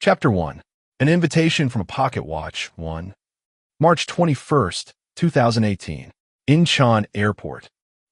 Chapter 1. An Invitation from a Pocket Watch 1. March 21st, 2018. Incheon Airport.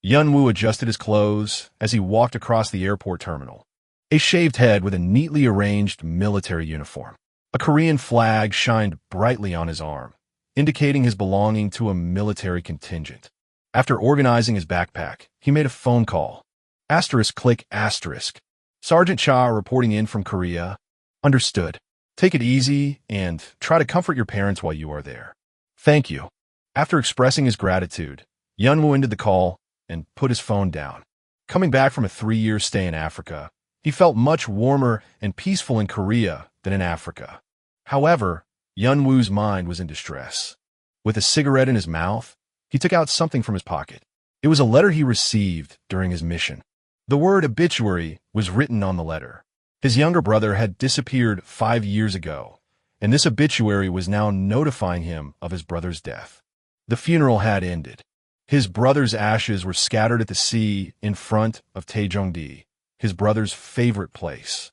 Yunwoo adjusted his clothes as he walked across the airport terminal. A shaved head with a neatly arranged military uniform. A Korean flag shined brightly on his arm, indicating his belonging to a military contingent. After organizing his backpack, he made a phone call. Click *. Sergeant Cha reporting in from Korea. Understood. Take it easy and try to comfort your parents while you are there. Thank you. After expressing his gratitude, Yunwoo ended the call and put his phone down. Coming back from a 3-year stay in Africa, he felt much warmer and peaceful in Korea than in Africa. However, Yunwoo's mind was in distress. With a cigarette in his mouth, he took out something from his pocket. It was a letter he received during his mission. The word obituary was written on the letter. His younger brother had disappeared 5 years ago, and this obituary was now notifying him of his brother's death. The funeral had ended. His brother's ashes were scattered at the sea in front of Taejongdi, his brother's favorite place.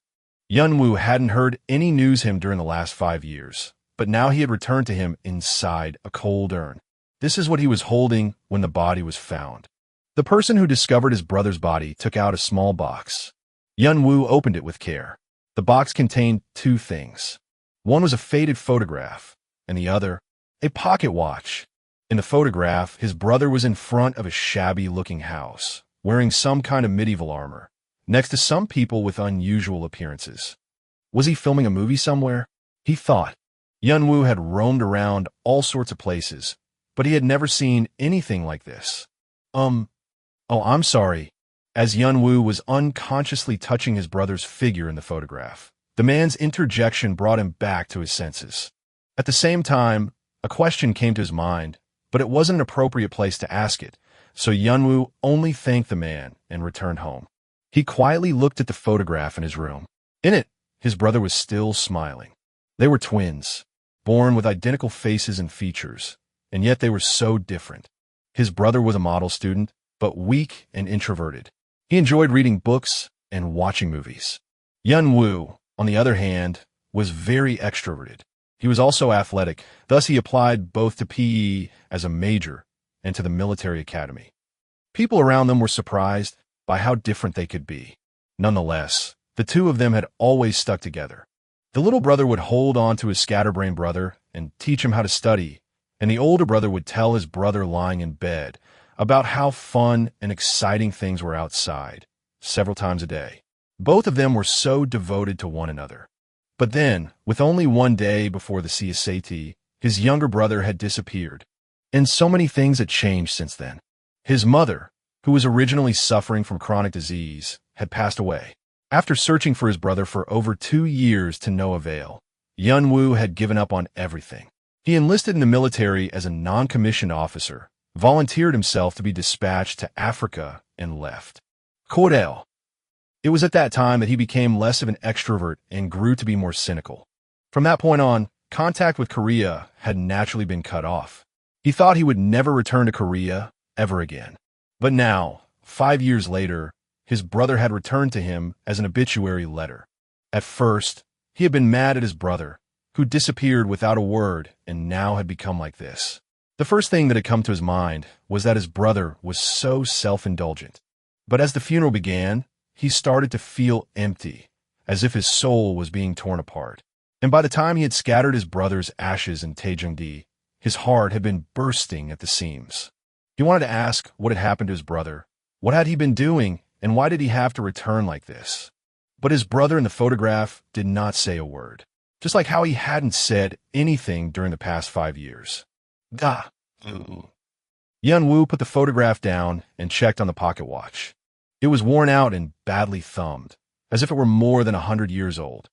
Yunwoo hadn't heard any news him during the last 5 years, but now he had returned to him inside a cold urn. This is what he was holding when the body was found. The person who discovered his brother's body took out a small box. Yunwoo opened it with care. The box contained 2 things. One was a faded photograph, and the other, a pocket watch. In the photograph, his brother was in front of a shabby-looking house, wearing some kind of medieval armor, next to some people with unusual appearances. Was he filming a movie somewhere? He thought. Yunwoo had roamed around all sorts of places, but he had never seen anything like this. Oh, I'm sorry. As Yunwoo was unconsciously touching his brother's figure in the photograph, the man's interjection brought him back to his senses. At the same time, a question came to his mind, but it wasn't an appropriate place to ask it, so Yunwoo only thanked the man and returned home. He quietly looked at the photograph in his room. In it, his brother was still smiling. They were twins, born with identical faces and features, and yet they were so different. His brother was a model student, but weak and introverted. He enjoyed reading books and watching movies. Yunwoo, on the other hand, was very extroverted. He was also athletic, thus he applied both to PE as a major and to the military academy. People around them were surprised by how different they could be. Nonetheless, the two of them had always stuck together. The little brother would hold on to his scatterbrained brother and teach him how to study, and the older brother would tell his brother lying in bed about how fun and exciting things were outside, several times a day. Both of them were so devoted to one another. But then, with only one day before the CSAT, his younger brother had disappeared. And so many things had changed since then. His mother, who was originally suffering from chronic disease, had passed away. After searching for his brother for over 2 years to no avail, Yunwoo had given up on everything. He enlisted in the military as a non-commissioned officer, volunteered himself to be dispatched to Africa, and left. Cordell. It was at that time that he became less of an extrovert and grew to be more cynical. From that point on, contact with Korea had naturally been cut off. He thought he would never return to Korea ever again. But now, 5 years later, his brother had returned to him as an obituary letter. At first, he had been mad at his brother, who disappeared without a word and now had become like this. The first thing that had come to his mind was that his brother was so self-indulgent. But as the funeral began, he started to feel empty, as if his soul was being torn apart. And by the time he had scattered his brother's ashes in Taejongdi, his heart had been bursting at the seams. He wanted to ask what had happened to his brother. What had he been doing, and why did he have to return like this? But his brother in the photograph did not say a word, just like how he hadn't said anything during the past 5 years. Gah. Yunwoo put the photograph down and checked on the pocket watch. It was worn out and badly thumbed, as if it were more than 100 years old.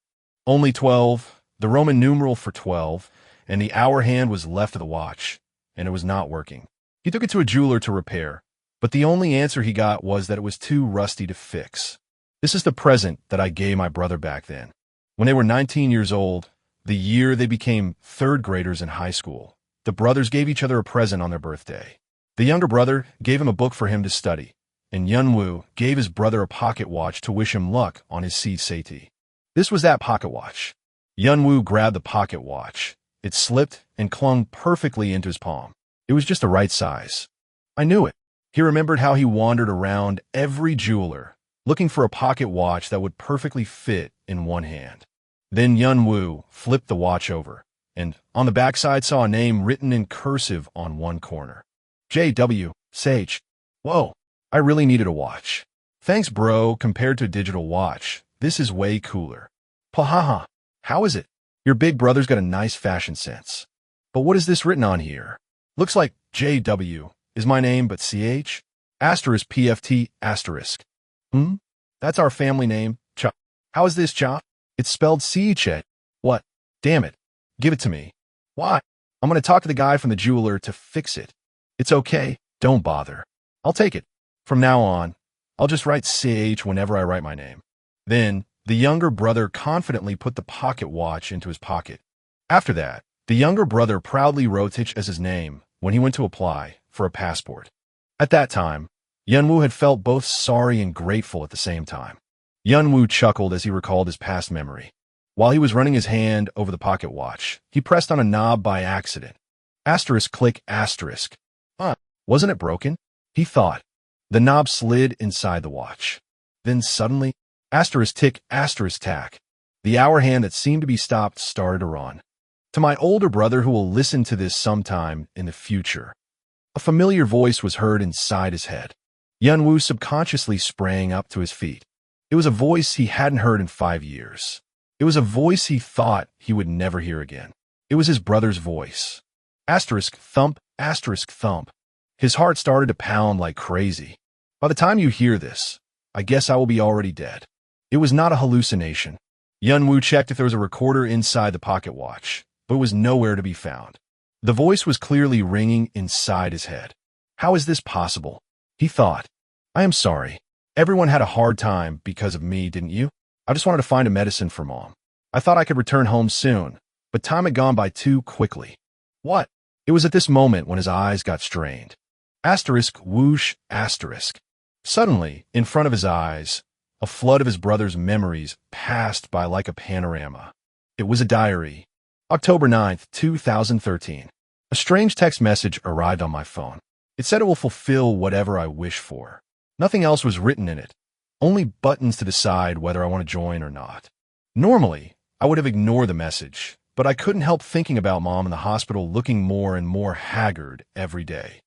Only 12, the Roman numeral for 12, and the hour hand was left of the watch, and it was not working. He took it to a jeweler to repair, but the only answer he got was that it was too rusty to fix. This is the present that I gave my brother back then. When they were 19 years old, the year they became 3rd graders in high school, the brothers gave each other a present on their birthday. The younger brother gave him a book for him to study, and Yunwoo gave his brother a pocket watch to wish him luck on his CSAT. This was that pocket watch. Yunwoo grabbed the pocket watch. It slipped and clung perfectly into his palm. It was just the right size. I knew it. He remembered how he wandered around every jeweler, looking for a pocket watch that would perfectly fit in one hand. Then Yunwoo flipped the watch over, and on the backside saw a name written in cursive on one corner. J.W. Sage. Whoa, I really needed a watch. Thanks, bro. Compared to a digital watch, this is way cooler. Pahaha, how is it? Your big brother's got a nice fashion sense. But what is this written on here? Looks like J.W. is my name, but C.H. Asterisk PFT asterisk. That's our family name, Cha. How is this, Cha? It's spelled C-Chet. What? Damn it. Give it to me. Why? I'm going to talk to the guy from the jeweler to fix it. It's okay. Don't bother. I'll take it. From now on, I'll just write CH whenever I write my name. Then, the younger brother confidently put the pocket watch into his pocket. After that, the younger brother proudly wrote H as his name when he went to apply for a passport. At that time, Yunwoo had felt both sorry and grateful at the same time. Yunwoo chuckled as he recalled his past memory. While he was running his hand over the pocket watch, he pressed on a knob by accident. Asterisk click asterisk. Wasn't it broken? He thought. The knob slid inside the watch. Then suddenly, asterisk tick asterisk tack. The hour hand that seemed to be stopped started to run. To my older brother who will listen to this sometime in the future. A familiar voice was heard inside his head. Yunwoo subconsciously sprang up to his feet. It was a voice he hadn't heard in 5 years. It was a voice he thought he would never hear again. It was his brother's voice. Asterisk thump, asterisk thump. His heart started to pound like crazy. By the time you hear this, I guess I will be already dead. It was not a hallucination. Yunwoo checked if there was a recorder inside the pocket watch, but it was nowhere to be found. The voice was clearly ringing inside his head. How is this possible? He thought. I am sorry. Everyone had a hard time because of me, didn't you? I just wanted to find a medicine for Mom. I thought I could return home soon, but time had gone by too quickly. What? It was at this moment when his eyes got strained. Asterisk whoosh asterisk. Suddenly, in front of his eyes, a flood of his brother's memories passed by like a panorama. It was a diary. October 9th, 2013. A strange text message arrived on my phone. It said it will fulfill whatever I wish for. Nothing else was written in it. Only buttons to decide whether I want to join or not. Normally, I would have ignored the message, but I couldn't help thinking about Mom in the hospital looking more and more haggard every day.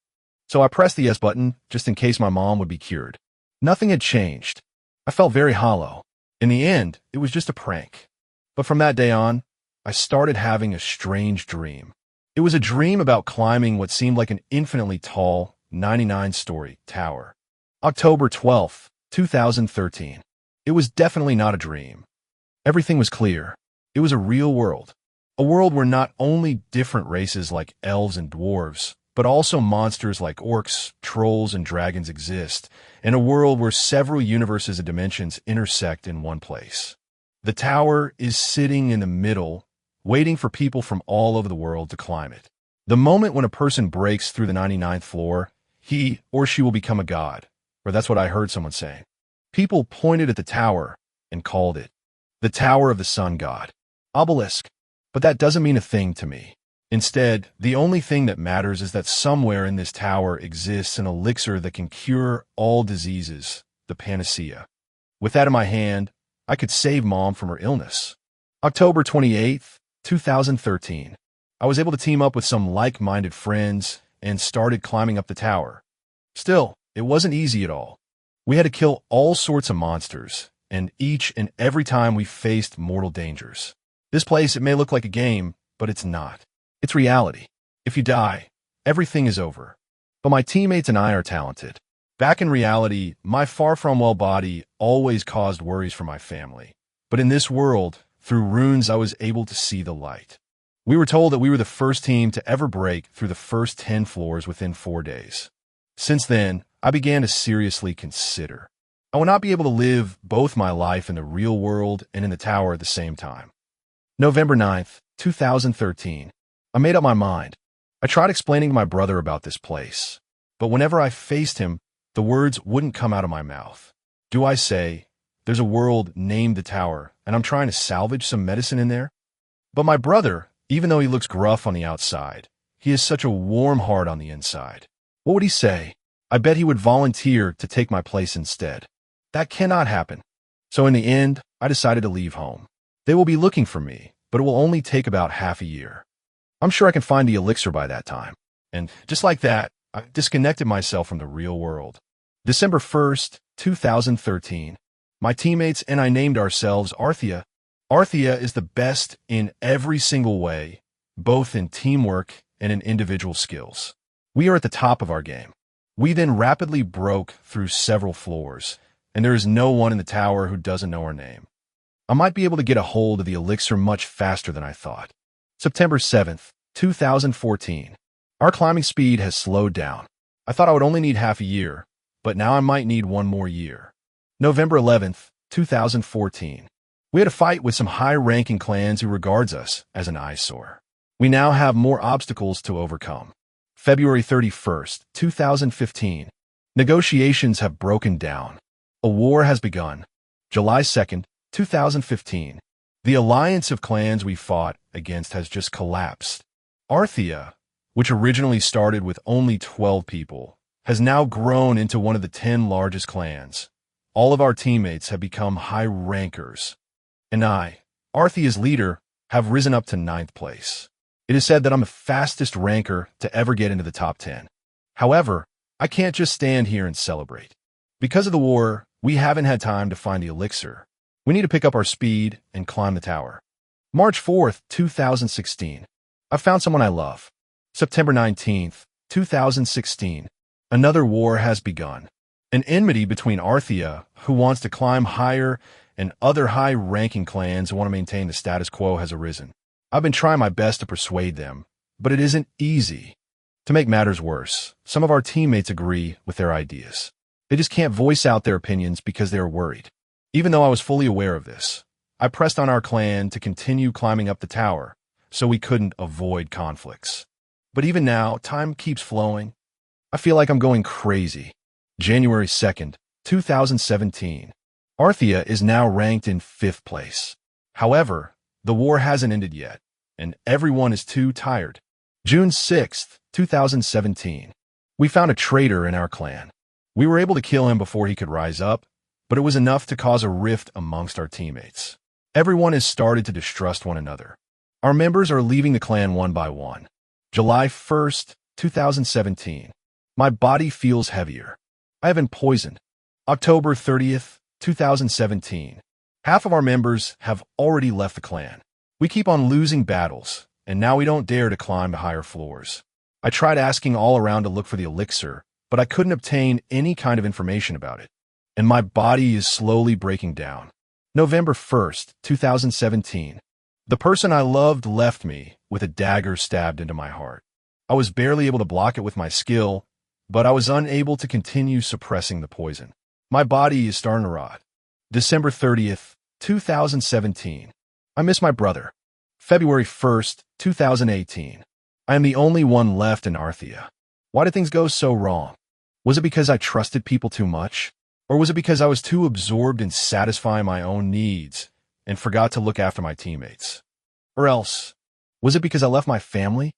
So I pressed the yes button just in case my mom would be cured. Nothing had changed. I felt very hollow. In the end, it was just a prank. But from that day on, I started having a strange dream. It was a dream about climbing what seemed like an infinitely tall 99-story tower. October 12th, 2013. It was definitely not a dream. Everything was clear. It was a real world. A world where not only different races like elves and dwarves, but also monsters like orcs, trolls, and dragons exist, and a world where several universes and dimensions intersect in one place. The tower is sitting in the middle, waiting for people from all over the world to climb it. The moment when a person breaks through the 99th floor, he or she will become a god, or that's what I heard someone saying. People pointed at the tower and called it the Tower of the Sun God, Obelisk, but that doesn't mean a thing to me. Instead, the only thing that matters is that somewhere in this tower exists an elixir that can cure all diseases, the panacea. With that in my hand, I could save Mom from her illness. October 28th, 2013. I was able to team up with some like-minded friends and started climbing up the tower. Still, it wasn't easy at all. We had to kill all sorts of monsters, and each and every time we faced mortal dangers. This place, it may look like a game, but it's not. It's reality. If you die, everything is over. But my teammates and I are talented. Back in reality, my far-from-well body always caused worries for my family. But in this world, through runes, I was able to see the light. We were told that we were the first team to ever break through the first 10 floors within 4 days. Since then, I began to seriously consider. I will not be able to live both my life in the real world and in the tower at the same time. November 9th, 2013. I made up my mind. I tried explaining to my brother about this place, but whenever I faced him, the words wouldn't come out of my mouth. Do I say, there's a world named the Tower, and I'm trying to salvage some medicine in there? But my brother, even though he looks gruff on the outside, he has such a warm heart on the inside. What would he say? I bet he would volunteer to take my place instead. That cannot happen. So in the end, I decided to leave home. They will be looking for me, but it will only take about half a year. I'm sure I can find the elixir by that time. And just like that, I disconnected myself from the real world. December 1st, 2013. My teammates and I named ourselves Arthea. Arthea is the best in every single way, both in teamwork and in individual skills. We are at the top of our game. We then rapidly broke through several floors, and there is no one in the tower who doesn't know our name. I might be able to get a hold of the elixir much faster than I thought. September 7th, 2014. Our climbing speed has slowed down. I thought I would only need half a year, but now I might need one more year. November 11th, 2014. We had a fight with some high-ranking clans who regards us as an eyesore. We now have more obstacles to overcome. February 31st, 2015. Negotiations have broken down. A war has begun. July 2nd, 2015. The alliance of clans we fought against has just collapsed. Arthea, which originally started with only 12 people, has now grown into one of the 10 largest clans. All of our teammates have become high rankers. And I, Arthea's leader, have risen up to 9th place. It is said that I'm the fastest ranker to ever get into the top 10. However, I can't just stand here and celebrate. Because of the war, we haven't had time to find the elixir. We need to pick up our speed and climb the tower. March 4th, 2016. I found someone I love. September 19th, 2016. Another war has begun. An enmity between Arthea, who wants to climb higher, and other high-ranking clans who want to maintain the status quo has arisen. I've been trying my best to persuade them, but it isn't easy. To make matters worse, some of our teammates agree with their ideas. They just can't voice out their opinions because they are worried. Even though I was fully aware of this, I pressed on our clan to continue climbing up the tower, so we couldn't avoid conflicts. But even now, time keeps flowing. I feel like I'm going crazy. January 2nd, 2017. Arthea is now ranked in 5th place. However, the war hasn't ended yet, and everyone is too tired. June 6th, 2017. We found a traitor in our clan. We were able to kill him before he could rise up, but it was enough to cause a rift amongst our teammates. Everyone has started to distrust one another. Our members are leaving the clan one by one. July 1st, 2017. My body feels heavier. I have been poisoned. October 30th, 2017. Half of our members have already left the clan. We keep on losing battles, and now we don't dare to climb to higher floors. I tried asking all around to look for the elixir, but I couldn't obtain any kind of information about it. And my body is slowly breaking down. November 1st, 2017. The person I loved left me with a dagger stabbed into my heart. I was barely able to block it with my skill, but I was unable to continue suppressing the poison. My body is starting to rot. December 30th, 2017. I miss my brother. February 1st, 2018. I am the only one left in Arthea. Why did things go so wrong? Was it because I trusted people too much? Or was it because I was too absorbed in satisfying my own needs and forgot to look after my teammates? Or else, was it because I left my family?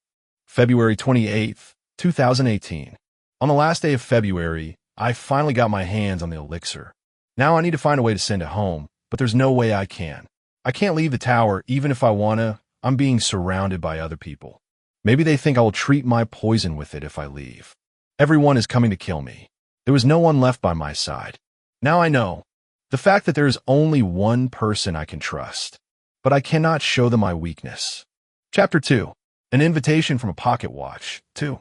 February 28th, 2018. On the last day of February, I finally got my hands on the elixir. Now I need to find a way to send it home, but there's no way I can. I can't leave the tower even if I wanna. I'm being surrounded by other people. Maybe they think I will treat my poison with it if I leave. Everyone is coming to kill me. There was no one left by my side. Now I know. The fact that there is only one person I can trust. But I cannot show them my weakness. Chapter 2. An invitation from a pocket watch. 2.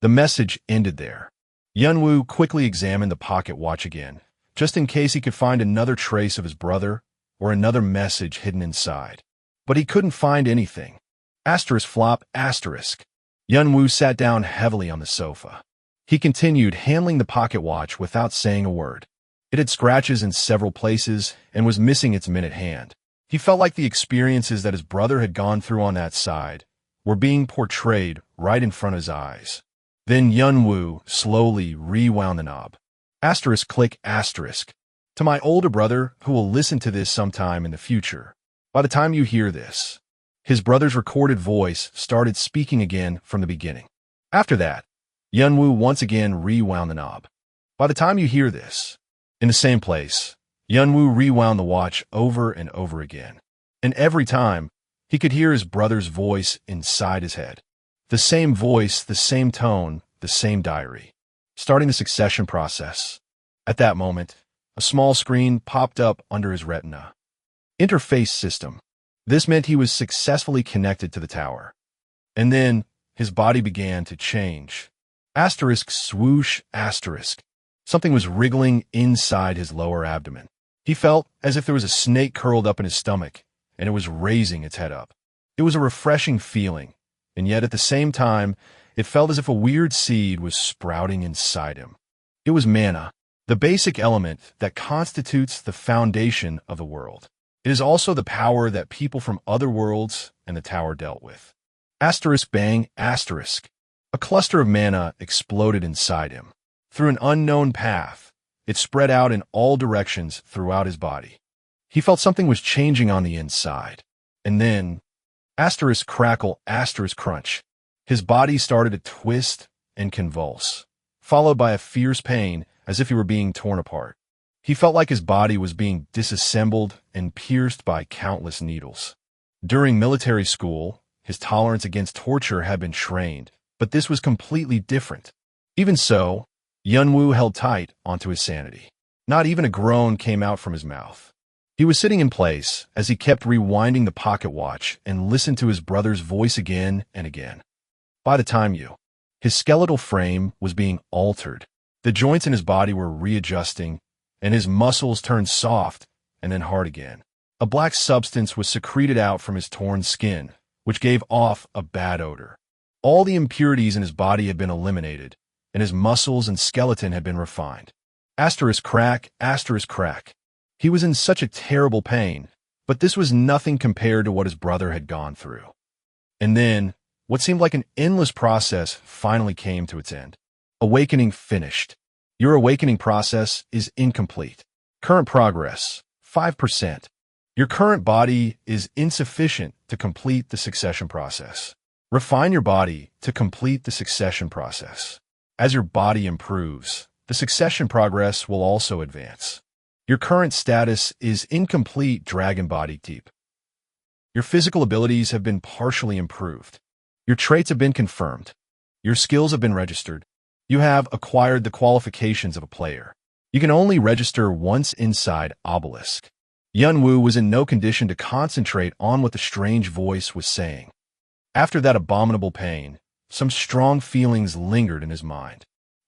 The message ended there. Yunwoo quickly examined the pocket watch again, just in case he could find another trace of his brother or another message hidden inside. But he couldn't find anything. Asterisk flop asterisk. Yunwoo sat down heavily on the sofa. He continued handling the pocket watch without saying a word. It had scratches in several places and was missing its minute hand. He felt like the experiences that his brother had gone through on that side were being portrayed right in front of his eyes. Then Yunwoo slowly rewound the knob. Asterisk click asterisk. To my older brother who will listen to this sometime in the future. By the time you hear this, His brother's recorded voice started speaking again from the beginning. After that, Yunwoo once again rewound the knob. By the time you hear this, in the same place, Yunwoo rewound the watch over and over again. And every time, he could hear his brother's voice inside his head. The same voice, the same tone, the same diary. Starting the succession process. At that moment, a small screen popped up under his retina. Interface system. This meant he was successfully connected to the tower. And then, his body began to change. Asterisk swoosh asterisk. Something was wriggling inside his lower abdomen. He felt as if there was a snake curled up in his stomach, and it was raising its head up. It was a refreshing feeling, and yet at the same time, it felt as if a weird seed was sprouting inside him. It was mana, the basic element that constitutes the foundation of the world. It is also the power that people from other worlds and the tower dealt with. Asterisk bang asterisk. A cluster of mana exploded inside him. Through an unknown path, it spread out in all directions throughout his body. He felt something was changing on the inside. And then, asterisk crackle asterisk crunch. His body started to twist and convulse, followed by a fierce pain as if he were being torn apart. He felt like his body was being disassembled and pierced by countless needles. During military school, his tolerance against torture had been trained, but this was completely different. Even so, Yunwoo held tight onto his sanity. Not even a groan came out from his mouth. He was sitting in place as he kept rewinding the pocket watch and listened to his brother's voice again and again. By the time his skeletal frame was being altered. The joints in his body were readjusting, and his muscles turned soft and then hard again. A black substance was secreted out from his torn skin, which gave off a bad odor. All the impurities in his body had been eliminated, and his muscles and skeleton had been refined. Asterisk crack, asterisk crack. He was in such a terrible pain, but this was nothing compared to what his brother had gone through. And then, what seemed like an endless process finally came to its end. Awakening finished. Your awakening process is incomplete. Current progress, 5%. Your current body is insufficient to complete the succession process. Refine your body to complete the succession process. As your body improves, the succession progress will also advance. Your current status is incomplete dragon body deep. Your physical abilities have been partially improved. Your traits have been confirmed. Your skills have been registered. You have acquired the qualifications of a player. You can only register once inside Obelisk. Yunwoo was in no condition to concentrate on what the strange voice was saying. After that abominable pain, some strong feelings lingered in his mind.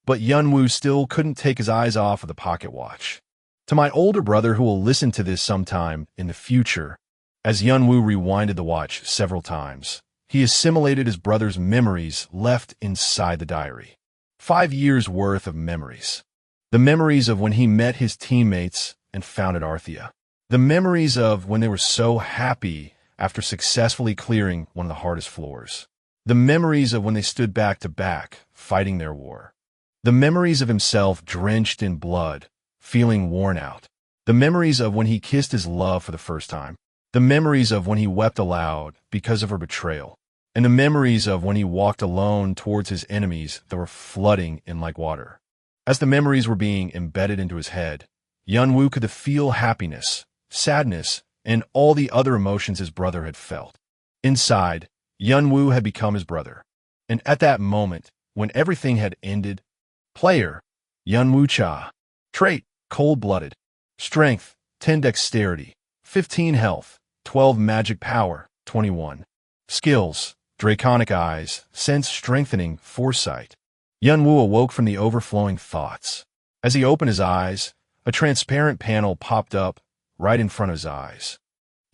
But Yunwoo still couldn't take his eyes off of the pocket watch. To my older brother who will listen to this sometime in the future, as Yunwoo rewinded the watch several times, he assimilated his brother's memories left inside the diary. 5 years' worth of memories. The memories of when he met his teammates and founded Arthea. The memories of when they were so happy after successfully clearing one of the hardest floors. The memories of when they stood back to back, fighting their war. The memories of himself drenched in blood, feeling worn out. The memories of when he kissed his love for the first time. The memories of when he wept aloud because of her betrayal. And the memories of when he walked alone towards his enemies that were flooding in like water. As the memories were being embedded into his head, Yunwoo could feel happiness, sadness, and all the other emotions his brother had felt. Inside, Yunwoo had become his brother. And at that moment, when everything had ended, player, Yunwoo Cha. Trait, cold-blooded. Strength, 10 dexterity, 15 health, 12 magic power, 21. Skills, draconic eyes, sense-strengthening foresight. Yunwoo awoke from the overflowing thoughts. As he opened his eyes, a transparent panel popped up right in front of his eyes.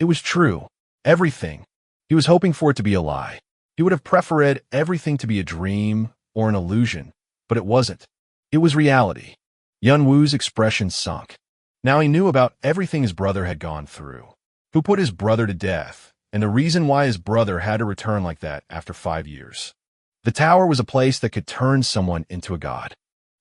It was true. Everything. He was hoping for it to be a lie. He would have preferred everything to be a dream or an illusion, but it wasn't. It was reality. Yunwoo's expression sunk. Now he knew about everything his brother had gone through. Who put his brother to death, and the reason why his brother had to return like that after 5 years. The tower was a place that could turn someone into a god.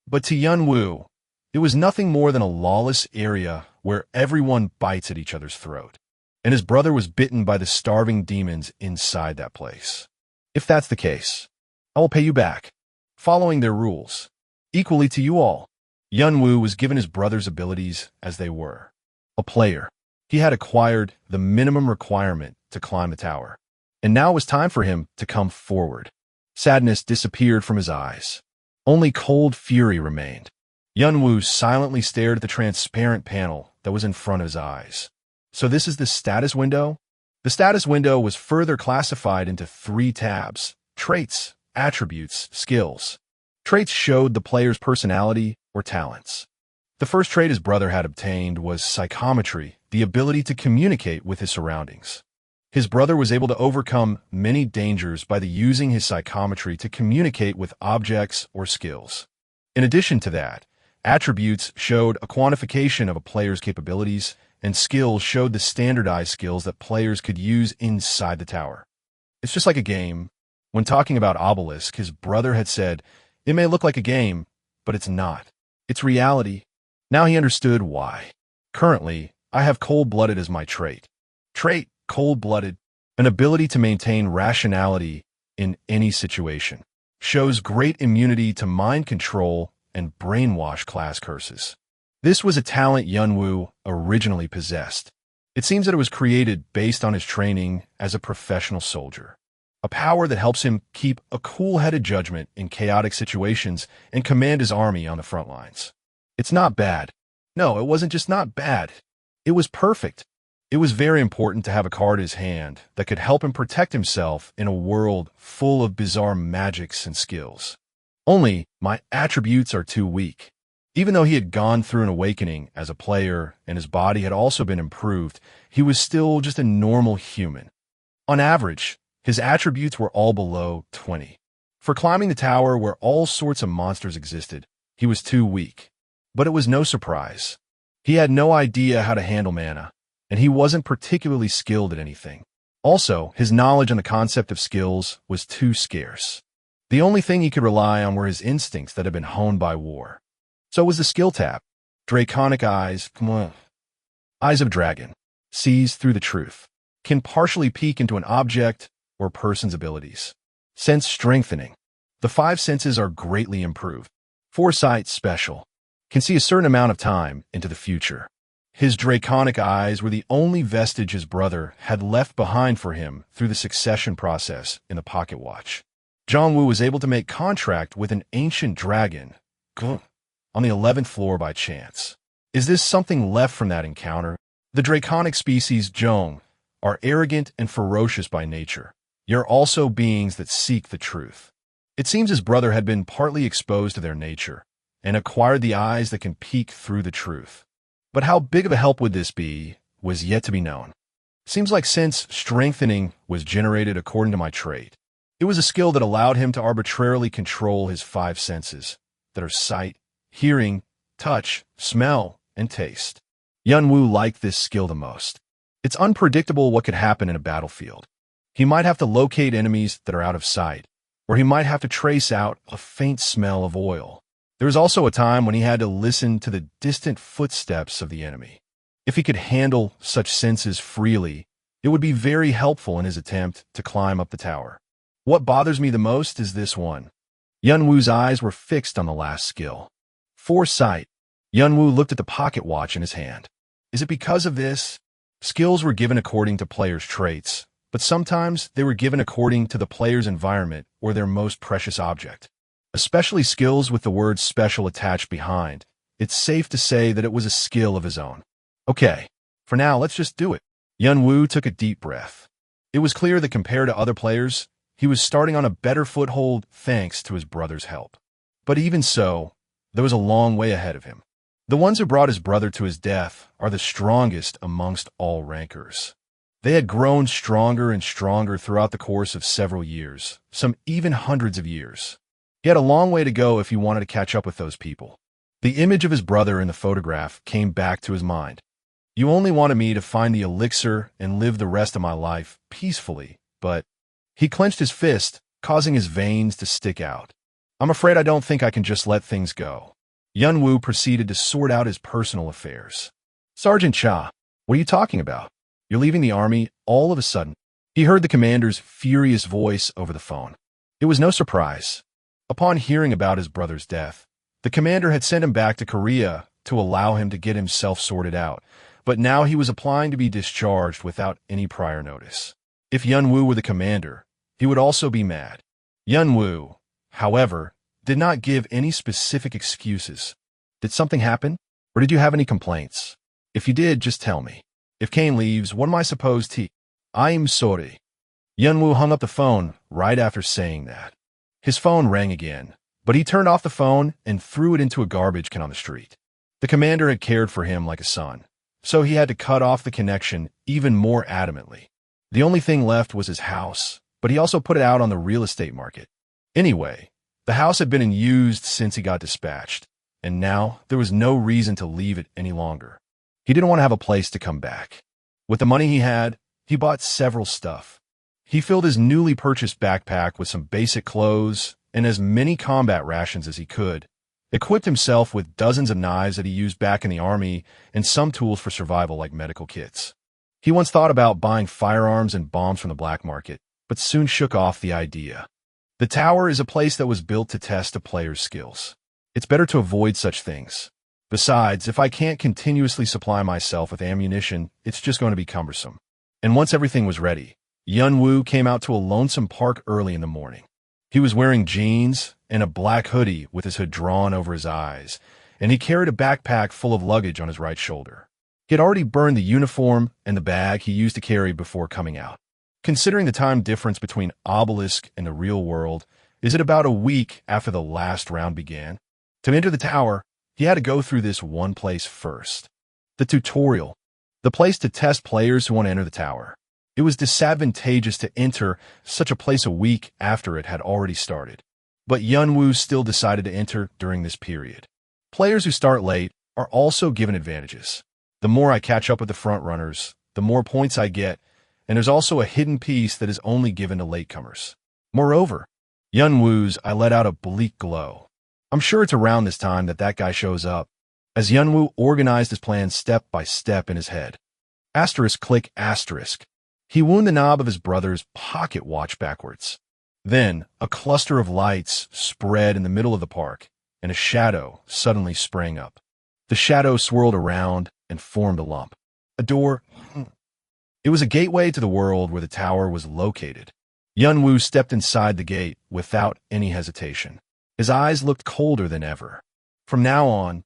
But to Yunwoo, it was nothing more than a lawless area where everyone bites at each other's throat. and his brother was bitten by the starving demons inside that place. If that's the case, I will pay you back, following their rules. Equally to you all, Yunwoo was given his brother's abilities as they were. A player, he had acquired the minimum requirement to climb the tower, and now it was time for him to come forward. Sadness disappeared from his eyes. Only cold fury remained. Yunwoo silently stared at the transparent panel that was in front of his eyes. So this is the status window? The status window was further classified into 3 tabs: traits, attributes, skills. Traits showed the player's personality or talents. The first trait his brother had obtained was psychometry, the ability to communicate with his surroundings. His brother was able to overcome many dangers by using his psychometry to communicate with objects or skills. In addition to that, attributes showed a quantification of a player's capabilities, and skills showed the standardized skills that players could use inside the tower. It's just like a game. When talking about Obelisk, his brother had said, "It may look like a game, but it's not. It's reality." Now he understood why. Currently, I have cold-blooded as my trait. Trait, cold-blooded, an ability to maintain rationality in any situation. Shows great immunity to mind control and brainwash class curses. This was a talent Yunwoo originally possessed. It seems that it was created based on his training as a professional soldier. A power that helps him keep a cool-headed judgment in chaotic situations and command his army on the front lines. It's not bad. No, it wasn't just not bad. It was perfect. It was very important to have a card in his hand that could help him protect himself in a world full of bizarre magics and skills. Only, my attributes are too weak. Even though he had gone through an awakening as a player and his body had also been improved, he was still just a normal human. On average, his attributes were all below 20. For climbing the tower where all sorts of monsters existed, he was too weak. But it was no surprise. He had no idea how to handle mana, and he wasn't particularly skilled at anything. Also, his knowledge on the concept of skills was too scarce. The only thing he could rely on were his instincts that had been honed by war. So was the skill tab. Draconic eyes, eyes of dragon, sees through the truth, can partially peek into an object or person's abilities. Sense strengthening. The 5 senses are greatly improved. Foresight special, can see a certain amount of time into the future. His draconic eyes were the only vestige his brother had left behind for him through the succession process in the pocket watch. Jongwoo was able to make contract with an ancient dragon on the 11th floor by chance. Is this something left from that encounter? The draconic species Zhong are arrogant and ferocious by nature. You're also beings that seek the truth. It seems his brother had been partly exposed to their nature and acquired the eyes that can peek through the truth. But how big of a help would this be was yet to be known. Seems like sense strengthening was generated according to my trait. It was a skill that allowed him to arbitrarily control his 5 senses, that are sight, hearing, touch, smell, and taste. Yunwoo liked this skill the most. It's unpredictable what could happen in a battlefield. He might have to locate enemies that are out of sight, or he might have to trace out a faint smell of oil. There was also a time when he had to listen to the distant footsteps of the enemy. If he could handle such senses freely, it would be very helpful in his attempt to climb up the tower. What bothers me the most is this one. Yunwoo's eyes were fixed on the last skill. Foresight. Yunwoo looked at the pocket watch in his hand. Is it because of this? Skills were given according to players' traits, but sometimes they were given according to the player's environment or their most precious object. Especially skills with the word special attached behind. It's safe to say that it was a skill of his own. Okay, for now, let's just do it. Yunwoo took a deep breath. It was clear that compared to other players, he was starting on a better foothold thanks to his brother's help. But even so, there was a long way ahead of him. The ones who brought his brother to his death are the strongest amongst all rankers. They had grown stronger and stronger throughout the course of several years, some even hundreds of years. He had a long way to go if he wanted to catch up with those people. The image of his brother in the photograph came back to his mind. You only wanted me to find the elixir and live the rest of my life peacefully, but he clenched his fist, causing his veins to stick out. I'm afraid I don't think I can just let things go. Yunwoo proceeded to sort out his personal affairs. Sergeant Cha, what are you talking about? You're leaving the army all of a sudden. He heard the commander's furious voice over the phone. It was no surprise. Upon hearing about his brother's death, the commander had sent him back to Korea to allow him to get himself sorted out, but now he was applying to be discharged without any prior notice. If Yunwoo were the commander, he would also be mad. Yunwoo, however, did not give any specific excuses. Did something happen? Or did you have any complaints? If you did, just tell me. If Kane leaves, what am I supposed to? I'm sorry. Yunwoo hung up the phone right after saying that. His phone rang again, but he turned off the phone and threw it into a garbage can on the street. The commander had cared for him like a son, so he had to cut off the connection even more adamantly. The only thing left was his house, but he also put it out on the real estate market. Anyway, the house had been unused since he got dispatched, and now there was no reason to leave it any longer. He didn't want to have a place to come back. With the money he had, he bought several stuff. He filled his newly purchased backpack with some basic clothes and as many combat rations as he could, equipped himself with dozens of knives that he used back in the army and some tools for survival like medical kits. He once thought about buying firearms and bombs from the black market, but soon shook off the idea. The tower is a place that was built to test a player's skills. It's better to avoid such things. Besides, if I can't continuously supply myself with ammunition, it's just going to be cumbersome. And once everything was ready, Yunwoo came out to a lonesome park early in the morning. He was wearing jeans and a black hoodie with his hood drawn over his eyes, and he carried a backpack full of luggage on his right shoulder. He had already burned the uniform and the bag he used to carry before coming out. Considering the time difference between Obelisk and the real world, is it about a week after the last round began? To enter the tower, he had to go through this one place first. The tutorial, the place to test players who want to enter the tower. It was disadvantageous to enter such a place a week after it had already started. But Yunwoo still decided to enter during this period. Players who start late are also given advantages. The more I catch up with the front runners, the more points I get, and there's also a hidden piece that is only given to latecomers. Moreover, Yunwoo's I let out a bleak glow. I'm sure it's around this time that guy shows up, as Yunwoo organized his plan step by step in his head. Asterisk click asterisk. He wound the knob of his brother's pocket watch backwards. Then, a cluster of lights spread in the middle of the park, and a shadow suddenly sprang up. The shadow swirled around and formed a lump. A door. It was a gateway to the world where the tower was located. Yunwoo stepped inside the gate without any hesitation. His eyes looked colder than ever. From now on,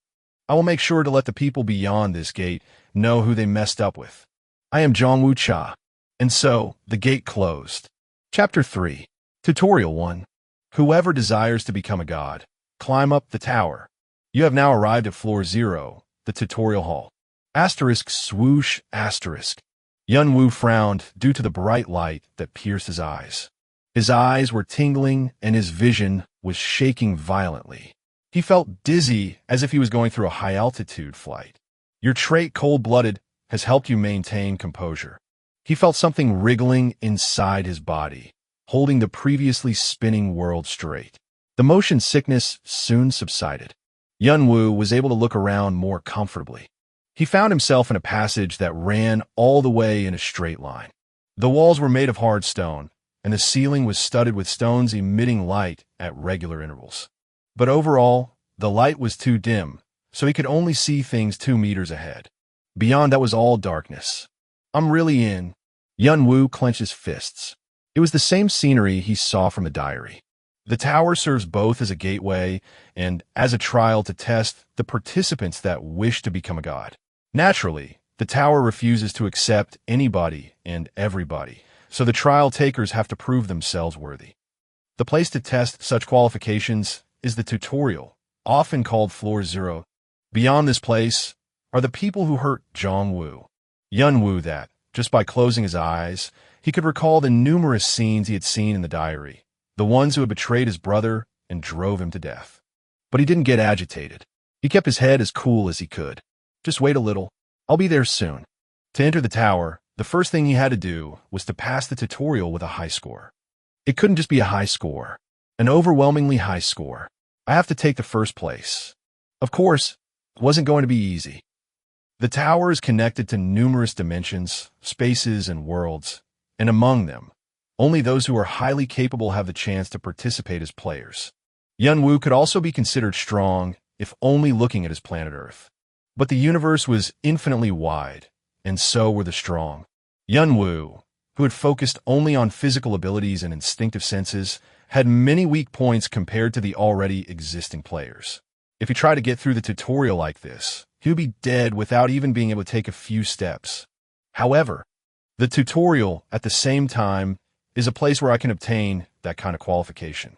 I will make sure to let the people beyond this gate know who they messed up with. I am Jongwoo Cha. And so, the gate closed. Chapter 3. Tutorial 1. Whoever desires to become a god, climb up the tower. You have now arrived at floor 0, the tutorial hall. Asterisk swoosh asterisk. Yunwoo frowned due to the bright light that pierced his eyes. His eyes were tingling and his vision was shaking violently. He felt dizzy as if he was going through a high-altitude flight. Your trait cold-blooded has helped you maintain composure. He felt something wriggling inside his body, holding the previously spinning world straight. The motion sickness soon subsided. Yunwoo was able to look around more comfortably. He found himself in a passage that ran all the way in a straight line. The walls were made of hard stone, and the ceiling was studded with stones emitting light at regular intervals. But overall, the light was too dim, so he could only see things 2 meters ahead. Beyond that was all darkness. I'm really in. Yunwoo clenched his fists. It was the same scenery he saw from the diary. The tower serves both as a gateway and as a trial to test the participants that wish to become a god. Naturally, the tower refuses to accept anybody and everybody, so the trial takers have to prove themselves worthy. The place to test such qualifications is the tutorial, often called Floor 0. Beyond this place are the people who hurt Jongwoo. Yunwoo that, just by closing his eyes, he could recall the numerous scenes he had seen in the diary, the ones who had betrayed his brother and drove him to death. But he didn't get agitated. He kept his head as cool as he could. Just wait a little. I'll be there soon. To enter the tower, the first thing he had to do was to pass the tutorial with a high score. It couldn't just be a high score, an overwhelmingly high score. I have to take the first place. Of course, it wasn't going to be easy. The tower is connected to numerous dimensions, spaces, and worlds, and among them, only those who are highly capable have the chance to participate as players. Yunwu could also be considered strong if only looking at his planet Earth. But the universe was infinitely wide, and so were the strong. Yunwu, who had focused only on physical abilities and instinctive senses, had many weak points compared to the already existing players. If he tried to get through the tutorial like this, he would be dead without even being able to take a few steps. However, the tutorial, at the same time, is a place where I can obtain that kind of qualification.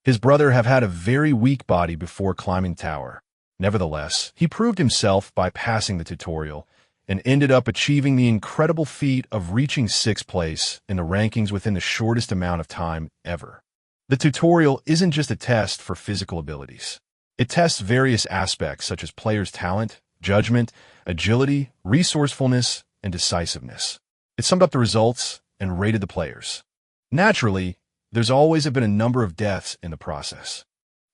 His brother have had a very weak body before climbing the tower. Nevertheless, he proved himself by passing the tutorial and ended up achieving the incredible feat of reaching 6th place in the rankings within the shortest amount of time ever. The tutorial isn't just a test for physical abilities. It tests various aspects such as players' talent, judgment, agility, resourcefulness, and decisiveness. It summed up the results and rated the players. Naturally, there's always been a number of deaths in the process.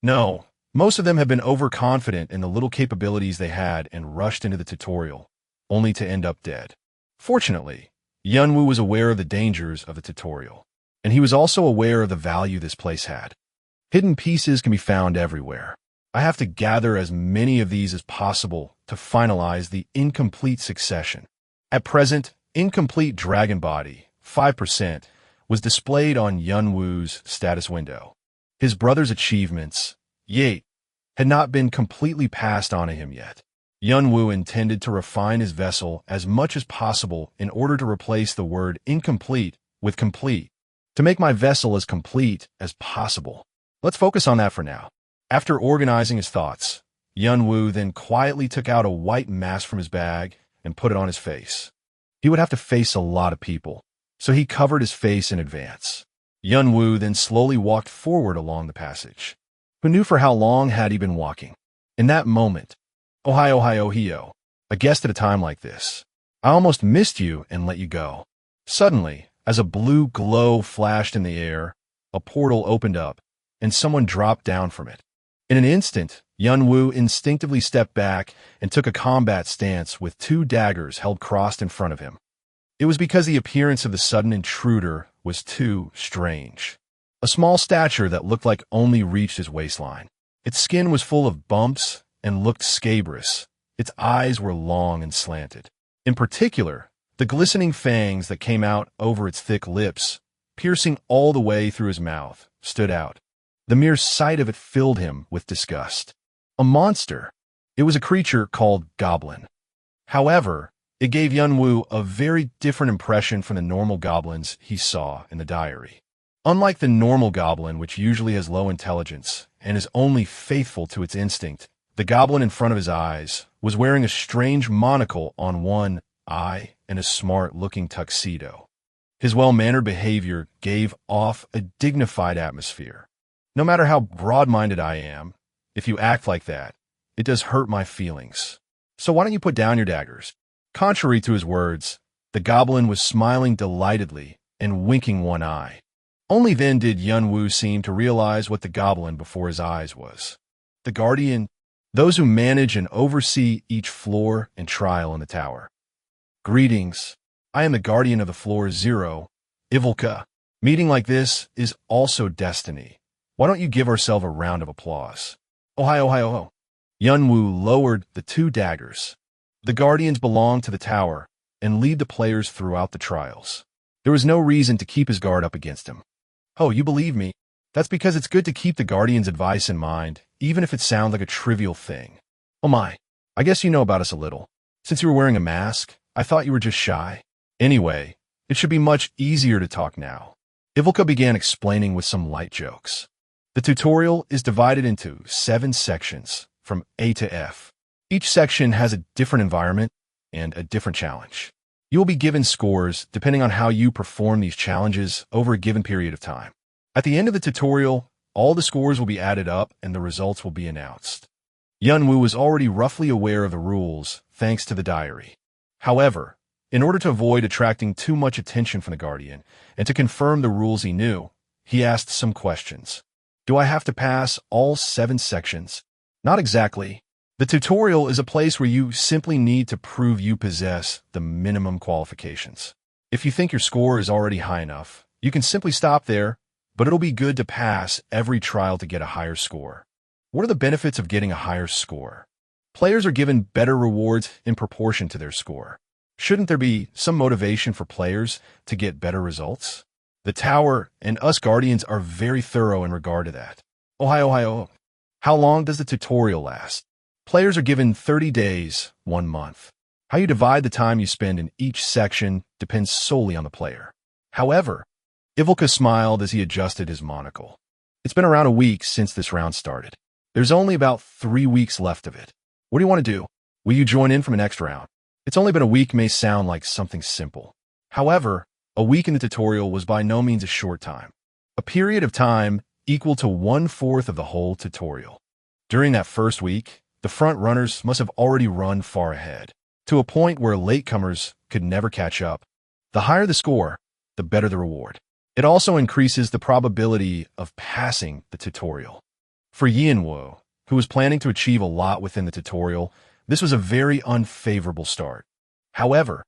No, most of them have been overconfident in the little capabilities they had and rushed into the tutorial, only to end up dead. Fortunately, Yunwu was aware of the dangers of the tutorial, and he was also aware of the value this place had. Hidden pieces can be found everywhere. I have to gather as many of these as possible to finalize the incomplete succession. At present, incomplete dragon body, 5%, was displayed on Yunwu's status window. His brother's achievements, Yate, had not been completely passed on to him yet. Yunwu intended to refine his vessel as much as possible in order to replace the word incomplete with complete, to make my vessel as complete as possible. Let's focus on that for now. After organizing his thoughts, Yunwu then quietly took out a white mask from his bag and put it on his face. He would have to face a lot of people, so he covered his face in advance. Yunwu then slowly walked forward along the passage. Who knew for how long had he been walking? In that moment, Ohio, a guest at a time like this. I almost missed you and let you go. Suddenly, as a blue glow flashed in the air, a portal opened up, and someone dropped down from it. In an instant, Yunwu instinctively stepped back and took a combat stance with 2 daggers held crossed in front of him. It was because the appearance of the sudden intruder was too strange. A small stature that looked like only reached his waistline. Its skin was full of bumps and looked scabrous. Its eyes were long and slanted. In particular, the glistening fangs that came out over its thick lips, piercing all the way through his mouth, stood out. The mere sight of it filled him with disgust. A monster. It was a creature called Goblin. However, it gave Yunwu a very different impression from the normal goblins he saw in the diary. Unlike the normal goblin, which usually has low intelligence and is only faithful to its instinct, the goblin in front of his eyes was wearing a strange monocle on one eye and a smart-looking tuxedo. His well-mannered behavior gave off a dignified atmosphere. No matter how broad-minded I am, if you act like that, it does hurt my feelings. So why don't you put down your daggers? Contrary to his words, the goblin was smiling delightedly and winking one eye. Only then did Yunwu seem to realize what the goblin before his eyes was. The guardian, those who manage and oversee each floor and trial in the tower. Greetings. I am the guardian of the floor 0, Ivilka. Meeting like this is also destiny. Why don't you give ourselves a round of applause? Ohio. Yunwu lowered the 2 daggers. The guardians belong to the tower and lead the players throughout the trials. There was no reason to keep his guard up against him. Oh, you believe me? That's because it's good to keep the guardian's advice in mind, even if it sounds like a trivial thing. Oh my, I guess you know about us a little. Since you were wearing a mask, I thought you were just shy. Anyway, it should be much easier to talk now. Ivilka began explaining with some light jokes. The tutorial is divided into 7 sections, from A to F. Each section has a different environment and a different challenge. You will be given scores depending on how you perform these challenges over a given period of time. At the end of the tutorial, all the scores will be added up and the results will be announced. Yunwu was already roughly aware of the rules thanks to the diary. However, in order to avoid attracting too much attention from the guardian and to confirm the rules he knew, he asked some questions. Do I have to pass all 7 sections? Not exactly. The tutorial is a place where you simply need to prove you possess the minimum qualifications. If you think your score is already high enough, you can simply stop there, but it'll be good to pass every trial to get a higher score. What are the benefits of getting a higher score? Players are given better rewards in proportion to their score. Shouldn't there be some motivation for players to get better results? The Tower and us Guardians are very thorough in regard to that. Ohio. How long does the tutorial last? Players are given 30 days, 1 month. How you divide the time you spend in each section depends solely on the player. However, Ivilka smiled as he adjusted his monocle. It's been around a week since this round started. There's only about 3 weeks left of it. What do you want to do? Will you join in from an extra round? It's only been a week may sound like something simple. However, a week in the tutorial was by no means a short time. A period of time equal to 1/4 of the whole tutorial. During that first week, the front runners must have already run far ahead, to a point where latecomers could never catch up. The higher the score, the better the reward. It also increases the probability of passing the tutorial. For Yanwu, who was planning to achieve a lot within the tutorial, this was a very unfavorable start. However,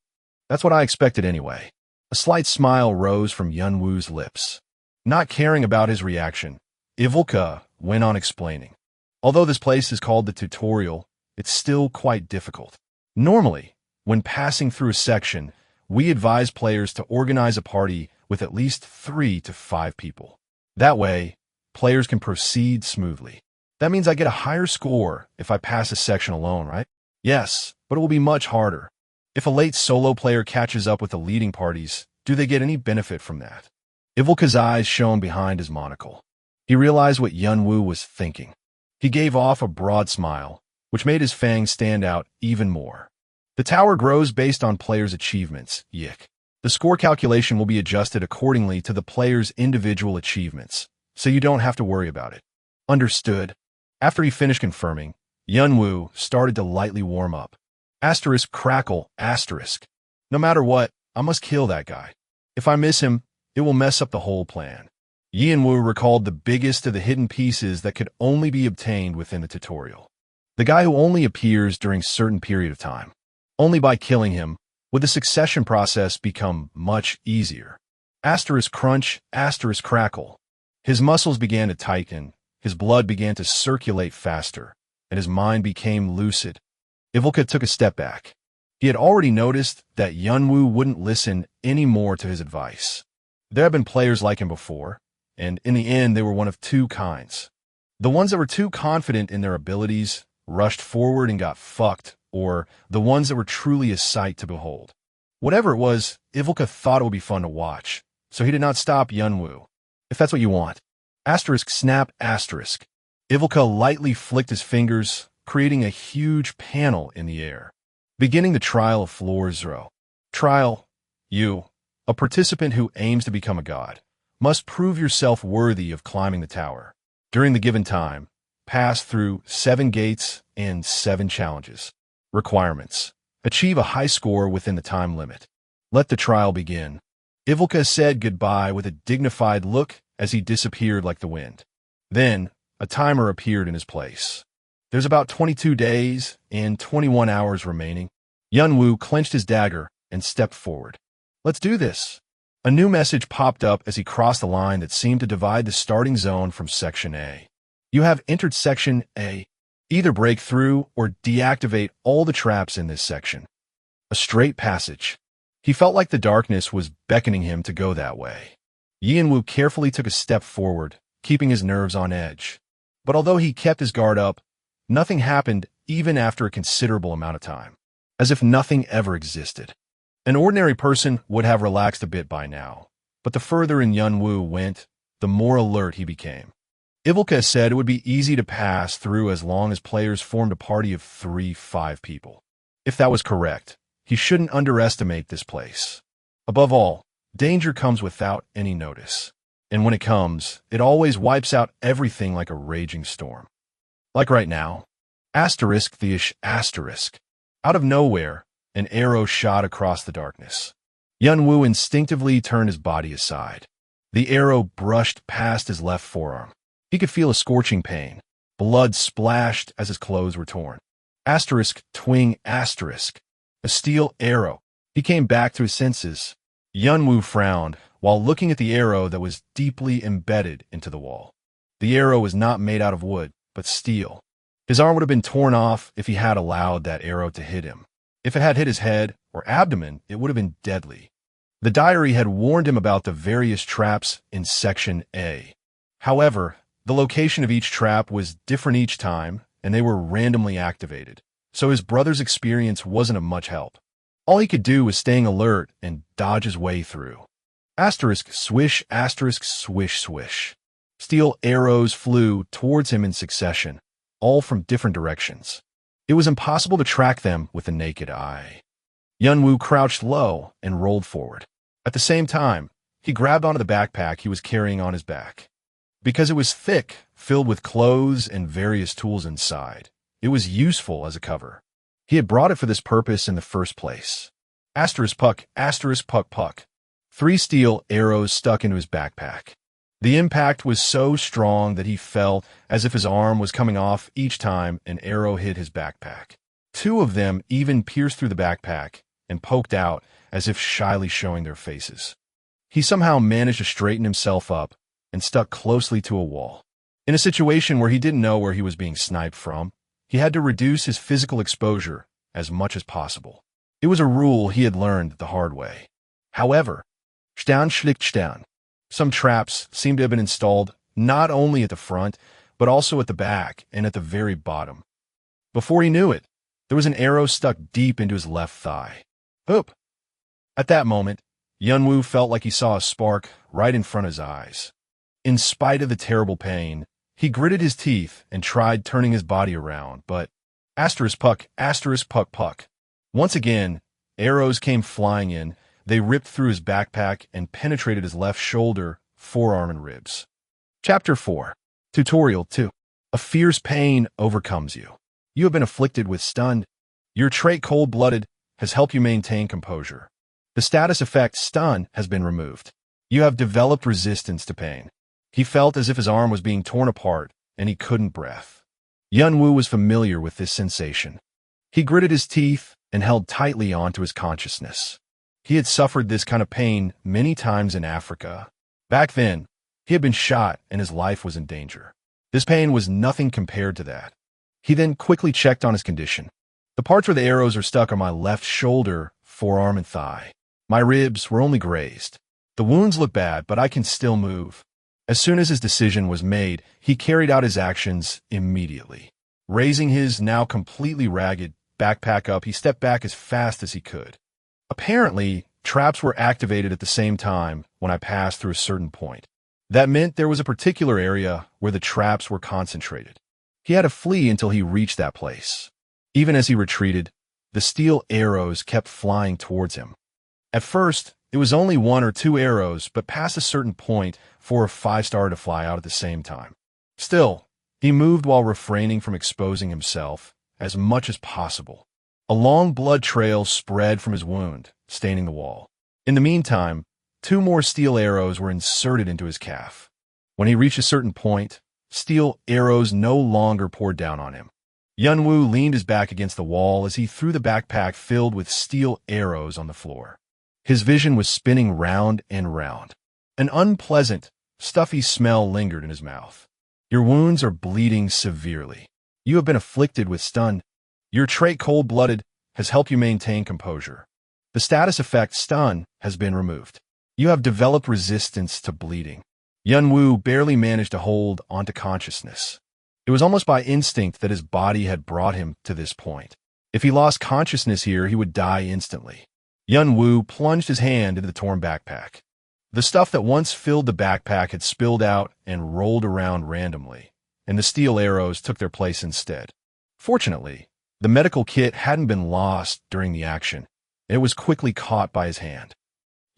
that's what I expected anyway. A slight smile rose from Yanwu's lips. Not caring about his reaction, Ivilka went on explaining. Although this place is called the tutorial, it's still quite difficult. Normally, when passing through a section, we advise players to organize a party with at least 3 to 5 people. That way, players can proceed smoothly. That means I get a higher score if I pass a section alone, right? Yes, but it will be much harder. If a late solo player catches up with the leading parties, do they get any benefit from that? Ivilka's eyes shone behind his monocle. He realized what Yanwu was thinking. He gave off a broad smile, which made his fangs stand out even more. The tower grows based on players' achievements, Yik. The score calculation will be adjusted accordingly to the player's individual achievements, so you don't have to worry about it. Understood. After he finished confirming, Yanwu started to lightly warm up. Asterisk crackle, asterisk. No matter what, I must kill that guy. If I miss him, it will mess up the whole plan. Yanwu recalled the biggest of the hidden pieces that could only be obtained within the tutorial. The guy who only appears during a certain period of time. Only by killing him would the succession process become much easier. Asterisk crunch, asterisk crackle. His muscles began to tighten, his blood began to circulate faster, and his mind became lucid. Ivilka took a step back. He had already noticed that Yanwu wouldn't listen any more to his advice. There had been players like him before, and in the end they were one of two kinds. The ones that were too confident in their abilities rushed forward and got fucked, or the ones that were truly a sight to behold. Whatever it was, Ivilka thought it would be fun to watch, so he did not stop Yanwu. If that's what you want. Asterisk snap asterisk. Ivilka lightly flicked his fingers, creating a huge panel in the air. Beginning the trial of Floor 0. Trial. You, a participant who aims to become a god, must prove yourself worthy of climbing the tower. During the given time, pass through 7 gates and 7 challenges. Requirements. Achieve a high score within the time limit. Let the trial begin. Ivilka said goodbye with a dignified look as he disappeared like the wind. Then, a timer appeared in his place. There's about 22 days and 21 hours remaining. Yanwu clenched his dagger and stepped forward. Let's do this. A new message popped up as he crossed the line that seemed to divide the starting zone from Section A. You have entered Section A. Either break through or deactivate all the traps in this section. A straight passage. He felt like the darkness was beckoning him to go that way. Yanwu carefully took a step forward, keeping his nerves on edge. But although he kept his guard up, nothing happened even after a considerable amount of time, as if nothing ever existed. An ordinary person would have relaxed a bit by now, but the further in Yanwu went, the more alert he became. Ivilka said it would be easy to pass through as long as players formed a party of 3-5 people. If that was correct, he shouldn't underestimate this place. Above all, danger comes without any notice. And when it comes, it always wipes out everything like a raging storm. Like right now. Asterisk the ish asterisk. Out of nowhere, an arrow shot across the darkness. Yanwu instinctively turned his body aside. The arrow brushed past his left forearm. He could feel a scorching pain. Blood splashed as his clothes were torn. Asterisk, twing, asterisk. A steel arrow. He came back to his senses. Yunwoo frowned while looking at the arrow that was deeply embedded into the wall. The arrow was not made out of wood, but steel. His arm would have been torn off if he had allowed that arrow to hit him. If it had hit his head or abdomen, it would have been deadly. The diary had warned him about the various traps in Section A. However, the location of each trap was different each time, and they were randomly activated, so his brother's experience wasn't of much help. All he could do was staying alert and dodge his way through. Asterisk, swish, asterisk, swish, swish. Steel arrows flew towards him in succession, all from different directions. It was impossible to track them with the naked eye. Yunwoo crouched low and rolled forward. At the same time, he grabbed onto the backpack he was carrying on his back. Because it was thick, filled with clothes and various tools inside, it was useful as a cover. He had brought it for this purpose in the first place. Asterisk puck, asterisk puck puck. 3 steel arrows stuck into his backpack. The impact was so strong that he felt as if his arm was coming off each time an arrow hit his backpack. 2 of them even pierced through the backpack and poked out as if shyly showing their faces. He somehow managed to straighten himself up and stuck closely to a wall. In a situation where he didn't know where he was being sniped from, he had to reduce his physical exposure as much as possible. It was a rule he had learned the hard way. However, Stern schlägt Stern. Some traps seemed to have been installed not only at the front, but also at the back and at the very bottom. Before he knew it, there was an arrow stuck deep into his left thigh. Oop! At that moment, Yunwoo felt like he saw a spark right in front of his eyes. In spite of the terrible pain, he gritted his teeth and tried turning his body around, but asterisk puck, puck. Once again, arrows came flying in. They ripped through his backpack and penetrated his left shoulder, forearm, and ribs. Chapter 4. Tutorial 2. A fierce pain overcomes you. You have been afflicted with stun. Your trait cold-blooded has helped you maintain composure. The status effect stun has been removed. You have developed resistance to pain. He felt as if his arm was being torn apart, and he couldn't breathe. Yunwoo was familiar with this sensation. He gritted his teeth and held tightly onto his consciousness. He had suffered this kind of pain many times in Africa. Back then, he had been shot and his life was in danger. This pain was nothing compared to that. He then quickly checked on his condition. The parts where the arrows are stuck are my left shoulder, forearm, and thigh. My ribs were only grazed. The wounds look bad, but I can still move. As soon as his decision was made, he carried out his actions immediately. Raising his now completely ragged backpack up, he stepped back as fast as he could. Apparently, traps were activated at the same time when I passed through a certain point. That meant there was a particular area where the traps were concentrated. He had to flee until he reached that place. Even as he retreated, the steel arrows kept flying towards him. At first, it was only 1 or 2 arrows, but past a certain point, 4 or 5 started to fly out at the same time. Still, he moved while refraining from exposing himself as much as possible. A long blood trail spread from his wound, staining the wall. In the meantime, 2 more steel arrows were inserted into his calf. When he reached a certain point, steel arrows no longer poured down on him. Yunwoo leaned his back against the wall as he threw the backpack filled with steel arrows on the floor. His vision was spinning round and round. An unpleasant, stuffy smell lingered in his mouth. Your wounds are bleeding severely. You have been afflicted with stun. Your trait cold-blooded has helped you maintain composure. The status effect stun has been removed. You have developed resistance to bleeding. Yunwoo barely managed to hold onto consciousness. It was almost by instinct that his body had brought him to this point. If he lost consciousness here, he would die instantly. Yunwoo plunged his hand into the torn backpack. The stuff that once filled the backpack had spilled out and rolled around randomly, and the steel arrows took their place instead. Fortunately, the medical kit hadn't been lost during the action, and it was quickly caught by his hand.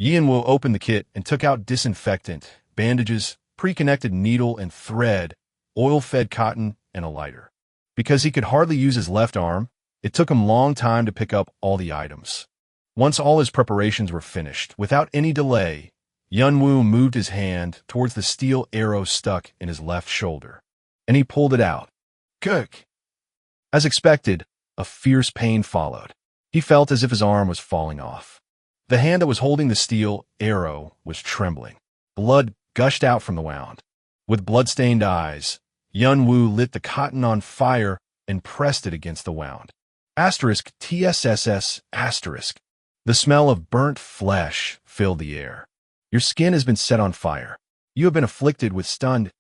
Yunwoo opened the kit and took out disinfectant, bandages, pre-connected needle and thread, oil-fed cotton, and a lighter. Because he could hardly use his left arm, it took him a long time to pick up all the items. Once all his preparations were finished, without any delay, Yunwoo moved his hand towards the steel arrow stuck in his left shoulder, and he pulled it out. Kirk! As expected, A fierce pain followed. He felt as if his arm was falling off. The hand that was holding the steel arrow was trembling. Blood gushed out from the wound. With blood-stained eyes, Yunwoo lit the cotton on fire and pressed it against the wound. Asterisk TSSS asterisk. The smell of burnt flesh filled the air. Your skin has been set on fire. You have been afflicted with stunned.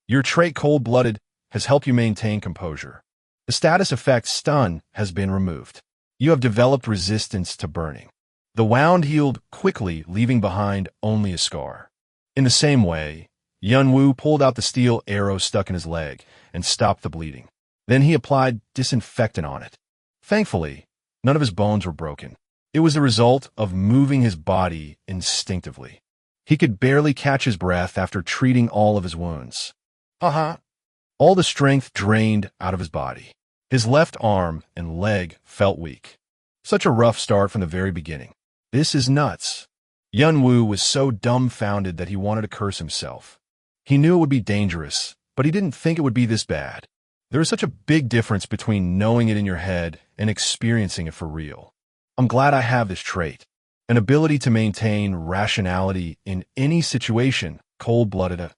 Your trait cold-blooded has helped you maintain composure. The status effect stun has been removed. You have developed resistance to burning. The wound healed quickly, leaving behind only a scar. In the same way, Yunwoo pulled out the steel arrow stuck in his leg and stopped the bleeding. Then he applied disinfectant on it. Thankfully, none of his bones were broken. It was the result of moving his body instinctively. He could barely catch his breath after treating all of his wounds. All the strength drained out of his body. His left arm and leg felt weak. Such a rough start from the very beginning. This is nuts. Yunwoo was so dumbfounded that he wanted to curse himself. He knew it would be dangerous, but he didn't think it would be this bad. There is such a big difference between knowing it in your head and experiencing it for real. I'm glad I have this trait. An ability to maintain rationality in any situation, cold-blooded.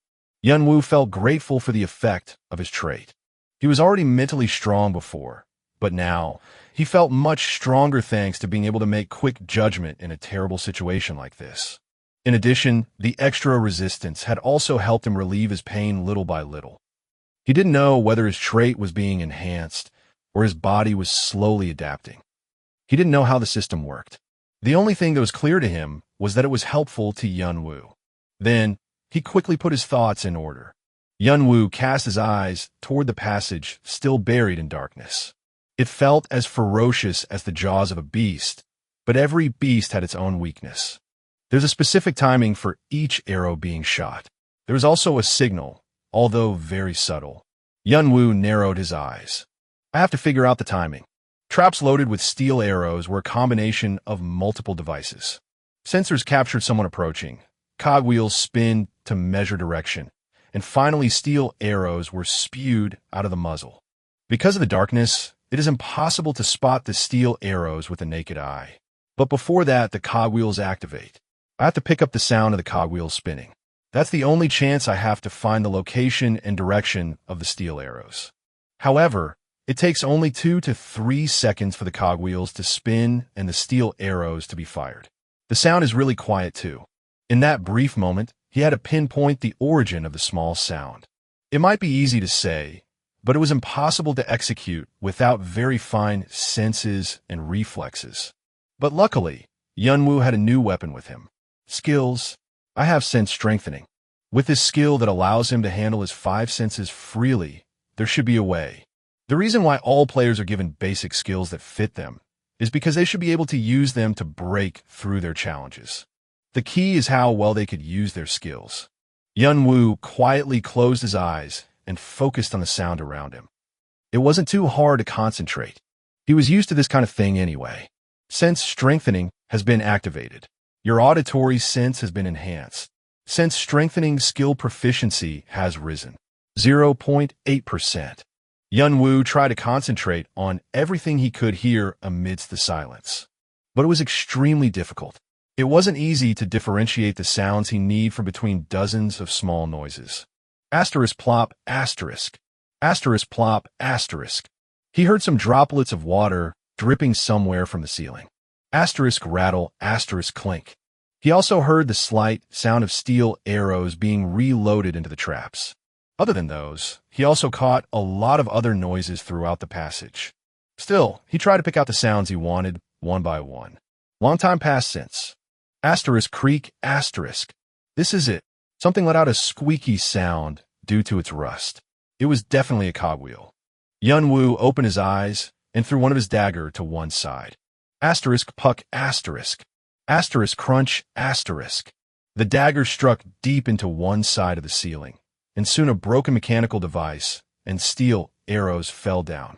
Yunwoo felt grateful for the effect of his trait. He was already mentally strong before, but now he felt much stronger thanks to being able to make quick judgment in a terrible situation like this. In addition, the extra resistance had also helped him relieve his pain little by little. He didn't know whether his trait was being enhanced or his body was slowly adapting. He didn't know how the system worked. The only thing that was clear to him was that it was helpful to Yunwoo. Then, he quickly put his thoughts in order. Yunwoo cast his eyes toward the passage still buried in darkness. It felt as ferocious as the jaws of a beast, but every beast had its own weakness. There's a specific timing for each arrow being shot. There is also a signal, although very subtle. Yunwoo narrowed his eyes. I have to figure out the timing. Traps loaded with steel arrows were a combination of multiple devices. Sensors captured someone approaching. Cogwheels spin to measure direction. And finally, steel arrows were spewed out of the muzzle. Because of the darkness, it is impossible to spot the steel arrows with the naked eye. But before that, the cogwheels activate. I have to pick up the sound of the cogwheels spinning. That's the only chance I have to find the location and direction of the steel arrows. However, it takes only 2 to 3 seconds for the cogwheels to spin and the steel arrows to be fired. The sound is really quiet too. In that brief moment, he had to pinpoint the origin of the small sound. It might be easy to say, but it was impossible to execute without very fine senses and reflexes. But luckily, Yunwoo had a new weapon with him. Skills. I have sense strengthening. With this skill that allows him to handle his 5 senses freely, there should be a way. The reason why all players are given basic skills that fit them is because they should be able to use them to break through their challenges. The key is how well they could use their skills. Yunwoo quietly closed his eyes and focused on the sound around him. It wasn't too hard to concentrate. He was used to this kind of thing anyway. Sense strengthening has been activated. Your auditory sense has been enhanced. Sense strengthening skill proficiency has risen. 0.8%. Yunwoo tried to concentrate on everything he could hear amidst the silence. But it was extremely difficult. It wasn't easy to differentiate the sounds he needed from between dozens of small noises. Asterisk plop, asterisk. Asterisk plop, asterisk. He heard some droplets of water dripping somewhere from the ceiling. Asterisk rattle, asterisk clink. He also heard the slight sound of steel arrows being reloaded into the traps. Other than those, he also caught a lot of other noises throughout the passage. Still, he tried to pick out the sounds he wanted, one by one. Long time passed since. Asterisk creak, asterisk. This is it. Something let out a squeaky sound due to its rust. It was definitely a cogwheel. Yunwoo opened his eyes and threw one of his dagger to one side. Asterisk puck, asterisk. Asterisk crunch, asterisk. The dagger struck deep into one side of the ceiling, and soon a broken mechanical device and steel arrows fell down.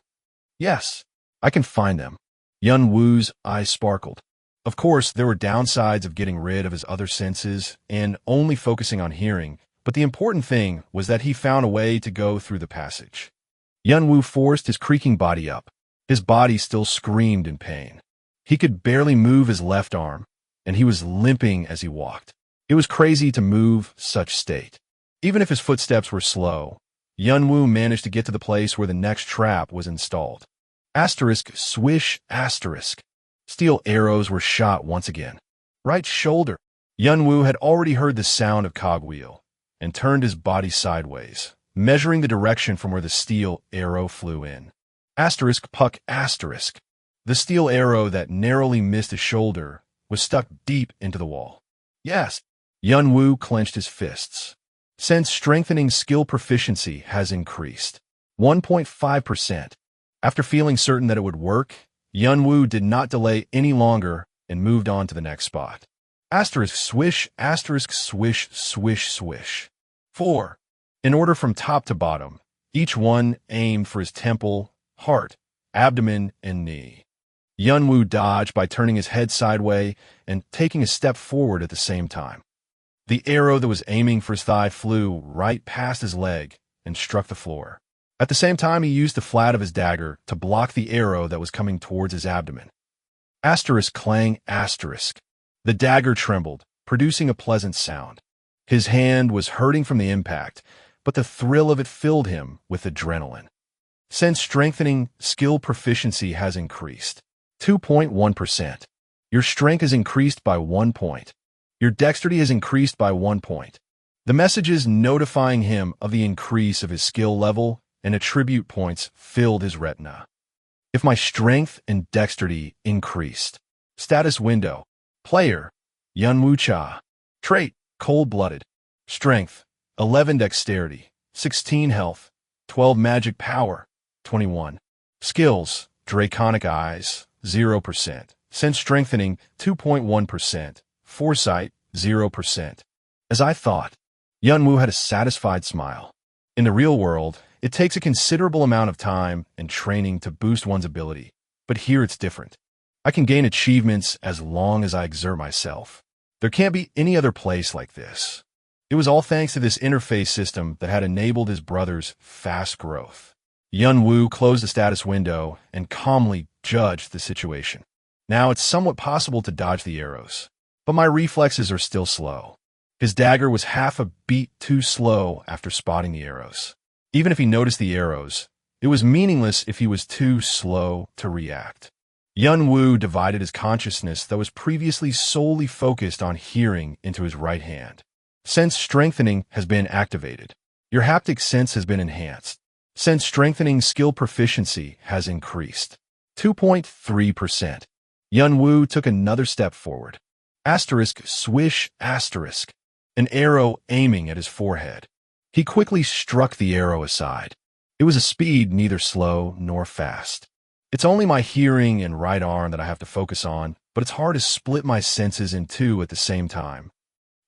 Yes, I can find them. Yunwoo's eyes sparkled. Of course, there were downsides of getting rid of his other senses and only focusing on hearing, but the important thing was that he found a way to go through the passage. Yunwoo forced his creaking body up. His body still screamed in pain. He could barely move his left arm, and he was limping as he walked. It was crazy to move such state. Even if his footsteps were slow, Yunwoo managed to get to the place where the next trap was installed. Asterisk, swish, asterisk. Steel arrows were shot once again. Right shoulder. Yunwoo had already heard the sound of cogwheel and turned his body sideways, measuring the direction from where the steel arrow flew in. Asterisk, puck, asterisk. The steel arrow that narrowly missed his shoulder was stuck deep into the wall. Yes. Yunwoo clenched his fists. Sense strengthening skill proficiency has increased. 1.5%. After feeling certain that it would work, Yunwoo did not delay any longer and moved on to the next spot. Asterisk swish, asterisk swish, swish, swish. 4. In order from top to bottom, each one aimed for his temple, heart, abdomen, and knee. Yunwoo dodged by turning his head sideways and taking a step forward at the same time. The arrow that was aiming for his thigh flew right past his leg and struck the floor. At the same time, he used the flat of his dagger to block the arrow that was coming towards his abdomen. Asterisk clang, asterisk. The dagger trembled, producing a pleasant sound. His hand was hurting from the impact, but the thrill of it filled him with adrenaline. Sense strengthening skill proficiency has increased. 2.1%. Your strength has increased by 1 point. Your dexterity has increased by 1 point. The messages notifying him of the increase of his skill level and attribute points filled his retina. If my strength and dexterity increased. Status window. Player, Yunwoo Cha. Trait, cold-blooded. Strength, 11 dexterity, 16 health, 12 magic power, 21. Skills, draconic eyes, 0%. Sense strengthening, 2.1%. Foresight, 0%. As I thought, Yunwoo had a satisfied smile. In the real world, it takes a considerable amount of time and training to boost one's ability, but here it's different. I can gain achievements as long as I exert myself. There can't be any other place like this. It was all thanks to this interface system that had enabled his brother's fast growth. Yunwoo closed the status window and calmly judged the situation. Now it's somewhat possible to dodge the arrows, but my reflexes are still slow. His dagger was half a beat too slow after spotting the arrows. Even if he noticed the arrows, it was meaningless if he was too slow to react. Yunwoo divided his consciousness that was previously solely focused on hearing into his right hand. Sense strengthening has been activated. Your haptic sense has been enhanced. Sense strengthening skill proficiency has increased. 2.3%. Yunwoo took another step forward. Asterisk swish asterisk. An arrow aiming at his forehead. He quickly struck the arrow aside. It was a speed neither slow nor fast. It's only my hearing and right arm that I have to focus on, but it's hard to split my senses in two at the same time.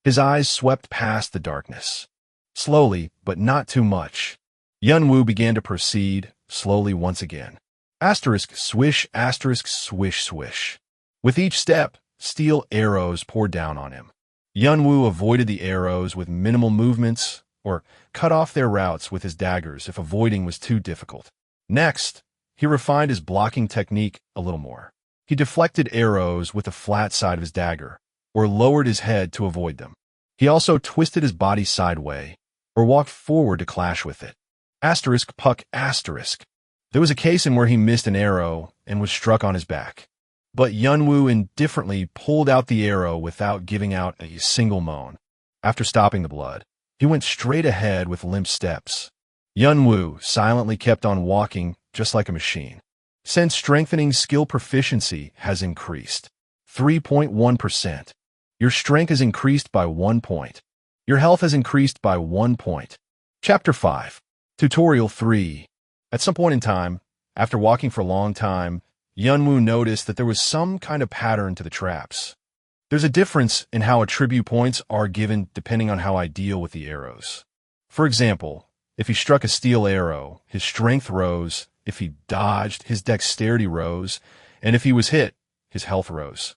His eyes swept past the darkness. Slowly, but not too much. Yunwoo began to proceed, slowly once again. Asterisk swish asterisk swish swish. With each step, steel arrows poured down on him. Yunwoo avoided the arrows with minimal movements, or cut off their routes with his daggers if avoiding was too difficult. Next, he refined his blocking technique a little more. He deflected arrows with the flat side of his dagger, or lowered his head to avoid them. He also twisted his body sideways, or walked forward to clash with it. Asterisk puck asterisk. There was a case in where he missed an arrow and was struck on his back. But Yunwoo indifferently pulled out the arrow without giving out a single moan. After stopping the blood, he went straight ahead with limp steps. Yunwoo silently kept on walking just like a machine. Sense strengthening skill proficiency has increased. 3.1%. Your strength has increased by 1 point. Your health has increased by 1 point. Chapter 5. Tutorial 3. At some point in time, after walking for a long time, Yunwoo noticed that there was some kind of pattern to the traps. There's a difference in how attribute points are given depending on how I deal with the arrows. For example, if he struck a steel arrow, his strength rose. If he dodged, his dexterity rose. And if he was hit, his health rose.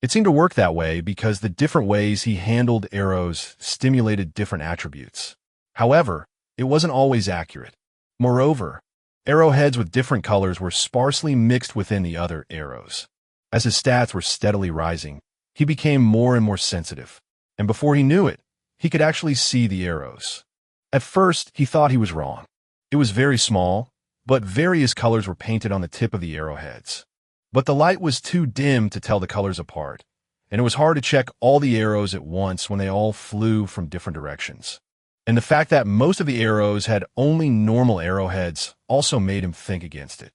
It seemed to work that way because the different ways he handled arrows stimulated different attributes. However, it wasn't always accurate. Moreover, Arrowheads with different colors were sparsely mixed within the other arrows. As his stats were steadily rising, he became more and more sensitive, and before he knew it, he could actually see the arrows. At first, he thought he was wrong. It was very small, but various colors were painted on the tip of the arrowheads. But the light was too dim to tell the colors apart, and it was hard to check all the arrows at once when they all flew from different directions. And the fact that most of the arrows had only normal arrowheads also made him think against it.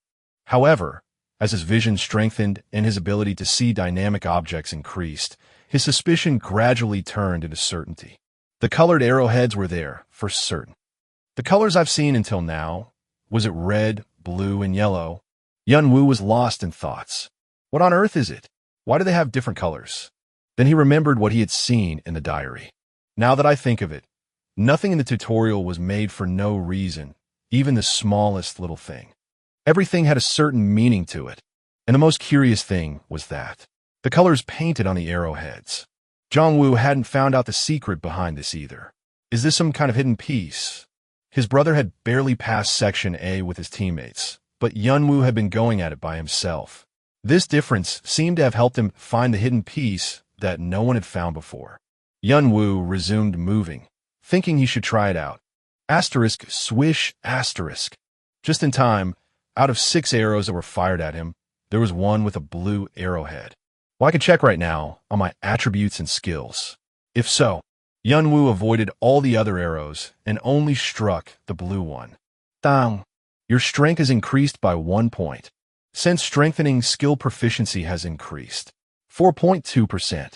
However, as his vision strengthened and his ability to see dynamic objects increased, his suspicion gradually turned into certainty. The colored arrowheads were there, for certain. The colors I've seen until now, was it red, blue, and yellow? Yunwoo was lost in thoughts. What on earth is it? Why do they have different colors? Then he remembered what he had seen in the diary. Now that I think of it, nothing in the tutorial was made for no reason, even the smallest little thing. Everything had a certain meaning to it, and the most curious thing was that the colors painted on the arrowheads. Jongwoo hadn't found out the secret behind this either. Is this some kind of hidden piece? His brother had barely passed Section A with his teammates, but Yunwoo had been going at it by himself. This difference seemed to have helped him find the hidden piece that no one had found before. Yunwoo resumed moving, thinking he should try it out. Asterisk, swish, asterisk. Just in time, out of 6 arrows that were fired at him, there was one with a blue arrowhead. Well, I can check right now on my attributes and skills. If so, Yunwoo avoided all the other arrows and only struck the blue one. Dang. Your strength has increased by 1 point. Since strengthening, skill proficiency has increased 4.2%.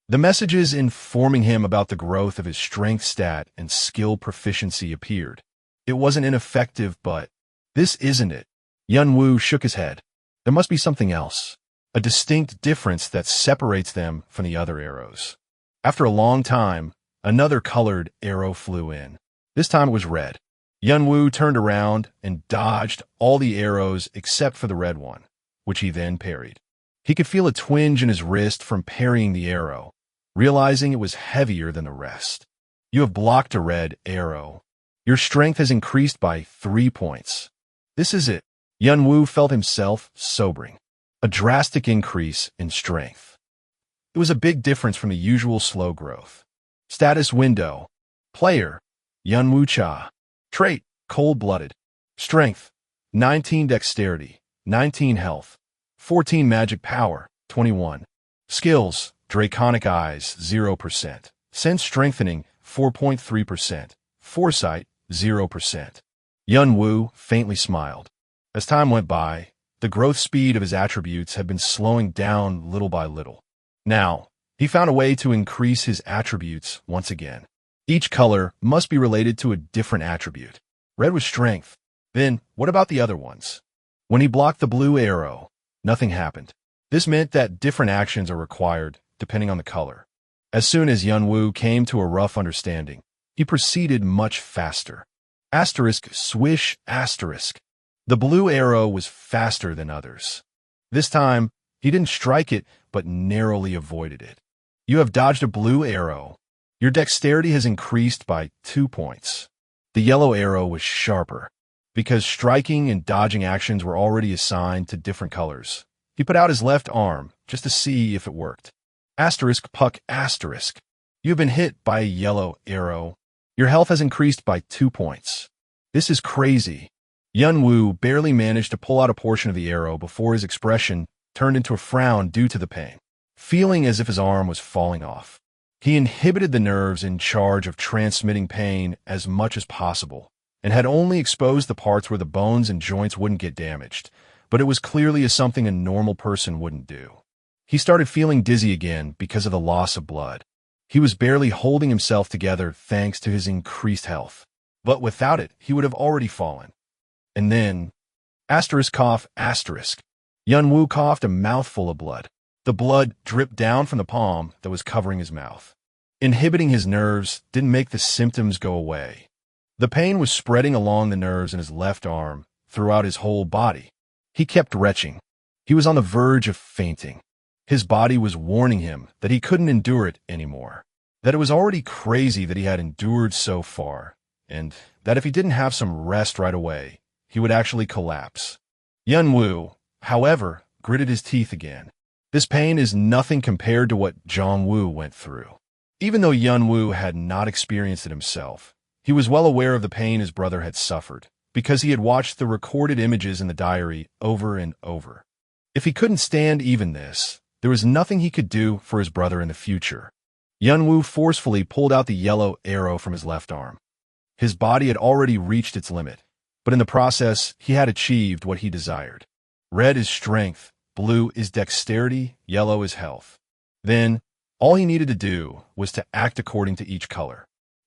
The messages informing him about the growth of his strength stat and skill proficiency appeared. It wasn't ineffective, but this isn't it. Yunwoo shook his head. There must be something else, a distinct difference that separates them from the other arrows. After a long time, another colored arrow flew in. This time it was red. Yunwoo turned around and dodged all the arrows except for the red one, which he then parried. He could feel a twinge in his wrist from parrying the arrow, realizing it was heavier than the rest. You have blocked a red arrow. Your strength has increased by 3 points. This is it. Yunwoo felt himself sobering. A drastic increase in strength. It was a big difference from the usual slow growth. Status window. Player, Yunwoo Cha. Trait, cold-blooded. Strength, 19 dexterity, 19 health, 14 magic power, 21. Skills, draconic eyes, 0%. Sense strengthening, 4.3%. Foresight, 0%. Yunwoo faintly smiled. As time went by, the growth speed of his attributes had been slowing down little by little. Now, he found a way to increase his attributes once again. Each color must be related to a different attribute. Red was strength. Then, what about the other ones? When he blocked the blue arrow, nothing happened. This meant that different actions are required, depending on the color. As soon as Yunwoo came to a rough understanding, he proceeded much faster. Asterisk, swish, asterisk. The blue arrow was faster than others. This time, he didn't strike it, but narrowly avoided it. You have dodged a blue arrow. Your dexterity has increased by 2 points. The yellow arrow was sharper. Because striking and dodging actions were already assigned to different colors, he put out his left arm just to see if it worked. Asterisk, puck, asterisk. You have been hit by a yellow arrow. Your health has increased by 2 points. This is crazy. Yunwoo barely managed to pull out a portion of the arrow before his expression turned into a frown due to the pain, feeling as if his arm was falling off. He inhibited the nerves in charge of transmitting pain as much as possible, and had only exposed the parts where the bones and joints wouldn't get damaged, but it was clearly something a normal person wouldn't do. He started feeling dizzy again because of the loss of blood. He was barely holding himself together thanks to his increased health, but without it, he would have already fallen. And then, asterisk cough, asterisk. Yunwoo coughed a mouthful of blood. The blood dripped down from the palm that was covering his mouth. Inhibiting his nerves didn't make the symptoms go away. The pain was spreading along the nerves in his left arm, throughout his whole body. He kept retching. He was on the verge of fainting. His body was warning him that he couldn't endure it anymore, that it was already crazy that he had endured so far, and that if he didn't have some rest right away, he would actually collapse. Yunwoo, however, gritted his teeth again. This pain is nothing compared to what Jongwoo went through. Even though Yunwoo had not experienced it himself, he was well aware of the pain his brother had suffered, because he had watched the recorded images in the diary over and over. If he couldn't stand even this, there was nothing he could do for his brother in the future. Yunwoo forcefully pulled out the yellow arrow from his left arm. His body had already reached its limit, but in the process, he had achieved what he desired. Red is strength, blue is dexterity, yellow is health. Then, all he needed to do was to act according to each color.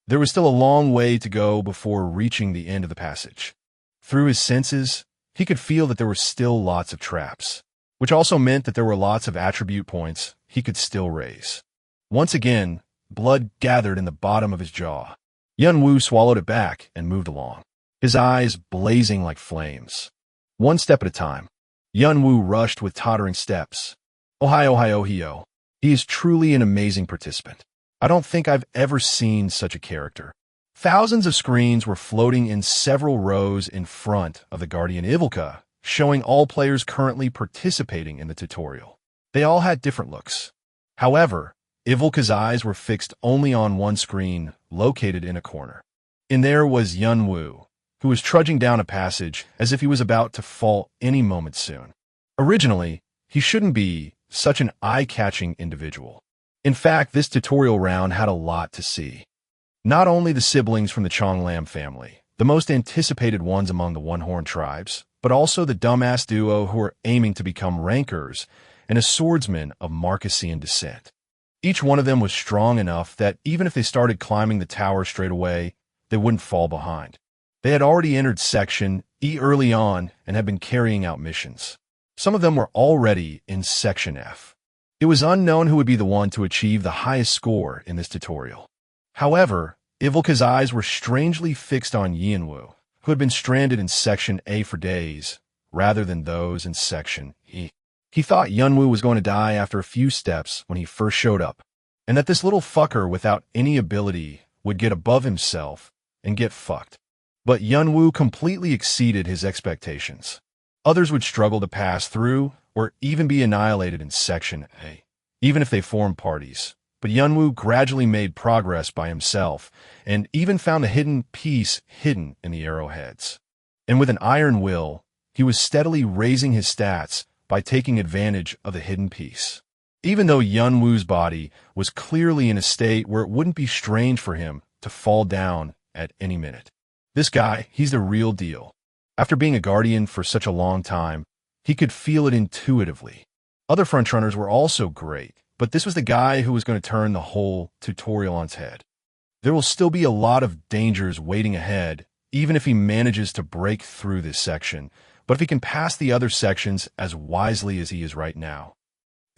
There was still a long way to go before reaching the end of the passage. Through his senses, he could feel that there were still lots of traps, which also meant that there were lots of attribute points he could still raise. Once again, blood gathered in the bottom of his jaw. Yunwoo swallowed it back and moved along, his eyes blazing like flames. One step at a time, Yunwoo rushed with tottering steps. Ohio. He is truly an amazing participant. I don't think I've ever seen such a character. Thousands of screens were floating in several rows in front of the Guardian Ivilka, showing all players currently participating in the tutorial. They all had different looks. However, Ivilka's eyes were fixed only on one screen, located in a corner. In there was Yunwoo, who was trudging down a passage as if he was about to fall any moment soon. Originally, he shouldn't be such an eye-catching individual. In fact, this tutorial round had a lot to see. Not only the siblings from the Chonglam family, the most anticipated ones among the One-Horn tribes, but also the dumbass duo who were aiming to become rankers and a swordsman of Marquesian descent. Each one of them was strong enough that even if they started climbing the tower straight away, they wouldn't fall behind. They had already entered Section E early on and had been carrying out missions. Some of them were already in Section F. It was unknown who would be the one to achieve the highest score in this tutorial. However, Ivilka's eyes were strangely fixed on Yunwoo, who had been stranded in Section A for days, rather than those in Section E. He thought Yunwoo was going to die after a few steps when he first showed up, and that this little fucker without any ability would get above himself and get fucked. But Yunwoo completely exceeded his expectations. Others would struggle to pass through or even be annihilated in Section A, even if they formed parties. But Yunwoo gradually made progress by himself and even found a hidden piece hidden in the arrowheads. And with an iron will, he was steadily raising his stats by taking advantage of the hidden piece. Even though Yunwoo's body was clearly in a state where it wouldn't be strange for him to fall down at any minute. This guy, he's the real deal. After being a guardian for such a long time, he could feel it intuitively. Other frontrunners were also great, but this was the guy who was going to turn the whole tutorial on its head. There will still be a lot of dangers waiting ahead, even if he manages to break through this section, but if he can pass the other sections as wisely as he is right now.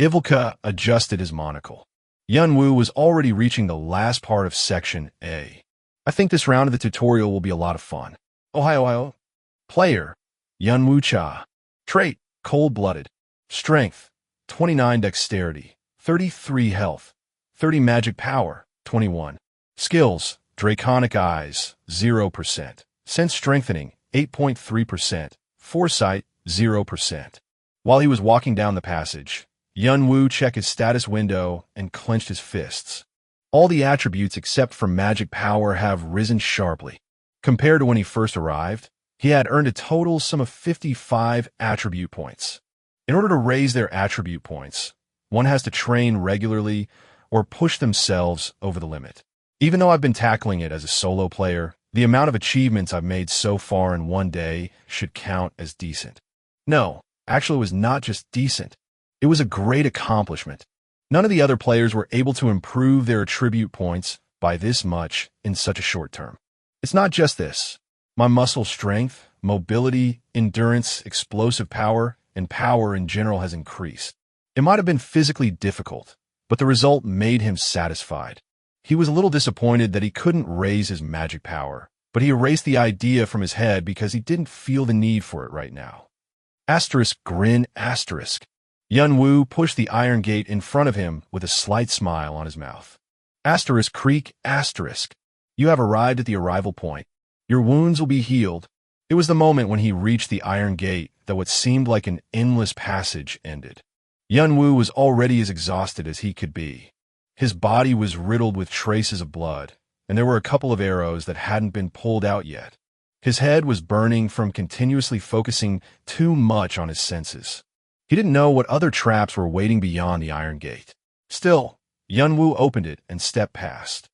Ivilka adjusted his monocle. Yunwoo was already reaching the last part of Section A. I think this round of the tutorial will be a lot of fun. Ohio. Player, Yunwoo Cha. Trait, cold-blooded. Strength, 29 dexterity, 33 health, 30 magic power, 21. Skills, draconic eyes, 0%. Sense strengthening, 8.3%. Foresight, 0%. While he was walking down the passage, Yunwoo checked his status window and clenched his fists. All the attributes except for magic power have risen sharply. Compared to when he first arrived, he had earned a total sum of 55 attribute points. In order to raise their attribute points, one has to train regularly or push themselves over the limit. Even though I've been tackling it as a solo player, the amount of achievements I've made so far in one day should count as decent. No, actually it was not just decent. It was a great accomplishment. None of the other players were able to improve their attribute points by this much in such a short term. It's not just this. My muscle strength, mobility, endurance, explosive power, and power in general has increased. It might have been physically difficult, but the result made him satisfied. He was a little disappointed that he couldn't raise his magic power, but he erased the idea from his head because he didn't feel the need for it right now. Asterisk grin asterisk. Yunwoo pushed the iron gate in front of him with a slight smile on his mouth. Asterisk creak asterisk. You have arrived at the arrival point. Your wounds will be healed. It was the moment when he reached the iron gate that what seemed like an endless passage ended. Yunwoo was already as exhausted as he could be. His body was riddled with traces of blood, and there were a couple of arrows that hadn't been pulled out yet. His head was burning from continuously focusing too much on his senses. He didn't know what other traps were waiting beyond the iron gate. Still, Yunwoo opened it and stepped past.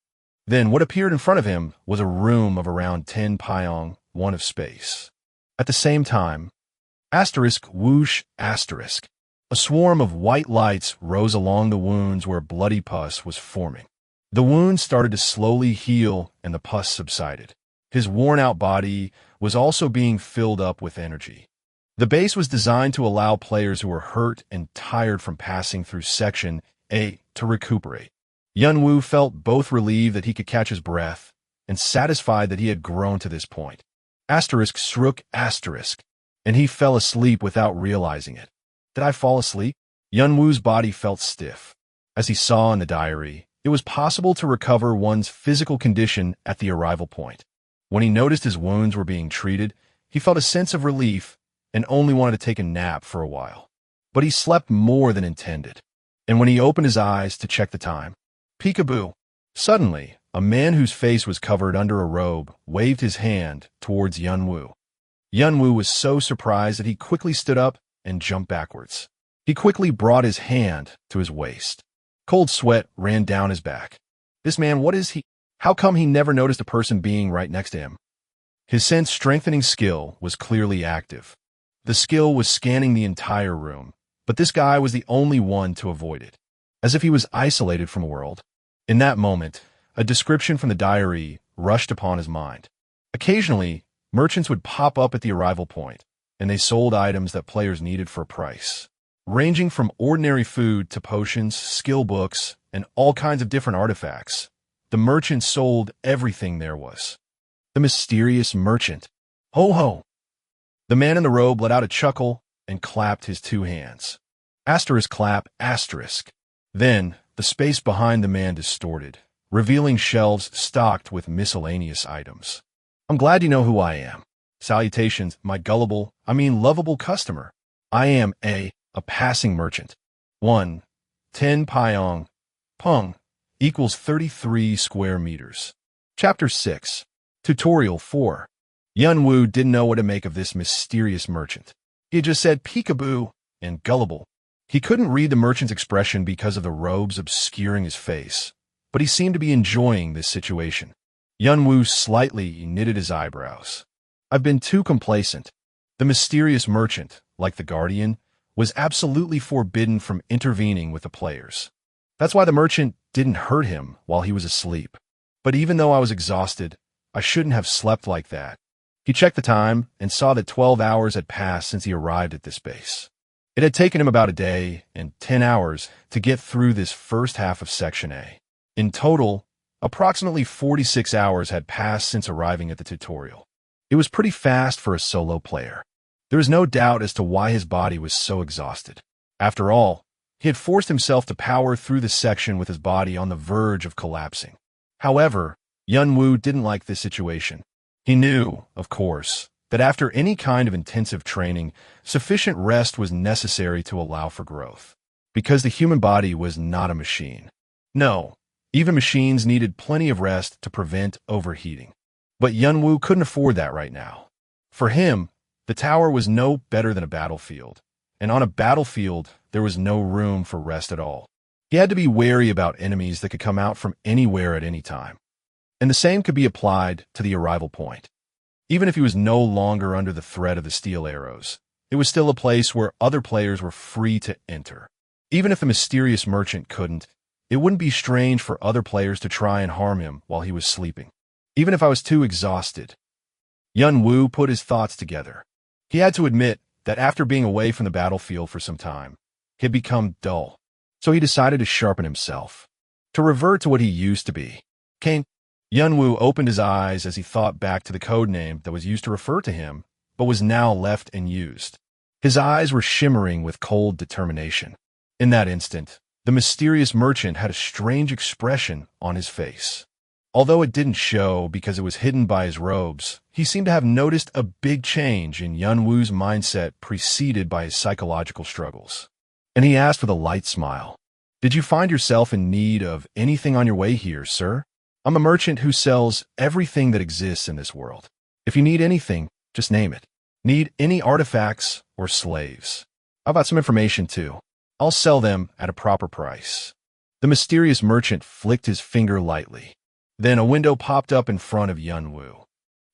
Then what appeared in front of him was a room of around 10 pyong, one of space. At the same time, whoosh, a swarm of white lights rose along the wounds where bloody pus was forming. The wounds started to slowly heal and the pus subsided. His worn-out body was also being filled up with energy. The base was designed to allow players who were hurt and tired from passing through Section A to recuperate. Yunwoo felt both relieved that he could catch his breath and satisfied that he had grown to this point. And he fell asleep without realizing it. Did I fall asleep? Yunwoo's body felt stiff. As he saw in the diary, it was possible to recover one's physical condition at the arrival point. When he noticed his wounds were being treated, he felt a sense of relief and only wanted to take a nap for a while. But he slept more than intended. And when he opened his eyes to check the time, peekaboo! Suddenly, a man whose face was covered under a robe waved his hand towards Yunwoo. Yunwoo was so surprised that he quickly stood up and jumped backwards. He quickly brought his hand to his waist. Cold sweat ran down his back. This man, what is he? How come he never noticed a person being right next to him? His sense-strengthening skill was clearly active. The skill was scanning the entire room, but this guy was the only one to avoid it, as if he was isolated from the world. In that moment, a description from the diary rushed upon his mind. Occasionally, merchants would pop up at the arrival point, and they sold items that players needed for a price, ranging from ordinary food to potions, skill books, and all kinds of different artifacts. The merchant sold everything there was. The mysterious merchant. Ho ho! The man in the robe let out a chuckle and clapped his two hands. Clap, Then, the space behind the man distorted, revealing shelves stocked with miscellaneous items. I'm glad you know who I am. Salutations, my lovable customer. I am a passing merchant. 1. 10 pyong. Pung equals 33 square meters. Chapter 6. Tutorial 4. Yunwoo didn't know what to make of this mysterious merchant. He had just said peekaboo and gullible. He couldn't read the merchant's expression because of the robes obscuring his face, but he seemed to be enjoying this situation. Yunwoo slightly knitted his eyebrows. I've been too complacent. The mysterious merchant, like the Guardian, was absolutely forbidden from intervening with the players. That's why the merchant didn't hurt him while he was asleep. But even though I was exhausted, I shouldn't have slept like that. He checked the time and saw that 12 hours had passed since he arrived at this base. It had taken him about a day and 10 hours to get through this first half of Section A. In total, approximately 46 hours had passed since arriving at the tutorial. It was pretty fast for a solo player. There was no doubt as to why his body was so exhausted. After all, he had forced himself to power through the section with his body on the verge of collapsing. However, Yunwoo didn't like this situation. He knew, of course, that after any kind of intensive training, sufficient rest was necessary to allow for growth. Because the human body was not a machine. No, even machines needed plenty of rest to prevent overheating. But Yunwoo couldn't afford that right now. For him, the tower was no better than a battlefield, and on a battlefield, there was no room for rest at all. He had to be wary about enemies that could come out from anywhere at any time. And the same could be applied to the arrival point. Even if he was no longer under the threat of the steel arrows, it was still a place where other players were free to enter. Even if the mysterious merchant couldn't, it wouldn't be strange for other players to try and harm him while he was sleeping. Even if I was too exhausted. Yunwoo put his thoughts together. He had to admit that after being away from the battlefield for some time, he had become dull. So he decided to sharpen himself, to revert to what he used to be. Yunwoo opened his eyes as he thought back to the code name that was used to refer to him, but was now left unused. His eyes were shimmering with cold determination. In that instant, the mysterious merchant had a strange expression on his face. Although it didn't show because it was hidden by his robes, he seemed to have noticed a big change in Yunwoo's mindset preceded by his psychological struggles. And he asked with a light smile, "Did you find yourself in need of anything on your way here, sir? I'm a merchant who sells everything that exists in this world. If you need anything, just name it. Need any artifacts or slaves? How about some information too? I'll sell them at a proper price." The mysterious merchant flicked his finger lightly. Then a window popped up in front of Yunwoo.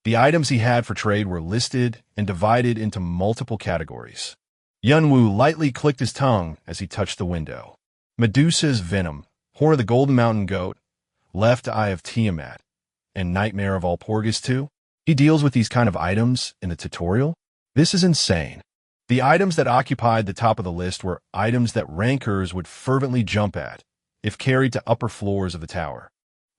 The items he had for trade were listed and divided into multiple categories. Yunwoo lightly clicked his tongue as he touched the window. Medusa's venom, Horn of the Golden Mountain Goat, Left Eye of Tiamat, and Nightmare of Walpurgis too? He deals with these kind of items in the tutorial? This is insane. The items that occupied the top of the list were items that rankers would fervently jump at if carried to upper floors of the tower.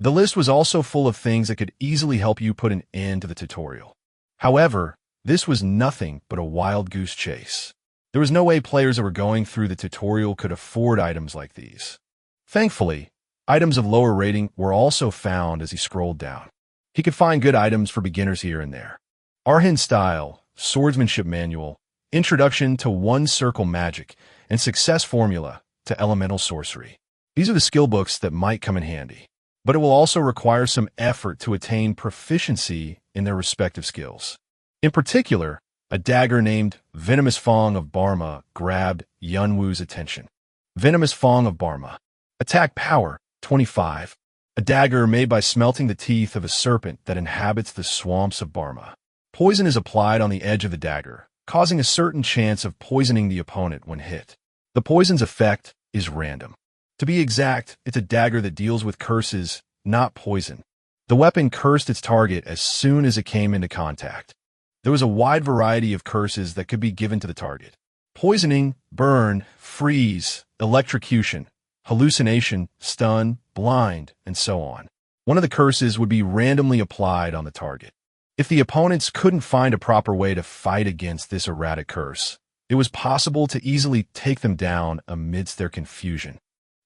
The list was also full of things that could easily help you put an end to the tutorial. However, this was nothing but a wild goose chase. There was no way players that were going through the tutorial could afford items like these. Thankfully, items of lower rating were also found as he scrolled down. He could find good items for beginners here and there. Arhin Style, Swordsmanship Manual, Introduction to One Circle Magic, and Success Formula to Elemental Sorcery. These are the skill books that might come in handy, but it will also require some effort to attain proficiency in their respective skills. In particular, a dagger named Venomous Fang of Barma grabbed Yunwoo's attention. Venomous Fang of Barma. Attack power, 25. A dagger made by smelting the teeth of a serpent that inhabits the swamps of Barma. Poison is applied on the edge of the dagger, causing a certain chance of poisoning the opponent when hit. The poison's effect is random. To be exact, it's a dagger that deals with curses, not poison. The weapon cursed its target as soon as it came into contact. There was a wide variety of curses that could be given to the target. Poisoning, burn, freeze, electrocution, hallucination, stun, blind, and so on. One of the curses would be randomly applied on the target. If the opponents couldn't find a proper way to fight against this erratic curse, it was possible to easily take them down amidst their confusion.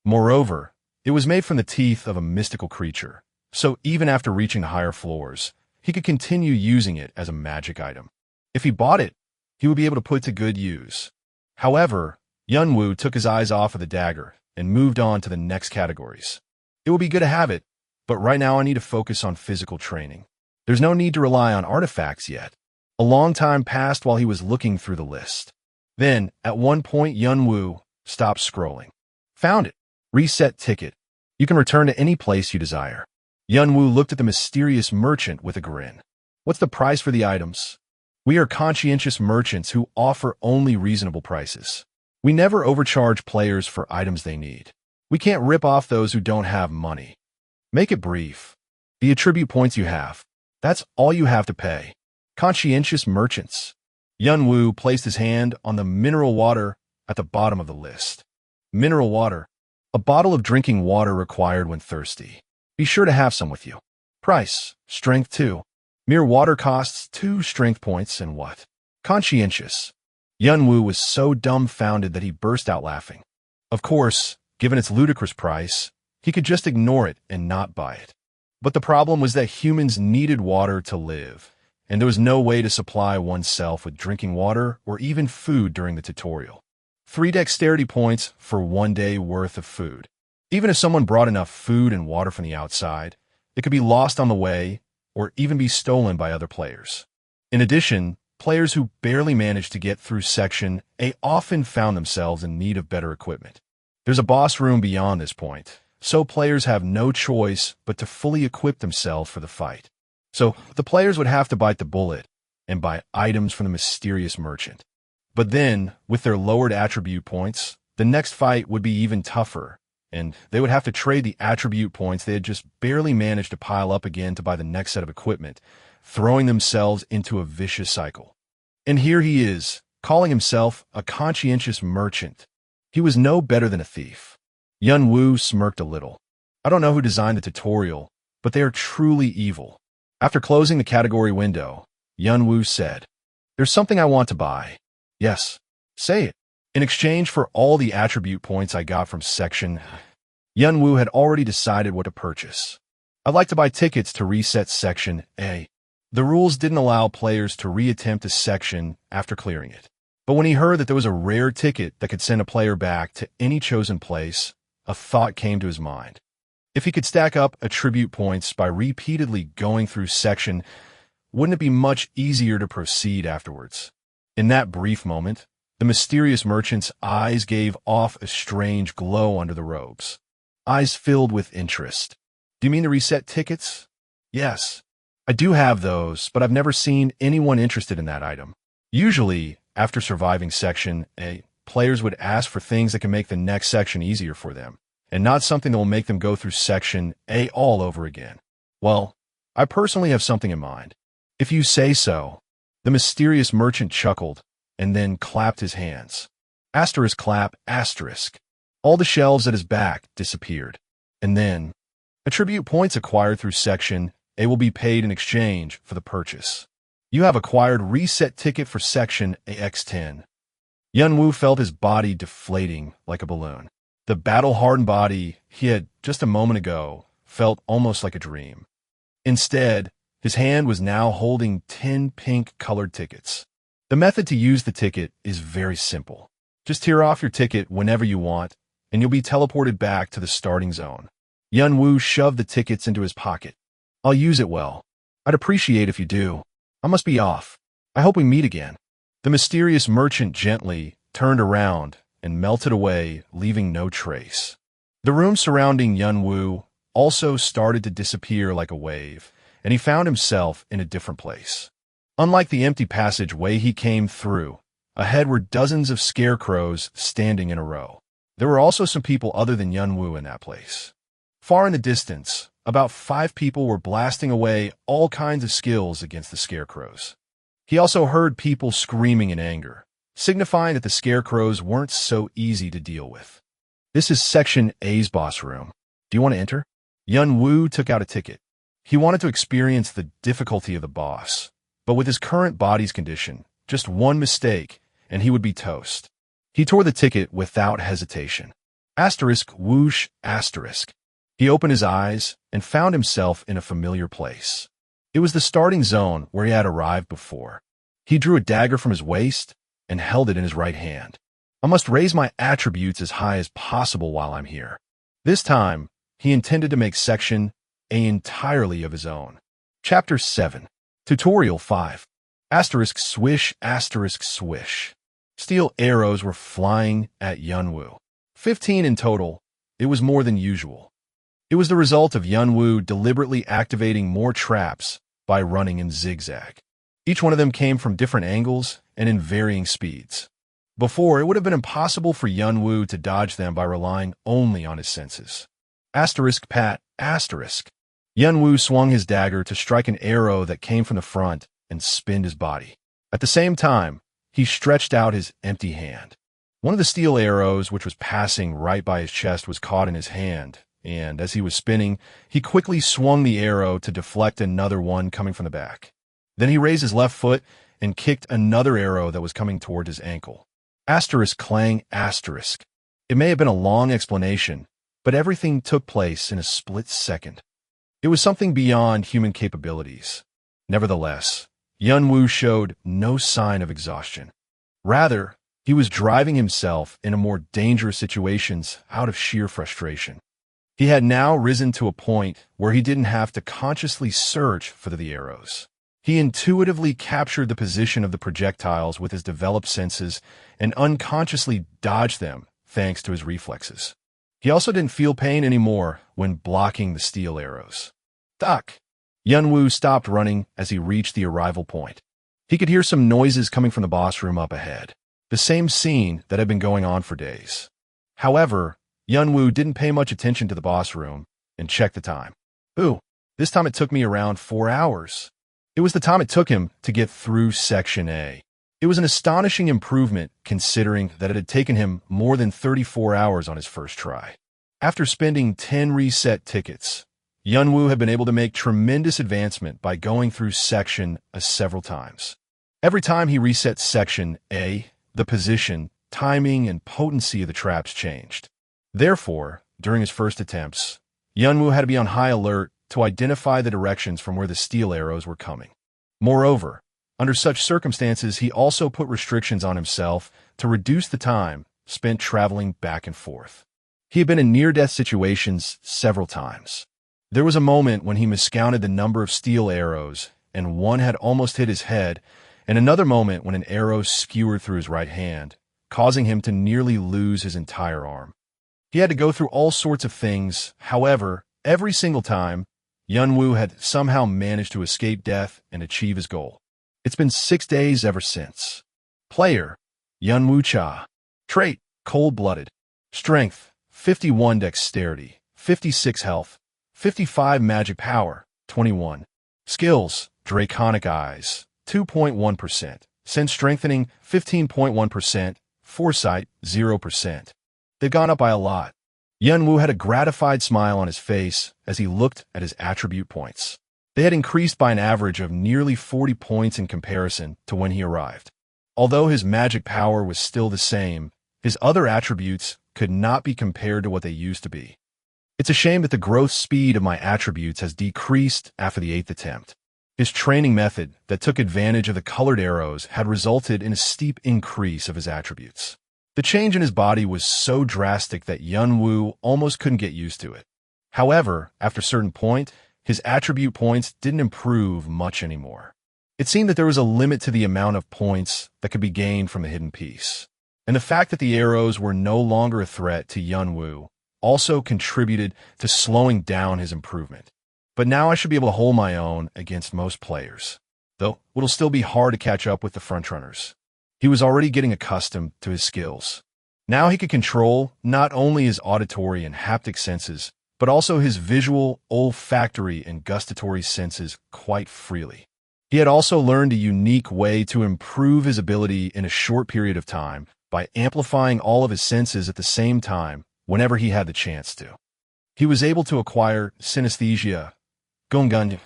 Moreover, it was made from the teeth of a mystical creature, so even after reaching the higher floors, he could continue using it as a magic item. If he bought it, he would be able to put it to good use. However, Yunwoo took his eyes off of the dagger and moved on to the next categories. It would be good to have it, but right now I need to focus on physical training. There's no need to rely on artifacts yet. A long time passed while he was looking through the list. Then, at one point, Yunwoo stopped scrolling. Found it. Reset ticket. You can return to any place you desire. Yunwoo looked at the mysterious merchant with a grin. What's the price for the items? We are conscientious merchants who offer only reasonable prices. We never overcharge players for items they need. We can't rip off those who don't have money. Make it brief. The attribute points you have. That's all you have to pay. Conscientious merchants. Yunwoo placed his hand on the mineral water at the bottom of the list. Mineral water. A bottle of drinking water required when thirsty. Be sure to have some with you. Price. Strength 2. Mere water costs 2 strength points and what? Conscientious. Yunwoo was so dumbfounded that he burst out laughing. Of course, given its ludicrous price, he could just ignore it and not buy it. But the problem was that humans needed water to live, and there was no way to supply oneself with drinking water or even food during the tutorial. 3 dexterity points for 1 day worth of food. Even if someone brought enough food and water from the outside, it could be lost on the way or even be stolen by other players. In addition, players who barely managed to get through Section A often found themselves in need of better equipment. There's a boss room beyond this point, so players have no choice but to fully equip themselves for the fight. So the players would have to bite the bullet and buy items from the mysterious merchant. But then, with their lowered attribute points, the next fight would be even tougher, and they would have to trade the attribute points they had just barely managed to pile up again to buy the next set of equipment, throwing themselves into a vicious cycle. And here he is, calling himself a conscientious merchant. He was no better than a thief. Yunwoo smirked a little. I don't know who designed the tutorial, but they are truly evil. After closing the category window, Yunwoo said, "There's something I want to buy." "Yes, say it." "In exchange for all the attribute points I got from Section..." Yunwoo had already decided what to purchase. I'd like to buy tickets to reset Section A. The rules didn't allow players to reattempt a section after clearing it. But when he heard that there was a rare ticket that could send a player back to any chosen place, a thought came to his mind. If he could stack up attribute points by repeatedly going through section, wouldn't it be much easier to proceed afterwards? In that brief moment, the mysterious merchant's eyes gave off a strange glow under the robes. Eyes filled with interest. Do you mean the reset tickets? Yes. I do have those, but I've never seen anyone interested in that item. Usually, after surviving Section A, players would ask for things that can make the next section easier for them, and not something that will make them go through Section A all over again. Well, I personally have something in mind. If you say so. The mysterious merchant chuckled, and then clapped his hands. Asterisk clap, asterisk. All the shelves at his back disappeared. And then, attribute points acquired through Section A will be paid in exchange for the purchase. You have acquired reset ticket for Section AX10. Yunwoo felt his body deflating like a balloon. The battle-hardened body he had just a moment ago felt almost like a dream. Instead, his hand was now holding 10 pink-colored tickets. The method to use the ticket is very simple. Just tear off your ticket whenever you want, and you'll be teleported back to the starting zone. Yunwoo shoved the tickets into his pocket. I'll use it well. I'd appreciate if you do. I must be off. I hope we meet again. The mysterious merchant gently turned around and melted away, leaving no trace. The room surrounding Yunwoo also started to disappear like a wave, and he found himself in a different place. Unlike the empty passageway he came through, ahead were dozens of scarecrows standing in a row. There were also some people other than Yunwoo in that place. Far in the distance, about 5 people were blasting away all kinds of skills against the scarecrows. He also heard people screaming in anger, signifying that the scarecrows weren't so easy to deal with. This is Section A's boss room. Do you want to enter? Yunwoo took out a ticket. He wanted to experience the difficulty of the boss, but with his current body's condition, just one mistake, and he would be toast. He tore the ticket without hesitation. Asterisk whoosh asterisk. He opened his eyes and found himself in a familiar place. It was the starting zone where he had arrived before. He drew a dagger from his waist and held it in his right hand. I must raise my attributes as high as possible while I'm here. This time, he intended to make Section A entirely of his own. Chapter 7. Tutorial 5. Asterisk swish asterisk swish. Steel arrows were flying at Yunwoo. 15 in total. It was more than usual. It was the result of Yunwoo deliberately activating more traps by running in zigzag. Each one of them came from different angles and in varying speeds. Before, it would have been impossible for Yunwoo to dodge them by relying only on his senses. Asterisk pat, asterisk. Yunwoo swung his dagger to strike an arrow that came from the front and spinned his body. At the same time, he stretched out his empty hand. One of the steel arrows, which was passing right by his chest, was caught in his hand, and as he was spinning, he quickly swung the arrow to deflect another one coming from the back. Then he raised his left foot and kicked another arrow that was coming toward his ankle. Asterisk clang asterisk. It may have been a long explanation, but everything took place in a split second. It was something beyond human capabilities. Nevertheless, Yunwoo showed no sign of exhaustion. Rather, he was driving himself into more dangerous situations out of sheer frustration. He had now risen to a point where he didn't have to consciously search for the arrows. He intuitively captured the position of the projectiles with his developed senses and unconsciously dodged them thanks to his reflexes. He also didn't feel pain anymore when blocking the steel arrows. Duck! Yunwoo stopped running as he reached the arrival point. He could hear some noises coming from the boss room up ahead, the same scene that had been going on for days. However, Yunwoo didn't pay much attention to the boss room and checked the time. Ooh, this time it took me around 4 hours. It was the time it took him to get through Section A. It was an astonishing improvement considering that it had taken him more than 34 hours on his first try. After spending 10 reset tickets, Yunwoo had been able to make tremendous advancement by going through Section A several times. Every time he reset Section A, the position, timing, and potency of the traps changed. Therefore, during his first attempts, Yunwoo had to be on high alert to identify the directions from where the steel arrows were coming. Moreover, under such circumstances, he also put restrictions on himself to reduce the time spent traveling back and forth. He had been in near-death situations several times. There was a moment when he miscounted the number of steel arrows, and one had almost hit his head, and another moment when an arrow skewered through his right hand, causing him to nearly lose his entire arm. He had to go through all sorts of things. However, every single time, Yunwoo had somehow managed to escape death and achieve his goal. It's been 6 days ever since. Player, Yunwoo Cha. Trait, cold-blooded. Strength, 51 dexterity, 56 health, 55 magic power, 21. Skills, Draconic Eyes, 2.1%. Sense Strengthening, 15.1%. Foresight, 0%. They've gone up by a lot. Yunwoo had a gratified smile on his face as he looked at his attribute points. They had increased by an average of nearly 40 points in comparison to when he arrived. Although his magic power was still the same, his other attributes could not be compared to what they used to be. It's a shame that the growth speed of my attributes has decreased after the 8th attempt. His training method that took advantage of the colored arrows had resulted in a steep increase of his attributes. The change in his body was so drastic that Yunwoo almost couldn't get used to it. However, after a certain point, his attribute points didn't improve much anymore. It seemed that there was a limit to the amount of points that could be gained from the hidden piece. And the fact that the arrows were no longer a threat to Yunwoo also contributed to slowing down his improvement. But now I should be able to hold my own against most players, though it'll still be hard to catch up with the frontrunners. He was already getting accustomed to his skills. Now he could control not only his auditory and haptic senses, but also his visual, olfactory, and gustatory senses quite freely. He had also learned a unique way to improve his ability in a short period of time by amplifying all of his senses at the same time whenever he had the chance to. He was able to acquire synesthesia, gungun,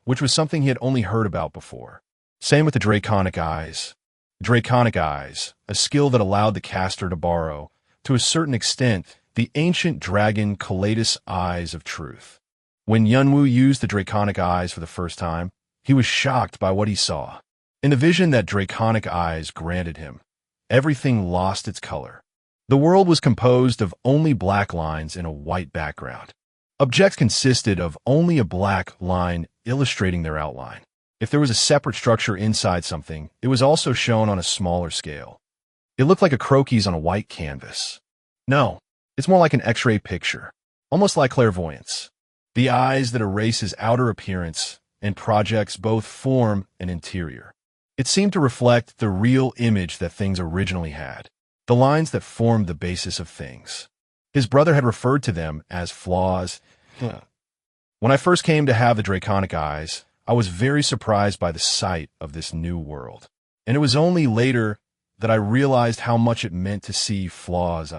which was something he had only heard about before. Same with the Draconic Eyes. Draconic Eyes, a skill that allowed the caster to borrow, to a certain extent, the ancient dragon Kaleidus Eyes of Truth. When Yunwoo used the Draconic Eyes for the first time, he was shocked by what he saw. In the vision that Draconic Eyes granted him, everything lost its color. The world was composed of only black lines in a white background. Objects consisted of only a black line illustrating their outline. If there was a separate structure inside something, it was also shown on a smaller scale. It looked like a croquis on a white canvas. No, it's more like an X-ray picture, almost like clairvoyance. The eyes that erase his outer appearance and projects both form and interior. It seemed to reflect the real image that things originally had, the lines that formed the basis of things. His brother had referred to them as flaws. When I first came to have the Draconic Eyes, I was very surprised by the sight of this new world. And it was only later that I realized how much it meant to see flaws.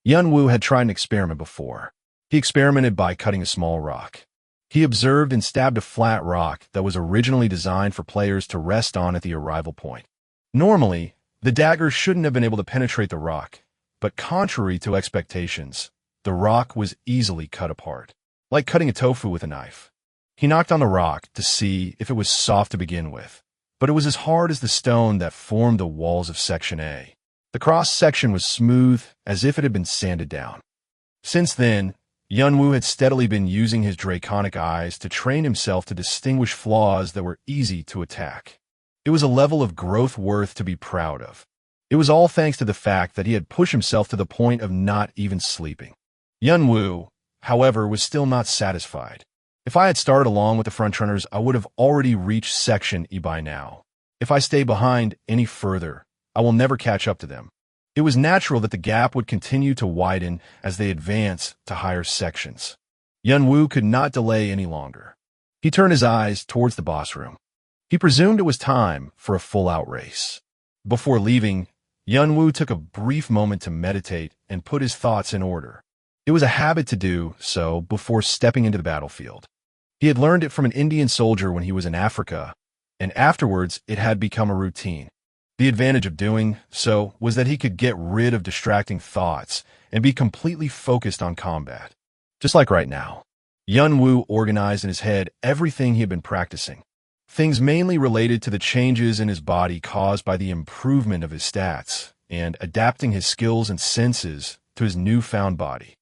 Yunwoo had tried an experiment before. He experimented by cutting a small rock. He observed and stabbed a flat rock that was originally designed for players to rest on at the arrival point. Normally, the dagger shouldn't have been able to penetrate the rock, but contrary to expectations, the rock was easily cut apart, like cutting a tofu with a knife. He knocked on the rock to see if it was soft to begin with, but it was as hard as the stone that formed the walls of Section A. The cross-section was smooth, as if it had been sanded down. Since then, Yunwoo had steadily been using his Draconic Eyes to train himself to distinguish flaws that were easy to attack. It was a level of growth worth to be proud of. It was all thanks to the fact that he had pushed himself to the point of not even sleeping. Yunwoo, however, was still not satisfied. If I had started along with the frontrunners, I would have already reached Section E by now. If I stay behind any further, I will never catch up to them. It was natural that the gap would continue to widen as they advanced to higher sections. Yunwoo could not delay any longer. He turned his eyes towards the boss room. He presumed it was time for a full-out race. Before leaving, Yunwoo took a brief moment to meditate and put his thoughts in order. It was a habit to do so before stepping into the battlefield. He had learned it from an Indian soldier when he was in Africa, and afterwards it had become a routine. The advantage of doing so was that he could get rid of distracting thoughts and be completely focused on combat. Just like right now. Yun Wu organized in his head everything he had been practicing. Things mainly related to the changes in his body caused by the improvement of his stats and adapting his skills and senses to his newfound body.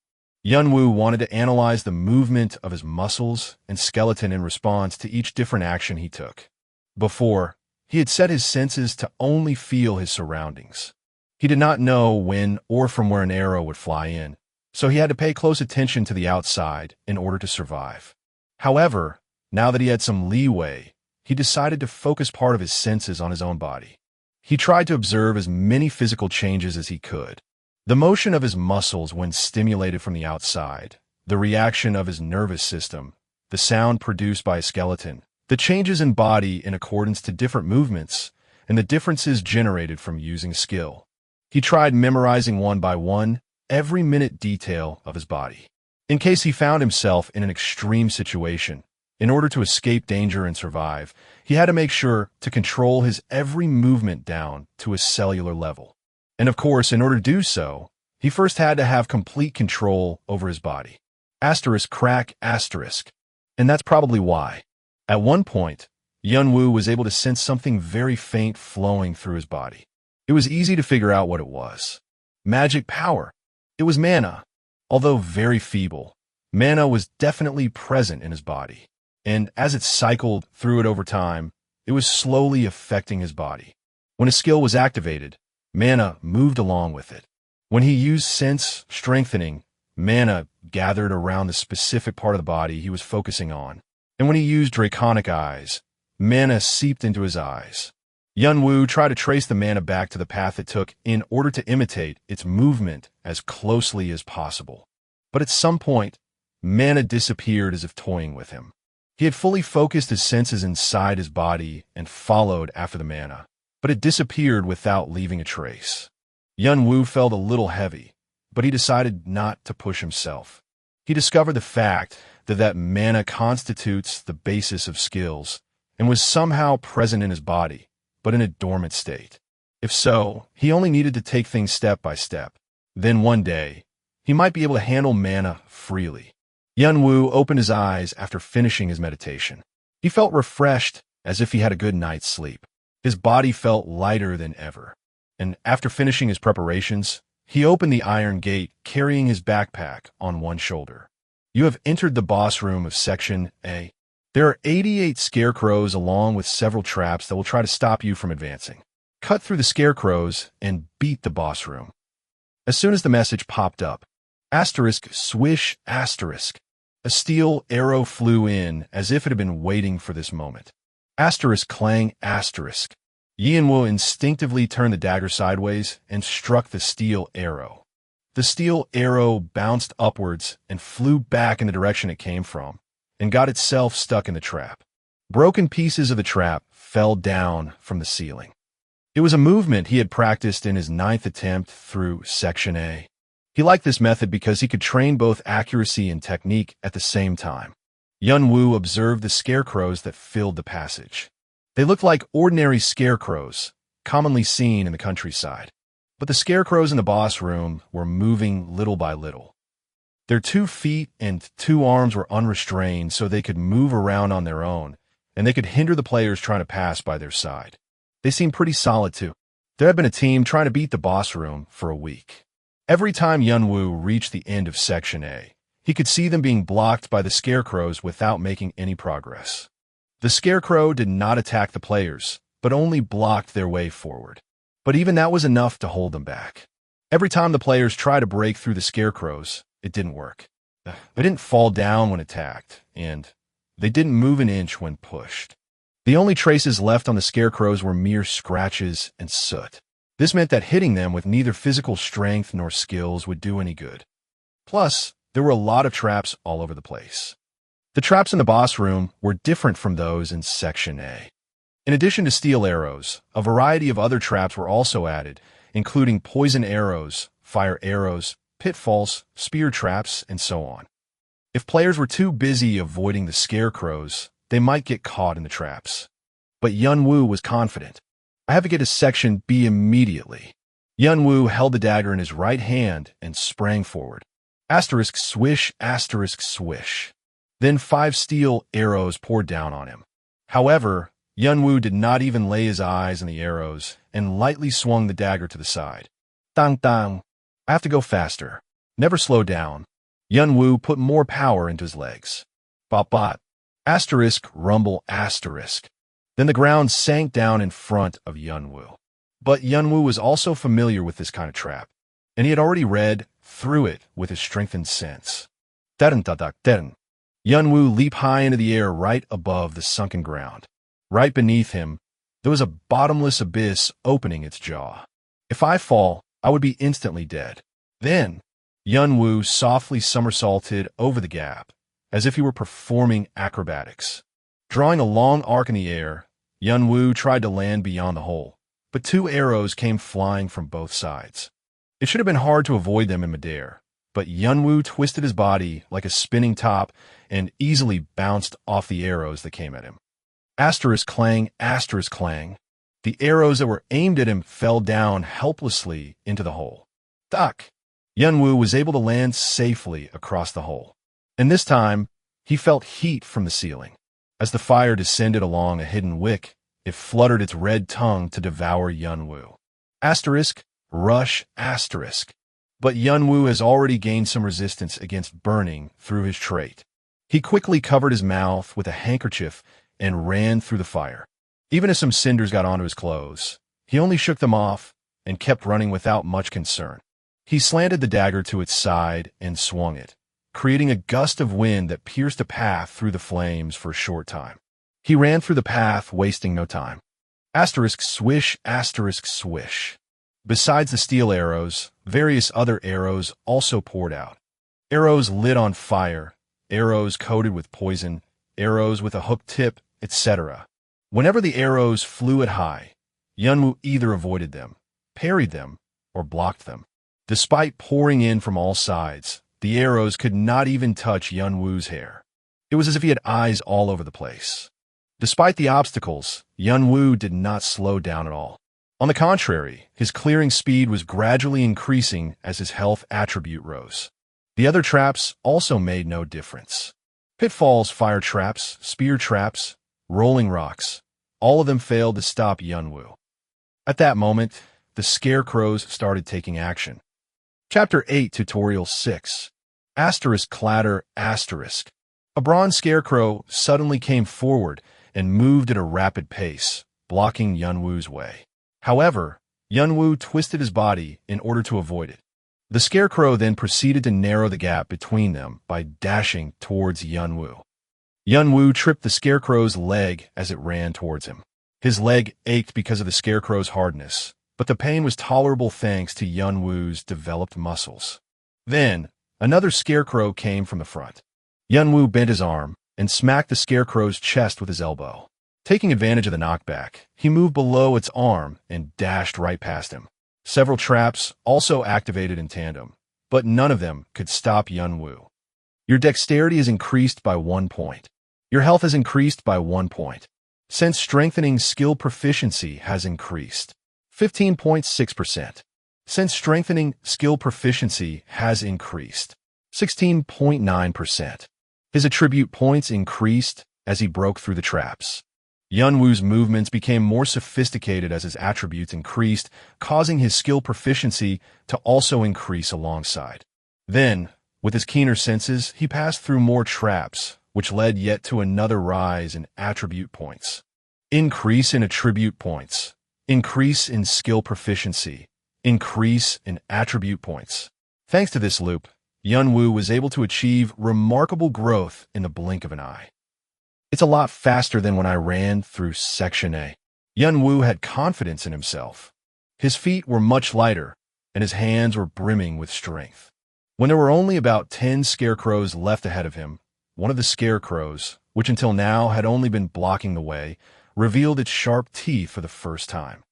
Yun Wu wanted to analyze the movement of his muscles and skeleton in response to each different action he took. Before, he had set his senses to only feel his surroundings. He did not know when or from where an arrow would fly in, so he had to pay close attention to the outside in order to survive. However, now that he had some leeway, he decided to focus part of his senses on his own body. He tried to observe as many physical changes as he could. The motion of his muscles when stimulated from the outside, the reaction of his nervous system, the sound produced by his skeleton, the changes in body in accordance to different movements, and the differences generated from using skill. He tried memorizing one by one every minute detail of his body. In case he found himself in an extreme situation, in order to escape danger and survive, he had to make sure to control his every movement down to a cellular level. And of course, in order to do so, he first had to have complete control over his body. Asterisk crack asterisk. And that's probably why. At one point, Yun Wu was able to sense something very faint flowing through his body. It was easy to figure out what it was. Magic power. It was mana. Although very feeble, mana was definitely present in his body. And as it cycled through it over time, it was slowly affecting his body. When a skill was activated, mana moved along with it. When he used sense strengthening, mana gathered around the specific part of the body he was focusing on. And when he used draconic eyes, mana seeped into his eyes. Yun Wu tried to trace the mana back to the path it took in order to imitate its movement as closely as possible. But at some point, mana disappeared as if toying with him. He had fully focused his senses inside his body and followed after the mana, but it disappeared without leaving a trace. Yun Wu felt a little heavy, but he decided not to push himself. He discovered the fact that mana constitutes the basis of skills and was somehow present in his body, but in a dormant state. If so, he only needed to take things step by step. Then one day, he might be able to handle mana freely. Yun Wu opened his eyes after finishing his meditation. He felt refreshed, as if he had a good night's sleep. His body felt lighter than ever. And after finishing his preparations, he opened the iron gate, carrying his backpack on one shoulder. You have entered the boss room of Section A. There are 88 scarecrows along with several traps that will try to stop you from advancing. Cut through the scarecrows and beat the boss room. As soon as the message popped up, asterisk swish asterisk, a steel arrow flew in as if it had been waiting for this moment. Asterisk clang asterisk. Yun Wu instinctively turned the dagger sideways and struck the steel arrow. The steel arrow bounced upwards and flew back in the direction it came from, and got itself stuck in the trap. Broken pieces of the trap fell down from the ceiling. It was a movement he had practiced in his 9th attempt through Section A. He liked this method because he could train both accuracy and technique at the same time. Yun Wu observed the scarecrows that filled the passage. They looked like ordinary scarecrows, commonly seen in the countryside. But the scarecrows in the boss room were moving little by little. Their 2 feet and 2 arms were unrestrained so they could move around on their own, and they could hinder the players trying to pass by their side. They seemed pretty solid too. There had been a team trying to beat the boss room for a week. Every time Yun Wu reached the end of Section A, he could see them being blocked by the scarecrows without making any progress. The scarecrow did not attack the players, but only blocked their way forward. But even that was enough to hold them back. Every time the players tried to break through the scarecrows, it didn't work. They didn't fall down when attacked, and they didn't move an inch when pushed. The only traces left on the scarecrows were mere scratches and soot. This meant that hitting them with neither physical strength nor skills would do any good. Plus, there were a lot of traps all over the place. The traps in the boss room were different from those in Section A. In addition to steel arrows, a variety of other traps were also added, including poison arrows, fire arrows, pitfalls, spear traps, and so on. If players were too busy avoiding the scarecrows, they might get caught in the traps. But Yun Wu was confident. I have to get to Section B immediately. Yun Wu held the dagger in his right hand and sprang forward. Asterisk swish, asterisk swish. Then 5 steel arrows poured down on him. However, Yunwu did not even lay his eyes on the arrows and lightly swung the dagger to the side. Dang dang. I have to go faster. Never slow down. Yunwu put more power into his legs. Bot bot. Asterisk rumble asterisk. Then the ground sank down in front of Yunwu. But Yunwu was also familiar with this kind of trap, and he had already read through it with his strengthened sense. Yunwu leaped high into the air right above the sunken ground. Right beneath him, there was a bottomless abyss opening its jaw. If I fall, I would be instantly dead. Then, Yunwu softly somersaulted over the gap, as if he were performing acrobatics. Drawing a long arc in the air, Yunwu tried to land beyond the hole, but 2 arrows came flying from both sides. It should have been hard to avoid them in midair, but Yunwu twisted his body like a spinning top and easily bounced off the arrows that came at him. Asterisk clang, asterisk clang. The arrows that were aimed at him fell down helplessly into the hole. Duck! Yunwu was able to land safely across the hole. And this time, he felt heat from the ceiling. As the fire descended along a hidden wick, it fluttered its red tongue to devour Yunwu. Asterisk, rush, asterisk. But Yunwu has already gained some resistance against burning through his trait. He quickly covered his mouth with a handkerchief and ran through the fire. Even as some cinders got onto his clothes, he only shook them off and kept running without much concern. He slanted the dagger to its side and swung it, creating a gust of wind that pierced a path through the flames for a short time. He ran through the path, wasting no time. Asterisk swish, asterisk swish. Besides the steel arrows, various other arrows also poured out. Arrows lit on fire, arrows coated with poison, arrows with a hooked tip, etc. Whenever the arrows flew at high, Yunwu either avoided them, parried them, or blocked them. Despite pouring in from all sides, the arrows could not even touch Yunwu's hair. It was as if he had eyes all over the place. Despite the obstacles, Yunwu did not slow down at all. On the contrary, his clearing speed was gradually increasing as his health attribute rose. The other traps also made no difference. Pitfalls, fire traps, spear traps, rolling rocks, all of them failed to stop Yunwu. At that moment, the scarecrows started taking action. Chapter 8, Tutorial 6. Asterisk clatter, asterisk. A bronze scarecrow suddenly came forward and moved at a rapid pace, blocking Yunwu's way. However, Yunwu twisted his body in order to avoid it. The scarecrow then proceeded to narrow the gap between them by dashing towards Yunwu. Yunwu tripped the scarecrow's leg as it ran towards him. His leg ached because of the scarecrow's hardness, but the pain was tolerable thanks to Yunwu's developed muscles. Then, another scarecrow came from the front. Yunwu bent his arm and smacked the scarecrow's chest with his elbow. Taking advantage of the knockback, he moved below its arm and dashed right past him. Several traps also activated in tandem, but none of them could stop Yunwu. Your dexterity is increased by 1 point. Your health has increased by 1 point. Sense strengthening skill proficiency has increased 15.6%. Sense strengthening skill proficiency has increased 16.9%. His attribute points increased as he broke through the traps. Yunwu's movements became more sophisticated as his attributes increased, causing his skill proficiency to also increase alongside. Then, with his keener senses, he passed through more traps, which led yet to another rise in attribute points. Increase in attribute points. Increase in skill proficiency. Increase in attribute points. Thanks to this loop, Yunwu was able to achieve remarkable growth in the blink of an eye. It's a lot faster than when I ran through Section A. Yunwu had confidence in himself. His feet were much lighter, and his hands were brimming with strength. When there were only about 10 scarecrows left ahead of him, one of the scarecrows, which until now had only been blocking the way, revealed its sharp teeth for the first time.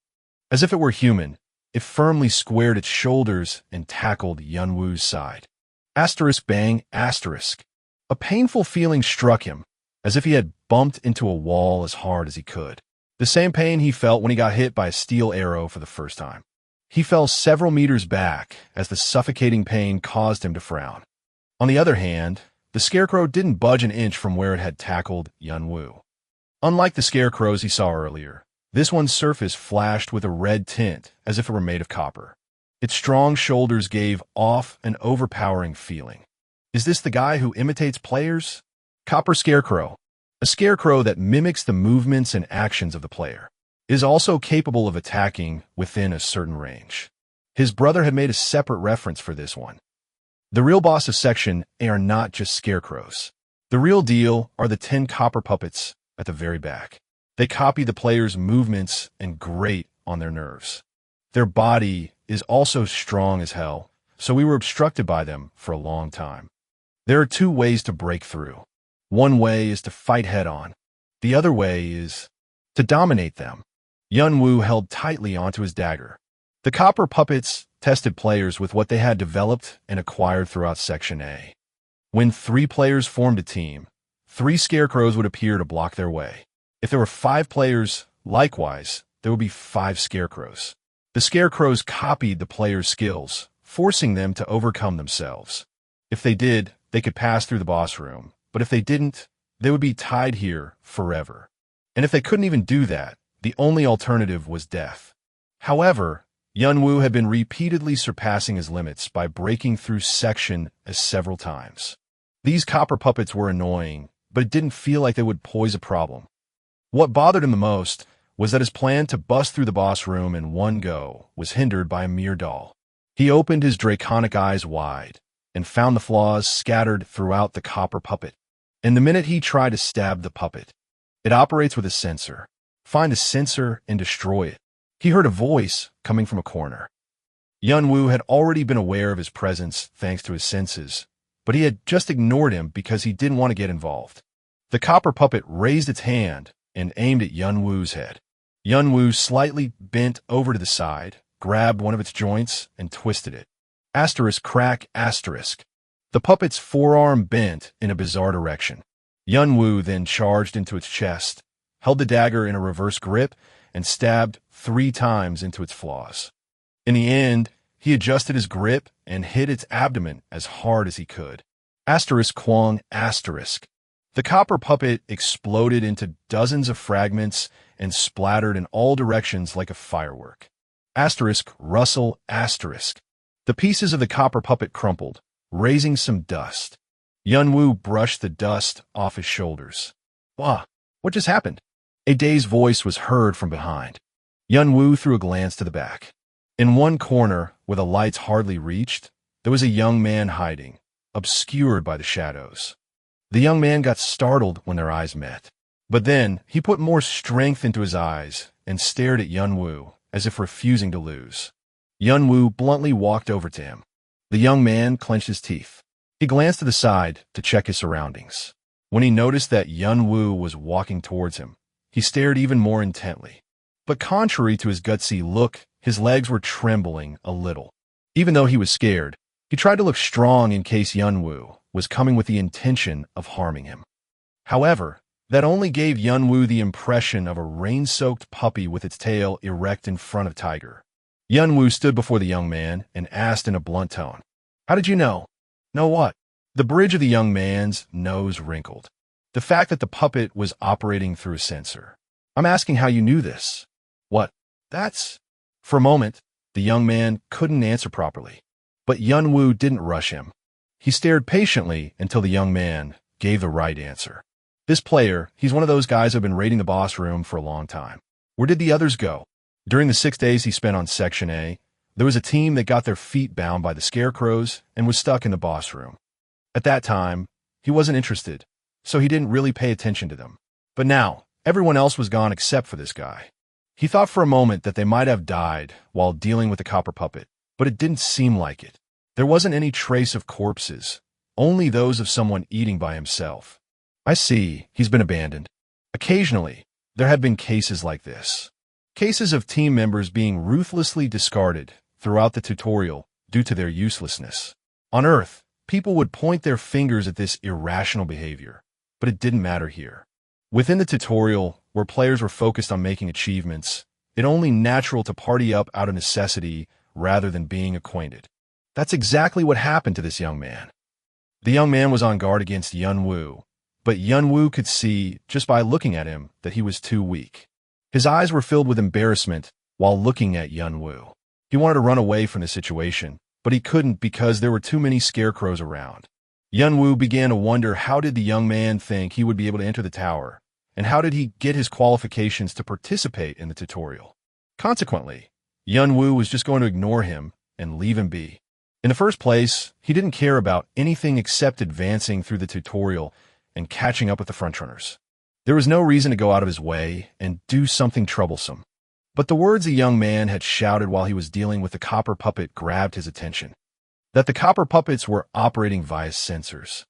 As if it were human, it firmly squared its shoulders and tackled Yunwu's side. Asterisk bang, asterisk. A painful feeling struck him, as if he had bumped into a wall as hard as he could. The same pain he felt when he got hit by a steel arrow for the first time. He fell several meters back as the suffocating pain caused him to frown. On the other hand, The scarecrow didn't budge an inch from where it had tackled Yunwoo. Unlike the scarecrows he saw earlier, this one's surface flashed with a red tint as if it were made of copper. Its strong shoulders gave off an overpowering feeling. Is this the guy who imitates players? Copper Scarecrow, a scarecrow that mimics the movements and actions of the player, is also capable of attacking within a certain range. His brother had made a separate reference for this one. The real boss of Section A are not just scarecrows. The real deal are the 10 copper puppets at the very back. They copy the player's movements and grate on their nerves. Their body is also strong as hell, so we were obstructed by them for a long time. There are 2 ways to break through. One way is to fight head-on. The other way is to dominate them. Yunwoo held tightly onto his dagger. The copper puppets tested players with what they had developed and acquired throughout Section A. When 3 players formed a team, 3 scarecrows would appear to block their way. If there were 5 players, likewise, there would be 5 scarecrows. The scarecrows copied the players' skills, forcing them to overcome themselves. If they did, they could pass through the boss room, but if they didn't, they would be tied here forever. And if they couldn't even do that, the only alternative was death. However, Yunwoo had been repeatedly surpassing his limits by breaking through Section A several times. These copper puppets were annoying, but it didn't feel like they would pose a problem. What bothered him the most was that his plan to bust through the boss room in one go was hindered by a mere doll. He opened his draconic eyes wide and found the flaws scattered throughout the copper puppet. And the minute he tried to stab the puppet, it operates with a sensor. Find a sensor and destroy it. He heard a voice coming from a corner. Yunwoo had already been aware of his presence thanks to his senses, but he had just ignored him because he didn't want to get involved. The copper puppet raised its hand and aimed at Yunwoo's head. Yunwoo slightly bent over to the side, grabbed one of its joints, and twisted it. Asterisk crack asterisk. The puppet's forearm bent in a bizarre direction. Yunwoo then charged into its chest, held the dagger in a reverse grip, and stabbed 3 times into its flaws. In the end, he adjusted his grip and hit its abdomen as hard as he could. Asterisk Kwong asterisk. The copper puppet exploded into dozens of fragments and splattered in all directions like a firework. Asterisk Russell asterisk. The pieces of the copper puppet crumpled, raising some dust. Yunwoo brushed the dust off his shoulders. What just happened? A dazed voice was heard from behind. Yunwoo threw a glance to the back. In one corner, where the lights hardly reached, there was a young man hiding, obscured by the shadows. The young man got startled when their eyes met. But then, he put more strength into his eyes and stared at Yunwoo as if refusing to lose. Yunwoo bluntly walked over to him. The young man clenched his teeth. He glanced to the side to check his surroundings. When he noticed that Yunwoo was walking towards him, he stared even more intently. But contrary to his gutsy look, his legs were trembling a little. Even though he was scared, he tried to look strong in case Yunwoo was coming with the intention of harming him. However, that only gave Yunwoo the impression of a rain-soaked puppy with its tail erect in front of Tiger. Yunwoo stood before the young man and asked in a blunt tone, "How did you know?" "Know what?" The bridge of the young man's nose wrinkled. The fact that the puppet was operating through a sensor. "I'm asking how you knew this." "What? That's..." For a moment, the young man couldn't answer properly. But Yunwoo didn't rush him. He stared patiently until the young man gave the right answer. "This player, he's one of those guys who've been raiding the boss room for a long time." "Where did the others go?" "During the 6 days he spent on Section A, there was a team that got their feet bound by the scarecrows and was stuck in the boss room. At that time, he wasn't interested, so he didn't really pay attention to them. But now, everyone else was gone except for this guy." He thought for a moment that they might have died while dealing with the copper puppet, but it didn't seem like it. There wasn't any trace of corpses, only those of someone eating by himself. "I see, he's been abandoned." Occasionally, there had been cases like this. Cases of team members being ruthlessly discarded throughout the tutorial due to their uselessness. On Earth, people would point their fingers at this irrational behavior, but it didn't matter here. Within the tutorial, where players were focused on making achievements, it only natural to party up out of necessity rather than being acquainted. That's exactly what happened to this young man. The young man was on guard against Yun Wu, but Yun Wu could see, just by looking at him, that he was too weak. His eyes were filled with embarrassment while looking at Yun Wu. He wanted to run away from the situation, but he couldn't because there were too many scarecrows around. Yun Wu began to wonder, how did the young man think he would be able to enter the tower, and how did he get his qualifications to participate in the tutorial? Consequently, Yun Wu was just going to ignore him and leave him be. In the first place, he didn't care about anything except advancing through the tutorial and catching up with the frontrunners. There was no reason to go out of his way and do something troublesome. But the words the young man had shouted while he was dealing with the copper puppet grabbed his attention. That the copper puppets were operating via sensors.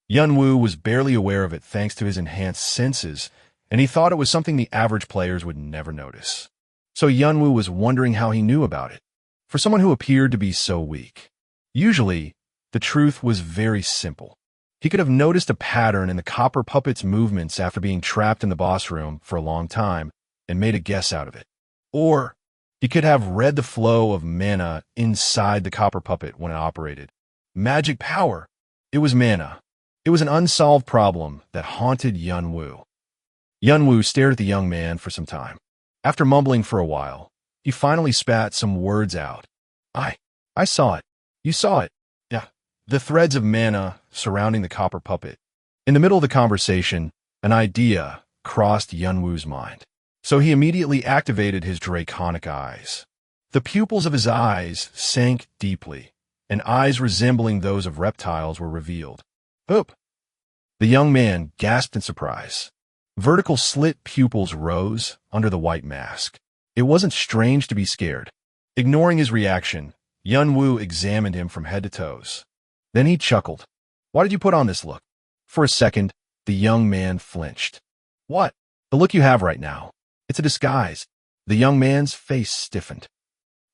Yun Wu was barely aware of it thanks to his enhanced senses, and he thought it was something the average players would never notice. So Yun Wu was wondering how he knew about it. For someone who appeared to be so weak. Usually, the truth was very simple. He could have noticed a pattern in the copper puppet's movements after being trapped in the boss room for a long time and made a guess out of it. Or he could have read the flow of mana inside the copper puppet when it operated. Magic power. It was mana. It was an unsolved problem that haunted Yun Wu. Yun Wu stared at the young man for some time. After mumbling for a while, he finally spat some words out. I saw it. You saw it. Yeah. The threads of mana surrounding the copper puppet. In the middle of the conversation, an idea crossed Yun Wu's mind. So he immediately activated his draconic eyes. The pupils of his eyes sank deeply, and eyes resembling those of reptiles were revealed. Oop! The young man gasped in surprise. Vertical slit pupils rose under the white mask. It wasn't strange to be scared. Ignoring his reaction, Yun Wu examined him from head to toes. Then he chuckled. Why did you put on this look? For a second, the young man flinched. What? The look you have right now. It's a disguise. The young man's face stiffened.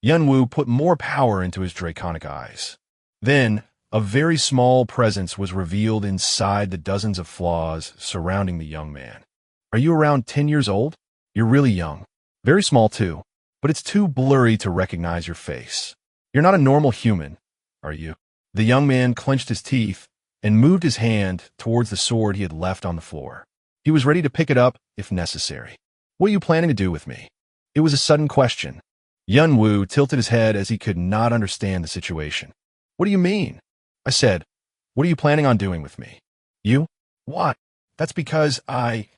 Yun Wu put more power into his draconic eyes. Then, a very small presence was revealed inside the dozens of flaws surrounding the young man. Are you around 10 years old? You're really young. Very small too, but it's too blurry to recognize your face. You're not a normal human, are you? The young man clenched his teeth and moved his hand towards the sword he had left on the floor. He was ready to pick it up if necessary. What are you planning to do with me? It was a sudden question. Yun Wu tilted his head as he could not understand the situation. What do you mean? I said, what are you planning on doing with me? You? What? That's because I...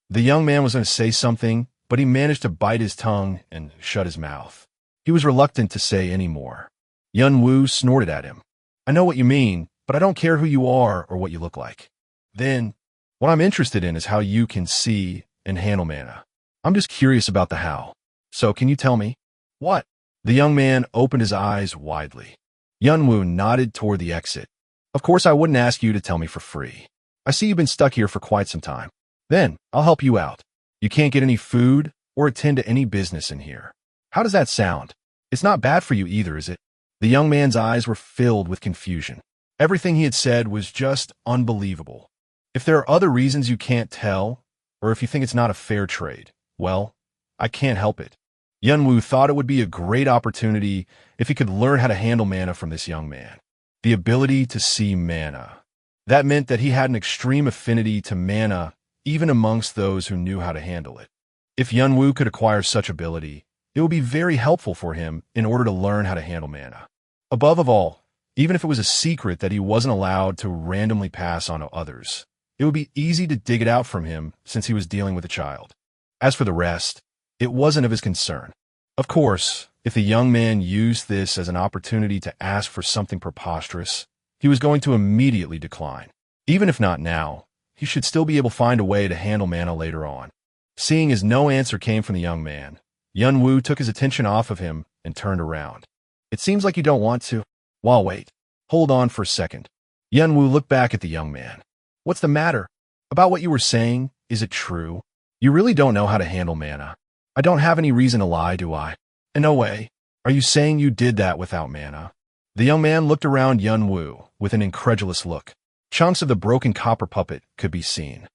The young man was going to say something, but he managed to bite his tongue and shut his mouth. He was reluctant to say any more. Yun Wu snorted at him. I know what you mean, but I don't care who you are or what you look like. Then, what I'm interested in is how you can see and handle mana. I'm just curious about the how. So can you tell me? What? The young man opened his eyes widely. Yun Wu nodded toward the exit. Of course I wouldn't ask you to tell me for free. I see you've been stuck here for quite some time. Then, I'll help you out. You can't get any food or attend to any business in here. How does that sound? It's not bad for you either, is it? The young man's eyes were filled with confusion. Everything he had said was just unbelievable. If there are other reasons you can't tell, or if you think it's not a fair trade, well, I can't help it. Yun Wu thought it would be a great opportunity if he could learn how to handle mana from this young man. The ability to see mana. That meant that he had an extreme affinity to mana even amongst those who knew how to handle it. If Yun Wu could acquire such ability, it would be very helpful for him in order to learn how to handle mana. Above all, even if it was a secret that he wasn't allowed to randomly pass on to others, it would be easy to dig it out from him since he was dealing with a child. As for the rest, it wasn't of his concern. Of course, if the young man used this as an opportunity to ask for something preposterous, he was going to immediately decline. Even if not now, he should still be able to find a way to handle mana later on. Seeing as no answer came from the young man, Yun Wu took his attention off of him and turned around. It seems like you don't want to. Well, wait. Hold on for a second. Yun Wu looked back at the young man. What's the matter? About what you were saying, is it true? You really don't know how to handle mana. I don't have any reason to lie, do I? In no way. Are you saying you did that without mana? The young man looked around Yun Wu with an incredulous look. Chunks of the broken copper puppet could be seen.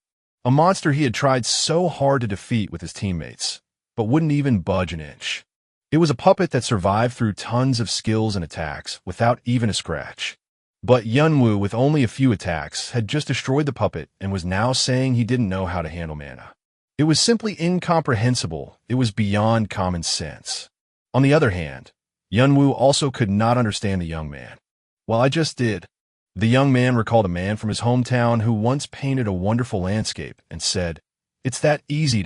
A monster he had tried so hard to defeat with his teammates, but wouldn't even budge an inch. It was a puppet that survived through tons of skills and attacks without even a scratch. But Yunwoo, with only a few attacks, had just destroyed the puppet and was now saying he didn't know how to handle mana. It was simply incomprehensible. It was beyond common sense. On the other hand, Yunwoo also could not understand the young man. Well, I just did. The young man recalled a man from his hometown who once painted a wonderful landscape and said, "It's that easy."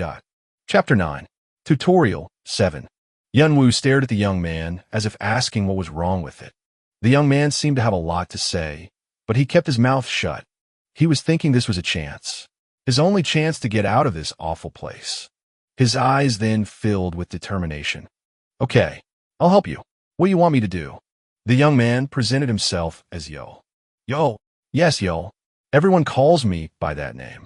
Chapter 9. Tutorial 7. Yunwoo stared at the young man as if asking what was wrong with it. The young man seemed to have a lot to say, but he kept his mouth shut. He was thinking this was a chance. His only chance to get out of this awful place. His eyes then filled with determination. "Okay, I'll help you. What do you want me to do?" The young man presented himself as Yo. Yo. Yes, Yo. Everyone calls me by that name.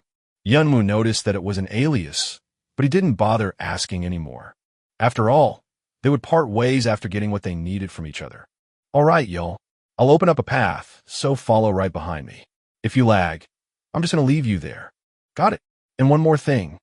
Yunwoo noticed that it was an alias, but he didn't bother asking anymore. After all, they would part ways after getting what they needed from each other. "All right, Yo. I'll open up a path, so follow right behind me. If you lag, I'm just going to leave you there." "Got it. And one more thing.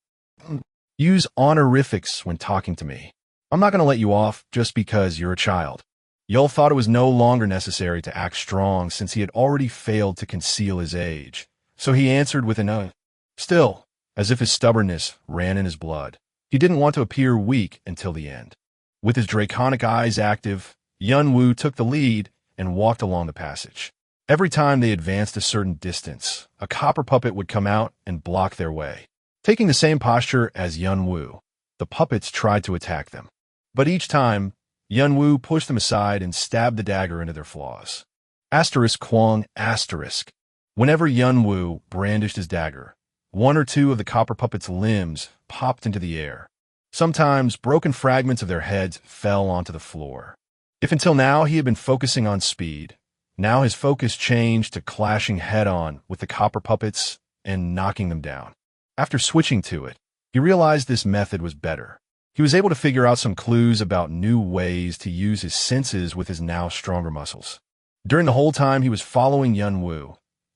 Use honorifics when talking to me. I'm not going to let you off just because you're a child." Yul thought it was no longer necessary to act strong since he had already failed to conceal his age, so he answered with an still, as if his stubbornness ran in his blood. He didn't want to appear weak until the end. With his draconic eyes active, Yunwoo took the lead and walked along the passage. Every time they advanced a certain distance, a copper puppet would come out and block their way. Taking the same posture as Yunwoo, the puppets tried to attack them. But each time, Yunwoo pushed them aside and stabbed the dagger into their flaws. Asterisk Kwang asterisk. Whenever Yunwoo brandished his dagger, one or two of the copper puppets' limbs popped into the air. Sometimes broken fragments of their heads fell onto the floor. If until now he had been focusing on speed, now his focus changed to clashing head-on with the copper puppets and knocking them down. After switching to it, he realized this method was better. He was able to figure out some clues about new ways to use his senses with his now stronger muscles. During the whole time he was following Yunwoo,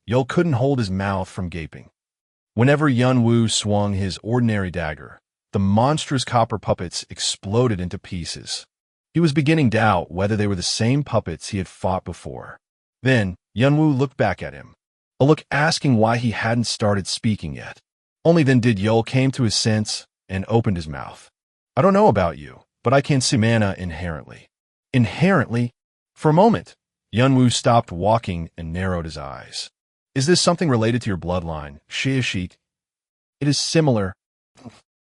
Yul couldn't hold his mouth from gaping. Whenever Yunwoo swung his ordinary dagger, the monstrous copper puppets exploded into pieces. He was beginning to doubt whether they were the same puppets he had fought before. Then, Yunwoo looked back at him, a look asking why he hadn't started speaking yet. Only then did Yul came to his sense and opened his mouth. "I don't know about you, but I can see mana inherently." Inherently? For a moment, Yunwoo stopped walking and narrowed his eyes. "Is this something related to your bloodline, Shiashik?" "It is similar.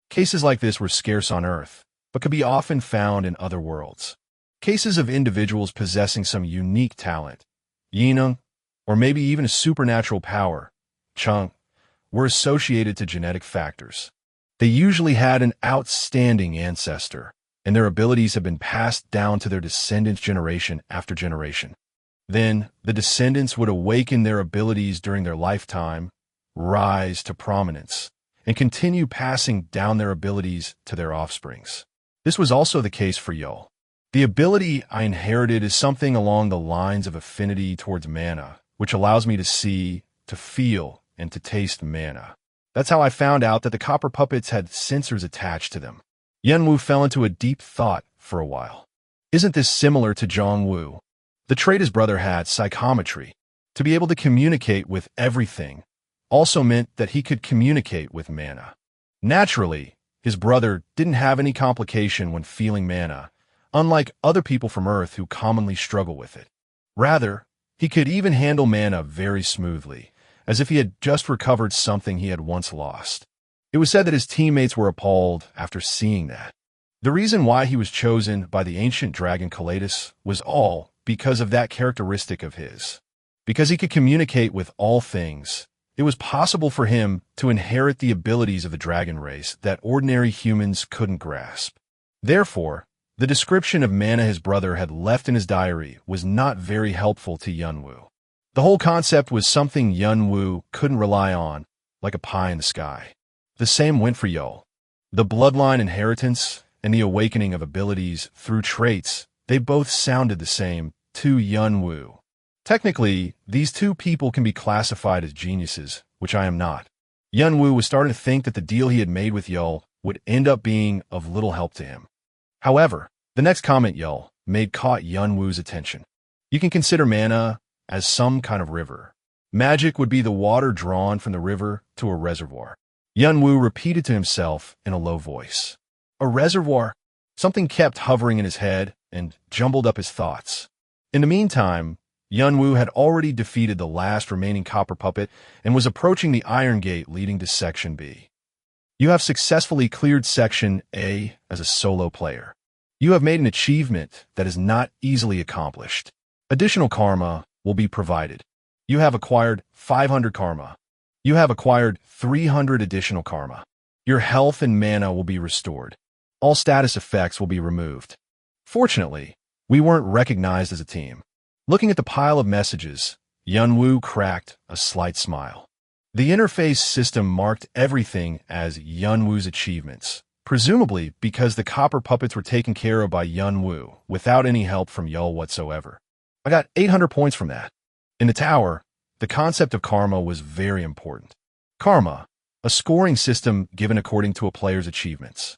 Cases like this were scarce on Earth, but could be often found in other worlds. Cases of individuals possessing some unique talent, Yineng, or maybe even a supernatural power, Chung, were associated to genetic factors. They usually had an outstanding ancestor, and their abilities have been passed down to their descendants generation after generation. Then, the descendants would awaken their abilities during their lifetime, rise to prominence, and continue passing down their abilities to their offsprings. This was also the case for Yul. The ability I inherited is something along the lines of affinity towards mana, which allows me to see, to feel, and to taste mana. That's how I found out that the copper puppets had sensors attached to them." Yunwoo fell into a deep thought for a while. Isn't this similar to Zhongwu? The trait his brother had, psychometry, to be able to communicate with everything, also meant that he could communicate with mana. Naturally, his brother didn't have any complication when feeling mana, unlike other people from Earth who commonly struggle with it. Rather, he could even handle mana very smoothly, as if he had just recovered something he had once lost. It was said that his teammates were appalled after seeing that. The reason why he was chosen by the ancient dragon Kalatus was all because of that characteristic of his. Because he could communicate with all things, it was possible for him to inherit the abilities of the dragon race that ordinary humans couldn't grasp. Therefore, the description of mana his brother had left in his diary was not very helpful to Yunwoo. The whole concept was something Yunwoo couldn't rely on, like a pie in the sky. The same went for Yul. The bloodline inheritance and the awakening of abilities through traits, they both sounded the same to Yunwoo. Technically, these two people can be classified as geniuses, which I am not. Yunwoo was starting to think that the deal he had made with Yul would end up being of little help to him. However, the next comment Yul made caught Yunwoo's attention. "You can consider mana as some kind of river. Magic would be the water drawn from the river to a reservoir. Yunwoo repeated to himself in a low voice. A reservoir? Something kept hovering in his head and jumbled up his thoughts. In the meantime, Yunwoo had already defeated the last remaining copper puppet and was approaching the iron gate leading to Section B. You have successfully cleared Section A as a solo player. You have made an achievement that is not easily accomplished. Additional karma will be provided. You have acquired 500 karma. You have acquired 300 additional karma. Your health and mana will be restored. All status effects will be removed. Fortunately, we weren't recognized as a team. Looking at the pile of messages, Yunwoo cracked a slight smile. The interface system marked everything as Yunwoo's achievements, presumably because the copper puppets were taken care of by Yunwoo without any help from Yul whatsoever. I got 800 points from that. In the tower, the concept of karma was very important. Karma, a scoring system given according to a player's achievements.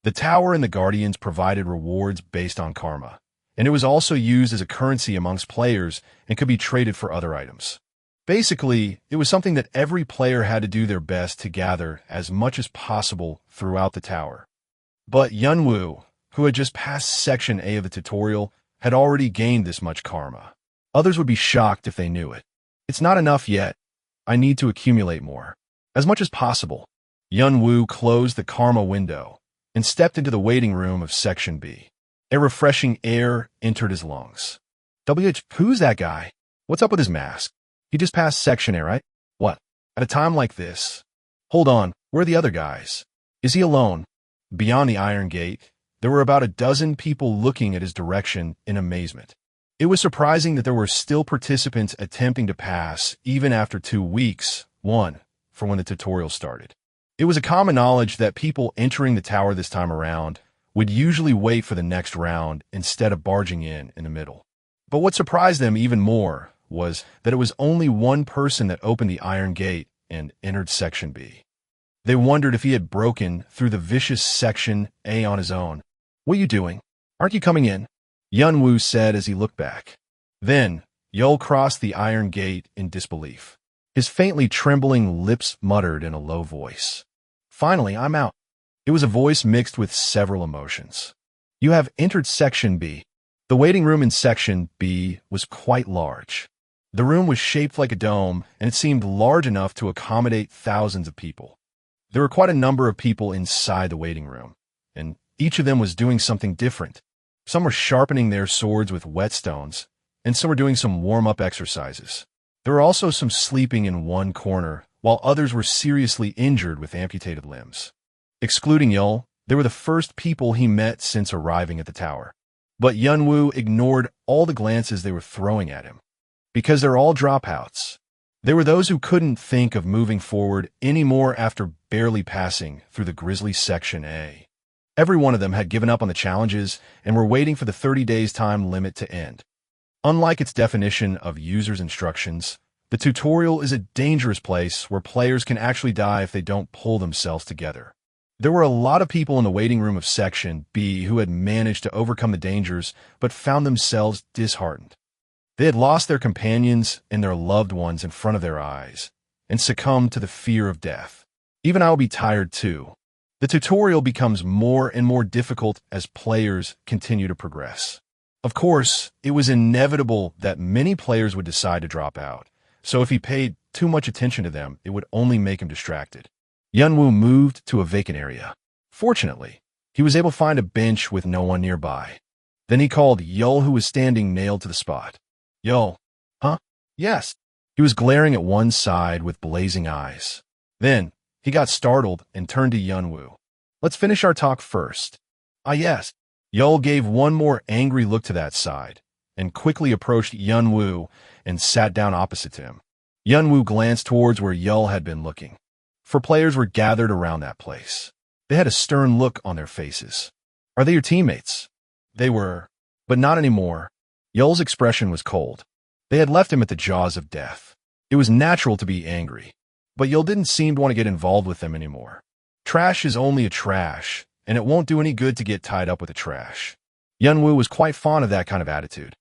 The tower and the guardians provided rewards based on karma, and it was also used as a currency amongst players and could be traded for other items. Basically, it was something that every player had to do their best to gather as much as possible throughout the tower. But Yunwoo, who had just passed Section A of the tutorial, had already gained this much karma. Others would be shocked if they knew it. It's not enough yet. I need to accumulate more. As much as possible. Yunwoo closed the karma window and stepped into the waiting room of Section B. A refreshing air entered his lungs. Who's that guy? What's up with his mask? He just passed Section A, right? What? At a time like this? Hold on, where are the other guys? Is he alone? Beyond the iron gate, there were about a dozen people looking at his direction in amazement. It was surprising that there were still participants attempting to pass, even after 2 weeks, from when the tutorial started. It was a common knowledge that people entering the tower this time around would usually wait for the next round instead of barging in the middle. But what surprised them even more was that it was only one person that opened the iron gate and entered Section B. They wondered if he had broken through the vicious Section A on his own. What are you doing? Aren't you coming in? Yunwoo said as he looked back. Then, Yul crossed the iron gate in disbelief. His faintly trembling lips muttered in a low voice. Finally, I'm out. It was a voice mixed with several emotions. You have entered Section B. The waiting room in Section B was quite large. The room was shaped like a dome, and it seemed large enough to accommodate thousands of people. There were quite a number of people inside the waiting room, and each of them was doing something different. Some were sharpening their swords with whetstones, and some were doing some warm-up exercises. There were also some sleeping in one corner, while others were seriously injured with amputated limbs. Excluding Yul, they were the first people he met since arriving at the tower. But Yunwoo ignored all the glances they were throwing at him. Because they're all dropouts. There were those who couldn't think of moving forward anymore after barely passing through the grisly Section A. Every one of them had given up on the challenges and were waiting for the 30 days time limit to end. Unlike its definition of user's instructions, the tutorial is a dangerous place where players can actually die if they don't pull themselves together. There were a lot of people in the waiting room of Section B who had managed to overcome the dangers but found themselves disheartened. They had lost their companions and their loved ones in front of their eyes and succumbed to the fear of death. Even I will be tired too. The tutorial becomes more and more difficult as players continue to progress. Of course, it was inevitable that many players would decide to drop out, so if he paid too much attention to them, it would only make him distracted. Yunwoo moved to a vacant area. Fortunately, he was able to find a bench with no one nearby. Then he called Yul, who was standing nailed to the spot. Yul. Huh? Yes. He was glaring at one side with blazing eyes. Then, he got startled and turned to Yunwoo. Let's finish our talk first. Ah, yes. Yul gave one more angry look to that side, and quickly approached Yunwoo and sat down opposite to him. Yunwoo glanced towards where Yul had been looking. 4 players were gathered around that place. They had a stern look on their faces. Are they your teammates? They were, but not anymore. Yul's expression was cold. They had left him at the jaws of death. It was natural to be angry, but Yul didn't seem to want to get involved with them anymore. Trash is only a trash, and it won't do any good to get tied up with a trash. Yunwoo was quite fond of that kind of attitude.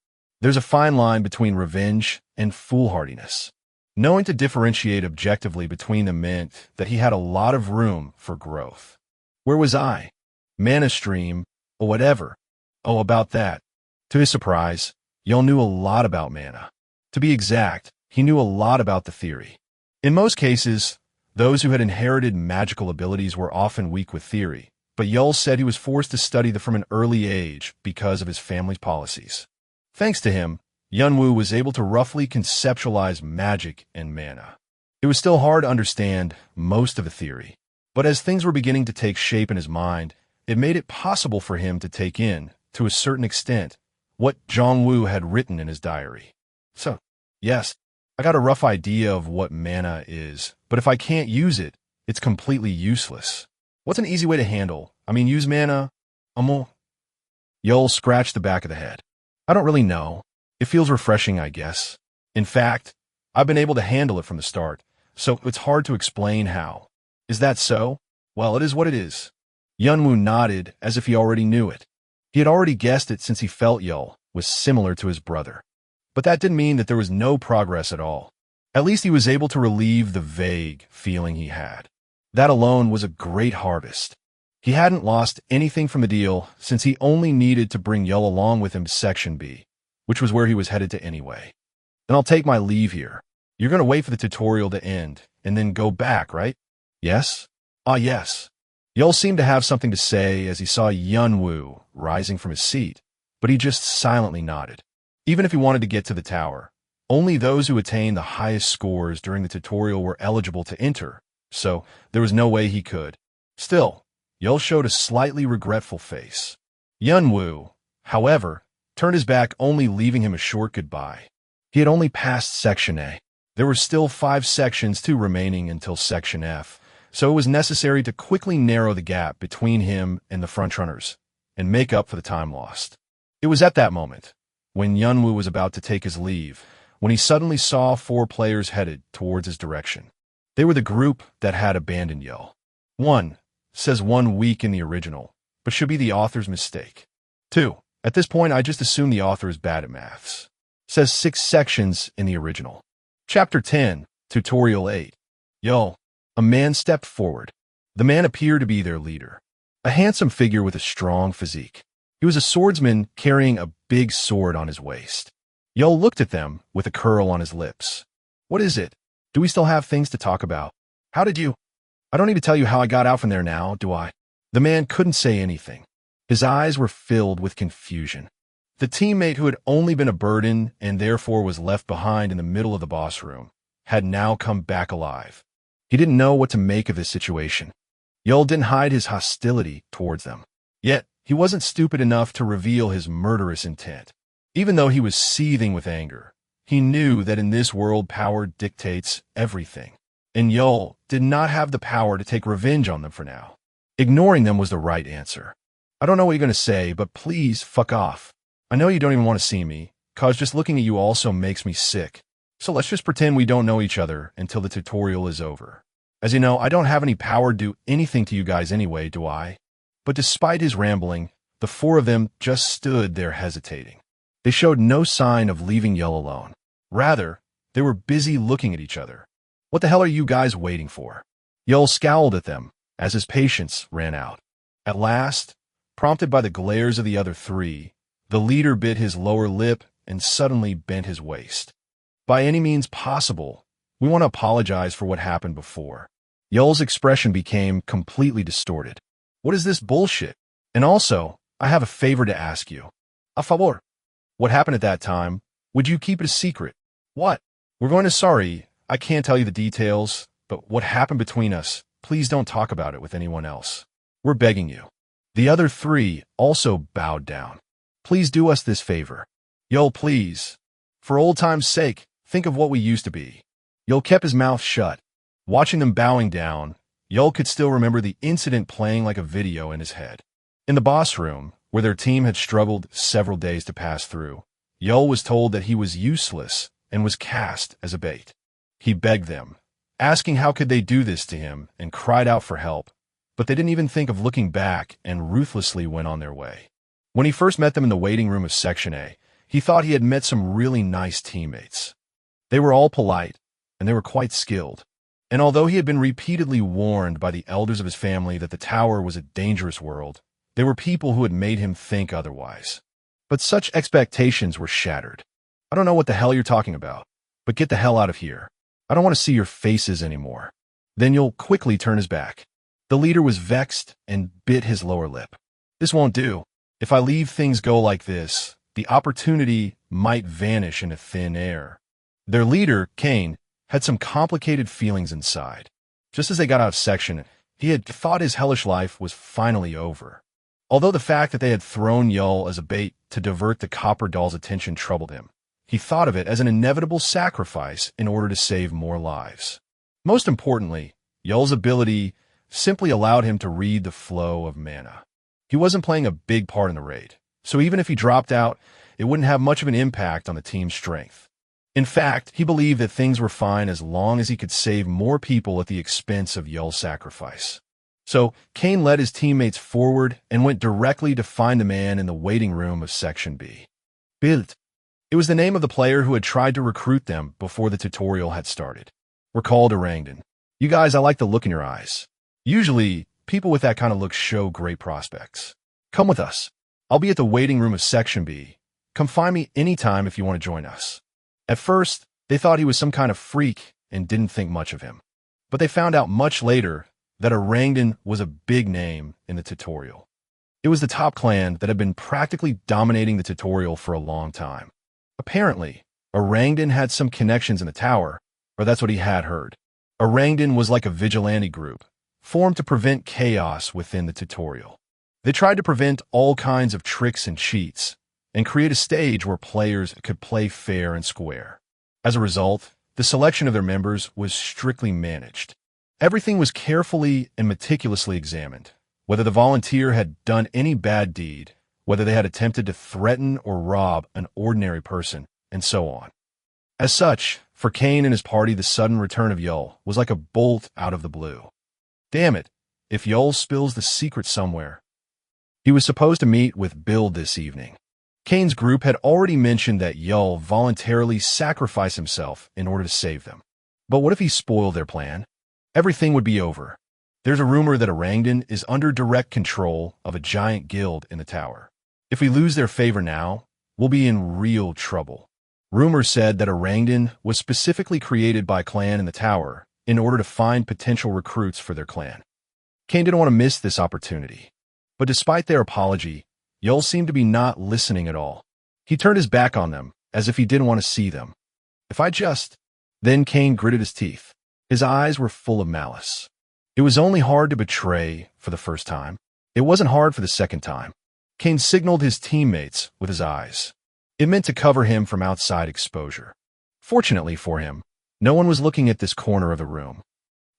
There's a fine line between revenge and foolhardiness. Knowing to differentiate objectively between them meant that he had a lot of room for growth. Where was I? Mana stream, or whatever. Oh, about that. To his surprise, Yul knew a lot about mana. To be exact, he knew a lot about the theory. In most cases, those who had inherited magical abilities were often weak with theory, but Yul said he was forced to study them from an early age because of his family's policies. Thanks to him, Yunwoo was able to roughly conceptualize magic and mana. It was still hard to understand most of the theory, but as things were beginning to take shape in his mind, it made it possible for him to take in, to a certain extent, what Jongwoo had written in his diary. So, yes, I got a rough idea of what mana is, but if I can't use it, it's completely useless. What's an easy way to use mana? Yul scratched the back of the head. I don't really know. It feels refreshing, I guess. In fact, I've been able to handle it from the start, so it's hard to explain how. Is that so? Well, it is what it is. Yunwoo nodded as if he already knew it. He had already guessed it since he felt Yul was similar to his brother. But that didn't mean that there was no progress at all. At least he was able to relieve the vague feeling he had. That alone was a great harvest. He hadn't lost anything from the deal since he only needed to bring Yul along with him to Section B, which was where he was headed to anyway. Then I'll take my leave here. You're going to wait for the tutorial to end and then go back, right? Yes? Ah, yes. Yul seemed to have something to say as he saw Yunwoo rising from his seat, but he just silently nodded. Even if he wanted to get to the tower, only those who attained the highest scores during the tutorial were eligible to enter, so there was no way he could. Still, Yul showed a slightly regretful face. Yunwoo, however, turned his back, only leaving him a short goodbye. He had only passed Section A. There were still 5 sections remaining until Section F, so it was necessary to quickly narrow the gap between him and the frontrunners and make up for the time lost. It was at that moment, when Yunwoo was about to take his leave, when he suddenly saw 4 players headed towards his direction. They were the group that had abandoned Yul. 1 says 1 week in the original, but should be the author's mistake. 2. At this point, I just assume the author is bad at maths. Says 6 sections in the original. Chapter 10, Tutorial 8. Yul. A man stepped forward. The man appeared to be their leader. A handsome figure with a strong physique. He was a swordsman carrying a big sword on his waist. Yul looked at them with a curl on his lips. What is it? Do we still have things to talk about? How did you? I don't need to tell you how I got out from there now, do I? The man couldn't say anything. His eyes were filled with confusion. The teammate who had only been a burden and therefore was left behind in the middle of the boss room had now come back alive. He didn't know what to make of this situation. Yul didn't hide his hostility towards them. Yet, he wasn't stupid enough to reveal his murderous intent. Even though he was seething with anger, he knew that in this world power dictates everything. And Yul did not have the power to take revenge on them for now. Ignoring them was the right answer. I don't know what you're going to say, but please fuck off. I know you don't even want to see me, cause just looking at you also makes me sick. So let's just pretend we don't know each other until the tutorial is over. As you know, I don't have any power to do anything to you guys anyway, do I? But despite his rambling, the 4 of them just stood there hesitating. They showed no sign of leaving Yul alone. Rather, they were busy looking at each other. What the hell are you guys waiting for? Yul scowled at them as his patience ran out. At last, prompted by the glares of the other 3, the leader bit his lower lip and suddenly bent his waist. By any means possible, we want to apologize for what happened before. Yul's expression became completely distorted. What is this bullshit? And also, I have a favor to ask you. A favor. What happened at that time? Would you keep it a secret? What? We're going to sorry. I can't tell you the details, but what happened between us, please don't talk about it with anyone else. We're begging you. The other 3 also bowed down. Please do us this favor. Yul, please. For old time's sake, think of what we used to be. Yul kept his mouth shut. Watching them bowing down, Yul could still remember the incident playing like a video in his head. In the boss room, where their team had struggled several days to pass through, Yul was told that he was useless and was cast as a bait. He begged them, asking how could they do this to him, and cried out for help, but they didn't even think of looking back and ruthlessly went on their way. When he first met them in the waiting room of Section A, He thought he had met some really nice teammates. They were all polite, and they were quite skilled. And although he had been repeatedly warned by the elders of his family that the tower was a dangerous world, there were people who had made him think otherwise. But such expectations were shattered. I don't know what the hell you're talking about, but get the hell out of here. I don't want to see your faces anymore. Then you'll quickly turn his back. The leader was vexed and bit his lower lip. This won't do. If I leave things go like this, the opportunity might vanish into thin air. Their leader, Kane, had some complicated feelings inside. Just as they got out of section, he had thought his hellish life was finally over. Although the fact that they had thrown Yul as a bait to divert the copper doll's attention troubled him, he thought of it as an inevitable sacrifice in order to save more lives. Most importantly, Yul's ability simply allowed him to read the flow of mana. He wasn't playing a big part in the raid, so even if he dropped out, it wouldn't have much of an impact on the team's strength. In fact, he believed that things were fine as long as he could save more people at the expense of Yul's sacrifice. So, Kane led his teammates forward and went directly to find the man in the waiting room of Section B. Bild. It was the name of the player who had tried to recruit them before the tutorial had started. We're called Orangdan. You guys, I like the look in your eyes. Usually, people with that kind of look show great prospects. Come with us. I'll be at the waiting room of Section B. Come find me anytime if you want to join us. At first, they thought he was some kind of freak and didn't think much of him. But they found out much later that Orangdan was a big name in the tutorial. It was the top clan that had been practically dominating the tutorial for a long time. Apparently, Orangdan had some connections in the tower, or that's what he had heard. Orangdan was like a vigilante group, formed to prevent chaos within the tutorial. They tried to prevent all kinds of tricks and cheats, and create a stage where players could play fair and square. As a result, the selection of their members was strictly managed. Everything was carefully and meticulously examined, whether the volunteer had done any bad deed, whether they had attempted to threaten or rob an ordinary person, and so on. As such, for Kane and his party, the sudden return of Yul was like a bolt out of the blue. Damn it, if Yul spills the secret somewhere. He was supposed to meet with Bild this evening. Kane's group had already mentioned that Yul voluntarily sacrificed himself in order to save them. But what if he spoiled their plan? Everything would be over. There's a rumor that Orangdan is under direct control of a giant guild in the tower. If we lose their favor now, we'll be in real trouble. Rumors said that Orangdan was specifically created by a clan in the tower in order to find potential recruits for their clan. Kane didn't want to miss this opportunity. But despite their apology, Yul seemed to be not listening at all. He turned his back on them, as if he didn't want to see them. Then Kane gritted his teeth. His eyes were full of malice. It was only hard to betray for the first time. It wasn't hard for the second time. Kane signaled his teammates with his eyes. It meant to cover him from outside exposure. Fortunately for him, no one was looking at this corner of the room.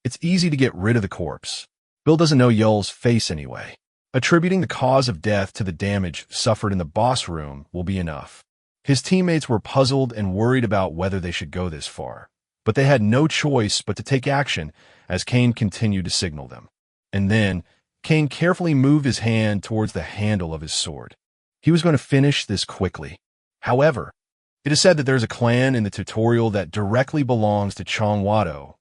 It's easy to get rid of the corpse. Bill doesn't know Yul's face anyway. Attributing the cause of death to the damage suffered in the boss room will be enough. His teammates were puzzled and worried about whether they should go this far, but they had no choice but to take action as Kane continued to signal them. And then, Kane carefully moved his hand towards the handle of his sword. He was going to finish this quickly. However, it is said that there's a clan in the tutorial that directly belongs to Chongwado,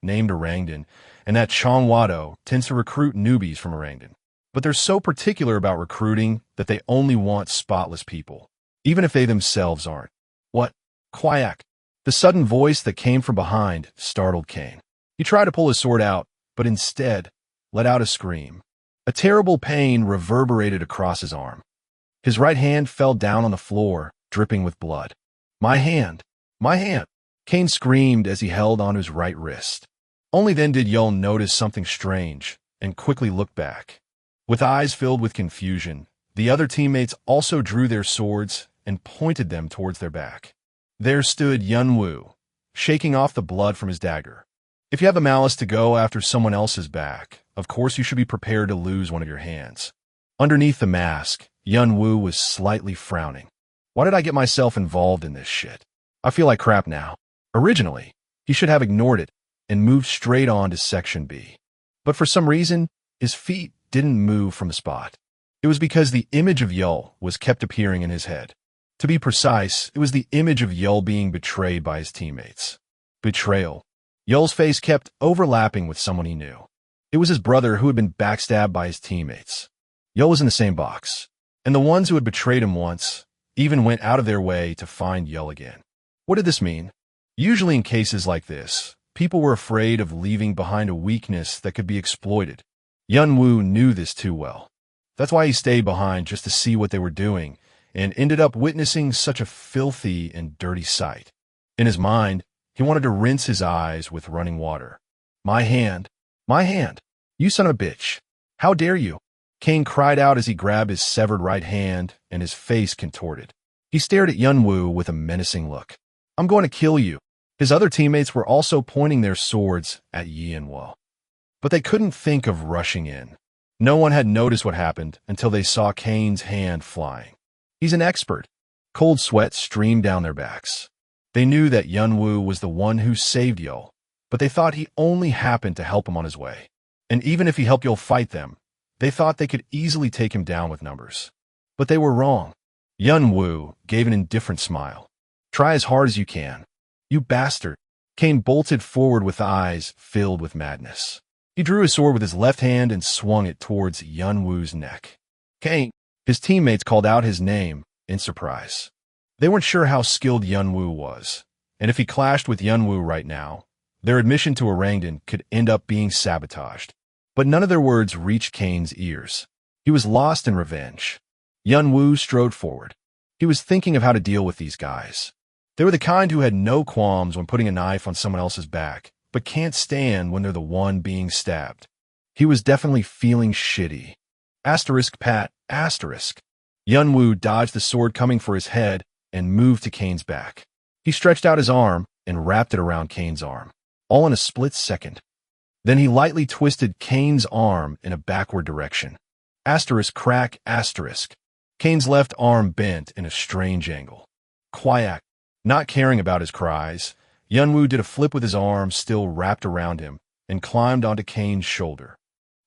named Orangdan, and that Chongwado tends to recruit newbies from Orangdan. But they're so particular about recruiting that they only want spotless people, even if they themselves aren't. What? Quack! The sudden voice that came from behind startled Kane. He tried to pull his sword out, but instead let out a scream. A terrible pain reverberated across his arm. His right hand fell down on the floor, dripping with blood. My hand! My hand! Kane screamed as he held on his right wrist. Only then did Yul notice something strange and quickly looked back. With eyes filled with confusion, the other teammates also drew their swords and pointed them towards their back. There stood Yunwu, shaking off the blood from his dagger. If you have the malice to go after someone else's back, of course you should be prepared to lose one of your hands. Underneath the mask, Yunwu was slightly frowning. Why did I get myself involved in this shit? I feel like crap now. Originally, he should have ignored it and moved straight on to Section B. But for some reason, his feet didn't move from the spot. It was because the image of Yul was kept appearing in his head. To be precise, it was the image of Yul being betrayed by his teammates. Betrayal. Yul's face kept overlapping with someone he knew. It was his brother who had been backstabbed by his teammates. Yul was in the same box, and the ones who had betrayed him once even went out of their way to find Yul again. What did this mean? Usually in cases like this, people were afraid of leaving behind a weakness that could be exploited. Yunwoo knew this too well. That's why he stayed behind just to see what they were doing, and ended up witnessing such a filthy and dirty sight. In his mind, he wanted to rinse his eyes with running water. My hand, you son of a bitch. How dare you? Kane cried out as he grabbed his severed right hand, and his face contorted. He stared at Yunwoo with a menacing look. I'm going to kill you. His other teammates were also pointing their swords at Yinwo. But they couldn't think of rushing in. No one had noticed what happened until they saw Kane's hand flying. He's an expert. Cold sweat streamed down their backs. They knew that Yunwoo was the one who saved Yul, but they thought he only happened to help him on his way. And even if he helped Yul fight them, they thought they could easily take him down with numbers. But they were wrong. Yunwoo gave an indifferent smile. Try as hard as you can. You bastard. Kane bolted forward with eyes filled with madness. He drew his sword with his left hand and swung it towards Yunwoo's neck. Kane! His teammates called out his name in surprise. They weren't sure how skilled Yunwoo was, and if he clashed with Yunwoo right now, their admission to Orangdan could end up being sabotaged. But none of their words reached Kane's ears. He was lost in revenge. Yunwoo strode forward. He was thinking of how to deal with these guys. They were the kind who had no qualms when putting a knife on someone else's back, but can't stand when they're the one being stabbed. He was definitely feeling shitty. Pat. Yunwoo dodged the sword coming for his head and moved to Kane's back. He stretched out his arm and wrapped it around Kane's arm, all in a split second. Then he lightly twisted Kane's arm in a backward direction. Crack. Kane's left arm bent in a strange angle. Quack. Not caring about his cries, Yunwoo did a flip with his arm still wrapped around him and climbed onto Kane's shoulder.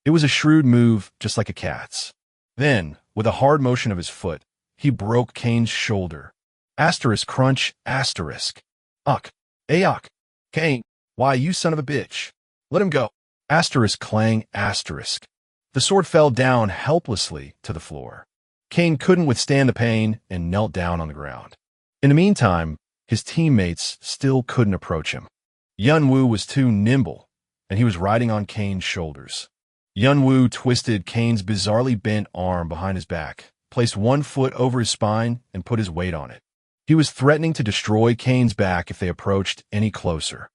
It was a shrewd move, just like a cat's. Then, with a hard motion of his foot, he broke Kane's shoulder. Crunch. Ayok. Kane, why, you son of a bitch. Let him go. Clang. The sword fell down helplessly to the floor. Kane couldn't withstand the pain and knelt down on the ground. In the meantime, his teammates still couldn't approach him. Yunwoo was too nimble, and he was riding on Kane's shoulders. Yunwoo twisted Kane's bizarrely bent arm behind his back, placed one foot over his spine, and put his weight on it. He was threatening to destroy Kane's back if they approached any closer.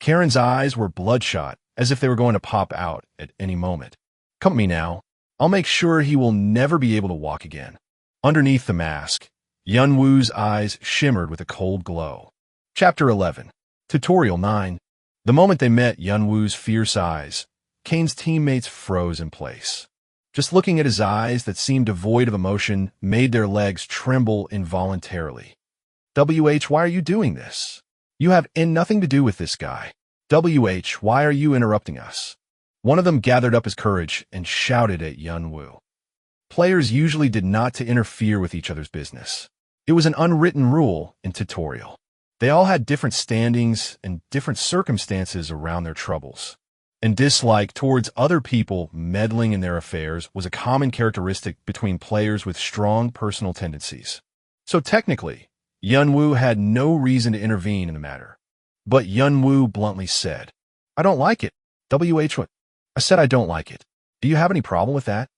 Karen's eyes were bloodshot, as if they were going to pop out at any moment. Come with me now. I'll make sure he will never be able to walk again. Underneath the mask, Yunwoo's eyes shimmered with a cold glow. Chapter 11. Tutorial 9. The moment they met Yunwoo's fierce eyes, Kane's teammates froze in place. Just looking at his eyes that seemed devoid of emotion made their legs tremble involuntarily. Why are you doing this? You have nothing to do with this guy. Why are you interrupting us? One of them gathered up his courage and shouted at Yunwoo. Players usually did not to interfere with each other's business. It was an unwritten rule in tutorial. They all had different standings and different circumstances around their troubles. And dislike towards other people meddling in their affairs was a common characteristic between players with strong personal tendencies. So technically, Yunwoo had no reason to intervene in the matter. But Yunwoo bluntly said, I don't like it. What? I said I don't like it. Do you have any problem with that?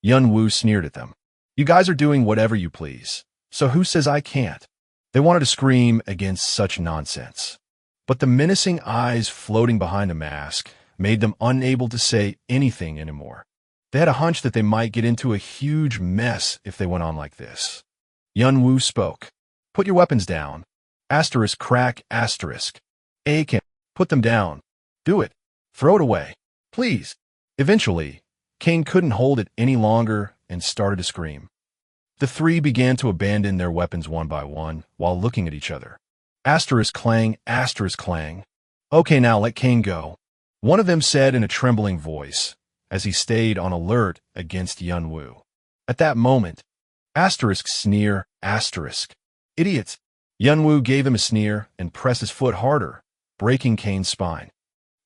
Yunwoo sneered at them. You guys are doing whatever you please. So who says I can't? They wanted to scream against such nonsense. But the menacing eyes floating behind the mask made them unable to say anything anymore. They had a hunch that they might get into a huge mess if they went on like this. Yunwoo spoke. Put your weapons down. Crack. Aiken. Put them down. Do it. Throw it away. Please. Eventually, Kane couldn't hold it any longer and started to scream. The three began to abandon their weapons one by one while looking at each other. Clang. Okay, now let Kane go. One of them said in a trembling voice, as he stayed on alert against Yunwoo. At that moment, asterisk sneer, asterisk. Idiot. Yunwoo gave him a sneer and pressed his foot harder, breaking Kane's spine.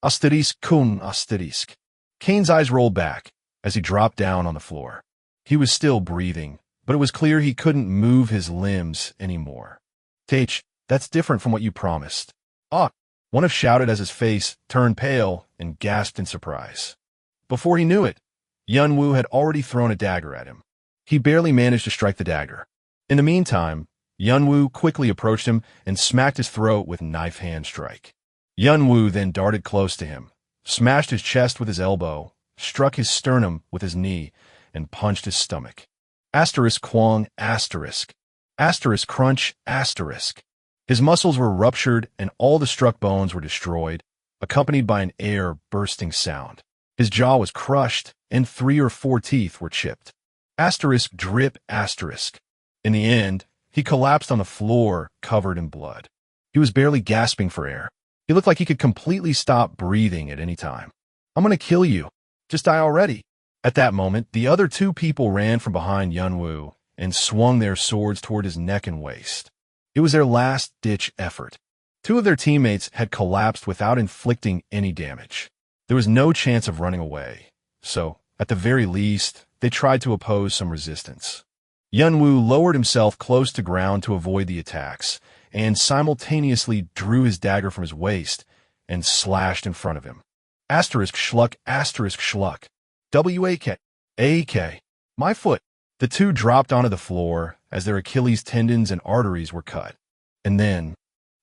Asterisk kun asterisk. Kane's eyes rolled back as he dropped down on the floor. He was still breathing, but it was clear he couldn't move his limbs anymore. Taich, that's different from what you promised. Ah! One of shouted as his face turned pale and gasped in surprise. Before he knew it, Yunwoo had already thrown a dagger at him. He barely managed to strike the dagger. In the meantime, Yunwoo quickly approached him and smacked his throat with knife hand strike. Yunwoo then darted close to him, smashed his chest with his elbow, struck his sternum with his knee, and punched his stomach. Asterisk Kwong asterisk. Asterisk crunch asterisk. His muscles were ruptured and all the struck bones were destroyed, accompanied by an air-bursting sound. His jaw was crushed and 3 or 4 teeth were chipped. Asterisk drip asterisk. In the end, he collapsed on the floor, covered in blood. He was barely gasping for air. He looked like he could completely stop breathing at any time. I'm gonna kill you. Just die already. At that moment, the other 2 people ran from behind Yunwoo and swung their swords toward his neck and waist. It was their last-ditch effort. 2 of their teammates had collapsed without inflicting any damage. There was no chance of running away, so, at the very least, they tried to oppose some resistance. Yunwoo lowered himself close to ground to avoid the attacks, and simultaneously drew his dagger from his waist and slashed in front of him. Asterisk schluck, asterisk schluck. W-A-K. A-K. My foot. The 2 dropped onto the floor as their Achilles tendons and arteries were cut. And then,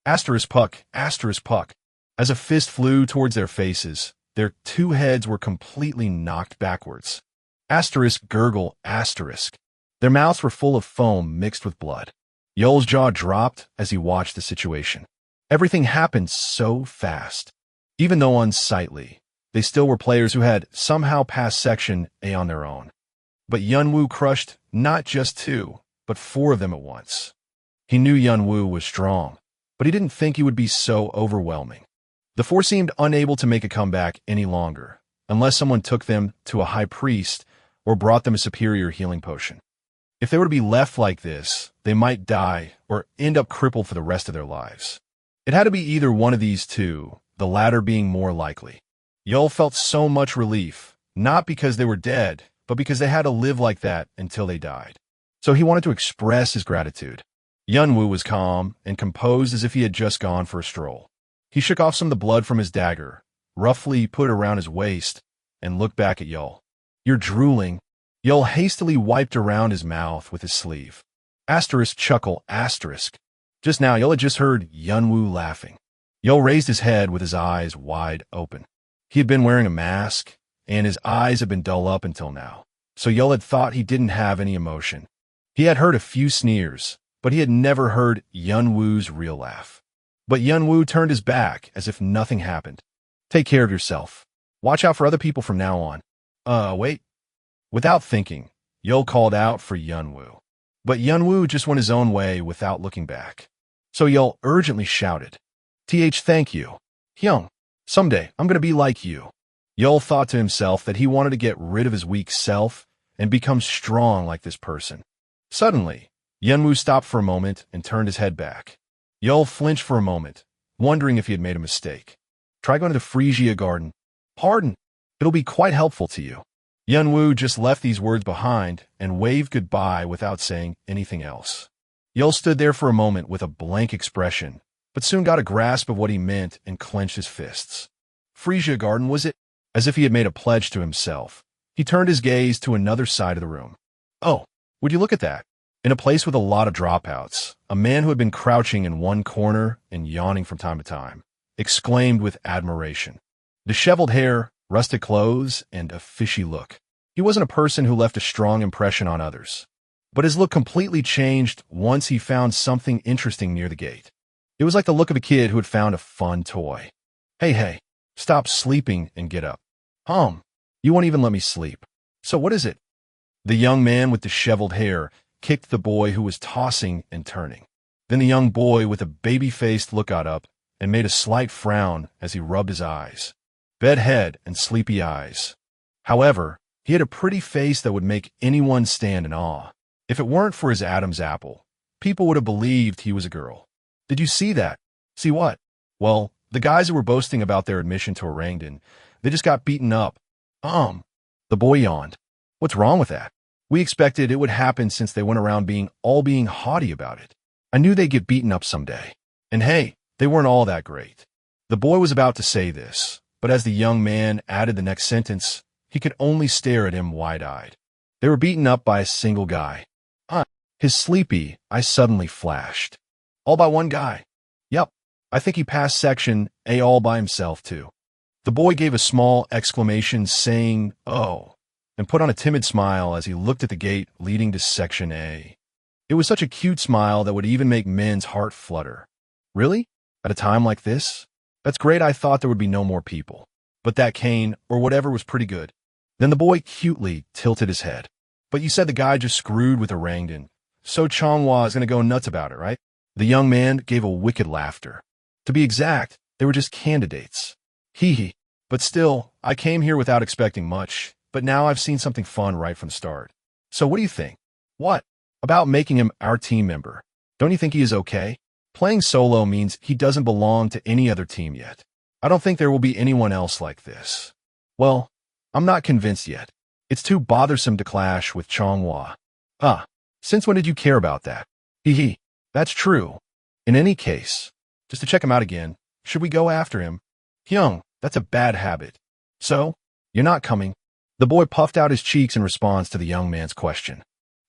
asterisk puck, asterisk puck. As a fist flew towards their faces, their 2 heads were completely knocked backwards. Asterisk gurgle, asterisk. Their mouths were full of foam mixed with blood. Yol's jaw dropped as he watched the situation. Everything happened so fast. Even though unsightly, they still were players who had somehow passed Section A on their own. But Yunwoo crushed not just 2, but 4 of them at once. He knew Yunwoo was strong, but he didn't think he would be so overwhelming. The 4 seemed unable to make a comeback any longer, unless someone took them to a high priest or brought them a superior healing potion. If they were to be left like this, they might die or end up crippled for the rest of their lives. It had to be either one of these 2, the latter being more likely. Yol felt so much relief, not because they were dead, but because they had to live like that until they died. So he wanted to express his gratitude. Yunwoo was calm and composed as if he had just gone for a stroll. He shook off some of the blood from his dagger, roughly put it around his waist, and looked back at Yol. You're drooling. Yol hastily wiped around his mouth with his sleeve. Asterisk chuckle, asterisk. Just now, Yol had just heard Yunwoo laughing. Yol raised his head with his eyes wide open. He had been wearing a mask, and his eyes had been dull up until now, so Yol had thought he didn't have any emotion. He had heard a few sneers, but he had never heard Yunwoo's real laugh. But Yunwoo turned his back as if nothing happened. Take care of yourself. Watch out for other people from now on. Wait. Without thinking, Yol called out for Yunwoo. But Yunwoo just went his own way without looking back. So Yol urgently shouted, Thank you. Hyung, someday I'm going to be like you. Yol thought to himself that he wanted to get rid of his weak self and become strong like this person. Suddenly, Yunwoo stopped for a moment and turned his head back. Yol flinched for a moment, wondering if he had made a mistake. Try going to the Phrygia garden. Pardon. It'll be quite helpful to you. Yunwoo just left these words behind and waved goodbye without saying anything else. Yol stood there for a moment with a blank expression, but soon got a grasp of what he meant and clenched his fists. Phrygia garden, was it? As if he had made a pledge to himself, he turned his gaze to another side of the room. Oh, would you look at that? In a place with a lot of dropouts, a man who had been crouching in one corner and yawning from time to time exclaimed with admiration. Disheveled hair, rusted clothes, and a fishy look. He wasn't a person who left a strong impression on others. But his look completely changed once he found something interesting near the gate. It was like the look of a kid who had found a fun toy. Hey, stop sleeping and get up. You won't even let me sleep. So what is it? The young man with disheveled hair kicked the boy who was tossing and turning. Then the young boy with a baby-faced look got up and made a slight frown as he rubbed his eyes. Bedhead and sleepy eyes. However, He had a pretty face that would make anyone stand in awe. If it weren't for his Adam's apple, people would have believed he was a girl. Did you see that? See what? Well, the guys who were boasting about their admission to Orangdan, they just got beaten up. The boy yawned. What's wrong with that? We expected it would happen since they went around being haughty about it. I knew they'd get beaten up someday. And hey, they weren't all that great. The boy was about to say this, but as the young man added the next sentence, he could only stare at him wide-eyed. They were beaten up by a single guy. His sleepy eyes suddenly flashed. All by one guy. Yep, I think he passed Section A all by himself, too. The boy gave a small exclamation saying, "Oh," and put on a timid smile as he looked at the gate leading to Section A. It was such a cute smile that would even make men's heart flutter. Really? At a time like this? That's great. I thought there would be no more people. But that cane, or whatever, was pretty good. Then the boy cutely tilted his head. But you said the guy just screwed with Orangdan. So Changhua is going to go nuts about it, right? The young man gave a wicked laughter. To be exact, they were just candidates. Hee. But still, I came here without expecting much, but now I've seen something fun right from the start. So what do you think? What? About making him our team member. Don't you think he is okay? Playing solo means he doesn't belong to any other team yet. I don't think there will be anyone else like this. Well, I'm not convinced yet. It's too bothersome to clash with Changhua. Since when did you care about that? Hee. That's true. In any case, just to check him out again, should we go after him? Hyung, that's a bad habit. So, you're not coming? The boy puffed out his cheeks in response to the young man's question.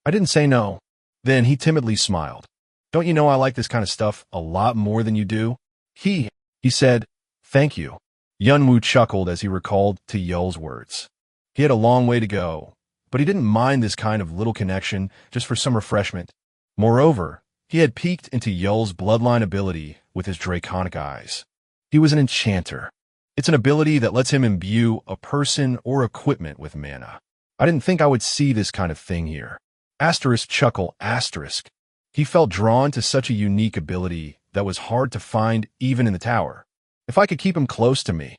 I didn't say no. Then he timidly smiled. Don't you know I like this kind of stuff a lot more than you do? He said, thank you. Yunwoo chuckled as he recalled to Yeol's words. He had a long way to go, but he didn't mind this kind of little connection just for some refreshment. Moreover, he had peeked into Yeol's bloodline ability with his draconic eyes. He was an enchanter. It's an ability that lets him imbue a person or equipment with mana. I didn't think I would see this kind of thing here. Asterisk chuckle asterisk. He felt drawn to such a unique ability that was hard to find even in the tower. If I could keep him close to me,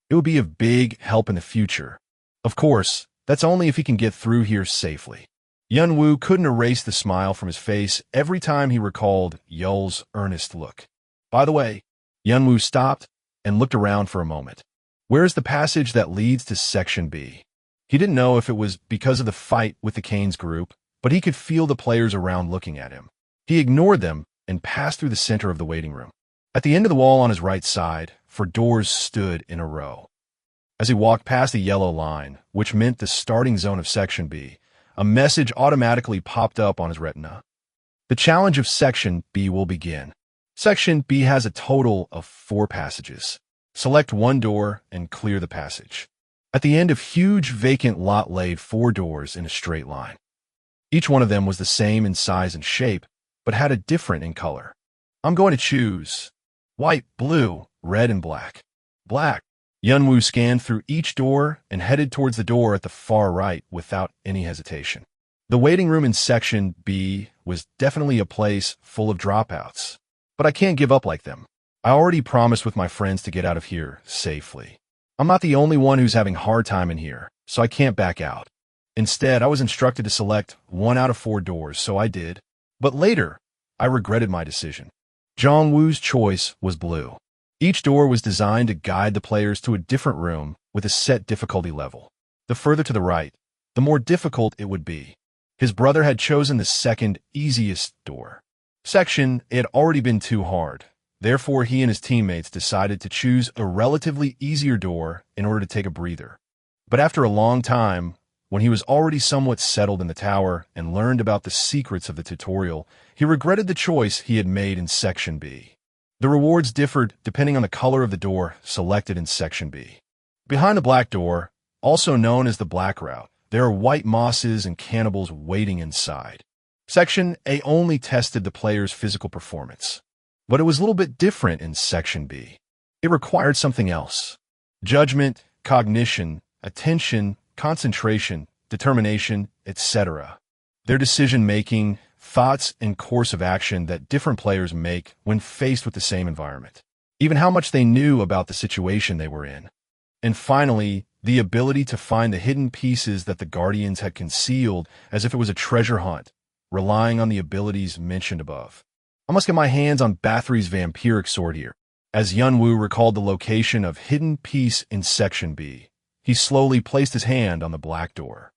it would be of big help in the future. Of course, that's only if he can get through here safely. Yunwoo couldn't erase the smile from his face every time he recalled Yeol's earnest look. By the way, Yunwoo stopped and looked around for a moment. Where is the passage that leads to Section B? He didn't know if it was because of the fight with the Kane's group, but he could feel the players around looking at him. He ignored them and passed through the center of the waiting room. At the end of the wall on his right side, 4 doors stood in a row. As he walked past the yellow line, which meant the starting zone of Section B, a message automatically popped up on his retina. The challenge of Section B will begin. Section B has a total of 4 passages. Select one door and clear the passage. At the end of huge vacant lot laid 4 doors in a straight line. Each one of them was the same in size and shape, but had a different in color. I'm going to choose white, blue, red, and black. Black. Yunwoo scanned through each door and headed towards the door at the far right without any hesitation. The waiting room in Section B was definitely a place full of dropouts. But I can't give up like them. I already promised with my friends to get out of here safely. I'm not the only one who's having a hard time in here, so I can't back out. Instead, I was instructed to select 1 out of 4 doors, so I did. But later, I regretted my decision. Jongwoo's choice was blue. Each door was designed to guide the players to a different room with a set difficulty level. The further to the right, the more difficult it would be. His brother had chosen the second easiest door. Section had already been too hard. Therefore, he and his teammates decided to choose a relatively easier door in order to take a breather. But after a long time, when he was already somewhat settled in the tower and learned about the secrets of the tutorial, he regretted the choice he had made in Section B. The rewards differed depending on the color of the door selected in Section B. Behind the black door, also known as the black route, there are white mosses and cannibals waiting inside. Section A only tested the player's physical performance. But it was a little bit different in Section B. It required something else. Judgment, cognition, attention, concentration, determination, etc. Their decision-making, thoughts, and course of action that different players make when faced with the same environment. Even how much they knew about the situation they were in. And finally, the ability to find the hidden pieces that the Guardians had concealed as if it was a treasure hunt, relying on the abilities mentioned above. I must get my hands on Bathory's vampiric sword here. As Yunwoo recalled the location of hidden piece in Section B, he slowly placed his hand on the black door.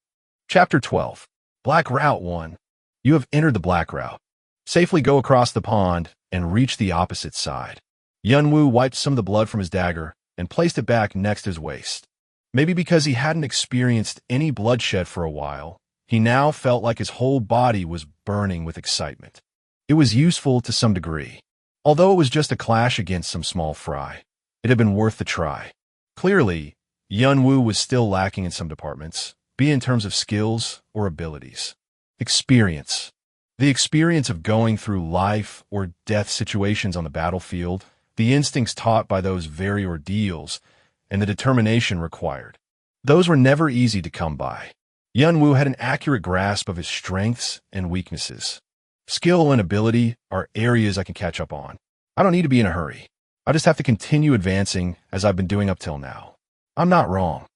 Chapter 12. Black Route 1. You have entered the Black Route. Safely go across the pond and reach the opposite side. Yunwoo wiped some of the blood from his dagger and placed it back next to his waist. Maybe because he hadn't experienced any bloodshed for a while, he now felt like his whole body was burning with excitement. It was useful to some degree. Although it was just a clash against some small fry, it had been worth the try. Clearly, Yunwoo was still lacking in some departments, be it in terms of skills or abilities. Experience. The experience of going through life or death situations on the battlefield, the instincts taught by those very ordeals, and the determination required. Those were never easy to come by. Yunwoo had an accurate grasp of his strengths and weaknesses. Skill and ability are areas I can catch up on. I don't need to be in a hurry. I just have to continue advancing as I've been doing up till now. I'm not wrong.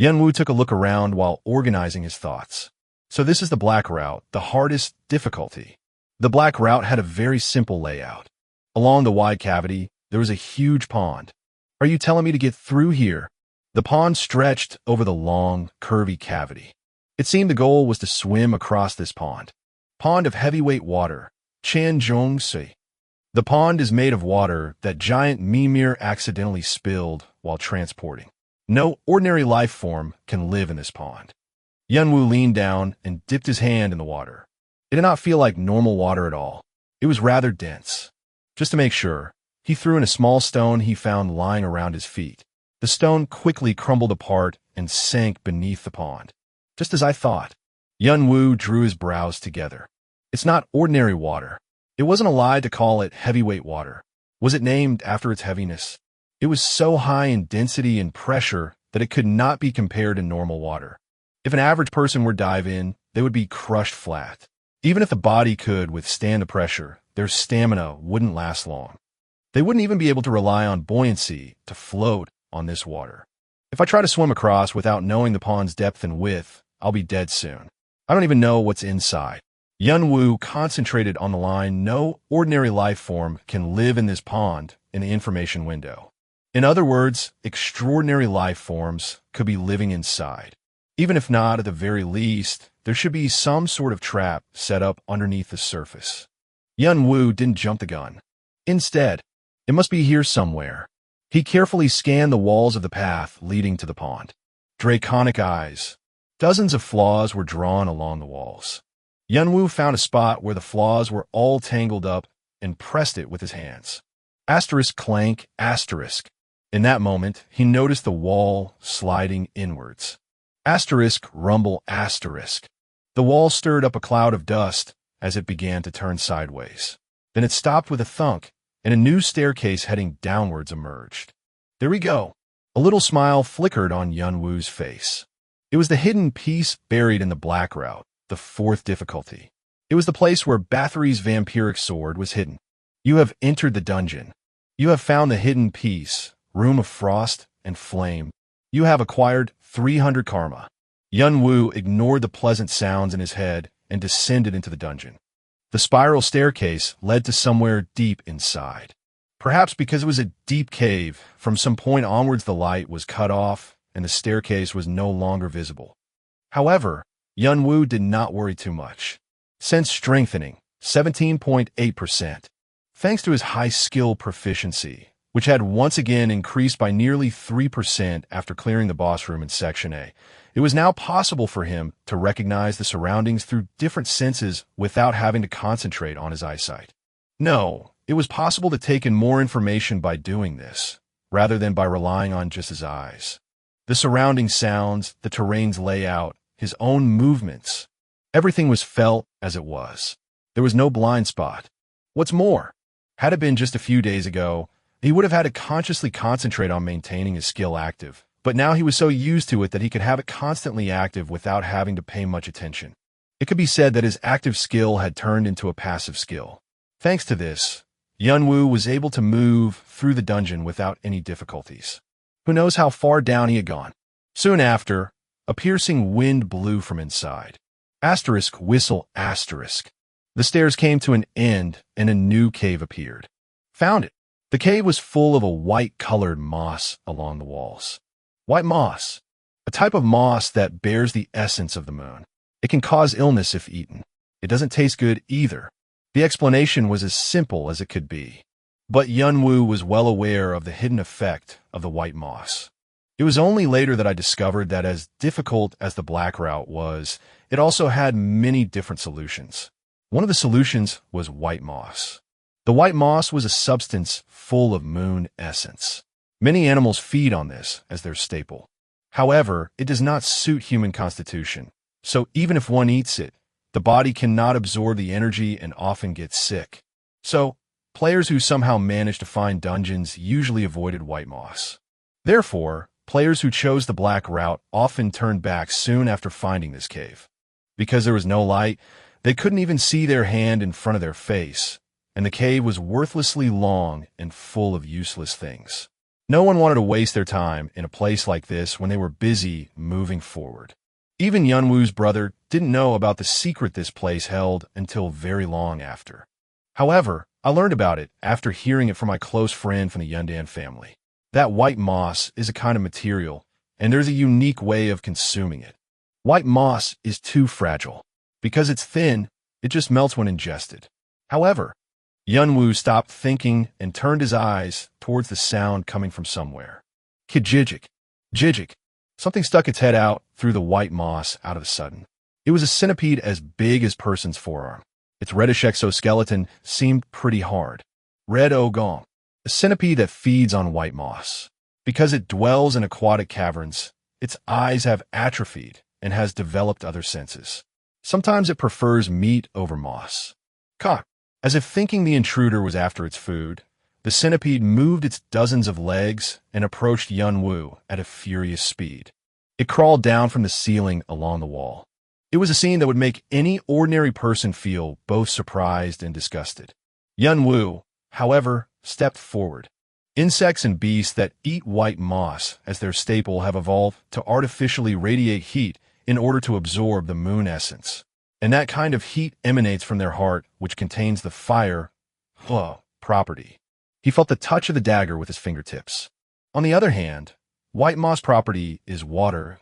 Yunwoo took a look around while organizing his thoughts. So this is the Black Route, the hardest difficulty. The Black Route had a very simple layout. Along the wide cavity, there was a huge pond. Are you telling me to get through here? The pond stretched over the long, curvy cavity. It seemed the goal was to swim across this pond. Pond of heavyweight water, Chanjong-sui. The pond is made of water that giant Mimir accidentally spilled while transporting. No ordinary life form can live in this pond. Yunwoo leaned down and dipped his hand in the water. It did not feel like normal water at all. It was rather dense. Just to make sure, he threw in a small stone he found lying around his feet. The stone quickly crumbled apart and sank beneath the pond. Just as I thought. Yunwoo drew his brows together. It's not ordinary water. It wasn't a lie to call it heavyweight water. Was it named after its heaviness? It was so high in density and pressure that it could not be compared to normal water. If an average person were to dive in, they would be crushed flat. Even if the body could withstand the pressure, their stamina wouldn't last long. They wouldn't even be able to rely on buoyancy to float on this water. If I try to swim across without knowing the pond's depth and width, I'll be dead soon. I don't even know what's inside. Yunwoo concentrated on the line, no ordinary life form can live in this pond in the information window. In other words, extraordinary life forms could be living inside. Even if not, at the very least, there should be some sort of trap set up underneath the surface. Yunwoo didn't jump the gun. Instead, it must be here somewhere. He carefully scanned the walls of the path leading to the pond. Draconic eyes. Dozens of flaws were drawn along the walls. Yunwoo found a spot where the flaws were all tangled up and pressed it with his hands. Asterisk clank, asterisk. In that moment, he noticed the wall sliding inwards. Asterisk rumble, asterisk. The wall stirred up a cloud of dust as it began to turn sideways. Then it stopped with a thunk, and a new staircase heading downwards emerged. There we go. A little smile flickered on Yunwoo's face. It was the hidden piece buried in the Black Route, the fourth difficulty. It was the place where Bathory's vampiric sword was hidden. You have entered the dungeon. You have found the hidden piece, Room of Frost and Flame. You have acquired 300 karma. Yunwoo ignored the pleasant sounds in his head and descended into the dungeon. The spiral staircase led to somewhere deep inside. Perhaps because it was a deep cave, from some point onwards the light was cut off and the staircase was no longer visible. However, Yunwoo did not worry too much. Sense strengthening, 17.8%. Thanks to his high skill proficiency, which had once again increased by nearly 3% after clearing the boss room in Section A, it was now possible for him to recognize the surroundings through different senses without having to concentrate on his eyesight. No, it was possible to take in more information by doing this, rather than by relying on just his eyes. The surrounding sounds, the terrain's layout, his own movements, everything was felt as it was. There was no blind spot. What's more, had it been just a few days ago, he would have had to consciously concentrate on maintaining his skill active, but now he was so used to it that he could have it constantly active without having to pay much attention. It could be said that his active skill had turned into a passive skill. Thanks to this, Yunwoo was able to move through the dungeon without any difficulties. Who knows how far down he had gone? Soon after, a piercing wind blew from inside. Asterisk whistle asterisk. The stairs came to an end and a new cave appeared. Found it. The cave was full of a white-colored moss along the walls. White moss, a type of moss that bears the essence of the moon. It can cause illness if eaten. It doesn't taste good either. The explanation was as simple as it could be. But Yunwoo was well aware of the hidden effect of the white moss. It was only later that I discovered that as difficult as the black route was, it also had many different solutions. One of the solutions was white moss. The white moss was a substance full of moon essence. Many animals feed on this as their staple. However, it does not suit human constitution, so even if one eats it, the body cannot absorb the energy and often gets sick. So, players who somehow managed to find dungeons usually avoided white moss. Therefore, players who chose the black route often turned back soon after finding this cave. Because there was no light, they couldn't even see their hand in front of their face, and the cave was worthlessly long and full of useless things. No one wanted to waste their time in a place like this when they were busy moving forward. Even Yunwoo's brother didn't know about the secret this place held until very long after. However, I learned about it after hearing it from my close friend from the Yundan family. That white moss is a kind of material, and there's a unique way of consuming it. White moss is too fragile. Because it's thin, it just melts when ingested. However, Yunwoo stopped thinking and turned his eyes towards the sound coming from somewhere. Kijijik. Jijik. Something stuck its head out through the white moss out of a sudden. It was a centipede as big as person's forearm. Its reddish exoskeleton seemed pretty hard. Red Ogong. A centipede that feeds on white moss. Because it dwells in aquatic caverns, its eyes have atrophied and has developed other senses. Sometimes it prefers meat over moss. Cock. As if thinking the intruder was after its food, the centipede moved its dozens of legs and approached Yunwoo at a furious speed. It crawled down from the ceiling along the wall. It was a scene that would make any ordinary person feel both surprised and disgusted. Yunwoo, however, stepped forward. Insects and beasts that eat white moss as their staple have evolved to artificially radiate heat in order to absorb the moon essence. And that kind of heat emanates from their heart, which contains the fire property. He felt the touch of the dagger with his fingertips. On the other hand, white moss property is water.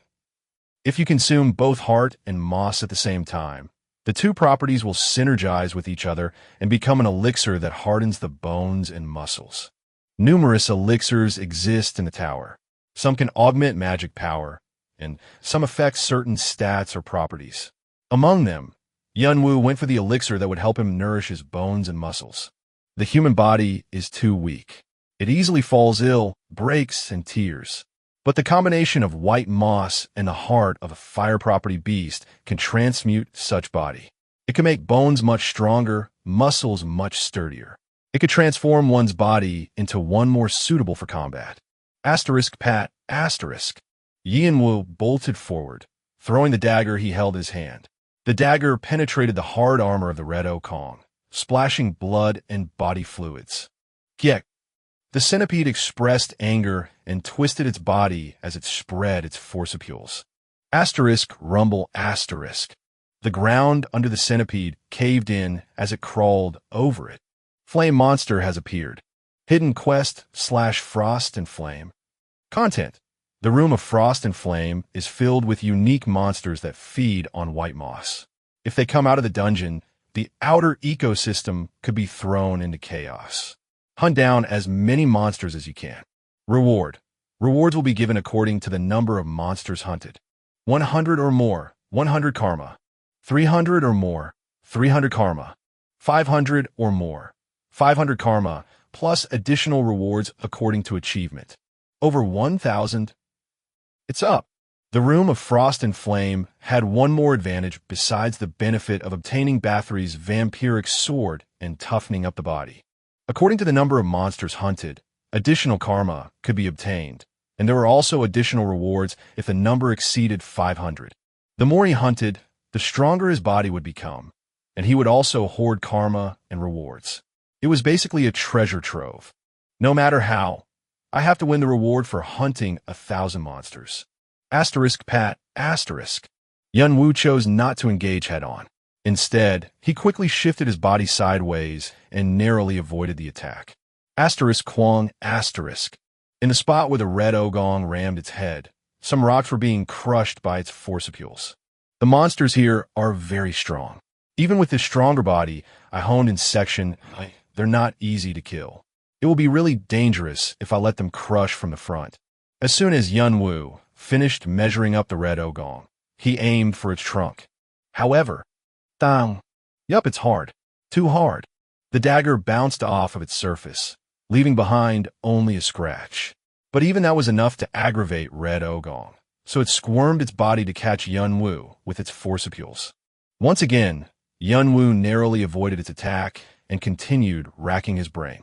If you consume both heart and moss at the same time, the two properties will synergize with each other and become an elixir that hardens the bones and muscles. Numerous elixirs exist in the tower. Some can augment magic power, and some affect certain stats or properties. Among them, Yunwoo went for the elixir that would help him nourish his bones and muscles. The human body is too weak. It easily falls ill, breaks, and tears. But the combination of white moss and the heart of a fire property beast can transmute such body. It can make bones much stronger, muscles much sturdier. It could transform one's body into one more suitable for combat. Asterisk pat, asterisk. Yunwoo bolted forward, throwing the dagger he held in his hand. The dagger penetrated the hard armor of the Red Okong, splashing blood and body fluids. Gyek. The centipede expressed anger and twisted its body as it spread its forcipules. Asterisk rumble asterisk. The ground under the centipede caved in as it crawled over it. Flame monster has appeared. Hidden quest / frost and flame. Content. The room of frost and flame is filled with unique monsters that feed on white moss. If they come out of the dungeon, the outer ecosystem could be thrown into chaos. Hunt down as many monsters as you can. Reward. Rewards will be given according to the number of monsters hunted. 100 or more, 100 karma. 300 or more, 300 karma. 500 or more, 500 karma, plus additional rewards according to achievement. Over 1,000. It's up. The Room of Frost and Flame had one more advantage besides the benefit of obtaining Bathory's vampiric sword and toughening up the body. According to the number of monsters hunted, additional karma could be obtained, and there were also additional rewards if the number exceeded 500. The more he hunted, the stronger his body would become, and he would also hoard karma and rewards. It was basically a treasure trove. No matter how, I have to win the reward for hunting 1,000 monsters. Asterisk pat, asterisk. Yun Wu chose not to engage head-on. Instead, he quickly shifted his body sideways and narrowly avoided the attack. Asterisk Kwang, asterisk. In the spot where the red ogong rammed its head, some rocks were being crushed by its forcipules. The monsters here are very strong. Even with this stronger body I honed in section, they're not easy to kill. It will be really dangerous if I let them crush from the front. As soon as Yun Wu finished measuring up the red ogong, he aimed for its trunk. However, Yup, it's hard. Too hard. The dagger bounced off of its surface, leaving behind only a scratch. But even that was enough to aggravate red ogong, so it squirmed its body to catch Yun Wu with its forcipules. Once again, Yun Wu narrowly avoided its attack and continued racking his brain.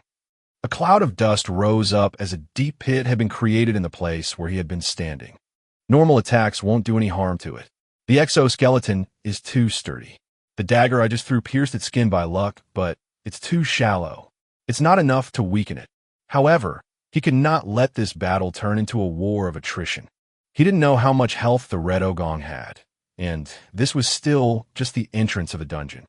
A cloud of dust rose up as a deep pit had been created in the place where he had been standing. Normal attacks won't do any harm to it. The exoskeleton is too sturdy. The dagger I just threw pierced its skin by luck, but it's too shallow. It's not enough to weaken it. However, he could not let this battle turn into a war of attrition. He didn't know how much health the red ogong had, and this was still just the entrance of a dungeon.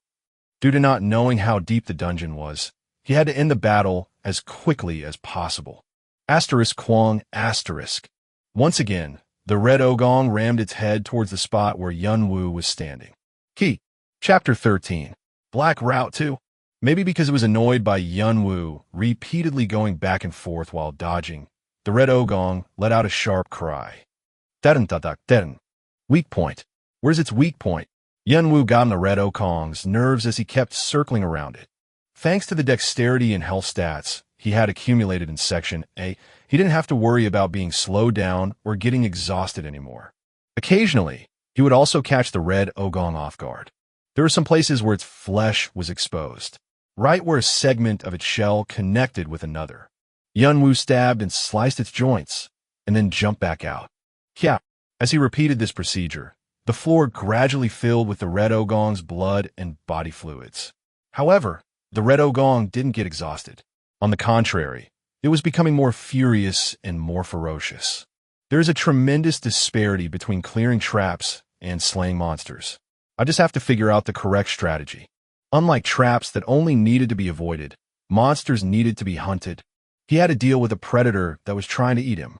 Due to not knowing how deep the dungeon was, he had to end the battle as quickly as possible. Asterisk Kwang, asterisk. Once again, the red ogong rammed its head towards the spot where Yun Wu was standing. Key. Chapter 13. Black Route 2. Maybe because it was annoyed by Yun Wu repeatedly going back and forth while dodging, the red ogong let out a sharp cry. Deren. Weak point. Where's its weak point? Yun Wu got on the red ogong's nerves as he kept circling around it. Thanks to the dexterity and health stats he had accumulated in Section A, he didn't have to worry about being slowed down or getting exhausted anymore. Occasionally, he would also catch the red ogong off guard. There were some places where its flesh was exposed, right where a segment of its shell connected with another. Yun Wu stabbed and sliced its joints, and then jumped back out. Yeah, as he repeated this procedure, the floor gradually filled with the red ogong's blood and body fluids. However, the red ogong didn't get exhausted. On the contrary, it was becoming more furious and more ferocious. There is a tremendous disparity between clearing traps and slaying monsters. I just have to figure out the correct strategy. Unlike traps that only needed to be avoided, monsters needed to be hunted. He had to deal with a predator that was trying to eat him.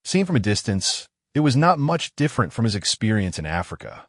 Seen from a distance, it was not much different from his experience in Africa.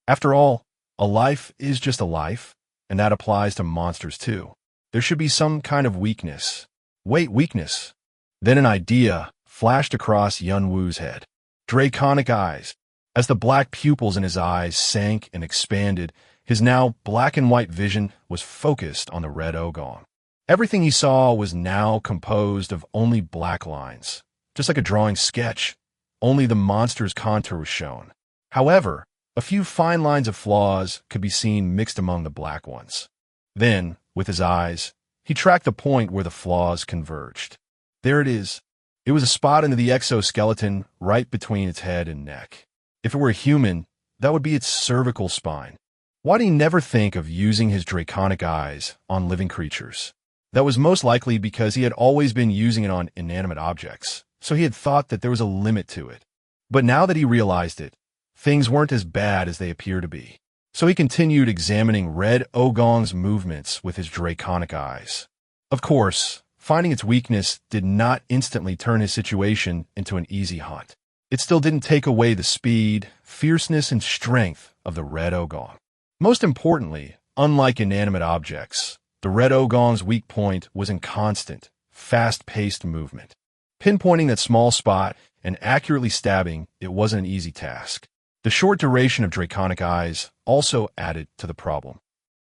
After all, a life is just a life, and that applies to monsters too. There should be some kind of weakness. Wait, weakness. Then an idea flashed across Yun Wu's head. Draconic eyes. As the black pupils in his eyes sank and expanded, his now black and white vision was focused on the red ogong. Everything he saw was now composed of only black lines, just like a drawing sketch. Only the monster's contour was shown. However, a few fine lines of flaws could be seen mixed among the black ones. Then, with his eyes, he tracked the point where the flaws converged. There it is. It was a spot into the exoskeleton right between its head and neck. If it were a human, that would be its cervical spine. Why did he never think of using his draconic eyes on living creatures? That was most likely because he had always been using it on inanimate objects, so he had thought that there was a limit to it. But now that he realized it, things weren't as bad as they appear to be. So he continued examining red ogong's movements with his draconic eyes. Of course, finding its weakness did not instantly turn his situation into an easy hunt. It still didn't take away the speed, fierceness, and strength of the red ogong. Most importantly, unlike inanimate objects, the red ogong's weak point was in constant, fast-paced movement. Pinpointing that small spot and accurately stabbing it wasn't an easy task. The short duration of draconic eyes also added to the problem.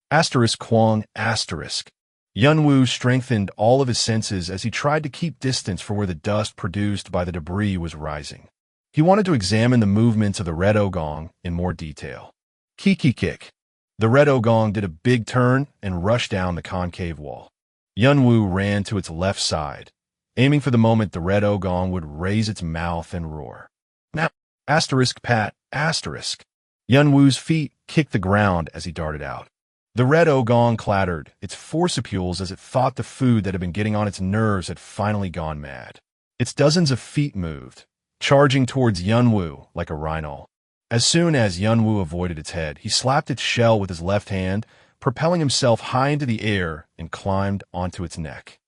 Asterisk Kwang, asterisk. Yun Wu strengthened all of his senses as he tried to keep distance from where the dust produced by the debris was rising. He wanted to examine the movements of the red ogong in more detail. Kick. The red ogong did a big turn and rushed down the concave wall. Yun Wu ran to its left side, aiming for the moment the red ogong would raise its mouth and roar. Now, asterisk pat, asterisk. Yun Wu's feet kicked the ground as he darted out. The red ogong clattered its forcipules as it thought the food that had been getting on its nerves had finally gone mad. Its dozens of feet moved, charging towards Yunwoo like a rhino. As soon as Yunwoo avoided its head, he slapped its shell with his left hand, propelling himself high into the air and climbed onto its neck.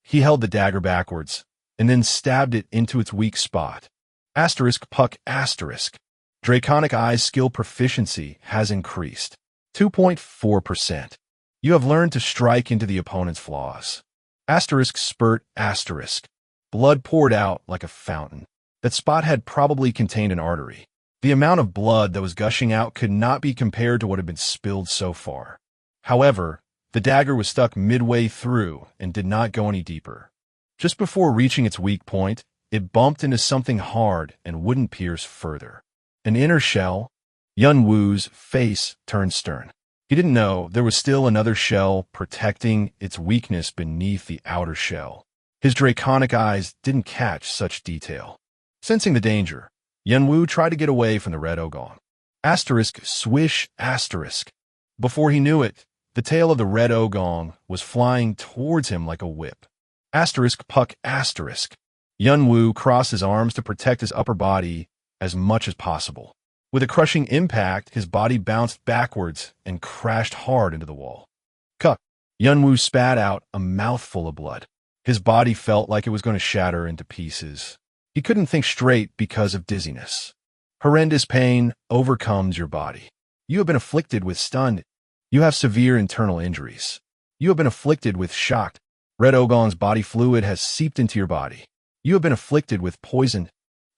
He held the dagger backwards, and then stabbed it into its weak spot. Puck asterisk. Draconic Eye's skill proficiency has increased. 2.4%. You have learned to strike into the opponent's flaws. Spurt asterisk. Blood poured out like a fountain. That spot had probably contained an artery. The amount of blood that was gushing out could not be compared to what had been spilled so far. However, the dagger was stuck midway through and did not go any deeper. Just before reaching its weak point, it bumped into something hard and wouldn't pierce further. An inner shell. Yunwoo's face turned stern. He didn't know there was still another shell protecting its weakness beneath the outer shell. His draconic eyes didn't catch such detail. Sensing the danger, Yunwoo tried to get away from the red ogong. Swish asterisk. Before he knew it, the tail of the red ogong was flying towards him like a whip. Puck asterisk. Yunwoo crossed his arms to protect his upper body as much as possible. With a crushing impact, his body bounced backwards and crashed hard into the wall. Cuck. Yunwoo spat out a mouthful of blood. His body felt like it was going to shatter into pieces. He couldn't think straight because of dizziness. Horrendous pain overcomes your body. You have been afflicted with stun. You have severe internal injuries. You have been afflicted with shock. Red Ogong's body fluid has seeped into your body. You have been afflicted with poison.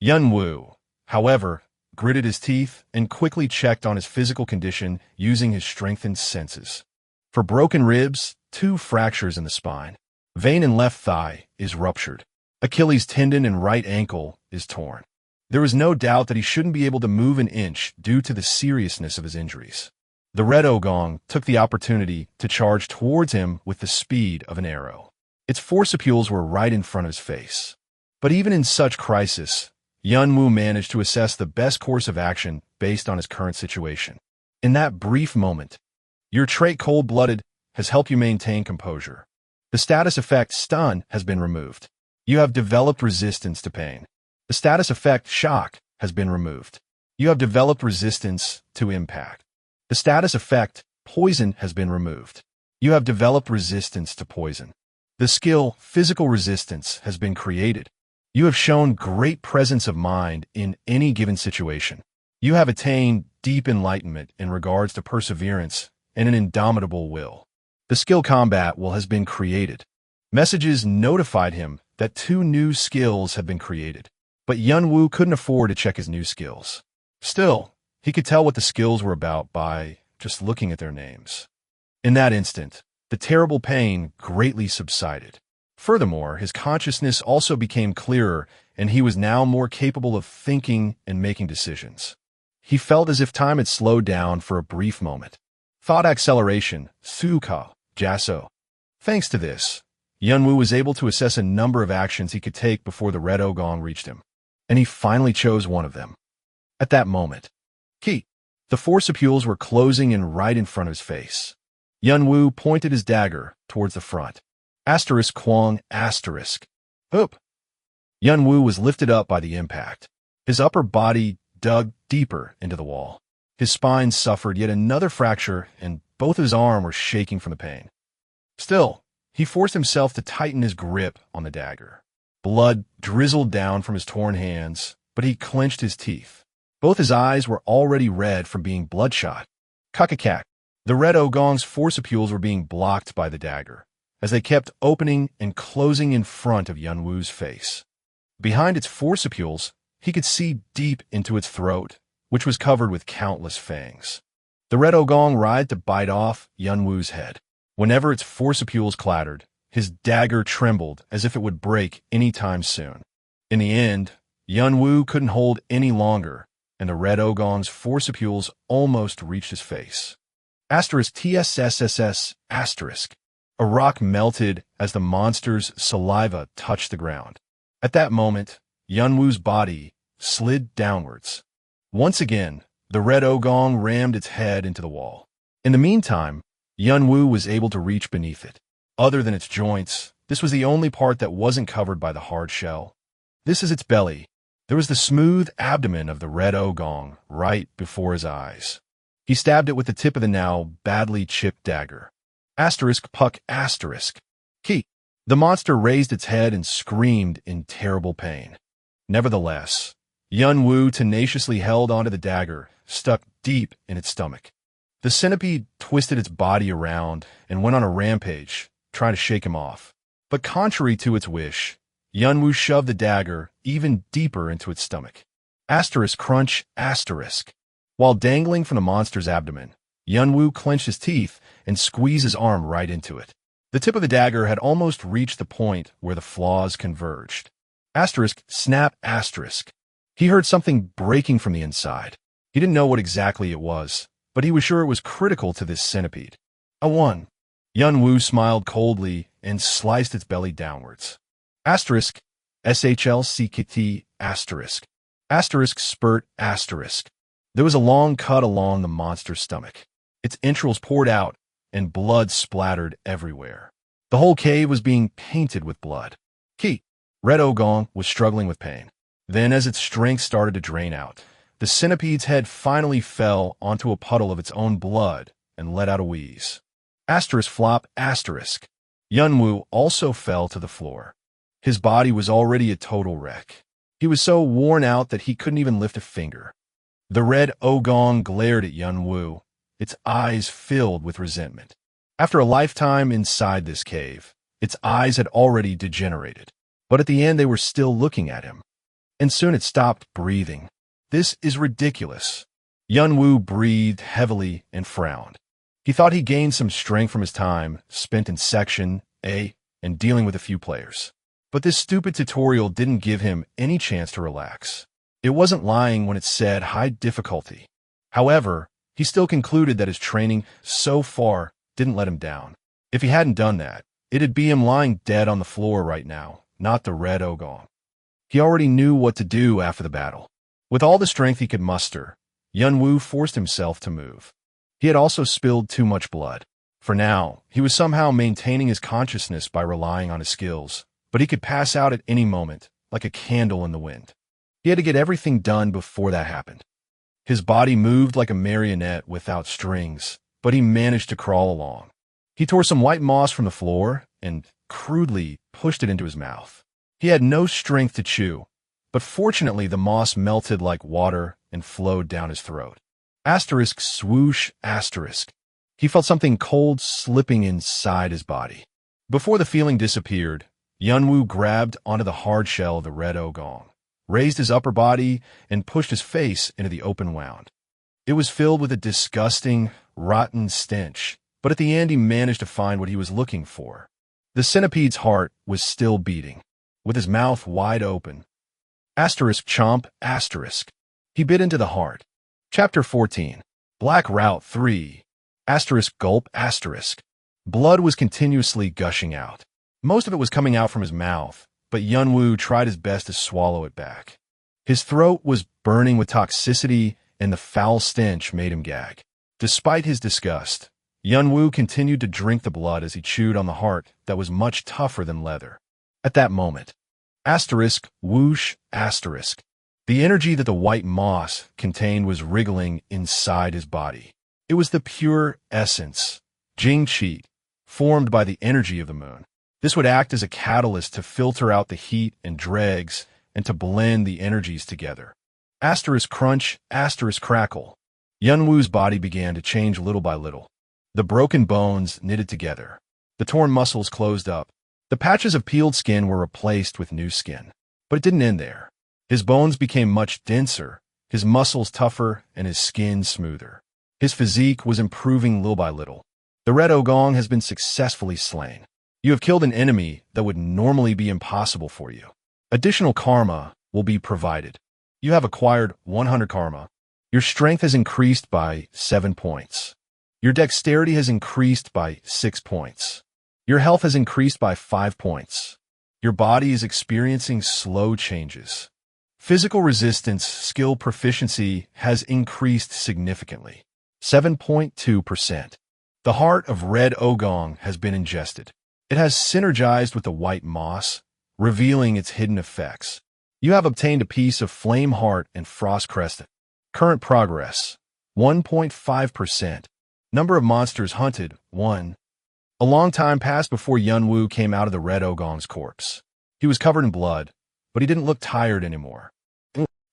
Yunwoo, however, gritted his teeth and quickly checked on his physical condition using his strengthened senses. For broken ribs, 2 fractures in the spine. Vein in left thigh is ruptured. Achilles tendon in right ankle is torn. There was no doubt that he shouldn't be able to move an inch due to the seriousness of his injuries. The red ogong took the opportunity to charge towards him with the speed of an arrow. Its forcipules were right in front of his face. But even in such crisis, Yunwoo managed to assess the best course of action based on his current situation. In that brief moment, your trait cold-blooded has helped you maintain composure. The status effect stun has been removed. You have developed resistance to pain. The status effect shock has been removed. You have developed resistance to impact. The status effect poison has been removed. You have developed resistance to poison. The skill physical resistance has been created. You have shown great presence of mind in any given situation. You have attained deep enlightenment in regards to perseverance and an indomitable will. The skill combat will has been created. Messages notified him that 2 new skills have been created, but Yunwoo couldn't afford to check his new skills. Still, he could tell what the skills were about by just looking at their names. In that instant, the terrible pain greatly subsided. Furthermore, his consciousness also became clearer, and he was now more capable of thinking and making decisions. He felt as if time had slowed down for a brief moment. Thought acceleration, Suka, Jaso. Thanks to this, Yunwoo was able to assess a number of actions he could take before the red ogong reached him, and he finally chose one of them. At that moment, the forcipules were closing in right in front of his face. Yunwoo pointed his dagger towards the front. Kwong asterisk. Oop. Yunwoo was lifted up by the impact. His upper body dug deeper into the wall. His spine suffered yet another fracture, and both his arms were shaking from the pain. Still, he forced himself to tighten his grip on the dagger. Blood drizzled down from his torn hands, but he clenched his teeth. Both his eyes were already red from being bloodshot. Kakakak. The red ogong's forcipules were being blocked by the dagger, as they kept opening and closing in front of Yunwoo's face. Behind its forcipules, he could see deep into its throat, which was covered with countless fangs. The red ogong tried to bite off Yunwoo's head. Whenever its forcipules clattered, his dagger trembled as if it would break any time soon. In the end, Yunwoo couldn't hold any longer, and the red ogong's forcipules almost reached his face. TSSSS asterisk. A rock melted as the monster's saliva touched the ground. At that moment, Yunwoo's body slid downwards. Once again, the red ogong rammed its head into the wall. In the meantime, Yunwoo was able to reach beneath it. Other than its joints, this was the only part that wasn't covered by the hard shell. This is its belly. There was the smooth abdomen of the red ogong right before his eyes. He stabbed it with the tip of the now badly chipped dagger. Asterisk puck asterisk. Key. The monster raised its head and screamed in terrible pain. Nevertheless, Yun Wu tenaciously held onto the dagger, stuck deep in its stomach. The centipede twisted its body around and went on a rampage, trying to shake him off. But contrary to its wish, Yun Wu shoved the dagger even deeper into its stomach. Asterisk crunch asterisk. While dangling from the monster's abdomen, Yun Wu clenched his teeth and squeezed his arm right into it. The tip of the dagger had almost reached the point where the flaws converged. Asterisk snap asterisk. He heard something breaking from the inside. He didn't know what exactly it was, but he was sure it was critical to this centipede. A 1. Yun Wu smiled coldly and sliced its belly downwards. Asterisk SHLCKT asterisk. Asterisk spurt asterisk. There was a long cut along the monster's stomach. Its entrails poured out, and blood splattered everywhere. The whole cave was being painted with blood. Key. Red Ogong was struggling with pain. Then, as its strength started to drain out, the centipede's head finally fell onto a puddle of its own blood and let out a wheeze. Asterisk flop asterisk. Yun Wu also fell to the floor. His body was already a total wreck. He was so worn out that he couldn't even lift a finger. The red ogong glared at Yun Wu, its eyes filled with resentment. After a lifetime inside this cave, its eyes had already degenerated. But at the end they were still looking at him. And soon it stopped breathing. This is ridiculous. Yun Wu breathed heavily and frowned. He thought he gained some strength from his time spent in Section A and dealing with a few players. But this stupid tutorial didn't give him any chance to relax. It wasn't lying when it said high difficulty. However, he still concluded that his training so far didn't let him down. If he hadn't done that, it'd be him lying dead on the floor right now, not the red ogong. He already knew what to do after the battle. With all the strength he could muster, Yun Wu forced himself to move. He had also spilled too much blood. For now, he was somehow maintaining his consciousness by relying on his skills, but he could pass out at any moment, like a candle in the wind. He had to get everything done before that happened. His body moved like a marionette without strings, but he managed to crawl along. He tore some white moss from the floor and crudely pushed it into his mouth. He had no strength to chew, but fortunately the moss melted like water and flowed down his throat. Asterisk swoosh asterisk. He felt something cold slipping inside his body. Before the feeling disappeared, Yun Wu grabbed onto the hard shell of the red ogong, raised his upper body, and pushed his face into the open wound. It was filled with a disgusting, rotten stench, but at the end he managed to find what he was looking for. The centipede's heart was still beating, with his mouth wide open. Asterisk chomp asterisk. He bit into the heart. Chapter 14. Black Route 3. Asterisk gulp asterisk. Blood was continuously gushing out. Most of it was coming out from his mouth, but Yun Wu tried his best to swallow it back. His throat was burning with toxicity, and the foul stench made him gag. Despite his disgust, Yun Wu continued to drink the blood as he chewed on the heart that was much tougher than leather. At that moment, asterisk whoosh asterisk. The energy that the white moss contained was wriggling inside his body. It was the pure essence, Jing Qi, formed by the energy of the moon. This would act as a catalyst to filter out the heat and dregs and to blend the energies together. Asterisk crunch, asterisk crackle. Yun Wu's body began to change little by little. The broken bones knitted together. The torn muscles closed up. The patches of peeled skin were replaced with new skin. But it didn't end there. His bones became much denser, his muscles tougher, and his skin smoother. His physique was improving little by little. The red ogong has been successfully slain. You have killed an enemy that would normally be impossible for you. Additional karma will be provided. You have acquired 100 karma. Your strength has increased by 7 points. Your dexterity has increased by 6 points. Your health has increased by 5 points. Your body is experiencing slow changes. Physical resistance skill proficiency has increased significantly, 7.2%. The heart of red ogong has been ingested. It has synergized with the white moss, revealing its hidden effects. You have obtained a piece of Flame Heart and Frost Crested. Current progress, 1.5%. Number of monsters hunted, 1. A long time passed before Yunwoo came out of the Red Ogong's corpse. He was covered in blood, but he didn't look tired anymore.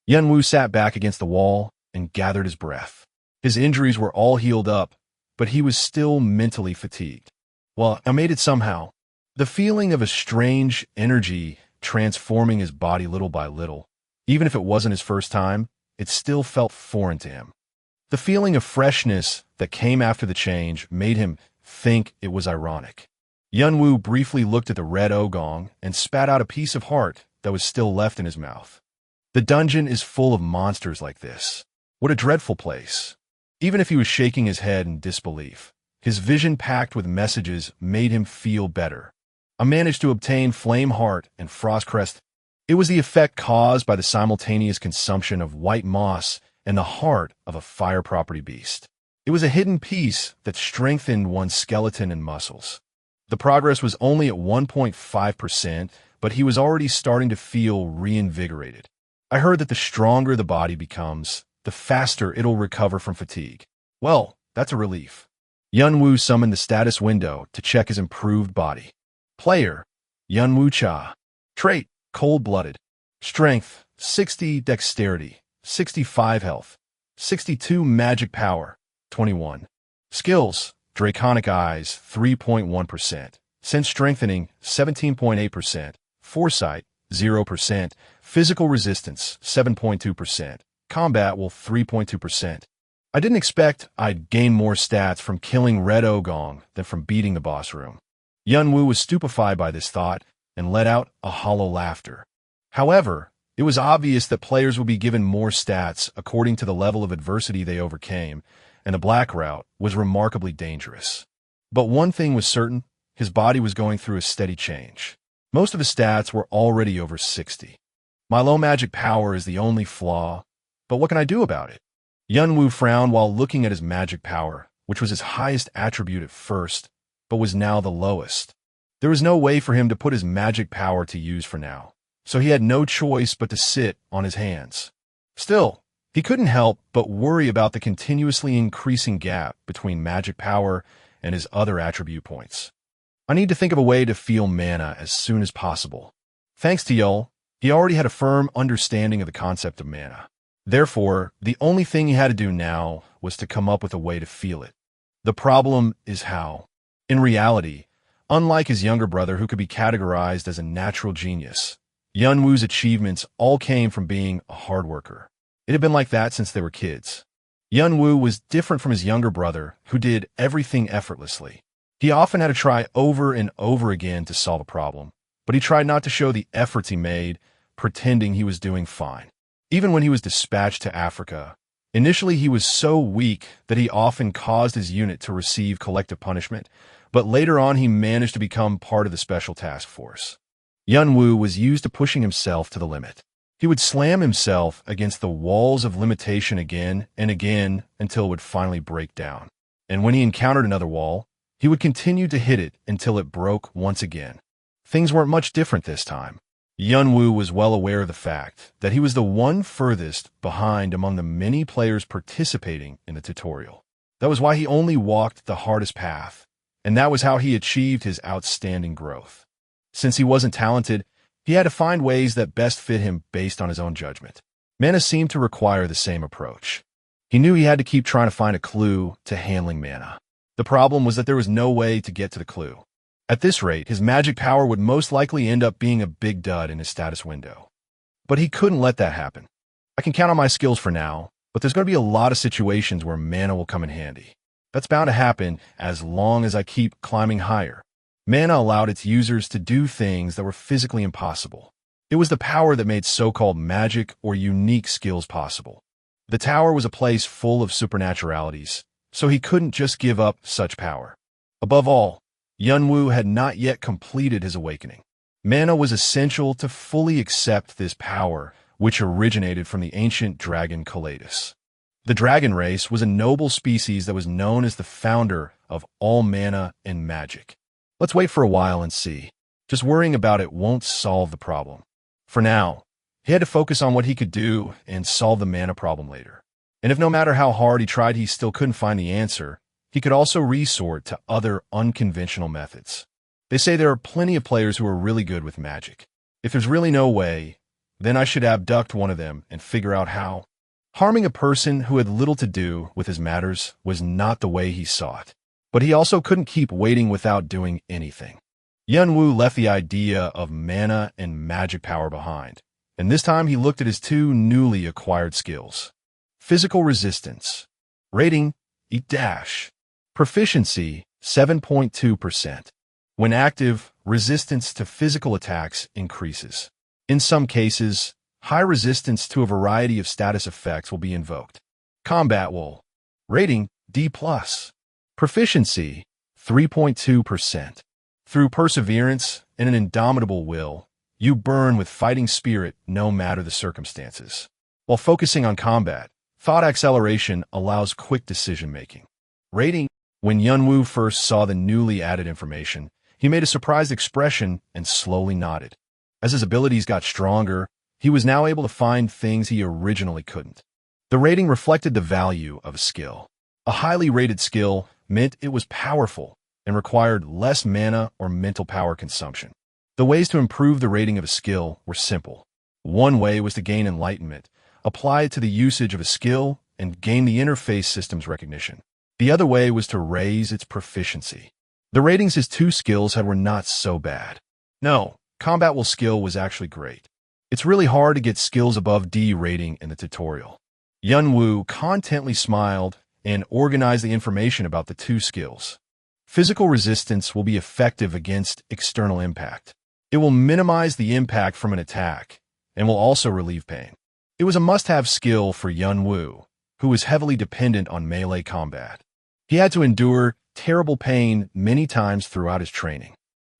Yunwoo sat back against the wall and gathered his breath. His injuries were all healed up, but he was still mentally fatigued. Well, I made it somehow. The feeling of a strange energy transforming his body little by little, even if it wasn't his first time, it still felt foreign to him. The feeling of freshness that came after the change made him think it was ironic. Yunwoo briefly looked at the Red Ogong and spat out a piece of heart that was still left in his mouth. The dungeon is full of monsters like this. What a dreadful place. Even if he was shaking his head in disbelief, his vision packed with messages made him feel better. I managed to obtain Flame Heart and Frost Crest. It was the effect caused by the simultaneous consumption of white moss and the heart of a fire property beast. It was a hidden piece that strengthened one's skeleton and muscles. The progress was only at 1.5%, but he was already starting to feel reinvigorated. I heard that the stronger the body becomes, the faster it'll recover from fatigue. Well, that's a relief. Yunwoo summoned the status window to check his improved body. Player, Yunwoo Cha. Trait, cold-blooded. Strength, 60 dexterity, 65 health, 62 magic power, 21. Skills, Draconic Eyes, 3.1%. Sense Strengthening, 17.8%. Foresight, 0%. Physical Resistance, 7.2%. Combat Will, 3.2%. I didn't expect I'd gain more stats from killing Red Ogong than from beating the boss room. Yunwoo was stupefied by this thought and let out a hollow laughter. However, it was obvious that players would be given more stats according to the level of adversity they overcame, and the Black Route was remarkably dangerous. But one thing was certain, his body was going through a steady change. Most of his stats were already over 60. My low magic power is the only flaw, but what can I do about it? Yunwoo frowned while looking at his magic power, which was his highest attribute at first, but was now the lowest. There was no way for him to put his magic power to use for now, so he had no choice but to sit on his hands. Still, he couldn't help but worry about the continuously increasing gap between magic power and his other attribute points. I need to think of a way to feel mana as soon as possible. Thanks to Yul, he already had a firm understanding of the concept of mana. Therefore, the only thing he had to do now was to come up with a way to feel it. The problem is how. In reality, unlike his younger brother who could be categorized as a natural genius, Yunwoo's achievements all came from being a hard worker. It had been like that since they were kids. Yunwoo was different from his younger brother, who did everything effortlessly. He often had to try over and over again to solve a problem, but he tried not to show the efforts he made, pretending he was doing fine. Even when he was dispatched to Africa, initially he was so weak that he often caused his unit to receive collective punishment, but later on he managed to become part of the special task force. Yunwoo was used to pushing himself to the limit. He would slam himself against the walls of limitation again and again until it would finally break down. And when he encountered another wall, he would continue to hit it until it broke once again. Things weren't much different this time. Yunwoo was well aware of the fact that he was the one furthest behind among the many players participating in the tutorial. That was why he only walked the hardest path, and that was how he achieved his outstanding growth. Since he wasn't talented, he had to find ways that best fit him based on his own judgment. Mana seemed to require the same approach. He knew he had to keep trying to find a clue to handling mana. The problem was that there was no way to get to the clue. At this rate, his magic power would most likely end up being a big dud in his status window. But he couldn't let that happen. I can count on my skills for now, but there's going to be a lot of situations where mana will come in handy. That's bound to happen as long as I keep climbing higher. Mana allowed its users to do things that were physically impossible. It was the power that made so-called magic or unique skills possible. The tower was a place full of supernaturalities, so he couldn't just give up such power. Above all, Yunwoo had not yet completed his awakening. Mana was essential to fully accept this power, which originated from the ancient dragon Kalatus. The dragon race was a noble species that was known as the founder of all mana and magic. Let's wait for a while and see. Just worrying about it won't solve the problem. For now, He had to focus on what he could do and solve the mana problem later. And if no matter how hard he tried he still couldn't find the answer, he could also resort to other unconventional methods. They say there are plenty of players who are really good with magic. If there's really no way, then I should abduct one of them and figure out how. Harming a person who had little to do with his matters was not the way he saw it. But he also couldn't keep waiting without doing anything. Yunwoo left the idea of mana and magic power behind, and this time he looked at his two newly acquired skills. Physical resistance. Rating, E-. Proficiency, 7.2%. When active, resistance to physical attacks increases. In some cases, high resistance to a variety of status effects will be invoked. Combat will. Rating, D+. Proficiency, 3.2%. Through perseverance and an indomitable will, you burn with fighting spirit no matter the circumstances. While focusing on combat, thought acceleration allows quick decision-making. Rating. When Yunwoo first saw the newly added information, he made a surprised expression and slowly nodded. As his abilities got stronger, he was now able to find things he originally couldn't. The rating reflected the value of a skill. A highly rated skill meant it was powerful and required less mana or mental power consumption. The ways to improve the rating of a skill were simple. One way was to gain enlightenment, apply it to the usage of a skill, and gain the interface system's recognition. The other way was to raise its proficiency. The ratings his two skills had were not so bad. No, combat will skill was actually great. It's really hard to get skills above D rating in the tutorial. Yunwoo contently smiled and organized the information about the two skills. Physical resistance will be effective against external impact. It will minimize the impact from an attack and will also relieve pain. It was a must-have skill for Yunwoo, who was heavily dependent on melee combat. He had to endure terrible pain many times throughout his training.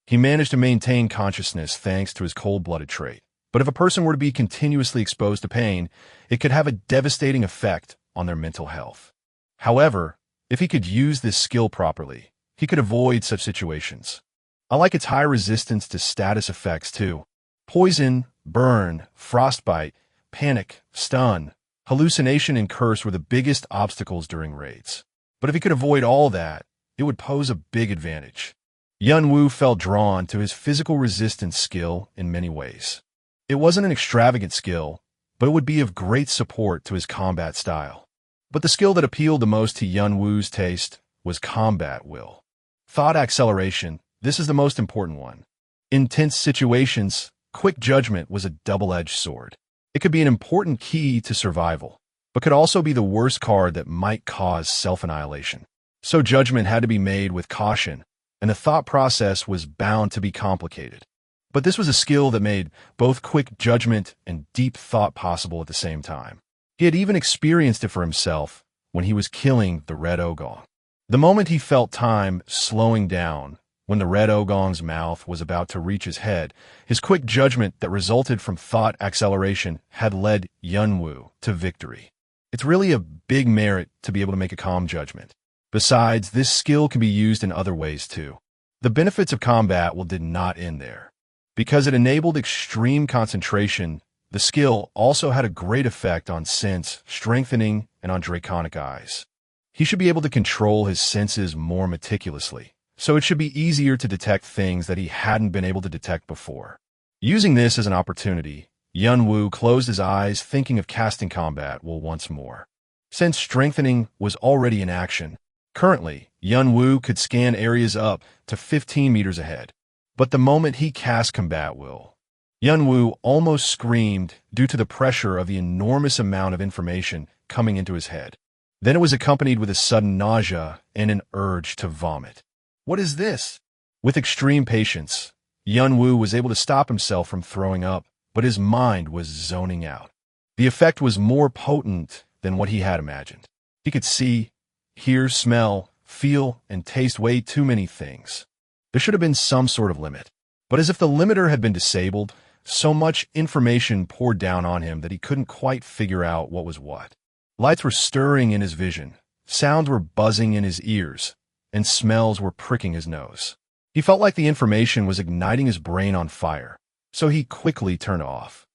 He managed to maintain consciousness thanks to his cold-blooded trait. But if a person were to be continuously exposed to pain, it could have a devastating effect on their mental health. However, if he could use this skill properly, he could avoid such situations. I like its high resistance to status effects too. Poison, burn, frostbite, panic, stun, hallucination, and curse were the biggest obstacles during raids. But if he could avoid all that, it would pose a big advantage. Yunwoo felt drawn to his physical resistance skill in many ways. It wasn't an extravagant skill, but it would be of great support to his combat style. But the skill that appealed the most to Yunwoo's taste was combat will. Thought acceleration, this is the most important one. In tense situations, quick judgment was a double-edged sword. It could be an important key to survival, but could also be the worst card that might cause self-annihilation. So judgment had to be made with caution, and the thought process was bound to be complicated. But this was a skill that made both quick judgment and deep thought possible at the same time. He had even experienced it for himself when he was killing the Red Ogong. The moment he felt time slowing down, when the Red Ogong's mouth was about to reach his head, his quick judgment that resulted from thought acceleration had led Yunwoo to victory. It's really a big merit to be able to make a calm judgment. Besides, this skill can be used in other ways too. The benefits of combat will did not end there. Because it enabled extreme concentration, the skill also had a great effect on sense, strengthening, and on draconic eyes. He should be able to control his senses more meticulously, so it should be easier to detect things that he hadn't been able to detect before. Using this as an opportunity, Yunwoo closed his eyes thinking of casting combat will once more. Since strengthening was already in action, currently, Yunwoo could scan areas up to 15 meters ahead. But the moment he cast combat will, Yunwoo almost screamed due to the pressure of the enormous amount of information coming into his head. Then it was accompanied with a sudden nausea and an urge to vomit. What is this? With extreme patience, Yunwoo was able to stop himself from throwing up, but his mind was zoning out. The effect was more potent than what he had imagined. He could see, hear, smell, feel, and taste way too many things. There should have been some sort of limit. But as if the limiter had been disabled, so much information poured down on him that he couldn't quite figure out what was what. Lights were stirring in his vision, sounds were buzzing in his ears, and smells were pricking his nose. He felt like the information was igniting his brain on fire, so he quickly turned off.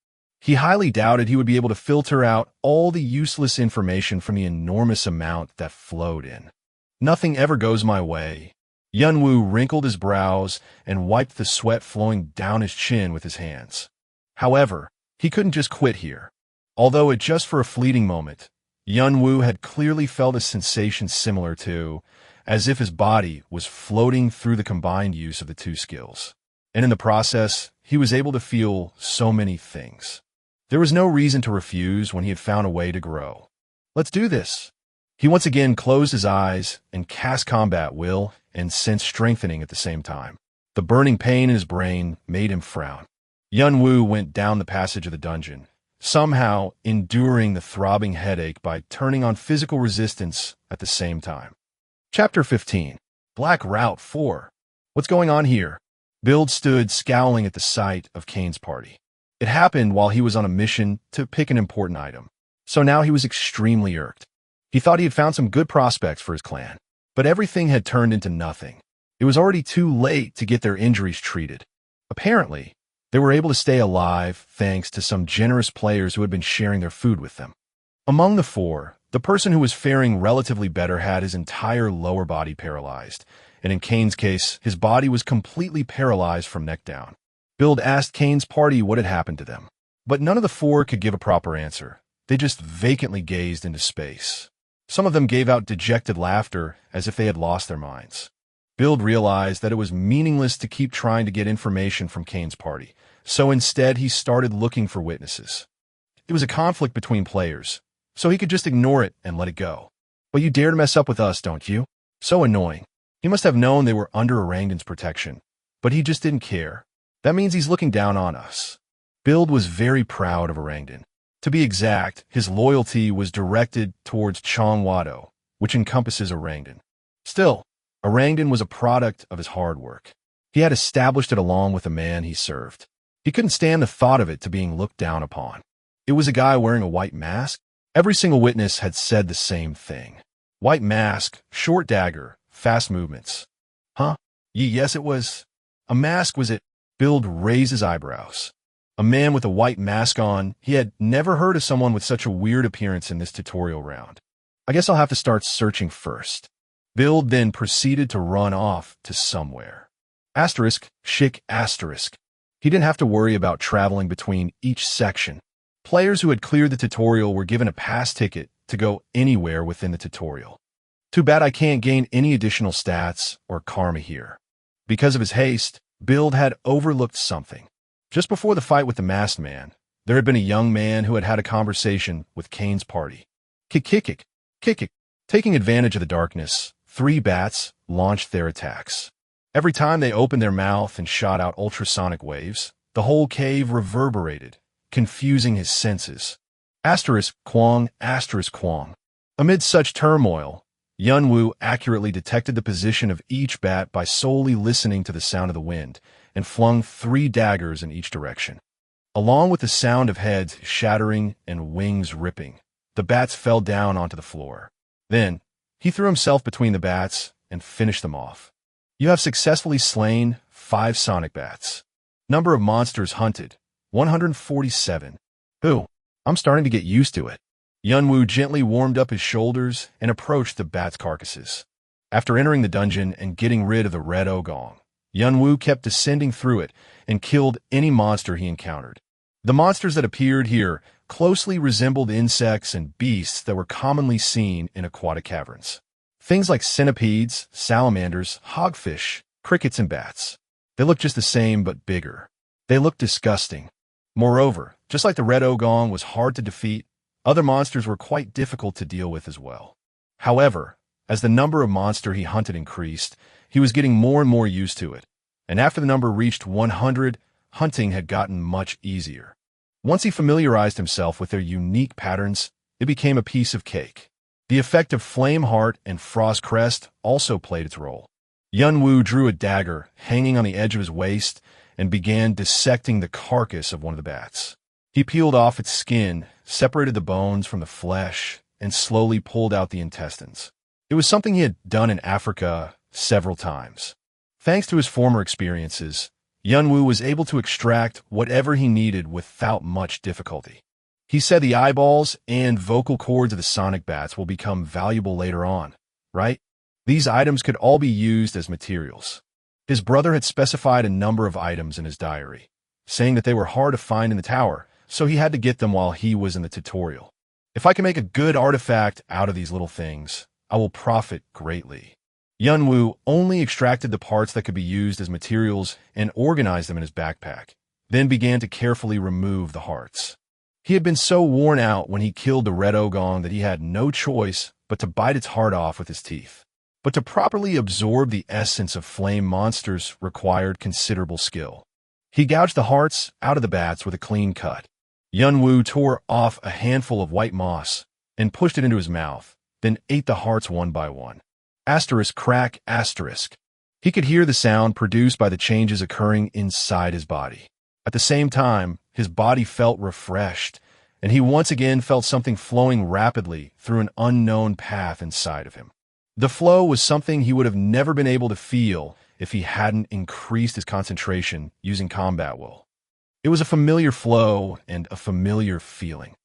He highly doubted he would be able to filter out all the useless information from the enormous amount that flowed in. Nothing ever goes my way. Yunwoo wrinkled his brows and wiped the sweat flowing down his chin with his hands. However, he couldn't just quit here. Although it just for a fleeting moment, Yunwoo had clearly felt a sensation similar to, as if his body was floating through the combined use of the two skills. And in the process, he was able to feel so many things. There was no reason to refuse when he had found a way to grow. Let's do this. He once again closed his eyes and cast combat will and sense strengthening at the same time. The burning pain in his brain made him frown. Yunwoo went down the passage of the dungeon, somehow enduring the throbbing headache by turning on physical resistance at the same time. Chapter 15. Black Route 4. What's going on here? Build stood scowling at the sight of Kane's party. It happened while he was on a mission to pick an important item, so now he was extremely irked. He thought he had found some good prospects for his clan, but everything had turned into nothing. It was already too late to get their injuries treated. Apparently, they were able to stay alive thanks to some generous players who had been sharing their food with them. Among the four, the person who was faring relatively better had his entire lower body paralyzed, and in Kane's case, his body was completely paralyzed from neck down. Build asked Kane's party what had happened to them, but none of the four could give a proper answer. They just vacantly gazed into space. Some of them gave out dejected laughter as if they had lost their minds. Build realized that it was meaningless to keep trying to get information from Kane's party, so instead he started looking for witnesses. It was a conflict between players, so he could just ignore it and let it go. But you dare to mess up with us, don't you? So annoying. He must have known they were under Orangdan's protection, but he just didn't care. That means he's looking down on us. Build was very proud of Orangdan. To be exact, his loyalty was directed towards Chongwado, which encompasses Orangdan. Still, Orangdan was a product of his hard work. He had established it along with the man he served. He couldn't stand the thought of it to being looked down upon. It was a guy wearing a white mask. Every single witness had said the same thing. White mask, short dagger, fast movements. Huh? Yes, it was. A mask, was it? Build raised his eyebrows. A man with a white mask on. He had never heard of someone with such a weird appearance in this tutorial round. I guess I'll have to start searching first. Build then proceeded to run off to somewhere. Asterisk, chic asterisk. He didn't have to worry about traveling between each section. Players who had cleared the tutorial were given a pass ticket to go anywhere within the tutorial. Too bad I can't gain any additional stats or karma here. Because of his haste, Build had overlooked something. Just before the fight with the masked man, there had been a young man who had had a conversation with Kane's party. Kick. Taking advantage of the darkness, 3 bats launched their attacks. Every time they opened their mouth and shot out ultrasonic waves, the whole cave reverberated, confusing his senses. Asterisk Kwong. Amid such turmoil, Yunwoo accurately detected the position of each bat by solely listening to the sound of the wind, and flung 3 daggers in each direction. Along with the sound of heads shattering and wings ripping, the bats fell down onto the floor. Then, he threw himself between the bats and finished them off. You have successfully slain 5 sonic bats. Number of monsters hunted, 147. Ooh, I'm starting to get used to it. Yunwoo gently warmed up his shoulders and approached the bats' carcasses. After entering the dungeon and getting rid of the red ogong, Yunwoo kept descending through it and killed any monster he encountered. The monsters that appeared here closely resembled insects and beasts that were commonly seen in aquatic caverns. Things like centipedes, salamanders, hogfish, crickets, and bats. They looked just the same but bigger. They looked disgusting. Moreover, just like the red ogong was hard to defeat, other monsters were quite difficult to deal with as well. However, as the number of monster he hunted increased, he was getting more and more used to it, and after the number reached 100, hunting had gotten much easier. Once he familiarized himself with their unique patterns, it became a piece of cake. The effect of Flame Heart and Frost Crest also played its role. Yunwoo drew a dagger hanging on the edge of his waist and began dissecting the carcass of one of the bats. He peeled off its skin, separated the bones from the flesh, and slowly pulled out the intestines. It was something he had done in Africa several times. Thanks to his former experiences, Yunwoo was able to extract whatever he needed without much difficulty. He said the eyeballs and vocal cords of the sonic bats will become valuable later on, right? These items could all be used as materials. His brother had specified a number of items in his diary, saying that they were hard to find in the tower, so he had to get them while he was in the tutorial. If I can make a good artifact out of these little things, I will profit greatly. Yunwoo only extracted the parts that could be used as materials and organized them in his backpack, then began to carefully remove the hearts. He had been so worn out when he killed the red ogong that he had no choice but to bite its heart off with his teeth. But to properly absorb the essence of flame monsters required considerable skill. He gouged the hearts out of the bats with a clean cut. Yunwoo tore off a handful of white moss and pushed it into his mouth, then ate the hearts one by one. Asterisk crack asterisk. He could hear the sound produced by the changes occurring inside his body. At the same time, his body felt refreshed, and he once again felt something flowing rapidly through an unknown path inside of him. The flow was something he would have never been able to feel if he hadn't increased his concentration using combat will. It was a familiar flow and a familiar feeling.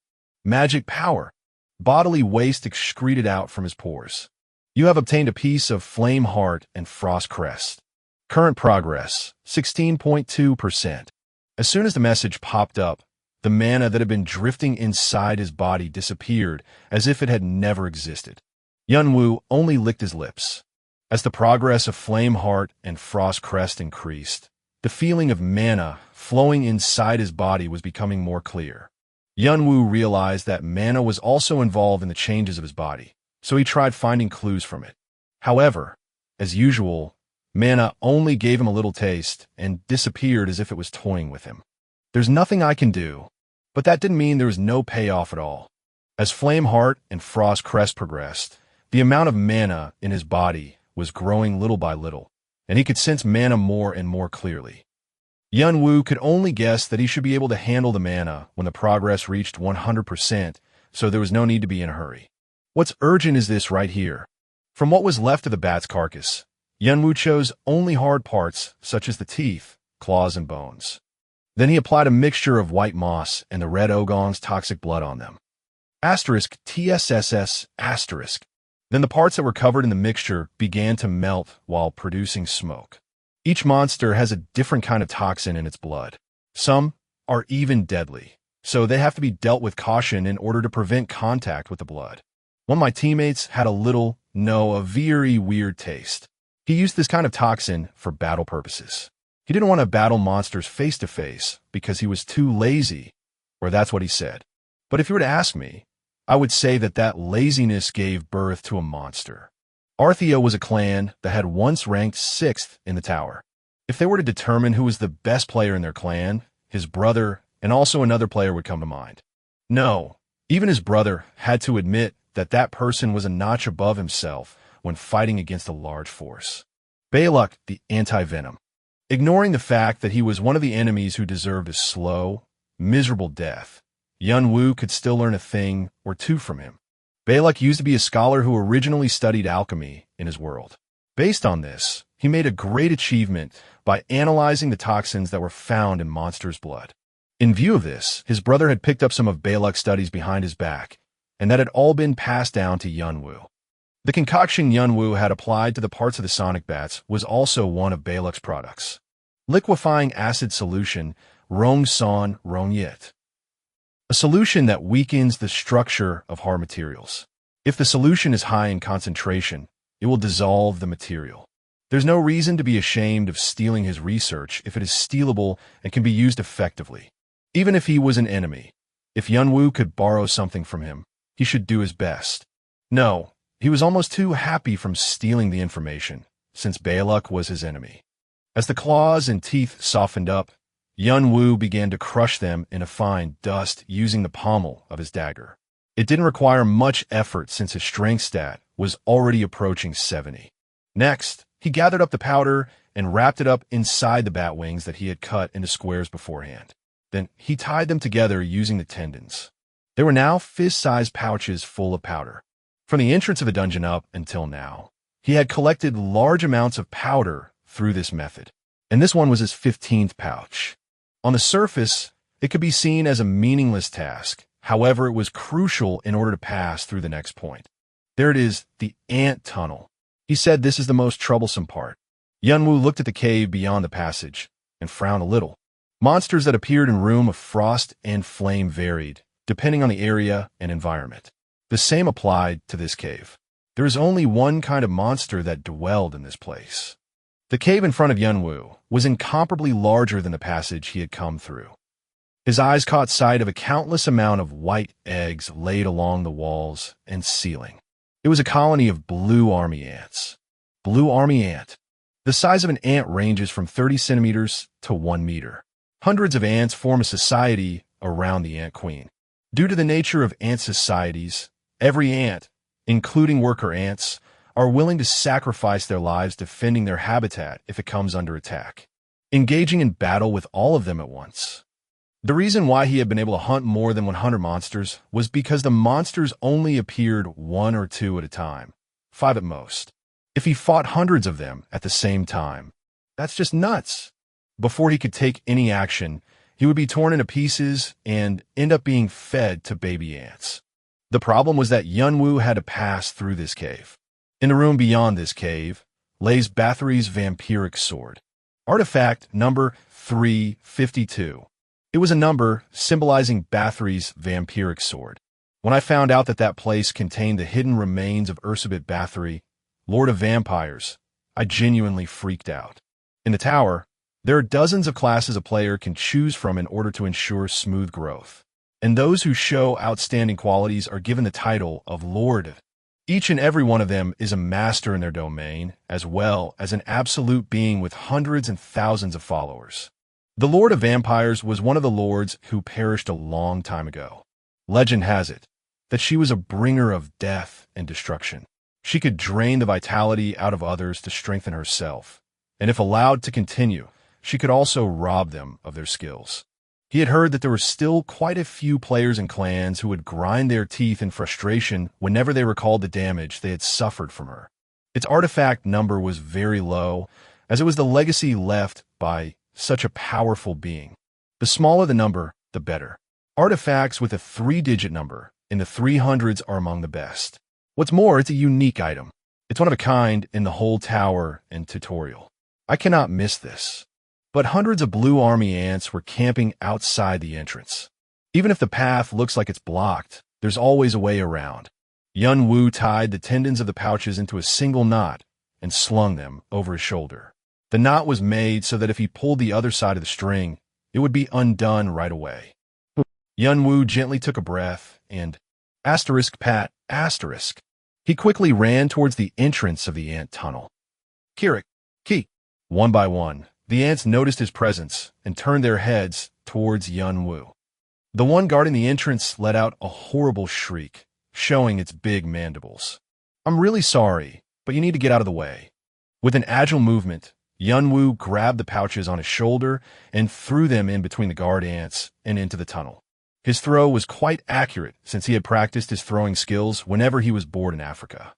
Magic power. Bodily waste excreted out from his pores. You have obtained a piece of Flame Heart and Frost Crest. Current progress, 16.2%. As soon as the message popped up, the mana that had been drifting inside his body disappeared as if it had never existed. Yunwoo only licked his lips. As the progress of Flame Heart and Frost Crest increased, the feeling of mana flowing inside his body was becoming more clear. Yunwoo realized that mana was also involved in the changes of his body, so he tried finding clues from it. However, as usual, mana only gave him a little taste and disappeared as if it was toying with him. There's nothing I can do, but that didn't mean there was no payoff at all. As Flame Heart and Frost Crest progressed, the amount of mana in his body was growing little by little, and he could sense mana more and more clearly. Yunwoo could only guess that he should be able to handle the mana when the progress reached 100%, so there was no need to be in a hurry. What's urgent is this right here. From what was left of the bat's carcass, Yunwoo chose only hard parts such as the teeth, claws, and bones. Then he applied a mixture of white moss and the red ogong's toxic blood on them. Asterisk TSSS asterisk. Then the parts that were covered in the mixture began to melt while producing smoke. Each monster has a different kind of toxin in its blood. Some are even deadly, so they have to be dealt with caution in order to prevent contact with the blood. One of my teammates had a very weird taste. He used this kind of toxin for battle purposes. He didn't want to battle monsters face to face because he was too lazy, or that's what he said. But if you were to ask me, I would say that laziness gave birth to a monster. Arthea was a clan that had once ranked 6th in the tower. If they were to determine who was the best player in their clan, his brother and also another player would come to mind. No, even his brother had to admit that person was a notch above himself when fighting against a large force. Bayluck, the anti-venom. Ignoring the fact that he was one of the enemies who deserved a slow, miserable death, Yunwoo could still learn a thing or two from him. Bayluck used to be a scholar who originally studied alchemy in his world. Based on this, he made a great achievement by analyzing the toxins that were found in monsters' blood. In view of this, his brother had picked up some of Bayluck's studies behind his back, and that had all been passed down to Yunwoo. The concoction Yunwoo had applied to the parts of the sonic bats was also one of Bayluck's products. Liquefying acid solution, Rong Son Rong Yit. A solution that weakens the structure of hard materials. If the solution is high in concentration, it will dissolve the material. There's no reason to be ashamed of stealing his research if it is stealable and can be used effectively. Even if he was an enemy, if Yunwoo could borrow something from him, he should do his best. No, he was almost too happy from stealing the information, since Bayluck was his enemy. As the claws and teeth softened up, Yunwoo began to crush them in a fine dust using the pommel of his dagger. It didn't require much effort since his strength stat was already approaching 70. Next, he gathered up the powder and wrapped it up inside the bat wings that he had cut into squares beforehand. Then he tied them together using the tendons. They were now fist-sized pouches full of powder. From the entrance of the dungeon up until now, he had collected large amounts of powder through this method. and this one was his 15th pouch. On the surface, it could be seen as a meaningless task. However, it was crucial in order to pass through the next point. There it is, the ant tunnel. He said this is the most troublesome part. Yunwoo looked at the cave beyond the passage and frowned a little. Monsters that appeared in Room of Frost and Flame varied, depending on the area and environment. The same applied to this cave. There is only one kind of monster that dwelled in this place. The cave in front of Yunwoo was incomparably larger than the passage he had come through. His eyes caught sight of a countless amount of white eggs laid along the walls and ceiling. It was a colony of blue army ants. Blue army ant. The size of an ant ranges from 30 centimeters to 1 meter. Hundreds of ants form a society around the ant queen. Due to the nature of ant societies, every ant, including worker ants, are willing to sacrifice their lives defending their habitat if it comes under attack, engaging in battle with all of them at once. The reason why he had been able to hunt more than 100 monsters was because the monsters only appeared 1 or 2 at a time, 5 at most. If he fought hundreds of them at the same time, that's just nuts. Before he could take any action, he would be torn into pieces and end up being fed to baby ants. The problem was that Yunwoo had to pass through this cave. In the room beyond this cave lays Bathory's vampiric sword. Artifact number 352. It was a number symbolizing Bathory's vampiric sword. When I found out that that place contained the hidden remains of Ursabit Bathory, Lord of Vampires, I genuinely freaked out. In the tower, there are dozens of classes a player can choose from in order to ensure smooth growth, and those who show outstanding qualities are given the title of Lord. Each and every one of them is a master in their domain, as well as an absolute being with hundreds and thousands of followers. The Lord of Vampires was one of the lords who perished a long time ago. Legend has it that she was a bringer of death and destruction. She could drain the vitality out of others to strengthen herself, and if allowed to continue, she could also rob them of their skills. He had heard that there were still quite a few players and clans who would grind their teeth in frustration whenever they recalled the damage they had suffered from her. Its artifact number was very low, as it was the legacy left by such a powerful being. The smaller the number, the better. Artifacts with a 3-digit number in the 300s are among the best. What's more, it's a unique item. It's one of a kind in the whole tower and tutorial. I cannot miss this. But hundreds of blue army ants were camping outside the entrance. Even if the path looks like it's blocked, there's always a way around. Yunwoo tied the tendons of the pouches into a single knot and slung them over his shoulder. The knot was made so that if he pulled the other side of the string, it would be undone right away. Yunwoo gently took a breath and pat. He quickly ran towards the entrance of the ant tunnel. Kirik, Ki. One by one, the ants noticed his presence and turned their heads towards Yunwoo. The one guarding the entrance let out a horrible shriek, showing its big mandibles. I'm really sorry, but you need to get out of the way. With an agile movement, Yunwoo grabbed the pouches on his shoulder and threw them in between the guard ants and into the tunnel. His throw was quite accurate since he had practiced his throwing skills whenever he was bored in Africa.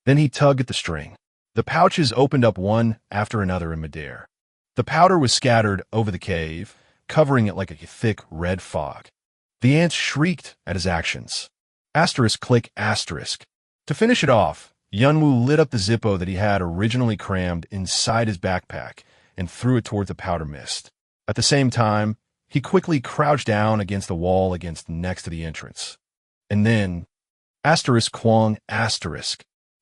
Then he tugged at the string. The pouches opened up one after another in midair. The powder was scattered over the cave, covering it like a thick red fog. The ants shrieked at his actions. Click. To finish it off, Yunwoo lit up the Zippo that he had originally crammed inside his backpack and threw it toward the powder mist. At the same time, he quickly crouched down against the wall next to the entrance. And then,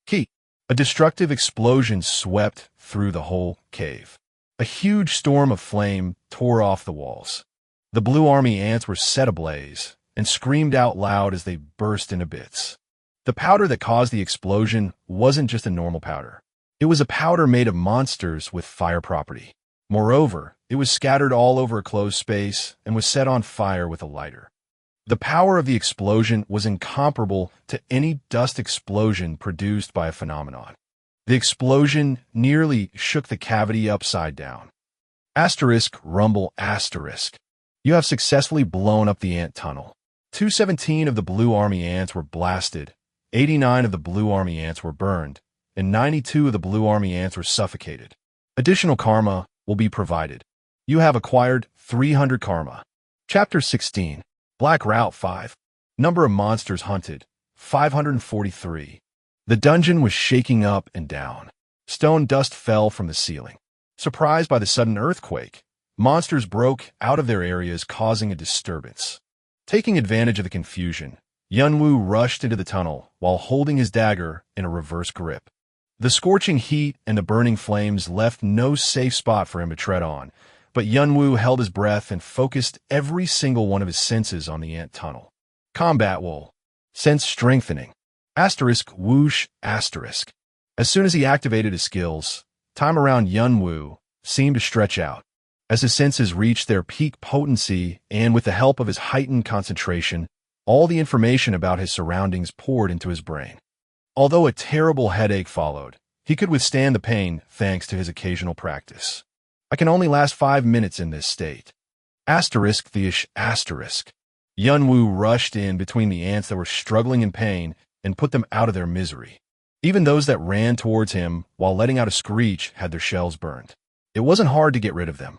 Key. A destructive explosion swept through the whole cave. A huge storm of flame tore off the walls. The blue army ants were set ablaze and screamed out loud as they burst into bits. The powder that caused the explosion wasn't just a normal powder. It was a powder made of monsters with fire property. Moreover, it was scattered all over a closed space and was set on fire with a lighter. The power of the explosion was incomparable to any dust explosion produced by a phenomenon. The explosion nearly shook the cavity upside down. Rumble. You have successfully blown up the ant tunnel. 217 of the blue army ants were blasted, 89 of the blue army ants were burned, and 92 of the blue army ants were suffocated. Additional karma will be provided. You have acquired 300 karma. Chapter 16. Black Route 5. Number of monsters hunted, 543. The dungeon was shaking up and down. Stone dust fell from the ceiling. Surprised by the sudden earthquake, monsters broke out of their areas, causing a disturbance. Taking advantage of the confusion, Yunwu rushed into the tunnel while holding his dagger in a reverse grip. The scorching heat and the burning flames left no safe spot for him to tread on, but Yunwu held his breath and focused every single one of his senses on the ant tunnel. Combat will. Sense strengthening. Asterisk whoosh asterisk. As soon as he activated his skills, time around Yunwu seemed to stretch out. As his senses reached their peak potency and with the help of his heightened concentration, all the information about his surroundings poured into his brain. Although a terrible headache followed, he could withstand the pain thanks to his occasional practice. I can only last 5 minutes in this state. Asterisk the ish asterisk. Yunwu rushed in between the ants that were struggling in pain and put them out of their misery. Even those that ran towards him while letting out a screech had their shells burned. It wasn't hard to get rid of them.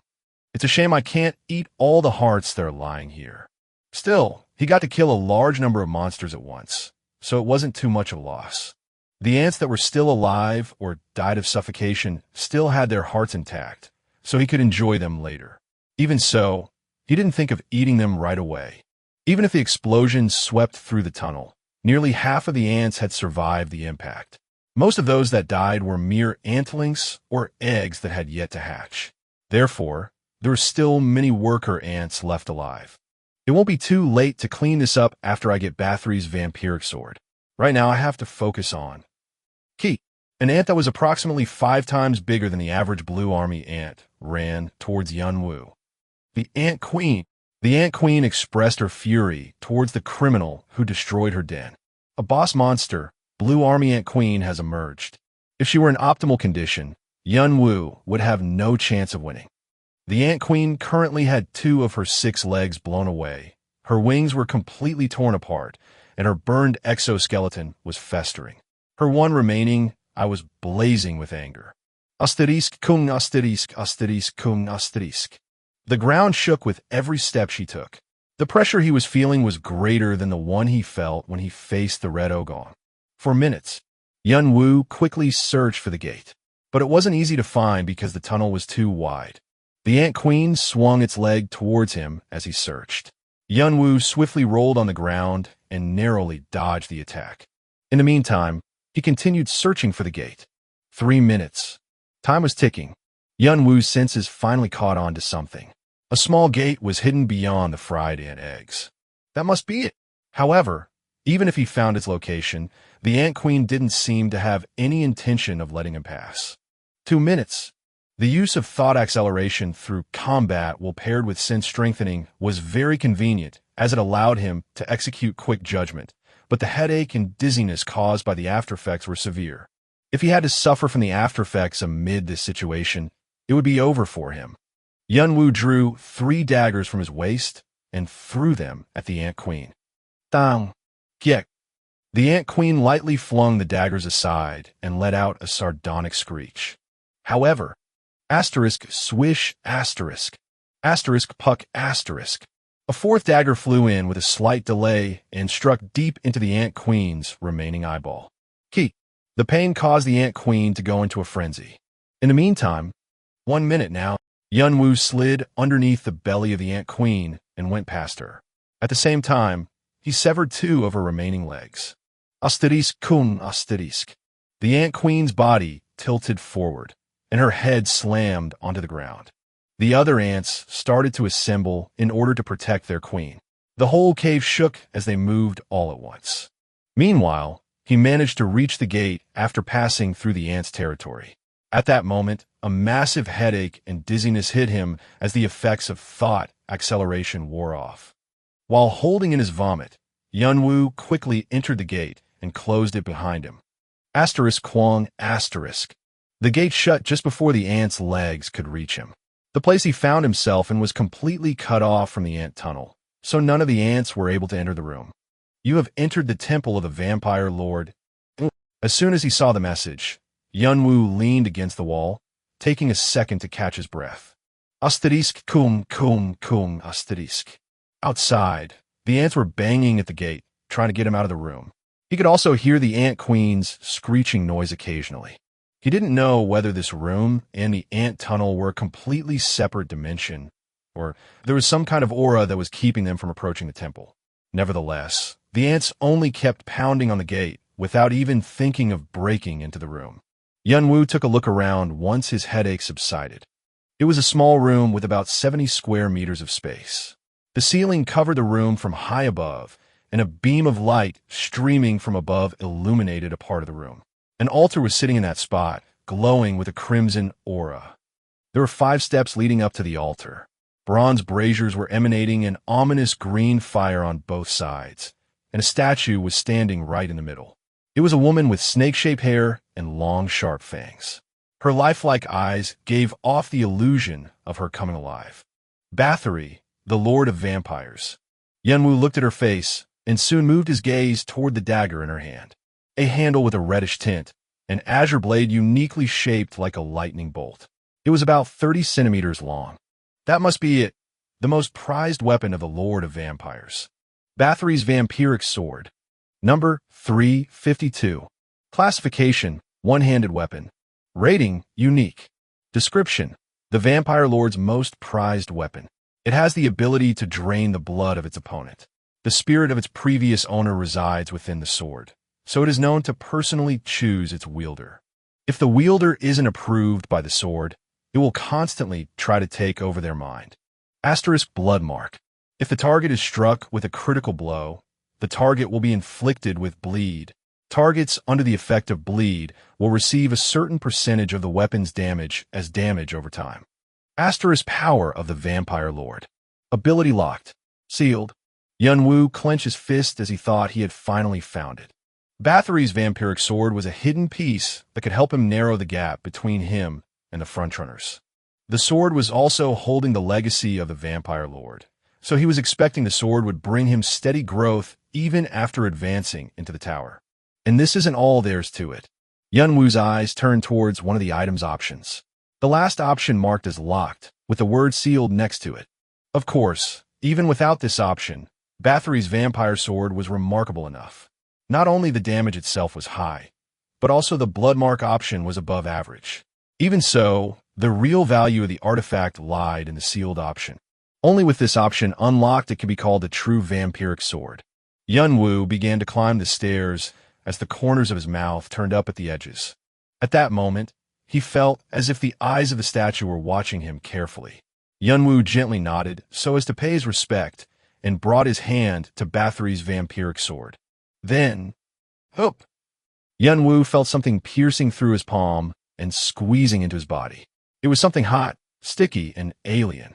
It's a shame I can't eat all the hearts that are lying here. Still, he got to kill a large number of monsters at once, so it wasn't too much of a loss. The ants that were still alive or died of suffocation still had their hearts intact, so he could enjoy them later. Even so, he didn't think of eating them right away. Even if the explosion swept through the tunnel, nearly half of the ants had survived the impact. Most of those that died were mere antlings or eggs that had yet to hatch. Therefore, there were still many worker ants left alive. It won't be too late to clean this up after I get Bathory's vampiric sword. Right now I have to focus on Key. An ant that was approximately 5 times bigger than the average Blue Army ant ran towards Yunwu. The Ant Queen. The Ant Queen expressed her fury towards the criminal who destroyed her den. A boss monster, Blue Army Ant Queen, has emerged. If she were in optimal condition, Yunwu would have no chance of winning. The Ant Queen currently had 2 of her 6 legs blown away. Her wings were completely torn apart, and her burned exoskeleton was festering. Her one remaining, I was blazing with anger. Asterisk cum asterisk asterisk cum asterisk. The ground shook with every step she took. The pressure he was feeling was greater than the one he felt when he faced the Red Ogon. For minutes, Yunwu quickly searched for the gate, but it wasn't easy to find because the tunnel was too wide. The Ant Queen swung its leg towards him as he searched. Yunwu swiftly rolled on the ground and narrowly dodged the attack. In the meantime, he continued searching for the gate. 3 minutes. Time was ticking. Yunwu's senses finally caught on to something. A small gate was hidden beyond the fried ant eggs. That must be it. However, even if he found its location, the Ant Queen didn't seem to have any intention of letting him pass. 2 minutes. The use of thought acceleration through combat while paired with sense strengthening was very convenient, as it allowed him to execute quick judgment, but the headache and dizziness caused by the aftereffects were severe. If he had to suffer from the aftereffects amid this situation, it would be over for him. Yunwu drew 3 daggers from his waist and threw them at the Ant Queen. Dang! Giek! The Ant Queen lightly flung the daggers aside and let out a sardonic screech. However, asterisk swish asterisk, asterisk puck asterisk. A 4th dagger flew in with a slight delay and struck deep into the Ant Queen's remaining eyeball. Key. The pain caused the Ant Queen to go into a frenzy. In the meantime, 1 minute now, Yunwu slid underneath the belly of the Ant Queen and went past her. At the same time, he severed 2 of her remaining legs. Asterisk kun asterisk. The Ant Queen's body tilted forward, and her head slammed onto the ground. The other ants started to assemble in order to protect their queen. The whole cave shook as they moved all at once. Meanwhile, he managed to reach the gate after passing through the ants' territory. At that moment, a massive headache and dizziness hit him as the effects of thought acceleration wore off. While holding in his vomit, Yunwu quickly entered the gate and closed it behind him. Asterisk Kwong asterisk. The gate shut just before the ant's legs could reach him. The place he found himself in was completely cut off from the ant tunnel, so none of the ants were able to enter the room. You have entered the temple of the vampire lord. As soon as he saw the message, Yunwu leaned against the wall, taking a second to catch his breath. Asterisk kum kum kum asterisk. Outside, the ants were banging at the gate, trying to get him out of the room. He could also hear the ant queen's screeching noise occasionally. He didn't know whether this room and the ant tunnel were a completely separate dimension, or there was some kind of aura that was keeping them from approaching the temple. Nevertheless, the ants only kept pounding on the gate without even thinking of breaking into the room. Yunwoo took a look around once his headache subsided. It was a small room with about 70 square meters of space. The ceiling covered the room from high above, and a beam of light streaming from above illuminated a part of the room. An altar was sitting in that spot, glowing with a crimson aura. There were 5 steps leading up to the altar. Bronze braziers were emanating an ominous green fire on both sides, and a statue was standing right in the middle. It was a woman with snake-shaped hair and long, sharp fangs. Her lifelike eyes gave off the illusion of her coming alive. Bathory, the Lord of Vampires. Yunwoo looked at her face and soon moved his gaze toward the dagger in her hand. A handle with a reddish tint, an azure blade uniquely shaped like a lightning bolt. It was about 30 centimeters long. That must be it, the most prized weapon of the Lord of Vampires. Bathory's vampiric sword. Number 352. Classification: one-handed weapon. Rating: unique. Description: the Vampire Lord's most prized weapon. It has the ability to drain the blood of its opponent. The spirit of its previous owner resides within the sword, so it is known to personally choose its wielder. If the wielder isn't approved by the sword, it will constantly try to take over their mind. Asterisk blood mark. If the target is struck with a critical blow, the target will be inflicted with bleed. Targets under the effect of bleed will receive a certain percentage of the weapon's damage as damage over time. Asterisk power of the Vampire Lord. Ability locked. Sealed. Yunwoo clenched his fist as he thought he had finally found it. Bathory's vampiric sword was a hidden piece that could help him narrow the gap between him and the frontrunners. The sword was also holding the legacy of the Vampire Lord, so he was expecting the sword would bring him steady growth even after advancing into the tower. And this isn't all there's to it. Yunwoo's eyes turned towards one of the item's options. The last option marked as locked, with the word sealed next to it. Of course, even without this option, Bathory's vampire sword was remarkable enough. Not only the damage itself was high, but also the blood mark option was above average. Even so, the real value of the artifact lied in the sealed option. Only with this option unlocked it could be called a true vampiric sword. Yunwoo began to climb the stairs as the corners of his mouth turned up at the edges. At that moment, he felt as if the eyes of the statue were watching him carefully. Yunwoo gently nodded so as to pay his respect and brought his hand to Bathory's vampiric sword. Then, whoop! Yunwoo felt something piercing through his palm and squeezing into his body. It was something hot, sticky, and alien.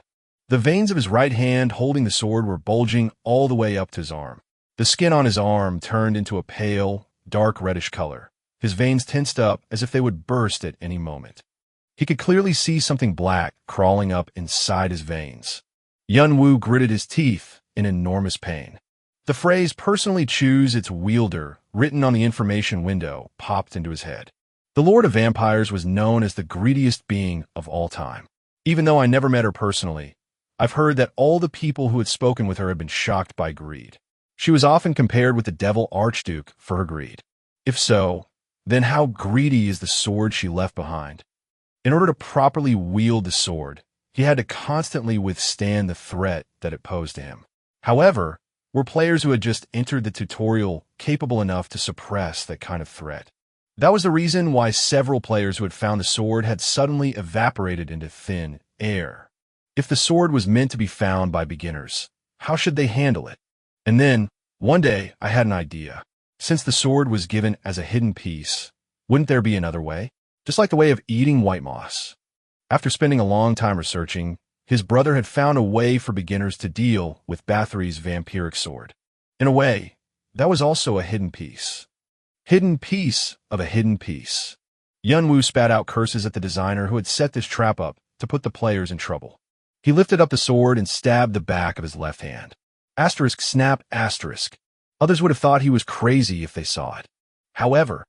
The veins of his right hand holding the sword were bulging all the way up to his arm. The skin on his arm turned into a pale, dark reddish color. His veins tensed up as if they would burst at any moment. He could clearly see something black crawling up inside his veins. Yunwoo gritted his teeth in enormous pain. The phrase "personally choose its wielder" written on the information window popped into his head. The Lord of Vampires was known as the greediest being of all time. Even though I never met her personally, I've heard that all the people who had spoken with her had been shocked by greed. She was often compared with the Devil Archduke for her greed. If so, then how greedy is the sword she left behind? In order to properly wield the sword, he had to constantly withstand the threat that it posed to him. However, were players who had just entered the tutorial capable enough to suppress that kind of threat? That was the reason why several players who had found the sword had suddenly evaporated into thin air. If the sword was meant to be found by beginners, how should they handle it? And then, one day, I had an idea. Since the sword was given as a hidden piece, wouldn't there be another way? Just like the way of eating white moss. After spending a long time researching, his brother had found a way for beginners to deal with Bathory's vampiric sword. In a way, that was also a hidden piece. Hidden piece of a hidden piece. Yunwoo spat out curses at the designer who had set this trap up to put the players in trouble. He lifted up the sword and stabbed the back of his left hand. Asterisk snap asterisk. Others would have thought he was crazy if they saw it. However,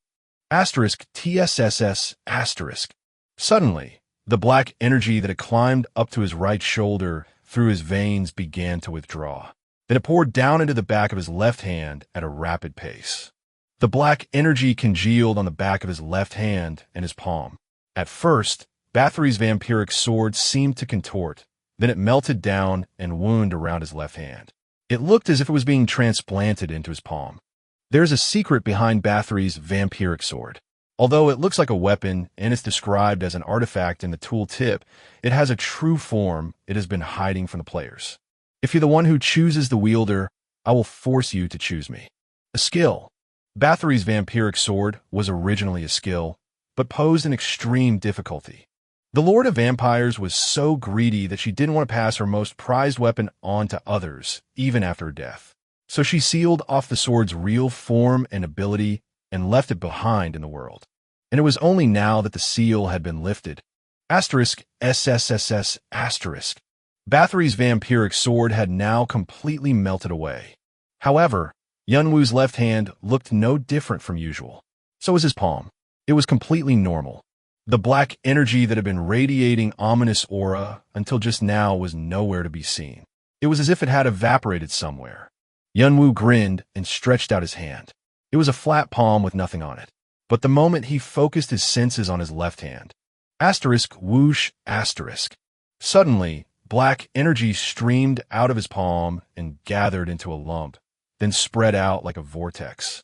asterisk TSSS asterisk. Suddenly, The black energy that had climbed up to his right shoulder through his veins began to withdraw. Then it poured down into the back of his left hand at a rapid pace. The black energy congealed on the back of his left hand and his palm. At first, Bathory's vampiric sword seemed to contort. Then it melted down and wound around his left hand. It looked as if it was being transplanted into his palm. There's a secret behind Bathory's vampiric sword. Although it looks like a weapon and is described as an artifact in the tool tip, it has a true form it has been hiding from the players. If you're the one who chooses the wielder, I will force you to choose me. A skill. Bathory's vampiric sword was originally a skill, but posed an extreme difficulty. The Lord of Vampires was so greedy that she didn't want to pass her most prized weapon on to others, even after her death. So she sealed off the sword's real form and ability and left it behind in the world. And it was only now that the seal had been lifted. SSSS**. Bathory's vampiric sword had now completely melted away. However, Yunwoo's left hand looked no different from usual. So was his palm. It was completely normal. The black energy that had been radiating ominous aura until just now was nowhere to be seen. It was as if it had evaporated somewhere. Yunwoo grinned and stretched out his hand. It was a flat palm with nothing on it. But the moment he focused his senses on his left hand, whoosh, suddenly, black energy streamed out of his palm and gathered into a lump, then spread out like a vortex.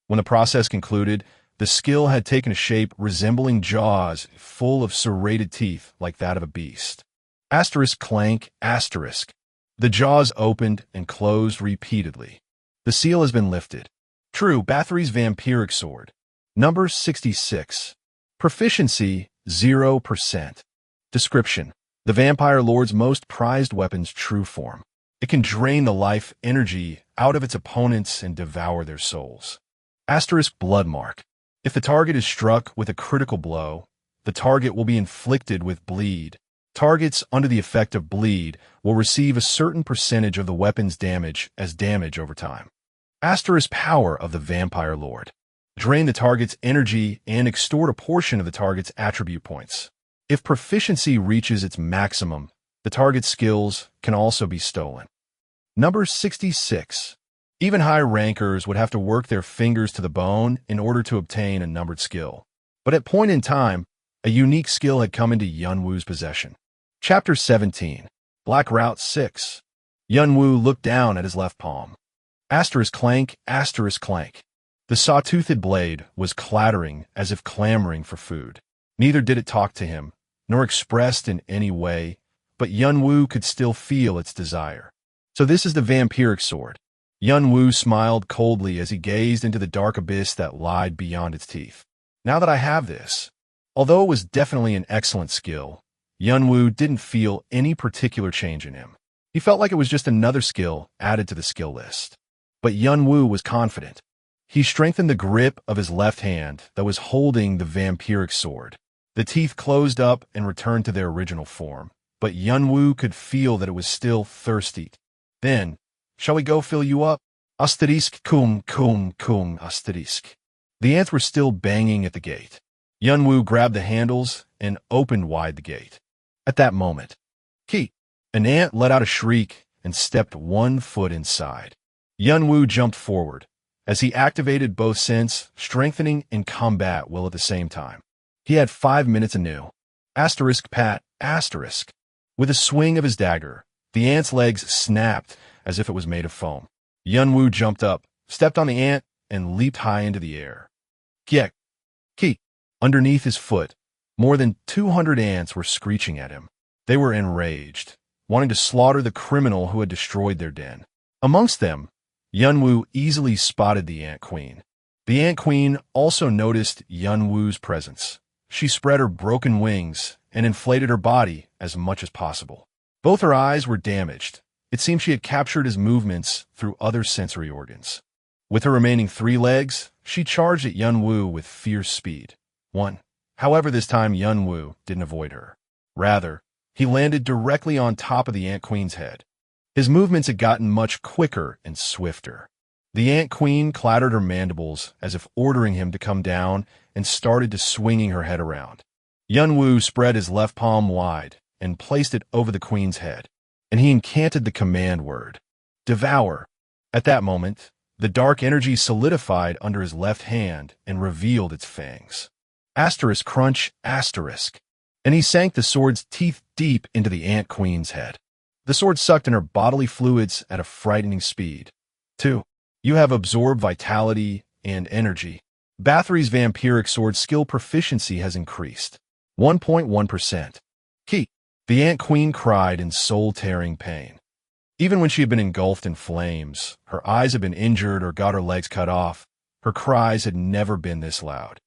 When the process concluded, the skill had taken a shape resembling jaws full of serrated teeth like that of a beast. Clank. The jaws opened and closed repeatedly. The seal has been lifted. True, Bathory's vampiric sword. Number 66. Proficiency, 0%. Description. The Vampire Lord's most prized weapon's true form. It can drain the life energy out of its opponents and devour their souls. Blood mark. If the target is struck with a critical blow, the target will be inflicted with bleed. Targets under the effect of bleed will receive a certain percentage of the weapon's damage as damage over time. Power of the Vampire Lord. Drain the target's energy and extort a portion of the target's attribute points. If proficiency reaches its maximum, the target's skills can also be stolen. Number 66. Even high rankers would have to work their fingers to the bone in order to obtain a numbered skill. But at point in time, a unique skill had come into Yunwoo's possession. Chapter 17. Black Route 6. Yunwoo looked down at his left palm. Clank. The saw-toothed blade was clattering as if clamoring for food. Neither did it talk to him, nor expressed in any way, but Yunwoo could still feel its desire. So this is the vampiric sword. Yunwoo smiled coldly as he gazed into the dark abyss that lied beyond its teeth. Now that I have this, although it was definitely an excellent skill, Yunwoo didn't feel any particular change in him. He felt like it was just another skill added to the skill list. But Yunwoo was confident. He strengthened the grip of his left hand that was holding the vampiric sword. The teeth closed up and returned to their original form, but Yunwoo could feel that it was still thirsty. Then, shall we go fill you up? The ants were still banging at the gate. Yunwoo grabbed the handles and opened wide the gate. At that moment, an ant let out a shriek and stepped 1 foot inside. Yunwoo jumped forward as he activated both sense, strengthening, and combat will at the same time. He had 5 minutes anew. Pat. With a swing of his dagger, the ant's legs snapped as if it was made of foam. Yunwoo jumped up, stepped on the ant, and leaped high into the air. Underneath his foot, more than 200 ants were screeching at him. They were enraged, wanting to slaughter the criminal who had destroyed their den. Amongst them, Yunwoo easily spotted the Ant Queen. The Ant Queen also noticed Yunwoo's presence. She spread her broken wings and inflated her body as much as possible. Both her eyes were damaged. It seemed she had captured his movements through other sensory organs. With her remaining 3 legs, she charged at Yunwoo with fierce speed. However, this time Yunwoo didn't avoid her. Rather, he landed directly on top of the Ant Queen's head. His movements had gotten much quicker and swifter. The Ant Queen clattered her mandibles as if ordering him to come down and started to swinging her head around. Yunwu spread his left palm wide and placed it over the queen's head, and he incanted the command word, "Devour." At that moment, the dark energy solidified under his left hand and revealed its fangs. Asterisk crunch, asterisk. And he sank the sword's teeth deep into the ant queen's head. The sword sucked in her bodily fluids at a frightening speed. 2. You have absorbed vitality and energy. Bathory's vampiric sword skill proficiency has increased. 1.1%. Key. The ant queen cried in soul-tearing pain. Even when she had been engulfed in flames, her eyes had been injured or got her legs cut off, her cries had never been this loud.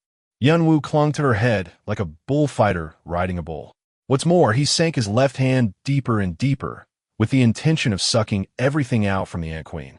Yunwu clung to her head like a bullfighter riding a bull. What's more, he sank his left hand deeper and deeper, with the intention of sucking everything out from the ant queen.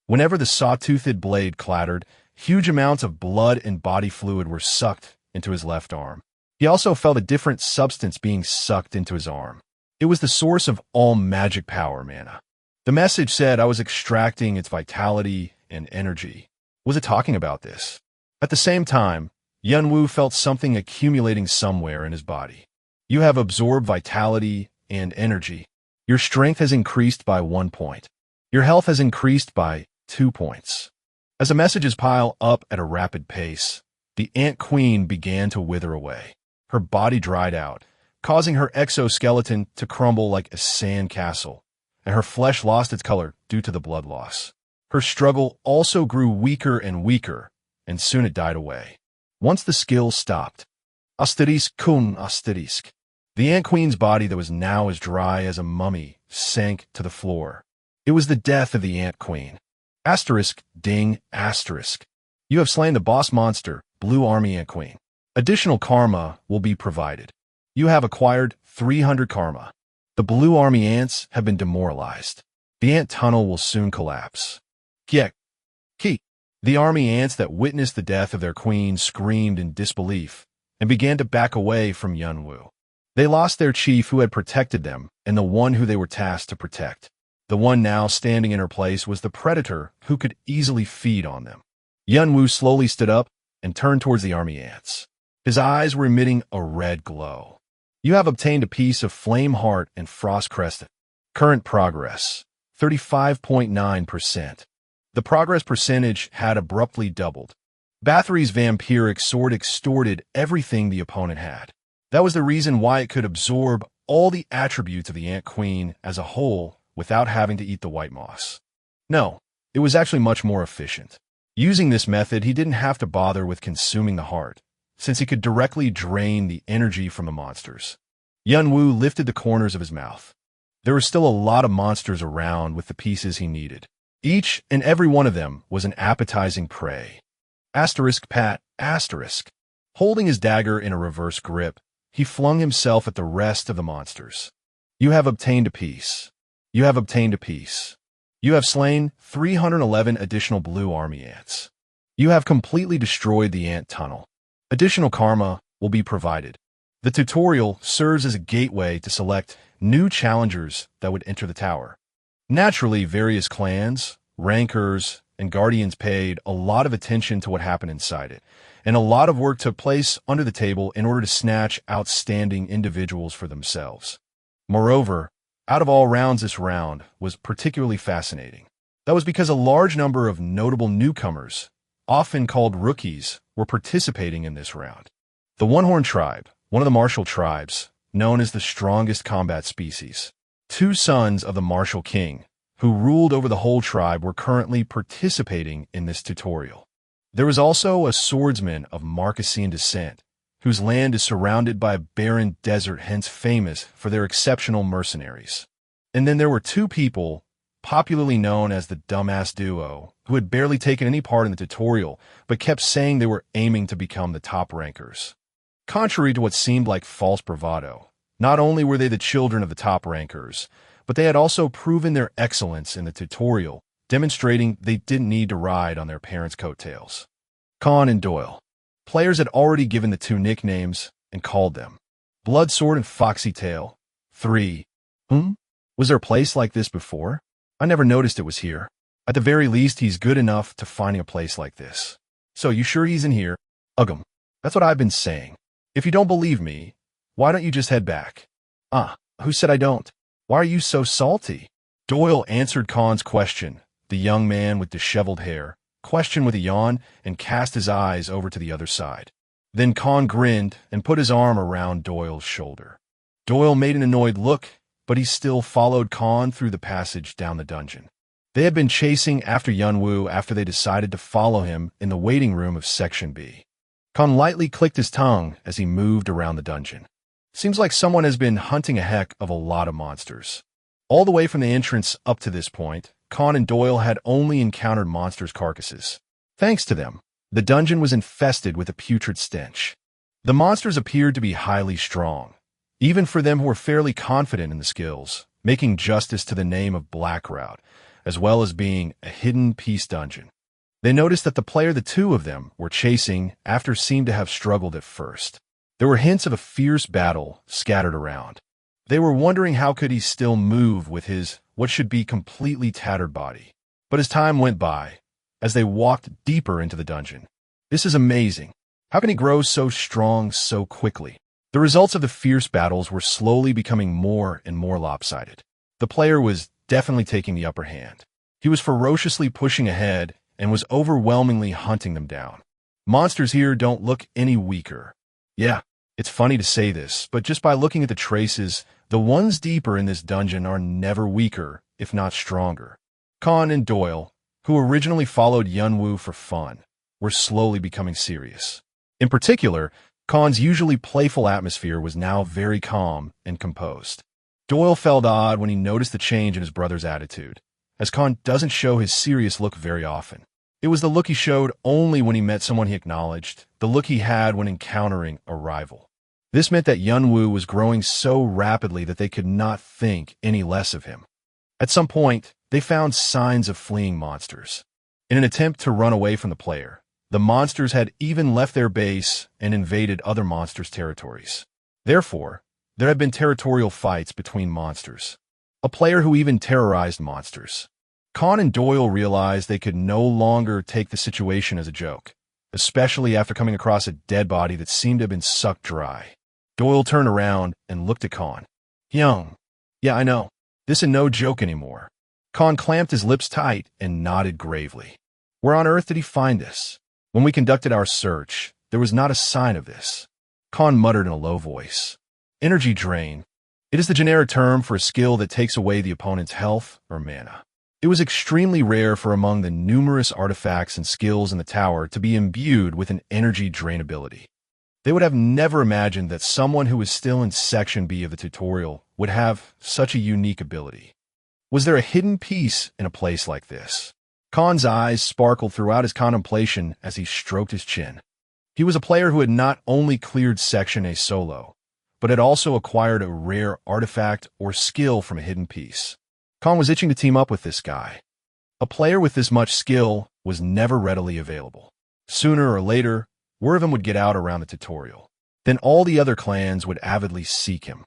Whenever the saw-toothed blade clattered, huge amounts of blood and body fluid were sucked into his left arm. He also felt a different substance being sucked into his arm. It was the source of all magic power, mana. The message said I was extracting its vitality and energy. Was it talking about this? At the same time, Yunwu felt something accumulating somewhere in his body. You have absorbed vitality and energy. Your strength has increased by 1 point. Your health has increased by 2 points. As the messages pile up at a rapid pace, the ant queen began to wither away. Her body dried out, causing her exoskeleton to crumble like a sand castle, and her flesh lost its color due to the blood loss. Her struggle also grew weaker and weaker, and soon it died away. Once the skill stopped, asterisk kun asterisk, the ant queen's body that was now as dry as a mummy sank to the floor. It was the death of the ant queen. Asterisk ding asterisk. You have slain the boss monster, Blue Army Ant Queen. Additional karma will be provided. You have acquired 300 karma. The Blue Army ants have been demoralized. The ant tunnel will soon collapse. Kiek. Ki. The army ants that witnessed the death of their queen screamed in disbelief and began to back away from Yunwu. They lost their chief who had protected them and the one who they were tasked to protect. The one now standing in her place was the predator who could easily feed on them. Yunwu slowly stood up and turned towards the army ants. His eyes were emitting a red glow. You have obtained a piece of Flame Heart and Frost Crescent. Current progress, 35.9%. The progress percentage had abruptly doubled. Bathory's vampiric sword extorted everything the opponent had. That was the reason why it could absorb all the attributes of the Ant Queen as a whole without having to eat the white moss. No, it was actually much more efficient. Using this method, he didn't have to bother with consuming the heart, since he could directly drain the energy from the monsters. Yunwu lifted the corners of his mouth. There were still a lot of monsters around with the pieces he needed. Each and every one of them was an appetizing prey. Asterisk pat, asterisk. Holding his dagger in a reverse grip, he flung himself at the rest of the monsters. You have obtained a piece. You have obtained a piece. You have slain 311 additional blue army ants. You have completely destroyed the ant tunnel. Additional karma will be provided. The tutorial serves as a gateway to select new challengers that would enter the tower. Naturally, various clans, rankers, and guardians paid a lot of attention to what happened inside it, and a lot of work took place under the table in order to snatch outstanding individuals for themselves. Moreover, out of all rounds, this round was particularly fascinating. That was because a large number of notable newcomers, often called rookies, were participating in this round. The One-Horn tribe, one of the martial tribes, known as the strongest combat species. 2 sons of the martial king, who ruled over the whole tribe, were currently participating in this tutorial. There was also a swordsman of Marquesian descent, whose land is surrounded by a barren desert, hence famous for their exceptional mercenaries. And then there were 2 people, popularly known as the Dumbass Duo, who had barely taken any part in the tutorial, but kept saying they were aiming to become the top rankers. Contrary to what seemed like false bravado, not only were they the children of the top rankers, but they had also proven their excellence in the tutorial, demonstrating they didn't need to ride on their parents' coattails. Khan and Doyle. Players had already given the 2 nicknames and called them Bloodsword and Foxy Tail. 3. Was there a place like this before? I never noticed it was here. At the very least, he's good enough to finding a place like this. So you sure he's in here? Uggum. That's what I've been saying. If you don't believe me, Why don't you just head back? Who said I don't? Why are you so salty? Doyle answered Khan's question, the young man with disheveled hair, questioned with a yawn and cast his eyes over to the other side. Then Khan grinned and put his arm around Doyle's shoulder. Doyle made an annoyed look, but he still followed Khan through the passage down the dungeon. They had been chasing after Yunwoo after they decided to follow him in the waiting room of Section B. Khan lightly clicked his tongue as he moved around the dungeon. Seems like someone has been hunting a heck of a lot of monsters. All the way from the entrance up to this point, Khan and Doyle had only encountered monsters' carcasses. Thanks to them, the dungeon was infested with a putrid stench. The monsters appeared to be highly strong, even for them who were fairly confident in the skills, making justice to the name of Blackrout, as well as being a hidden peace dungeon. They noticed that the player the two of them were chasing after seemed to have struggled at first. There were hints of a fierce battle scattered around. They were wondering how could he still move with his what should be completely tattered body. But as time went by, as they walked deeper into the dungeon, this is amazing. How can he grow so strong so quickly? The results of the fierce battles were slowly becoming more and more lopsided. The player was definitely taking the upper hand. He was ferociously pushing ahead and was overwhelmingly hunting them down. Monsters here don't look any weaker. Yeah, it's funny to say this, but just by looking at the traces, the ones deeper in this dungeon are never weaker, if not stronger. Khan and Doyle, who originally followed Yunwoo for fun, were slowly becoming serious. In particular, Khan's usually playful atmosphere was now very calm and composed. Doyle felt odd when he noticed the change in his brother's attitude, as Khan doesn't show his serious look very often. It was the look he showed only when he met someone he acknowledged, the look he had when encountering a rival. This meant that Yunwoo was growing so rapidly that they could not think any less of him. At some point, they found signs of fleeing monsters. In an attempt to run away from the player, the monsters had even left their base and invaded other monsters' territories. Therefore, there had been territorial fights between monsters. A player who even terrorized monsters. Khan and Doyle realized they could no longer take the situation as a joke, especially after coming across a dead body that seemed to have been sucked dry. Doyle turned around and looked at Khan. Young. Yeah, I know. This is no joke anymore. Khan clamped his lips tight and nodded gravely. Where on earth did he find this? When we conducted our search, there was not a sign of this. Khan muttered in a low voice. Energy drain. It is the generic term for a skill that takes away the opponent's health or mana. It was extremely rare for among the numerous artifacts and skills in the tower to be imbued with an energy drain ability. They would have never imagined that someone who was still in Section B of the tutorial would have such a unique ability. Was there a hidden piece in a place like this? Khan's eyes sparkled throughout his contemplation as he stroked his chin. He was a player who had not only cleared Section A solo, but had also acquired a rare artifact or skill from a hidden piece. Khan was itching to team up with this guy. A player with this much skill was never readily available. Sooner or later, word of him would get out around the tutorial. Then all the other clans would avidly seek him.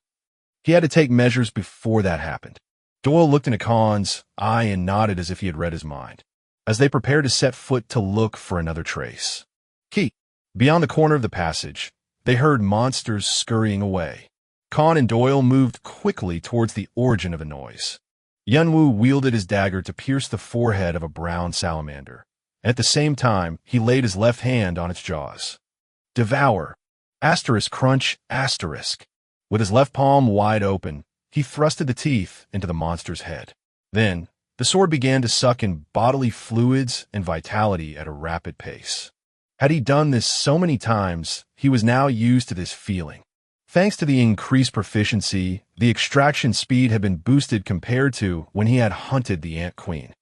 He had to take measures before that happened. Doyle looked into Khan's eye and nodded as if he had read his mind, as they prepared to set foot to look for another trace. Beyond the corner of the passage, they heard monsters scurrying away. Khan and Doyle moved quickly towards the origin of the noise. Yunwoo wielded his dagger to pierce the forehead of a brown salamander. At the same time, he laid his left hand on its jaws. Devour. Crunch. With his left palm wide open, he thrusted the teeth into the monster's head. Then, the sword began to suck in bodily fluids and vitality at a rapid pace. Had he done this so many times, he was now used to this feeling. Thanks to the increased proficiency, the extraction speed had been boosted compared to when he had hunted the Ant Queen.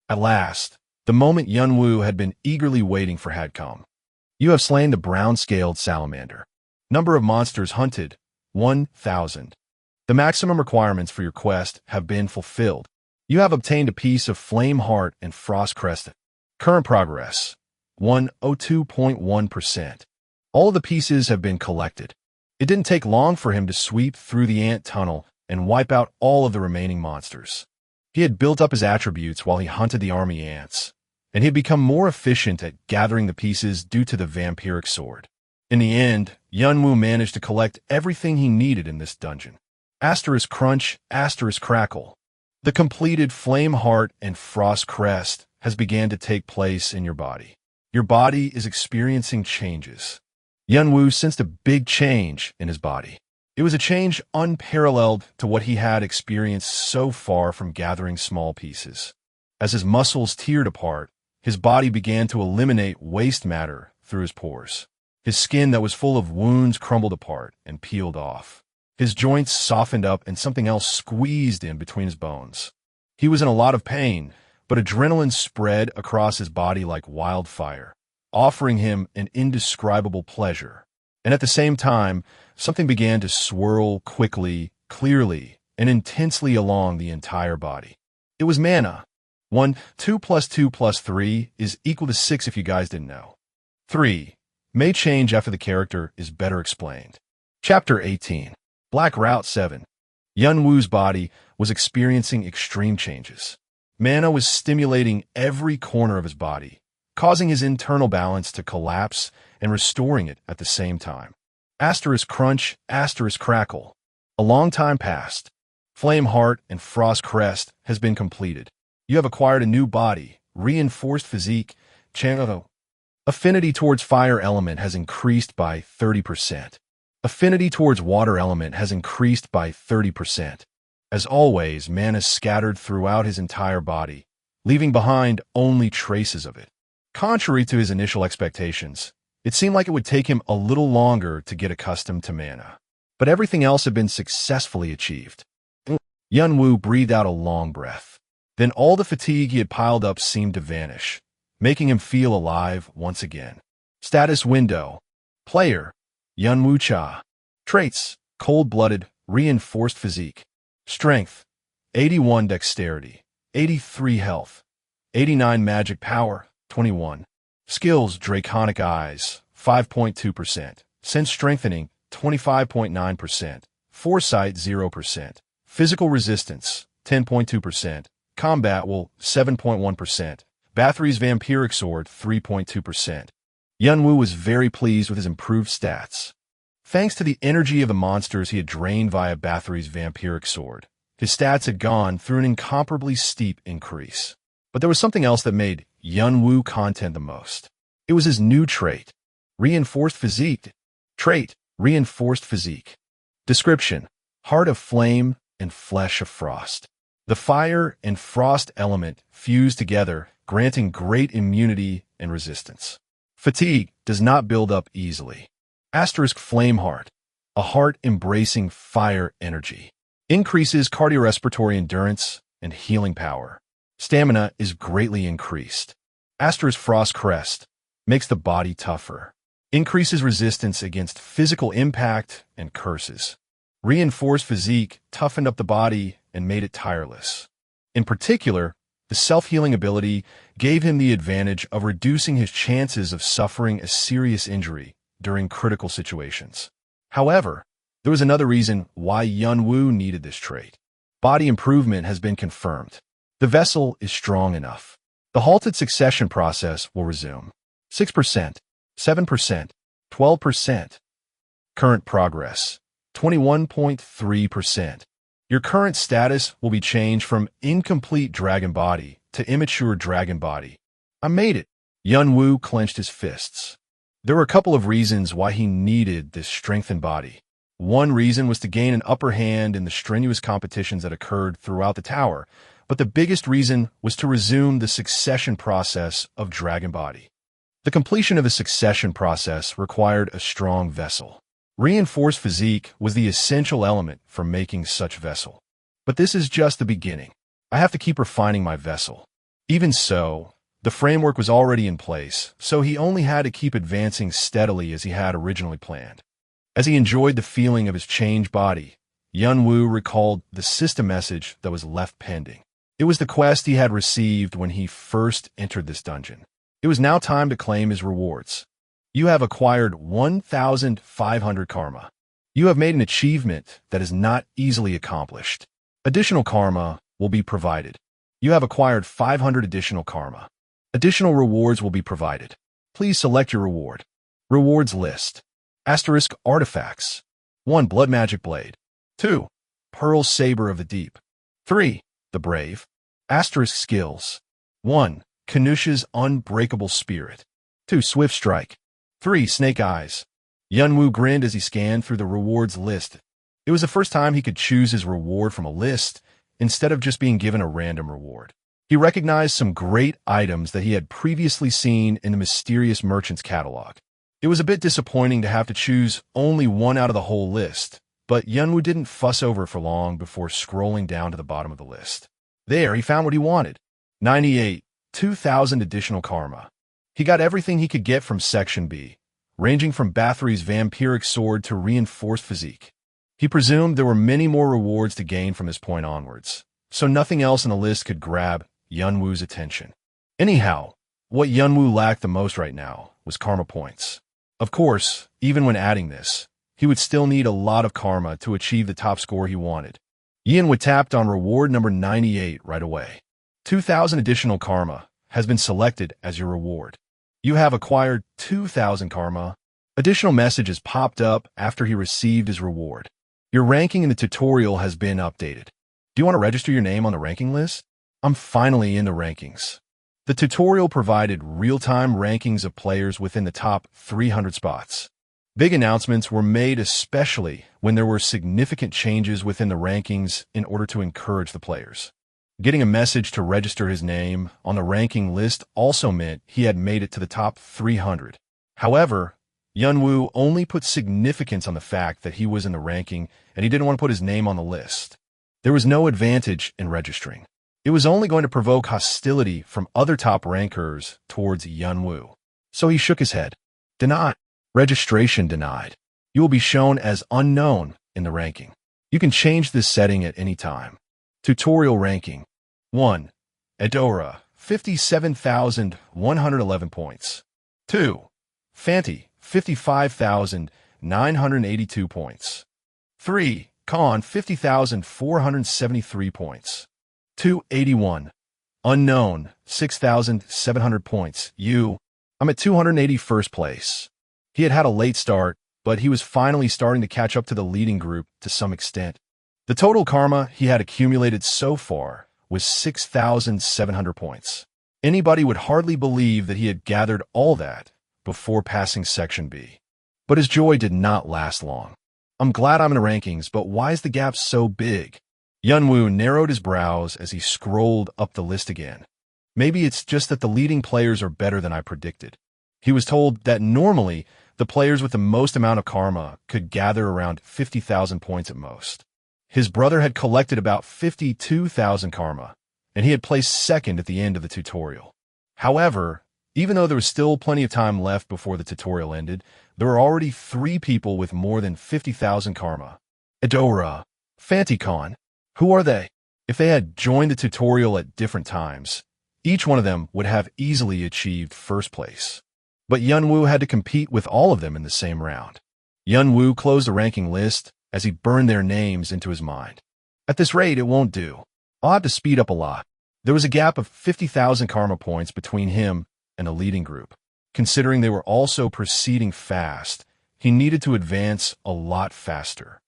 At last, the moment Yunwoo had been eagerly waiting for had come. You have slain the brown-scaled salamander. Number of monsters hunted, 1,000. The maximum requirements for your quest have been fulfilled. You have obtained a piece of Flame Heart and Frost Crescent. Current progress, 102.1%. All of the pieces have been collected. It didn't take long for him to sweep through the ant tunnel and wipe out all of the remaining monsters. He had built up his attributes while he hunted the army ants, and he had become more efficient at gathering the pieces due to the vampiric sword. In the end, Yunwoo managed to collect everything he needed in this dungeon. Asterisk crunch, asterisk crackle. The completed Flame Heart and Frost Crest has began to take place in your body. Your body is experiencing changes. Yunwoo sensed a big change in his body. It was a change unparalleled to what he had experienced so far from gathering small pieces. As his muscles teared apart, his body began to eliminate waste matter through his pores. His skin that was full of wounds crumbled apart and peeled off. His joints softened up and something else squeezed in between his bones. He was in a lot of pain, but adrenaline spread across his body like wildfire, offering him an indescribable pleasure. And at the same time, something began to swirl quickly, clearly, and intensely along the entire body. It was mana. 2 + 2 + 3 is equal to 6 if you guys didn't know. 3. May change after the character is better explained. Chapter 18. Black Route 7. Yunwoo's body was experiencing extreme changes. Mana was stimulating every corner of his body, causing his internal balance to collapse and restoring it at the same time. Asterisk crunch, asterisk crackle. A long time passed. Flame Heart and Frost Crest has been completed. You have acquired a new body, reinforced physique, channel. Affinity towards fire element has increased by 30%. Affinity towards water element has increased by 30%. As always, mana scattered throughout his entire body, leaving behind only traces of it. Contrary to his initial expectations, it seemed like it would take him a little longer to get accustomed to mana. But everything else had been successfully achieved. Yunwoo breathed out a long breath. Then all the fatigue he had piled up seemed to vanish, making him feel alive once again. Status window. Player. Yunwoo Cha. Traits. Cold-blooded, reinforced physique. Strength. 81 dexterity. 83 health. 89 magic power. 21. Skills. Draconic Eyes. 5.2%. Sense strengthening. 25.9%. Foresight. 0%. Physical resistance. 10.2%. Combat will. 7.1%. Bathory's Vampiric Sword. 3.2%. Yunwoo was very pleased with his improved stats. Thanks to the energy of the monsters he had drained via Bathory's Vampiric Sword, his stats had gone through an incomparably steep increase. But there was something else that made Yunwoo content the most. It was his new trait, Reinforced Physique. Trait, Reinforced Physique. Description, Heart of Flame and Flesh of Frost. The fire and frost element fuse together, granting great immunity and resistance. Fatigue does not build up easily. Asterisk Flame Heart, a heart embracing fire energy. Increases cardiorespiratory endurance and healing power. Stamina is greatly increased. Asterisk Frost Crest, makes the body tougher. Increases resistance against physical impact and curses. Reinforced Physique toughened up the body and made it tireless. In particular, the self-healing ability gave him the advantage of reducing his chances of suffering a serious injury during critical situations. However, there was another reason why Yunwoo needed this trait. Body improvement has been confirmed. The vessel is strong enough. The halted succession process will resume. 6%, 7%, 12%. Current progress, 21.3%. Your current status will be changed from incomplete dragon body to immature dragon body. I made it. Yunwoo clenched his fists. There were a couple of reasons why he needed this strengthened body. One reason was to gain an upper hand in the strenuous competitions that occurred throughout the tower, but the biggest reason was to resume the succession process of dragon body. The completion of the succession process required a strong vessel. Reinforced Physique was the essential element for making such vessel. But this is just the beginning. I have to keep refining my vessel. Even so, the framework was already in place, so he only had to keep advancing steadily as he had originally planned. As he enjoyed the feeling of his changed body, Yunwoo recalled the system message that was left pending. It was the quest he had received when he first entered this dungeon. It was now time to claim his rewards. You have acquired 1,500 karma. You have made an achievement that is not easily accomplished. Additional karma will be provided. You have acquired 500 additional karma. Additional rewards will be provided. Please select your reward. Rewards list. Asterisk artifacts. 1. Blood magic blade. 2. Pearl saber of the deep. 3. The brave. Asterisk skills. 1. Kanusha's unbreakable spirit. 2. Swift strike. 3. Snake eyes. Yunwoo grinned as he scanned through the rewards list. It was the first time he could choose his reward from a list instead of just being given a random reward. He recognized some great items that he had previously seen in the mysterious merchant's catalog. It was a bit disappointing to have to choose only one out of the whole list, but Yunwoo didn't fuss over for long before scrolling down to the bottom of the list. There, he found what he wanted. 98, 2,000 additional karma. He got everything he could get from Section B, ranging from Bathory's vampiric sword to reinforced physique. He presumed there were many more rewards to gain from this point onwards, so nothing else on the list could grab Yunwoo's attention. Anyhow, what Yunwoo lacked the most right now was karma points. Of course, even when adding this, he would still need a lot of karma to achieve the top score he wanted. Yunwoo tapped on reward number 98 right away. 2,000 additional karma has been selected as your reward. You have acquired 2,000 karma. Additional messages popped up after he received his reward. Your ranking in the tutorial has been updated. Do you want to register your name on the ranking list? I'm finally in the rankings. The tutorial provided real-time rankings of players within the top 300 spots. Big announcements were made, especially when there were significant changes within the rankings in order to encourage the players. Getting a message to register his name on the ranking list also meant he had made it to the top 300. However, Yunwoo only put significance on the fact that he was in the ranking and he didn't want to put his name on the list. There was no advantage in registering. It was only going to provoke hostility from other top rankers towards Yunwoo. So he shook his head. Denied. Registration denied. You will be shown as unknown in the ranking. You can change this setting at any time. Tutorial ranking. 1. Edora, 57,111 points. 2. Fanti, 55,982 points. 3. Khan, 50,473 points. 281. Unknown, 6,700 points. I'm at 281st place. He had had a late start, but he was finally starting to catch up to the leading group to some extent. The total karma he had accumulated so far was 6,700 points. Anybody would hardly believe that he had gathered all that before passing Section B. But his joy did not last long. I'm glad I'm in the rankings, but why is the gap so big? Yunwoo narrowed his brows as he scrolled up the list again. Maybe it's just that the leading players are better than I predicted. He was told that normally the players with the most amount of karma could gather around 50,000 points at most. His brother had collected about 52,000 karma, and he had placed second at the end of the tutorial. However, even though there was still plenty of time left before the tutorial ended, there were already 3 people with more than 50,000 karma. Edora, Fanticon. Who are they? If they had joined the tutorial at different times, each one of them would have easily achieved first place. But Yunwoo had to compete with all of them in the same round. Yunwoo closed the ranking list as he burned their names into his mind. At this rate, it won't do. I'll have to speed up a lot. There was a gap of 50,000 karma points between him and the leading group. Considering they were also proceeding fast, he needed to advance a lot faster.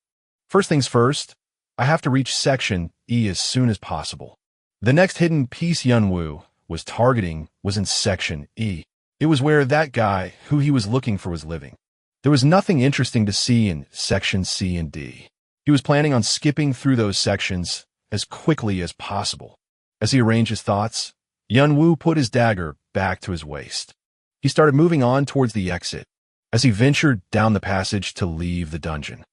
First things first, I have to reach Section E as soon as possible. The next hidden piece Yunwoo was targeting was in Section E. It was where that guy who he was looking for was living. There was nothing interesting to see in Section C and D. He was planning on skipping through those sections as quickly as possible. As he arranged his thoughts, Yunwoo put his dagger back to his waist. He started moving on towards the exit as he ventured down the passage to leave the dungeon.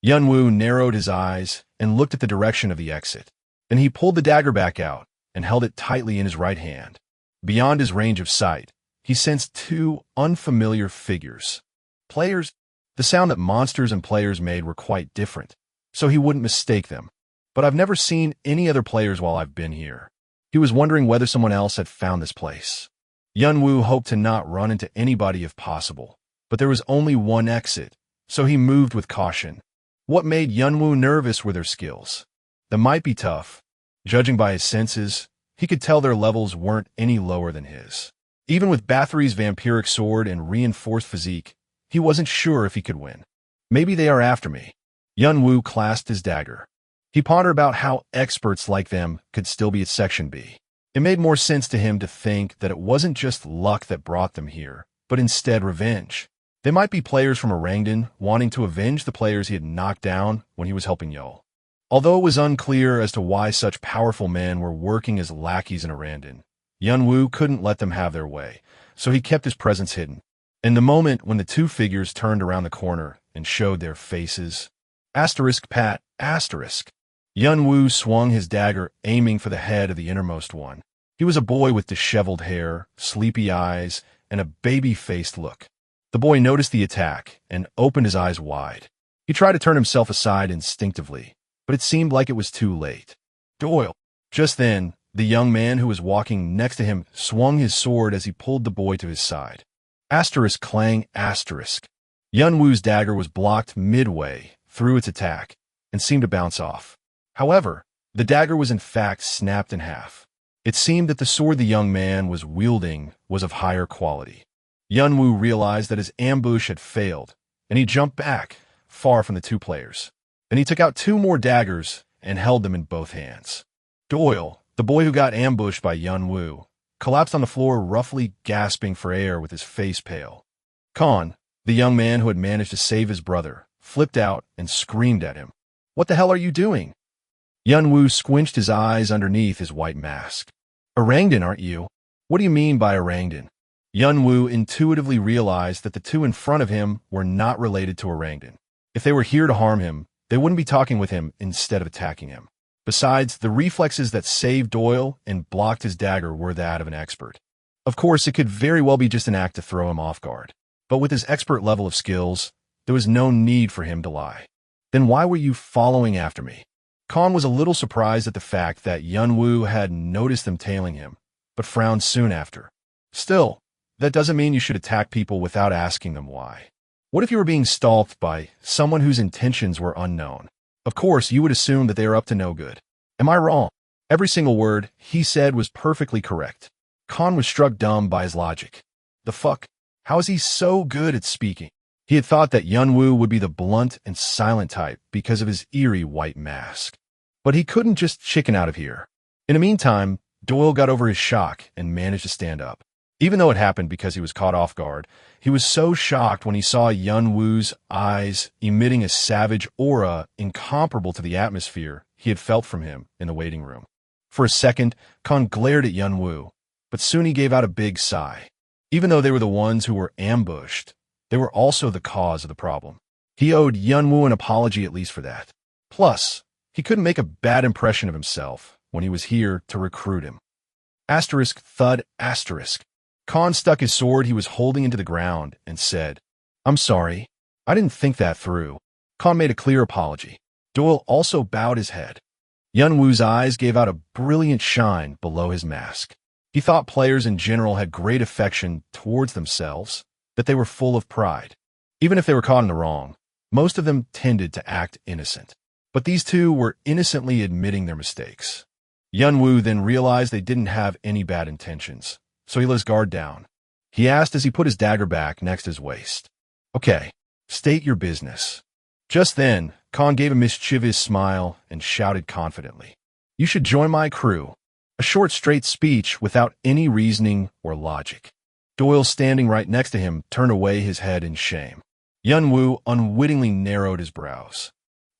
Yunwoo narrowed his eyes and looked at the direction of the exit. Then he pulled the dagger back out and held it tightly in his right hand. Beyond his range of sight, he sensed 2 unfamiliar figures. Players. The sound that monsters and players made were quite different, so he wouldn't mistake them. But I've never seen any other players while I've been here. He was wondering whether someone else had found this place. Yunwoo hoped to not run into anybody if possible, but there was only one exit, so he moved with caution. What made Yunwoo nervous were their skills. They might be tough. Judging by his senses, he could tell their levels weren't any lower than his. Even with Bathory's vampiric sword and reinforced physique, He wasn't sure if he could win. Maybe they are after me. Yunwoo clasped his dagger. He pondered about how experts like them could still be at Section B. It made more sense to him to think that it wasn't just luck that brought them here, but instead revenge. They might be players from Orangdan wanting to avenge the players he had knocked down when he was helping Yol. Although it was unclear as to why such powerful men were working as lackeys in Orangdan, Yunwoo couldn't let them have their way, so he kept his presence hidden. In the moment when the two figures turned around the corner and showed their faces, Pat, Yunwoo swung his dagger, aiming for the head of the innermost one. He was a boy with disheveled hair, sleepy eyes, and a baby-faced look. The boy noticed the attack and opened his eyes wide. He tried to turn himself aside instinctively, but it seemed like it was too late. Doyle. Just then, the young man who was walking next to him swung his sword as he pulled the boy to his side. Clang. Yunwoo's dagger was blocked midway through its attack and seemed to bounce off. However, the dagger was in fact snapped in half. It seemed that the sword the young man was wielding was of higher quality. Yunwoo realized that his ambush had failed, and he jumped back, far from the two players. Then he took out two more daggers and held them in both hands. Doyle, the boy who got ambushed by Yunwoo, collapsed on the floor, roughly gasping for air with his face pale. Khan, the young man who had managed to save his brother, flipped out and screamed at him. "What the hell are you doing?" Yunwoo squinched his eyes underneath his white mask. "Orangdan, aren't you?" "What do you mean by Orangdan?" Yunwoo intuitively realized that the two in front of him were not related to Orangdan. If they were here to harm him, they wouldn't be talking with him instead of attacking him. Besides, the reflexes that saved Doyle and blocked his dagger were that of an expert. Of course, it could very well be just an act to throw him off guard. But with his expert level of skills, there was no need for him to lie. "Then why were you following after me?" Khan was a little surprised at the fact that Yunwoo had noticed them tailing him, but frowned soon after. "Still, that doesn't mean you should attack people without asking them why. What if you were being stalked by someone whose intentions were unknown? Of course, you would assume that they are up to no good. Am I wrong?" Every single word he said was perfectly correct. Khan was struck dumb by his logic. The fuck? How is he so good at speaking? He had thought that Yunwoo would be the blunt and silent type because of his eerie white mask. But he couldn't just chicken out of here. In the meantime, Doyle got over his shock and managed to stand up. Even though it happened because he was caught off guard, he was so shocked when he saw Yunwoo's eyes emitting a savage aura incomparable to the atmosphere he had felt from him in the waiting room. For a second, Khan glared at Yunwoo, but soon he gave out a big sigh. Even though they were the ones who were ambushed, they were also the cause of the problem. He owed Yunwoo an apology at least for that. Plus, he couldn't make a bad impression of himself when he was here to recruit him. Thud. Khan stuck his sword he was holding into the ground and said, "I'm sorry. I didn't think that through." Khan made a clear apology. Doyle also bowed his head. Yunwoo's eyes gave out a brilliant shine below his mask. He thought players in general had great affection towards themselves, that they were full of pride. Even if they were caught in the wrong, most of them tended to act innocent. But these two were innocently admitting their mistakes. Yunwoo then realized they didn't have any bad intentions, so he let his guard down. He asked as he put his dagger back next to his waist. "Okay, state your business." Just then, Khan gave a mischievous smile and shouted confidently, "You should join my crew." A short, straight speech without any reasoning or logic. Doyle, standing right next to him, turned away his head in shame. Yunwoo unwittingly narrowed his brows.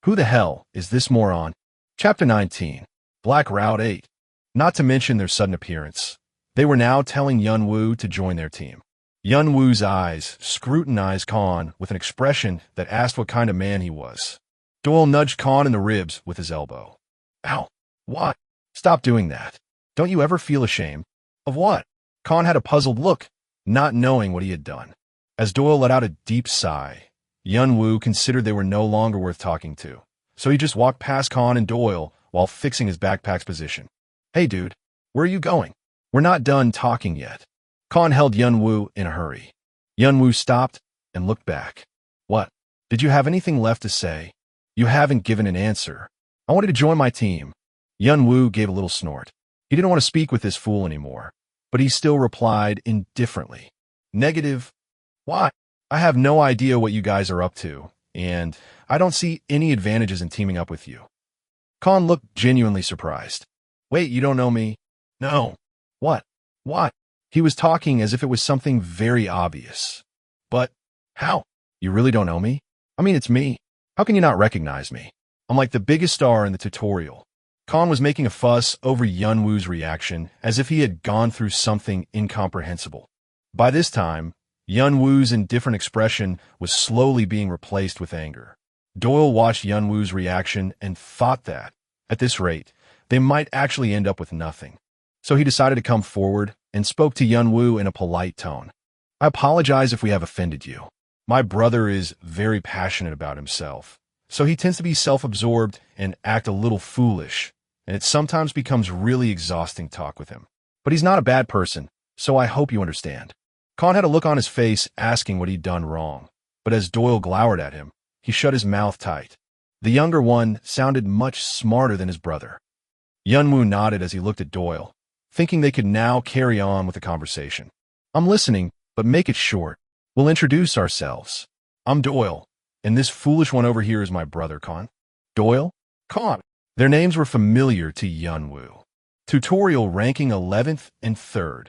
Who the hell is this moron? Chapter 19. Black Route 8. Not to mention their sudden appearance, they were now telling Yunwoo to join their team. Yunwoo's eyes scrutinized Khan with an expression that asked what kind of man he was. Doyle nudged Khan in the ribs with his elbow. "Ow. Why? Stop doing that. Don't you ever feel ashamed?" "Of what?" Khan had a puzzled look, not knowing what he had done. As Doyle let out a deep sigh, Yunwoo considered they were no longer worth talking to, so he just walked past Khan and Doyle while fixing his backpack's position. "Hey dude, where are you going? We're not done talking yet." Khan held Yunwoo in a hurry. Yunwoo stopped and looked back. "What? Did you have anything left to say? You haven't given an answer." "I wanted to join my team." Yunwoo gave a little snort. He didn't want to speak with this fool anymore, but he still replied indifferently. "Negative." "Why?" I have no idea what you guys are up to, and I don't see any advantages in teaming up with you. Khan looked genuinely surprised. Wait, you don't know me? No. What? What? He was talking as if it was something very obvious. But how? You really don't know me? I mean, it's me. How can you not recognize me? I'm like the biggest star in the tutorial. Khan was making a fuss over Yunwoo's reaction as if he had gone through something incomprehensible. By this time, Yunwoo's indifferent expression was slowly being replaced with anger. Doyle watched Yunwoo's reaction and thought that, at this rate, they might actually end up with nothing. So he decided to come forward and spoke to Yunwoo in a polite tone. I apologize if we have offended you. My brother is very passionate about himself, so he tends to be self-absorbed and act a little foolish, and it sometimes becomes really exhausting talk with him. But he's not a bad person, so I hope you understand. Khan had a look on his face asking what he'd done wrong, but as Doyle glowered at him, he shut his mouth tight. The younger one sounded much smarter than his brother. Yunwoo nodded as he looked at Doyle, thinking they could now carry on with the conversation. I'm listening, but make it short. We'll introduce ourselves. I'm Doyle, and this foolish one over here is my brother, Khan. Doyle? Khan. Their names were familiar to Yunwoo. Tutorial ranking 11th and 3rd.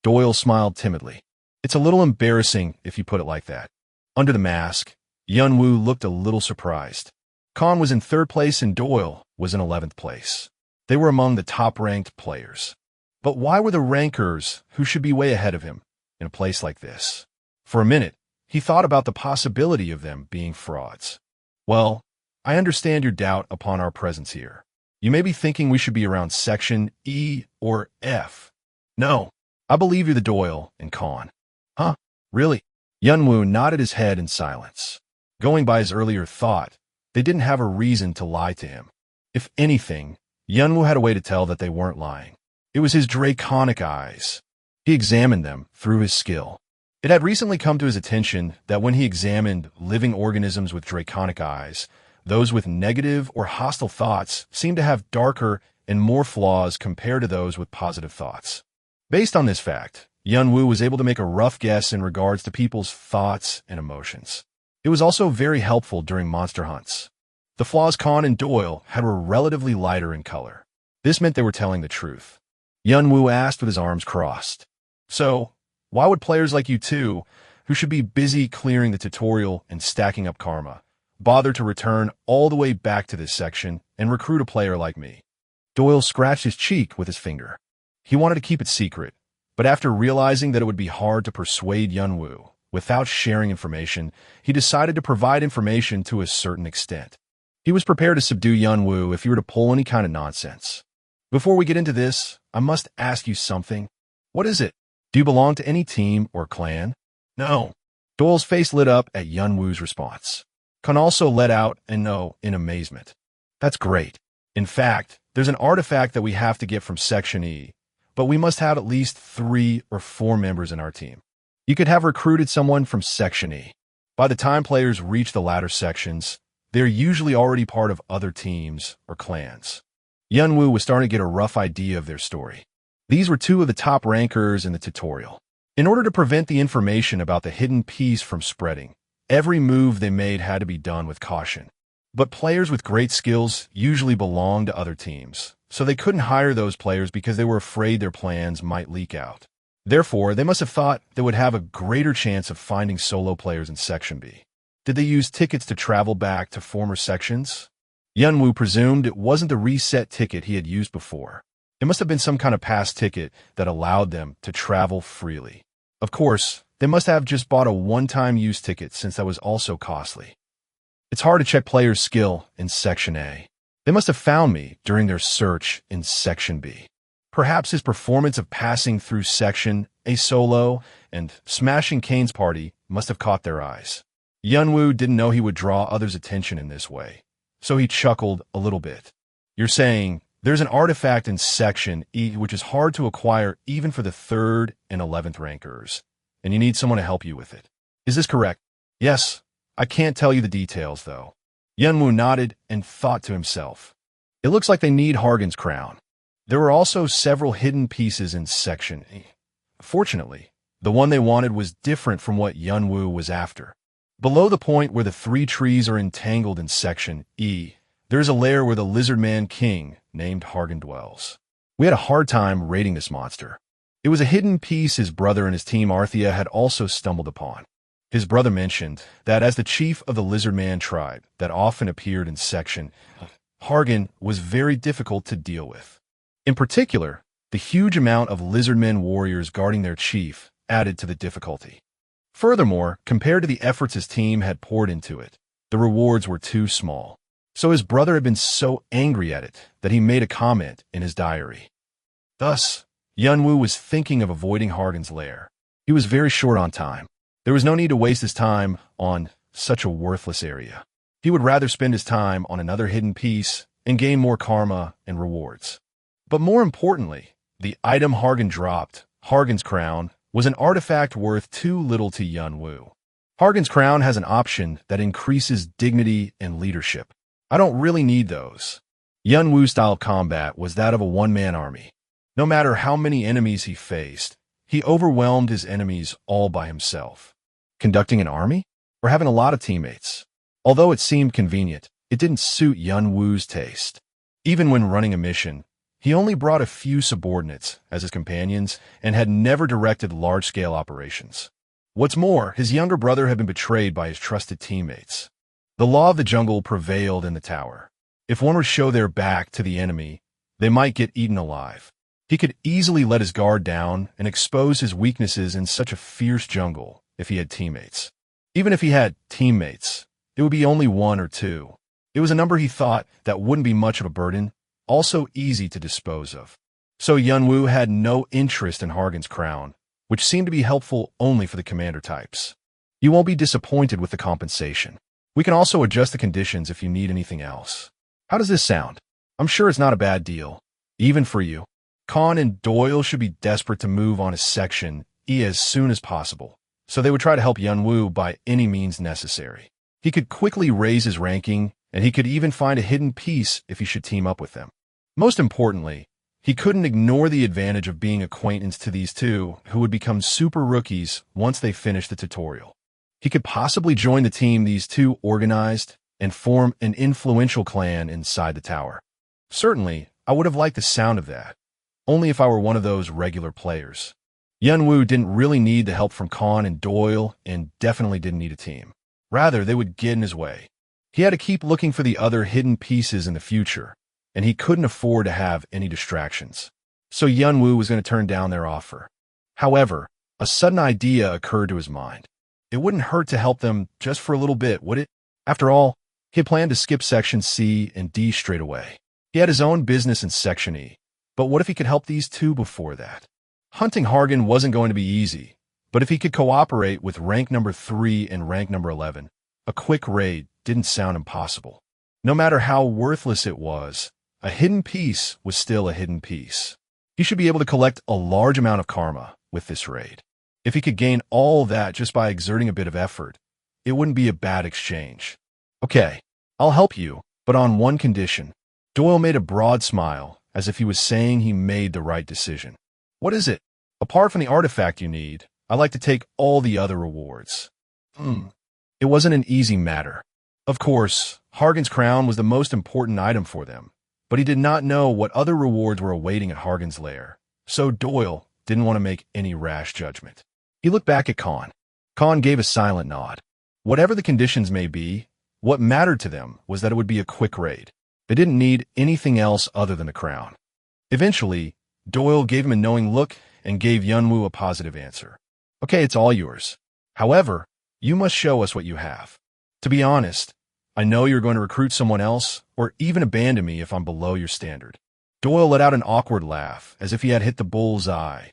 Doyle smiled timidly. It's a little embarrassing if you put it like that. Under the mask, Yunwoo looked a little surprised. Khan was in 3rd place and Doyle was in 11th place. They were among the top-ranked players. But why were the rankers, who should be way ahead of him, in a place like this? For a minute, he thought about the possibility of them being frauds. Well, I understand your doubt upon our presence here. You may be thinking we should be around Section E or F. No, I believe you're the Doyle and Khan. Huh? Really? Yunwoo nodded his head in silence. Going by his earlier thought, they didn't have a reason to lie to him. If anything, Yunwoo had a way to tell that they weren't lying. It was his draconic eyes. He examined them through his skill. It had recently come to his attention that when he examined living organisms with draconic eyes, those with negative or hostile thoughts seemed to have darker and more flaws compared to those with positive thoughts. Based on this fact, Yunwoo was able to make a rough guess in regards to people's thoughts and emotions. It was also very helpful during monster hunts. The flaws Khan and Doyle had were relatively lighter in color. This meant they were telling the truth. Yunwoo asked with his arms crossed. So, why would players like you two, who should be busy clearing the tutorial and stacking up karma, bother to return all the way back to this section and recruit a player like me? Doyle scratched his cheek with his finger. He wanted to keep it secret, but after realizing that it would be hard to persuade Yunwoo without sharing information, he decided to provide information to a certain extent. He was prepared to subdue Yunwoo if he were to pull any kind of nonsense. Before we get into this, I must ask you something. What is it? Do you belong to any team or clan? No. Doyle's face lit up at Yunwoo's response. Khan also let out a no in amazement. That's great. In fact, there's an artifact that we have to get from Section E, but we must have at least 3 or 4 members in our team. You could have recruited someone from Section E. By the time players reach the latter sections, they're usually already part of other teams or clans. Yunwoo was starting to get a rough idea of their story. These were 2 of the top rankers in the tutorial. In order to prevent the information about the hidden piece from spreading, every move they made had to be done with caution. But players with great skills usually belonged to other teams, so they couldn't hire those players because they were afraid their plans might leak out. Therefore, they must have thought they would have a greater chance of finding solo players in Section B. Did they use tickets to travel back to former sections? Yunwoo presumed it wasn't the reset ticket he had used before. It must have been some kind of past ticket that allowed them to travel freely. Of course, they must have just bought a one-time use ticket since that was also costly. It's hard to check players' skill in Section A. They must have found me during their search in Section B. Perhaps his performance of passing through Section A solo and smashing Kane's party must have caught their eyes. Yunwoo didn't know he would draw others' attention in this way, so he chuckled a little bit. You're saying there's an artifact in Section E which is hard to acquire even for the 3rd and 11th rankers, and you need someone to help you with it. Is this correct? Yes. I can't tell you the details, though. Yunwoo nodded and thought to himself. It looks like they need Hargan's crown. There were also several hidden pieces in Section E. Fortunately, The one they wanted was different from what Yunwoo was after. Below the point where the three trees are entangled in Section E, there's a lair where the Lizard Man King, named Hargan, dwells. We had a hard time raiding this monster. It was a hidden piece his brother and his team Arthea had also stumbled upon. His brother mentioned that as the chief of the Lizard Man tribe that often appeared in Section, Hargan was very difficult to deal with. In particular, the huge amount of Lizardmen warriors guarding their chief added to the difficulty. Furthermore, compared to the efforts his team had poured into it, the rewards were too small. So his brother had been so angry at it that he made a comment in his diary. Thus, Yunwoo was thinking of avoiding Hargan's lair. He was very short on time. There was no need to waste his time on such a worthless area. He would rather spend his time on another hidden piece and gain more karma and rewards. But more importantly, the item Hargan dropped, Hargan's Crown, was an artifact worth too little to Yunwoo. Hargan's Crown has an option that increases dignity and leadership. I don't really need those. Yunwoo's style of combat was that of a one-man army. No matter how many enemies he faced, he overwhelmed his enemies all by himself. Conducting an army? Or having a lot of teammates? Although it seemed convenient, it didn't suit Yunwoo's taste. Even when running a mission, he only brought a few subordinates as his companions and had never directed large-scale operations. What's more, his younger brother had been betrayed by his trusted teammates. The law of the jungle prevailed in the tower. If one were to show their back to the enemy, they might get eaten alive. He could easily let his guard down and expose his weaknesses in such a fierce jungle if he had teammates. Even if he had teammates, it would be only one or two. It was a number he thought that wouldn't be much of a burden, also easy to dispose of. So Yunwoo had no interest in Hargan's Crown, which seemed to be helpful only for the commander types. You won't be disappointed with the compensation. We can also adjust the conditions if you need anything else. How does this sound? I'm sure it's not a bad deal, even for you. Khan and Doyle should be desperate to move on his Section E as soon as possible, so they would try to help Yunwoo by any means necessary. He could quickly raise his ranking, and he could even find a hidden piece if he should team up with them. Most importantly, he couldn't ignore the advantage of being acquainted to these two who would become super rookies once they finished the tutorial. He could possibly join the team these two organized and form an influential clan inside the tower. Certainly, I would have liked the sound of that, only if I were one of those regular players. Yunwoo didn't really need the help from Khan and Doyle and definitely didn't need a team. Rather, they would get in his way. He had to keep looking for the other hidden pieces in the future, and he couldn't afford to have any distractions. So Yunwoo was going to turn down their offer. However, a sudden idea occurred to his mind. It wouldn't hurt to help them just for a little bit, would it? After all, he had planned to skip Section C and D straight away. He had his own business in Section E, but what if he could help these two before that? Hunting Hargan wasn't going to be easy, but if he could cooperate with rank number 3 and rank number 11, a quick raid didn't sound impossible. No matter how worthless it was, a hidden piece was still a hidden piece. He should be able to collect a large amount of karma with this raid. If he could gain all that just by exerting a bit of effort, it wouldn't be a bad exchange. Okay, I'll help you, but on one condition. Doyle made a broad smile, as if he was saying he made the right decision. What is it? Apart from the artifact you need, I'd like to take all the other rewards. It wasn't an easy matter. Of course, Hargan's Crown was the most important item for them, but he did not know what other rewards were awaiting at Hargan's lair, so Doyle didn't want to make any rash judgment. He looked back at Khan. Khan gave a silent nod. Whatever the conditions may be, what mattered to them was that it would be a quick raid. They didn't need anything else other than the crown. Eventually, Doyle gave him a knowing look and gave Yunwoo a positive answer. Okay, it's all yours. However, you must show us what you have. To be honest, I know you're going to recruit someone else or even abandon me if I'm below your standard. Doyle let out an awkward laugh, as if he had hit the bull's eye.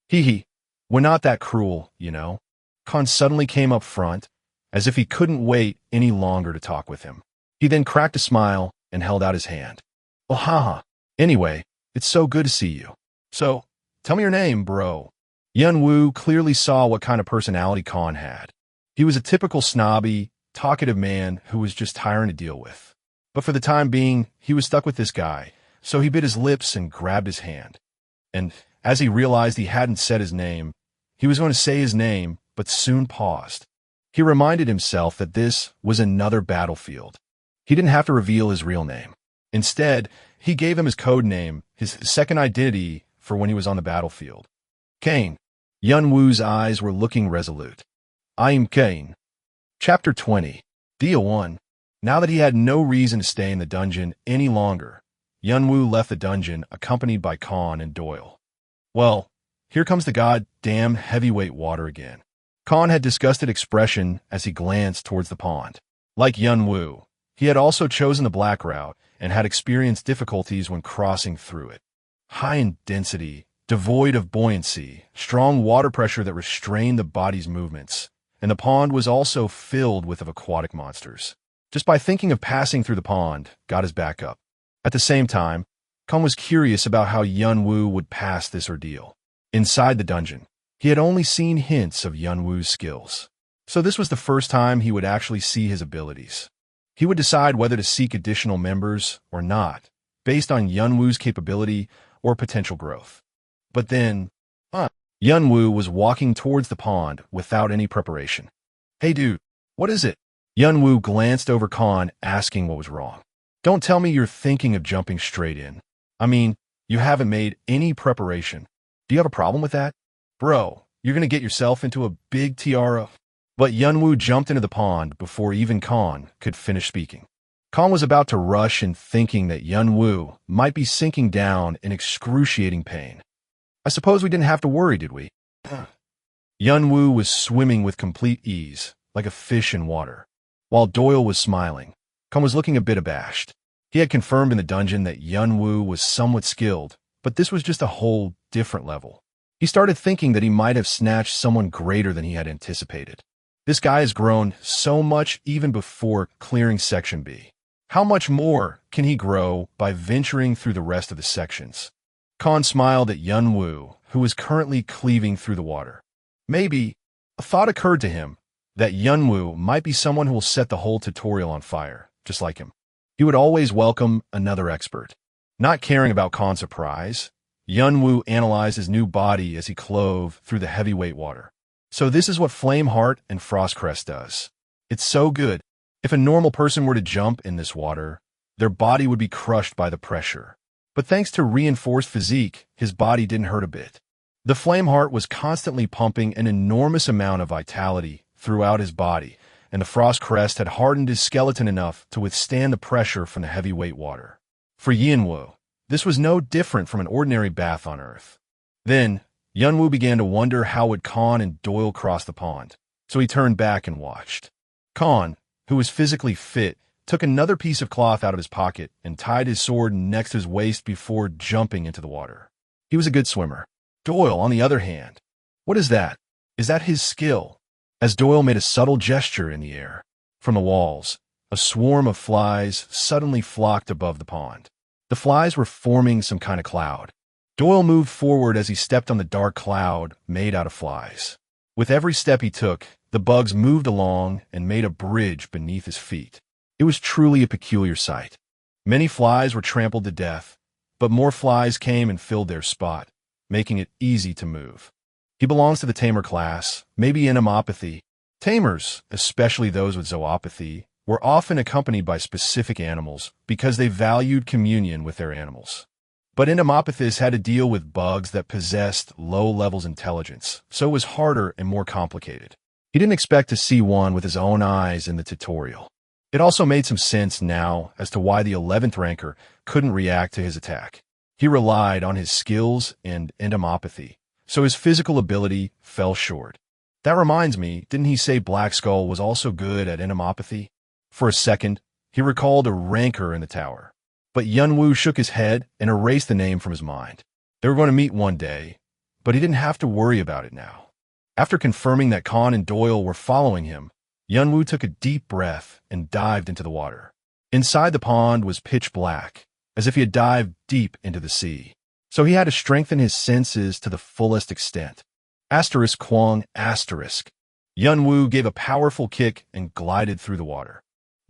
Hee, we're not that cruel, you know. Khan suddenly came up front, as if he couldn't wait any longer to talk with him. He then cracked a smile and held out his hand. Well, haha. Anyway, it's so good to see you. So, tell me your name, bro. Yunwoo clearly saw what kind of personality Khan had. He was a typical snobby, talkative man who was just tiring to deal with. But for the time being, he was stuck with this guy, so he bit his lips and grabbed his hand. And as he realized he hadn't said his name, He was going to say his name, but soon paused. He reminded himself that this was another battlefield. He didn't have to reveal his real name. Instead, he gave him his code name, his second identity for when he was on the battlefield. Kane. Yunwoo's eyes were looking resolute. I am Kane. Chapter 20. Deal 1. Now that he had no reason to stay in the dungeon any longer, Yunwoo left the dungeon accompanied by Khan and Doyle. Well, here comes the goddamn heavyweight water again. Khan had disgusted expression as he glanced towards the pond. Like Yunwoo, he had also chosen the black route and had experienced difficulties when crossing through it. High in density, devoid of buoyancy, strong water pressure that restrained the body's movements, and the pond was also filled with aquatic monsters. Just by thinking of passing through the pond, got his back up. At the same time, Khan was curious about how Yunwoo would pass this ordeal. Inside the dungeon, he had only seen hints of Yunwoo's skills. So this was the first time he would actually see his abilities. He would decide whether to seek additional members or not, based on Yunwoo's capability or potential growth. But then, Yunwoo was walking towards the pond without any preparation. Hey dude, what is it? Yunwoo glanced over Khan, asking what was wrong. Don't tell me you're thinking of jumping straight in. I mean, you haven't made any preparation. Do you have a problem with that? Bro, you're gonna get yourself into a big tiara. But Yunwoo jumped into the pond before even Khan could finish speaking. Khan was about to rush in, thinking that Yunwoo might be sinking down in excruciating pain. I suppose we didn't have to worry, did we? Yunwoo was swimming with complete ease, like a fish in water. While Doyle was smiling, Khan was looking a bit abashed. He had confirmed in the dungeon that Yunwoo was somewhat skilled, but this was just a whole different level. He started thinking that he might have snatched someone greater than he had anticipated. This guy has grown so much even before clearing Section B. How much more can he grow by venturing through the rest of the sections? Khan smiled at Yunwoo, who was currently cleaving through the water. Maybe a thought occurred to him that Yunwoo might be someone who will set the whole tutorial on fire, just like him. He would always welcome another expert. Not caring about Khan's surprise, Yunwoo analyzed his new body as he clove through the heavyweight water. So this is what Flameheart and Frostcrest does. It's so good. If a normal person were to jump in this water, their body would be crushed by the pressure. But thanks to reinforced physique, his body didn't hurt a bit. The Flameheart was constantly pumping an enormous amount of vitality throughout his body, and the Frostcrest had hardened his skeleton enough to withstand the pressure from the heavyweight water. For Yunwoo, this was no different from an ordinary bath on Earth. Then, Yunwoo began to wonder how would Khan and Doyle cross the pond, so he turned back and watched. Khan, who was physically fit, took another piece of cloth out of his pocket and tied his sword next to his waist before jumping into the water. He was a good swimmer. Doyle, on the other hand, what is that? Is that his skill? As Doyle made a subtle gesture in the air, from the walls, a swarm of flies suddenly flocked above the pond. The flies were forming some kind of cloud. Doyle moved forward as he stepped on the dark cloud made out of flies. With every step he took, the bugs moved along and made a bridge beneath his feet. It was truly a peculiar sight. Many flies were trampled to death, but more flies came and filled their spot, making it easy to move. He belongs to the tamer class, maybe entomopathy. Tamers, especially those with zoopathy, were often accompanied by specific animals because they valued communion with their animals. But entomopathists had to deal with bugs that possessed low levels of intelligence, so it was harder and more complicated. He didn't expect to see one with his own eyes in the tutorial. It also made some sense now as to why the 11th ranker couldn't react to his attack. He relied on his skills and entomopathy, so his physical ability fell short. That reminds me, didn't he say Black Skull was also good at entomopathy? For a second, he recalled a ranker in the tower. But Yunwoo shook his head and erased the name from his mind. They were going to meet one day, but he didn't have to worry about it now. After confirming that Khan and Doyle were following him, Yunwoo took a deep breath and dived into the water. Inside the pond was pitch black, as if he had dived deep into the sea. So he had to strengthen his senses to the fullest extent. Asterisk Kwong asterisk. Yunwoo gave a powerful kick and glided through the water.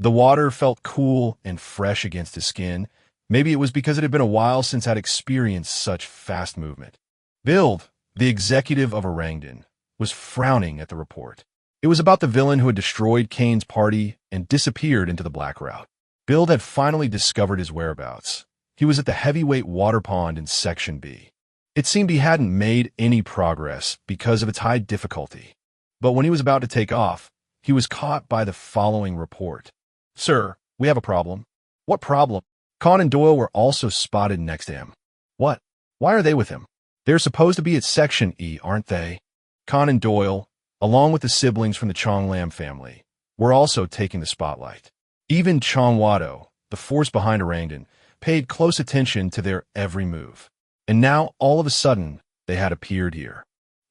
The water felt cool and fresh against his skin. Maybe it was because it had been a while since I'd experienced such fast movement. Build, the executive of Orangdan, was frowning at the report. It was about the villain who had destroyed Kane's party and disappeared into the Black Route. Build had finally discovered his whereabouts. He was at the heavyweight water pond in Section B. It seemed he hadn't made any progress because of its high difficulty. But when he was about to take off, he was caught by the following report. "Sir, we have a problem." "What problem?" Khan and Doyle were also spotted next to him. "What? Why are they with him?" "They're supposed to be at Section E, aren't they?" Khan and Doyle, along with the siblings from the Chong Lam family, were also taking the spotlight. Even Chong Wado, the force behind Orangdan, paid close attention to their every move. And now, all of a sudden, they had appeared here.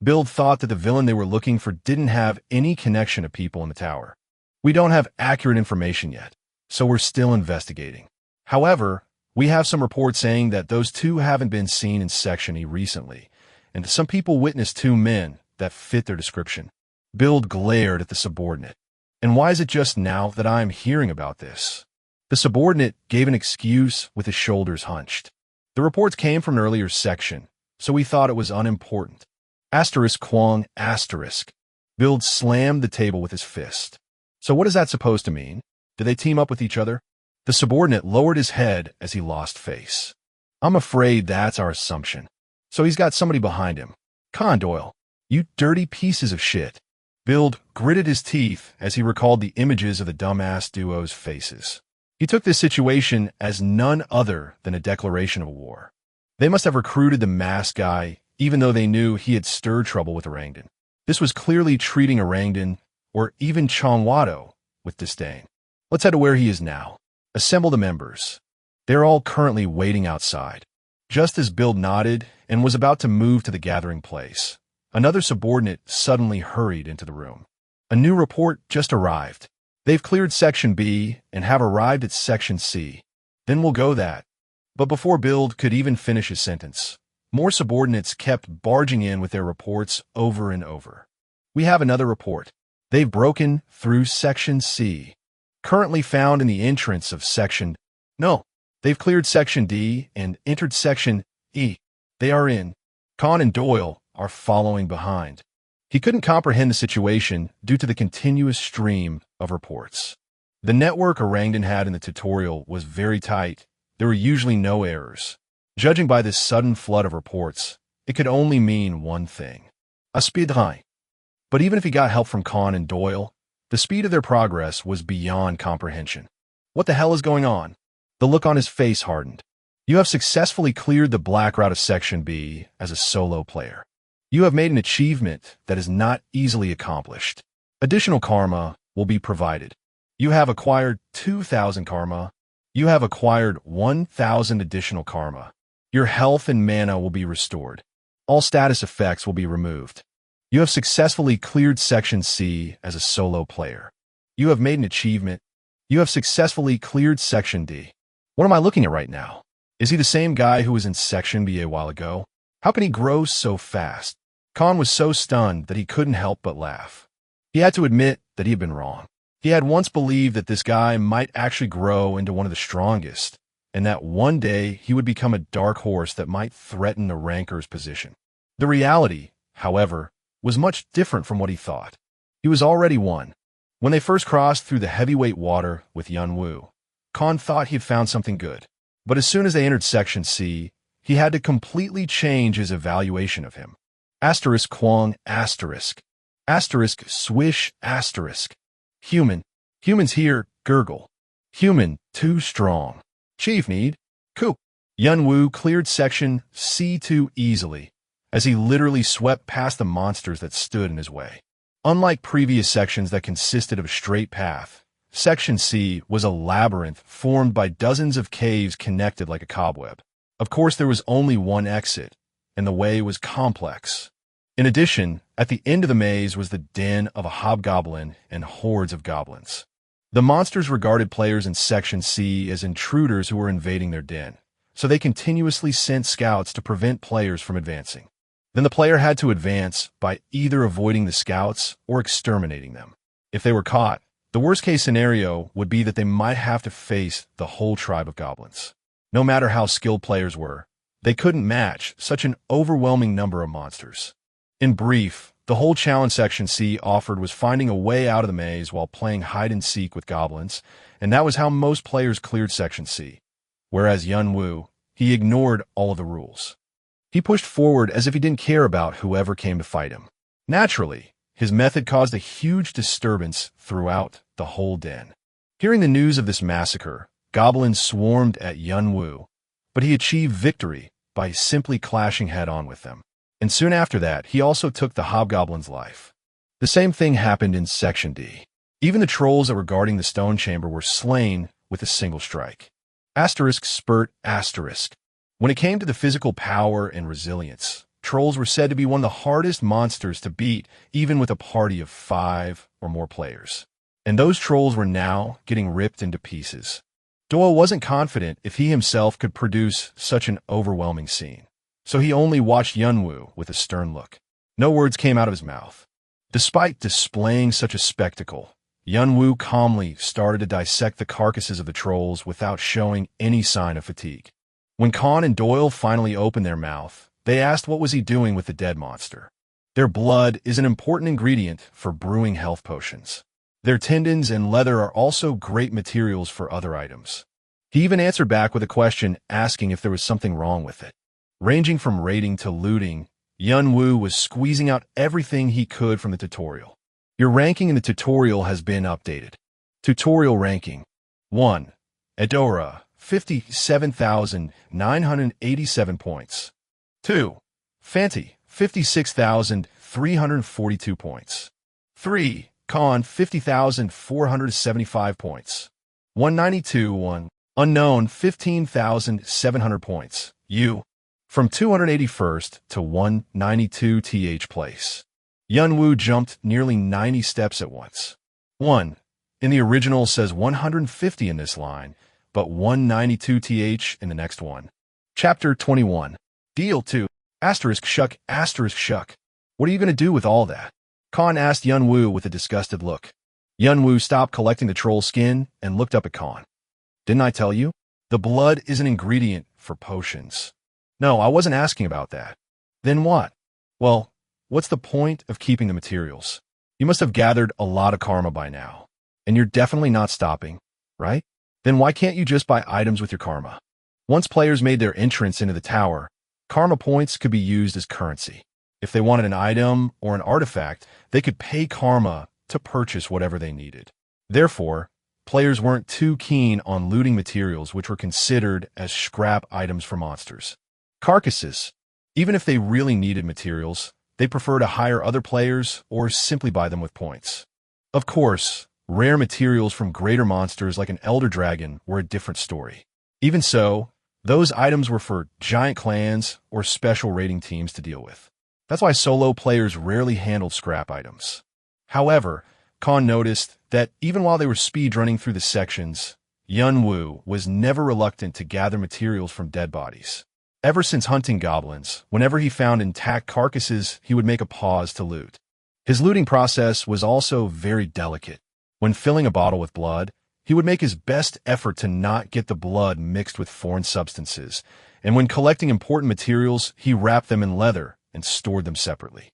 Build thought that the villain they were looking for didn't have any connection to people in the tower. "We don't have accurate information yet, so we're still investigating. However, we have some reports saying that those two haven't been seen in Section E recently, and some people witnessed two men that fit their description." Build glared at the subordinate. "And why is it just now that I am hearing about this?" The subordinate gave an excuse with his shoulders hunched. "The reports came from an earlier section, so we thought it was unimportant." Asterisk Kwong asterisk. Build slammed the table with his fist. "So what is that supposed to mean? Did they team up with each other?" The subordinate lowered his head as he lost face. "I'm afraid that's our assumption. So he's got somebody behind him. Con Doyle, you dirty pieces of shit." Build gritted his teeth as he recalled the images of the dumbass duo's faces. He took this situation as none other than a declaration of war. They must have recruited the masked guy, even though they knew he had stirred trouble with Orangdan. This was clearly treating Orangdan, or even Chong Wado, with disdain. "Let's head to where he is now. Assemble the members. They're all currently waiting outside." Just as Build nodded and was about to move to the gathering place, another subordinate suddenly hurried into the room. "A new report just arrived. They've cleared Section B and have arrived at Section C. Then we'll go that." But before Build could even finish his sentence, more subordinates kept barging in with their reports over and over. "We have another report. They've broken through Section C. Currently found in the entrance of Section... No, they've cleared Section D and entered Section E. They are in. Khan and Doyle are following behind." He couldn't comprehend the situation due to the continuous stream of reports. The network Orangdan had in the tutorial was very tight. There were usually no errors. Judging by this sudden flood of reports, it could only mean one thing: a speedrun. But even if he got help from Khan and Doyle, the speed of their progress was beyond comprehension. "What the hell is going on?" The look on his face hardened. "You have successfully cleared the Black Route of Section B as a solo player. You have made an achievement that is not easily accomplished. Additional karma will be provided. You have acquired 2,000 karma. You have acquired 1,000 additional karma. Your health and mana will be restored. All status effects will be removed. You have successfully cleared Section C as a solo player. You have made an achievement. You have successfully cleared Section D." What am I looking at right now? Is he the same guy who was in Section B a while ago? How can he grow so fast? Khan was so stunned that he couldn't help but laugh. He had to admit that he had been wrong. He had once believed that this guy might actually grow into one of the strongest, and that one day he would become a dark horse that might threaten the ranker's position. The reality, however, was much different from what he thought. He was already won. When they first crossed through the heavyweight water with Yunwu, Khan thought he had found something good. But as soon as they entered Section C, he had to completely change his evaluation of him. Asterisk Kwong asterisk. Asterisk swish asterisk. Human. Humans here, gurgle. Human, too strong. Chief need. Coup. Yunwu cleared Section C2 easily, as he literally swept past the monsters that stood in his way. Unlike previous sections that consisted of a straight path, Section C was a labyrinth formed by dozens of caves connected like a cobweb. Of course, there was only one exit, and the way was complex. In addition, at the end of the maze was the den of a hobgoblin and hordes of goblins. The monsters regarded players in Section C as intruders who were invading their den, so they continuously sent scouts to prevent players from advancing. Then the player had to advance by either avoiding the scouts or exterminating them. If they were caught, the worst-case scenario would be that they might have to face the whole tribe of goblins. No matter how skilled players were, they couldn't match such an overwhelming number of monsters. In brief, the The whole challenge Section C offered was finding a way out of the maze while playing hide-and-seek with goblins, and that was how most players cleared Section C. Whereas Yunwoo, he ignored all of the rules. He pushed forward as if he didn't care about whoever came to fight him. Naturally, his method caused a huge disturbance throughout the whole den. Hearing the news of this massacre, goblins swarmed at Yunwoo, but he achieved victory by simply clashing head-on with them. And soon after that, he also took the hobgoblin's life. The same thing happened in Section D. Even the trolls that were guarding the stone chamber were slain with a single strike. Asterisk spurt asterisk. When it came to the physical power and resilience, trolls were said to be one of the hardest monsters to beat, even with a party of 5 or more players. And those trolls were now getting ripped into pieces. Doyle wasn't confident if he himself could produce such an overwhelming scene, so he only watched Yunwoo with a stern look. No words came out of his mouth. Despite displaying such a spectacle, Yunwoo calmly started to dissect the carcasses of the trolls without showing any sign of fatigue. When Khan and Doyle finally opened their mouth, they asked what was he doing with the dead monster. Their blood is an important ingredient for brewing health potions. Their tendons and leather are also great materials for other items. He even answered back with a question asking if there was something wrong with it. Ranging from raiding to looting, Yunwoo was squeezing out everything he could from the tutorial. Your ranking in the tutorial has been updated. Tutorial ranking. 1. Edora, 57,987 points. 2. Fanti, 56,342 points. 3. Khan, 50,475 points. 192. 1. Unknown, 15,700 points. U. From 281st to 192 place. Yunwoo jumped nearly 90 steps at once. 1. In the original says 150 in this line, but 192 in the next one. Chapter 21. Deal 2. Asterisk shuck, asterisk shuck. What are you going to do with all that? Khan asked Yunwoo with a disgusted look. Yunwoo stopped collecting the troll skin and looked up at Khan. Didn't I tell you? The blood is an ingredient for potions. No, I wasn't asking about that. Then what? Well, what's the point of keeping the materials? You must have gathered a lot of karma by now. And you're definitely not stopping, right? Then why can't you just buy items with your karma? Once players made their entrance into the tower, karma points could be used as currency. If they wanted an item or an artifact, they could pay karma to purchase whatever they needed. Therefore, players weren't too keen on looting materials which were considered as scrap items for monsters. Carcasses. Even if they really needed materials, they prefer to hire other players or simply buy them with points. Of course, rare materials from greater monsters like an elder dragon were a different story. Even so, those items were for giant clans or special raiding teams to deal with. That's why solo players rarely handled scrap items. However, Khan noticed that even while they were speedrunning through the sections, Yunwoo was never reluctant to gather materials from dead bodies. Ever since hunting goblins, whenever he found intact carcasses, he would make a pause to loot. His looting process was also very delicate. When filling a bottle with blood, he would make his best effort to not get the blood mixed with foreign substances, and when collecting important materials, he wrapped them in leather and stored them separately.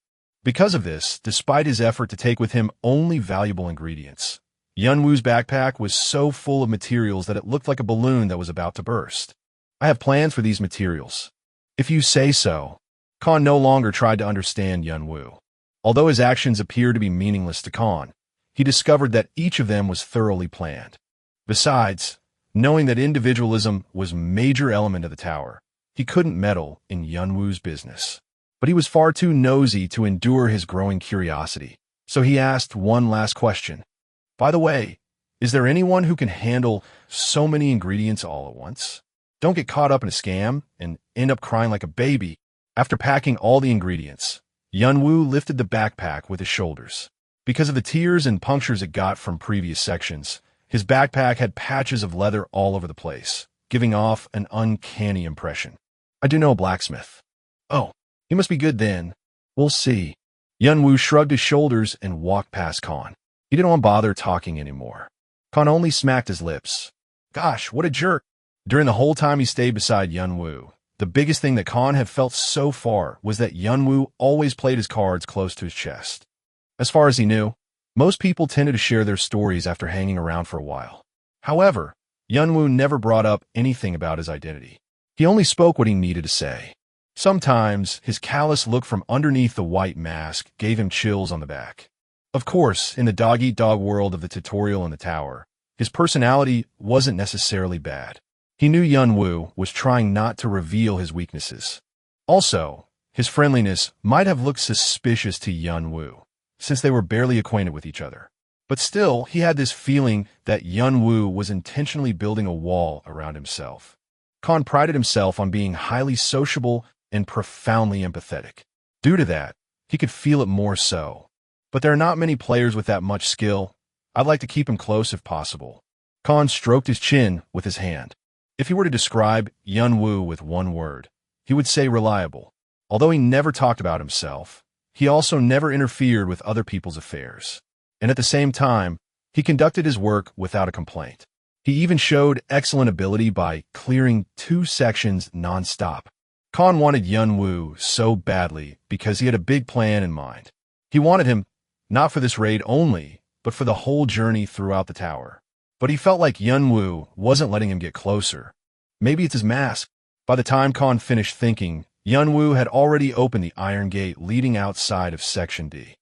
Because of this, despite his effort to take with him only valuable ingredients, Yunwoo's backpack was so full of materials that it looked like a balloon that was about to burst. I have plans for these materials. If you say so. Khan no longer tried to understand Yunwoo. Although his actions appeared to be meaningless to Khan, he discovered that each of them was thoroughly planned. Besides, knowing that individualism was a major element of the tower, he couldn't meddle in Yunwoo's business. But he was far too nosy to endure his growing curiosity, so he asked one last question. By the way, is there anyone who can handle so many ingredients all at once? Don't get caught up in a scam and end up crying like a baby. After packing all the ingredients, Yunwoo lifted the backpack with his shoulders. Because of the tears and punctures it got from previous sections, his backpack had patches of leather all over the place, giving off an uncanny impression. I do know a blacksmith. Oh, he must be good then. We'll see. Yunwoo shrugged his shoulders and walked past Khan. He didn't want to bother talking anymore. Khan only smacked his lips. Gosh, what a jerk. During the whole time he stayed beside Yunwoo, The biggest thing that Khan had felt so far was that Yunwoo always played his cards close to his chest. As far as he knew, most people tended to share their stories after hanging around for a while. However, Yunwoo never brought up anything about his identity. He only spoke what he needed to say. Sometimes, his callous look from underneath the white mask gave him chills on the back. Of course, in the dog-eat-dog world of the tutorial in the tower, his personality wasn't necessarily bad. He knew Yunwoo was trying not to reveal his weaknesses. Also, his friendliness might have looked suspicious to Yunwoo, since they were barely acquainted with each other. But still, he had this feeling that Yunwoo was intentionally building a wall around himself. Khan prided himself on being highly sociable and profoundly empathetic. Due to that, he could feel it more so. But there are not many players with that much skill. I'd like to keep him close if possible. Khan stroked his chin with his hand. If he were to describe Yunwoo with one word, he would say reliable. Although he never talked about himself, he also never interfered with other people's affairs. And at the same time, he conducted his work without a complaint. He even showed excellent ability by clearing 2 sections non-stop. Khan wanted Yunwoo so badly because he had a big plan in mind. He wanted him, not for this raid only, but for the whole journey throughout the tower. But he felt like Yunwoo wasn't letting him get closer. Maybe it's his mask. By the time Khan finished thinking, Yunwoo had already opened the iron gate leading outside of Section D.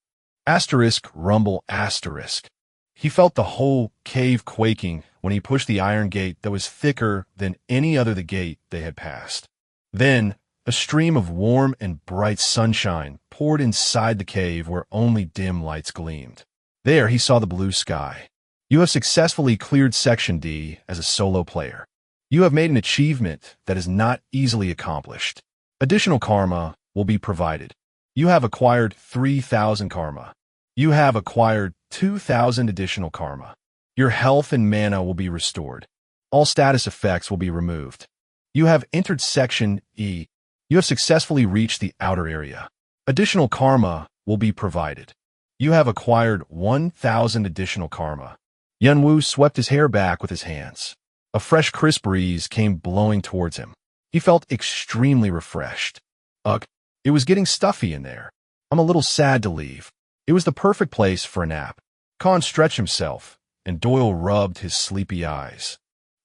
Asterisk rumble asterisk. He felt the whole cave quaking when he pushed the iron gate that was thicker than any other the gate they had passed. Then, a stream of warm and bright sunshine poured inside the cave where only dim lights gleamed. There he saw the blue sky. You have successfully cleared Section D as a solo player. You have made an achievement that is not easily accomplished. Additional karma will be provided. You have acquired 3,000 karma. You have acquired 2,000 additional karma. Your health and mana will be restored. All status effects will be removed. You have entered Section E. You have successfully reached the outer area. Additional karma will be provided. You have acquired 1,000 additional karma. Yunwoo swept his hair back with his hands. A fresh crisp breeze came blowing towards him. He felt extremely refreshed. Ugh, it was getting stuffy in there. I'm a little sad to leave. It was the perfect place for a nap. Khan stretched himself, and Doyle rubbed his sleepy eyes.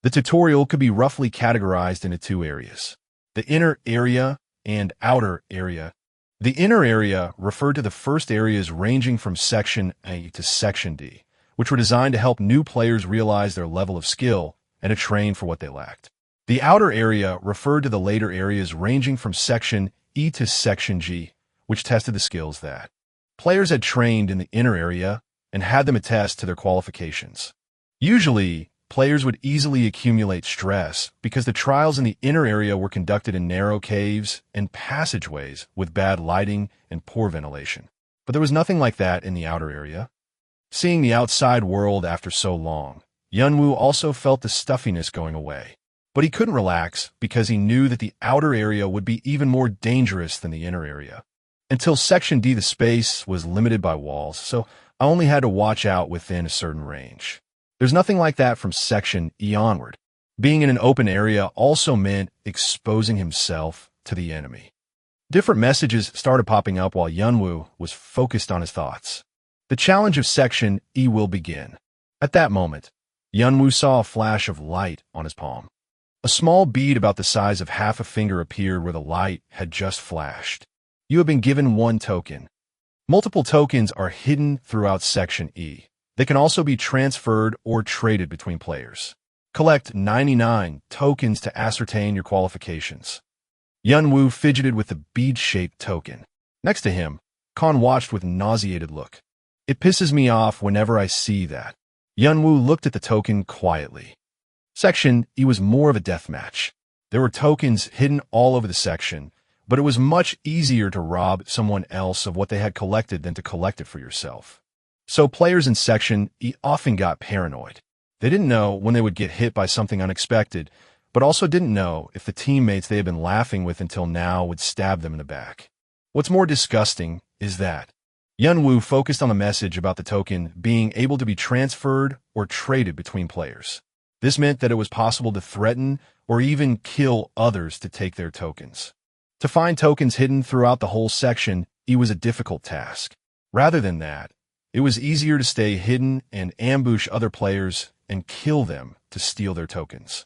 The tutorial could be roughly categorized into 2 areas: the inner area and outer area. The inner area referred to the first areas ranging from Section A to Section D, which were designed to help new players realize their level of skill and to train for what they lacked. The outer area referred to the later areas ranging from Section E to Section G, which tested the skills that players had trained in the inner area and had them attest to their qualifications. Usually, players would easily accumulate stress because the trials in the inner area were conducted in narrow caves and passageways with bad lighting and poor ventilation. But there was nothing like that in the outer area. Seeing the outside world after so long, Yunwoo also felt the stuffiness going away. But he couldn't relax because he knew that the outer area would be even more dangerous than the inner area. Until Section D, the space was limited by walls, so I only had to watch out within a certain range. There's nothing like that from Section E onward. Being in an open area also meant exposing himself to the enemy. Different messages started popping up while Yunwoo was focused on his thoughts. The challenge of Section E will begin. At that moment, Yunwoo saw a flash of light on his palm. A small bead about the size of half a finger appeared where the light had just flashed. You have been given 1 token. Multiple tokens are hidden throughout Section E. They can also be transferred or traded between players. Collect 99 tokens to ascertain your qualifications. Yunwoo fidgeted with the bead-shaped token. Next to him, Khan watched with a nauseated look. It pisses me off whenever I see that. Yunwoo looked at the token quietly. Section E was more of a deathmatch. There were tokens hidden all over the section, but it was much easier to rob someone else of what they had collected than to collect it for yourself. So players in Section E often got paranoid. They didn't know when they would get hit by something unexpected, but also didn't know if the teammates they had been laughing with until now would stab them in the back. What's more disgusting is that Yunwoo focused on the message about the token being able to be transferred or traded between players. This meant that it was possible to threaten or even kill others to take their tokens. To find tokens hidden throughout the whole section, it was a difficult task. Rather than that, it was easier to stay hidden and ambush other players and kill them to steal their tokens.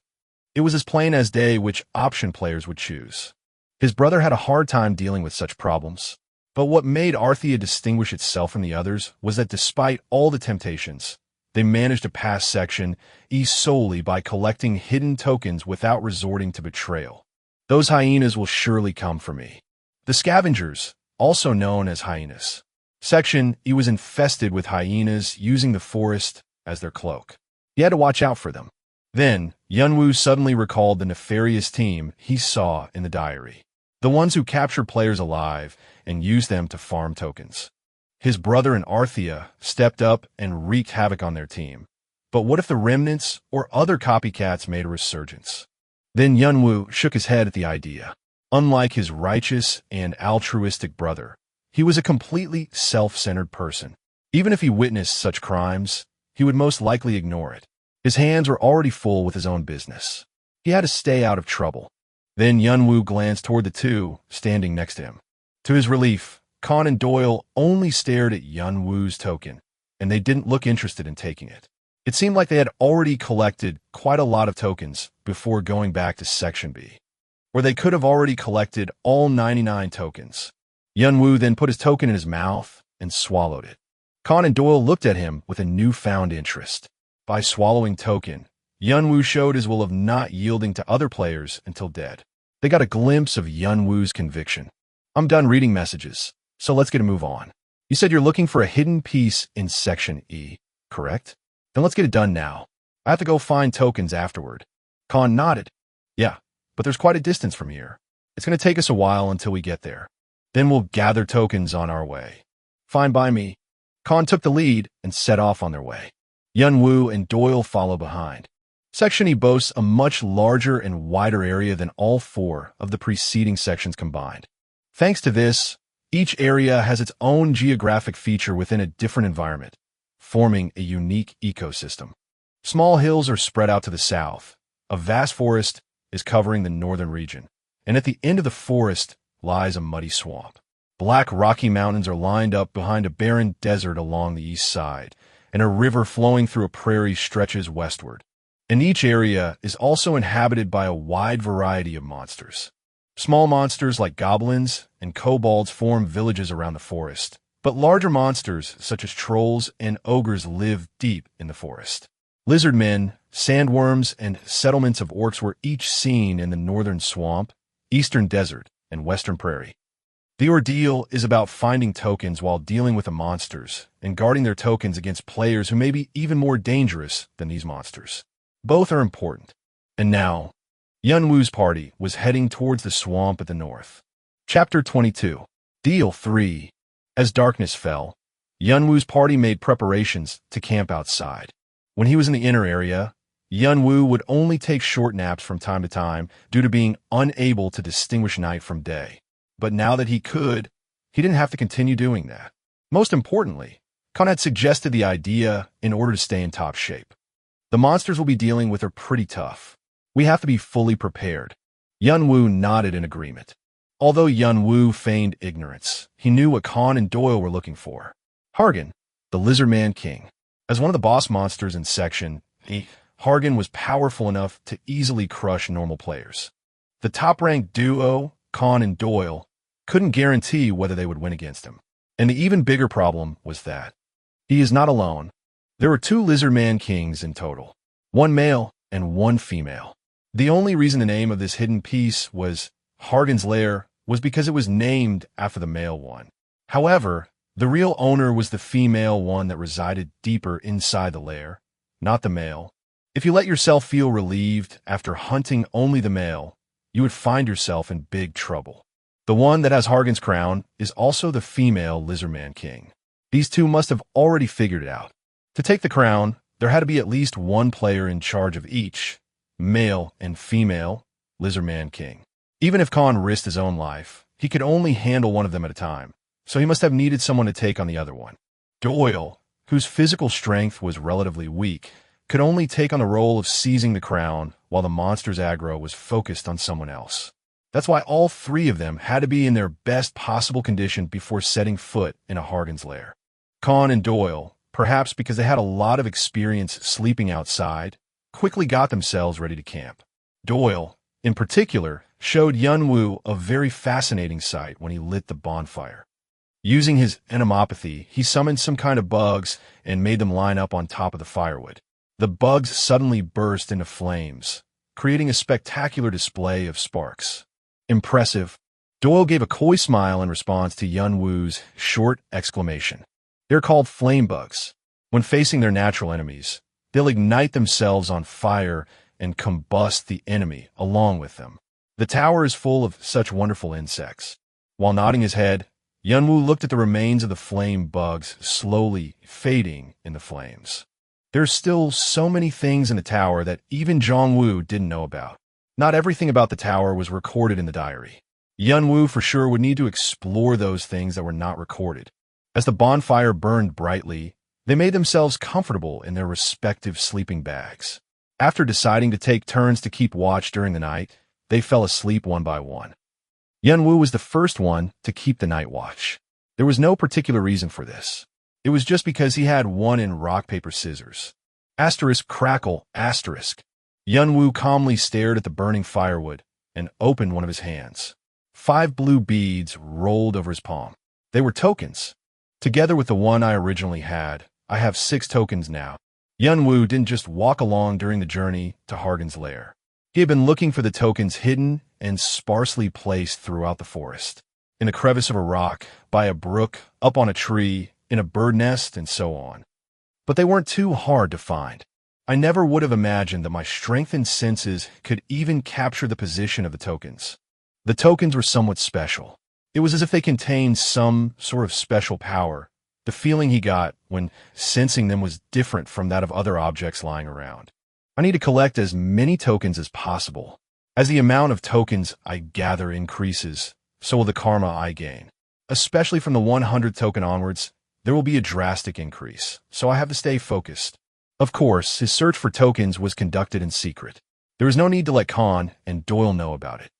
It was as plain as day which option players would choose. His brother had a hard time dealing with such problems. But what made Arthea distinguish itself from the others was that despite all the temptations, they managed to pass Section E solely by collecting hidden tokens without resorting to betrayal. Those hyenas will surely come for me. The scavengers, also known as hyenas. Section E was infested with hyenas using the forest as their cloak. He had to watch out for them. Then, Yunwoo suddenly recalled the nefarious team he saw in the diary. The ones who captured players alive and used them to farm tokens. His brother and Arthea stepped up and wreaked havoc on their team. But what if the remnants or other copycats made a resurgence? Then Yunwoo shook his head at the idea. Unlike his righteous and altruistic brother, he was a completely self-centered person. Even if he witnessed such crimes, he would most likely ignore it. His hands were already full with his own business. He had to stay out of trouble. Then Yunwoo glanced toward the two standing next to him. To his relief, Khan and Doyle only stared at Yunwoo's token, and they didn't look interested in taking it. It seemed like they had already collected quite a lot of tokens before going back to Section B, where they could have already collected all 99 tokens. Yunwoo then put his token in his mouth and swallowed it. Khan and Doyle looked at him with a newfound interest. By swallowing token, Yunwoo showed his will of not yielding to other players until dead. They got a glimpse of Yunwoo's conviction. I'm done reading messages, so let's get a move on. You said you're looking for a hidden piece in Section E, correct? Then let's get it done now. I have to go find tokens afterward. Khan nodded. Yeah, but there's quite a distance from here. It's going to take us a while until we get there. Then we'll gather tokens on our way. Fine by me. Khan took the lead and set off on their way. Yunwoo and Doyle follow behind. Section E boasts a much larger and wider area than all four of the preceding sections combined. Thanks to this, each area has its own geographic feature within a different environment, forming a unique ecosystem. Small hills are spread out to the south. A vast forest is covering the northern region, and at the end of the forest lies a muddy swamp. Black rocky mountains are lined up behind a barren desert along the east side, and a river flowing through a prairie stretches westward. And each area is also inhabited by a wide variety of monsters. Small monsters like goblins and kobolds form villages around the forest, but larger monsters such as trolls and ogres live deep in the forest. Lizard men, sandworms, and settlements of orcs were each seen in the northern swamp, eastern desert, and western prairie. The ordeal is about finding tokens while dealing with the monsters and guarding their tokens against players who may be even more dangerous than these monsters. Both are important. And now, Yunwoo's party was heading towards the swamp at the north. Chapter 22. Deal 3. As darkness fell, Yunwoo's party made preparations to camp outside. When he was in the inner area, Yunwoo would only take short naps from time to time due to being unable to distinguish night from day. But now that he could, he didn't have to continue doing that. Most importantly, Khan had suggested the idea in order to stay in top shape. The monsters we'll be dealing with are pretty tough. We have to be fully prepared. Yunwoo nodded in agreement. Although Yunwoo feigned ignorance, he knew what Khan and Doyle were looking for. Hargan, the Lizard Man King. As one of the boss monsters in Section E, Hargan was powerful enough to easily crush normal players. The top-ranked duo, Khan and Doyle, couldn't guarantee whether they would win against him. And the even bigger problem was that he is not alone. There were 2 Lizard Man Kings in total, 1 male and 1 female. The only reason the name of this hidden piece was Hargan's Lair was because it was named after the male one. However, the real owner was the female one that resided deeper inside the lair, not the male. If you let yourself feel relieved after hunting only the male, you would find yourself in big trouble. The one that has Hargan's crown is also the female Lizardman King. These two must have already figured it out. To take the crown, there had to be at least 1 player in charge of each, male and female, Lizardman King. Even if Khan risked his own life, he could only handle one of them at a time, so he must have needed someone to take on the other one. Doyle, whose physical strength was relatively weak, could only take on the role of seizing the crown while the monster's aggro was focused on someone else. That's why all three of them had to be in their best possible condition before setting foot in a Hargan's lair. Khan and Doyle, perhaps because they had a lot of experience sleeping outside, quickly got themselves ready to camp. Doyle, in particular, showed Yunwoo a very fascinating sight when he lit the bonfire. Using his entomopathy, he summoned some kind of bugs and made them line up on top of the firewood. The bugs suddenly burst into flames, creating a spectacular display of sparks. Impressive. Doyle gave a coy smile in response to Yunwoo's short exclamation. They're called flame bugs. When facing their natural enemies, they'll ignite themselves on fire and combust the enemy along with them. The tower is full of such wonderful insects. While nodding his head, Yunwoo looked at the remains of the flame bugs slowly fading in the flames. There's still so many things in the tower that even Jongwoo didn't know about. Not everything about the tower was recorded in the diary. Yunwoo for sure would need to explore those things that were not recorded. As the bonfire burned brightly, they made themselves comfortable in their respective sleeping bags. After deciding to take turns to keep watch during the night, they fell asleep one by one. Yunwoo was the first one to keep the night watch. There was no particular reason for this. It was just because he had won in rock, paper, scissors. Asterisk, crackle, asterisk. Yunwoo calmly stared at the burning firewood and opened one of his hands. 5 blue beads rolled over his palm. They were tokens. Together with the one I originally had, I have 6 tokens now. Yunwoo didn't just walk along during the journey to Hargan's lair. He had been looking for the tokens hidden and sparsely placed throughout the forest. In a crevice of a rock, by a brook, up on a tree, in a bird nest, and so on. But they weren't too hard to find. I never would have imagined that my strengthened senses could even capture the position of the tokens. The tokens were somewhat special. It was as if they contained some sort of special power. The feeling he got when sensing them was different from that of other objects lying around. I need to collect as many tokens as possible. As the amount of tokens I gather increases, so will the karma I gain. Especially from the 100 token onwards, there will be a drastic increase, so I have to stay focused. Of course, his search for tokens was conducted in secret. There was no need to let Khan and Doyle know about it.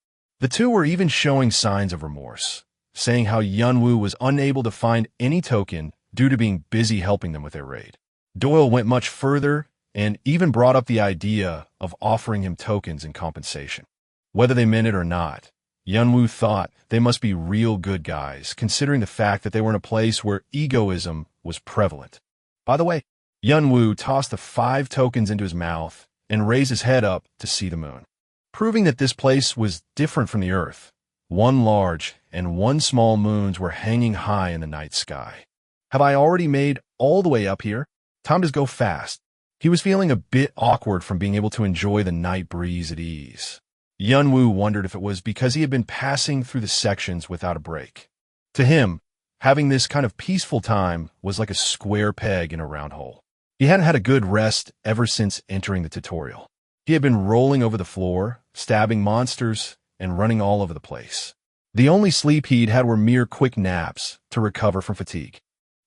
The two were even showing signs of remorse, saying how Yunwoo was unable to find any token due to being busy helping them with their raid. Doyle went much further and even brought up the idea of offering him tokens in compensation. Whether they meant it or not, Yunwoo thought they must be real good guys, considering the fact that they were in a place where egoism was prevalent. By the way, Yunwoo tossed the 5 tokens into his mouth and raised his head up to see the moon, proving that this place was different from the Earth. 1 large and 1 small moons were hanging high in the night sky. Have I already made all the way up here? Time to go fast. He was feeling a bit awkward from being able to enjoy the night breeze at ease. Yunwoo wondered if it was because he had been passing through the sections without a break. To him, having this kind of peaceful time was like a square peg in a round hole. He hadn't had a good rest ever since entering the tutorial. He had been rolling over the floor, stabbing monsters, and running all over the place. The only sleep he'd had were mere quick naps to recover from fatigue.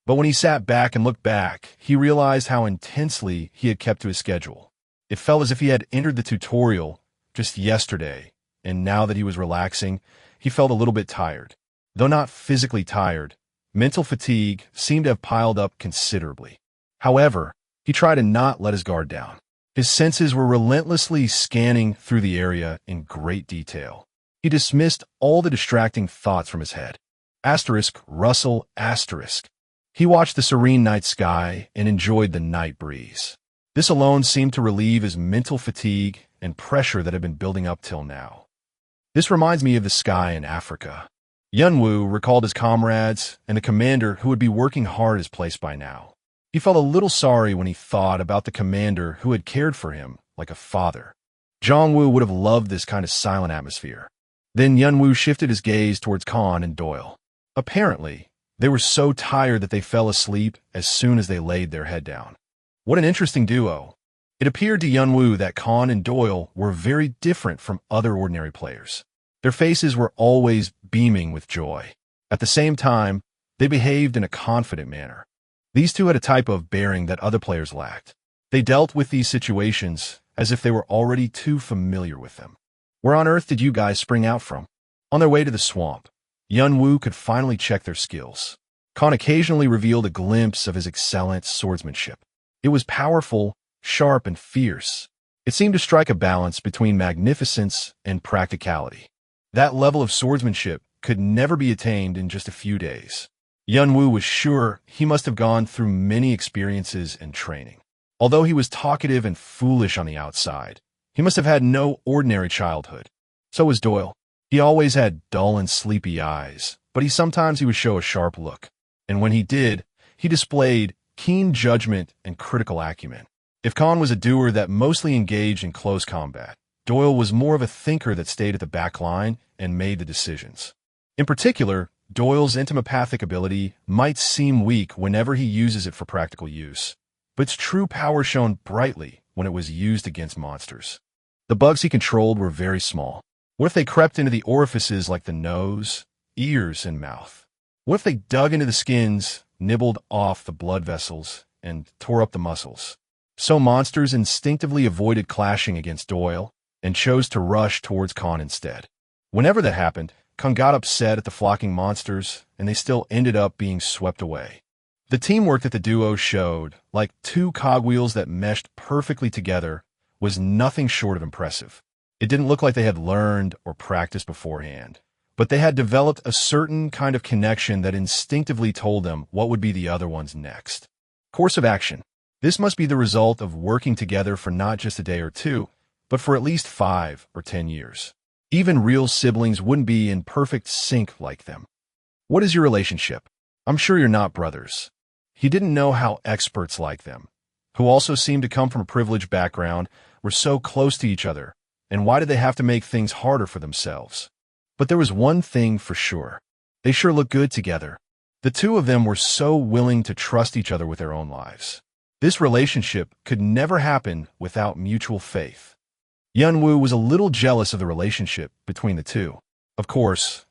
But when he sat back and looked back, he realized how intensely he had kept to his schedule. It felt as if he had entered the tutorial just yesterday, and now that he was relaxing, he felt a little bit tired. Though not physically tired, mental fatigue seemed to have piled up considerably. However, he tried to not let his guard down. His senses were relentlessly scanning through the area in great detail. He dismissed all the distracting thoughts from his head. Asterisk, rustle, asterisk. He watched the serene night sky and enjoyed the night breeze. This alone seemed to relieve his mental fatigue and pressure that had been building up till now. This reminds me of the sky in Africa. Yunwoo recalled his comrades and the commander who would be working hard his place by now. He felt a little sorry when he thought about the commander who had cared for him like a father. Jongwoo would have loved this kind of silent atmosphere. Then Yunwoo shifted his gaze towards Khan and Doyle. Apparently, they were so tired that they fell asleep as soon as they laid their head down. What an interesting duo. It appeared to Yunwoo that Khan and Doyle were very different from other ordinary players. Their faces were always beaming with joy. At the same time, they behaved in a confident manner. These two had a type of bearing that other players lacked. They dealt with these situations as if they were already too familiar with them. Where on earth did you guys spring out from? On their way to the swamp, Yunwoo could finally check their skills. Khan occasionally revealed a glimpse of his excellent swordsmanship. It was powerful, sharp, and fierce. It seemed to strike a balance between magnificence and practicality. That level of swordsmanship could never be attained in just a few days. Yunwoo was sure he must have gone through many experiences and training. Although he was talkative and foolish on the outside, he must have had no ordinary childhood. So was Doyle. He always had dull and sleepy eyes, but sometimes he would show a sharp look. And when he did, he displayed keen judgment and critical acumen. If Khan was a doer that mostly engaged in close combat, Doyle was more of a thinker that stayed at the back line and made the decisions. In particular, Doyle's entomopathic ability might seem weak whenever he uses it for practical use, but its true power shone brightly when it was used against monsters. The bugs he controlled were very small. What if they crept into the orifices like the nose, ears, and mouth? What if they dug into the skins, nibbled off the blood vessels, and tore up the muscles? So monsters instinctively avoided clashing against Doyle and chose to rush towards Khan instead. Whenever that happened, Khan got upset at the flocking monsters, and they still ended up being swept away. The teamwork that the duo showed, like two cogwheels that meshed perfectly together, was nothing short of impressive. It didn't look like they had learned or practiced beforehand, but they had developed a certain kind of connection that instinctively told them what would be the other one's next. Course of action. This must be the result of working together for not just a day or two, but for at least 5 or 10 years. Even real siblings wouldn't be in perfect sync like them. What is your relationship? I'm sure you're not brothers. He didn't know how experts like them, who also seemed to come from a privileged background, were so close to each other, and why did they have to make things harder for themselves? But there was one thing for sure. They sure looked good together. The two of them were so willing to trust each other with their own lives. This relationship could never happen without mutual faith. Yunwoo was a little jealous of the relationship between the two. Of course,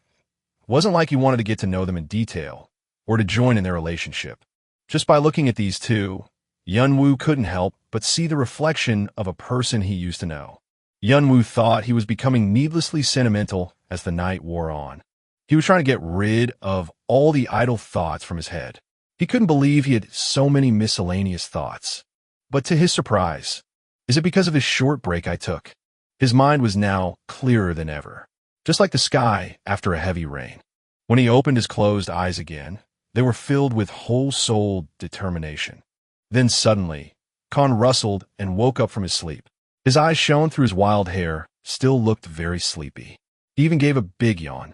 it wasn't like he wanted to get to know them in detail or to join in their relationship. Just by looking at these two, Yunwoo couldn't help but see the reflection of a person he used to know. Yunwoo thought he was becoming needlessly sentimental as the night wore on. He was trying to get rid of all the idle thoughts from his head. He couldn't believe he had so many miscellaneous thoughts. But to his surprise, is it because of his short break I took? His mind was now clearer than ever, just like the sky after a heavy rain. When he opened his closed eyes again, they were filled with whole-souled determination. Then suddenly, Khan rustled and woke up from his sleep. His eyes shone through his wild hair, still looked very sleepy. He even gave a big yawn.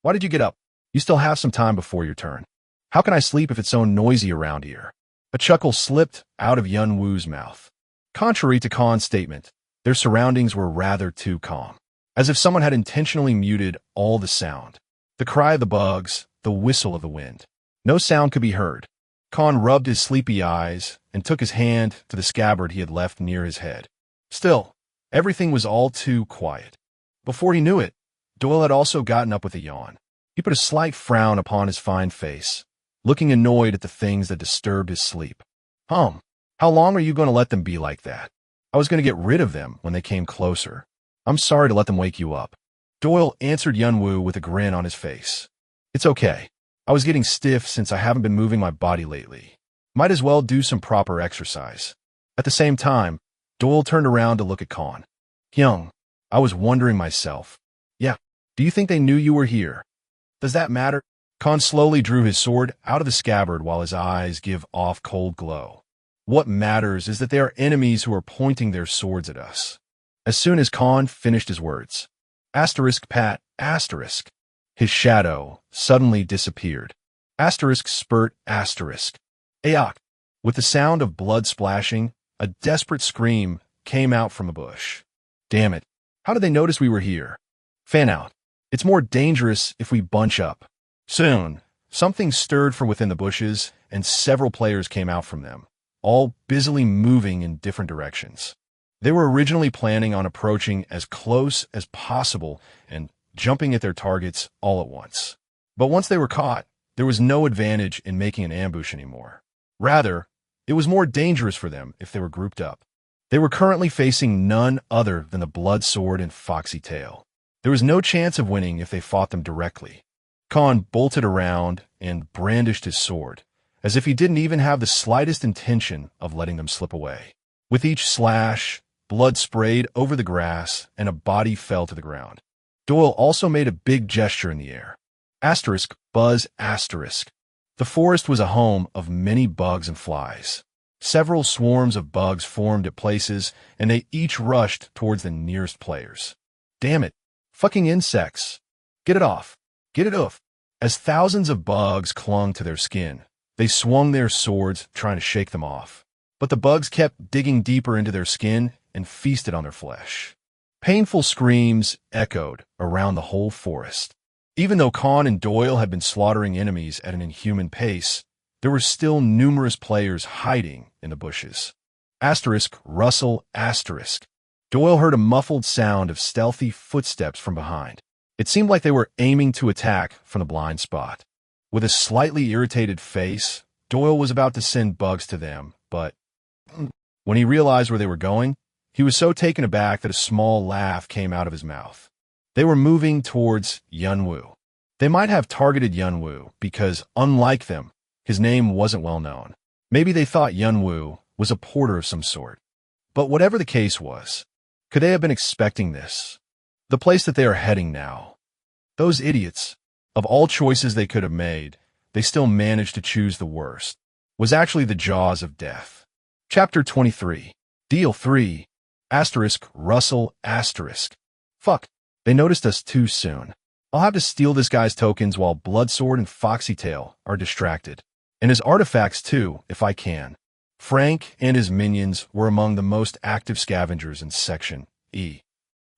Why did you get up? You still have some time before your turn. How can I sleep if it's so noisy around here? A chuckle slipped out of Yunwoo's mouth. Contrary to Khan's statement, their surroundings were rather too calm, as if someone had intentionally muted all the sound. The cry of the bugs, the whistle of the wind. No sound could be heard. Khan rubbed his sleepy eyes and took his hand to the scabbard he had left near his head. Still, everything was all too quiet. Before he knew it, Doyle had also gotten up with a yawn. He put a slight frown upon his fine face, looking annoyed at the things that disturbed his sleep. How long are you going to let them be like that? I was going to get rid of them when they came closer. I'm sorry to let them wake you up. Doyle answered Yunwoo with a grin on his face. It's okay. I was getting stiff since I haven't been moving my body lately. Might as well do some proper exercise. At the same time, Doyle turned around to look at Khan. Hyung, I was wondering myself. Yeah, do you think they knew you were here? Does that matter? Khan slowly drew his sword out of the scabbard while his eyes give off cold glow. What matters is that they are enemies who are pointing their swords at us. As soon as Khan finished his words, *pat**, his shadow suddenly disappeared. *spurt**. Ayok. With the sound of blood splashing, a desperate scream came out from a bush. Damn it. How did they notice we were here? Fan out. It's more dangerous if we bunch up. Soon, something stirred from within the bushes, and several players came out from them, all busily moving in different directions. They were originally planning on approaching as close as possible and jumping at their targets all at once. But once they were caught, there was no advantage in making an ambush anymore. Rather, It was more dangerous for them if they were grouped up. They were currently facing none other than the Blood Sword and Foxy Tail. There was no chance of winning if they fought them directly. Khan bolted around and brandished his sword, as if he didn't even have the slightest intention of letting them slip away. With each slash, blood sprayed over the grass and a body fell to the ground. Doyle also made a big gesture in the air. Asterisk, buzz, asterisk. The forest was a home of many bugs and flies. Several swarms of bugs formed at places, and they each rushed towards the nearest players. Damn it. Fucking insects. Get it off. Get it off. As thousands of bugs clung to their skin, they swung their swords, trying to shake them off. But the bugs kept digging deeper into their skin and feasted on their flesh. Painful screams echoed around the whole forest. Even though Khan and Doyle had been slaughtering enemies at an inhuman pace, there were still numerous players hiding in the bushes. Asterisk, rustle, asterisk. Doyle heard a muffled sound of stealthy footsteps from behind. It seemed like they were aiming to attack from the blind spot. With a slightly irritated face, Doyle was about to send bugs to them, but when he realized where they were going, he was so taken aback that a small laugh came out of his mouth. They were moving towards Yunwoo. They might have targeted Yunwoo because, unlike them, his name wasn't well known. Maybe they thought Yunwoo was a porter of some sort. But whatever the case was, could they have been expecting this? The place that they are heading now. Those idiots, of all choices they could have made, they still managed to choose the worst, was actually the jaws of death. Chapter 23. Deal 3. Asterisk, rustle, asterisk. Fuck, they noticed us too soon. I'll have to steal this guy's tokens while Bloodsword and Foxy Tail are distracted. And his artifacts too, if I can. Frank and his minions were among the most active scavengers in Section E.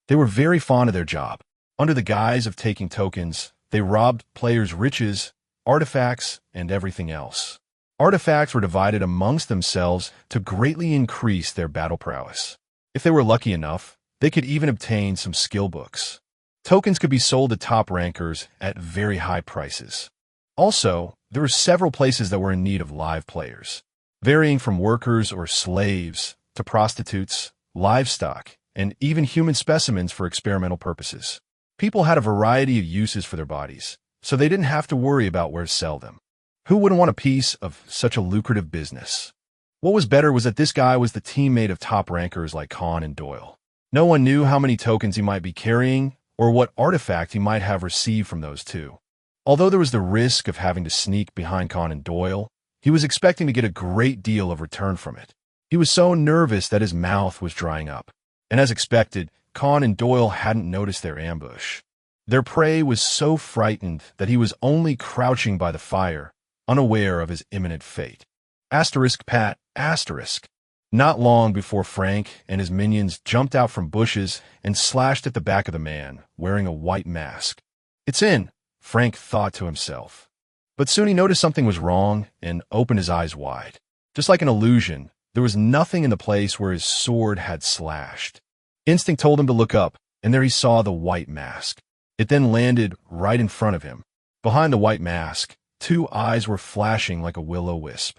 They were very fond of their job. Under the guise of taking tokens, they robbed players' riches, artifacts, and everything else. Artifacts were divided amongst themselves to greatly increase their battle prowess. If they were lucky enough, they could even obtain some skill books. Tokens could be sold to top rankers at very high prices. Also, there were several places that were in need of live players, varying from workers or slaves to prostitutes, livestock, and even human specimens for experimental purposes. People had a variety of uses for their bodies, so they didn't have to worry about where to sell them. Who wouldn't want a piece of such a lucrative business? What was better was that this guy was the teammate of top rankers like Khan and Doyle. No one knew how many tokens he might be carrying or what artifact he might have received from those two. Although there was the risk of having to sneak behind Khan and Doyle, he was expecting to get a great deal of return from it. He was so nervous that his mouth was drying up. And as expected, Khan and Doyle hadn't noticed their ambush. Their prey was so frightened that he was only crouching by the fire, unaware of his imminent fate. Asterisk, pat, asterisk. Not long before Frank and his minions jumped out from bushes and slashed at the back of the man, wearing a white mask. It's in, Frank thought to himself. But soon he noticed something was wrong and opened his eyes wide. Just like an illusion, there was nothing in the place where his sword had slashed. Instinct told him to look up, and there he saw the white mask. It then landed right in front of him. Behind the white mask, two eyes were flashing like a will-o-wisp.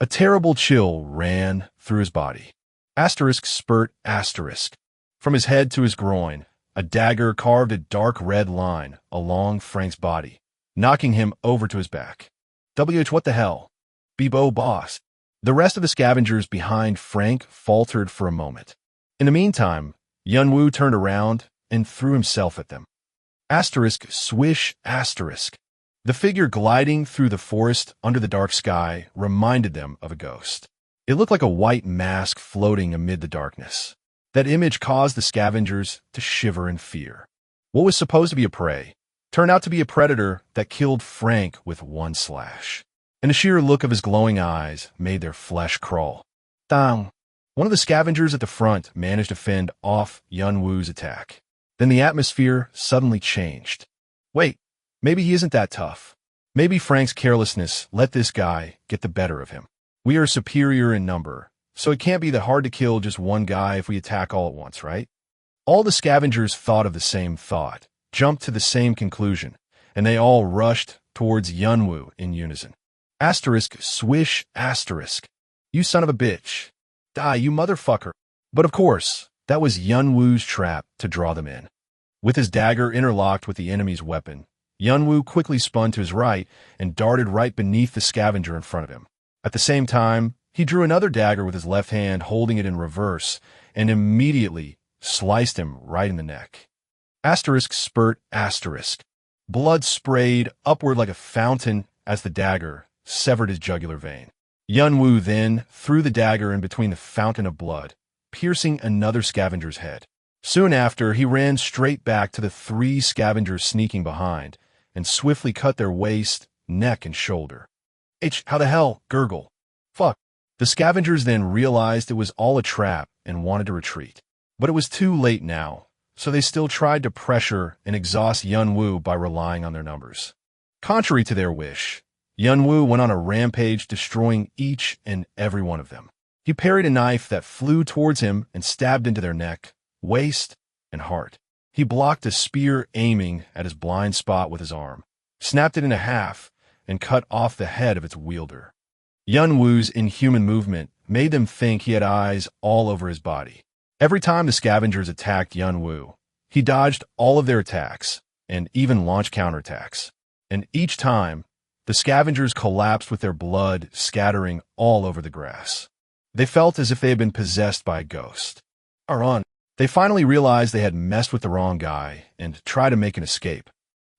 A terrible chill ran through his body. Asterisk, spurt, asterisk. From his head to his groin, a dagger carved a dark red line along Frank's body, knocking him over to his back. What the hell? Bebo boss. The rest of the scavengers behind Frank faltered for a moment. In the meantime, Yunwoo turned around and threw himself at them. Asterisk, swish, asterisk. The figure gliding through the forest under the dark sky reminded them of a ghost. It looked like a white mask floating amid the darkness. That image caused the scavengers to shiver in fear. What was supposed to be a prey turned out to be a predator that killed Frank with one slash. And the sheer look of his glowing eyes made their flesh crawl. Dang! One of the scavengers at the front managed to fend off Yunwoo's attack. Then the atmosphere suddenly changed. Wait, maybe he isn't that tough. Maybe Frank's carelessness let this guy get the better of him. We are superior in number, so it can't be that hard to kill just one guy if we attack all at once, right? All the scavengers thought of the same thought, jumped to the same conclusion, and they all rushed towards Yunwoo in unison. Asterisk, swish, asterisk. You son of a bitch. Die, you motherfucker. But of course, that was Yunwoo's trap to draw them in. With his dagger interlocked with the enemy's weapon, Yunwoo quickly spun to his right and darted right beneath the scavenger in front of him. At the same time, he drew another dagger with his left hand, holding it in reverse, and immediately sliced him right in the neck. Asterisk spurt asterisk. Blood sprayed upward like a fountain as the dagger severed his jugular vein. Yunwoo then threw the dagger in between the fountain of blood, piercing another scavenger's head. Soon after, he ran straight back to the 3 scavengers sneaking behind and swiftly cut their waist, neck, and shoulder. How the hell? Gurgle. Fuck. The scavengers then realized it was all a trap and wanted to retreat. But it was too late now, so they still tried to pressure and exhaust Yunwoo by relying on their numbers. Contrary to their wish, Yunwoo went on a rampage, destroying each and every one of them. He parried a knife that flew towards him and stabbed into their neck, waist, and heart. He blocked a spear aiming at his blind spot with his arm, snapped it in half, and cut off the head of its wielder. Yunwoo's inhuman movement made them think he had eyes all over his body. Every time the scavengers attacked Yunwoo, he dodged all of their attacks and even launched counterattacks. And each time, the scavengers collapsed with their blood scattering all over the grass. They felt as if they had been possessed by a ghost. They finally realized they had messed with the wrong guy and tried to make an escape.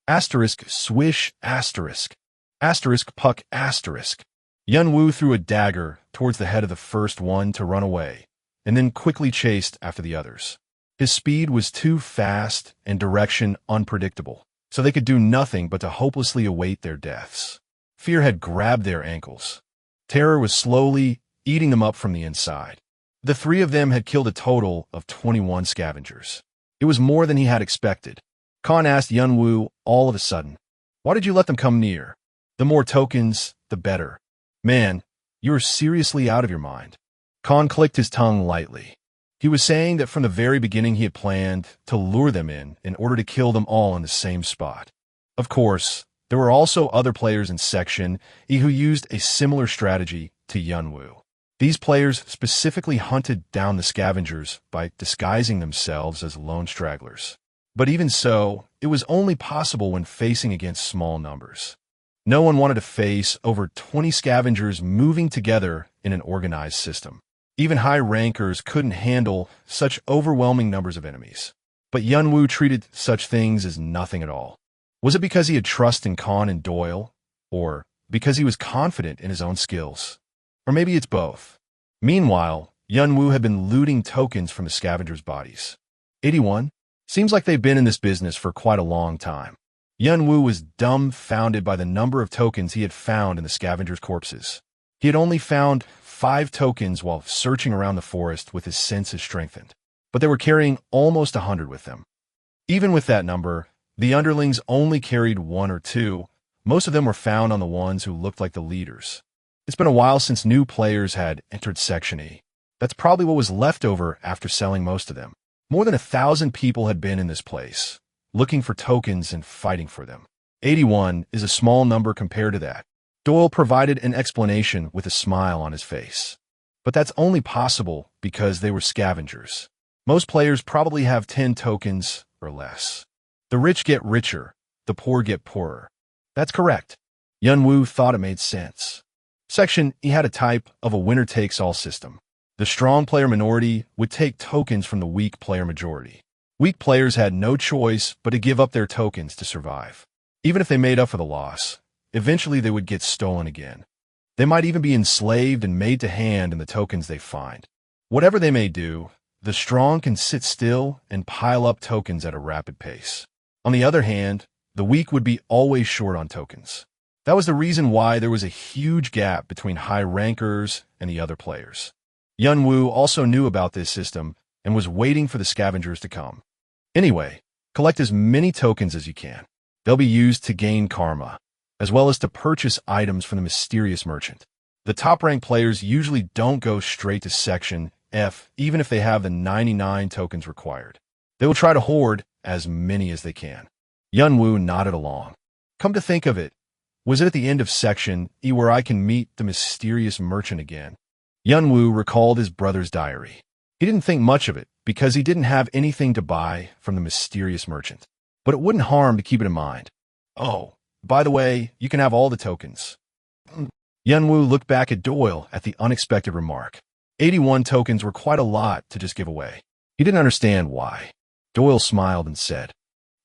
Asterisk swish asterisk. Asterisk puck asterisk. Yunwoo threw a dagger towards the head of the first one to run away, and then quickly chased after the others. His speed was too fast and direction unpredictable, so they could do nothing but to hopelessly await their deaths. Fear had grabbed their ankles. Terror was slowly eating them up from the inside. The 3 of them had killed a total of 21 scavengers. It was more than he had expected. Khan asked Yunwoo all of a sudden, "Why did you let them come near? The more tokens, the better. Man, you're seriously out of your mind." Khan clicked his tongue lightly. He was saying that from the very beginning he had planned to lure them in order to kill them all in the same spot. Of course, there were also other players in Section E who used a similar strategy to Yunwoo. These players specifically hunted down the scavengers by disguising themselves as lone stragglers. But even so, it was only possible when facing against small numbers. No one wanted to face over 20 scavengers moving together in an organized system. Even high rankers couldn't handle such overwhelming numbers of enemies. But Yunwoo treated such things as nothing at all. Was it because he had trust in Khan and Doyle, or because he was confident in his own skills? Or maybe it's both. Meanwhile, Yunwoo had been looting tokens from the scavengers' bodies. 81? Seems like they've been in this business for quite a long time. Yunwoo was dumbfounded by the number of tokens he had found in the scavengers' corpses. He had only found 5 tokens while searching around the forest with his senses strengthened, but they were carrying almost 100 with them. Even with that number, the underlings only carried 1 or 2. Most of them were found on the ones who looked like the leaders. It's been a while since new players had entered Section E. That's probably what was left over after selling most of them. More than 1,000 people had been in this place, looking for tokens and fighting for them. 81 is a small number compared to that. Doyle provided an explanation with a smile on his face. But that's only possible because they were scavengers. Most players probably have 10 tokens or less. The rich get richer, the poor get poorer. That's correct. Yunwoo thought it made sense. Section E had a type of a winner-takes-all system. The strong player minority would take tokens from the weak player majority. Weak players had no choice but to give up their tokens to survive. Even if they made up for the loss, eventually they would get stolen again. They might even be enslaved and made to hand in the tokens they find. Whatever they may do, the strong can sit still and pile up tokens at a rapid pace. On the other hand, the weak would be always short on tokens. That was the reason why there was a huge gap between high rankers and the other players. Yunwoo also knew about this system and was waiting for the scavengers to come. Anyway, collect as many tokens as you can. They'll be used to gain karma, as well as to purchase items from the mysterious merchant. The top-ranked players usually don't go straight to Section F, even if they have the 99 tokens required. They will try to hoard as many as they can. Yunwoo nodded along. Come to think of it, was it at the end of Section E where I can meet the mysterious merchant again? Yunwoo recalled his brother's diary. He didn't think much of it because he didn't have anything to buy from the mysterious merchant. But it wouldn't harm to keep it in mind. Oh, by the way, you can have all the tokens. Yunwoo looked back at Doyle at the unexpected remark. 81 tokens were quite a lot to just give away. He didn't understand why. Doyle smiled and said,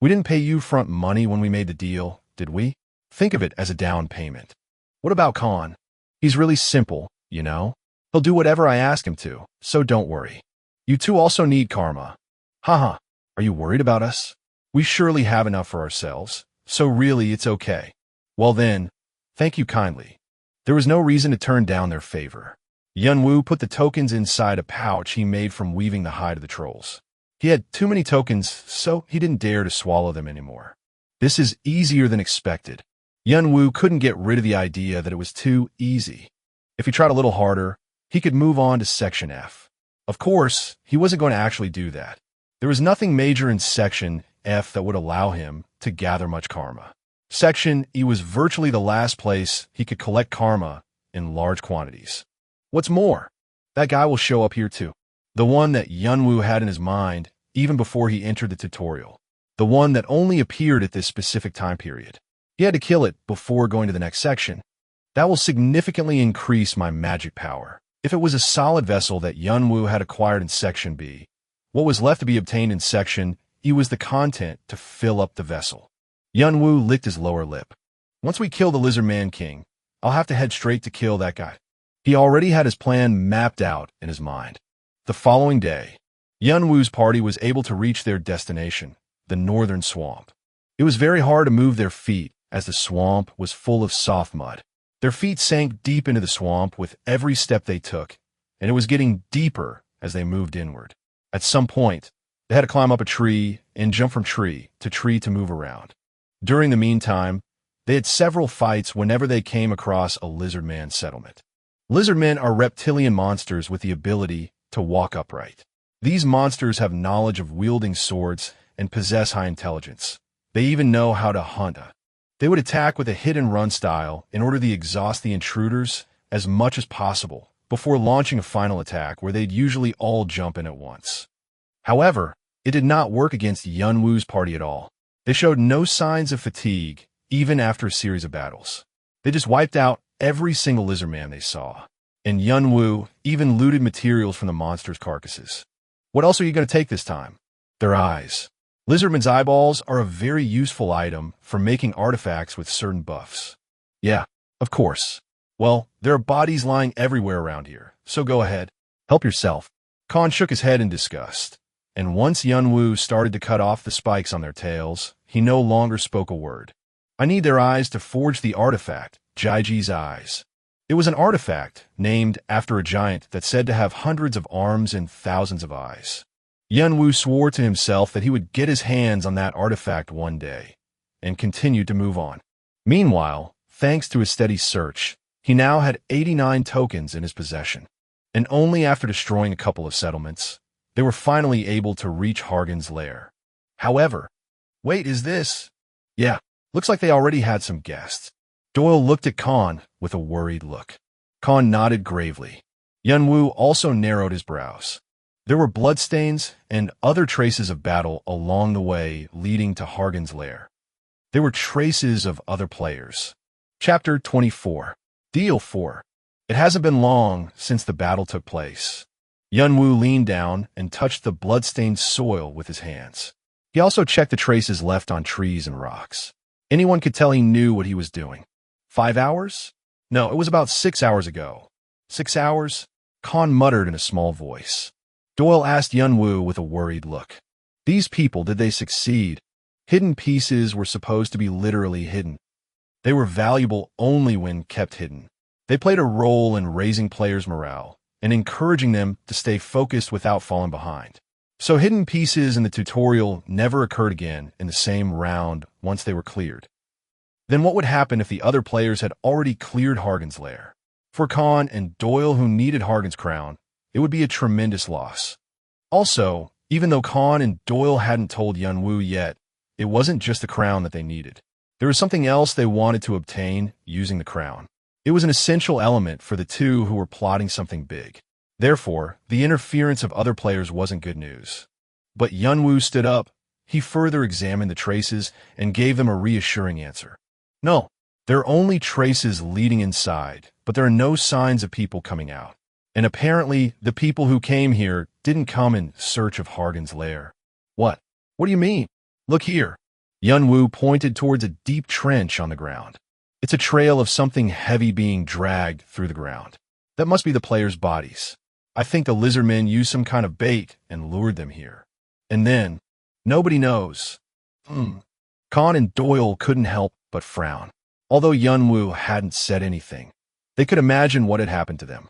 "We didn't pay you front money when we made the deal, did we? Think of it as a down payment. What about Khan? He's really simple, you know? He'll do whatever I ask him to, so don't worry. You two also need karma. Haha, are you worried about us? We surely have enough for ourselves, so really it's okay. Well then, thank you kindly." There was no reason to turn down their favor. Yunwoo put the tokens inside a pouch he made from weaving the hide of the trolls. He had too many tokens, so he didn't dare to swallow them anymore. This is easier than expected. Yunwoo couldn't get rid of the idea that it was too easy. If he tried a little harder, he could move on to Section F. Of course, he wasn't going to actually do that. There was nothing major in Section F that would allow him to gather much karma. Section E was virtually the last place he could collect karma in large quantities. What's more, that guy will show up here too. The one that Yunwoo had in his mind even before he entered the tutorial. The one that only appeared at this specific time period. He had to kill it before going to the next section. That will significantly increase my magic power. If it was a solid vessel that Yunwoo had acquired in Section B, what was left to be obtained in Section E was the content to fill up the vessel. Yunwoo licked his lower lip. Once we kill the Lizard Man King, I'll have to head straight to kill that guy. He already had his plan mapped out in his mind. The following day, Yunwoo's party was able to reach their destination, the northern swamp. It was very hard to move their feet as the swamp was full of soft mud. Their feet sank deep into the swamp with every step they took, and it was getting deeper as they moved inward. At some point, they had to climb up a tree and jump from tree to move around. During the meantime, they had several fights whenever they came across a lizard man settlement. Lizard men are reptilian monsters with the ability to walk upright. These monsters have knowledge of wielding swords and possess high intelligence. They even know how to hunt. They would attack with a hit-and-run style in order to exhaust the intruders as much as possible before launching a final attack where they'd usually all jump in at once. However, it did not work against Yunwoo's party at all. They showed no signs of fatigue, even after a series of battles. They just wiped out every single lizard man they saw. And Yunwoo even looted materials from the monsters' carcasses. What else are you going to take this time? Their eyes. Lizardmen's eyeballs are a very useful item for making artifacts with certain buffs. Yeah, of course. Well, there are bodies lying everywhere around here, so go ahead. Help yourself. Khan shook his head in disgust. And once Yunwoo started to cut off the spikes on their tails, he no longer spoke a word. I need their eyes to forge the artifact, Jiji's eyes. It was an artifact named after a giant that's said to have hundreds of arms and thousands of eyes. Yunwoo swore to himself that he would get his hands on that artifact one day, and continued to move on. Meanwhile, thanks to his steady search, he now had 89 tokens in his possession. And only after destroying a couple of settlements, they were finally able to reach Hargan's lair. However, wait, is this? Yeah, looks like they already had some guests. Doyle looked at Khan with a worried look. Khan nodded gravely. Yunwoo also narrowed his brows. There were bloodstains and other traces of battle along the way leading to Hargan's lair. There were traces of other players. Chapter 24. Deal 4. It hasn't been long since the battle took place. Yunwoo leaned down and touched the blood-stained soil with his hands. He also checked the traces left on trees and rocks. Anyone could tell he knew what he was doing. 5 hours? No, it was about 6 hours ago. 6 hours? Khan muttered in a small voice. Doyle asked Yunwoo with a worried look. These people, did they succeed? Hidden pieces were supposed to be literally hidden. They were valuable only when kept hidden. They played a role in raising players' morale and encouraging them to stay focused without falling behind. So hidden pieces in the tutorial never occurred again in the same round once they were cleared. Then what would happen if the other players had already cleared Hargan's lair? For Khan and Doyle, who needed Hargan's crown, it would be a tremendous loss. Also, even though Khan and Doyle hadn't told Yunwoo yet, it wasn't just the crown that they needed. There was something else they wanted to obtain using the crown. It was an essential element for the two who were plotting something big. Therefore, the interference of other players wasn't good news. But Yunwoo stood up. He further examined the traces and gave them a reassuring answer. No, there are only traces leading inside, but there are no signs of people coming out. And apparently, the people who came here didn't come in search of Hargan's lair. What? What do you mean? Look here. Yunwoo pointed towards a deep trench on the ground. It's a trail of something heavy being dragged through the ground. That must be the players' bodies. I think the lizardmen used some kind of bait and lured them here. And then, nobody knows. Khan and Doyle couldn't help but frown. Although Yunwoo hadn't said anything, they could imagine what had happened to them.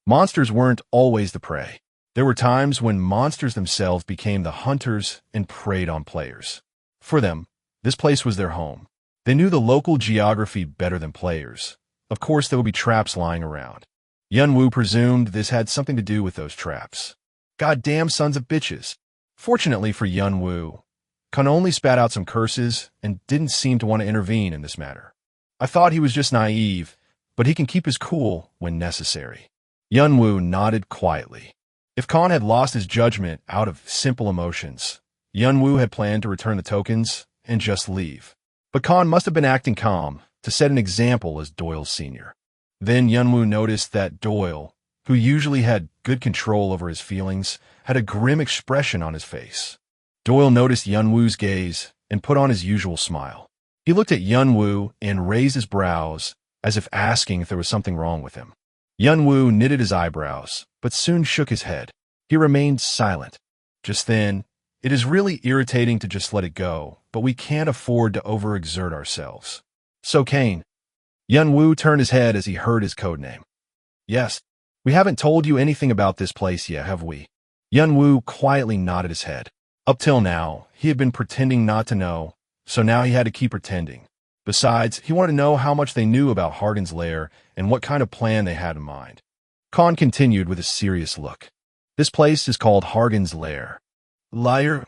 Monsters weren't always the prey. There were times when monsters themselves became the hunters and preyed on players. For them, this place was their home. They knew the local geography better than players. Of course, there would be traps lying around. Yunwoo presumed this had something to do with those traps. Goddamn sons of bitches. Fortunately for Yunwoo, Khan only spat out some curses and didn't seem to want to intervene in this matter. I thought he was just naive, but he can keep his cool when necessary. Yunwoo nodded quietly. If Khan had lost his judgment out of simple emotions, Yunwoo had planned to return the tokens and just leave. But Khan must have been acting calm to set an example as Doyle's senior. Then Yunwoo noticed that Doyle, who usually had good control over his feelings, had a grim expression on his face. Doyle noticed Yunwoo's gaze and put on his usual smile. He looked at Yunwoo and raised his brows as if asking if there was something wrong with him. Yunwoo knitted his eyebrows, but soon shook his head. He remained silent. Just then, it is really irritating to just let it go, but we can't afford to overexert ourselves. So Kane. Yunwoo turned his head as he heard his codename. Yes, we haven't told you anything about this place yet, have we? Yunwoo quietly nodded his head. Up till now, he had been pretending not to know, so now he had to keep pretending. Besides, he wanted to know how much they knew about Hargan's lair and what kind of plan they had in mind. Khan continued with a serious look. This place is called Hargan's lair. Liar?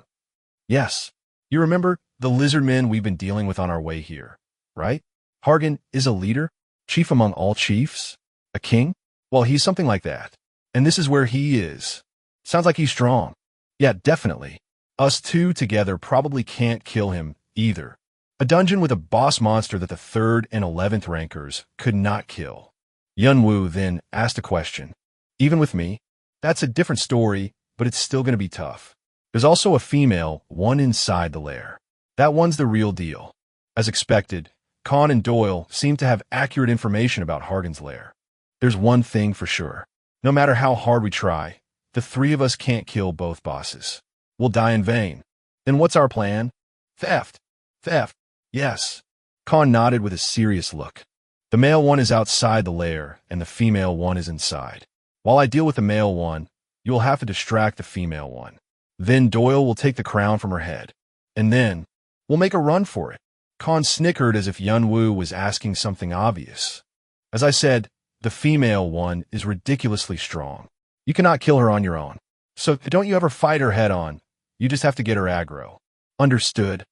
Yes. You remember the lizard men we've been dealing with on our way here, right? Hargan is a leader? Chief among all chiefs? A king? Well, he's something like that. And this is where he is. Sounds like he's strong. Yeah, definitely. Us two together probably can't kill him either. A dungeon with a boss monster that the 3rd and 11th rankers could not kill. Yunwoo then asked a question. Even with me? That's a different story, but it's still going to be tough. There's also a female one inside the lair. That one's the real deal. As expected, Khan and Doyle seem to have accurate information about Hargan's lair. There's one thing for sure. No matter how hard we try, the three of us can't kill both bosses. We'll die in vain. Then what's our plan? Theft. Theft. Yes. Khan nodded with a serious look. The male one is outside the lair, and the female one is inside. While I deal with the male one, you will have to distract the female one. Then Doyle will take the crown from her head. And then, we'll make a run for it. Khan snickered as if Yunwoo was asking something obvious. As I said, the female one is ridiculously strong. You cannot kill her on your own. So don't you ever fight her head on. You just have to get her aggro. Understood.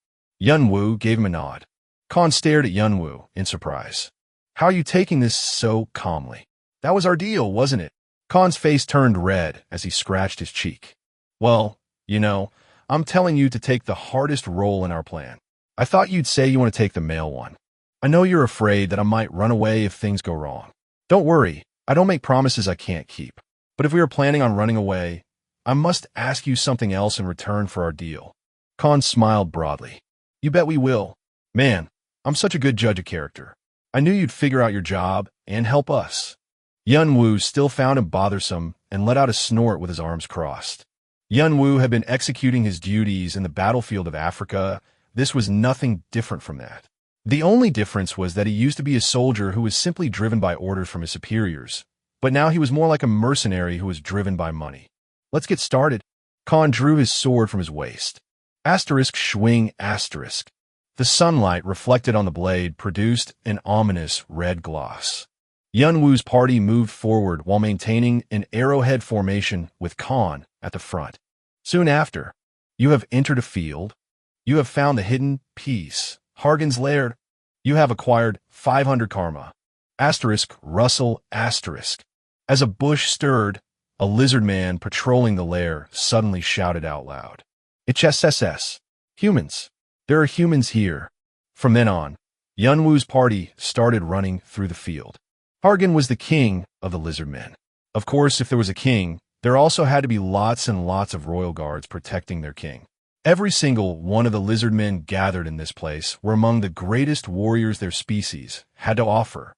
Yunwoo gave him a nod. Khan stared at Yunwoo in surprise. How are you taking this so calmly? That was our deal, wasn't it? Khan's face turned red as he scratched his cheek. Well, you know, I'm telling you to take the hardest role in our plan. I thought you'd say you want to take the male one. I know you're afraid that I might run away if things go wrong. Don't worry, I don't make promises I can't keep. But if we are planning on running away, I must ask you something else in return for our deal. Khan smiled broadly. You bet we will. Man, I'm such a good judge of character. I knew you'd figure out your job and help us. Yunwoo still found him bothersome and let out a snort with his arms crossed. Yunwoo had been executing his duties in the battlefield of Africa. This was nothing different from that. The only difference was that he used to be a soldier who was simply driven by orders from his superiors, but now he was more like a mercenary who was driven by money. Let's get started. Khan drew his sword from his waist. Asterisk swing asterisk. The sunlight reflected on the blade produced an ominous red gloss. Yunwoo's party moved forward while maintaining an arrowhead formation with Khan at the front. Soon after, you have entered a field. You have found the hidden piece, Hargan's lair. You have acquired 500 karma. Rustle asterisk. As a bush stirred, a lizard man patrolling the lair suddenly shouted out loud. HSSS. Humans. There are humans here. From then on, Yunwoo's party started running through the field. Hargan was the king of the lizard men. Of course, if there was a king, there also had to be lots and lots of royal guards protecting their king. Every single one of the lizard men gathered in this place were among the greatest warriors their species had to offer.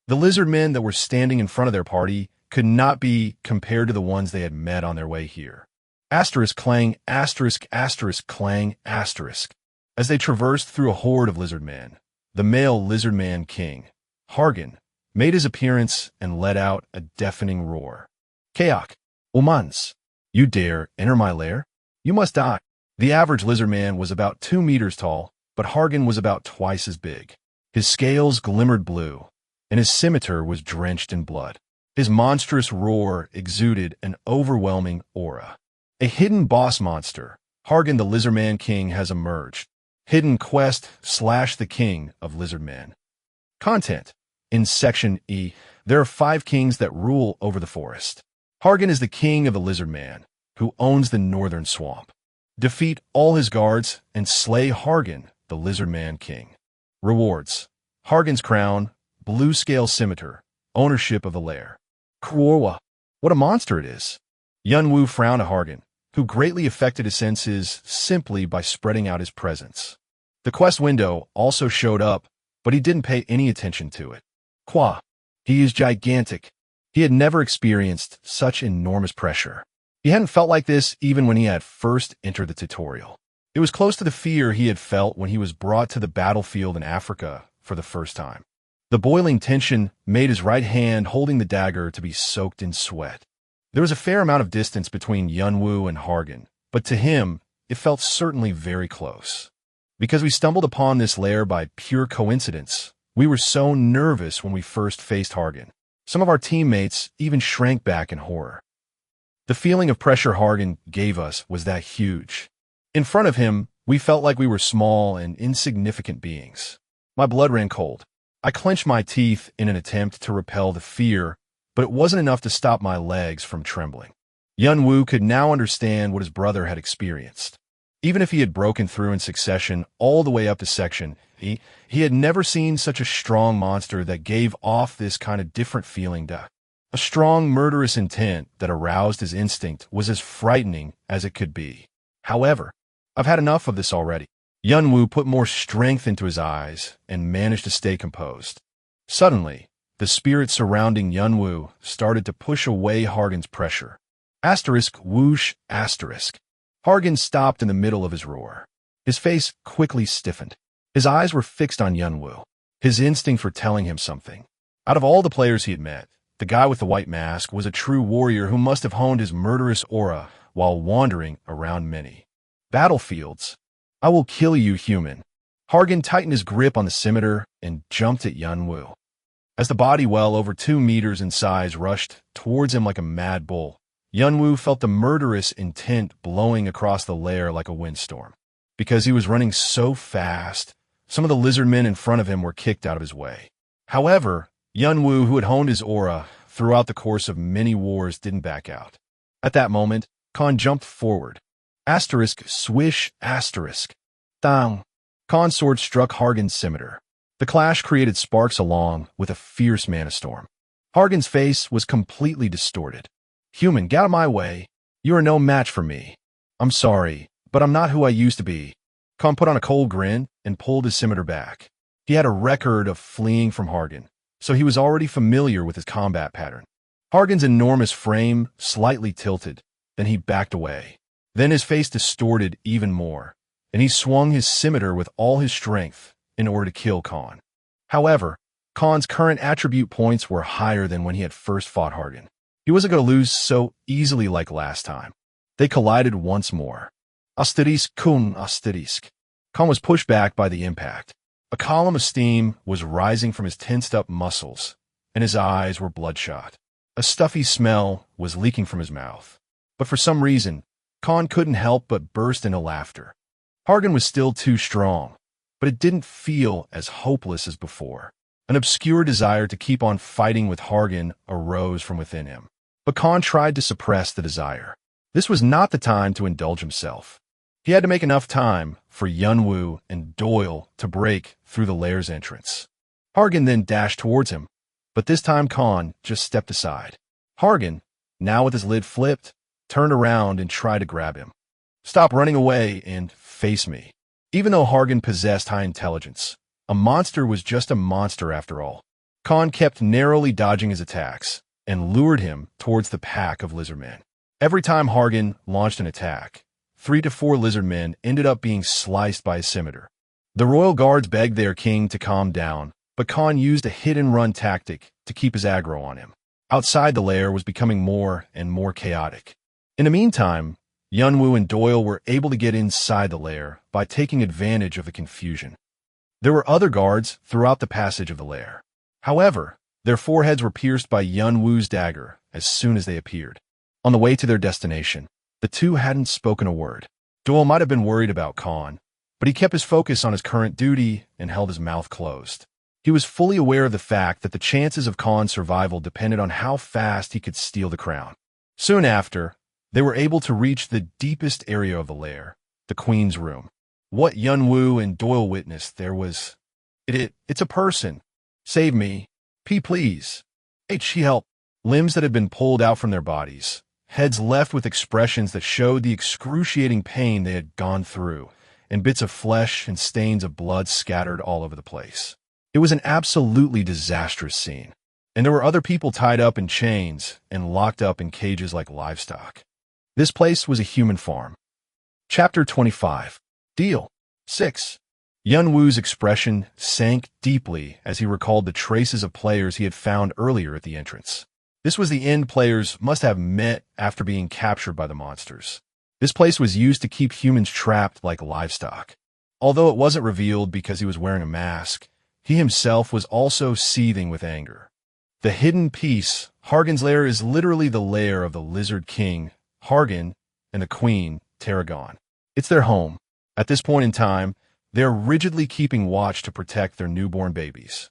The lizard men that were standing in front of their party could not be compared to the ones they had met on their way here. Asterisk clang, asterisk, asterisk, clang, asterisk. As they traversed through a horde of lizard men, the male lizard man king, Hargan, made his appearance and let out a deafening roar. Kaok, Umans, you dare enter my lair? You must die. The average lizard man was about 2 meters tall, but Hargan was about twice as big. His scales glimmered blue, and his scimitar was drenched in blood. His monstrous roar exuded an overwhelming aura. A hidden boss monster, Hargan the Lizard Man King, has emerged. Hidden quest / the King of Lizard Man. Content. In Section E, there are 5 kings that rule over the forest. Hargan is the king of the Lizard Man, who owns the northern swamp. Defeat all his guards and slay Hargan, the Lizard Man King. Rewards. Hargan's crown, blue scale scimitar, ownership of the lair. Kuorwa. What a monster it is. Yunwoo frowned at Hargan, who greatly affected his senses simply by spreading out his presence. The quest window also showed up, but he didn't pay any attention to it. Qua. He is gigantic. He had never experienced such enormous pressure. He hadn't felt like this even when he had first entered the tutorial. It was close to the fear he had felt when he was brought to the battlefield in Africa for the first time. The boiling tension made his right hand holding the dagger to be soaked in sweat. There was a fair amount of distance between Yunwoo and Hargan, but to him, it felt certainly very close. Because we stumbled upon this lair by pure coincidence, we were so nervous when we first faced Hargan. Some of our teammates even shrank back in horror. The feeling of pressure Hargan gave us was that huge. In front of him, we felt like we were small and insignificant beings. My blood ran cold. I clenched my teeth in an attempt to repel the fear, but it wasn't enough to stop my legs from trembling. Yunwoo could now understand what his brother had experienced. Even if he had broken through in succession all the way up to Section E, he had never seen such a strong monster that gave off this kind of different feeling. A strong, murderous intent that aroused his instinct was as frightening as it could be. However, I've had enough of this already. Yunwoo put more strength into his eyes and managed to stay composed. Suddenly, the spirit surrounding Yunwoo started to push away Hargan's pressure. Asterisk whoosh asterisk. Hargan stopped in the middle of his roar. His face quickly stiffened. His eyes were fixed on Yunwoo. His instincts were telling him something. Out of all the players he had met, the guy with the white mask was a true warrior who must have honed his murderous aura while wandering around many battlefields. I will kill you, human. Hargan tightened his grip on the scimitar and jumped at Yunwoo. As the body well over 2 meters in size rushed towards him like a mad bull, Yunwoo felt the murderous intent blowing across the lair like a windstorm. Because he was running so fast, some of the lizard men in front of him were kicked out of his way. However, Yunwoo, who had honed his aura throughout the course of many wars, didn't back out. At that moment, Khan jumped forward. Asterisk swish asterisk. Thang. Khan's sword struck Hargan's scimitar. The clash created sparks along with a fierce mana storm. Hargan's face was completely distorted. Human, get out of my way. You are no match for me. I'm sorry, but I'm not who I used to be. Khan put on a cold grin and pulled his scimitar back. He had a record of fleeing from Hargan, so he was already familiar with his combat pattern. Hargan's enormous frame slightly tilted, then he backed away. Then his face distorted even more, and he swung his scimitar with all his strength in order to kill Khan. However, Khan's current attribute points were higher than when he had first fought Hargan. He wasn't going to lose so easily like last time. They collided once more. Asterisk kun asterisk. Khan was pushed back by the impact. A column of steam was rising from his tensed-up muscles, and his eyes were bloodshot. A stuffy smell was leaking from his mouth. But for some reason, Khan couldn't help but burst into laughter. Hargan was still too strong, but it didn't feel as hopeless as before. An obscure desire to keep on fighting with Hargan arose from within him. But Khan tried to suppress the desire. This was not the time to indulge himself. He had to make enough time for Yunwoo and Doyle to break through the lair's entrance. Hargan then dashed towards him, but this time Khan just stepped aside. Hargan, now with his lid flipped, turned around and tried to grab him. "Stop running away and face me." Even though Hargan possessed high intelligence, a monster was just a monster after all. Khan kept narrowly dodging his attacks and lured him towards the pack of lizardmen. Every time Hargan launched an attack, 3 to 4 lizardmen ended up being sliced by a scimitar. The royal guards begged their king to calm down, but Khan used a hit-and-run tactic to keep his aggro on him. Outside the lair was becoming more and more chaotic. In the meantime, Yunwoo and Doyle were able to get inside the lair by taking advantage of the confusion. There were other guards throughout the passage of the lair. However, their foreheads were pierced by Yunwoo's dagger as soon as they appeared. On the way to their destination, the two hadn't spoken a word. Doyle might have been worried about Khan, but he kept his focus on his current duty and held his mouth closed. He was fully aware of the fact that the chances of Khan's survival depended on how fast he could steal the crown. Soon after, they were able to reach the deepest area of the lair, the Queen's room. What Yunwoo and Doyle witnessed there was... It's a person. Save me. Please. She help. Limbs that had been pulled out from their bodies. Heads left with expressions that showed the excruciating pain they had gone through, and bits of flesh and stains of blood scattered all over the place. It was an absolutely disastrous scene, and there were other people tied up in chains and locked up in cages like livestock. This place was a human farm. Chapter 25. Deal 6. Yunwoo's expression sank deeply as he recalled the traces of players he had found earlier at the entrance. This was the end players must have met after being captured by the monsters. This place was used to keep humans trapped like livestock. Although it wasn't revealed because he was wearing a mask, he himself was also seething with anger. The hidden piece, Hargan's lair, is literally the lair of the Lizard King, Hargan, and the Queen, Tarragon. It's their home. At this point in time, they are rigidly keeping watch to protect their newborn babies.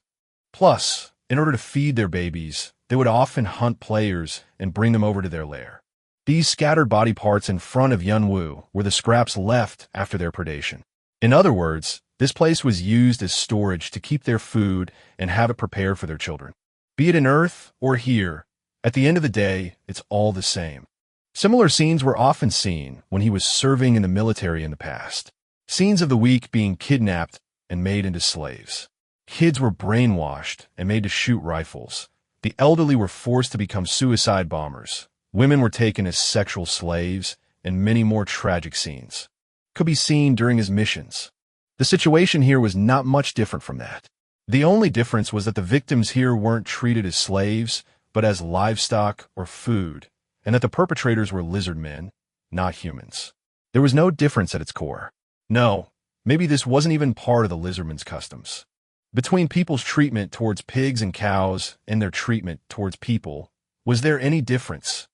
Plus, in order to feed their babies, they would often hunt players and bring them over to their lair. These scattered body parts in front of Yunwoo were the scraps left after their predation. In other words, this place was used as storage to keep their food and have it prepared for their children. Be it in Earth or here, at the end of the day, it's all the same. Similar scenes were often seen when he was serving in the military in the past. Scenes of the weak being kidnapped and made into slaves. Kids were brainwashed and made to shoot rifles. The elderly were forced to become suicide bombers. Women were taken as sexual slaves, and many more tragic scenes could be seen during his missions. The situation here was not much different from that. The only difference was that the victims here weren't treated as slaves, but as livestock or food, and that the perpetrators were lizard men, not humans. There was no difference at its core. No, maybe this wasn't even part of the lizardmen's customs. Between people's treatment towards pigs and cows and their treatment towards people, was there any difference?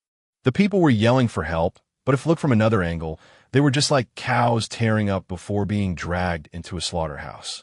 The people were yelling for help, but if looked from another angle, they were just like cows tearing up before being dragged into a slaughterhouse.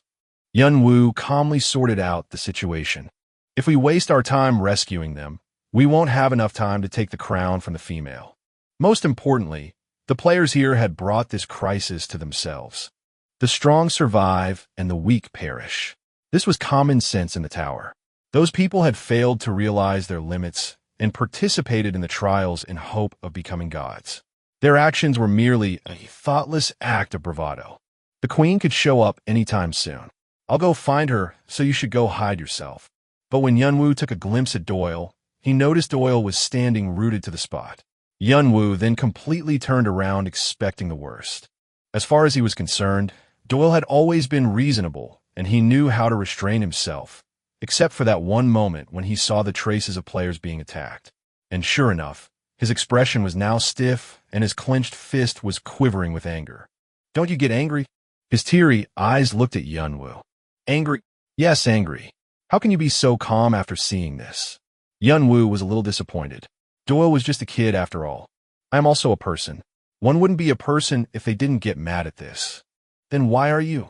Yunwoo calmly sorted out the situation. If we waste our time rescuing them, we won't have enough time to take the crown from the female. Most importantly, the players here had brought this crisis to themselves. The strong survive and the weak perish. This was common sense in the tower. Those people had failed to realize their limits and participated in the trials in hope of becoming gods. Their actions were merely a thoughtless act of bravado. The Queen could show up anytime soon. I'll go find her, so you should go hide yourself. But when Yunwoo took a glimpse at Doyle, he noticed Doyle was standing rooted to the spot. Yunwoo then completely turned around expecting the worst. As far as he was concerned, Doyle had always been reasonable, and he knew how to restrain himself, except for that one moment when he saw the traces of players being attacked. And sure enough, his expression was now stiff, and his clenched fist was quivering with anger. Don't you get angry? His teary eyes looked at Yunwoo. Angry? Yes, angry. How can you be so calm after seeing this? Yunwoo was a little disappointed. Doyle was just a kid after all. I am also a person. One wouldn't be a person if they didn't get mad at this. Then why are you?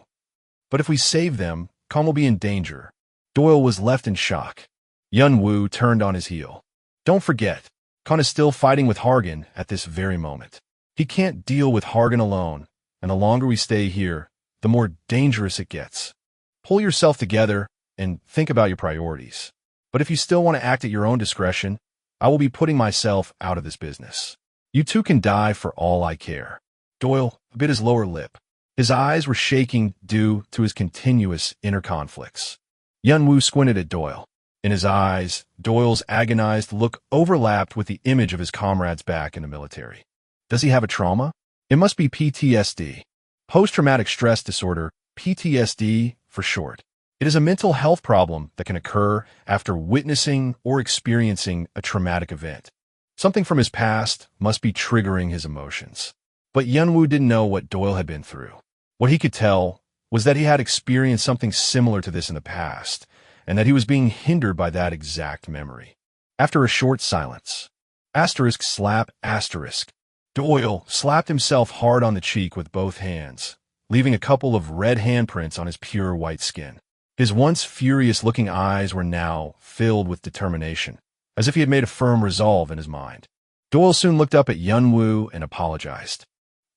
But if we save them, Khan will be in danger. Doyle was left in shock. Yun-woo turned on his heel. Don't forget, Khan is still fighting with Hargan at this very moment. He can't deal with Hargan alone, and the longer we stay here, the more dangerous it gets. Pull yourself together and think about your priorities. But if you still want to act at your own discretion, I will be putting myself out of this business. You two can die for all I care. Doyle bit his lower lip. His eyes were shaking due to his continuous inner conflicts. Yun-woo squinted at Doyle. In his eyes, Doyle's agonized look overlapped with the image of his comrade's back in the military. Does he have a trauma? It must be PTSD. Post-traumatic stress disorder, PTSD for short. It is a mental health problem that can occur after witnessing or experiencing a traumatic event. Something from his past must be triggering his emotions. But Yun-woo didn't know what Doyle had been through. What he could tell was that he had experienced something similar to this in the past, and that he was being hindered by that exact memory. After a short silence, asterisk slap asterisk, Doyle slapped himself hard on the cheek with both hands, leaving a couple of red handprints on his pure white skin. His once furious-looking eyes were now filled with determination, as if he had made a firm resolve in his mind. Doyle soon looked up at Yun-woo and apologized.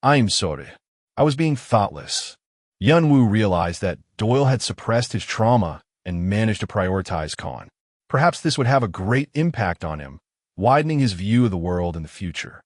I'm sorry. I was being thoughtless. Yun-woo realized that Doyle had suppressed his trauma and managed to prioritize Khan. Perhaps this would have a great impact on him, widening his view of the world in the future.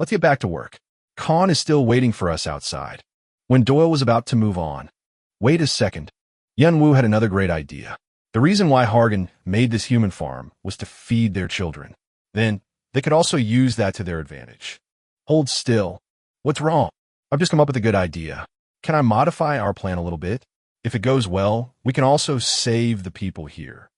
Let's get back to work. Khan is still waiting for us outside. When Doyle was about to move on, wait a second. Yun-woo had another great idea. The reason why Hargan made this human farm was to feed their children. Then, they could also use that to their advantage. Hold still. What's wrong? I've just come up with a good idea. Can I modify our plan a little bit? If it goes well, we can also save the people here.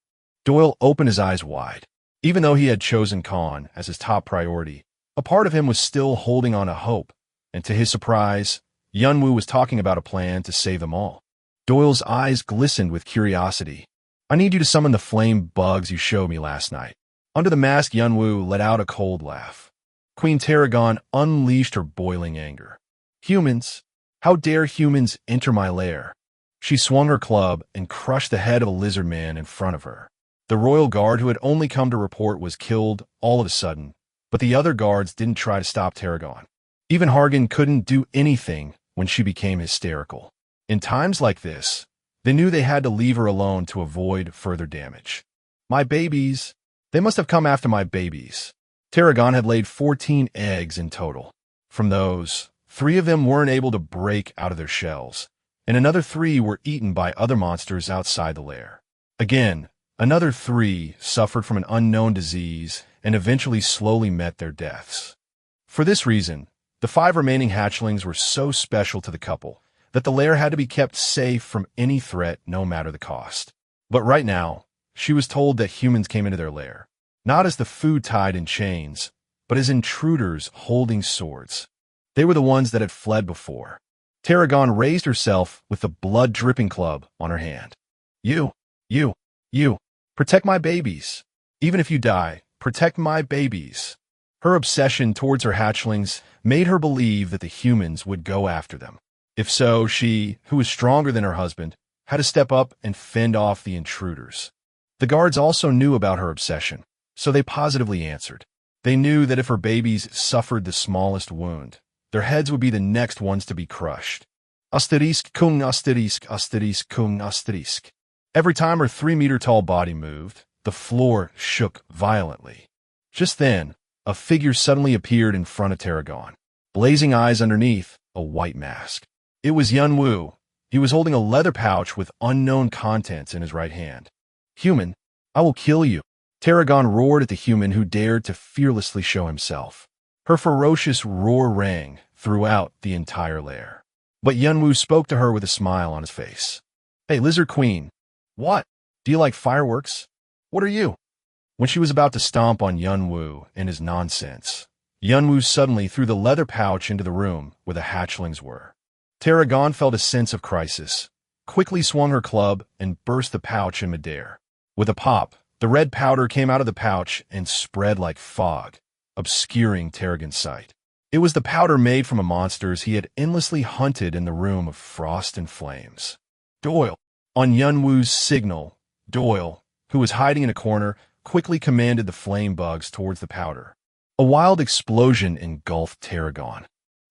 Doyle opened his eyes wide. Even though he had chosen Khan as his top priority, a part of him was still holding on to hope, and to his surprise, Yun-woo was talking about a plan to save them all. Doyle's eyes glistened with curiosity. I need you to summon the flame bugs you showed me last night. Under the mask, Yun-woo let out a cold laugh. Queen Tarragon unleashed her boiling anger. Humans? How dare humans enter my lair? She swung her club and crushed the head of a lizard man in front of her. The royal guard who had only come to report was killed all of a sudden, but the other guards didn't try to stop Tarragon. Even Hargan couldn't do anything when she became hysterical. In times like this, they knew they had to leave her alone to avoid further damage. My babies. They must have come after my babies. Tarragon had laid 14 eggs in total. From those, 3 of them weren't able to break out of their shells, and another 3 were eaten by other monsters outside the lair. Again, another 3 suffered from an unknown disease and eventually slowly met their deaths. For this reason, the 5 remaining hatchlings were so special to the couple that the lair had to be kept safe from any threat no matter the cost. But right now, she was told that humans came into their lair, not as the food tied in chains, but as intruders holding swords. They were the ones that had fled before. Tarragon raised herself with the blood-dripping club on her hand. You, protect my babies. Even if you die, protect my babies. Her obsession towards her hatchlings made her believe that the humans would go after them. If so, she, who was stronger than her husband, had to step up and fend off the intruders. The guards also knew about her obsession, so they positively answered. They knew that if her babies suffered the smallest wound, their heads would be the next ones to be crushed. Asterisk kung asterisk asterisk kung asterisk. Every time her 3-meter-tall body moved, the floor shook violently. Just then, a figure suddenly appeared in front of Tarragon, blazing eyes underneath a white mask. It was Yun-woo. He was holding a leather pouch with unknown contents in his right hand. Human, I will kill you. Tarragon roared at the human who dared to fearlessly show himself. Her ferocious roar rang throughout the entire lair. But Yun-woo spoke to her with a smile on his face. Hey, Lizard Queen. What? Do you like fireworks? What are you? When she was about to stomp on Yun-woo and his nonsense, Yun-woo suddenly threw the leather pouch into the room where the hatchlings were. Tarragon felt a sense of crisis, quickly swung her club, and burst the pouch in midair. With a pop, the red powder came out of the pouch and spread like fog, obscuring Tarragon's sight. It was the powder made from the monsters he had endlessly hunted in the room of frost and flames. Doyle! On Yun-woo's signal, Doyle, who was hiding in a corner, quickly commanded the flame bugs towards the powder. A wild explosion engulfed Tarragon.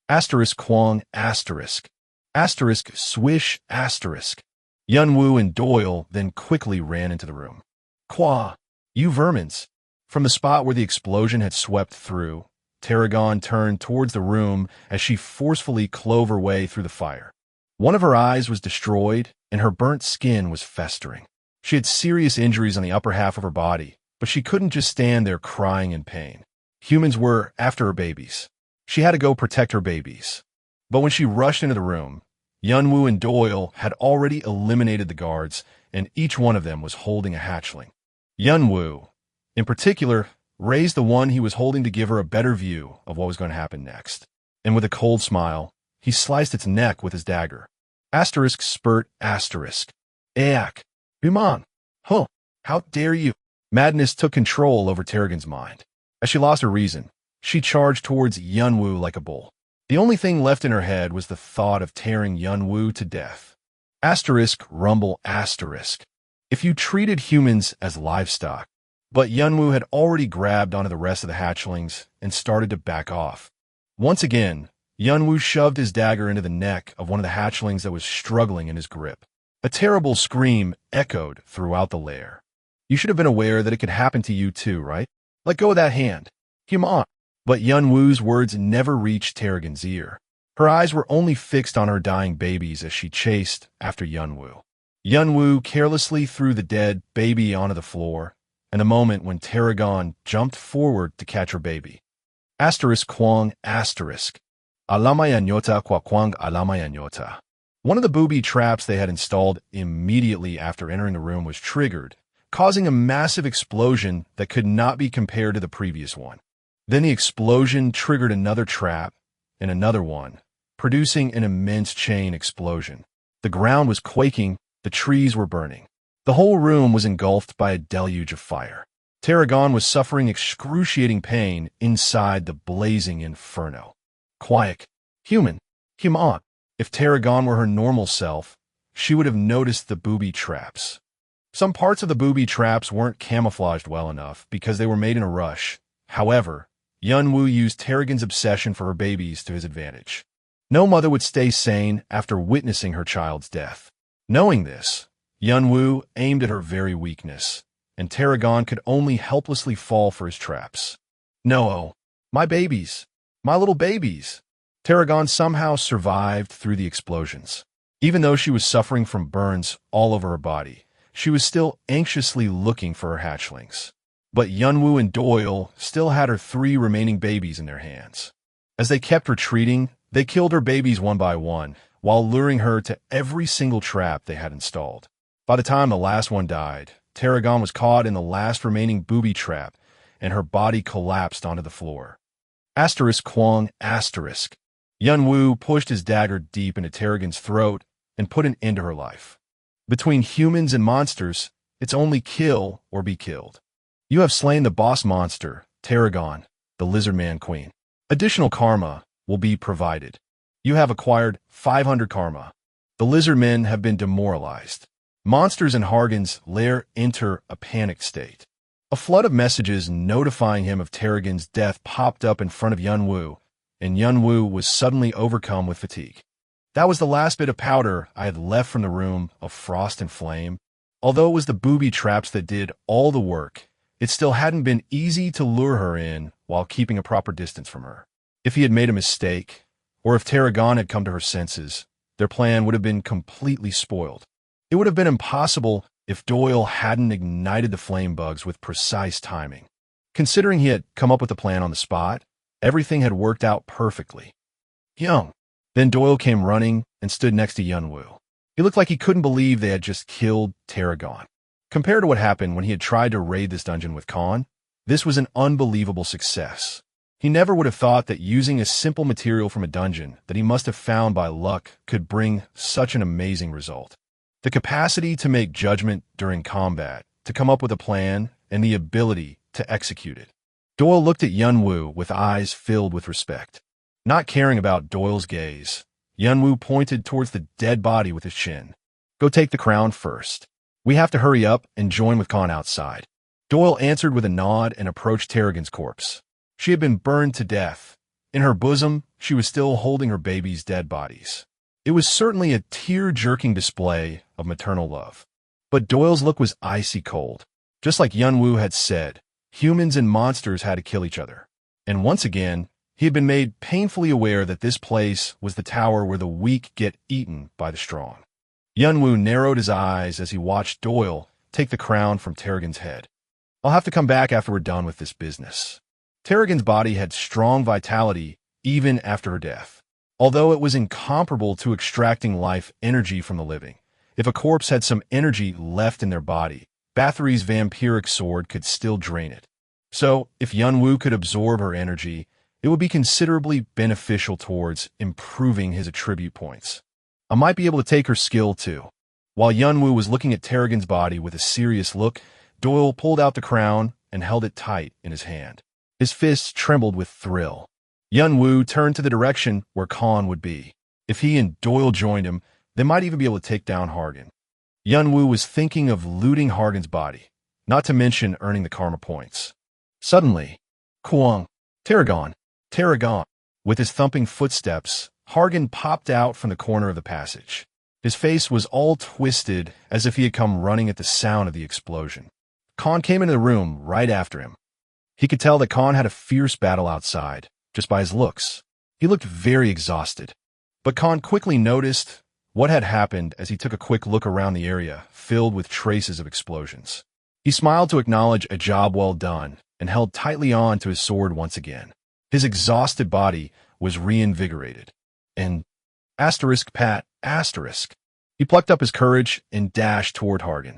Asterisk Kwong asterisk. Asterisk swish asterisk. Yunwoo and Doyle then quickly ran into the room. Qua, you vermins. From the spot where the explosion had swept through, Tarragon turned towards the room as she forcefully clove her way through the fire. One of her eyes was destroyed, and her burnt skin was festering. She had serious injuries on the upper half of her body, but she couldn't just stand there crying in pain. Humans were after her babies. She had to go protect her babies. But when she rushed into the room, Yunwoo and Doyle had already eliminated the guards, and each one of them was holding a hatchling. Yunwoo, in particular, raised the one he was holding to give her a better view of what was going to happen next. And with a cold smile, he sliced its neck with his dagger. Asterisk spurt asterisk. Aak. Biman. Huh. How dare you? Madness took control over Tarragon's mind. As she lost her reason, she charged towards Yunwoo like a bull. The only thing left in her head was the thought of tearing Yunwoo to death. Asterisk rumble asterisk. If you treated humans as livestock, but Yunwoo had already grabbed onto the rest of the hatchlings and started to back off. Once again, Yunwoo shoved his dagger into the neck of one of the hatchlings that was struggling in his grip. A terrible scream echoed throughout the lair. You should have been aware that it could happen to you too, right? Let go of that hand. Come on. But Yunwoo's words never reached Tarragon's ear. Her eyes were only fixed on her dying babies as she chased after Yunwoo. Yunwoo carelessly threw the dead baby onto the floor, and the moment when Tarragon jumped forward to catch her baby. Asterisk Kwong asterisk. Alamaya nyota kwa Kwang alamaya nyota. One of the booby traps they had installed immediately after entering the room was triggered, causing a massive explosion that could not be compared to the previous one. Then the explosion triggered another trap and another one, producing an immense chain explosion. The ground was quaking, the trees were burning. The whole room was engulfed by a deluge of fire. Tarragon was suffering excruciating pain inside the blazing inferno. Quiet. Human. Human. If Tarragon were her normal self, she would have noticed the booby traps. Some parts of the booby traps weren't camouflaged well enough because they were made in a rush. However, Yunwoo used Tarragon's obsession for her babies to his advantage. No mother would stay sane after witnessing her child's death. Knowing this, Yunwoo aimed at her very weakness, and Tarragon could only helplessly fall for his traps. No, my babies, my little babies. Tarragon somehow survived through the explosions. Even though she was suffering from burns all over her body, she was still anxiously looking for her hatchlings. But Yunwoo and Doyle still had her 3 remaining babies in their hands. As they kept retreating, they killed her babies one by one, while luring her to every single trap they had installed. By the time the last one died, Tarragon was caught in the last remaining booby trap, and her body collapsed onto the floor. Asterisk Kwong asterisk. Yunwoo pushed his dagger deep into Tarragon's throat and put an end to her life. Between humans and monsters, it's only kill or be killed. You have slain the boss monster, Tarragon, the Lizard Man Queen. Additional karma will be provided. You have acquired 500 karma. The lizard men have been demoralized. Monsters in Hargan's lair enter a panicked state. A flood of messages notifying him of Tarragon's death popped up in front of Yunwoo, and Yunwoo was suddenly overcome with fatigue. That was the last bit of powder I had left from the room of frost and flame. Although it was the booby traps that did all the work, it still hadn't been easy to lure her in while keeping a proper distance from her. If he had made a mistake, or if Tarragon had come to her senses, their plan would have been completely spoiled. It would have been impossible if Doyle hadn't ignited the flame bugs with precise timing. Considering he had come up with the plan on the spot, everything had worked out perfectly. Young. Then Doyle came running and stood next to Yunwoo. He looked like he couldn't believe they had just killed Tarragon. Compared to what happened when he had tried to raid this dungeon with Khan, this was an unbelievable success. He never would have thought that using a simple material from a dungeon that he must have found by luck could bring such an amazing result. The capacity to make judgment during combat, to come up with a plan, and the ability to execute it. Doyle looked at Yunwoo with eyes filled with respect. Not caring about Doyle's gaze, Yunwoo pointed towards the dead body with his chin. Go take the crown first. We have to hurry up and join with Khan outside. Doyle answered with a nod and approached Tarragon's corpse. She had been burned to death. In her bosom, she was still holding her baby's dead bodies. It was certainly a tear-jerking display of maternal love. But Doyle's look was icy cold. Just like Yunwoo had said, humans and monsters had to kill each other. And once again, he had been made painfully aware that this place was the tower where the weak get eaten by the strong. Yunwoo narrowed his eyes as he watched Doyle take the crown from Tarragon's head. I'll have to come back after we're done with this business. Tarragon's body had strong vitality even after her death. Although it was incomparable to extracting life energy from the living, if a corpse had some energy left in their body, Bathory's vampiric sword could still drain it. So, if Yunwoo could absorb her energy, it would be considerably beneficial towards improving his attribute points. I might be able to take her skill too. While Yunwoo was looking at Tarragon's body with a serious look, Doyle pulled out the crown and held it tight in his hand. His fists trembled with thrill. Yunwoo turned to the direction where Khan would be. If he and Doyle joined him, they might even be able to take down Hargan. Yunwoo was thinking of looting Hargan's body, not to mention earning the karma points. Suddenly, Kuang, Tarragon. With his thumping footsteps, Hargan popped out from the corner of the passage. His face was all twisted as if he had come running at the sound of the explosion. Khan came into the room right after him. He could tell that Khan had a fierce battle outside, just by his looks. He looked very exhausted. But Khan quickly noticed what had happened as he took a quick look around the area, filled with traces of explosions. He smiled to acknowledge a job well done and held tightly on to his sword once again. His exhausted body was reinvigorated. And Pat. He plucked up his courage and dashed toward Hargan.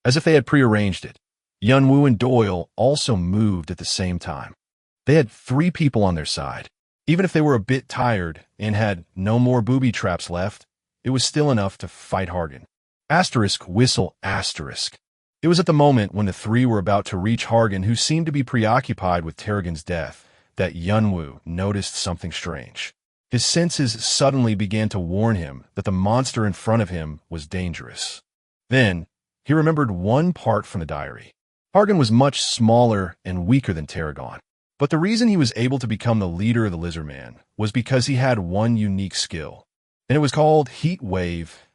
As if they had prearranged it, Yunwoo and Doyle also moved at the same time. They had 3 people on their side. Even if they were a bit tired and had no more booby traps left, it was still enough to fight Hargan. Whistle. It was at the moment when the 3 were about to reach Hargan, who seemed to be preoccupied with Tarragon's death, that Yunwoo noticed something strange. His senses suddenly began to warn him that the monster in front of him was dangerous. Then, he remembered one part from the diary. Hargan was much smaller and weaker than Tarragon, but the reason he was able to become the leader of the Lizardman was because he had one unique skill, and it was called Heat Wave.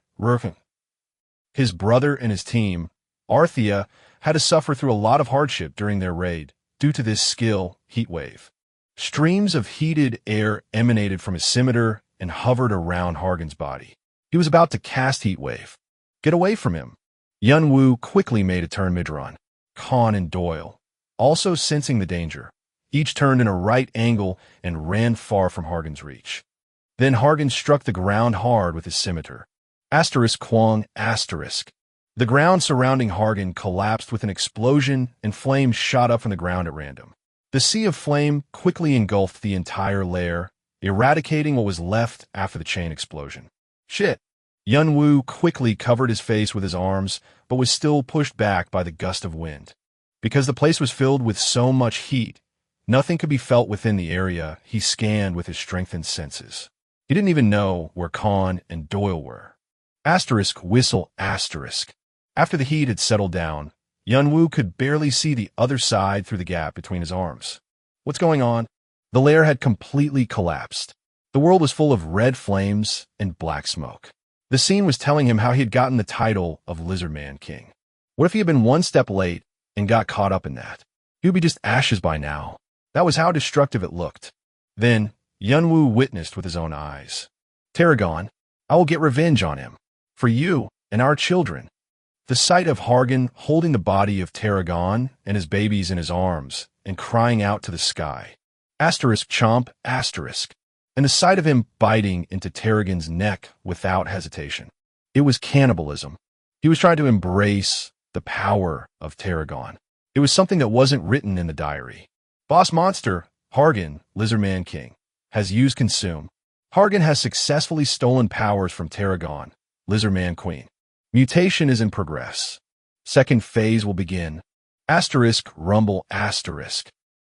His brother and his team, Arthea, had to suffer through a lot of hardship during their raid due to this skill, Heat Wave. Streams of heated air emanated from his scimitar and hovered around Hargan's body. He was about to cast Heat Wave. Get away from him. Yunwoo quickly made a turn mid-run. Khan and Doyle, also sensing the danger, each turned in a right angle and ran far from Hargan's reach. Then Hargan struck the ground hard with his scimitar. Quang. The ground surrounding Hargan collapsed with an explosion and flames shot up from the ground at random. The sea of flame quickly engulfed the entire lair, eradicating what was left after the chain explosion. Shit! Yunwoo quickly covered his face with his arms, but was still pushed back by the gust of wind. Because the place was filled with so much heat, nothing could be felt within the area. He scanned with his strengthened senses. He didn't even know where Khan and Doyle were. Whistle. After the heat had settled down, Yunwoo could barely see the other side through the gap between his arms. What's going on? The lair had completely collapsed. The world was full of red flames and black smoke. The scene was telling him how he had gotten the title of Lizardman King. What if he had been one step late and got caught up in that? He would be just ashes by now. That was how destructive it looked. Then, Yunwoo witnessed with his own eyes. Tarragon, I will get revenge on him. For you and our children. The sight of Hargan holding the body of Tarragon and his babies in his arms and crying out to the sky. Chomp. And the sight of him biting into Tarragon's neck without hesitation. It was cannibalism. He was trying to embrace the power of Tarragon. It was something that wasn't written in the diary. Boss monster, Hargan, Lizardman King, has used consume. Hargan has successfully stolen powers from Tarragon, Lizardman Queen. Mutation is in progress. Second phase will begin. Rumble.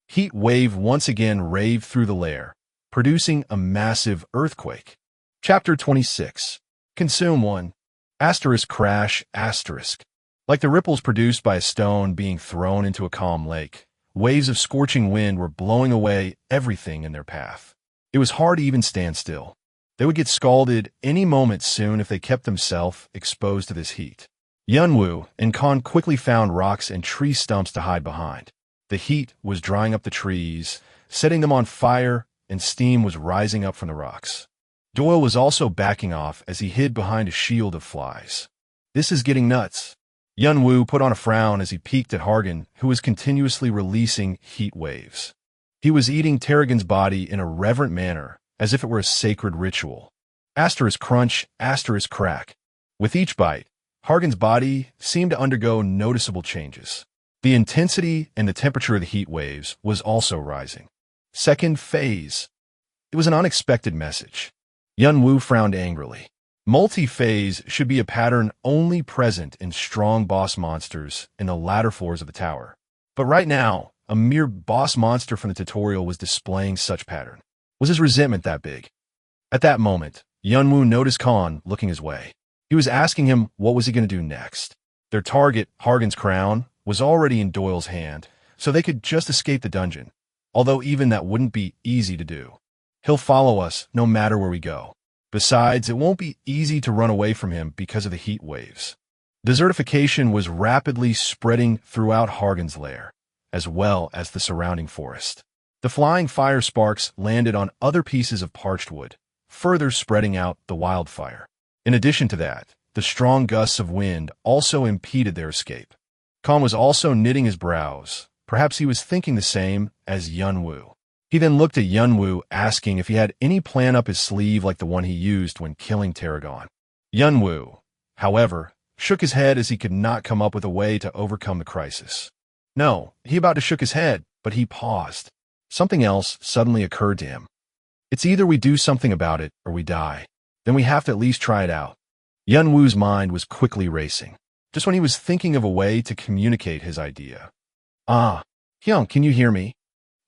Heat wave once again raved through the lair, producing a massive earthquake. Chapter 26. Consume 1. Crash. Like the ripples produced by a stone being thrown into a calm lake, waves of scorching wind were blowing away everything in their path. It was hard to even stand still. They would get scalded any moment soon if they kept themselves exposed to this heat. Yunwoo and Kan quickly found rocks and tree stumps to hide behind. The heat was drying up the trees, setting them on fire, and steam was rising up from the rocks. Doyle was also backing off as he hid behind a shield of flies. This is getting nuts. Yunwoo put on a frown as he peeked at Hargan, who was continuously releasing heat waves. He was eating Tarragon's body in a reverent manner, as if it were a sacred ritual. Asterisk crunch, asterisk crack. With each bite, Hargan's body seemed to undergo noticeable changes. The intensity and the temperature of the heat waves was also rising. Second phase. It was an unexpected message. Yunwoo frowned angrily. Multi-phase should be a pattern only present in strong boss monsters in the latter floors of the tower. But right now, a mere boss monster from the tutorial was displaying such pattern. Was his resentment that big? At that moment, Yunwoo noticed Kan looking his way. He was asking him what was he going to do next. Their target, Hargan's crown, was already in Doyle's hand, so they could just escape the dungeon, although even that wouldn't be easy to do. He'll follow us no matter where we go. Besides, it won't be easy to run away from him because of the heat waves. Desertification was rapidly spreading throughout Hargan's lair, as well as the surrounding forest. The flying fire sparks landed on other pieces of parched wood, further spreading out the wildfire. In addition to that, the strong gusts of wind also impeded their escape. Kan was also knitting his brows. Perhaps he was thinking the same as Yunwoo. He then looked at Yunwoo, asking if he had any plan up his sleeve like the one he used when killing Tarragon. Yunwoo, however, shook his head as he could not come up with a way to overcome the crisis. No, he about to shook his head, but he paused. Something else suddenly occurred to him. It's either we do something about it or we die. Then we have to at least try it out. Yunwoo's mind was quickly racing, just when he was thinking of a way to communicate his idea. Ah, Hyung, can you hear me?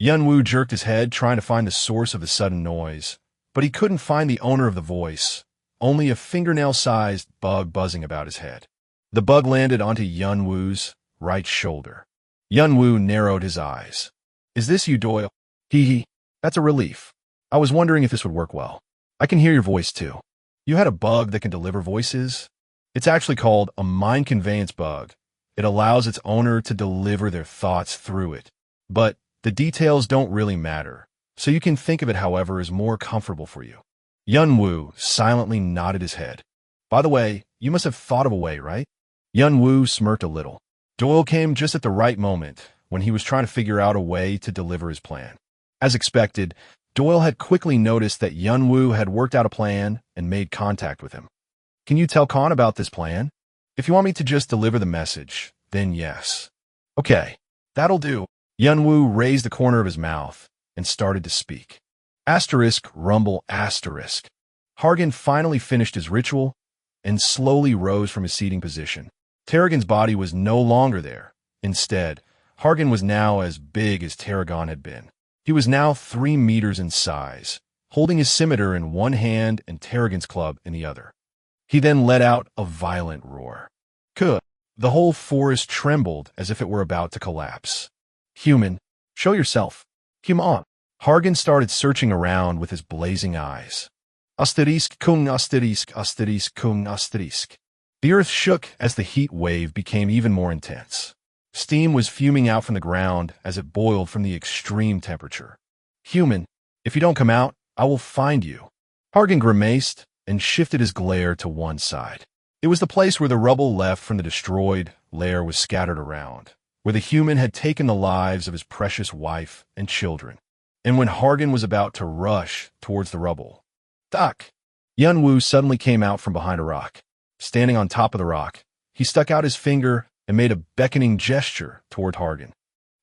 Yunwoo jerked his head, trying to find the source of the sudden noise, but he couldn't find the owner of the voice, only a fingernail-sized bug buzzing about his head. The bug landed onto Yunwoo's right shoulder. Yunwoo narrowed his eyes. Is this you, Doyle? Hee. That's a relief. I was wondering if this would work well. I can hear your voice, too. You had a bug that can deliver voices? It's actually called a mind conveyance bug. It allows its owner to deliver their thoughts through it. But the details don't really matter, so you can think of it however is more comfortable for you. Yunwoo silently nodded his head. By the way, you must have thought of a way, right? Yunwoo smirked a little. Doyle came just at the right moment, when he was trying to figure out a way to deliver his plan. As expected, Doyle had quickly noticed that Yunwoo had worked out a plan and made contact with him. Can you tell Kan about this plan? If you want me to just deliver the message, then yes. Okay, that'll do. Yunwoo raised the corner of his mouth and started to speak. Asterisk rumble asterisk. Hargan finally finished his ritual and slowly rose from his seating position. Tarragon's body was no longer there. Instead, Hargan was now as big as Tarragon had been. He was now 3 meters in size, holding his scimitar in one hand and Tarragon's club in the other. He then let out a violent roar. Kuh! The whole forest trembled as if it were about to collapse. Human, show yourself. Come on. Hargan started searching around with his blazing eyes. Asterisk kung asterisk asterisk kung asterisk. The earth shook as the heat wave became even more intense. Steam was fuming out from the ground as it boiled from the extreme temperature. Human, if you don't come out, I will find you. Hargan grimaced and shifted his glare to one side. It was the place where the rubble left from the destroyed lair was scattered around, where the human had taken the lives of his precious wife and children. And when Hargan was about to rush towards the rubble, Doc! Yunwoo suddenly came out from behind a rock. Standing on top of the rock, he stuck out his finger and made a beckoning gesture toward Hargan.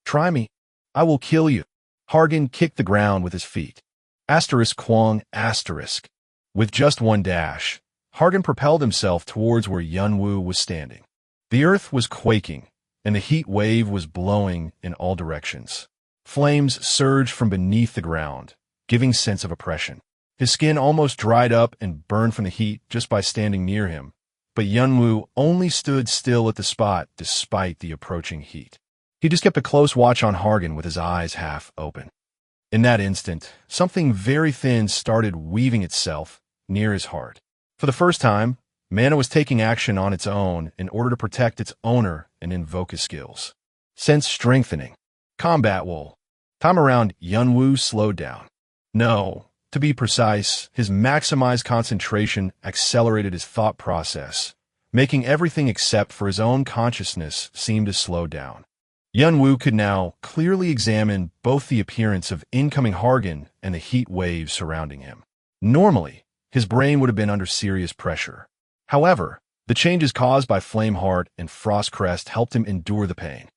Try me. I will kill you. Hargan kicked the ground with his feet. Asterisk Kwong asterisk. With just one dash, Hargan propelled himself towards where Yunwoo was standing. The earth was quaking, and the heat wave was blowing in all directions. Flames surged from beneath the ground, giving sense of oppression. His skin almost dried up and burned from the heat just by standing near him, but Yunwoo only stood still at the spot despite the approaching heat. He just kept a close watch on Hargan with his eyes half open. In that instant, something very thin started weaving itself near his heart. For the first time, Manhwa was taking action on its own in order to protect its owner and invoke his skills. Sense strengthening. Combat wool. Time around, Yunwoo slowed down. No, to be precise, his maximized concentration accelerated his thought process, making everything except for his own consciousness seem to slow down. Yunwoo could now clearly examine both the appearance of incoming Hargan and the heat waves surrounding him. Normally, his brain would have been under serious pressure. However, the changes caused by Flameheart and Frostcrest helped him endure the pain.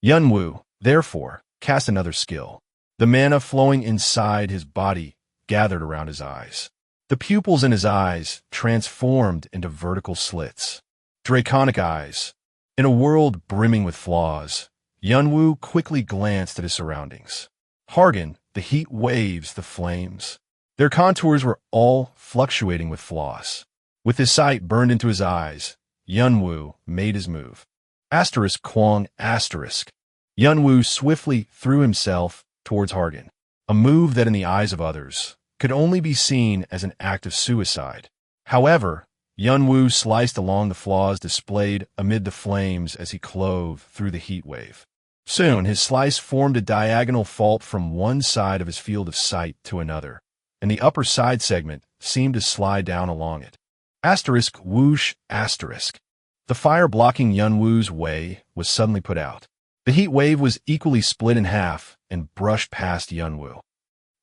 Yunwoo, therefore, cast another skill. The mana flowing inside his body gathered around his eyes. The pupils in his eyes transformed into vertical slits. Draconic eyes. In a world brimming with flaws, Yunwoo quickly glanced at his surroundings. Hargan, the heat waves, the flames. Their contours were all fluctuating with flaws. With his sight burned into his eyes, Yunwoo made his move. Asterisk Kwang asterisk. Yunwoo swiftly threw himself towards Hargan, a move that in the eyes of others could only be seen as an act of suicide. However, Yunwoo sliced along the flaws displayed amid the flames as he clove through the heat wave. Soon, his slice formed a diagonal fault from one side of his field of sight to another, and the upper side segment seemed to slide down along it. Asterisk whoosh asterisk. The fire blocking Yunwoo's way was suddenly put out. The heat wave was equally split in half and brushed past Yunwoo.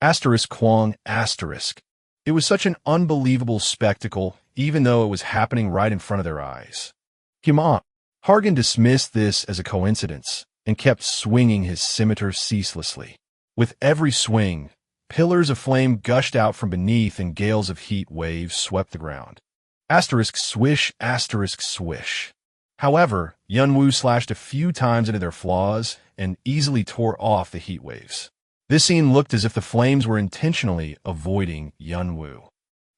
Asterisk Kwang asterisk. It was such an unbelievable spectacle, even though it was happening right in front of their eyes. Kimon. Hargan dismissed this as a coincidence and kept swinging his scimitar ceaselessly. With every swing, pillars of flame gushed out from beneath and gales of heat waves swept the ground. Asterisk swish asterisk swish. However, Yunwoo slashed a few times into their flaws and easily tore off the heat waves. This scene looked as if the flames were intentionally avoiding Yunwoo.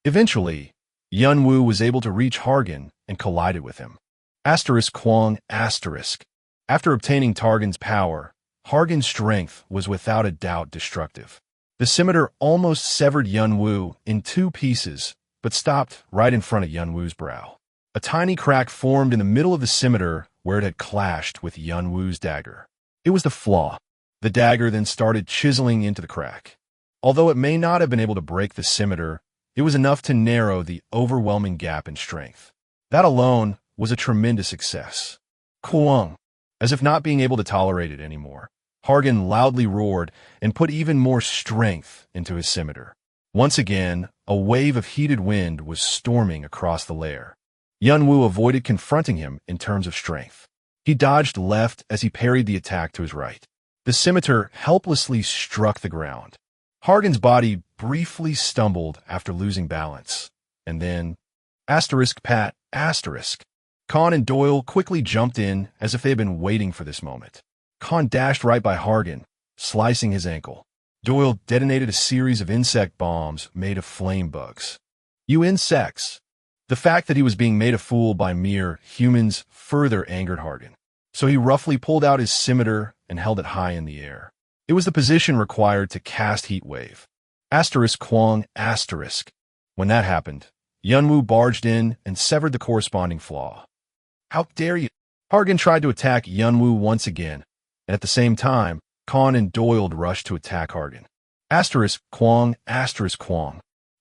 Eventually, Yunwoo was able to reach Hargan and collided with him. Asterisk Kwang asterisk. After obtaining Targan's power, Hargan's strength was without a doubt destructive. The scimitar almost severed Yunwoo in two pieces, but stopped right in front of Yunwoo's brow. A tiny crack formed in the middle of the scimitar where it had clashed with Yunwoo's dagger. It was the flaw. The dagger then started chiseling into the crack. Although it may not have been able to break the scimitar, it was enough to narrow the overwhelming gap in strength. That alone was a tremendous success. Kwang. As if not being able to tolerate it anymore, Hargan loudly roared and put even more strength into his scimitar. Once again, a wave of heated wind was storming across the lair. Yunwoo avoided confronting him in terms of strength. He dodged left as he parried the attack to his right. The scimitar helplessly struck the ground. Hargan's body briefly stumbled after losing balance, and then, asterisk pat asterisk. Khan and Doyle quickly jumped in as if they had been waiting for this moment. Khan dashed right by Hargan, slicing his ankle. Doyle detonated a series of insect bombs made of flame bugs. You insects! The fact that he was being made a fool by mere humans further angered Hargan, so he roughly pulled out his scimitar and held it high in the air. It was the position required to cast Heat Wave. Asterisk Kwang asterisk. When that happened, Yunwoo barged in and severed the corresponding flaw. How dare you? Hargan tried to attack Yunwoo once again, and at the same time, Khan and Doyle rushed to attack Hargan. Asterisk Kwang asterisk Kwang.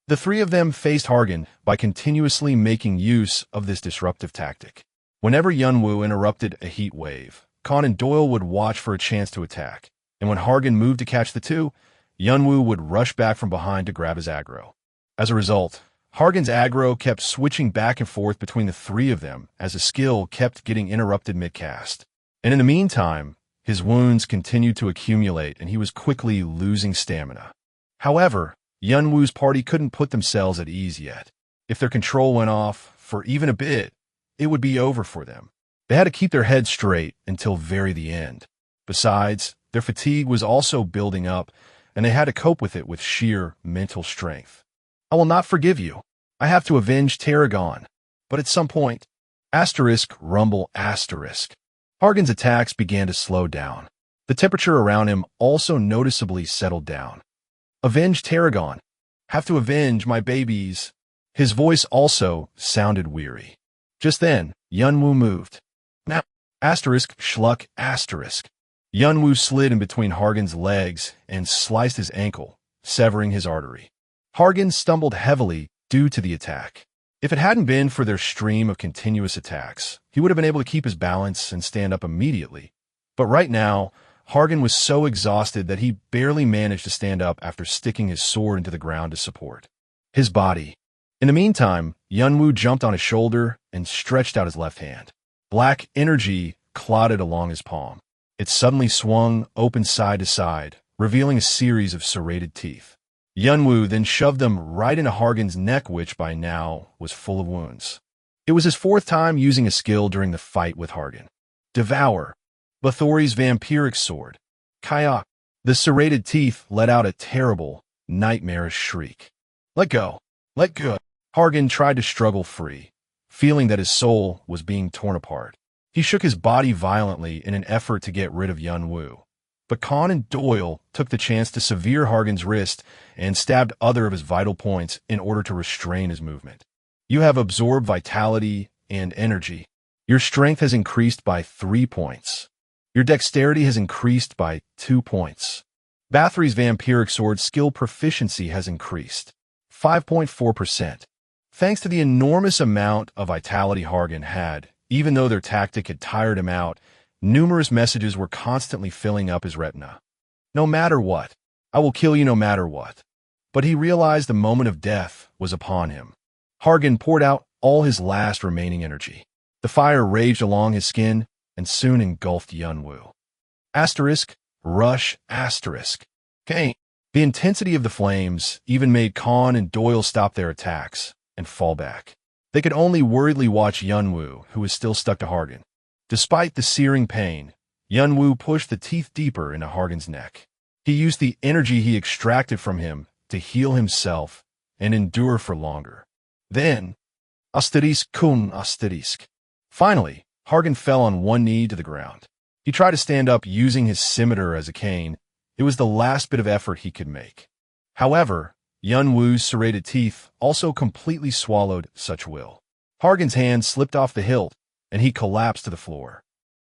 The three of them faced Hargan by continuously making use of this disruptive tactic. Whenever Yunwoo interrupted a heat wave, Khan and Doyle would watch for a chance to attack, and when Hargan moved to catch the two, Yunwoo would rush back from behind to grab his aggro. As a result, Hargan's aggro kept switching back and forth between the three of them as the skill kept getting interrupted mid-cast. And in the meantime, his wounds continued to accumulate and he was quickly losing stamina. However, Yunwoo's party couldn't put themselves at ease yet. If their control went off for even a bit, it would be over for them. They had to keep their heads straight until very the end. Besides, their fatigue was also building up, and they had to cope with it with sheer mental strength. I will not forgive you. I have to avenge Tarragon. But at some point, Asterisk, rumble, asterisk. Hargan's attacks began to slow down. The temperature around him also noticeably settled down. Avenge Tarragon. Have to avenge my babies. His voice also sounded weary. Just then, Yunwu moved. Now, asterisk, schluck, asterisk. Yunwu slid in between Hargan's legs and sliced his ankle, severing his artery. Hargan stumbled heavily due to the attack. If it hadn't been for their stream of continuous attacks, he would have been able to keep his balance and stand up immediately. But right now, Hargan was so exhausted that he barely managed to stand up after sticking his sword into the ground to support his body. In the meantime, Yunwu jumped on his shoulder and stretched out his left hand. Black energy clotted along his palm. It suddenly swung open side to side, revealing a series of serrated teeth. Yunwu then shoved them right into Hargan's neck, which by now was full of wounds. It was his fourth time using a skill during the fight with Hargan. Devour. Bathory's vampiric sword. Kayak. The serrated teeth let out a terrible, nightmarish shriek. Let go. Let go. Hargan tried to struggle free, feeling that his soul was being torn apart. He shook his body violently in an effort to get rid of Yunwu. But Khan and Doyle took the chance to sever Hargan's wrist and stabbed other of his vital points in order to restrain his movement. You have absorbed vitality and energy. Your strength has increased by 3 points. Your dexterity has increased by 2 points. Bathory's vampiric sword skill proficiency has increased 5.4%. Thanks to the enormous amount of vitality Hargan had, even though their tactic had tired him out, numerous messages were constantly filling up his retina. No matter what, I will kill you no matter what. But he realized the moment of death was upon him. Hargan poured out all his last remaining energy. The fire raged along his skin and soon engulfed Yunwu. Asterisk, rush, asterisk. Okay. The intensity of the flames even made Khan and Doyle stop their attacks and fall back. They could only worriedly watch Yunwu, who was still stuck to Hargan. Despite the searing pain, Yunwu pushed the teeth deeper into Hargan's neck. He used the energy he extracted from him to heal himself and endure for longer. Then, asterisk kun asterisk. Finally, Hargan fell on one knee to the ground. He tried to stand up using his scimitar as a cane. It was the last bit of effort he could make. However, Yunwu's serrated teeth also completely swallowed such will. Hargan's hand slipped off the hilt, and he collapsed to the floor.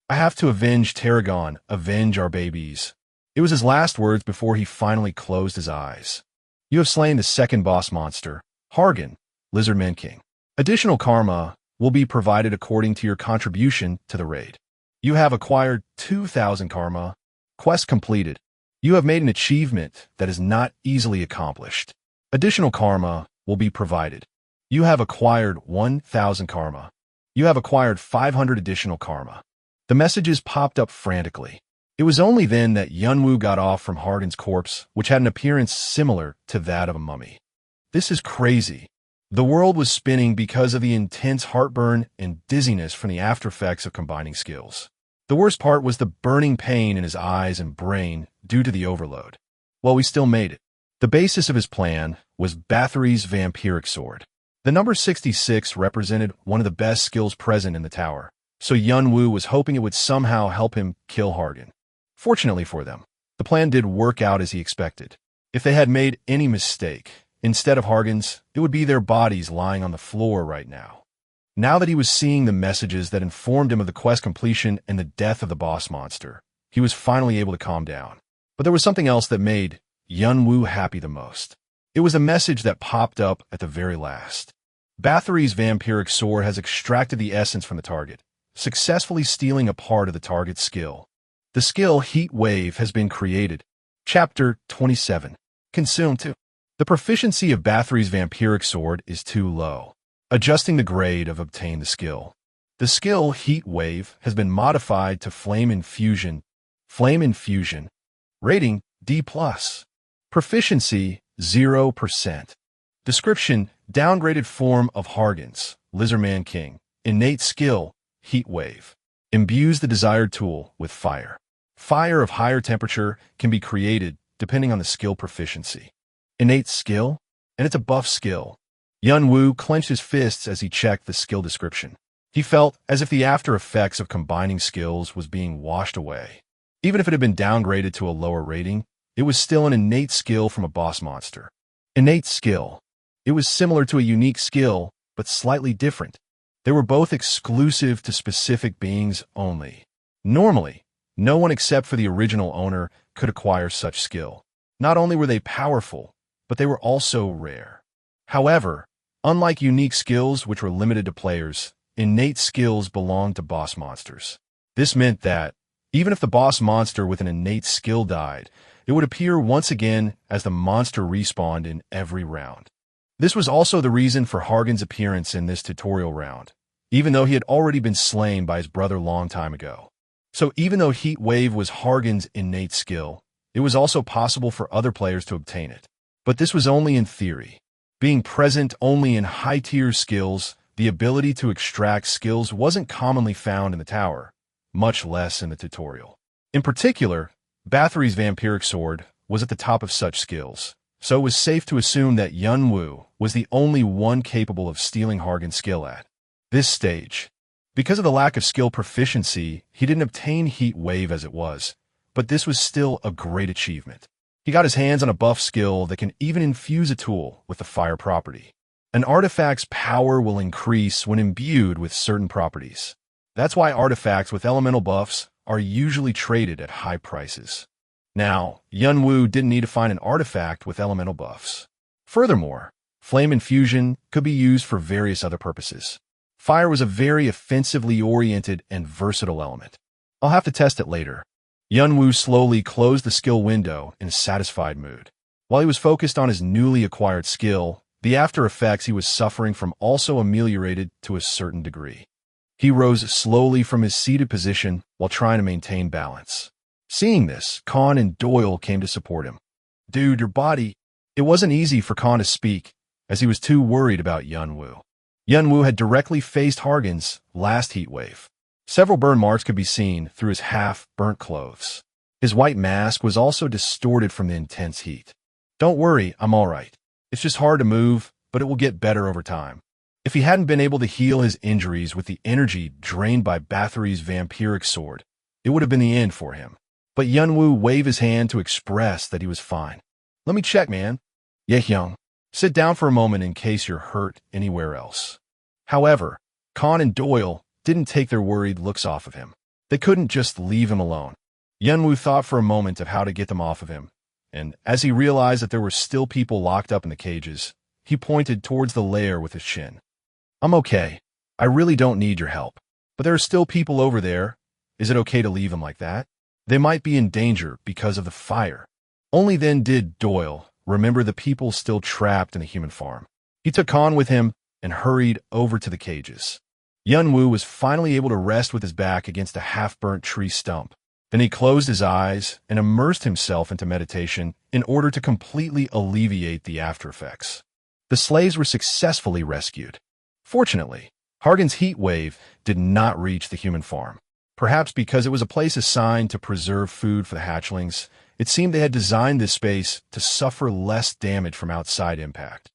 I have to avenge Tarragon, avenge our babies. It was his last words before he finally closed his eyes. You have slain the second boss monster, Hargan, Lizardman King. Additional karma will be provided according to your contribution to the raid. You have acquired 2,000 karma. Quest completed. You have made an achievement that is not easily accomplished. Additional karma will be provided. You have acquired 1,000 karma. You have acquired 500 additional karma. The messages popped up frantically. It was only then that Yunwu got off from Hargan's corpse, which had an appearance similar to that of a mummy. This is crazy. The world was spinning because of the intense heartburn and dizziness from the aftereffects of combining skills. The worst part was the burning pain in his eyes and brain due to the overload. Well, we still made it. The basis of his plan was Bathory's vampiric sword. The number 66 represented one of the best skills present in the tower, so Yunwu was hoping it would somehow help him kill Hargan. Fortunately for them, the plan did work out as he expected. If they had made any mistake, instead of Hargan's, it would be their bodies lying on the floor right now. Now that he was seeing the messages that informed him of the quest completion and the death of the boss monster, he was finally able to calm down. But there was something else that made Yunwu happy the most. It was a message that popped up at the very last. Bathory's vampiric sword has extracted the essence from the target, successfully stealing a part of the target's skill. The skill Heat Wave has been created. Chapter 27. Consume 2. The proficiency of Bathory's vampiric sword is too low, adjusting the grade of obtain the skill. The skill Heat Wave has been modified to Flame Infusion. Flame Infusion. Rating D+. Proficiency 0%. Description: downgraded form of Hargan's, Lizardman King. Innate skill, Heat Wave. Imbues the desired tool with fire. Fire of higher temperature can be created depending on the skill proficiency. Innate skill? And it's a buff skill. Yunwu clenched his fists as he checked the skill description. He felt as if the after effects of combining skills was being washed away. Even if it had been downgraded to a lower rating, it was still an innate skill from a boss monster. Innate skill. It was similar to a unique skill, but slightly different. They were both exclusive to specific beings only. Normally, no one except for the original owner could acquire such skill. Not only were they powerful, but they were also rare. However, unlike unique skills which were limited to players, innate skills belonged to boss monsters. This meant that, even if the boss monster with an innate skill died, it would appear once again as the monster respawned in every round. This was also the reason for Hargan's appearance in this tutorial round, even though he had already been slain by his brother long time ago. So even though Heat Wave was Hargan's innate skill, it was also possible for other players to obtain it. But this was only in theory. Being present only in high-tier skills, the ability to extract skills wasn't commonly found in the tower, much less in the tutorial. In particular, Bathory's vampiric sword was at the top of such skills, so it was safe to assume that Yunwu was the only one capable of stealing Hargan's skill at this stage. Because of the lack of skill proficiency, he didn't obtain Heat Wave as it was, but this was still a great achievement. He got his hands on a buff skill that can even infuse a tool with the fire property. An artifact's power will increase when imbued with certain properties. That's why artifacts with elemental buffs are usually traded at high prices. Now, Yunwu didn't need to find an artifact with elemental buffs. Furthermore, flame infusion could be used for various other purposes. Fire was a very offensively oriented and versatile element. I'll have to test it later. Yunwu slowly closed the skill window in a satisfied mood. While he was focused on his newly acquired skill, the after effects he was suffering from also ameliorated to a certain degree. He rose slowly from his seated position while trying to maintain balance. Seeing this, Khan and Doyle came to support him. "Dude, your body..." It wasn't easy for Khan to speak, as he was too worried about Yunwu. Yunwu had directly faced Hargan's last heat wave. Several burn marks could be seen through his half-burnt clothes. His white mask was also distorted from the intense heat. "Don't worry, I'm all right. It's just hard to move, but it will get better over time." If he hadn't been able to heal his injuries with the energy drained by Bathory's vampiric sword, it would have been the end for him. But Yunwu waved his hand to express that he was fine. "Let me check, man." "Yehyung, sit down for a moment in case you're hurt anywhere else." However, Khan and Doyle didn't take their worried looks off of him. They couldn't just leave him alone. Yunwu thought for a moment of how to get them off of him, and as he realized that there were still people locked up in the cages, he pointed towards the lair with his shin. "I'm okay. I really don't need your help. But there are still people over there. Is it okay to leave them like that? They might be in danger because of the fire." Only then did Doyle remember the people still trapped in the human farm. He took Khan with him and hurried over to the cages. Yunwu was finally able to rest with his back against a half-burnt tree stump. Then he closed his eyes and immersed himself into meditation in order to completely alleviate the aftereffects. The slaves were successfully rescued. Fortunately, Hargan's heat wave did not reach the human farm. Perhaps because it was a place assigned to preserve food for the hatchlings, it seemed they had designed this space to suffer less damage from outside impact.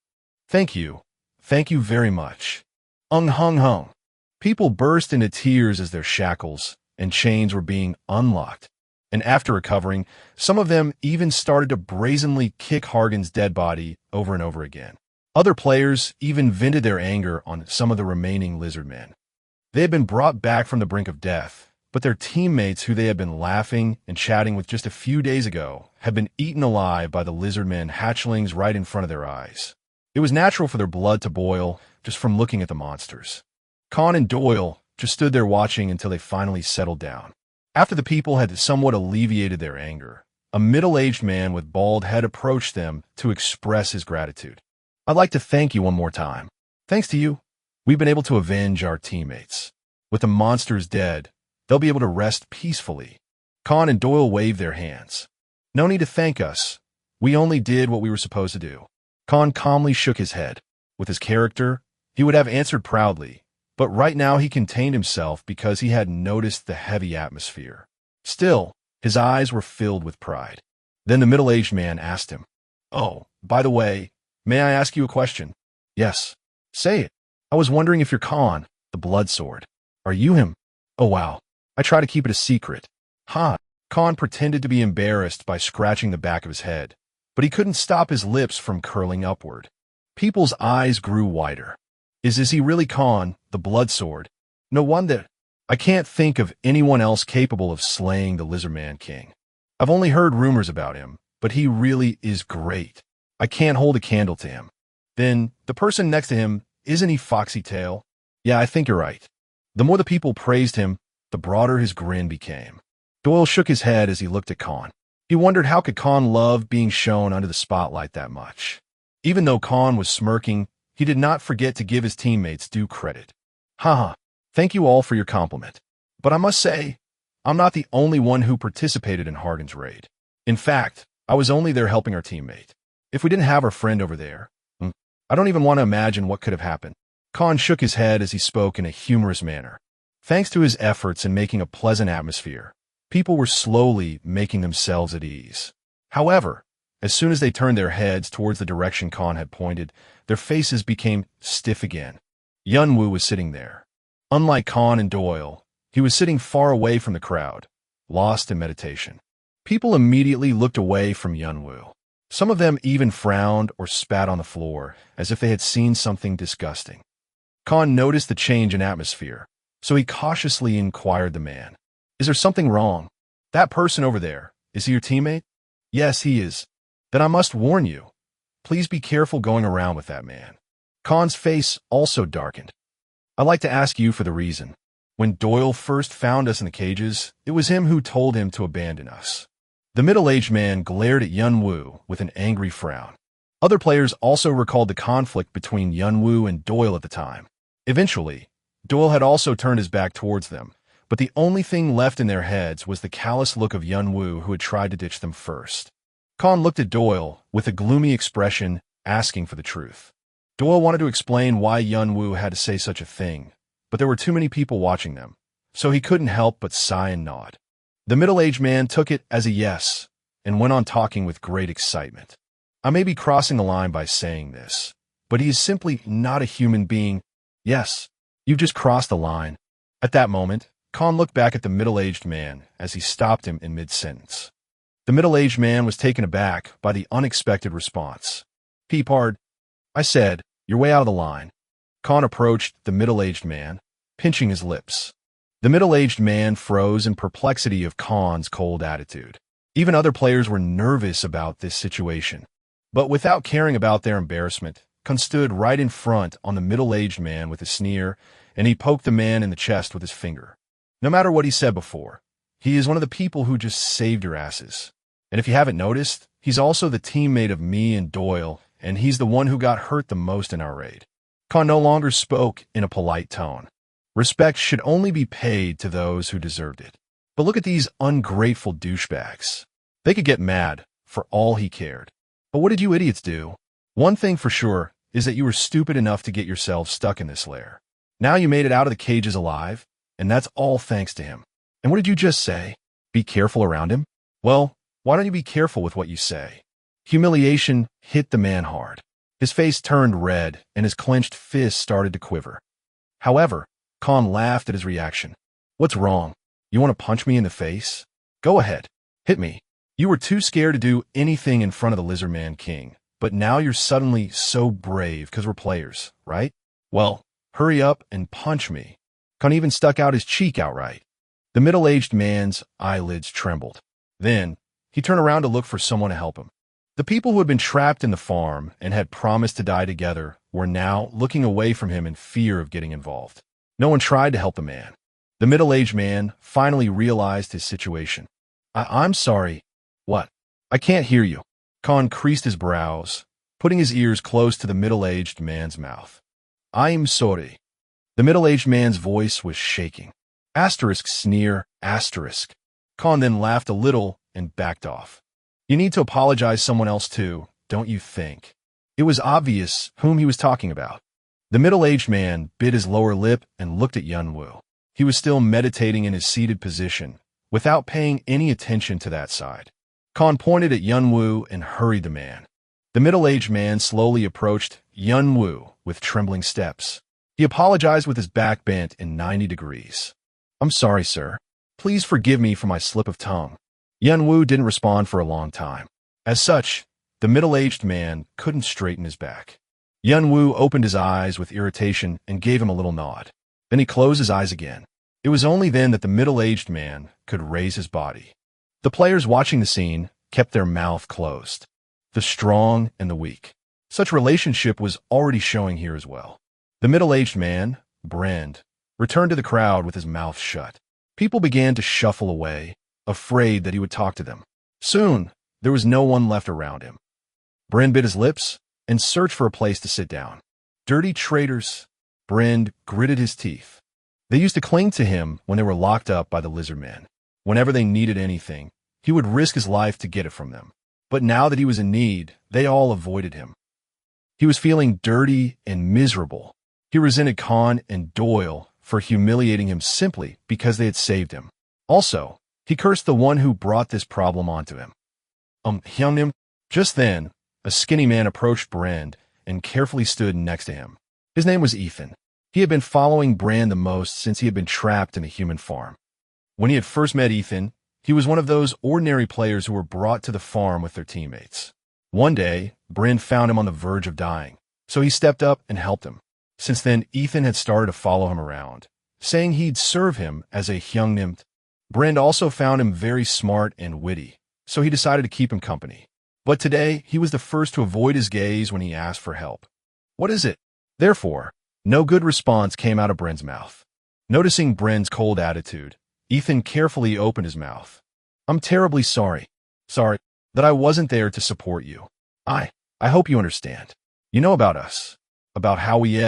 Thank you very much." Hung. People burst into tears as their shackles and chains were being unlocked. And after recovering, some of them even started to brazenly kick Hargan's dead body over and over again. Other players even vented their anger on some of the remaining lizard men. They had been brought back from the brink of death, but their teammates who they had been laughing and chatting with just a few days ago had been eaten alive by the lizard men hatchlings right in front of their eyes. It was natural for their blood to boil just from looking at the monsters. Khan and Doyle just stood there watching until they finally settled down. After the people had somewhat alleviated their anger, a middle-aged man with bald head approached them to express his gratitude. "I'd like to thank you one more time. Thanks to you, we've been able to avenge our teammates. With the monsters dead, they'll be able to rest peacefully." Khan and Doyle waved their hands. "No need to thank us. We only did what we were supposed to do." Khan calmly shook his head. With his character, he would have answered proudly, but right now he contained himself because he had noticed the heavy atmosphere. Still, his eyes were filled with pride. Then the middle-aged man asked him, "Oh, by the way, may I ask you a question?" "Yes." "Say it." "I was wondering if you're Khan, the blood sword. Are you him? Oh wow. I try to keep it a secret. Ha! Khan pretended to be embarrassed by scratching the back of his head, but he couldn't stop his lips from curling upward. People's eyes grew wider. Is he really Khan, the blood sword? No wonder. I can't think of anyone else capable of slaying the Lizardman King. I've only heard rumors about him, but he really is great. I can't hold a candle to him. Then, the person next to him, isn't he Foxy Tail? Yeah, I think you're right. The more the people praised him, the broader his grin became. Doyle shook his head as he looked at Khan. He wondered how could Khan love being shown under the spotlight that much. Even though Khan was smirking, he did not forget to give his teammates due credit. Haha, thank you all for your compliment. But I must say, I'm not the only one who participated in Harden's raid. In fact, I was only there helping our teammate. If we didn't have our friend over there, I don't even want to imagine what could have happened. Khan shook his head as he spoke in a humorous manner. Thanks to his efforts in making a pleasant atmosphere, people were slowly making themselves at ease. However, as soon as they turned their heads towards the direction Khan had pointed, their faces became stiff again. Yunwoo was sitting there. Unlike Khan and Doyle, he was sitting far away from the crowd, lost in meditation. People immediately looked away from Yunwoo. Some of them even frowned or spat on the floor, as if they had seen something disgusting. Khan noticed the change in atmosphere, so he cautiously inquired the man. Is there something wrong? That person over there, is he your teammate? Yes, he is. Then I must warn you. Please be careful going around with that man. Khan's face also darkened. I'd like to ask you for the reason. When Doyle first found us in the cages, it was him who told him to abandon us. The middle-aged man glared at Yunwoo with an angry frown. Other players also recalled the conflict between Yunwoo and Doyle at the time. Eventually, Doyle had also turned his back towards them, but the only thing left in their heads was the callous look of Yunwoo who had tried to ditch them first. Khan looked at Doyle with a gloomy expression, asking for the truth. Doyle wanted to explain why Yunwoo had to say such a thing, but there were too many people watching them, so he couldn't help but sigh and nod. The middle-aged man took it as a yes and went on talking with great excitement. I may be crossing the line by saying this, but he is simply not a human being. Yes, you've just crossed the line. At that moment, Khan looked back at the middle-aged man as he stopped him in mid-sentence. The middle-aged man was taken aback by the unexpected response. Peepard, I said, you're way out of the line. Khan approached the middle-aged man, pinching his lips. The middle-aged man froze in perplexity of Khan's cold attitude. Even other players were nervous about this situation. But without caring about their embarrassment, Khan stood right in front on the middle-aged man with a sneer, and he poked the man in the chest with his finger. No matter what he said before, he is one of the people who just saved your asses. And if you haven't noticed, he's also the teammate of me and Doyle, and he's the one who got hurt the most in our raid. Khan no longer spoke in a polite tone. Respect should only be paid to those who deserved it. But look at these ungrateful douchebags. They could get mad for all he cared. But what did you idiots do? One thing for sure is that you were stupid enough to get yourselves stuck in this lair. Now you made it out of the cages alive, and that's all thanks to him. And what did you just say? Be careful around him? Well, why don't you be careful with what you say? Humiliation hit the man hard. His face turned red, and his clenched fist started to quiver. However, Khan laughed at his reaction. What's wrong? You want to punch me in the face? Go ahead. Hit me. You were too scared to do anything in front of the Lizardman King, but now you're suddenly so brave because we're players, right? Well, hurry up and punch me. Khan even stuck out his cheek outright. The middle-aged man's eyelids trembled. Then, he turned around to look for someone to help him. The people who had been trapped in the farm and had promised to die together were now looking away from him in fear of getting involved. No one tried to help the man. The middle-aged man finally realized his situation. I'm sorry. What? I can't hear you. Khan creased his brows, putting his ears close to the middle-aged man's mouth. I'm sorry. The middle-aged man's voice was shaking. Asterisk sneer, asterisk. Khan then laughed a little and backed off. You need to apologize someone else too, don't you think? It was obvious whom he was talking about. The middle-aged man bit his lower lip and looked at Yunwoo. He was still meditating in his seated position, without paying any attention to that side. Khan pointed at Yunwoo and hurried the man. The middle-aged man slowly approached Yunwoo with trembling steps. He apologized with his back bent in 90 degrees. I'm sorry, sir. Please forgive me for my slip of tongue. Yunwoo didn't respond for a long time. As such, the middle-aged man couldn't straighten his back. Yunwoo opened his eyes with irritation and gave him a little nod. Then he closed his eyes again. It was only then that the middle-aged man could raise his body. The players watching the scene kept their mouth closed. The strong and the weak. Such relationship was already showing here as well. The middle-aged man, Brand, returned to the crowd with his mouth shut. People began to shuffle away, afraid that he would talk to them. Soon, there was no one left around him. Brand bit his lips and searched for a place to sit down. Dirty traitors, Brand gritted his teeth. They used to cling to him when they were locked up by the lizard men. Whenever they needed anything, he would risk his life to get it from them. But now that he was in need, they all avoided him. He was feeling dirty and miserable. He resented Khan and Doyle for humiliating him simply because they had saved him. Also, he cursed the one who brought this problem onto him. Hyungnim. Just then, a skinny man approached Brand and carefully stood next to him. His name was Ethan. He had been following Brand the most since he had been trapped in a human farm. When he had first met Ethan, he was one of those ordinary players who were brought to the farm with their teammates. One day, Brand found him on the verge of dying, so he stepped up and helped him. Since then, Ethan had started to follow him around, saying he'd serve him as a Hyungnim. Brand also found him very smart and witty, so he decided to keep him company. But today, he was the first to avoid his gaze when he asked for help. What is it? Therefore, no good response came out of Brand's mouth. Noticing Brand's cold attitude, Ethan carefully opened his mouth. I'm terribly sorry. Sorry that I wasn't there to support you. I hope you understand. You know about us. About how we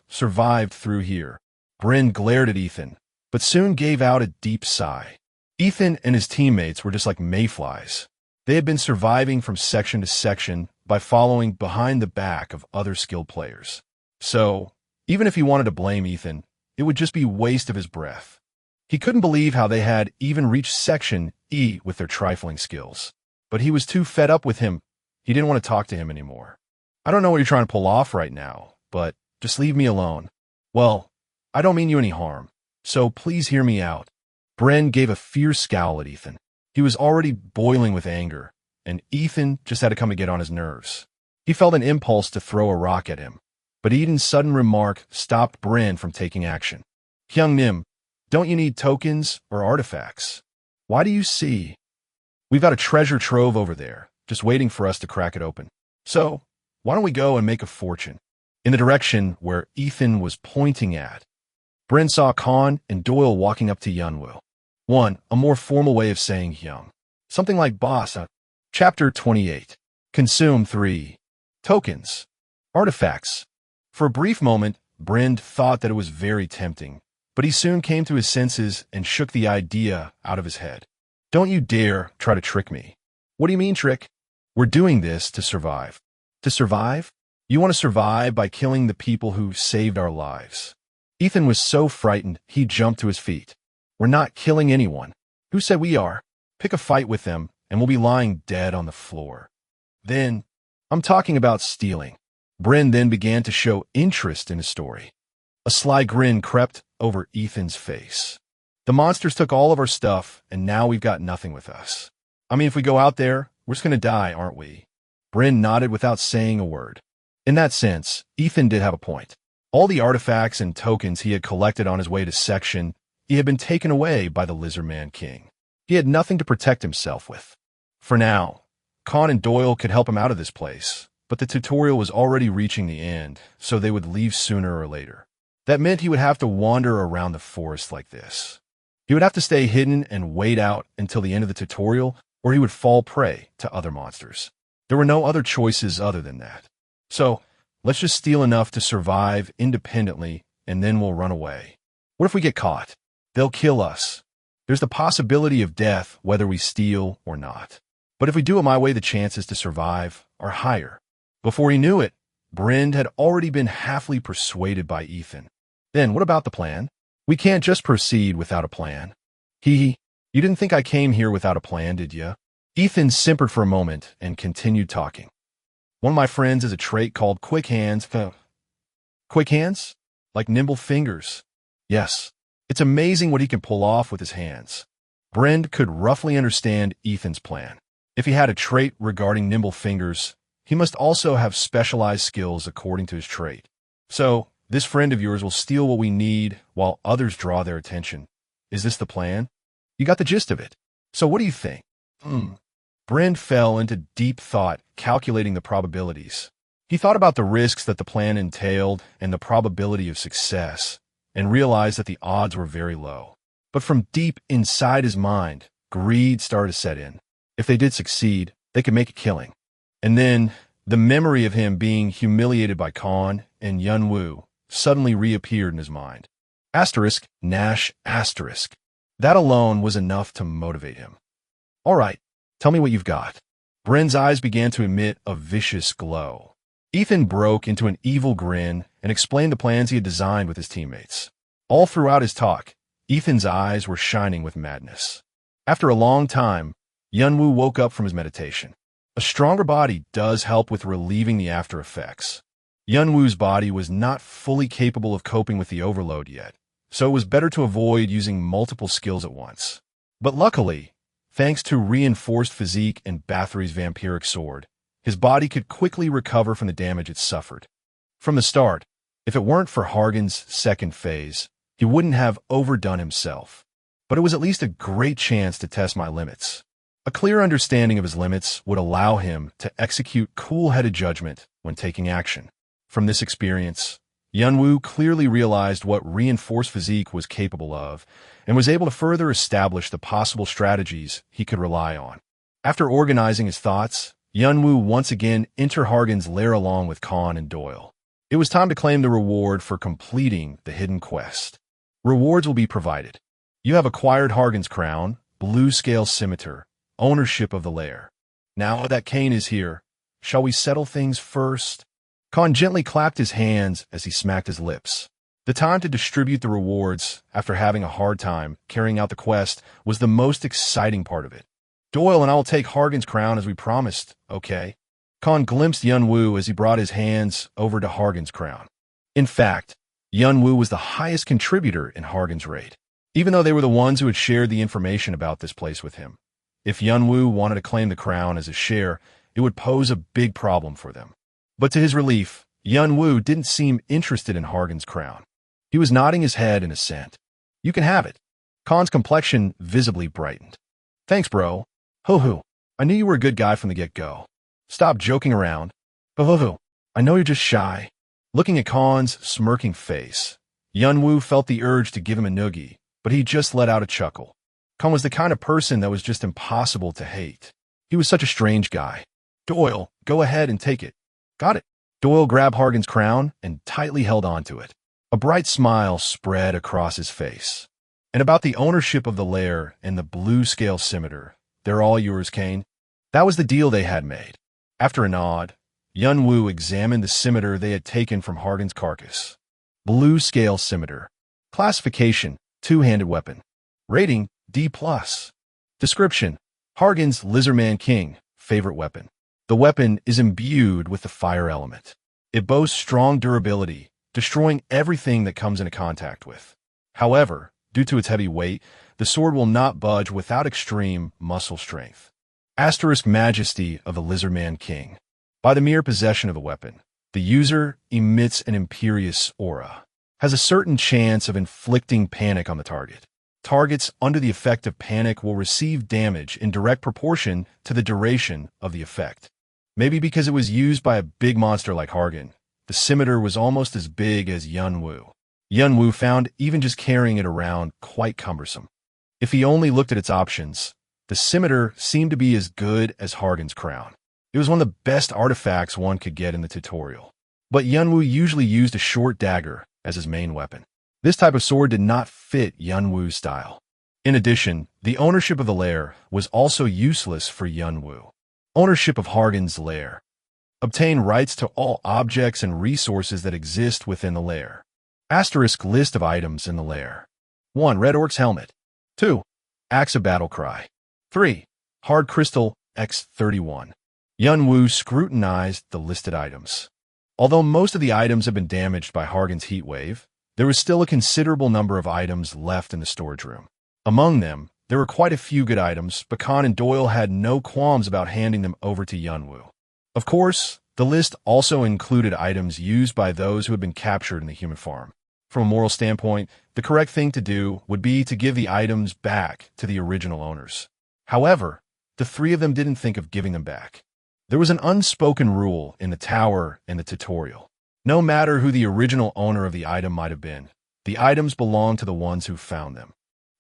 survived through here. Brand glared at Ethan, but soon gave out a deep sigh. Ethan and his teammates were just like mayflies. They had been surviving from section to section by following behind the back of other skilled players. So, even if he wanted to blame Ethan, it would just be waste of his breath. He couldn't believe how they had even reached Section E with their trifling skills. But he was too fed up with him. He didn't want to talk to him anymore. I don't know what you're trying to pull off right now, but just leave me alone. Well, I don't mean you any harm, so please hear me out. Brand gave a fierce scowl at Ethan. He was already boiling with anger, and Ethan just had to come to get on his nerves. He felt an impulse to throw a rock at him, but Eden's sudden remark stopped Brand from taking action. Hyungnim, don't you need tokens or artifacts? Why do you see? We've got a treasure trove over there, just waiting for us to crack it open. So, why don't we go and make a fortune? In the direction where Ethan was pointing at, Brand saw Khan and Doyle walking up to Yunwoo. One, a more formal way of saying Hyung. Something like boss. Chapter 28. Consume 3. Tokens. Artifacts. For a brief moment, Brand thought that it was very tempting, but he soon came to his senses and shook the idea out of his head. Don't you dare try to trick me. What do you mean, trick? We're doing this to survive. To survive? You want to survive by killing the people who saved our lives. Ethan was so frightened, he jumped to his feet. We're not killing anyone. Who said we are? Pick a fight with them, and we'll be lying dead on the floor. Then, I'm talking about stealing. Brand then began to show interest in his story. A sly grin crept over Ethan's face. The monsters took all of our stuff, and now we've got nothing with us. I mean, if we go out there, we're just going to die, aren't we? Brand nodded without saying a word. In that sense, Ethan did have a point. All the artifacts and tokens he had collected on his way to Section E had been taken away by the Lizardman King. He had nothing to protect himself with. For now, Khan and Doyle could help him out of this place, but the tutorial was already reaching the end, so they would leave sooner or later. That meant he would have to wander around the forest like this. He would have to stay hidden and wait out until the end of the tutorial, or he would fall prey to other monsters. There were no other choices other than that. So, let's just steal enough to survive independently, and then we'll run away. What if we get caught? They'll kill us. There's the possibility of death whether we steal or not. But if we do it my way, the chances to survive are higher. Before he knew it, Brand had already been halfly persuaded by Ethan. Then what about the plan? We can't just proceed without a plan. You didn't think I came here without a plan, did ya? Ethan simpered for a moment and continued talking. One of my friends has a trait called quick hands. Quick hands? like nimble fingers. Yes, it's amazing what he can pull off with his hands. Brend could roughly understand Ethan's plan. If he had a trait regarding nimble fingers, he must also have specialized skills according to his trait. So, this friend of yours will steal what we need while others draw their attention. Is this the plan? You got the gist of it. So what do you think? Brend fell into deep thought, calculating the probabilities. He thought about the risks that the plan entailed and the probability of success, and realized that the odds were very low. But from deep inside his mind, greed started to set in. If they did succeed, they could make a killing. And then, the memory of him being humiliated by Khan and Yunwoo suddenly reappeared in his mind. Asterisk, Nash, asterisk. That alone was enough to motivate him. All right, tell me what you've got. Brend's eyes began to emit a vicious glow. Ethan broke into an evil grin and explained the plans he had designed with his teammates. All throughout his talk, Ethan's eyes were shining with madness. After a long time, Yunwoo woke up from his meditation. A stronger body does help with relieving the after effects. Yunwoo's body was not fully capable of coping with the overload yet, so it was better to avoid using multiple skills at once. But luckily, thanks to reinforced physique and Bathory's vampiric sword, his body could quickly recover from the damage it suffered. From the start, if it weren't for Hargan's second phase, he wouldn't have overdone himself. But it was at least a great chance to test my limits. A clear understanding of his limits would allow him to execute cool-headed judgment when taking action. From this experience, Yunwoo clearly realized what reinforced physique was capable of and was able to further establish the possible strategies he could rely on. After organizing his thoughts, Yunwoo once again entered Hargan's lair along with Khan and Doyle. It was time to claim the reward for completing the hidden quest. Rewards will be provided. You have acquired Hargan's crown, blue scale scimitar, ownership of the lair. Now that Kane is here, shall we settle things first? Khan gently clapped his hands as he smacked his lips. The time to distribute the rewards, after having a hard time carrying out the quest, was the most exciting part of it. Doyle and I will take Hargan's crown as we promised, okay? Khan glimpsed Yunwoo as he brought his hands over to Hargan's crown. In fact, Yunwoo was the highest contributor in Hargan's raid, even though they were the ones who had shared the information about this place with him. If Yunwoo wanted to claim the crown as a share, it would pose a big problem for them. But to his relief, Yunwoo didn't seem interested in Hargan's crown. He was nodding his head in assent. You can have it. Khan's complexion visibly brightened. Thanks, bro. Hoo-hoo. I knew you were a good guy from the get-go. Stop joking around. Hoo-hoo. I know you're just shy. Looking at Khan's smirking face, Yunwoo felt the urge to give him a noogie, but he just let out a chuckle. Khan was the kind of person that was just impossible to hate. He was such a strange guy. Doyle, go ahead and take it. Got it. Doyle grabbed Hargan's crown and tightly held onto it. A bright smile spread across his face. And about the ownership of the lair and the blue scale scimitar, they're all yours, Kane. That was the deal they had made. After a nod, Yunwoo examined the scimitar they had taken from Hargan's carcass. Blue scale scimitar. Classification, two-handed weapon. Rating, D+. Description, Hargan's Lizardman King, favorite weapon. The weapon is imbued with the fire element. It boasts strong durability, destroying everything that comes into contact with. However, due to its heavy weight, the sword will not budge without extreme muscle strength. Asterisk majesty of the Lizardman King. By the mere possession of the weapon, the user emits an imperious aura, has a certain chance of inflicting panic on the target. Targets under the effect of panic will receive damage in direct proportion to the duration of the effect. Maybe because it was used by a big monster like Hargan, the scimitar was almost as big as Yunwoo. Yunwoo found even just carrying it around quite cumbersome. If he only looked at its options, the scimitar seemed to be as good as Hargan's crown. It was one of the best artifacts one could get in the tutorial. But Yunwoo usually used a short dagger as his main weapon. This type of sword did not fit Yunwoo's style. In addition, the ownership of the lair was also useless for Yunwoo. Ownership of Hargan's lair. Obtain rights to all objects and resources that exist within the lair. Asterisk list of items in the lair. 1. Red Orc's helmet. 2. Axe of Battle Cry. 3. Hard Crystal X31. Yunwoo scrutinized the listed items. Although most of the items have been damaged by Hargan's heat wave, There was still a considerable number of items left in the storage room. Among them, there were quite a few good items, but Khan and Doyle had no qualms about handing them over to Yunwoo. Of course, the list also included items used by those who had been captured in the human farm. From a moral standpoint, the correct thing to do would be to give the items back to the original owners. However, the three of them didn't think of giving them back. There was an unspoken rule in the tower and the tutorial. No matter who the original owner of the item might have been, the items belonged to the ones who found them.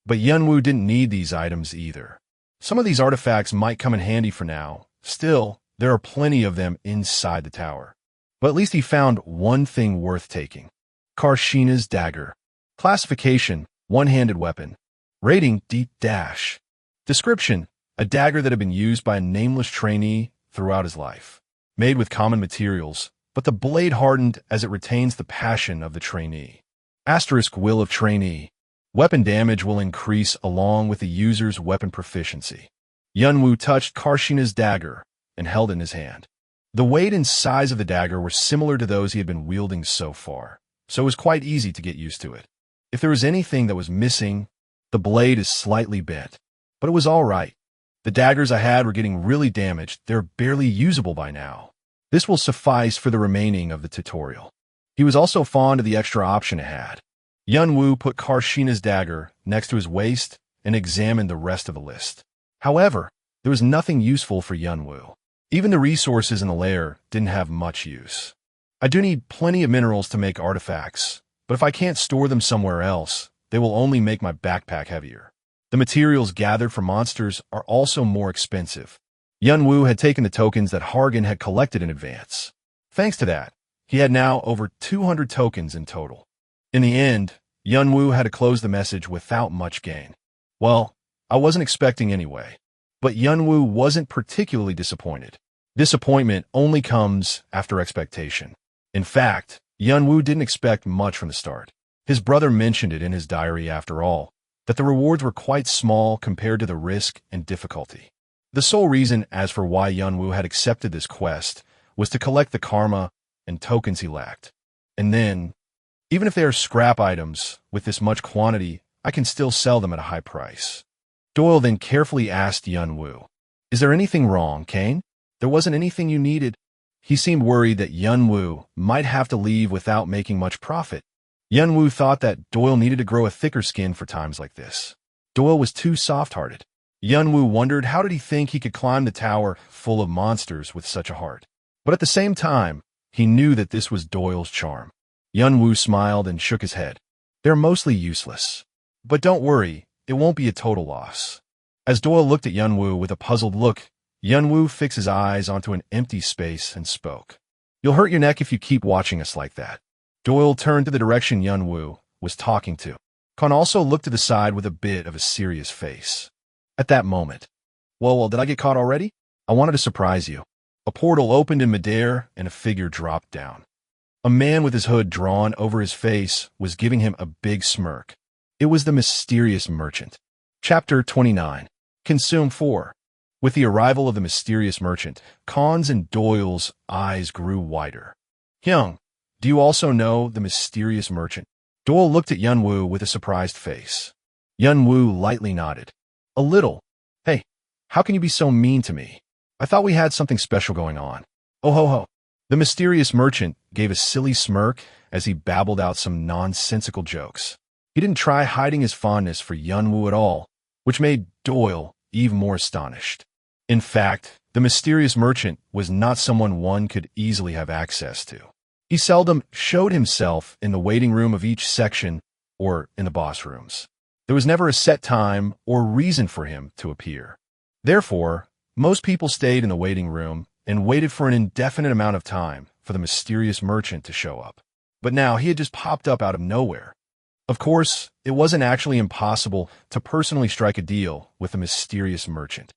But Yunwoo didn't need these items either. Some of these artifacts might come in handy for now. Still, there are plenty of them inside the tower. But at least he found one thing worth taking. Karshina's dagger. Classification: one-handed weapon. Rating: D-. Description: a dagger that had been used by a nameless trainee throughout his life. Made with common materials, but the blade hardened as it retains the passion of the trainee. Asterisk: will of trainee. Weapon damage will increase along with the user's weapon proficiency. Yunwoo touched Karshina's dagger and held it in his hand. The weight and size of the dagger were similar to those he had been wielding so far, so it was quite easy to get used to it. If there was anything that was missing, the blade is slightly bent, but it was all right. The daggers I had were getting really damaged. They're barely usable by now. This will suffice for the remaining of the tutorial. He was also fond of the extra option it had. Yunwoo put Karshina's dagger next to his waist and examined the rest of the list. However, there was nothing useful for Yunwoo. Even the resources in the lair didn't have much use. I do need plenty of minerals to make artifacts, but if I can't store them somewhere else, they will only make my backpack heavier. The materials gathered from monsters are also more expensive. Yunwoo had taken the tokens that Hargan had collected in advance. Thanks to that, he had now over 200 tokens in total. In the end, Yunwoo had to close the message without much gain. Well, I wasn't expecting anyway. But Yunwoo wasn't particularly disappointed. Disappointment only comes after expectation. In fact, Yunwoo didn't expect much from the start. His brother mentioned it in his diary after all, that the rewards were quite small compared to the risk and difficulty. The sole reason as for why Yunwoo had accepted this quest was to collect the karma and tokens he lacked. And then, even if they are scrap items, with this much quantity, I can still sell them at a high price. Doyle then carefully asked Yunwoo, "Is there anything wrong, Kane? There wasn't anything you needed?" He seemed worried that Yunwoo might have to leave without making much profit. Yunwoo thought that Doyle needed to grow a thicker skin for times like this. Doyle was too soft-hearted. Yunwoo wondered how did he think he could climb the tower full of monsters with such a heart. But at the same time, he knew that this was Doyle's charm. Yunwoo smiled and shook his head. "They're mostly useless. But don't worry, it won't be a total loss." As Doyle looked at Yunwoo with a puzzled look, Yunwoo fixed his eyes onto an empty space and spoke. "You'll hurt your neck if you keep watching us like that." Doyle turned to the direction Yunwoo was talking to. Khan also looked to the side with a bit of a serious face. At that moment, well, did I get caught already? I wanted to surprise you." A portal opened in midair and a figure dropped down. A man with his hood drawn over his face was giving him a big smirk. It was the mysterious merchant. Chapter 29. Consume 4. With the arrival of the mysterious merchant, Khan's and Doyle's eyes grew wider. "Hyung, do you also know the mysterious merchant?" Doyle looked at Yunwoo with a surprised face. Yunwoo lightly nodded. "A little. Hey, how can you be so mean to me? I thought we had something special going on." "Oh ho ho." The mysterious merchant gave a silly smirk as he babbled out some nonsensical jokes. He didn't try hiding his fondness for Yunwoo at all, which made Doyle even more astonished. In fact, the mysterious merchant was not someone one could easily have access to. He seldom showed himself in the waiting room of each section or in the boss rooms. There was never a set time or reason for him to appear. Therefore, most people stayed in the waiting room and waited for an indefinite amount of time for the mysterious merchant to show up. But now he had just popped up out of nowhere. Of course, it wasn't actually impossible to personally strike a deal with the mysterious merchant.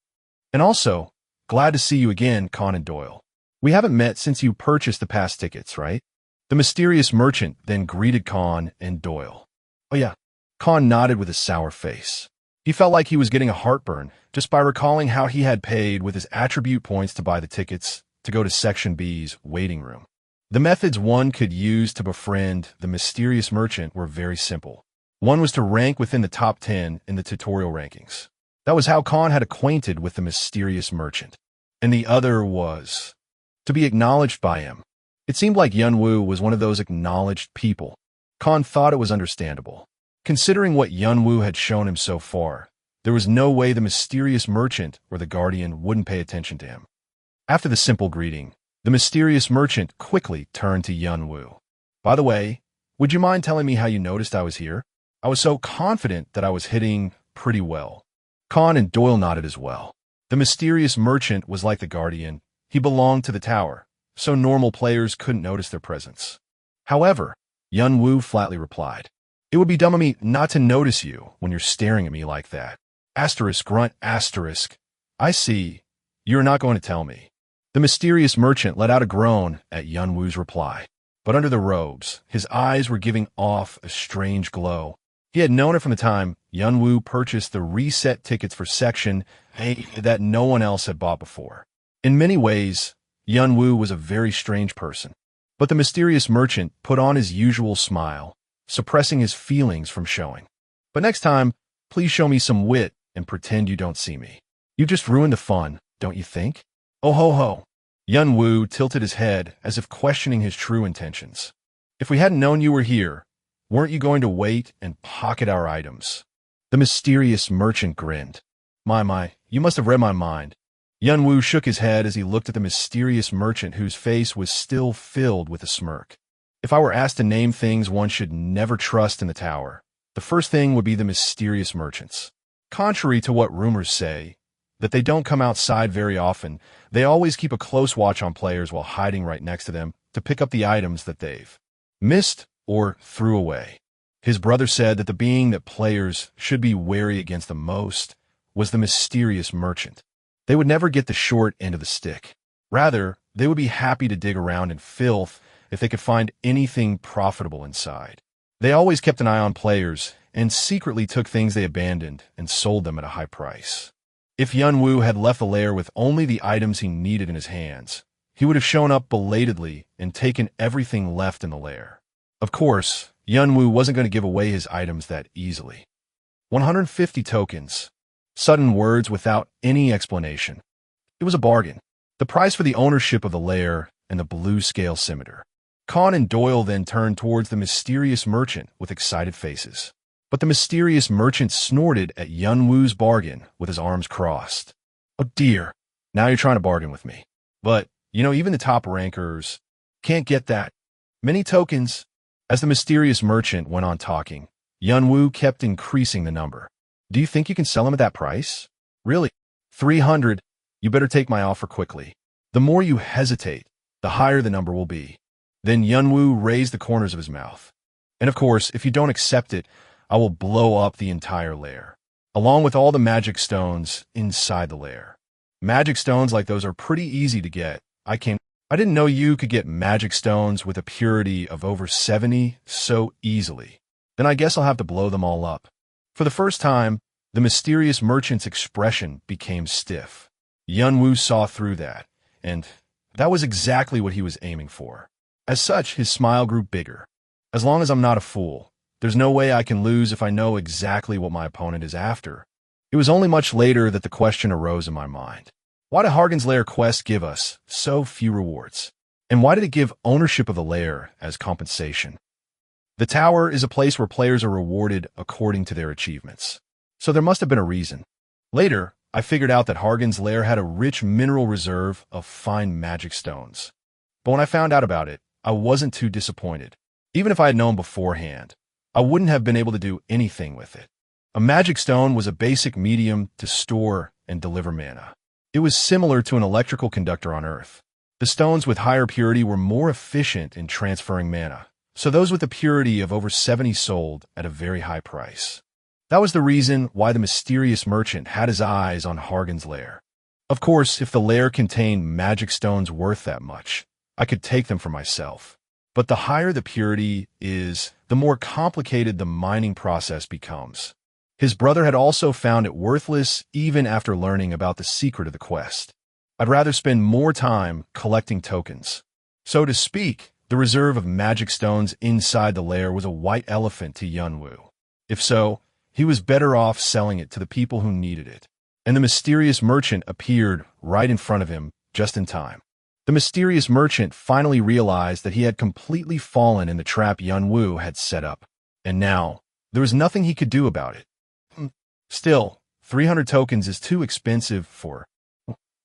"And also, glad to see you again, Khan and Doyle. We haven't met since you purchased the pass tickets, right?" The mysterious merchant then greeted Khan and Doyle. "Oh yeah." Khan nodded with a sour face. He felt like he was getting a heartburn just by recalling how he had paid with his attribute points to buy the tickets to go to Section B's waiting room. The methods one could use to befriend the mysterious merchant were very simple. One was to rank within the top 10 in the tutorial rankings. That was how Khan had acquainted with the mysterious merchant. And the other was to be acknowledged by him. It seemed like Yunwoo was one of those acknowledged people. Khan thought it was understandable. Considering what Yunwoo had shown him so far, there was no way the mysterious merchant or the guardian wouldn't pay attention to him. After the simple greeting, the mysterious merchant quickly turned to Yunwoo. By the way, would you mind telling me how you noticed I was here? I was so confident that I was hitting pretty well. Khan and Doyle nodded as well. The mysterious merchant was like the guardian. He belonged to the tower, so normal players couldn't notice their presence. However, Yunwoo flatly replied, "It would be dumb of me not to notice you when you're staring at me like that." Asterisk grunt asterisk. I see. You're not going to tell me. The mysterious merchant let out a groan at Yunwoo's reply. But under the robes, his eyes were giving off a strange glow. He had known it from the time Yunwoo purchased the reset tickets for Section A that no one else had bought before. In many ways, Yunwoo was a very strange person. But the mysterious merchant put on his usual smile, suppressing his feelings from showing. But next time, please show me some wit and pretend you don't see me. You just ruined the fun, don't you think? Oh ho ho. Yunwoo tilted his head as if questioning his true intentions. If we hadn't known you were here, weren't you going to wait and pocket our items? The mysterious merchant grinned. My, you must have read my mind. Yunwoo shook his head as he looked at the mysterious merchant whose face was still filled with a smirk. If I were asked to name things one should never trust in the tower, the first thing would be the mysterious merchants. Contrary to what rumors say, that they don't come outside very often, they always keep a close watch on players while hiding right next to them to pick up the items that they've missed or threw away. His brother said that the being that players should be wary against the most was the mysterious merchant. They would never get the short end of the stick. Rather, they would be happy to dig around in filth if they could find anything profitable inside. They always kept an eye on players and secretly took things they abandoned and sold them at a high price. If Yunwoo had left the lair with only the items he needed in his hands, he would have shown up belatedly and taken everything left in the lair. Of course, Yunwoo wasn't going to give away his items that easily. 150 tokens. Sudden words without any explanation. It was a bargain. The price for the ownership of the lair and the blue scale scimitar. Khan and Doyle then turned towards the mysterious merchant with excited faces. But the mysterious merchant snorted at Yunwoo's bargain with his arms crossed. Oh dear, now you're trying to bargain with me. But, even the top rankers can't get that many tokens. As the mysterious merchant went on talking, Yunwoo kept increasing the number. Do you think you can sell him at that price? Really? 300? You better take my offer quickly. The more you hesitate, the higher the number will be. Then Yunwoo raised the corners of his mouth. And of course, if you don't accept it, I will blow up the entire lair, along with all the magic stones inside the lair. Magic stones like those are pretty easy to get. I didn't know you could get magic stones with a purity of over 70 so easily. Then I guess I'll have to blow them all up. For the first time, the mysterious merchant's expression became stiff. Yunwoo saw through that, and that was exactly what he was aiming for. As such, his smile grew bigger. As long as I'm not a fool, there's no way I can lose if I know exactly what my opponent is after. It was only much later that the question arose in my mind. Why did Hargan's Lair quest give us so few rewards? And why did it give ownership of the lair as compensation? The tower is a place where players are rewarded according to their achievements. So there must have been a reason. Later, I figured out that Hargan's Lair had a rich mineral reserve of fine magic stones. But when I found out about it, I wasn't too disappointed. Even if I had known beforehand, I wouldn't have been able to do anything with it. A magic stone was a basic medium to store and deliver mana. It was similar to an electrical conductor on Earth. The stones with higher purity were more efficient in transferring mana, so those with a purity of over 70 sold at a very high price. That was the reason why the mysterious merchant had his eyes on Hargan's Lair. Of course, if the lair contained magic stones worth that much, I could take them for myself. But the higher the purity is, the more complicated the mining process becomes. His brother had also found it worthless even after learning about the secret of the quest. I'd rather spend more time collecting tokens. So to speak, the reserve of magic stones inside the lair was a white elephant to Yunwu. If so, he was better off selling it to the people who needed it. And the mysterious merchant appeared right in front of him, just in time. The mysterious merchant finally realized that he had completely fallen in the trap Yunwu had set up. And now, there was nothing he could do about it. Still, 300 tokens is too expensive for...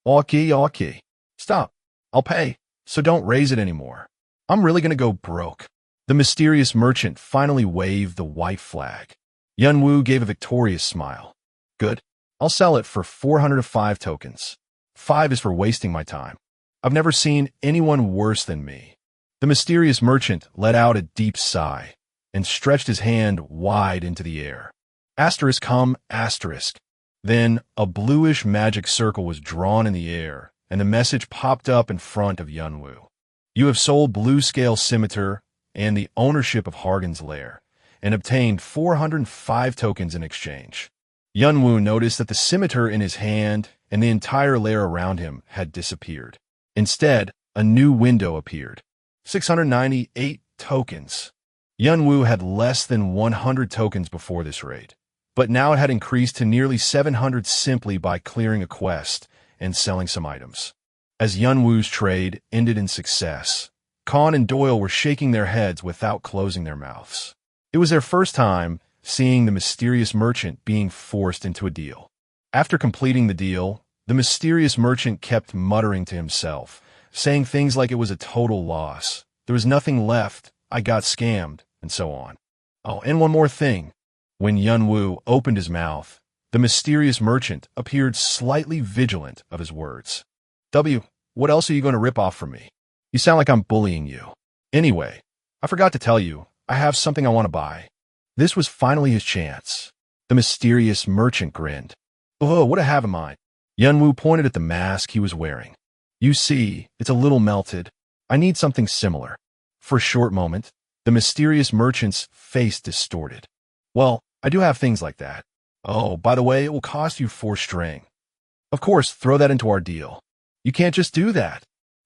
Okay. Stop. I'll pay, so don't raise it anymore. I'm really gonna go broke. The mysterious merchant finally waved the white flag. Yunwu gave a victorious smile. Good. I'll sell it for 405 tokens. 5 is for wasting my time. I've never seen anyone worse than me. The mysterious merchant let out a deep sigh and stretched his hand wide into the air. Asterisk come, asterisk. Then a bluish magic circle was drawn in the air, and the message popped up in front of Yunwu. You have sold Blue Scale Scimitar and the ownership of Hargan's lair, and obtained 405 tokens in exchange. Yunwu noticed that the scimitar in his hand and the entire lair around him had disappeared. Instead, a new window appeared. 698 tokens. Yunwu had less than 100 tokens before this raid, but now it had increased to nearly 700 simply by clearing a quest and selling some items. As Yunwu's trade ended in success, Khan and Doyle were shaking their heads without closing their mouths. It was their first time seeing the mysterious merchant being forced into a deal. After completing the deal, the mysterious merchant kept muttering to himself, saying things like it was a total loss, there was nothing left, I got scammed, and so on. Oh, and one more thing. When Yunwu opened his mouth, the mysterious merchant appeared slightly vigilant of his words. What else are you going to rip off from me? You sound like I'm bullying you. Anyway, I forgot to tell you, I have something I want to buy. This was finally his chance. The mysterious merchant grinned. Oh, what I have in mind. Yunwu pointed at the mask he was wearing. You see, it's a little melted. I need something similar. For a short moment, the mysterious merchant's face distorted. Well, I do have things like that. Oh, by the way, it will cost you 4 string. Of course, throw that into our deal. You can't just do that.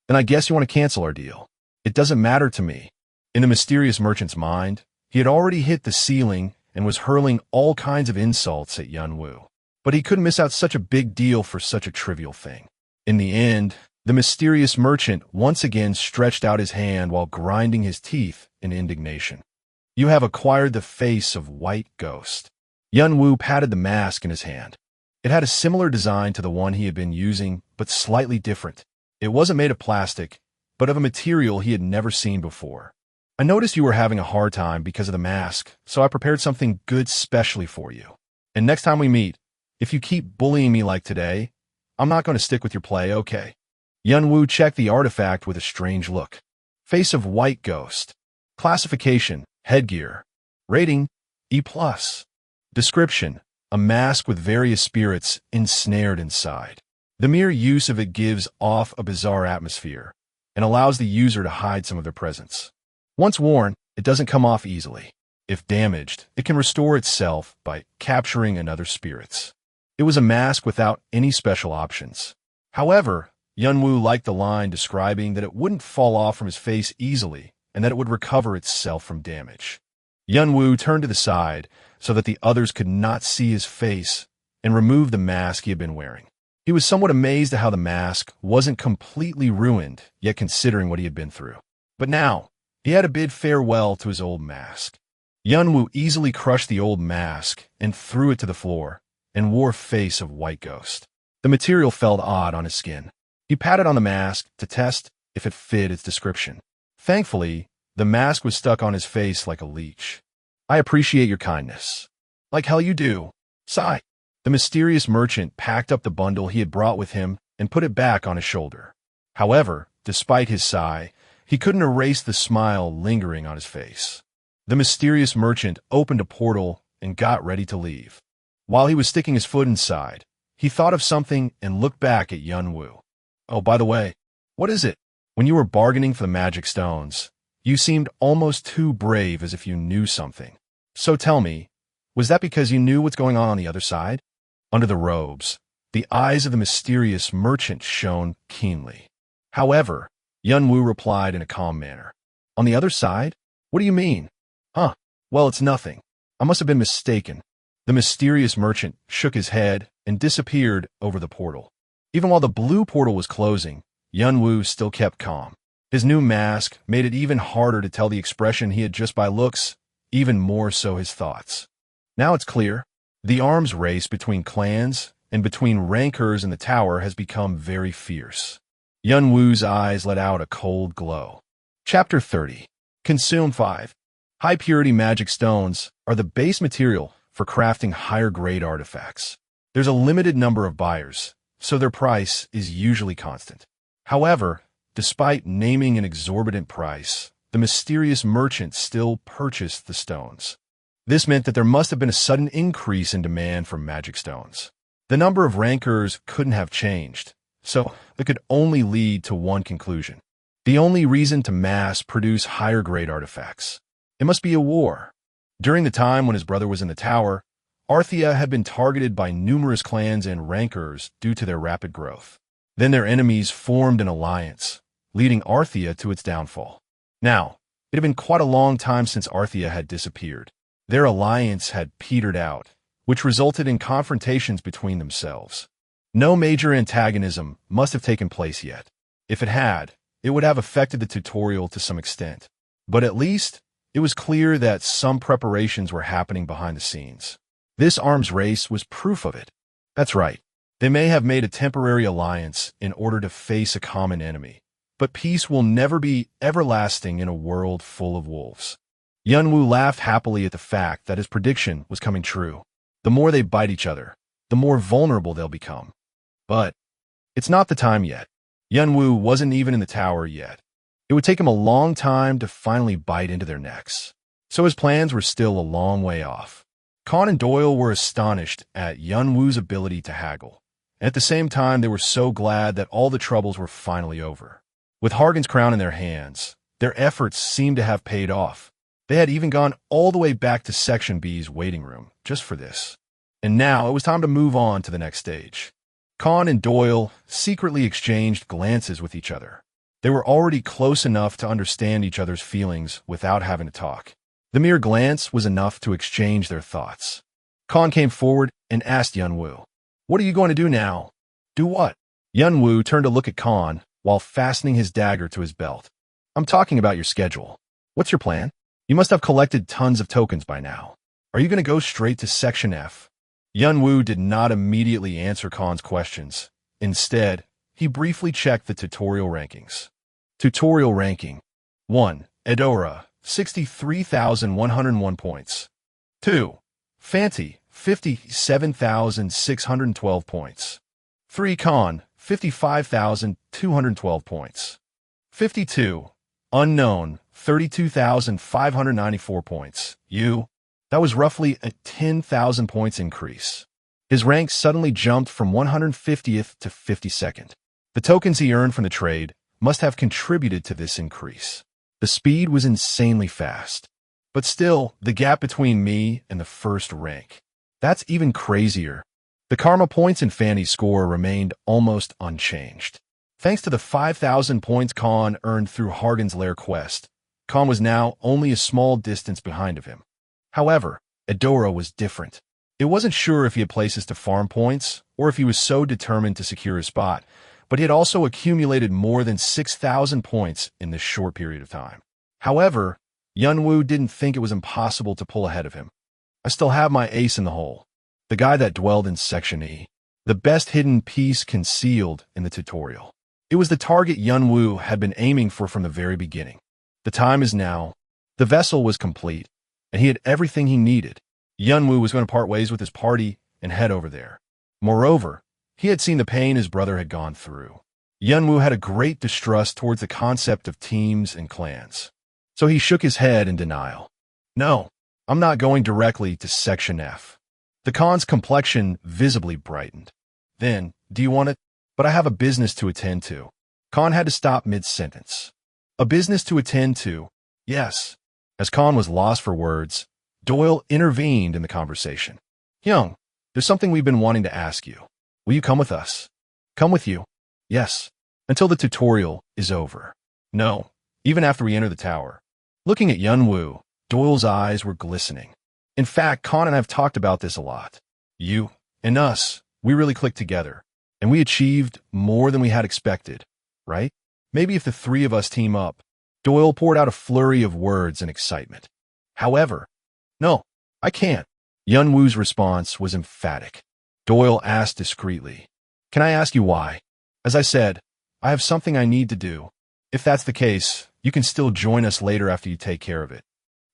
Then I guess you want to cancel our deal. It doesn't matter to me. In the mysterious merchant's mind, he had already hit the ceiling and was hurling all kinds of insults at Yunwu. But he couldn't miss out such a big deal for such a trivial thing. In the end, the mysterious merchant once again stretched out his hand while grinding his teeth in indignation. You have acquired the face of White Ghost. Yunwu patted the mask in his hand. It had a similar design to the one he had been using, but slightly different. It wasn't made of plastic, but of a material he had never seen before. I noticed you were having a hard time because of the mask, so I prepared something good specially for you. And next time we meet, if you keep bullying me like today, I'm not going to stick with your play, okay? Yunwu checked the artifact with a strange look. Face of White Ghost. Classification, headgear. Rating, E+. Description, a mask with various spirits ensnared inside. The mere use of it gives off a bizarre atmosphere and allows the user to hide some of their presence. Once worn, it doesn't come off easily. If damaged, it can restore itself by capturing another spirits. It was a mask without any special options. However, Yunwu liked the line describing that it wouldn't fall off from his face easily and that it would recover itself from damage. Yunwu turned to the side so that the others could not see his face and removed the mask he had been wearing. He was somewhat amazed at how the mask wasn't completely ruined, yet considering what he had been through. But now, he had to bid farewell to his old mask. Yunwu easily crushed the old mask and threw it to the floor and wore face of White Ghost. The material felt odd on his skin. He patted on the mask to test if it fit its description. Thankfully, the mask was stuck on his face like a leech. I appreciate your kindness. Like hell you do. Sigh. The mysterious merchant packed up the bundle he had brought with him and put it back on his shoulder. However, despite his sigh, he couldn't erase the smile lingering on his face. The mysterious merchant opened a portal and got ready to leave. While he was sticking his foot inside, he thought of something and looked back at Yunwu. Oh, by the way, what is it? When you were bargaining for the magic stones, you seemed almost too brave, as if you knew something. So tell me, was that because you knew what's going on the other side? Under the robes, the eyes of the mysterious merchant shone keenly. However, Yunwu replied in a calm manner. On the other side? What do you mean? Huh. Well, it's nothing. I must have been mistaken. The mysterious merchant shook his head and disappeared over the portal. Even while the blue portal was closing, Yunwu still kept calm. His new mask made it even harder to tell the expression he had just by looks, even more so his thoughts. Now it's clear. The arms race between clans and between rankers in the tower has become very fierce. Yunwu's eyes let out a cold glow. Chapter 30. Consume 5. High-purity magic stones are the base material for crafting higher-grade artifacts. There's a limited number of buyers, so their price is usually constant. However, despite naming an exorbitant price, the mysterious merchant still purchased the stones. This meant that there must have been a sudden increase in demand for magic stones. The number of rankers couldn't have changed, so it could only lead to one conclusion. The only reason to mass produce higher-grade artifacts. It must be a war. During the time when his brother was in the tower, Arthia had been targeted by numerous clans and rankers due to their rapid growth. Then their enemies formed an alliance, leading Arthia to its downfall. Now, it had been quite a long time since Arthia had disappeared. Their alliance had petered out, which resulted in confrontations between themselves. No major antagonism must have taken place yet. If it had, it would have affected the tutorial to some extent. But at least, it was clear that some preparations were happening behind the scenes. This arms race was proof of it. That's right. They may have made a temporary alliance in order to face a common enemy, but peace will never be everlasting in a world full of wolves. Yunwu laughed happily at the fact that his prediction was coming true. The more they bite each other, the more vulnerable they'll become. But it's not the time yet. Yunwu wasn't even in the tower yet. It would take him a long time to finally bite into their necks. So his plans were still a long way off. Khan and Doyle were astonished at Yunwu's ability to haggle. And at the same time, they were so glad that all the troubles were finally over. With Hargan's crown in their hands, their efforts seemed to have paid off. They had even gone all the way back to Section B's waiting room, just for this. And now it was time to move on to the next stage. Khan and Doyle secretly exchanged glances with each other. They were already close enough to understand each other's feelings without having to talk. The mere glance was enough to exchange their thoughts. Khan came forward and asked Yunwu, "What are you going to do now?" "Do what?" Yunwu turned to look at Khan while fastening his dagger to his belt. "I'm talking about your schedule. What's your plan? You must have collected tons of tokens by now. Are you going to go straight to Section F?" Yunwu did not immediately answer Khan's questions. Instead, he briefly checked the tutorial rankings. Tutorial ranking. 1. Edora, 63,101 points. 2. Fanti, 57,612 points. 3. Khan, 55,212 points. 52. Unknown, 32,594 points. That was roughly a 10,000 points increase. His rank suddenly jumped from 150th to 52nd. The tokens he earned from the trade must have contributed to this increase. The speed was insanely fast. But still, the gap between me and the first rank. That's even crazier. The karma points in Fanny's score remained almost unchanged. Thanks to the 5,000 points Khan earned through Hargan's Lair quest, Khan was now only a small distance behind of him. However, Edora was different. It wasn't sure if he had places to farm points or if he was so determined to secure his spot, but he had also accumulated more than 6,000 points in this short period of time. However, Yunwu didn't think it was impossible to pull ahead of him. I still have my ace in the hole, the guy that dwelled in Section E, the best hidden piece concealed in the tutorial. It was the target Yunwu had been aiming for from the very beginning. The time is now. The vessel was complete, and he had everything he needed. Yunwu was going to part ways with his party and head over there. Moreover, he had seen the pain his brother had gone through. Yunwu had a great distrust towards the concept of teams and clans. So he shook his head in denial. "No, I'm not going directly to Section F." The Khan's complexion visibly brightened. "Then, do you want it? But I have a business to attend to." Khan had to stop mid-sentence. A business to attend to? Yes. As Khan was lost for words, Doyle intervened in the conversation. "Young, there's something we've been wanting to ask you. Will you come with us?" "Come with you?" "Yes. Until the tutorial is over." "No. Even after we enter the tower. Looking at Yunwoo, Doyle's eyes were glistening. In fact, Con and I have talked about this a lot. You and us, we really clicked together, and we achieved more than we had expected, right? Maybe if the three of us team up. Doyle poured out a flurry of words in excitement. However, no, I can't. Yunwoo's response was emphatic. Doyle asked discreetly, "Can I ask you why?" As I said, I have something I need to do. If that's the case, you can still join us later after you take care of it.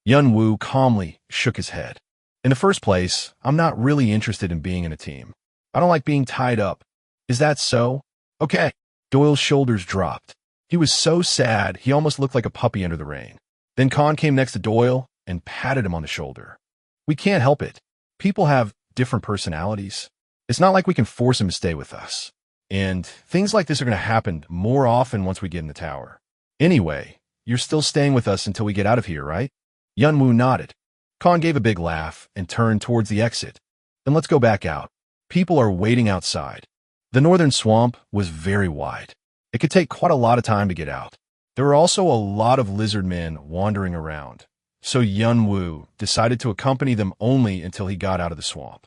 Yunwoo calmly shook his head. In the first place, I'm not really interested in being in a team. I don't like being tied up. Is that so? Okay. Doyle's shoulders dropped. He was so sad he almost looked like a puppy under the rain. Then Con came next to Doyle and patted him on the shoulder. We can't help it. People have different personalities. It's not like we can force him to stay with us. And things like this are going to happen more often once we get in the tower. Anyway, you're still staying with us until we get out of here, right? Yunwoo nodded. Con gave a big laugh and turned towards the exit. Then let's go back out. People are waiting outside. The northern swamp was very wide. It could take quite a lot of time to get out. There were also a lot of lizard men wandering around, so Yunwoo decided to accompany them only until he got out of the swamp.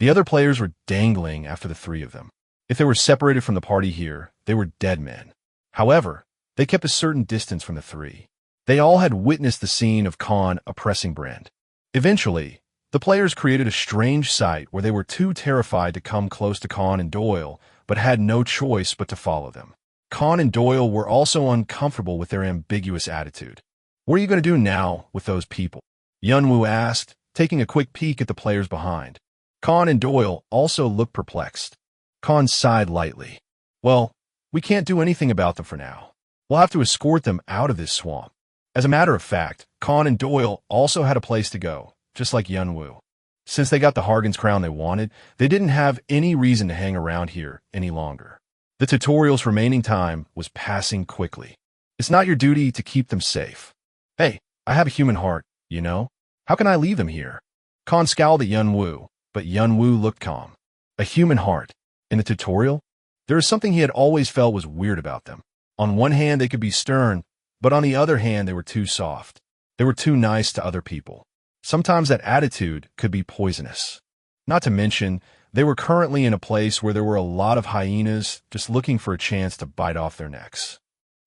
The other players were dangling after the three of them. If they were separated from the party here, they were dead men. However, they kept a certain distance from the three. They all had witnessed the scene of Con oppressing Brand. Eventually, the players created a strange sight where they were too terrified to come close to Con and Doyle, but had no choice but to follow them. Con and Doyle were also uncomfortable with their ambiguous attitude. What are you going to do now with those people? Yunwoo asked, taking a quick peek at the players behind. Con and Doyle also looked perplexed. Con sighed lightly. Well, we can't do anything about them for now. We'll have to escort them out of this swamp. As a matter of fact, Con and Doyle also had a place to go, just like Yunwoo. Since they got the Hargan's crown they wanted, they didn't have any reason to hang around here any longer. The tutorial's remaining time was passing quickly. It's not your duty to keep them safe. Hey, I have a human heart, you know? How can I leave them here? Con scowled at Yunwoo, but Yunwoo looked calm. A human heart. In the tutorial, there is something he had always felt was weird about them. On one hand, they could be stern, but on the other hand, they were too soft. They were too nice to other people. Sometimes that attitude could be poisonous. Not to mention, they were currently in a place where there were a lot of hyenas just looking for a chance to bite off their necks.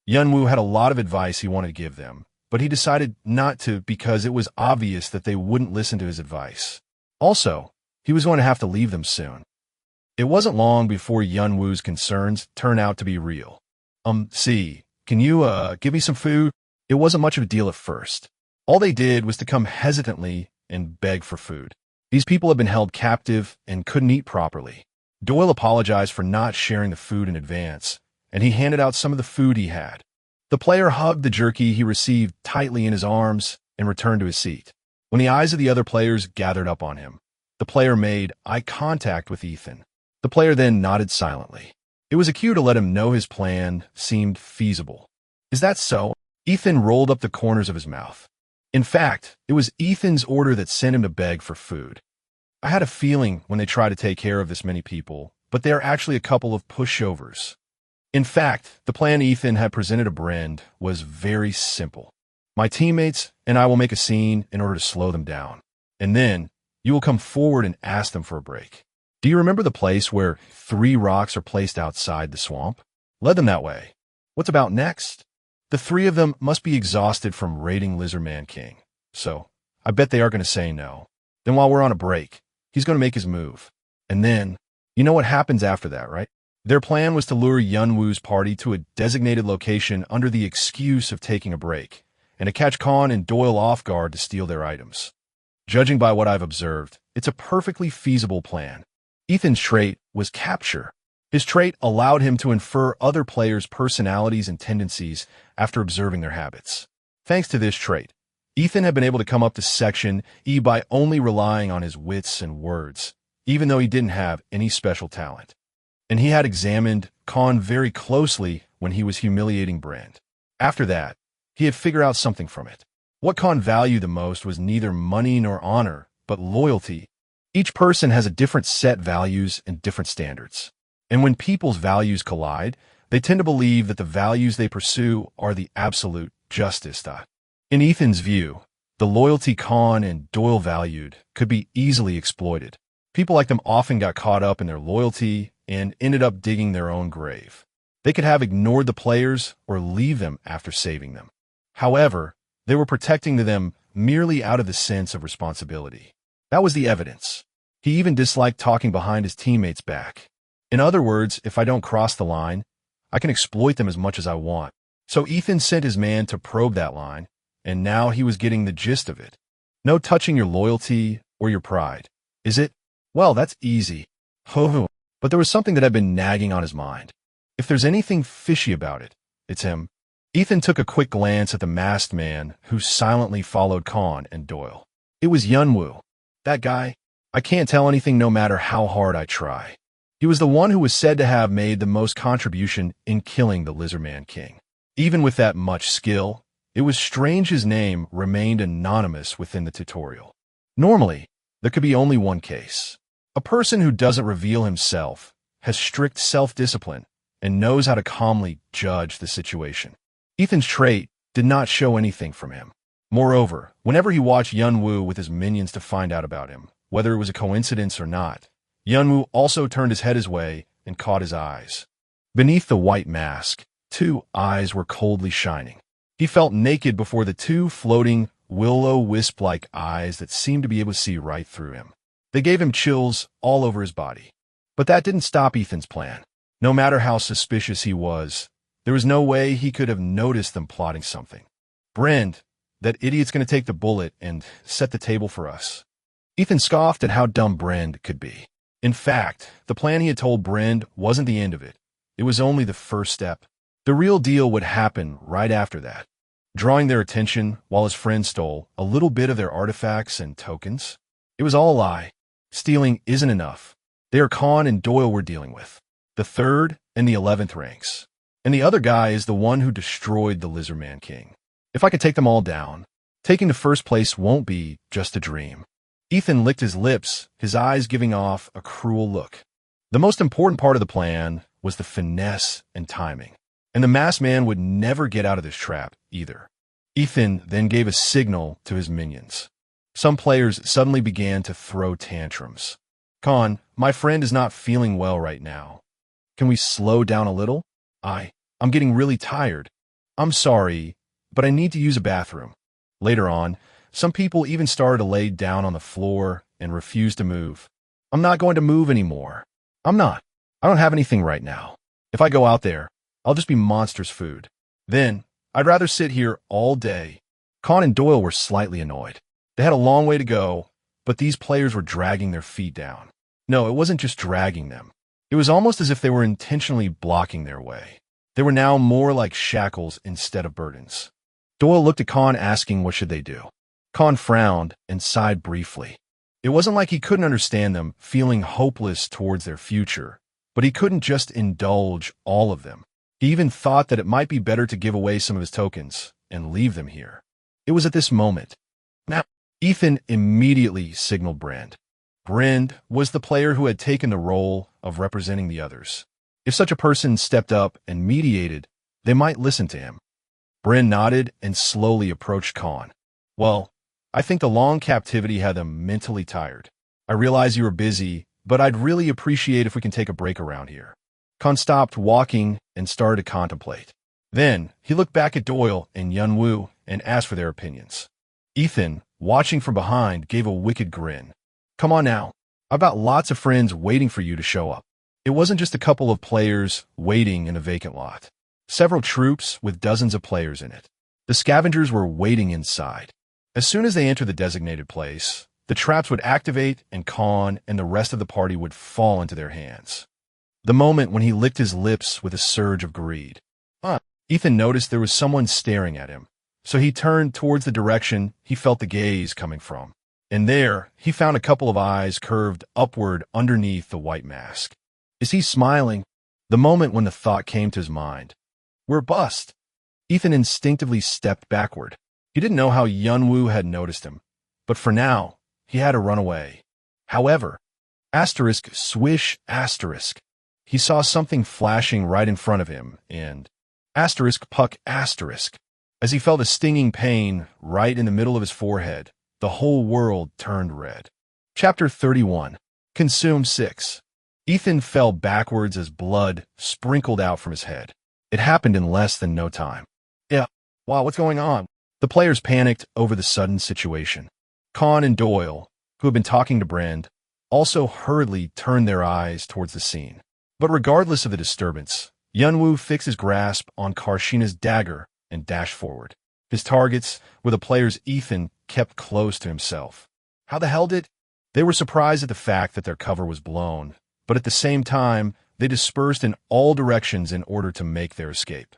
Yunwoo had a lot of advice he wanted to give them, but he decided not to because it was obvious that they wouldn't listen to his advice. Also, he was going to have to leave them soon. It wasn't long before Yunwoo's concerns turned out to be real. Can you, give me some food? It wasn't much of a deal at first. All they did was to come hesitantly and beg for food. These people had been held captive and couldn't eat properly. Doyle apologized for not sharing the food in advance, and he handed out some of the food he had. The player hugged the jerky he received tightly in his arms and returned to his seat. When the eyes of the other players gathered up on him, the player made eye contact with Ethan. The player then nodded silently. It was a cue to let him know his plan seemed feasible. Is that so? Ethan rolled up the corners of his mouth. In fact, it was Ethan's order that sent him to beg for food. I had a feeling when they tried to take care of this many people, but they are actually a couple of pushovers. In fact, the plan Ethan had presented to Brand was very simple. My teammates and I will make a scene in order to slow them down. And then, you will come forward and ask them for a break. Do you remember the place where 3 rocks are placed outside the swamp? Lead them that way. What's about next? The 3 of them must be exhausted from raiding Lizard Man King. So, I bet they are going to say no. Then while we're on a break, he's going to make his move. And then, you know what happens after that, right? Their plan was to lure Yunwoo's party to a designated location under the excuse of taking a break, and to catch Con and Doyle off guard to steal their items. Judging by what I've observed, it's a perfectly feasible plan. Ethan's trait was capture. His trait allowed him to infer other players' personalities and tendencies after observing their habits. Thanks to this trait, Ethan had been able to come up to Section E by only relying on his wits and words, even though he didn't have any special talent. And he had examined Con very closely when he was humiliating Brand. After that, he had figured out something from it. What Con valued the most was neither money nor honor, but loyalty. Each person has a different set values and different standards. And when people's values collide, they tend to believe that the values they pursue are the absolute justice. In Ethan's view, the loyalty Khan and Doyle valued could be easily exploited. People like them often got caught up in their loyalty and ended up digging their own grave. They could have ignored the players or leave them after saving them. However, they were protecting them merely out of the sense of responsibility. That was the evidence. He even disliked talking behind his teammates' back. In other words, if I don't cross the line, I can exploit them as much as I want. So Ethan sent his man to probe that line, and now he was getting the gist of it. No touching your loyalty or your pride, is it? Well, that's easy. But there was something that had been nagging on his mind. If there's anything fishy about it, it's him. Ethan took a quick glance at the masked man who silently followed Khan and Doyle. It was Yunwoo. That guy. I can't tell anything no matter how hard I try. He was the one who was said to have made the most contribution in killing the Lizardman King. Even with that much skill, it was strange his name remained anonymous within the tutorial. Normally, there could be only one case. A person who doesn't reveal himself has strict self-discipline and knows how to calmly judge the situation. Ethan's trait did not show anything from him. Moreover, whenever he watched Yunwoo with his minions to find out about him, whether it was a coincidence or not, Yunwoo also turned his head his way and caught his eyes. Beneath the white mask, two eyes were coldly shining. He felt naked before the two floating, will-o-wisp-like eyes that seemed to be able to see right through him. They gave him chills all over his body. But that didn't stop Ethan's plan. No matter how suspicious he was, there was no way he could have noticed them plotting something. Brend, that idiot's going to take the bullet and set the table for us. Ethan scoffed at how dumb Brend could be. In fact, the plan he had told Brend wasn't the end of it. It was only the first step. The real deal would happen right after that, drawing their attention while his friend stole a little bit of their artifacts and tokens. It was all a lie. Stealing isn't enough. They are Khan and Doyle we're dealing with, the 3rd and the 11th ranks. And the other guy is the one who destroyed the Lizardman King. If I could take them all down, taking the first place won't be just a dream. Ethan licked his lips, his eyes giving off a cruel look. The most important part of the plan was the finesse and timing. And the masked man would never get out of this trap, either. Ethan then gave a signal to his minions. Some players suddenly began to throw tantrums. Khan, my friend is not feeling well right now. Can we slow down a little? I'm getting really tired. I'm sorry, but I need to use a bathroom. Later on, some people even started to lay down on the floor and refuse to move. I'm not going to move anymore. I'm not. I don't have anything right now. If I go out there, I'll just be monster's food. Then, I'd rather sit here all day. Khan and Doyle were slightly annoyed. They had a long way to go, but these players were dragging their feet down. No, it wasn't just dragging them. It was almost as if they were intentionally blocking their way. They were now more like shackles instead of burdens. Doyle looked at Khan asking what should they do. Khan frowned and sighed briefly. It wasn't like he couldn't understand them feeling hopeless towards their future, but he couldn't just indulge all of them. He even thought that it might be better to give away some of his tokens and leave them here. It was at this moment. Now, Ethan immediately signaled Brend. Brend was the player who had taken the role of representing the others. If such a person stepped up and mediated, they might listen to him. Brend nodded and slowly approached Khan. Well, I think the long captivity had them mentally tired. I realize you are busy, but I'd really appreciate if we can take a break around here. Khan stopped walking and started to contemplate. Then, he looked back at Doyle and Yunwoo and asked for their opinions. Ethan, watching from behind, gave a wicked grin. Come on now. I've got lots of friends waiting for you to show up. It wasn't just a couple of players waiting in a vacant lot. Several troops with dozens of players in it. The scavengers were waiting inside. As soon as they entered the designated place, the traps would activate and Khan and the rest of the party would fall into their hands. The moment when he licked his lips with a surge of greed. Ethan noticed there was someone staring at him, so he turned towards the direction he felt the gaze coming from. And there, he found a couple of eyes curved upward underneath the white mask. Is he smiling? The moment when the thought came to his mind. We're bust. Ethan instinctively stepped backward. He didn't know how Yunwoo had noticed him, but for now, he had to run away. However, asterisk swish asterisk. He saw something flashing right in front of him, and asterisk puck asterisk. As he felt a stinging pain right in the middle of his forehead, the whole world turned red. Chapter 31. Consume 6. Ethan fell backwards as blood sprinkled out from his head. It happened in less than no time. Yeah, wow, what's going on? The players panicked over the sudden situation. Khan and Doyle, who had been talking to Brand, also hurriedly turned their eyes towards the scene. But regardless of the disturbance, Yunwoo fixed his grasp on Karshina's dagger and dashed forward. His targets were the players Ethan kept close to himself. How the hell did? They were surprised at the fact that their cover was blown, but at the same time, they dispersed in all directions in order to make their escape.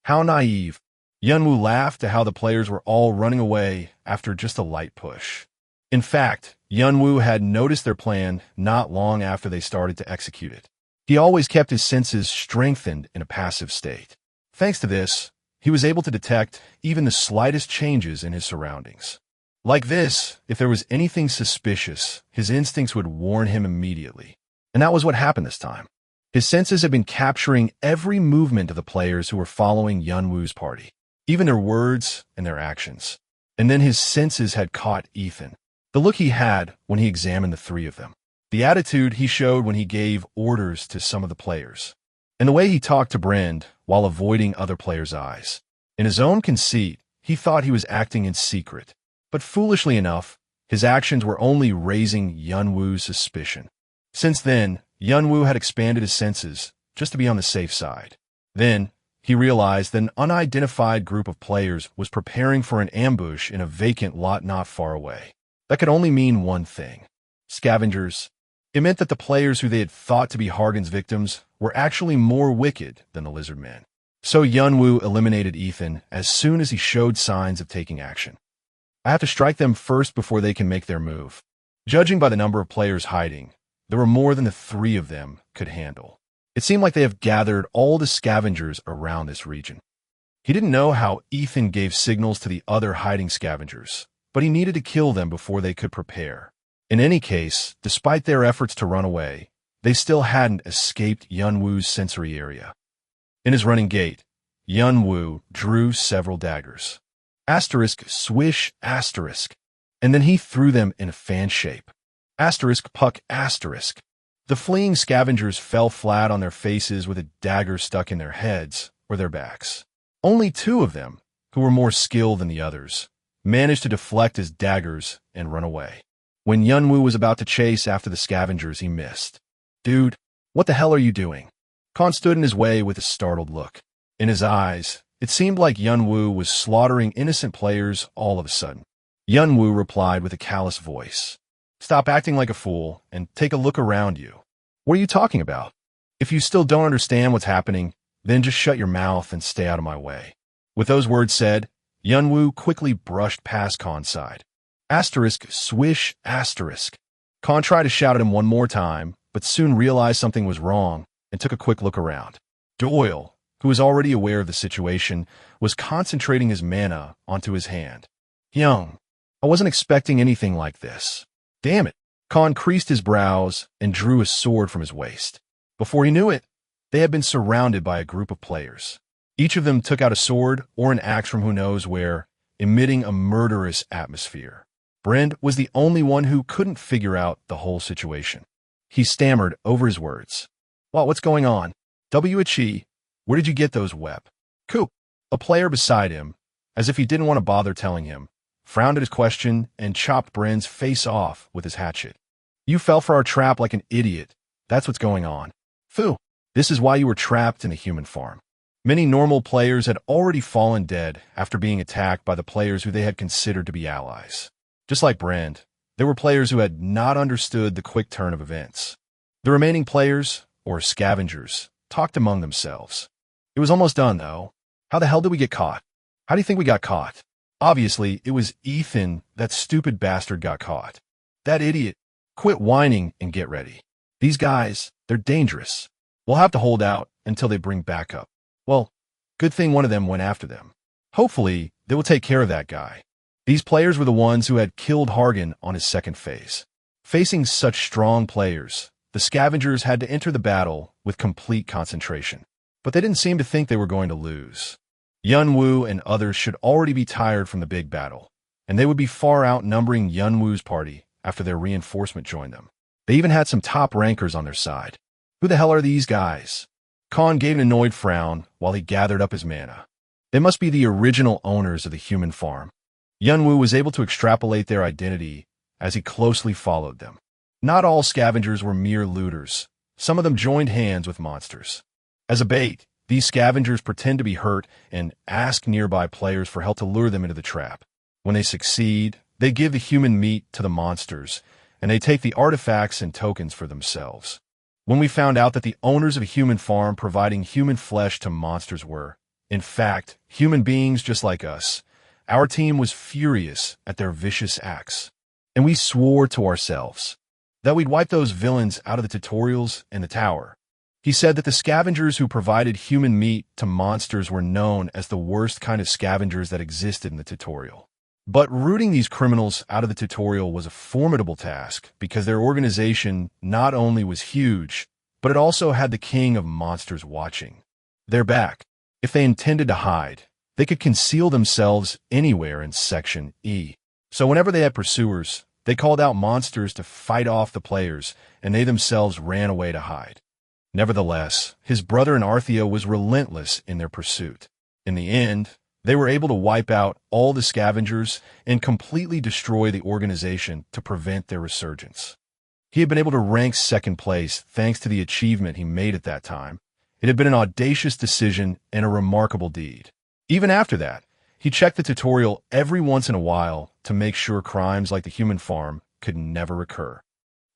How naive. Yunwoo laughed at how the players were all running away after just a light push. In fact, Yunwoo had noticed their plan not long after they started to execute it. He always kept his senses strengthened in a passive state. Thanks to this, he was able to detect even the slightest changes in his surroundings. Like this, if there was anything suspicious, his instincts would warn him immediately. And that was what happened this time. His senses had been capturing every movement of the players who were following Yunwoo's party, even their words and their actions. And then his senses had caught Ethan. The look he had when he examined the three of them. The attitude he showed when he gave orders to some of the players. And the way he talked to Brand while avoiding other players' eyes. In his own conceit, he thought he was acting in secret. But foolishly enough, his actions were only raising Yunwoo's suspicion. Since then, Yunwoo had expanded his senses just to be on the safe side. Then, he realized that an unidentified group of players was preparing for an ambush in a vacant lot not far away. That could only mean one thing. Scavengers. It meant that the players who they had thought to be Hargan's victims were actually more wicked than the lizard men. So Yunwoo eliminated Ethan as soon as he showed signs of taking action. I have to strike them first before they can make their move. Judging by the number of players hiding, there were more than the three of them could handle. It seemed like they have gathered all the scavengers around this region. He didn't know how Ethan gave signals to the other hiding scavengers, but he needed to kill them before they could prepare. In any case, despite their efforts to run away, they still hadn't escaped Yunwoo's sensory area. In his running gait, Yunwoo drew several daggers. Asterisk, swish, asterisk, and then he threw them in a fan shape. Asterisk, puck, asterisk. The fleeing scavengers fell flat on their faces with a dagger stuck in their heads or their backs. Only two of them, who were more skilled than the others, managed to deflect his daggers and run away. When Yunwoo was about to chase after the scavengers, he missed. Dude, what the hell are you doing? Khan stood in his way with a startled look. In his eyes, it seemed like Yunwoo was slaughtering innocent players all of a sudden. Yunwoo replied with a callous voice. Stop acting like a fool and take a look around you. What are you talking about? If you still don't understand what's happening, then just shut your mouth and stay out of my way. With those words said, Yunwoo quickly brushed past Khan's side. Asterisk, swish, asterisk. Khan tried to shout at him one more time, but soon realized something was wrong and took a quick look around. Doyle, who was already aware of the situation, was concentrating his mana onto his hand. Young, I wasn't expecting anything like this. Damn it. Khan creased his brows and drew a sword from his waist. Before he knew it, they had been surrounded by a group of players. Each of them took out a sword or an axe from who knows where, emitting a murderous atmosphere. Brand was the only one who couldn't figure out the whole situation. He stammered over his words. Wow, what's going on? W.H.E., where did you get those web? Coop, a player beside him, as if he didn't want to bother telling him, frowned at his question and chopped Brand's face off with his hatchet. You fell for our trap like an idiot. That's what's going on. Phew, this is why you were trapped in a human farm. Many normal players had already fallen dead after being attacked by the players who they had considered to be allies. Just like Brand, there were players who had not understood the quick turn of events. The remaining players, or scavengers, talked among themselves. It was almost done, though. How the hell did we get caught? How do you think we got caught? Obviously, it was Ethan, that stupid bastard, got caught. That idiot. Quit whining and get ready. These guys, they're dangerous. We'll have to hold out until they bring backup. Well, good thing one of them went after them. Hopefully, they will take care of that guy. These players were the ones who had killed Hargan on his second phase. Facing such strong players, the scavengers had to enter the battle with complete concentration. But they didn't seem to think they were going to lose. Yunwu and others should already be tired from the big battle, and they would be far outnumbering Yunwu's party after their reinforcement joined them. They even had some top rankers on their side. Who the hell are these guys? Khan gave an annoyed frown while he gathered up his mana. They must be the original owners of the human farm. Yunwu was able to extrapolate their identity as he closely followed them. Not all scavengers were mere looters. Some of them joined hands with monsters. As a bait, these scavengers pretend to be hurt and ask nearby players for help to lure them into the trap. When they succeed, they give the human meat to the monsters, and they take the artifacts and tokens for themselves. When we found out that the owners of a human farm providing human flesh to monsters were, in fact, human beings just like us, our team was furious at their vicious acts. And we swore to ourselves that we'd wipe those villains out of the tutorials and the tower. He said that the scavengers who provided human meat to monsters were known as the worst kind of scavengers that existed in the tutorial. But rooting these criminals out of the tutorial was a formidable task because their organization not only was huge, but it also had the king of monsters watching their back. If they intended to hide, they could conceal themselves anywhere in Section E. So whenever they had pursuers, they called out monsters to fight off the players, and they themselves ran away to hide. Nevertheless, his brother and Arthea was relentless in their pursuit. In the end, they were able to wipe out all the scavengers and completely destroy the organization to prevent their resurgence. He had been able to rank second place thanks to the achievement he made at that time. It had been an audacious decision and a remarkable deed. Even after that, he checked the tutorial every once in a while to make sure crimes like the human farm could never recur.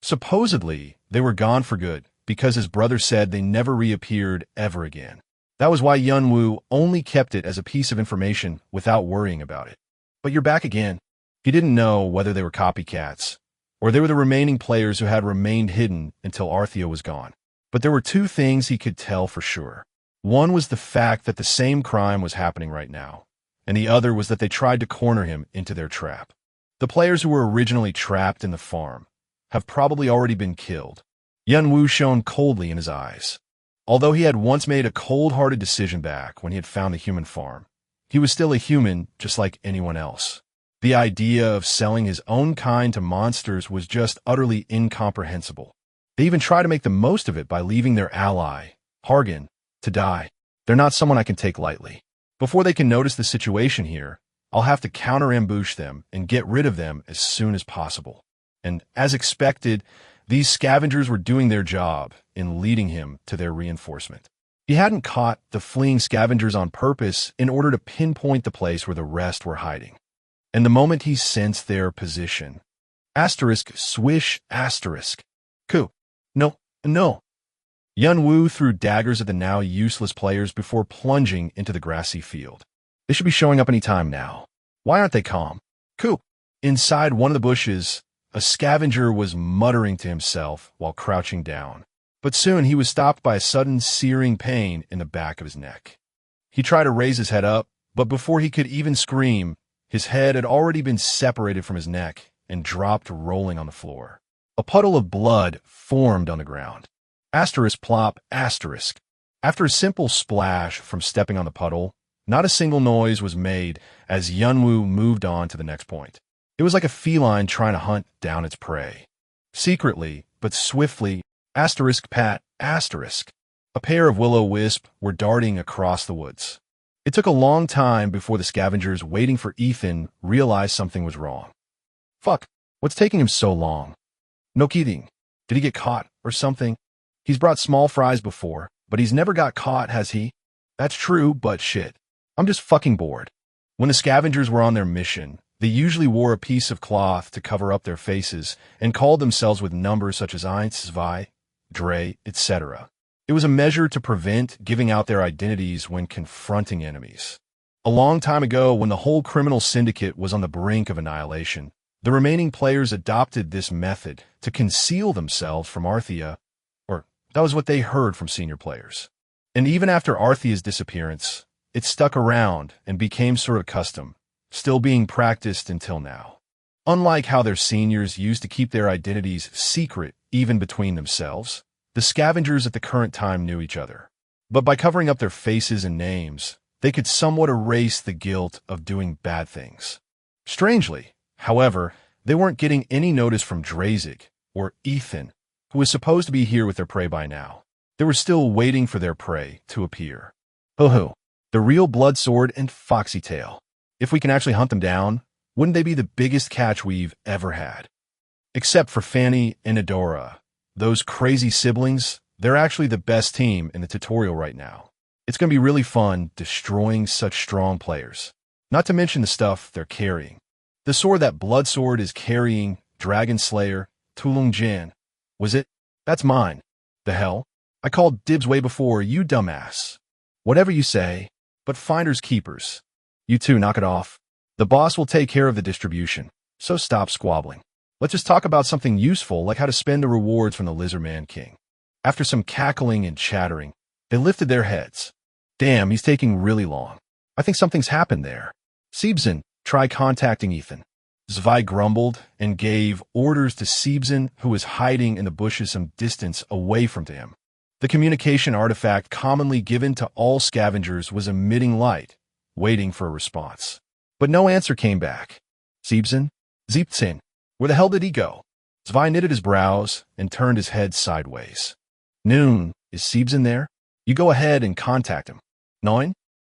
Supposedly, they were gone for good because his brother said they never reappeared ever again. That was why Yunwu only kept it as a piece of information without worrying about it. But you're back again. He didn't know whether they were copycats, or they were the remaining players who had remained hidden until Arthea was gone. But there were two things he could tell for sure. One was the fact that the same crime was happening right now, and the other was that they tried to corner him into their trap. The players who were originally trapped in the farm have probably already been killed. Yunwu shone coldly in his eyes. Although he had once made a cold-hearted decision back when he had found the human farm, he was still a human just like anyone else. The idea of selling his own kind to monsters was just utterly incomprehensible. They even try to make the most of it by leaving their ally, Hargan, to die. They're not someone I can take lightly. Before they can notice the situation here, I'll have to counter-ambush them and get rid of them as soon as possible. And as expected, these scavengers were doing their job in leading him to their reinforcement. He hadn't caught the fleeing scavengers on purpose in order to pinpoint the place where the rest were hiding. And the moment he sensed their position, swish, Ku. No. Yunwu threw daggers at the now useless players before plunging into the grassy field. They should be showing up any time now. Why aren't they calm? Ku. Inside one of the bushes, a scavenger was muttering to himself while crouching down. But soon he was stopped by a sudden searing pain in the back of his neck. He tried to raise his head up, but before he could even scream, his head had already been separated from his neck and dropped rolling on the floor. A puddle of blood formed on the ground. Plop. After a simple splash from stepping on the puddle, not a single noise was made as Yunwu moved on to the next point. It was like a feline trying to hunt down its prey. Secretly, but swiftly, pat. A pair of will-o-wisp were darting across the woods. It took a long time before the scavengers waiting for Ethan realized something was wrong. Fuck, what's taking him so long? No kidding. Did he get caught or something? He's brought small fries before, but he's never got caught, has he? That's true, but shit. I'm just fucking bored. When the scavengers were on their mission, they usually wore a piece of cloth to cover up their faces and called themselves with numbers such as 1, 2, 3, etc. It was a measure to prevent giving out their identities when confronting enemies. A long time ago, when the whole criminal syndicate was on the brink of annihilation, the remaining players adopted this method to conceal themselves from Arthea, or that was what they heard from senior players. And even after Arthea's disappearance, it stuck around and became sort of custom, still being practiced until now. Unlike how their seniors used to keep their identities secret even between themselves, the scavengers at the current time knew each other. But by covering up their faces and names, they could somewhat erase the guilt of doing bad things. Strangely, however, they weren't getting any notice from Drazik or Ethan, who was supposed to be here with their prey by now. They were still waiting for their prey to appear. Ho-ho, the real Bloodsword and Foxytail. If we can actually hunt them down, wouldn't they be the biggest catch we've ever had? Except for Fanny and Adora. Those crazy siblings, they're actually the best team in the tutorial right now. It's going to be really fun destroying such strong players. Not to mention the stuff they're carrying. The sword that Bloodsword is carrying, Dragon Slayer, Tulung Jin. Was it? That's mine. The hell? I called dibs way before, you dumbass. Whatever you say, but finders keepers. You two, knock it off. The boss will take care of the distribution, so stop squabbling. Let's just talk about something useful like how to spend the rewards from the Lizardman King. After some cackling and chattering, they lifted their heads. Damn, he's taking really long. I think something's happened there. Siebzen, try contacting Ethan. Zwei grumbled and gave orders to Siebzen, who was hiding in the bushes some distance away from him. The communication artifact commonly given to all scavengers was emitting light, waiting for a response. But no answer came back. Siebzen? Siebzen, where the hell did he go? Zwei knitted his brows and turned his head sideways. Noon, is Siebzen there? You go ahead and contact him.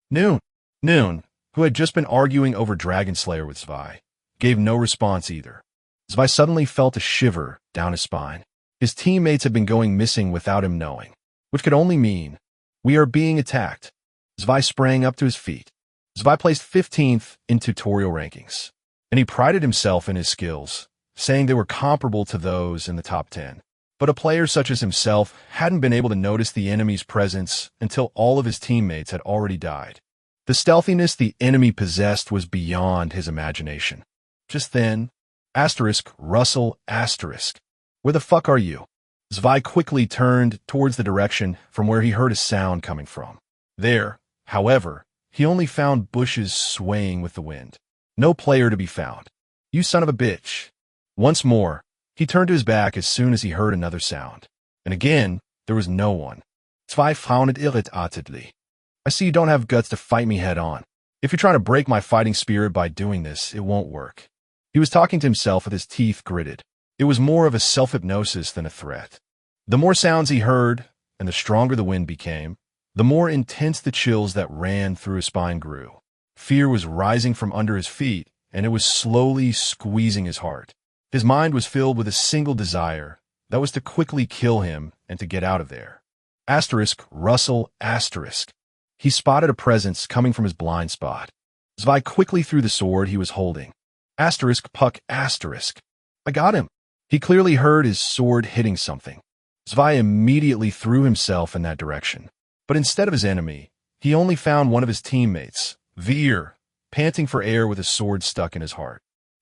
Noon? Noon, who had just been arguing over Dragon Slayer with Zwei, gave no response either. Zwei suddenly felt a shiver down his spine. His teammates had been going missing without him knowing, which could only mean, we are being attacked. Zwei sprang up to his feet. Zwei placed 15th in tutorial rankings, and he prided himself in his skills, saying they were comparable to those in the top 10. But a player such as himself hadn't been able to notice the enemy's presence until all of his teammates had already died. The stealthiness the enemy possessed was beyond his imagination. Just then, Russell, where the fuck are you? Zwei quickly turned towards the direction from where he heard a sound coming from. There, however, he only found bushes swaying with the wind. No player to be found. You son of a bitch. Once more, he turned to his back as soon as he heard another sound. And again, there was no one. Zwei frowned irritatedly. I see you don't have guts to fight me head on. If you're trying to break my fighting spirit by doing this, it won't work. He was talking to himself with his teeth gritted. It was more of a self-hypnosis than a threat. The more sounds he heard, and the stronger the wind became, the more intense the chills that ran through his spine grew. Fear was rising from under his feet, and it was slowly squeezing his heart. His mind was filled with a single desire, that was to quickly kill him and to get out of there. Russell. He spotted a presence coming from his blind spot. Zwei quickly threw the sword he was holding. Puck. I got him. He clearly heard his sword hitting something. Zwei immediately threw himself in that direction. But instead of his enemy, he only found one of his teammates, Veer, panting for air with his sword stuck in his heart.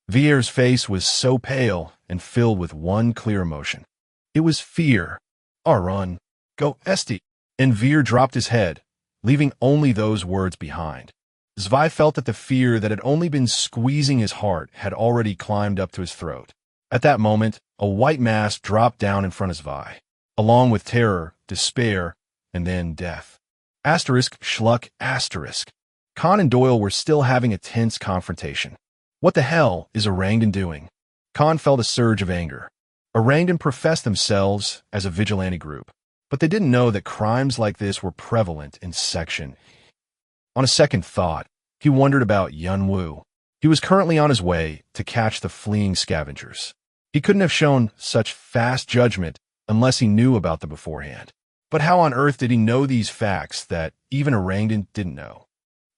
Veer's face was so pale and filled with one clear emotion. It was fear. Run. Go, Esti. And Veer dropped his head, leaving only those words behind. Zwei felt that the fear that had only been squeezing his heart had already climbed up to his throat. At that moment, a white mask dropped down in front of Zwei, along with terror, despair, and then death. Schluck. Khan and Doyle were still having a tense confrontation. What the hell is Orangdan doing? Khan felt a surge of anger. Orangdan professed themselves as a vigilante group, but they didn't know that crimes like this were prevalent in Section. On a second thought, he wondered about Yunwu. He was currently on his way to catch the fleeing scavengers. He couldn't have shown such fast judgment unless he knew about them beforehand. But how on earth did he know these facts that even Orangdan didn't know?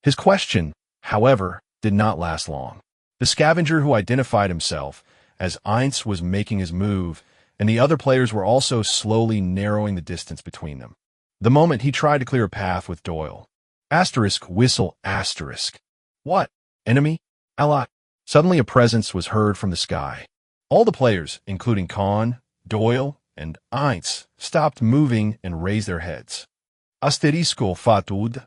His question, however, did not last long. The scavenger who identified himself as Eins was making his move, and the other players were also slowly narrowing the distance between them. The moment he tried to clear a path with Doyle. Whistle. What? Enemy? Ally? Suddenly a presence was heard from the sky. All the players, including Khan, Doyle, and Eins, stopped moving and raised their heads. Fatud.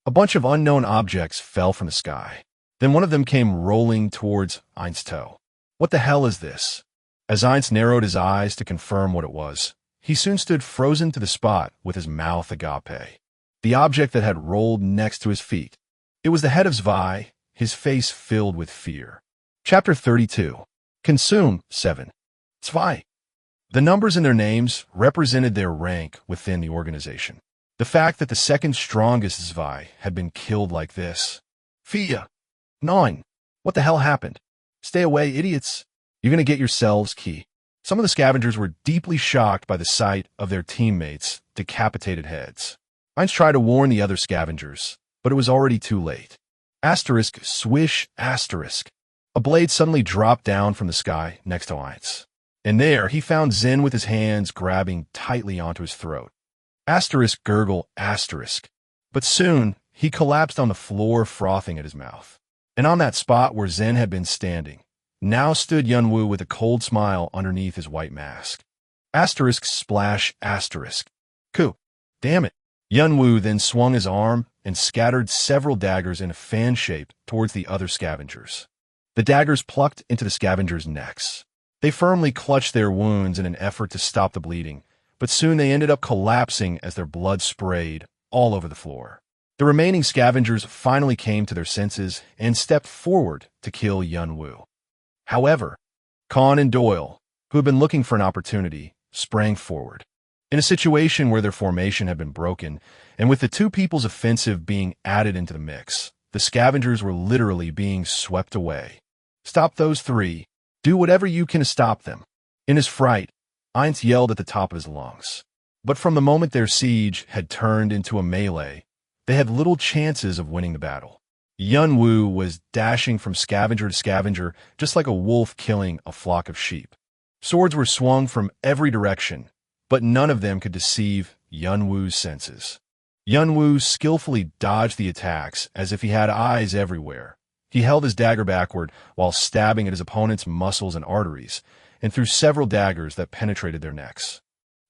A bunch of unknown objects fell from the sky. Then one of them came rolling towards Eins' toe. What the hell is this? As Eins narrowed his eyes to confirm what it was, he soon stood frozen to the spot with his mouth agape. the object that had rolled next to his feet. It was the head of Zwei, his face filled with fear. Chapter 32. Consume 7. Zwei. The numbers in their names represented their rank within the organization. The fact that the second strongest Zwei had been killed like this. Fia. 9. What the hell happened? Stay away, idiots. You're going to get yourselves key. Some of the scavengers were deeply shocked by the sight of their teammates' decapitated heads. Heinz tried to warn the other scavengers, but it was already too late. Asterisk, swish, asterisk. A blade suddenly dropped down from the sky next to Heinz. And there he found Zen with his hands grabbing tightly onto his throat. Asterisk, gurgle, asterisk. But soon he collapsed on the floor, frothing at his mouth. And on that spot where Zen had been standing, now stood Yunwu with a cold smile underneath his white mask. Asterisk, splash, asterisk. Ku. Damn it. Yunwu then swung his arm and scattered several daggers in a fan shape towards the other scavengers. The daggers plucked into the scavengers' necks. They firmly clutched their wounds in an effort to stop the bleeding, but soon they ended up collapsing as their blood sprayed all over the floor. The remaining scavengers finally came to their senses and stepped forward to kill Yunwu. However, Khan and Doyle, who had been looking for an opportunity, sprang forward. In a situation where their formation had been broken, and with the two people's offensive being added into the mix, the scavengers were literally being swept away. Stop those three. Do whatever you can to stop them. In his fright, Heinz yelled at the top of his lungs. But from the moment their siege had turned into a melee, they had little chances of winning the battle. Yunwu was dashing from scavenger to scavenger, just like a wolf killing a flock of sheep. Swords were swung from every direction, but none of them could deceive Yunwu's senses. Yunwu skillfully dodged the attacks as if he had eyes everywhere. He held his dagger backward while stabbing at his opponent's muscles and arteries, and threw several daggers that penetrated their necks.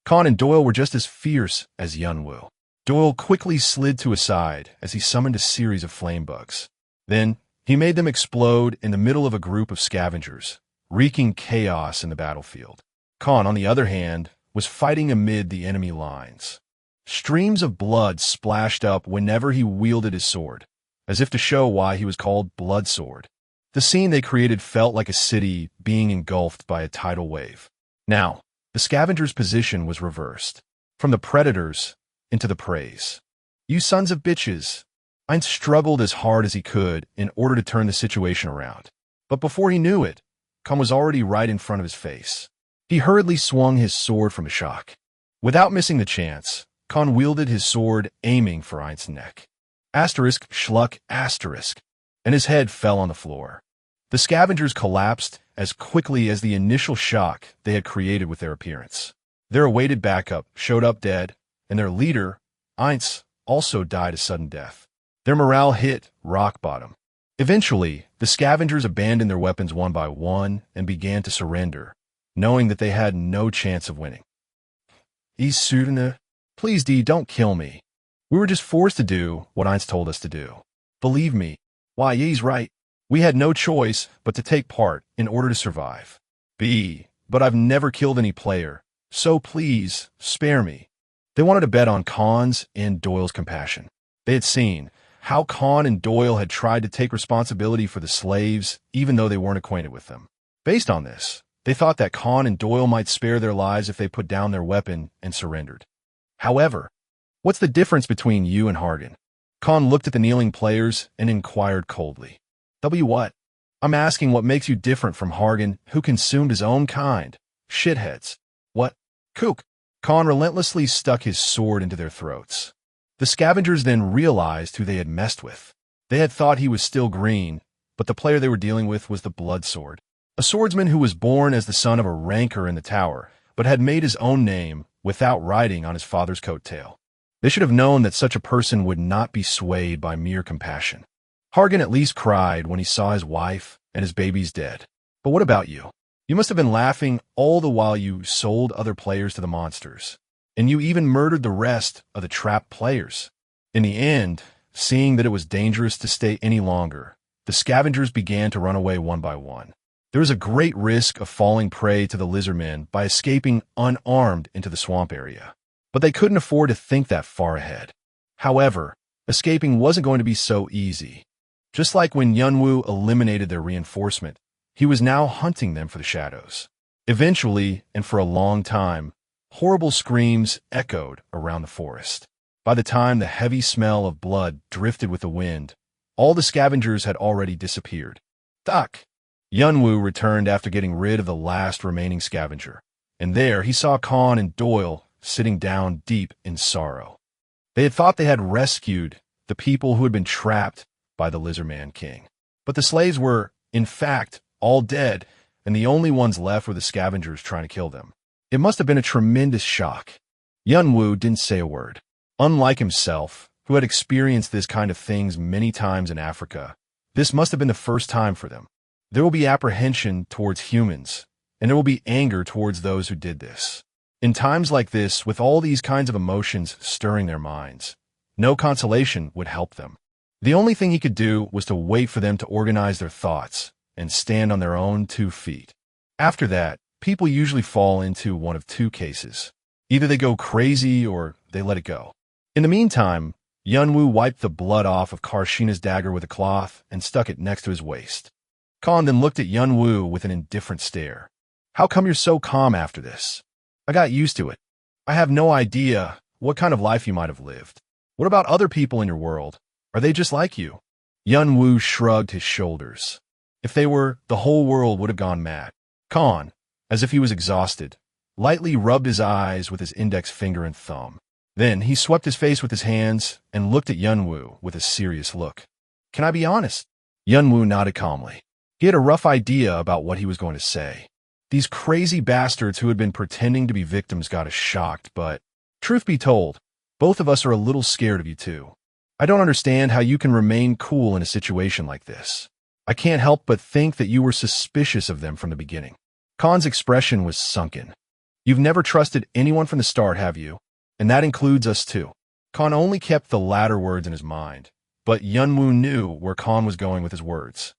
Khan and Doyle were just as fierce as Yunwu. Doyle quickly slid to his side as he summoned a series of flame bugs. Then, he made them explode in the middle of a group of scavengers, wreaking chaos in the battlefield. Khan, on the other hand, was fighting amid the enemy lines. Streams of blood splashed up whenever he wielded his sword, as if to show why he was called Blood Sword. The scene they created felt like a city being engulfed by a tidal wave. Now, the scavengers' position was reversed, from the predators into the preys. You sons of bitches! Heinz struggled as hard as he could in order to turn the situation around. But before he knew it, Khan was already right in front of his face. He hurriedly swung his sword from a shock. Without missing the chance, Khan wielded his sword, aiming for Heinz's neck. Asterisk, schluck, asterisk, and his head fell on the floor. The scavengers collapsed as quickly as the initial shock they had created with their appearance. Their awaited backup showed up dead, and their leader, Heinz, also died a sudden death. Their morale hit rock bottom. Eventually, the scavengers abandoned their weapons one by one and began to surrender, knowing that they had no chance of winning. Isudna, please D, don't kill me. We were just forced to do what Heinz told us to do. Believe me, why, he's right. We had no choice but to take part in order to survive. B, but I've never killed any player, so please, spare me. They wanted to bet on Khan's and Doyle's compassion. They had seen how Khan and Doyle had tried to take responsibility for the slaves, even though they weren't acquainted with them. Based on this, they thought that Khan and Doyle might spare their lives if they put down their weapon and surrendered. However, what's the difference between you and Hargan? Khan looked at the kneeling players and inquired coldly. What? I'm asking what makes you different from Hargan, who consumed his own kind. Shitheads. What? Kook. Khan relentlessly stuck his sword into their throats. The scavengers then realized who they had messed with. They had thought he was still green, but the player they were dealing with was the Blood Sword, a swordsman who was born as the son of a ranker in the tower, but had made his own name without riding on his father's coattail. They should have known that such a person would not be swayed by mere compassion. Hargan at least cried when he saw his wife and his babies dead. But what about you? You must have been laughing all the while you sold other players to the monsters. And you even murdered the rest of the trapped players. In the end, seeing that it was dangerous to stay any longer, the scavengers began to run away one by one. There was a great risk of falling prey to the lizardmen by escaping unarmed into the swamp area. But they couldn't afford to think that far ahead. However, escaping wasn't going to be so easy. Just like when Yunwoo eliminated their reinforcement, he was now hunting them for the shadows. Eventually, and for a long time, horrible screams echoed around the forest. By the time the heavy smell of blood drifted with the wind, all the scavengers had already disappeared. Duck! Yunwoo returned after getting rid of the last remaining scavenger, and there he saw Khan and Doyle sitting down deep in sorrow. They had thought they had rescued the people who had been trapped by the Lizardman King. But the slaves were, in fact, all dead, and the only ones left were the scavengers trying to kill them. It must have been a tremendous shock. Yunwoo didn't say a word. Unlike himself, who had experienced this kind of things many times in Africa, this must have been the first time for them. There will be apprehension towards humans, and there will be anger towards those who did this. In times like this, with all these kinds of emotions stirring their minds, no consolation would help them. The only thing he could do was to wait for them to organize their thoughts and stand on their own 2 feet. After that, people usually fall into one of 2 cases. Either they go crazy or they let it go. In the meantime, Yunwoo wiped the blood off of Karshina's dagger with a cloth and stuck it next to his waist. Khan then looked at Yunwoo with an indifferent stare. How come you're so calm after this? I got used to it. I have no idea what kind of life you might have lived. What about other people in your world? Are they just like you? Yunwoo shrugged his shoulders. If they were, the whole world would have gone mad. Khan, as if he was exhausted, lightly rubbed his eyes with his index finger and thumb. Then he swept his face with his hands and looked at Yunwoo with a serious look. Can I be honest? Yunwoo nodded calmly. He had a rough idea about what he was going to say. These crazy bastards who had been pretending to be victims got us shocked, but, truth be told, both of us are a little scared of you too. I don't understand how you can remain cool in a situation like this. I can't help but think that you were suspicious of them from the beginning. Khan's expression was sunken. You've never trusted anyone from the start, have you? And that includes us too. Khan only kept the latter words in his mind, but Yunwoo knew where Khan was going with his words.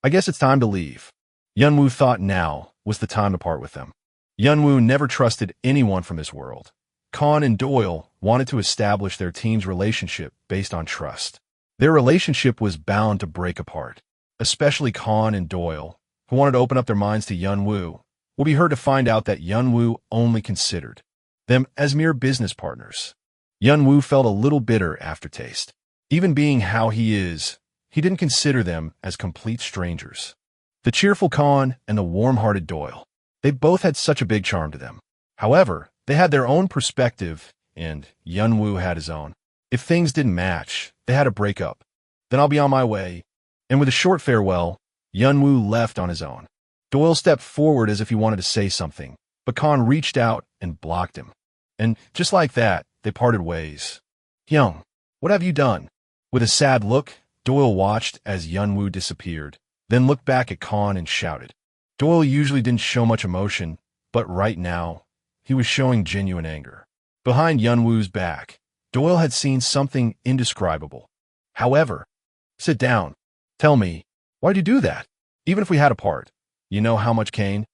I guess it's time to leave. Yunwoo thought now was the time to part with them. Yunwoo never trusted anyone from this world. Khan and Doyle wanted to establish their team's relationship based on trust. Their relationship was bound to break apart. Especially Khan and Doyle, who wanted to open up their minds to Yunwoo, will be hurt to find out that Yunwoo only considered them as mere business partners. Yunwoo felt a little bitter aftertaste. Even being how he is, he didn't consider them as complete strangers. The cheerful Khan and the warm-hearted Doyle, they both had such a big charm to them. However, they had their own perspective, and Yunwoo had his own. If things didn't match, they had to break up. Then I'll be on my way. And with a short farewell, Yunwoo left on his own. Doyle stepped forward as if he wanted to say something, but Khan reached out and blocked him. And just like that, they parted ways. Young, what have you done? With a sad look, Doyle watched as Yunwoo disappeared, then looked back at Khan and shouted. Doyle usually didn't show much emotion, but right now, he was showing genuine anger. Behind Yunwoo's back, Doyle had seen something indescribable. However, sit down. Tell me, why'd you do that? Even if we had a part, you know how much Kane?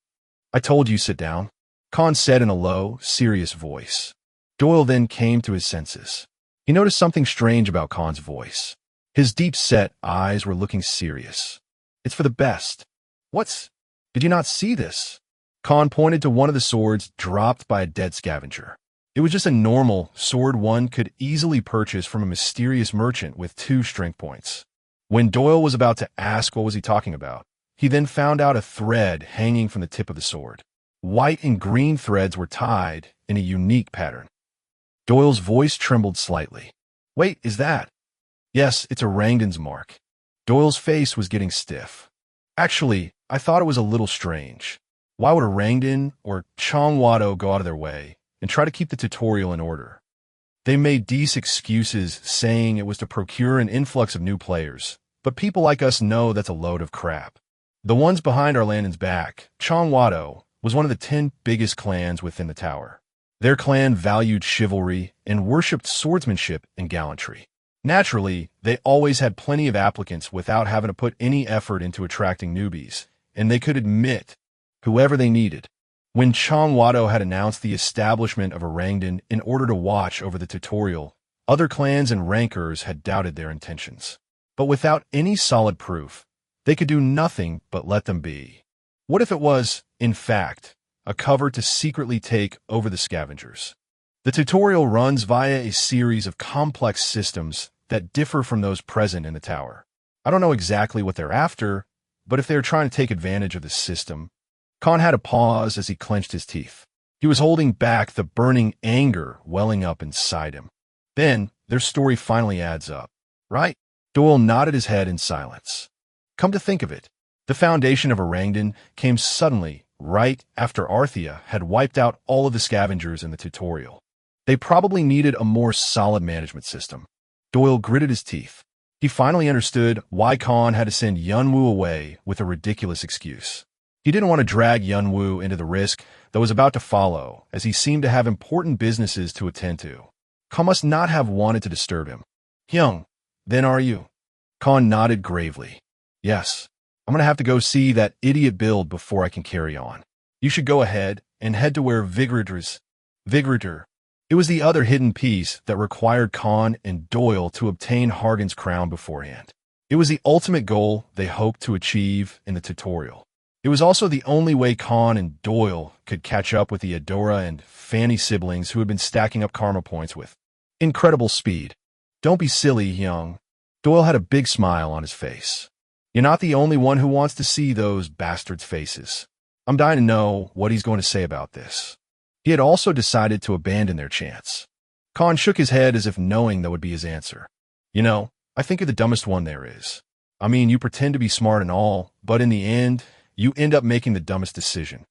I told you sit down, Khan said in a low, serious voice. Doyle then came to his senses. He noticed something strange about Khan's voice. His deep-set eyes were looking serious. It's for the best. Did you not see this? Khan pointed to one of the swords dropped by a dead scavenger. It was just a normal sword one could easily purchase from a mysterious merchant with 2 strength points. When Doyle was about to ask what was he talking about, he then found out a thread hanging from the tip of the sword. White and green threads were tied in a unique pattern. Doyle's voice trembled slightly. Wait, is that? Yes, it's a Rangdan's mark. Doyle's face was getting stiff. Actually, I thought it was a little strange. Why would a Rangdan or Chongwado go out of their way and try to keep the tutorial in order? They made these excuses saying it was to procure an influx of new players, but people like us know that's a load of crap. The ones behind our Landon's back, Chongwado, was one of the 10 biggest clans within the tower. Their clan valued chivalry and worshipped swordsmanship and gallantry. Naturally, they always had plenty of applicants without having to put any effort into attracting newbies, and they could admit whoever they needed. When Chongwado had announced the establishment of a Rangdan in order to watch over the tutorial, Other clans and rankers had doubted their intentions. But without any solid proof, they could do nothing but let them be. What if it was, in fact, a cover to secretly take over the scavengers? The tutorial runs via a series of complex systems that differ from those present in the tower. I don't know exactly what they're after, but if they're trying to take advantage of the system, Khan had to pause as he clenched his teeth. He was holding back the burning anger welling up inside him. Then, their story finally adds up, right? Doyle nodded his head in silence. Come to think of it, the foundation of Orangdan came suddenly, right after Arthea had wiped out all of the scavengers in the tutorial. They probably needed a more solid management system. Doyle gritted his teeth. He finally understood why Khan had to send Yunwu away with a ridiculous excuse. He didn't want to drag Yunwu into the risk that was about to follow, as he seemed to have important businesses to attend to. Khan must not have wanted to disturb him. Hyung, then are you? Khan nodded gravely. Yes, I'm going to have to go see that idiot build before I can carry on. You should go ahead and head to where Vigritor. It was the other hidden piece that required Khan and Doyle to obtain Hargan's crown beforehand. It was the ultimate goal they hoped to achieve in the tutorial. It was also the only way Khan and Doyle could catch up with the Adora and Fanny siblings who had been stacking up karma points with incredible speed. Don't be silly, Hyung. Doyle had a big smile on his face. You're not the only one who wants to see those bastards' faces. I'm dying to know what he's going to say about this. He had also decided to abandon their chance. Khan shook his head as if knowing that would be his answer. You know, I think you're the dumbest one there is. I mean, you pretend to be smart and all, but in the end, you end up making the dumbest decision.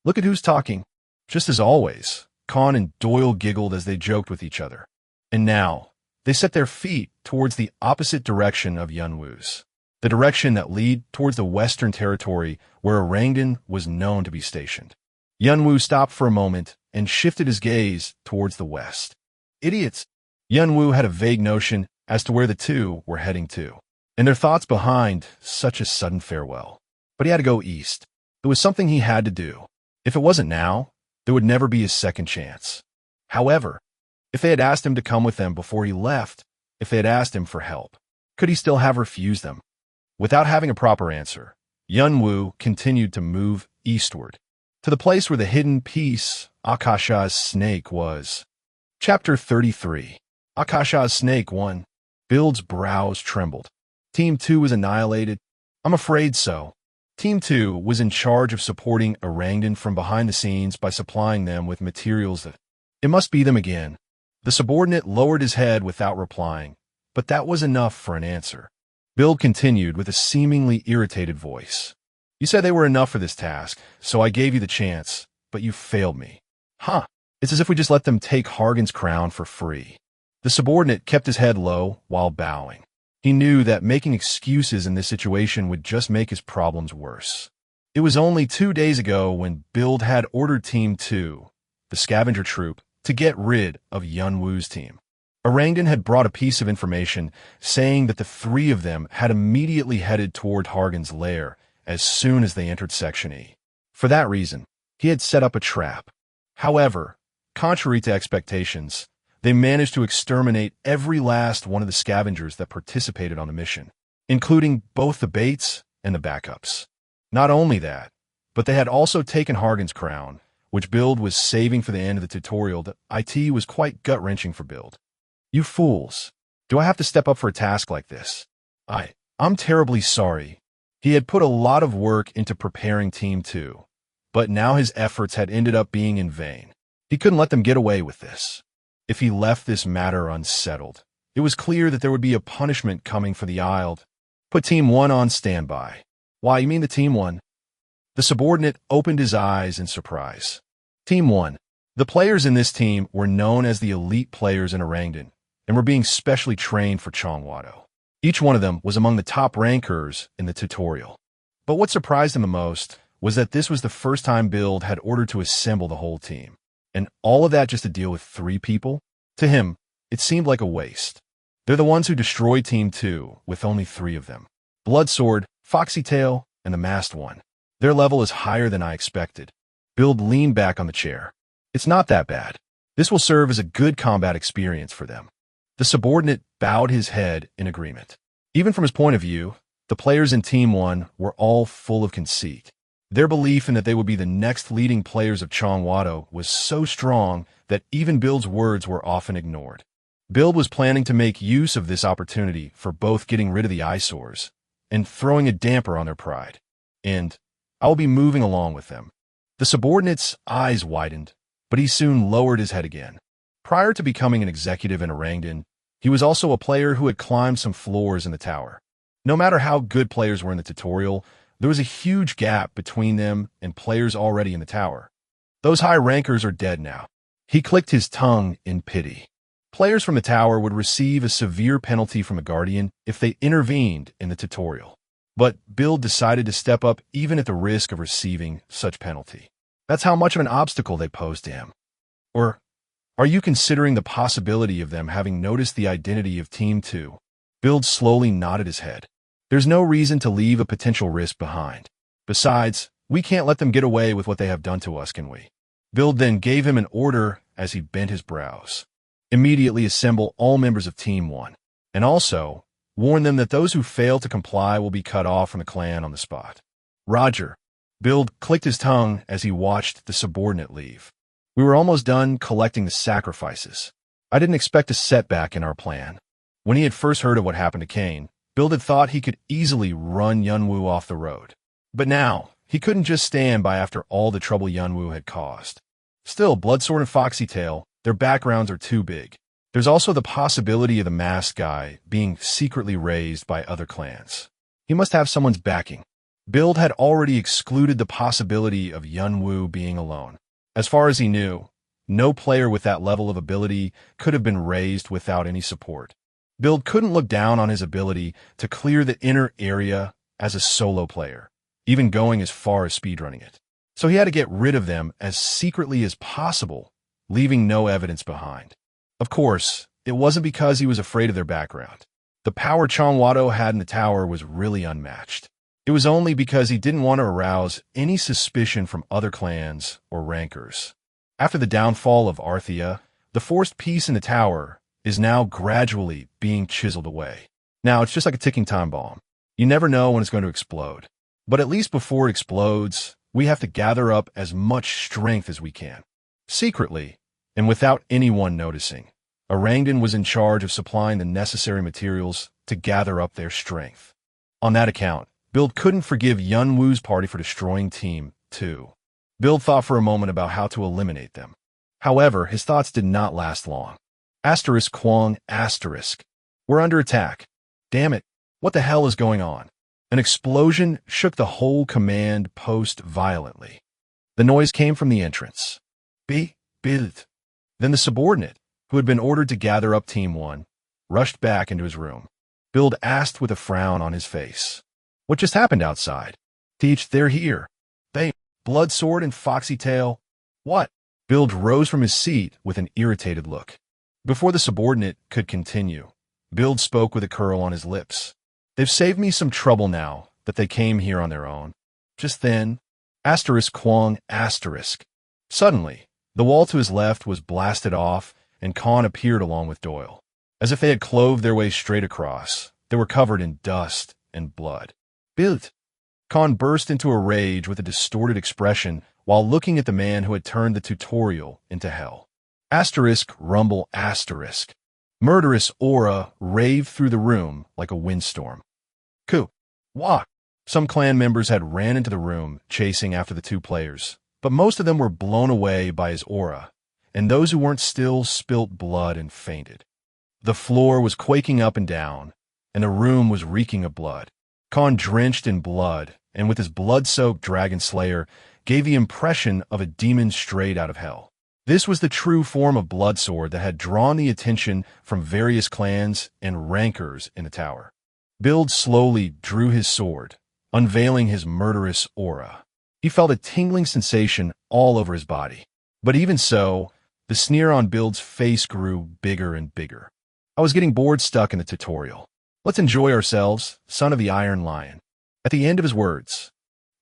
Look at who's talking. Just as always, Khan and Doyle giggled as they joked with each other. And now, they set their feet towards the opposite direction of Yunwu's, the direction that led towards the western territory where Orangdan was known to be stationed. Yunwu stopped for a moment and shifted his gaze towards the west. Idiots! Yunwu had a vague notion as to where the two were heading to, and their thoughts behind such a sudden farewell. But he had to go east. It was something he had to do. If it wasn't now, there would never be a second chance. However, if they had asked him to come with them before he left, if they had asked him for help, could he still have refused them? Without having a proper answer, Yunwu continued to move eastward, to the place where the hidden piece, Akasha's snake, was. Chapter 33. Akasha's snake 1. Build's brows trembled. Team 2 was annihilated. I'm afraid so. Team 2 was in charge of supporting Orangdan from behind the scenes by supplying them with materials that... It must be them again. The subordinate lowered his head without replying, but that was enough for an answer. Build continued with a seemingly irritated voice. You said they were enough for this task, so I gave you the chance, but you failed me. Huh. It's as if we just let them take Hargan's crown for free. The subordinate kept his head low while bowing. He knew that making excuses in this situation would just make his problems worse. It was only 2 days ago when Build had ordered Team 2, the scavenger troop, to get rid of Yunwu's team. Orangdan had brought a piece of information saying that the three of them had immediately headed toward Hargan's lair as soon as they entered Section E. For that reason, he had set up a trap. However, contrary to expectations, they managed to exterminate every last one of the scavengers that participated on the mission, including both the baits and the backups. Not only that, but they had also taken Hargan's crown, which Build was saving for the end of the tutorial. That IT was quite gut-wrenching for Build. You fools. Do I have to step up for a task like this? I'm terribly sorry. He had put a lot of work into preparing Team 2, but now his efforts had ended up being in vain. He couldn't let them get away with this. If he left this matter unsettled, it was clear that there would be a punishment coming for the Isle. Put Team 1 on standby. Why, you mean the Team 1? The subordinate opened his eyes in surprise. Team 1. The players in this team were known as the elite players in Orangdan, and were being specially trained for Chongwado. Each one of them was among the top rankers in the tutorial. But what surprised him the most was that this was the first time Build had ordered to assemble the whole team. And all of that just to deal with 3 people? To him, it seemed like a waste. They're the ones who destroyed Team 2 with only 3 of them. Bloodsword, Foxytail, and the Masked One. Their level is higher than I expected. Build leaned back on the chair. It's not that bad. This will serve as a good combat experience for them. The subordinate bowed his head in agreement. Even from his point of view, the players in Team 1 were all full of conceit. Their belief in that they would be the next leading players of Chongwado was so strong that even Build's words were often ignored. Build was planning to make use of this opportunity for both getting rid of the eyesores and throwing a damper on their pride. And I will be moving along with them. The subordinate's eyes widened, but he soon lowered his head again. Prior to becoming an executive in Orangdan, he was also a player who had climbed some floors in the tower. No matter how good players were in the tutorial, there was a huge gap between them and players already in the tower. Those high rankers are dead now. He clicked his tongue in pity. Players from the tower would receive a severe penalty from a guardian if they intervened in the tutorial. But Bill decided to step up even at the risk of receiving such penalty. That's how much of an obstacle they posed to him. Or are you considering the possibility of them having noticed the identity of Team 2? Bill slowly nodded his head. There's no reason to leave a potential risk behind. Besides, we can't let them get away with what they have done to us, can we? Bill then gave him an order as he bent his brows. Immediately assemble all members of Team 1, and also warn them that those who fail to comply will be cut off from the clan on the spot. Roger. Bill clicked his tongue as he watched the subordinate leave. We were almost done collecting the sacrifices. I didn't expect a setback in our plan. When he had first heard of what happened to Kane, Bill had thought he could easily run Yunwoo off the road. But now, he couldn't just stand by after all the trouble Yunwoo had caused. Still, Bloodsword and Foxytail, their backgrounds are too big. There's also the possibility of the masked guy being secretly raised by other clans. He must have someone's backing. Bill had already excluded the possibility of Yunwoo being alone. As far as he knew, no player with that level of ability could have been raised without any support. Bill couldn't look down on his ability to clear the inner area as a solo player, even going as far as speedrunning it. So he had to get rid of them as secretly as possible, leaving no evidence behind. Of course, it wasn't because he was afraid of their background. The power Chongwado had in the tower was really unmatched. It was only because he didn't want to arouse any suspicion from other clans or rankers. After the downfall of Arthea, the forced peace in the tower is now gradually being chiseled away. Now, it's just like a ticking time bomb. You never know when it's going to explode. But at least before it explodes, we have to gather up as much strength as we can. Secretly, and without anyone noticing, Orangdan was in charge of supplying the necessary materials to gather up their strength. On that account, Bill couldn't forgive Yunwoo's party for destroying Team 2. Bill thought for a moment about how to eliminate them. However, his thoughts did not last long. Asterisk Kwong asterisk. We're under attack. Damn it, what the hell is going on? An explosion shook the whole command post violently. The noise came from the entrance. Bild. Then the subordinate, who had been ordered to gather up Team 1, rushed back into his room. Bild asked with a frown on his face. What just happened outside? Teach, they're here. They, Bloodsword and Foxytail. What? Bild rose from his seat with an irritated look. Before the subordinate could continue, Bild spoke with a curl on his lips. They've saved me some trouble now that they came here on their own. Just then, asterisk Kwong asterisk. Suddenly, the wall to his left was blasted off, and Khan appeared along with Doyle. As if they had clove their way straight across, they were covered in dust and blood. Bild. Khan burst into a rage with a distorted expression while looking at the man who had turned the tutorial into hell. Asterisk rumble asterisk. Murderous aura raved through the room like a windstorm. Ku. Wah. Some clan members had ran into the room, chasing after the two players, but most of them were blown away by his aura, and those who weren't still spilt blood and fainted. The floor was quaking up and down, and the room was reeking of blood. Khan, drenched in blood, and with his blood-soaked dragon slayer, gave the impression of a demon straight out of hell. This was the true form of Bloodsword that had drawn the attention from various clans and rankers in the tower. Bild slowly drew his sword, unveiling his murderous aura. He felt a tingling sensation all over his body. But even so, the sneer on Bild's face grew bigger and bigger. I was getting bored stuck in the tutorial. Let's enjoy ourselves, son of the Iron Lion. At the end of his words,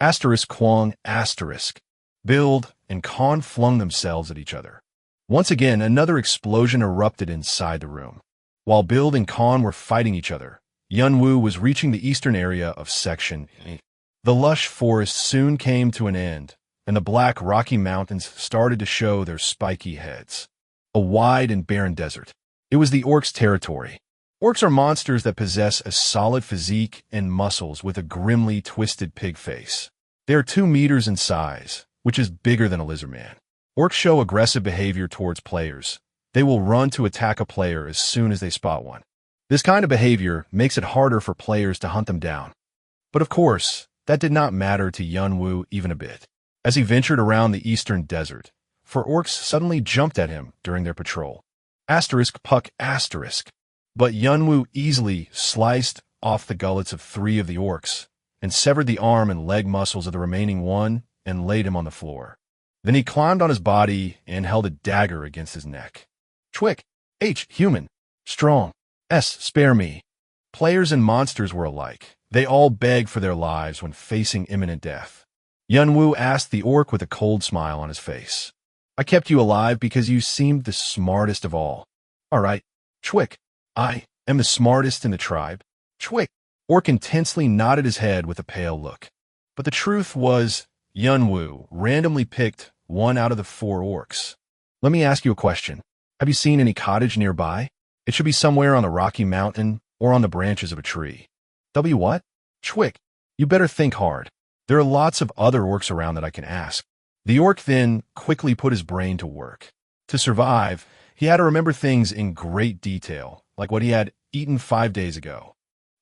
asterisk Kwong asterisk, Bild and Khan flung themselves at each other. Once again, another explosion erupted inside the room. While Build and Khan were fighting each other, Yunwoo was reaching the eastern area of Section 8. The lush forest soon came to an end, and the black Rocky Mountains started to show their spiky heads. A wide and barren desert. It was the orcs' territory. Orcs are monsters that possess a solid physique and muscles with a grimly twisted pig face. They are 2 meters in size, which is bigger than a lizard man. Orcs show aggressive behavior towards players. They will run to attack a player as soon as they spot one. This kind of behavior makes it harder for players to hunt them down. But of course, that did not matter to Yunwoo even a bit. As he ventured around the eastern desert, 4 orcs suddenly jumped at him during their patrol. Puck. But Yunwoo easily sliced off the gullets of 3 of the orcs and severed the arm and leg muscles of the remaining one and laid him on the floor. Then he climbed on his body and held a dagger against his neck. Chwick. Human. Strong. Spare me. Players and monsters were alike. They all begged for their lives when facing imminent death. Yunwoo asked the orc with a cold smile on his face. I kept you alive because you seemed the smartest of all. All right. Chwick. I am the smartest in the tribe. Chwick. Orc intensely nodded his head with a pale look. But the truth was, Yunwoo randomly picked 1 out of the 4 orcs. Let me ask you a question. Have you seen any cottage nearby? It should be somewhere on the Rocky Mountain or on the branches of a tree. What? Chwick. You better think hard. There are lots of other orcs around that I can ask. The orc then quickly put his brain to work. To survive, he had to remember things in great detail, like what he had eaten 5 days ago.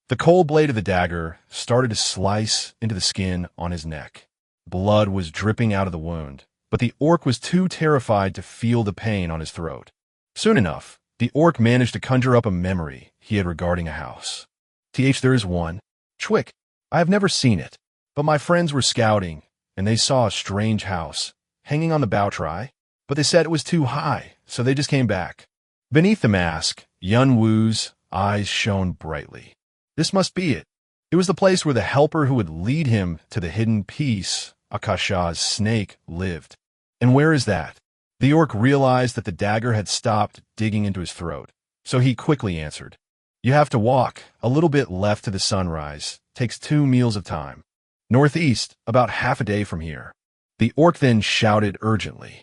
The cold blade of the dagger started to slice into the skin on his neck. Blood was dripping out of the wound, but the orc was too terrified to feel the pain on his throat. Soon enough, the orc managed to conjure up a memory he had regarding a house. There is one. Chwick. I have never seen it, but my friends were scouting, and they saw a strange house, hanging on the bow try, but they said it was too high, so they just came back. Beneath the mask, Yunwoo's eyes shone brightly. This must be it. It was the place where the helper who would lead him to the hidden peace, Akasha's snake, lived. And where is that? The orc realized that the dagger had stopped digging into his throat, so he quickly answered. You have to walk a little bit left to the sunrise. Takes 2 meals of time. Northeast, about half a day from here. The orc then shouted urgently.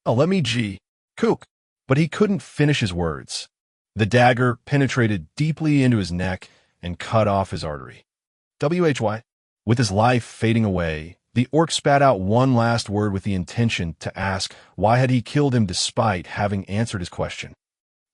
Let me cook. But he couldn't finish his words. The dagger penetrated deeply into his neck and cut off his artery. With his life fading away, the orc spat out one last word with the intention to ask why had he killed him despite having answered his question.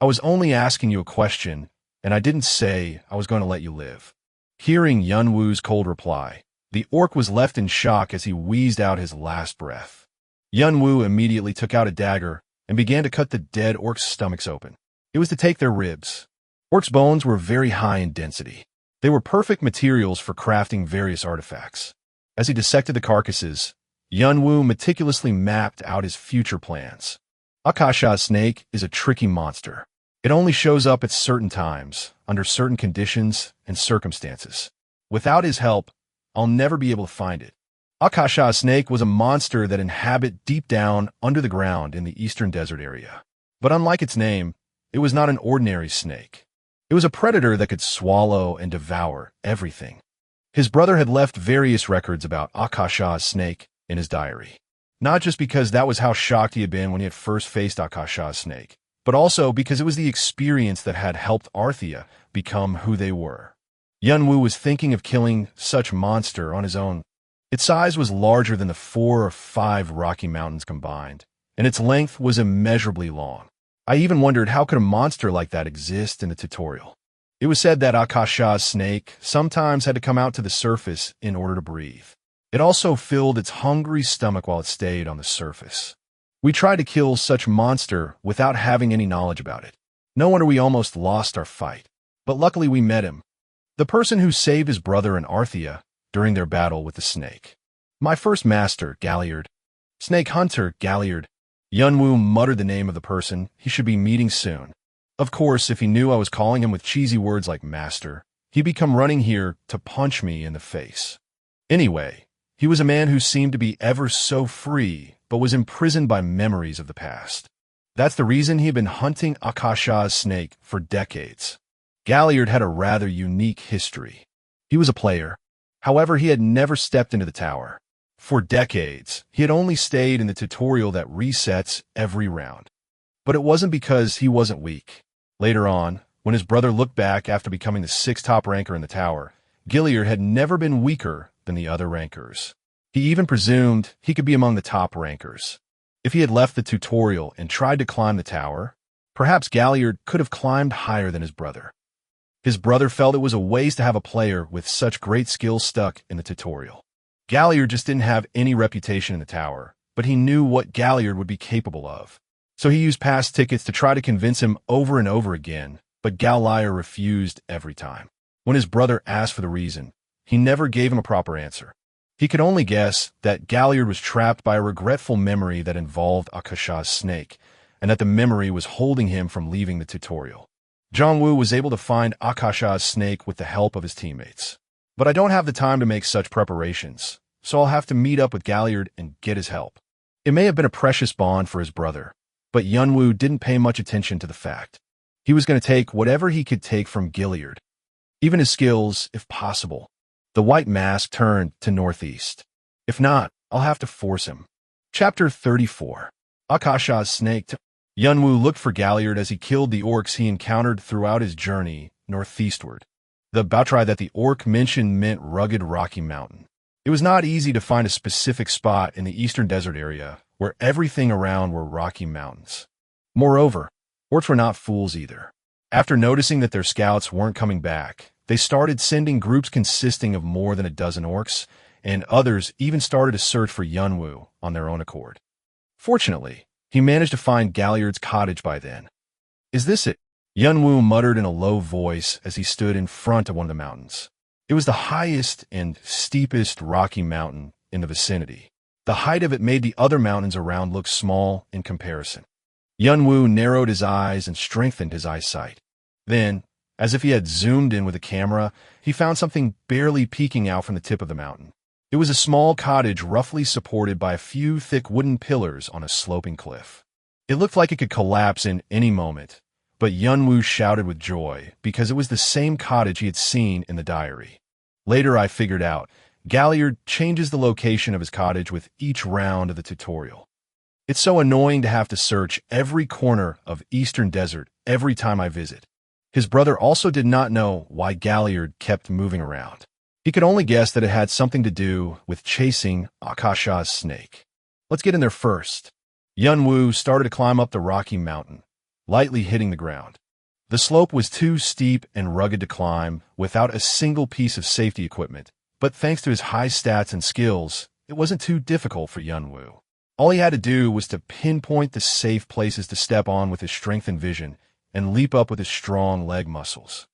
I was only asking you a question, and I didn't say I was going to let you live. Hearing Yunwoo's cold reply, the orc was left in shock as he wheezed out his last breath. Yunwoo immediately took out a dagger and began to cut the dead orcs' stomachs open. It was to take their ribs. Orcs' bones were very high in density. They were perfect materials for crafting various artifacts. As he dissected the carcasses, Yunwoo meticulously mapped out his future plans. Akasha's snake is a tricky monster. It only shows up at certain times, under certain conditions and circumstances. Without his help, I'll never be able to find it. Akasha's snake was a monster that inhabited deep down under the ground in the eastern desert area. But unlike its name, it was not an ordinary snake. It was a predator that could swallow and devour everything. His brother had left various records about Akasha's snake in his diary. Not just because that was how shocked he had been when he had first faced Akasha's snake, but also because it was the experience that had helped Arthea become who they were. Yunwoo was thinking of killing such monster on his own. Its size was larger than the 4 or 5 Rocky Mountains combined, and its length was immeasurably long. I even wondered how could a monster like that exist in the tutorial. It was said that Akasha's snake sometimes had to come out to the surface in order to breathe. It also filled its hungry stomach while it stayed on the surface. We tried to kill such monster without having any knowledge about it. No wonder we almost lost our fight. But luckily we met him. The person who saved his brother and Arthea during their battle with the snake. My first master, Galliard. Snake Hunter, Galliard. Yunwoo muttered the name of the person he should be meeting soon. Of course, if he knew I was calling him with cheesy words like master, he'd come running here to punch me in the face. Anyway, he was a man who seemed to be ever so free, but was imprisoned by memories of the past. That's the reason he had been hunting Akasha's snake for decades. Galliard had a rather unique history. He was a player. However, he had never stepped into the tower. For decades, he had only stayed in the tutorial that resets every round. But it wasn't because he wasn't weak. Later on, when his brother looked back after becoming the sixth top ranker in the tower, Galliard had never been weaker than the other rankers. He even presumed he could be among the top rankers. If he had left the tutorial and tried to climb the tower, perhaps Galliard could have climbed higher than his brother. His brother felt it was a waste to have a player with such great skills stuck in the tutorial. Galliard just didn't have any reputation in the tower, but he knew what Galliard would be capable of. So he used past tickets to try to convince him over and over again, but Galliard refused every time. When his brother asked for the reason, he never gave him a proper answer. He could only guess that Galliard was trapped by a regretful memory that involved Akasha's snake, and that the memory was holding him from leaving the tutorial. Jongwoo was able to find Akasha's snake with the help of his teammates. But I don't have the time to make such preparations, so I'll have to meet up with Galliard and get his help. It may have been a precious bond for his brother, but Yunwoo didn't pay much attention to the fact. He was going to take whatever he could take from Galliard, even his skills, if possible. The white mask turned to northeast. If not, I'll have to force him. Chapter 34. Akasha's snake. Yunwoo looked for Galliard as he killed the orcs he encountered throughout his journey northeastward. The Bautry that the orc mentioned meant rugged Rocky Mountain. It was not easy to find a specific spot in the eastern desert area where everything around were Rocky Mountains. Moreover, orcs were not fools either. After noticing that their scouts weren't coming back, they started sending groups consisting of more than a dozen orcs, and others even started to search for Yunwoo on their own accord. Fortunately, he managed to find Galliard's cottage by then. Is this it? Yunwoo muttered in a low voice as he stood in front of one of the mountains. It was the highest and steepest rocky mountain in the vicinity. The height of it made the other mountains around look small in comparison. Yunwoo narrowed his eyes and strengthened his eyesight. Then, as if he had zoomed in with a camera, he found something barely peeking out from the tip of the mountain. It was a small cottage roughly supported by a few thick wooden pillars on a sloping cliff. It looked like it could collapse in any moment, but Yunwoo shouted with joy because it was the same cottage he had seen in the diary. Later I figured out, Galliard changes the location of his cottage with each round of the tutorial. It's so annoying to have to search every corner of Eastern Desert every time I visit. His brother also did not know why Galliard kept moving around. He could only guess that it had something to do with chasing Akasha's snake. Let's get in there first. Yunwoo started to climb up the rocky mountain, lightly hitting the ground. The slope was too steep and rugged to climb without a single piece of safety equipment, but thanks to his high stats and skills, it wasn't too difficult for Yunwoo. All he had to do was to pinpoint the safe places to step on with his strength and vision, and leap up with his strong leg muscles.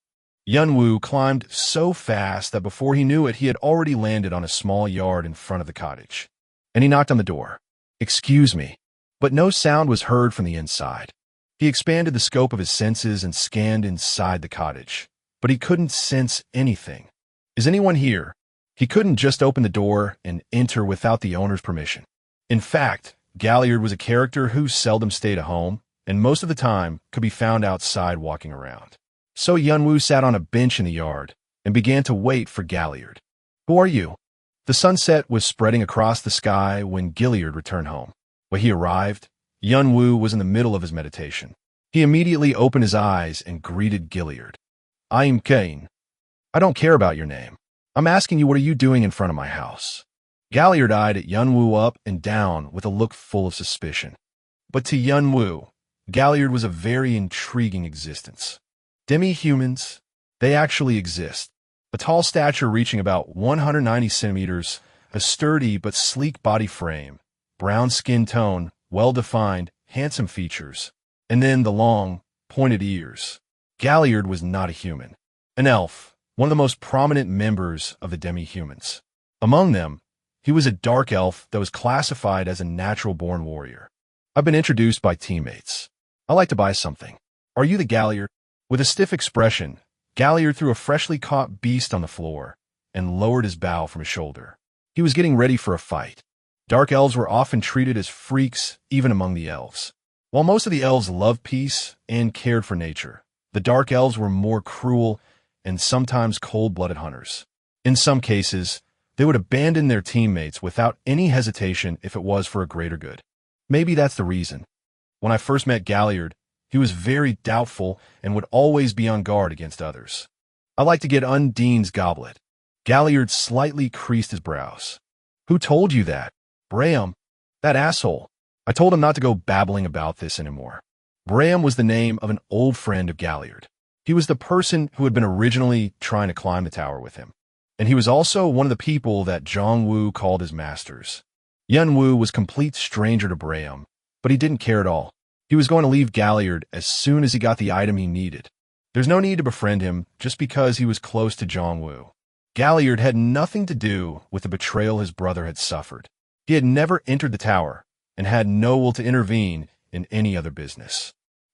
Yunwoo climbed so fast that before he knew it, he had already landed on a small yard in front of the cottage. And he knocked on the door. "Excuse me." But no sound was heard from the inside. He expanded the scope of his senses and scanned inside the cottage, but he couldn't sense anything. Is anyone here? He couldn't just open the door and enter without the owner's permission. In fact, Galliard was a character who seldom stayed at home, and most of the time could be found outside walking around. So Yunwoo sat on a bench in the yard and began to wait for Galliard. "Who are you?" The sunset was spreading across the sky when Galliard returned home. When he arrived, Yunwoo was in the middle of his meditation. He immediately opened his eyes and greeted Galliard. "I'm Kane. I don't care about your name. I'm asking you, what are you doing in front of my house?" Galliard eyed at Yunwoo up and down with a look full of suspicion. But to Yunwoo, Galliard was a very intriguing existence. Demi-humans, they actually exist. A tall stature reaching about 190 centimeters, a sturdy but sleek body frame, brown skin tone, well-defined, handsome features, and then the long, pointed ears. Galliard was not a human. An elf, one of the most prominent members of the demi-humans. Among them, he was a dark elf that was classified as a natural-born warrior. "I've been introduced by teammates. I'd like to buy something. Are you the Galliard?" With a stiff expression, Galliard threw a freshly caught beast on the floor and lowered his bow from his shoulder. He was getting ready for a fight. Dark elves were often treated as freaks, even among the elves. While most of the elves loved peace and cared for nature, the dark elves were more cruel and sometimes cold-blooded hunters. In some cases, they would abandon their teammates without any hesitation if it was for a greater good. Maybe that's the reason. When I first met Galliard, he was very doubtful and would always be on guard against others. "I like to get Undine's goblet." Galliard slightly creased his brows. "Who told you that?" "Braham. That asshole. I told him not to go babbling about this anymore." Braham was the name of an old friend of Galliard. He was the person who had been originally trying to climb the tower with him. And he was also one of the people that Jong-woo called his masters. Yun-woo was a complete stranger to Braham, but he didn't care at all. He was going to leave Galliard as soon as he got the item he needed. There's no need to befriend him just because he was close to Jong-woo. Galliard had nothing to do with the betrayal his brother had suffered. He had never entered the tower and had no will to intervene in any other business.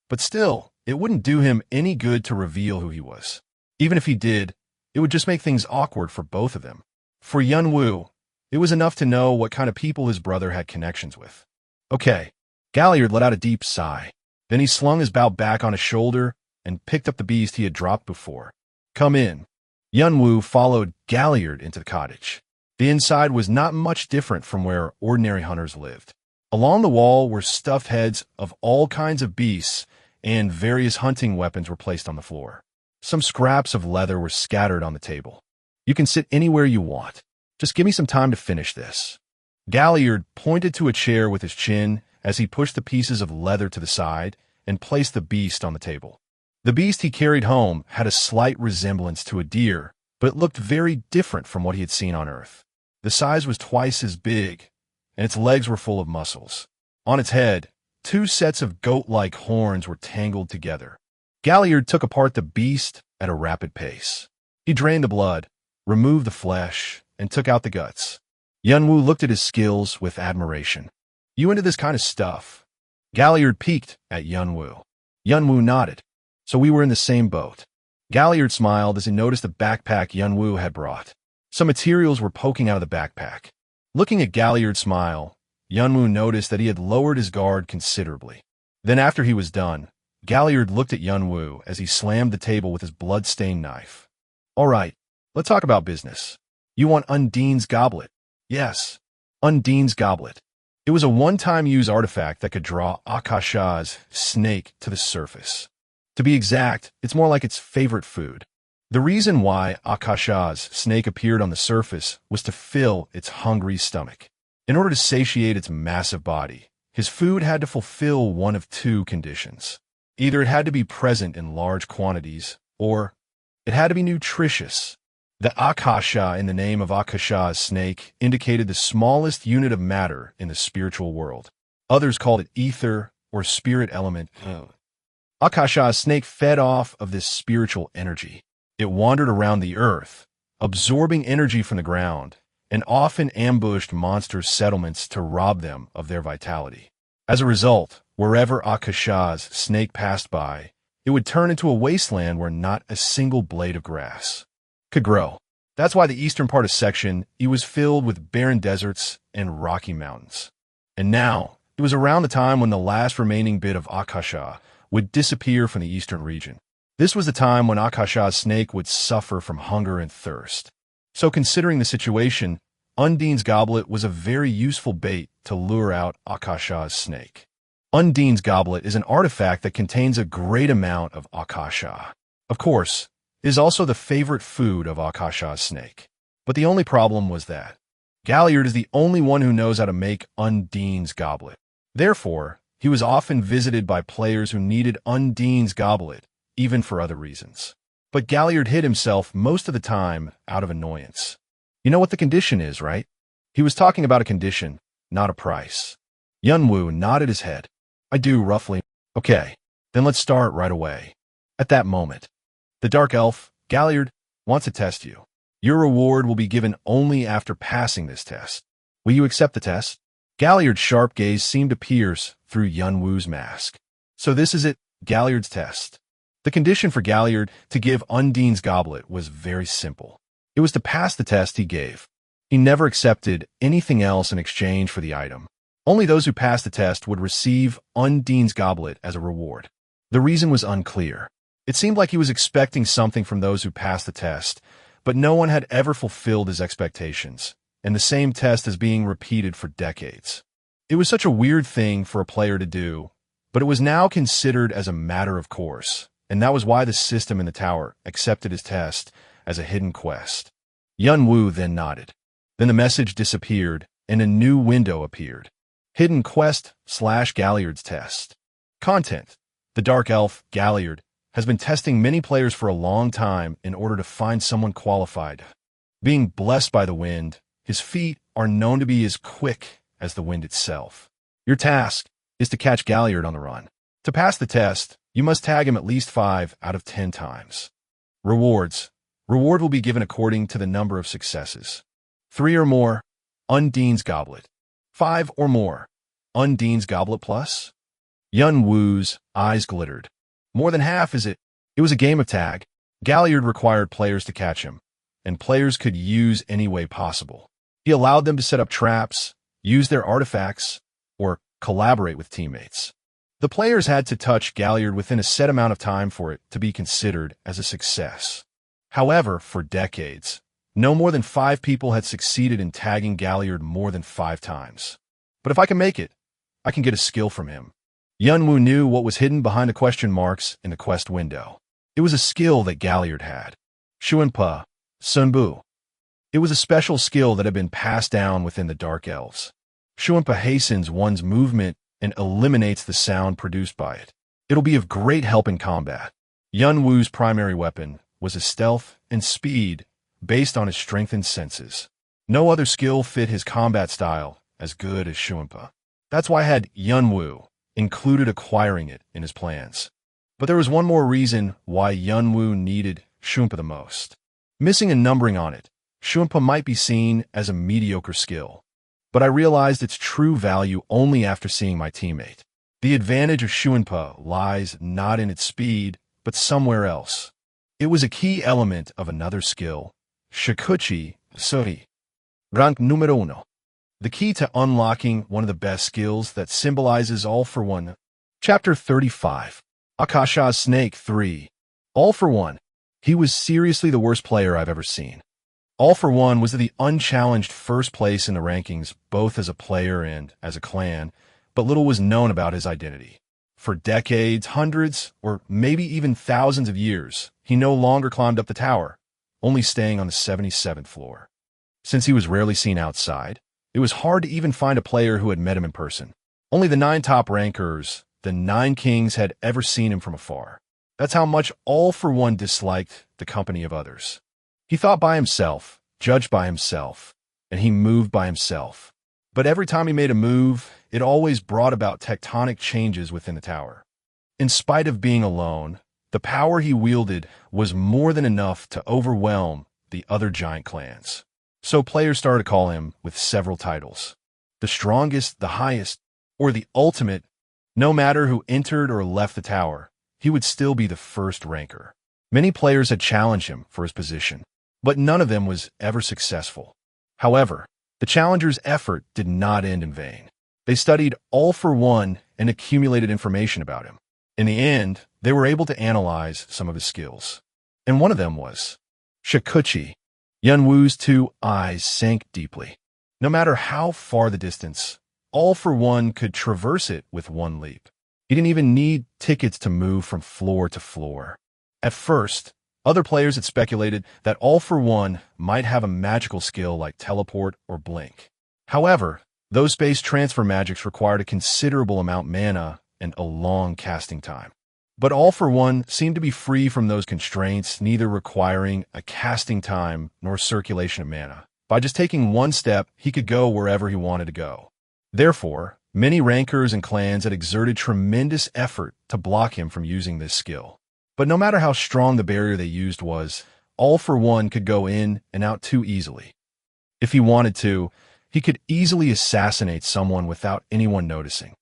But still, it wouldn't do him any good to reveal who he was. Even if he did, it would just make things awkward for both of them. For Yun-woo, it was enough to know what kind of people his brother had connections with. "Okay." Galliard let out a deep sigh. Then he slung his bow back on his shoulder and picked up the beast he had dropped before. "Come in." Yun-woo followed Galliard into the cottage. The inside was not much different from where ordinary hunters lived. Along the wall were stuffed heads of all kinds of beasts, and various hunting weapons were placed on the floor. Some scraps of leather were scattered on the table. "You can sit anywhere you want. Just give me some time to finish this." Galliard pointed to a chair with his chin as he pushed the pieces of leather to the side and placed the beast on the table. The beast he carried home had a slight resemblance to a deer, but it looked very different from what he had seen on Earth. The size was twice as big, and its legs were full of muscles. On its head, 2 sets of goat-like horns were tangled together. Galliard took apart the beast at a rapid pace. He drained the blood, removed the flesh, and took out the guts. Yun-woo looked at his skills with admiration. "You into this kind of stuff?" Galliard peeked at Yun-woo. Yun-woo nodded. "So we were in the same boat." Galliard smiled as he noticed the backpack Yun-woo had brought. Some materials were poking out of the backpack. Looking at Galliard's smile, Yun-woo noticed that he had lowered his guard considerably. Then after he was done, Galliard looked at Yun-woo as he slammed the table with his blood-stained knife. "All right, let's talk about business. You want Undine's goblet?" "Yes, Undine's goblet." It was a one-time use artifact that could draw Akasha's snake to the surface. To be exact, it's more like its favorite food. The reason why Akasha's snake appeared on the surface was to fill its hungry stomach. In order to satiate its massive body, his food had to fulfill one of 2 conditions. Either it had to be present in large quantities, or it had to be nutritious. The Akasha in the name of Akasha's snake indicated the smallest unit of matter in the spiritual world. Others called it ether or spirit element. Akasha's snake fed off of this spiritual energy. It wandered around the earth, absorbing energy from the ground, and often ambushed monsters' settlements to rob them of their vitality. As a result, wherever Akasha's snake passed by, it would turn into a wasteland where not a single blade of grass could grow. That's why the eastern part of Section E was filled with barren deserts and rocky mountains. And now, it was around the time when the last remaining bit of Akasha would disappear from the eastern region. This was the time when Akasha's snake would suffer from hunger and thirst. So considering the situation, Undine's goblet was a very useful bait to lure out Akasha's snake. Undine's goblet is an artifact that contains a great amount of Akasha. Of course, it is also the favorite food of Akasha's snake. But the only problem was that Galliard is the only one who knows how to make Undine's goblet. Therefore, he was often visited by players who needed Undine's goblet, even for other reasons. But Galliard hid himself most of the time out of annoyance. You know what the condition is, right? He was talking about a condition, not a price. Yun-woo nodded his head. "I do, roughly." "Okay, then let's start right away." At that moment, the dark elf, Galliard, wants to test you. Your reward will be given only after passing this test. Will you accept the test? Galliard's sharp gaze seemed to pierce through Yun-woo's mask. So this is it, Galliard's test. The condition for Galliard to give Undine's goblet was very simple. It was to pass the test he gave. He never accepted anything else in exchange for the item. Only those who passed the test would receive Undine's goblet as a reward. The reason was unclear. It seemed like he was expecting something from those who passed the test, but no one had ever fulfilled his expectations, and the same test is being repeated for decades. It was such a weird thing for a player to do, but it was now considered as a matter of course, and that was why the system in the tower accepted his test as a hidden quest. Yunwu then nodded. Then the message disappeared, and a new window appeared. Hidden Quest / Galliard's Test. Content. The Dark Elf, Galliard, has been testing many players for a long time in order to find someone qualified. Being blessed by the wind, his feet are known to be as quick as the wind itself. Your task is to catch Galliard on the run. To pass the test, you must tag him at least 5 out of 10 times. Rewards. Reward will be given according to the number of successes. 3 or more, Undine's Goblet. 5 or more, Undine's Goblet Plus. Yun Wu's eyes glittered. More than half is it. It was a game of tag. Galliard required players to catch him, and players could use any way possible. He allowed them to set up traps, use their artifacts, or collaborate with teammates. The players had to touch Galliard within a set amount of time for it to be considered as a success. However, for decades, no more than 5 people had succeeded in tagging Galliard more than 5 times. But if I can make it, I can get a skill from him. Yunwu knew what was hidden behind the question marks in the quest window. It was a skill that Galliard had. Xuanpa, Sunbu. It was a special skill that had been passed down within the Dark Elves. Xuanpa hastens one's movement and eliminates the sound produced by it. It'll be of great help in combat. Yunwu's primary weapon was his stealth and speed based on his strengthened senses. No other skill fit his combat style as good as Xuanpa. That's why I had Yunwu included acquiring it in his plans. But there was one more reason why Yunwu needed Xuanpa the most. Missing a numbering on it, Xuanpa might be seen as a mediocre skill. But I realized its true value only after seeing my teammate. The advantage of Xuanpa lies not in its speed, but somewhere else. It was a key element of another skill, Shikuchi Suri. Rank numero uno. The key to unlocking one of the best skills that symbolizes all for one. Chapter 35. Akasha's Snake 3. All for one. He was seriously the worst player I've ever seen. All for one was the unchallenged first place in the rankings, both as a player and as a clan, but little was known about his identity. For decades, hundreds, or maybe even thousands of years, he no longer climbed up the tower, only staying on the 77th floor. Since he was rarely seen outside, it was hard to even find a player who had met him in person. Only the 9 top rankers, the 9 kings, had ever seen him from afar. That's how much All for One disliked the company of others. He thought by himself, judged by himself, and he moved by himself. But every time he made a move, it always brought about tectonic changes within the tower. In spite of being alone, the power he wielded was more than enough to overwhelm the other giant clans. So players started to call him with several titles. The strongest, the highest, or the ultimate. No matter who entered or left the tower, he would still be the first ranker. Many players had challenged him for his position, but none of them was ever successful. However, the challengers' effort did not end in vain. They studied All for One and accumulated information about him. In the end, they were able to analyze some of his skills. And one of them was Shikuchi. Yunwu's 2 eyes sank deeply. No matter how far the distance, All for One could traverse it with one leap. He didn't even need tickets to move from floor to floor. At first, other players had speculated that All for One might have a magical skill like teleport or blink. However, those space transfer magics required a considerable amount of mana and a long casting time. But All for One seemed to be free from those constraints, neither requiring a casting time nor circulation of mana. By just taking one step, he could go wherever he wanted to go. Therefore, many rankers and clans had exerted tremendous effort to block him from using this skill. But no matter how strong the barrier they used was, All for One could go in and out too easily. If he wanted to, he could easily assassinate someone without anyone noticing.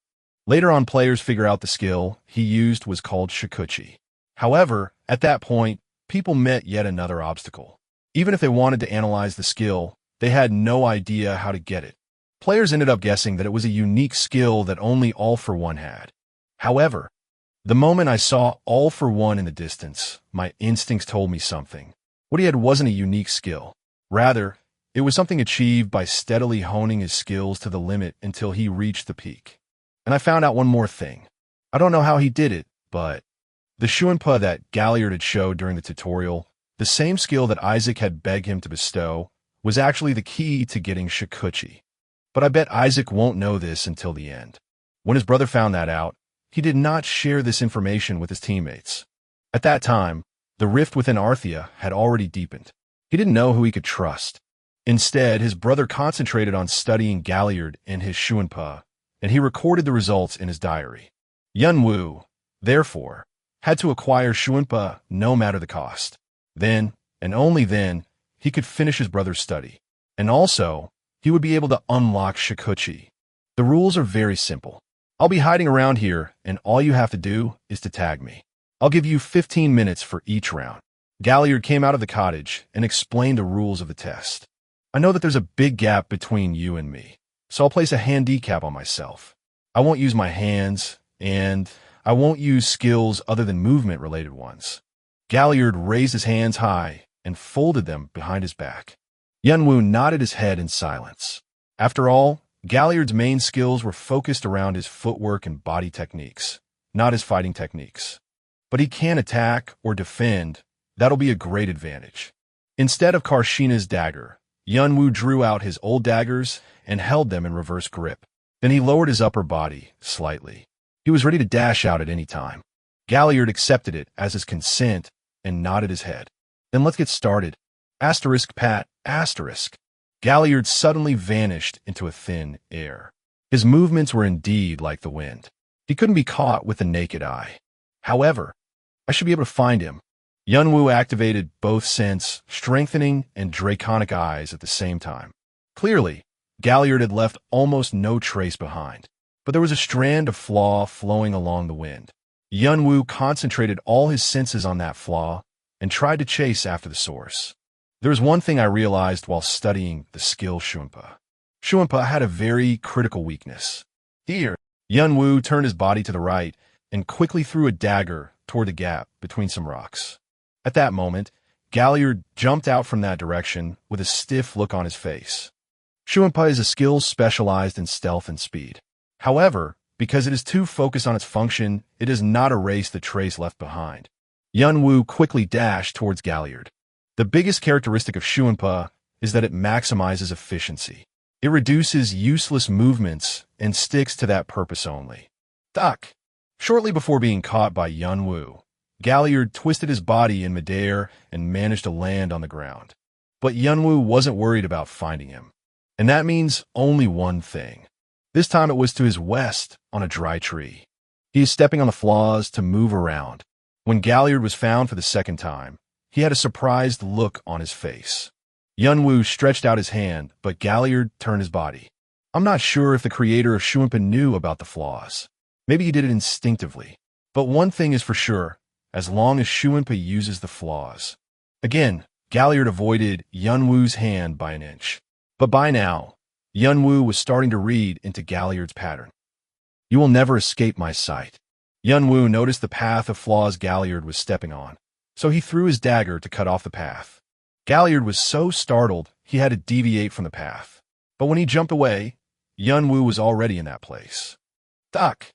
Later on, players figure out the skill he used was called Shikuchi. However, at that point, people met yet another obstacle. Even if they wanted to analyze the skill, they had no idea how to get it. Players ended up guessing that it was a unique skill that only All for One had. However, the moment I saw All for One in the distance, my instincts told me something. What he had wasn't a unique skill. Rather, it was something achieved by steadily honing his skills to the limit until he reached the peak. And I found out one more thing. I don't know how he did it, but the Shuanpa that Galliard had showed during the tutorial, the same skill that Isaac had begged him to bestow, was actually the key to getting Shikuchi. But I bet Isaac won't know this until the end. When his brother found that out, he did not share this information with his teammates. At that time, the rift within Arthea had already deepened. He didn't know who he could trust. Instead, his brother concentrated on studying Galliard and his Shuanpa, and he recorded the results in his diary. Yunwu, therefore, had to acquire Shuanpa no matter the cost. Then, and only then, he could finish his brother's study. And also, he would be able to unlock Shikuchi. The rules are very simple. I'll be hiding around here, and all you have to do is to tag me. I'll give you 15 minutes for each round. Galliard came out of the cottage and explained the rules of the test. I know that there's a big gap between you and me, so I'll place a handicap on myself. I won't use my hands, and I won't use skills other than movement-related ones. Galliard raised his hands high and folded them behind his back. Yunwu nodded his head in silence. After all, Galliard's main skills were focused around his footwork and body techniques, not his fighting techniques. But he can attack or defend. That'll be a great advantage. Instead of Karshina's dagger, Yunwu drew out his old daggers and held them in reverse grip. Then he lowered his upper body slightly. He was ready to dash out at any time. Galliard accepted it as his consent and nodded his head. Then let's get started. Asterisk pat, asterisk. Galliard suddenly vanished into a thin air. His movements were indeed like the wind. He couldn't be caught with the naked eye. However, I should be able to find him. Yunwu activated both sense, strengthening, and draconic eyes at the same time. Clearly, Galliard had left almost no trace behind, but there was a strand of flaw flowing along the wind. Yunwu concentrated all his senses on that flaw and tried to chase after the source. There was one thing I realized while studying the skill Shuanpa. Shuanpa had a very critical weakness. Here, Yunwu turned his body to the right and quickly threw a dagger toward the gap between some rocks. At that moment, Galliard jumped out from that direction with a stiff look on his face. Shuanpa is a skill specialized in stealth and speed. However, because it is too focused on its function, it does not erase the trace left behind. Yunwu quickly dashed towards Galliard. The biggest characteristic of Shuanpa is that it maximizes efficiency. It reduces useless movements and sticks to that purpose only. Duck! Shortly before being caught by Yunwu, Galliard twisted his body in midair and managed to land on the ground. But Yunwu wasn't worried about finding him. And that means only one thing. This time it was to his west on a dry tree. He is stepping on the flaws to move around. When Galliard was found for the second time, he had a surprised look on his face. Yunwu stretched out his hand, but Galliard turned his body. I'm not sure if the creator of Shuanpa knew about the flaws. Maybe he did it instinctively. But one thing is for sure, as long as Shuanpa uses the flaws. Again, Galliard avoided Yunwu's hand by an inch. But by now, Yunwu was starting to read into Galliard's pattern. You will never escape my sight. Yunwu noticed the path of flaws Galliard was stepping on, so he threw his dagger to cut off the path. Galliard was so startled he had to deviate from the path. But when he jumped away, Yunwu was already in that place. Duck!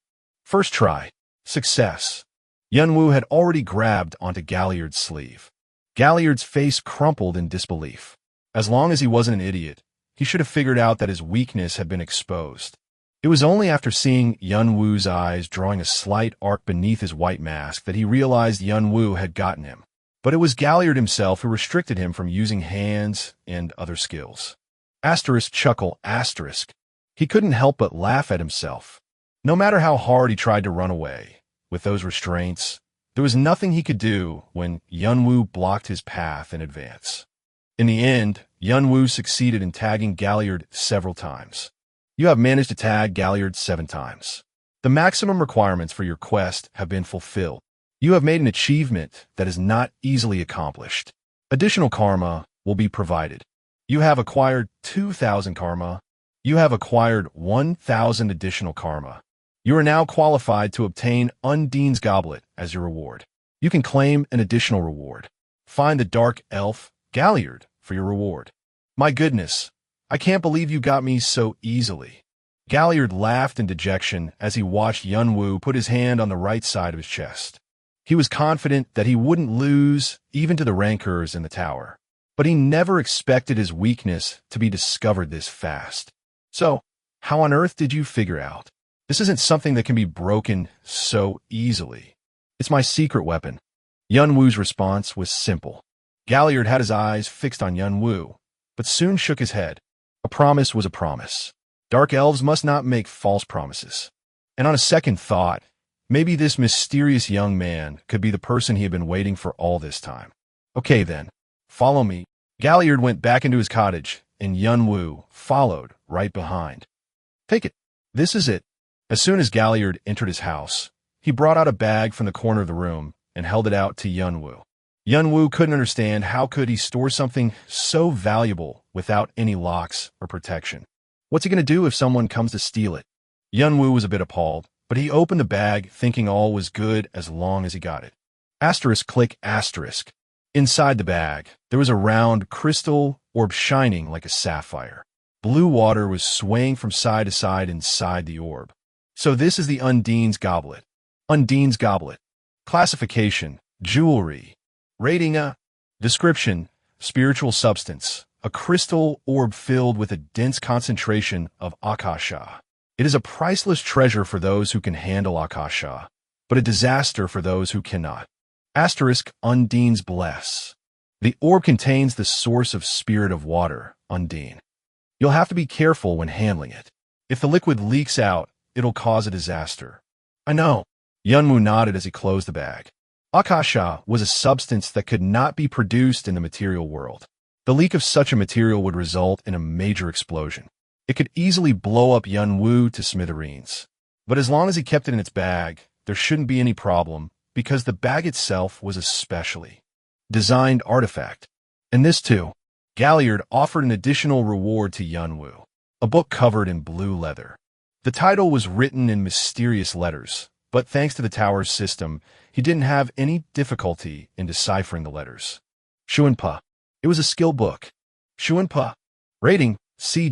First try. Success. Yunwu had already grabbed onto Galliard's sleeve. Galliard's face crumpled in disbelief. As long as he wasn't an idiot, he should have figured out that his weakness had been exposed. It was only after seeing Yunwu's eyes drawing a slight arc beneath his white mask that he realized Yunwu had gotten him. But it was Galliard himself who restricted him from using hands and other skills. Asterisk chuckle asterisk. He couldn't help but laugh at himself. No matter how hard he tried to run away, with those restraints, there was nothing he could do when Yunwu blocked his path in advance. In the end, Yunwu succeeded in tagging Galliard several times. You have managed to tag Galliard 7 times. The maximum requirements for your quest have been fulfilled. You have made an achievement that is not easily accomplished. Additional karma will be provided. You have acquired 2,000 karma. You have acquired 1,000 additional karma. You are now qualified to obtain Undine's Goblet as your reward. You can claim an additional reward. Find the Dark Elf, Galliard, for your reward. My goodness, I can't believe you got me so easily. Galliard laughed in dejection as he watched Yunwu put his hand on the right side of his chest. He was confident that he wouldn't lose even to the rancors in the tower, but he never expected his weakness to be discovered this fast. So, how on earth did you figure out? This isn't something that can be broken so easily. It's my secret weapon. Yunwu's response was simple. Galliard had his eyes fixed on Yunwu, but soon shook his head. A promise was a promise. Dark elves must not make false promises. And on a second thought, maybe this mysterious young man could be the person he had been waiting for all this time. Okay then, follow me. Galliard went back into his cottage, and Yunwu followed right behind. Take it. This is it. As soon as Galliard entered his house, he brought out a bag from the corner of the room and held it out to Yunwu. Yunwu couldn't understand how could he store something so valuable without any locks or protection. What's he going to do if someone comes to steal it? Yunwu was a bit appalled, but he opened the bag thinking all was good as long as he got it. Asterisk click asterisk. Inside the bag, there was a round crystal orb shining like a sapphire. Blue water was swaying from side to side inside the orb. So this is the Undine's Goblet. Undine's Goblet. Classification, jewelry. Rating A. Description, spiritual substance. A crystal orb filled with a dense concentration of Akasha. It is a priceless treasure for those who can handle Akasha, but a disaster for those who cannot. Asterisk Undine's Bless. The orb contains the source of spirit of water, Undine. You'll have to be careful when handling it. If the liquid leaks out, it'll cause a disaster. I know. Yunwu nodded as he closed the bag. Akasha was a substance that could not be produced in the material world. The leak of such a material would result in a major explosion. It could easily blow up Yunwu to smithereens. But as long as he kept it in its bag, there shouldn't be any problem, because the bag itself was a specially designed artifact. And this too. Galliard offered an additional reward to Yunwu, a book covered in blue leather. The title was written in mysterious letters, but thanks to the tower's system, he didn't have any difficulty in deciphering the letters. Shuanpa. It was a skill book. Shuanpa. Rating, C-.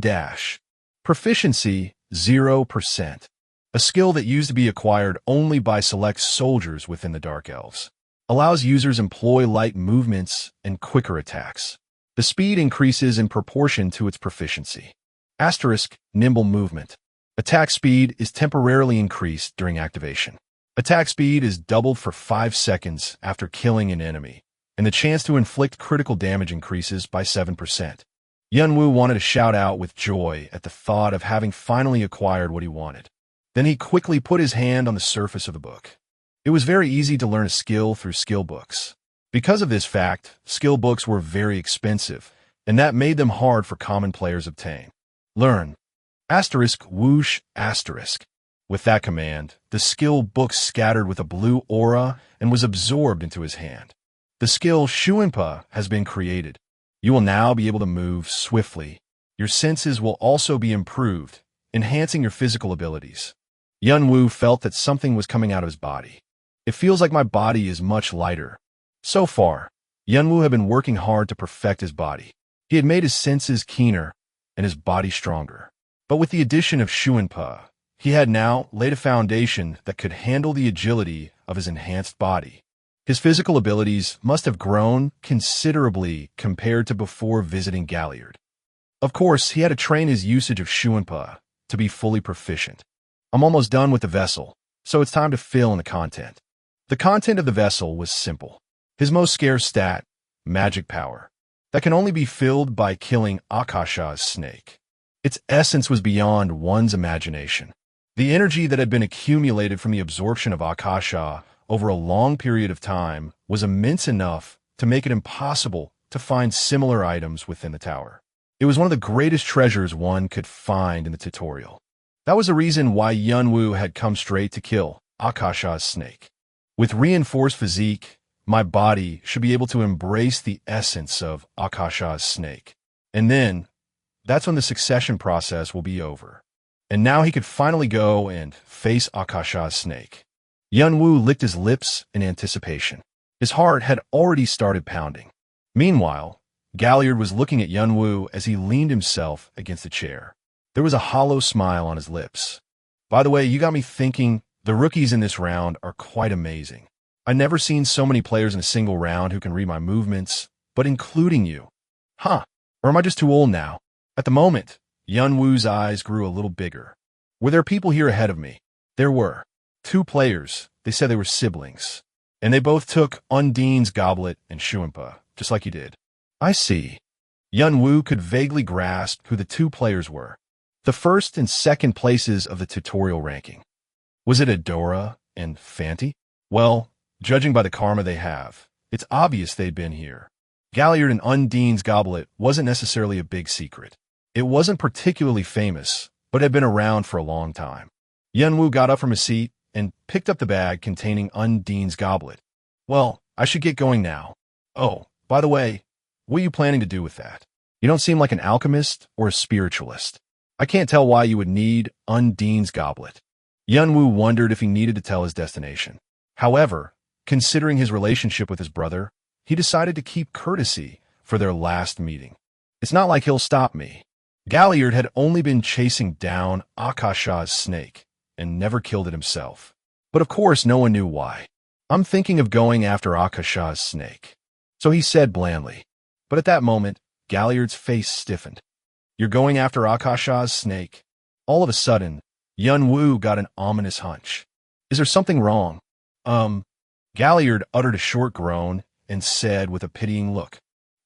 Proficiency, 0%. A skill that used to be acquired only by select soldiers within the Dark Elves. Allows users employ light movements and quicker attacks. The speed increases in proportion to its proficiency. Asterisk, nimble movement. Attack speed is temporarily increased during activation. Attack speed is doubled for 5 seconds after killing an enemy, and the chance to inflict critical damage increases by 7%. Yunwu wanted to shout out with joy at the thought of having finally acquired what he wanted. Then he quickly put his hand on the surface of the book. It was very easy to learn a skill through skill books. Because of this fact, skill books were very expensive, and that made them hard for common players to obtain. Learn. Asterisk whoosh asterisk. With that command, the skill book scattered with a blue aura and was absorbed into his hand. The skill Shuanpa has been created. You will now be able to move swiftly. Your senses will also be improved, enhancing your physical abilities. Yunwu felt that something was coming out of his body. It feels like my body is much lighter. So far, Yunwu had been working hard to perfect his body. He had made his senses keener and his body stronger. But with the addition of Shuanpa, he had now laid a foundation that could handle the agility of his enhanced body. His physical abilities must have grown considerably compared to before visiting Galliard. Of course, he had to train his usage of Shuanpa to be fully proficient. I'm almost done with the vessel, so it's time to fill in the content. The content of the vessel was simple. His most scarce stat, magic power, that can only be filled by killing Akasha's snake. Its essence was beyond one's imagination. The energy that had been accumulated from the absorption of Akasha over a long period of time was immense enough to make it impossible to find similar items within the tower. It was one of the greatest treasures one could find in the tutorial. That was the reason why Yunwu had come straight to kill Akasha's snake. With reinforced physique, my body should be able to embrace the essence of Akasha's snake. And then, That's when the succession process will be over. And now he could finally go and face Akasha's snake. Yunwoo licked his lips in anticipation. His heart had already started pounding. Meanwhile, Galliard was looking at Yunwoo as he leaned himself against a chair. There was a hollow smile on his lips. By the way, you got me thinking, the rookies in this round are quite amazing. I've never seen so many players in a single round who can read my movements, but including you. Huh, or am I just too old now? At the moment, Yunwoo's eyes grew a little bigger. Were there people here ahead of me? There were. 2 players. They said they were siblings. And they both took Undine's goblet and Shuimpa, just like you did. I see. Yunwoo could vaguely grasp who the 2 players were. The first and second places of the tutorial ranking. Was it Adora and Fanti? Well, judging by the karma they have, it's obvious they'd been here. Galliard and Undine's goblet wasn't necessarily a big secret. It wasn't particularly famous, but had been around for a long time. Yunwoo got up from his seat and picked up the bag containing Undine's goblet. Well, I should get going now. Oh, by the way, what are you planning to do with that? You don't seem like an alchemist or a spiritualist. I can't tell why you would need Undine's goblet. Yunwoo wondered if he needed to tell his destination. However, considering his relationship with his brother, he decided to keep courtesy for their last meeting. It's not like he'll stop me. Galliard had only been chasing down Akasha's snake and never killed it himself. But of course, no one knew why. I'm thinking of going after Akasha's snake. So he said blandly. But at that moment, Galliard's face stiffened. You're going after Akasha's snake? All of a sudden, Yunwoo got an ominous hunch. Is there something wrong? Galliard uttered a short groan and said with a pitying look,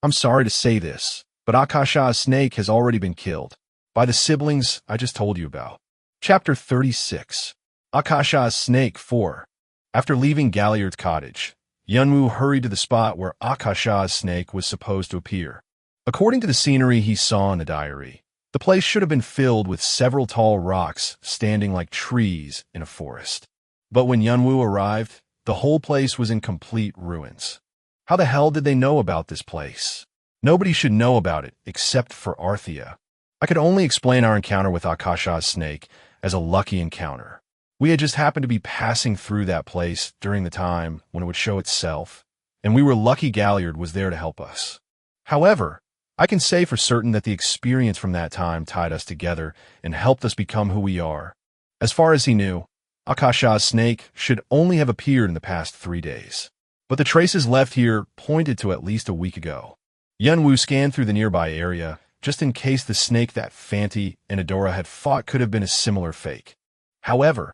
I'm sorry to say this, but Akasha's snake has already been killed by the siblings I just told you about. Chapter 36. Akasha's Snake 4. After leaving Galliard's cottage, Yunwoo hurried to the spot where Akasha's snake was supposed to appear. According to the scenery he saw in the diary, the place should have been filled with several tall rocks standing like trees in a forest. But when Yunwoo arrived, the whole place was in complete ruins. How the hell did they know about this place? Nobody should know about it except for Arthea. I could only explain our encounter with Akasha's snake as a lucky encounter. We had just happened to be passing through that place during the time when it would show itself, and we were lucky Galliard was there to help us. However, I can say for certain that the experience from that time tied us together and helped us become who we are. As far as he knew, Akasha's snake should only have appeared in the past 3 days. But the traces left here pointed to at least a week ago. Yunwoo scanned through the nearby area, just in case the snake that Fanti and Adora had fought could have been a similar fake. However,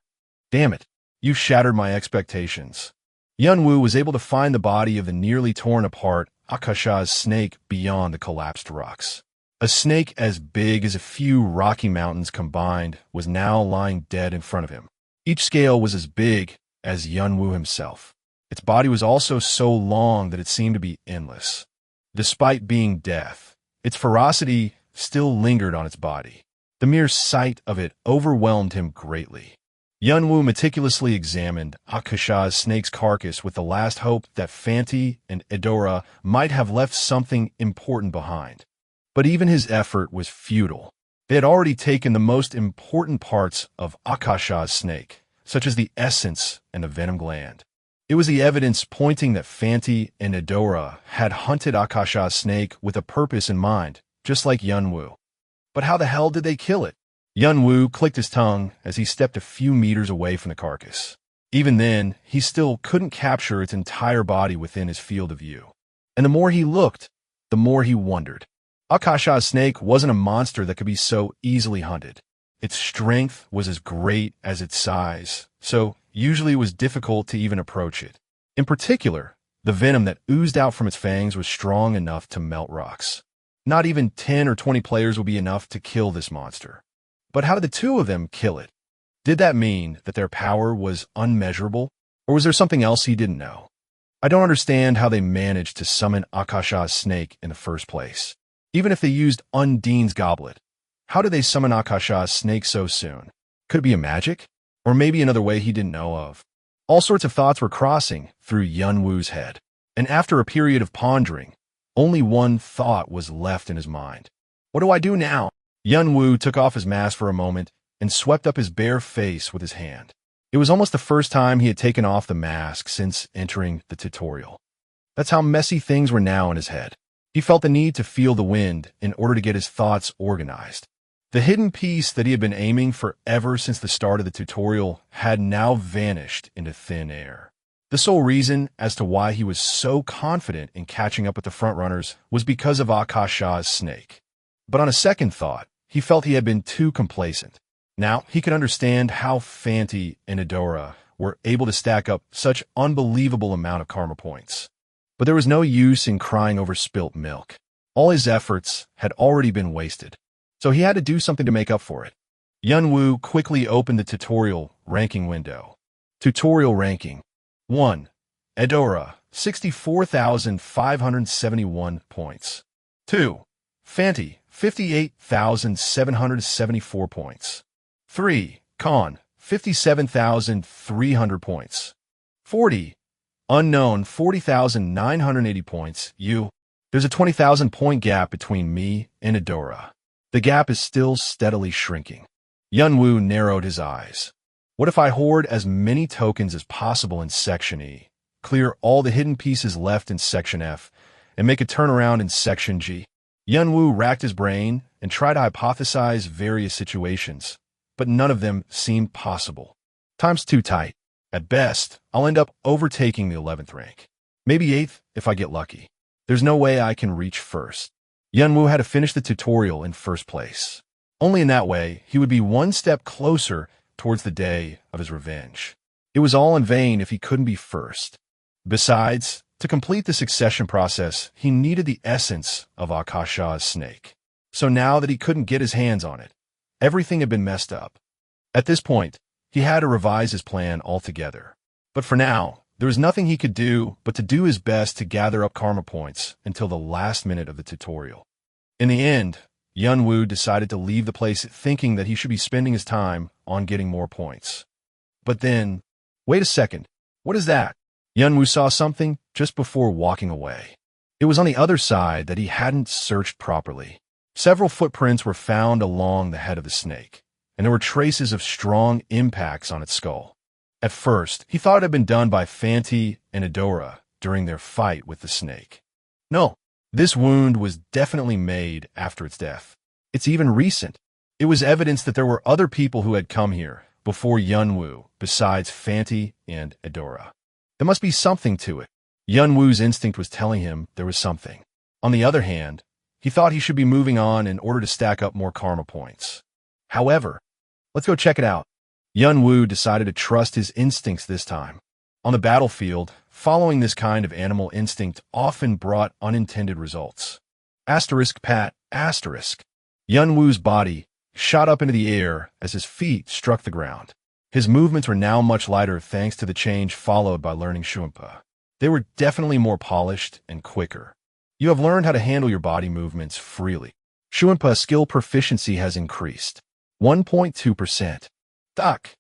damn it, you shattered my expectations. Yunwoo was able to find the body of the nearly torn apart Akasha's snake beyond the collapsed rocks. A snake as big as a few Rocky Mountains combined was now lying dead in front of him. Each scale was as big as Yunwoo himself. Its body was also so long that it seemed to be endless. Despite being death, its ferocity still lingered on its body. The mere sight of it overwhelmed him greatly. Yunwoo meticulously examined Akasha's snake's carcass with the last hope that Fanti and Adora might have left something important behind. But even his effort was futile. They had already taken the most important parts of Akasha's snake, such as the essence and the venom gland. It was the evidence pointing that Fanti and Adora had hunted Akasha's snake with a purpose in mind, just like Yunwoo. But how the hell did they kill it? Yunwoo clicked his tongue as he stepped a few meters away from the carcass. Even then, he still couldn't capture its entire body within his field of view. And the more he looked, the more he wondered. Akasha's snake wasn't a monster that could be so easily hunted. Its strength was as great as its size, so usually it was difficult to even approach it. In particular, the venom that oozed out from its fangs was strong enough to melt rocks. Not even 10 or 20 players would be enough to kill this monster. But how did the 2 of them kill it? Did that mean that their power was unmeasurable, or was there something else he didn't know? I don't understand how they managed to summon Akasha's snake in the first place. Even if they used Undine's goblet, how did they summon Akasha's snake so soon? Could it be a magic? Or maybe another way he didn't know of? All sorts of thoughts were crossing through Yunwoo's head, and after a period of pondering, only one thought was left in his mind. What do I do now? Yunwu took off his mask for a moment and swept up his bare face with his hand. It was almost the first time he had taken off the mask since entering the tutorial. That's how messy things were now in his head. He felt the need to feel the wind in order to get his thoughts organized. The hidden piece that he had been aiming for ever since the start of the tutorial had now vanished into thin air. The sole reason as to why he was so confident in catching up with the frontrunners was because of Akasha's snake. But on a second thought, he felt he had been too complacent. Now he could understand how Fanti and Adora were able to stack up such unbelievable amount of karma points. But there was no use in crying over spilt milk. All his efforts had already been wasted. So he had to do something to make up for it. Yunwu quickly opened the tutorial ranking window. Tutorial ranking. 1. Adora, 64,571 points. 2. Fanti, 58,774 points. 3. Khan, 57,300 points. 40. Unknown, 40,980 points. There's a 20,000 point gap between me and Adora. The gap is still steadily shrinking. Yunwu narrowed his eyes. What if I hoard as many tokens as possible in Section E, clear all the hidden pieces left in Section F, and make a turnaround in Section G? Yunwu racked his brain and tried to hypothesize various situations, but none of them seemed possible. Time's too tight. At best, I'll end up overtaking the 11th rank. Maybe 8th if I get lucky. There's no way I can reach first. Yunwu had to finish the tutorial in first place. Only in that way, he would be one step closer towards the day of his revenge. It was all in vain if he couldn't be first. Besides, to complete the succession process, he needed the essence of Akasha's snake. So now that he couldn't get his hands on it, everything had been messed up. At this point, he had to revise his plan altogether. But for now, there was nothing he could do but to do his best to gather up karma points until the last minute of the tutorial. In the end, Yunwu decided to leave the place thinking that he should be spending his time on getting more points. But then, wait a second, what is that? Yunwu saw something just before walking away. It was on the other side that he hadn't searched properly. Several footprints were found along the head of the snake, and there were traces of strong impacts on its skull. At first, he thought it had been done by Fanti and Adora during their fight with the snake. No, this wound was definitely made after its death. It's even recent. It was evidence that there were other people who had come here before Yunwu besides Fanti and Adora. There must be something to it. Yunwu's instinct was telling him there was something. On the other hand, he thought he should be moving on in order to stack up more karma points. However, let's go check it out. Yunwu decided to trust his instincts this time. On the battlefield, following this kind of animal instinct often brought unintended results. Pat**. Yunwu's body shot up into the air as his feet struck the ground. His movements were now much lighter thanks to the change followed by learning Shumpa. They were definitely more polished and quicker. You have learned how to handle your body movements freely. Shumpa skill proficiency has increased. 1.2%. Duck.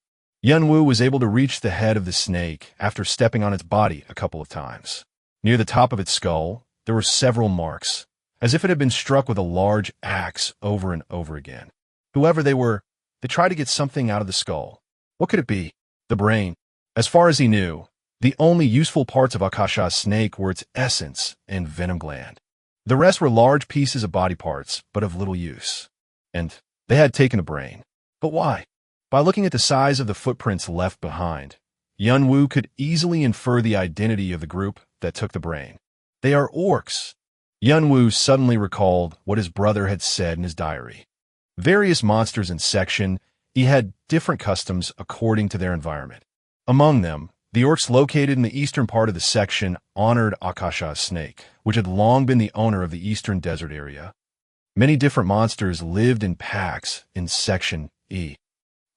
Yunwu was able to reach the head of the snake after stepping on its body a couple of times. Near the top of its skull, there were several marks, as if it had been struck with a large axe over and over again. Whoever they were, they tried to get something out of the skull. What could it be? The brain. As far as he knew, the only useful parts of Akasha's snake were its essence and venom gland. The rest were large pieces of body parts, but of little use. And they had taken a brain. But why? By looking at the size of the footprints left behind, Yunwu could easily infer the identity of the group that took the brain. They are orcs. Yunwu suddenly recalled what his brother had said in his diary. Various monsters in Section E had different customs according to their environment. Among them, the orcs located in the eastern part of the section honored Akasha's snake, which had long been the owner of the eastern desert area. Many different monsters lived in packs in Section E.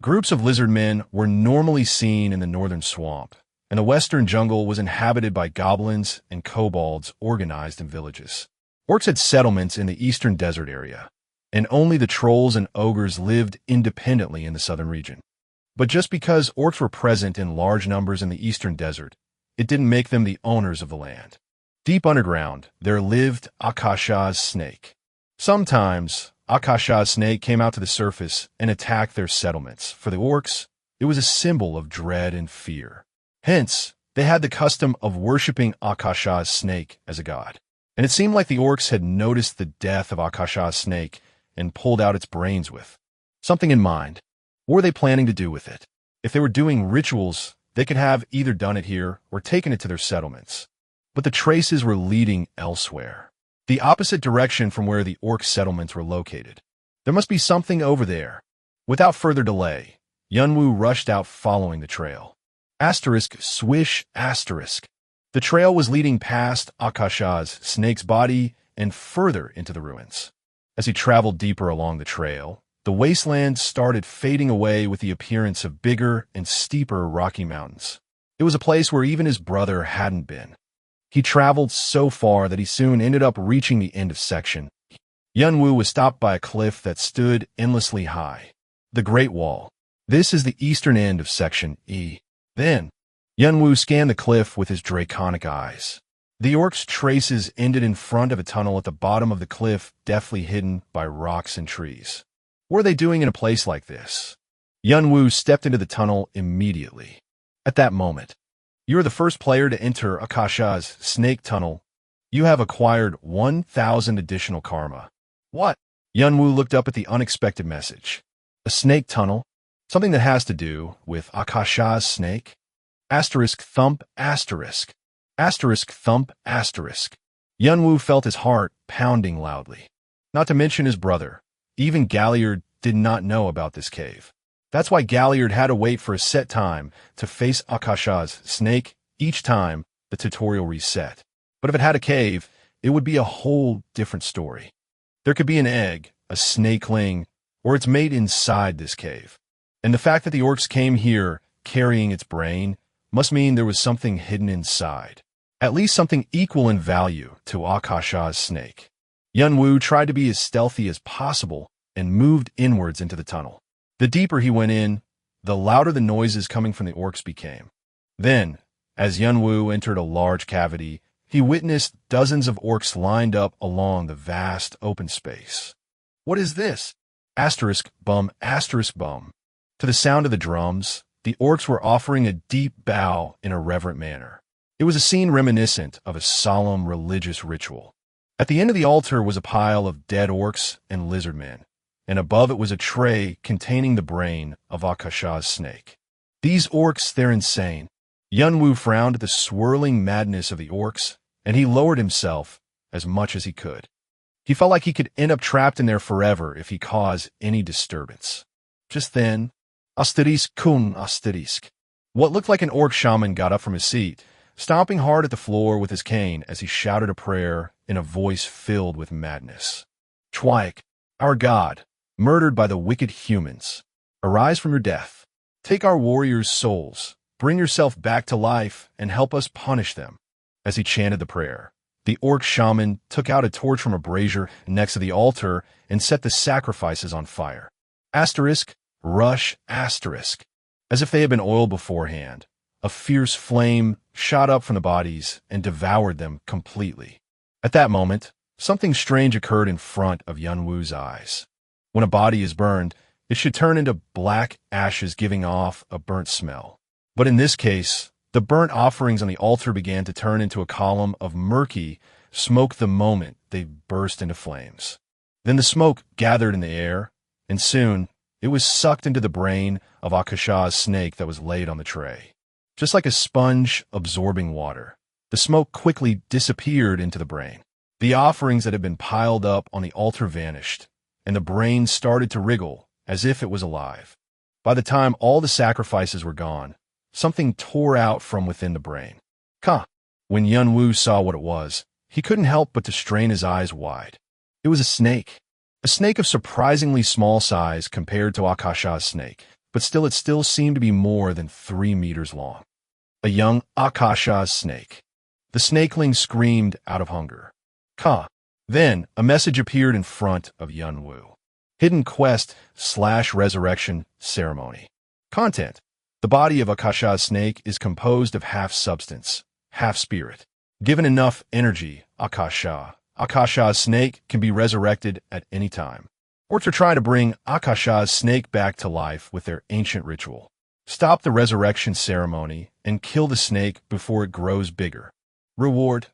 Groups of lizard men were normally seen in the northern swamp, and the western jungle was inhabited by goblins and kobolds organized in villages. Orcs had settlements in the eastern desert area, and only the trolls and ogres lived independently in the southern region. But just because orcs were present in large numbers in the eastern desert, it didn't make them the owners of the land. Deep underground, there lived Akasha's snake. Sometimes, Akasha's snake came out to the surface and attacked their settlements. For the orcs, it was a symbol of dread and fear. Hence, they had the custom of worshipping Akasha's snake as a god. And it seemed like the orcs had noticed the death of Akasha's snake and pulled out its brains with something in mind. What were they planning to do with it? If they were doing rituals, they could have either done it here or taken it to their settlements. But the traces were leading elsewhere, the opposite direction from where the orc settlements were located. There must be something over there. Without further delay, Yunwu rushed out following the trail. Asterisk, swish, asterisk. The trail was leading past Akasha's snake's body and further into the ruins. As he traveled deeper along the trail, the wasteland started fading away with the appearance of bigger and steeper rocky mountains. It was a place where even his brother hadn't been. He traveled so far that he soon ended up reaching the end of section. Yunwu was stopped by a cliff that stood endlessly high. The Great Wall. This is the eastern end of section E. Then, Yunwu scanned the cliff with his draconic eyes. The orcs' traces ended in front of a tunnel at the bottom of the cliff, deftly hidden by rocks and trees. What are they doing in a place like this? Yunwu stepped into the tunnel immediately. At that moment, you are the first player to enter Akasha's snake tunnel. You have acquired 1,000 additional karma. What? Yunwu looked up at the unexpected message. A snake tunnel? Something that has to do with Akasha's snake? Asterisk thump asterisk. Asterisk thump asterisk. Yunwu felt his heart pounding loudly. Not to mention his brother. Even Galliard did not know about this cave. That's why Galliard had to wait for a set time to face Akasha's snake each time the tutorial reset. But if it had a cave, it would be a whole different story. There could be an egg, a snakeling, or its mate inside this cave. And the fact that the orcs came here carrying its brain must mean there was something hidden inside. At least something equal in value to Akasha's snake. Yunwu tried to be as stealthy as possible and moved inwards into the tunnel. The deeper he went in, the louder the noises coming from the orcs became. Then, as Yunwu entered a large cavity, he witnessed dozens of orcs lined up along the vast open space. What is this? Asterisk bum, asterisk bum. To the sound of the drums, the orcs were offering a deep bow in a reverent manner. It was a scene reminiscent of a solemn religious ritual. At the end of the altar was a pile of dead orcs and lizard men, and above it was a tray containing the brain of Akasha's snake. These orcs, they're insane. Yunwu frowned at the swirling madness of the orcs, and he lowered himself as much as he could. He felt like he could end up trapped in there forever if he caused any disturbance. Just then, asterisk kun asterisk. What looked like an orc shaman got up from his seat, stomping hard at the floor with his cane as he shouted a prayer in a voice filled with madness. Chwaik, our god, murdered by the wicked humans, arise from your death. Take our warriors' souls, bring yourself back to life, and help us punish them. As he chanted the prayer, the orc shaman took out a torch from a brazier next to the altar and set the sacrifices on fire. Asterisk, rush, asterisk. As if they had been oiled beforehand, a fierce flame shot up from the bodies and devoured them completely. At that moment, something strange occurred in front of Yunwu's eyes. When a body is burned, it should turn into black ashes giving off a burnt smell. But in this case, the burnt offerings on the altar began to turn into a column of murky smoke the moment they burst into flames. Then the smoke gathered in the air, and soon it was sucked into the brain of Akasha's snake that was laid on the tray. Just like a sponge absorbing water, the smoke quickly disappeared into the brain. The offerings that had been piled up on the altar vanished, and the brain started to wriggle as if it was alive. By the time all the sacrifices were gone, something tore out from within the brain. When Yunwu saw what it was, he couldn't help but to strain his eyes wide. It was a snake. A snake of surprisingly small size compared to Akasha's snake, but it still seemed to be more than 3 meters long. A young Akasha's snake. The snakeling screamed out of hunger. Then a message appeared in front of Yunwu. Hidden quest/resurrection ceremony. Content. The body of Akasha's snake is composed of half substance, half spirit. Given enough energy, Akasha's snake can be resurrected at any time. Orcs are trying to bring Akasha's snake back to life with their ancient ritual. Stop the resurrection ceremony and kill the snake before it grows bigger. Reward.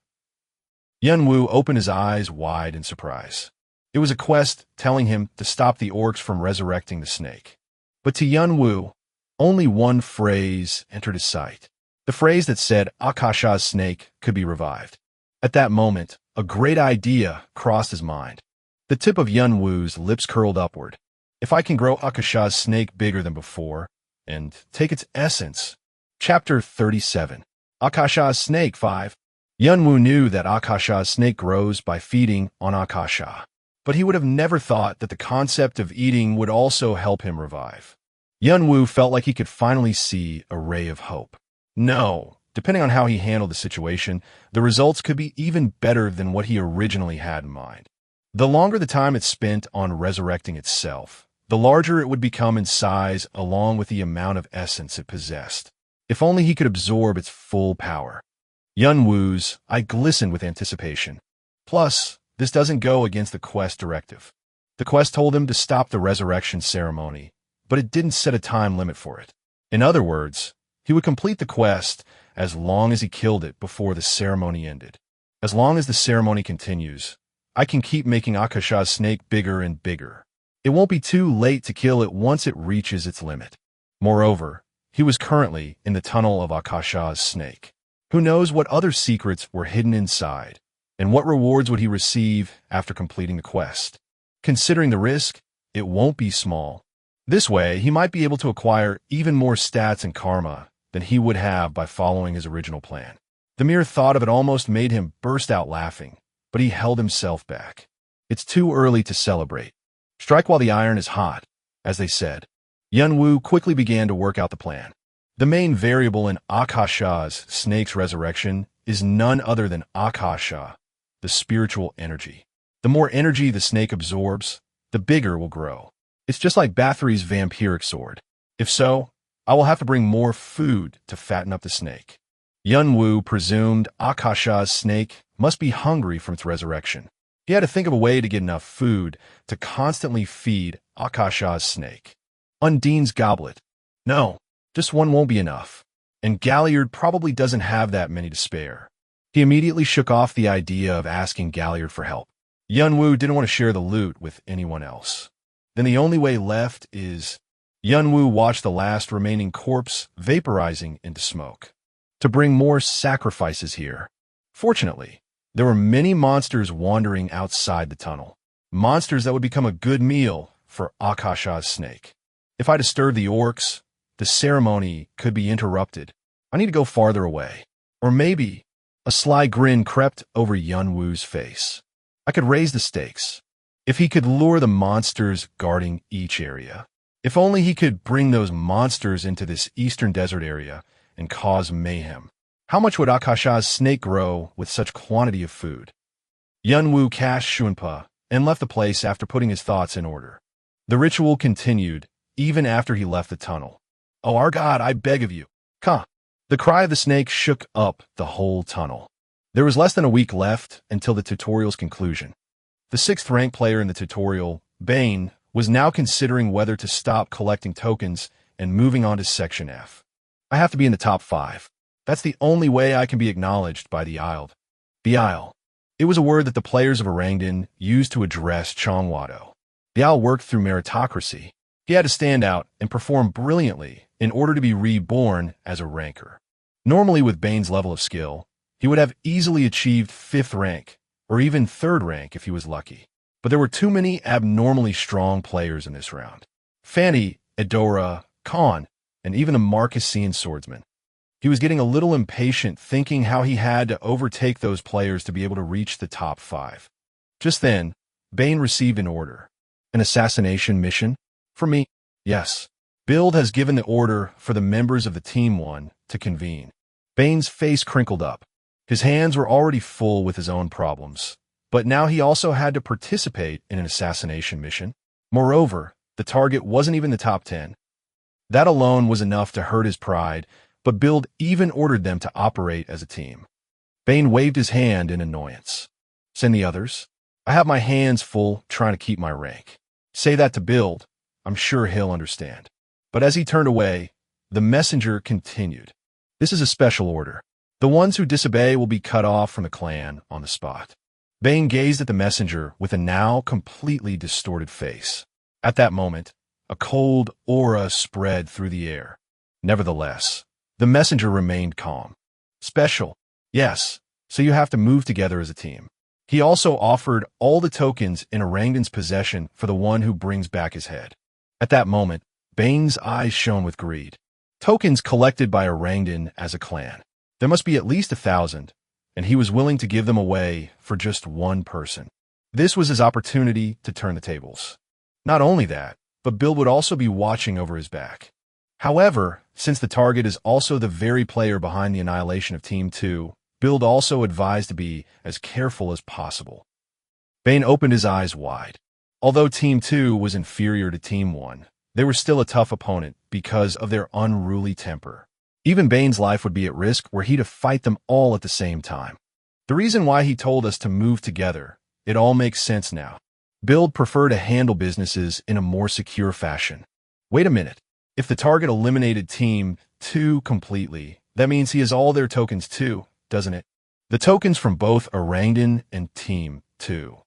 Yunwu opened his eyes wide in surprise. It was a quest telling him to stop the orcs from resurrecting the snake. But to Yunwu, only one phrase entered his sight. The phrase that said Akasha's snake could be revived. At that moment, a great idea crossed his mind. The tip of Yunwu's lips curled upward. If I can grow Akasha's snake bigger than before, and take its essence. Chapter 37. Akasha's snake 5. Yunwu knew that Akasha's snake grows by feeding on Akasha. But he would have never thought that the concept of eating would also help him revive. Yunwu felt like he could finally see a ray of hope. No, depending on how he handled the situation, the results could be even better than what he originally had in mind. The longer the time it spent on resurrecting itself, the larger it would become in size along with the amount of essence it possessed. If only he could absorb its full power. Yunwu's eye glistened with anticipation. Plus, this doesn't go against the quest directive. The quest told him to stop the resurrection ceremony, but it didn't set a time limit for it. In other words, he would complete the quest as long as he killed it before the ceremony ended. As long as the ceremony continues, I can keep making Akasha's snake bigger and bigger. It won't be too late to kill it once it reaches its limit. Moreover, he was currently in the tunnel of Akasha's snake. Who knows what other secrets were hidden inside, and what rewards would he receive after completing the quest? Considering the risk, it won't be small. This way, he might be able to acquire even more stats and karma than he would have by following his original plan. The mere thought of it almost made him burst out laughing, but he held himself back. It's too early to celebrate. Strike while the iron is hot, as they said. Yunwu quickly began to work out the plan. The main variable in Akasha's snake's resurrection is none other than Akasha, the spiritual energy. The more energy the snake absorbs, the bigger it will grow. It's just like Bathory's vampiric sword. If so, I will have to bring more food to fatten up the snake. Yunwu presumed Akasha's snake must be hungry from its resurrection. He had to think of a way to get enough food to constantly feed Akasha's snake. Undine's goblet. No, just one won't be enough. And Galliard probably doesn't have that many to spare. He immediately shook off the idea of asking Galliard for help. Yunwu didn't want to share the loot with anyone else. Then the only way left is... Yunwu watched the last remaining corpse vaporizing into smoke. To bring more sacrifices here. Fortunately, there were many monsters wandering outside the tunnel. Monsters that would become a good meal for Akasha's snake. If I disturb the orcs, the ceremony could be interrupted. I need to go farther away. Or maybe a sly grin crept over Yunwu's face. I could raise the stakes. If he could lure the monsters guarding each area. If only he could bring those monsters into this eastern desert area and cause mayhem. How much would Akasha's snake grow with such quantity of food? Yunwu cast Shunpa and left the place after putting his thoughts in order. The ritual continued, even after he left the tunnel. Oh, our God, I beg of you. Ka! The cry of the snake shook up the whole tunnel. There was less than a week left until the tutorial's conclusion. The 6th rank player in the tutorial, Bane, was now considering whether to stop collecting tokens and moving on to Section F. I have to be in the top 5. That's the only way I can be acknowledged by the Isled. The Isle. It was a word that the players of Orangdan used to address Chongwado. The Isle worked through meritocracy. He had to stand out and perform brilliantly in order to be reborn as a ranker. Normally with Bane's level of skill, he would have easily achieved 5th rank, or even 3rd rank if he was lucky. But there were too many abnormally strong players in this round. Fanny, Edora, Khan, and even a Marquesian swordsman. He was getting a little impatient thinking how he had to overtake those players to be able to reach the top 5. Just then, Bane received an order. An assassination mission? For me? Yes. Build has given the order for the members of the Team 1 to convene. Bane's face crinkled up. His hands were already full with his own problems. But now he also had to participate in an assassination mission. Moreover, the target wasn't even the top 10. That alone was enough to hurt his pride, but Build even ordered them to operate as a team. Bane waved his hand in annoyance. Send the others. I have my hands full trying to keep my rank. Say that to Build. I'm sure he'll understand. But as he turned away, the messenger continued. This is a special order. The ones who disobey will be cut off from the clan on the spot. Bane gazed at the messenger with a now completely distorted face. At that moment, a cold aura spread through the air. Nevertheless, the messenger remained calm. Special. Yes, so you have to move together as a team. He also offered all the tokens in Orangdan's possession for the one who brings back his head. At that moment, Bane's eyes shone with greed. Tokens collected by Orangdan as a clan. There must be at least 1,000, and he was willing to give them away for just one person. This was his opportunity to turn the tables. Not only that, but Bill would also be watching over his back. However, since the target is also the very player behind the annihilation of Team 2, Bill also advised to be as careful as possible. Bane opened his eyes wide. Although Team 2 was inferior to Team 1, they were still a tough opponent because of their unruly temper. Even Bane's life would be at risk were he to fight them all at the same time. The reason why he told us to move together, it all makes sense now. Build preferred to handle businesses in a more secure fashion. Wait a minute. If the target eliminated Team 2 completely, that means he has all their tokens too, doesn't it? The tokens from both Orangdan and Team 2.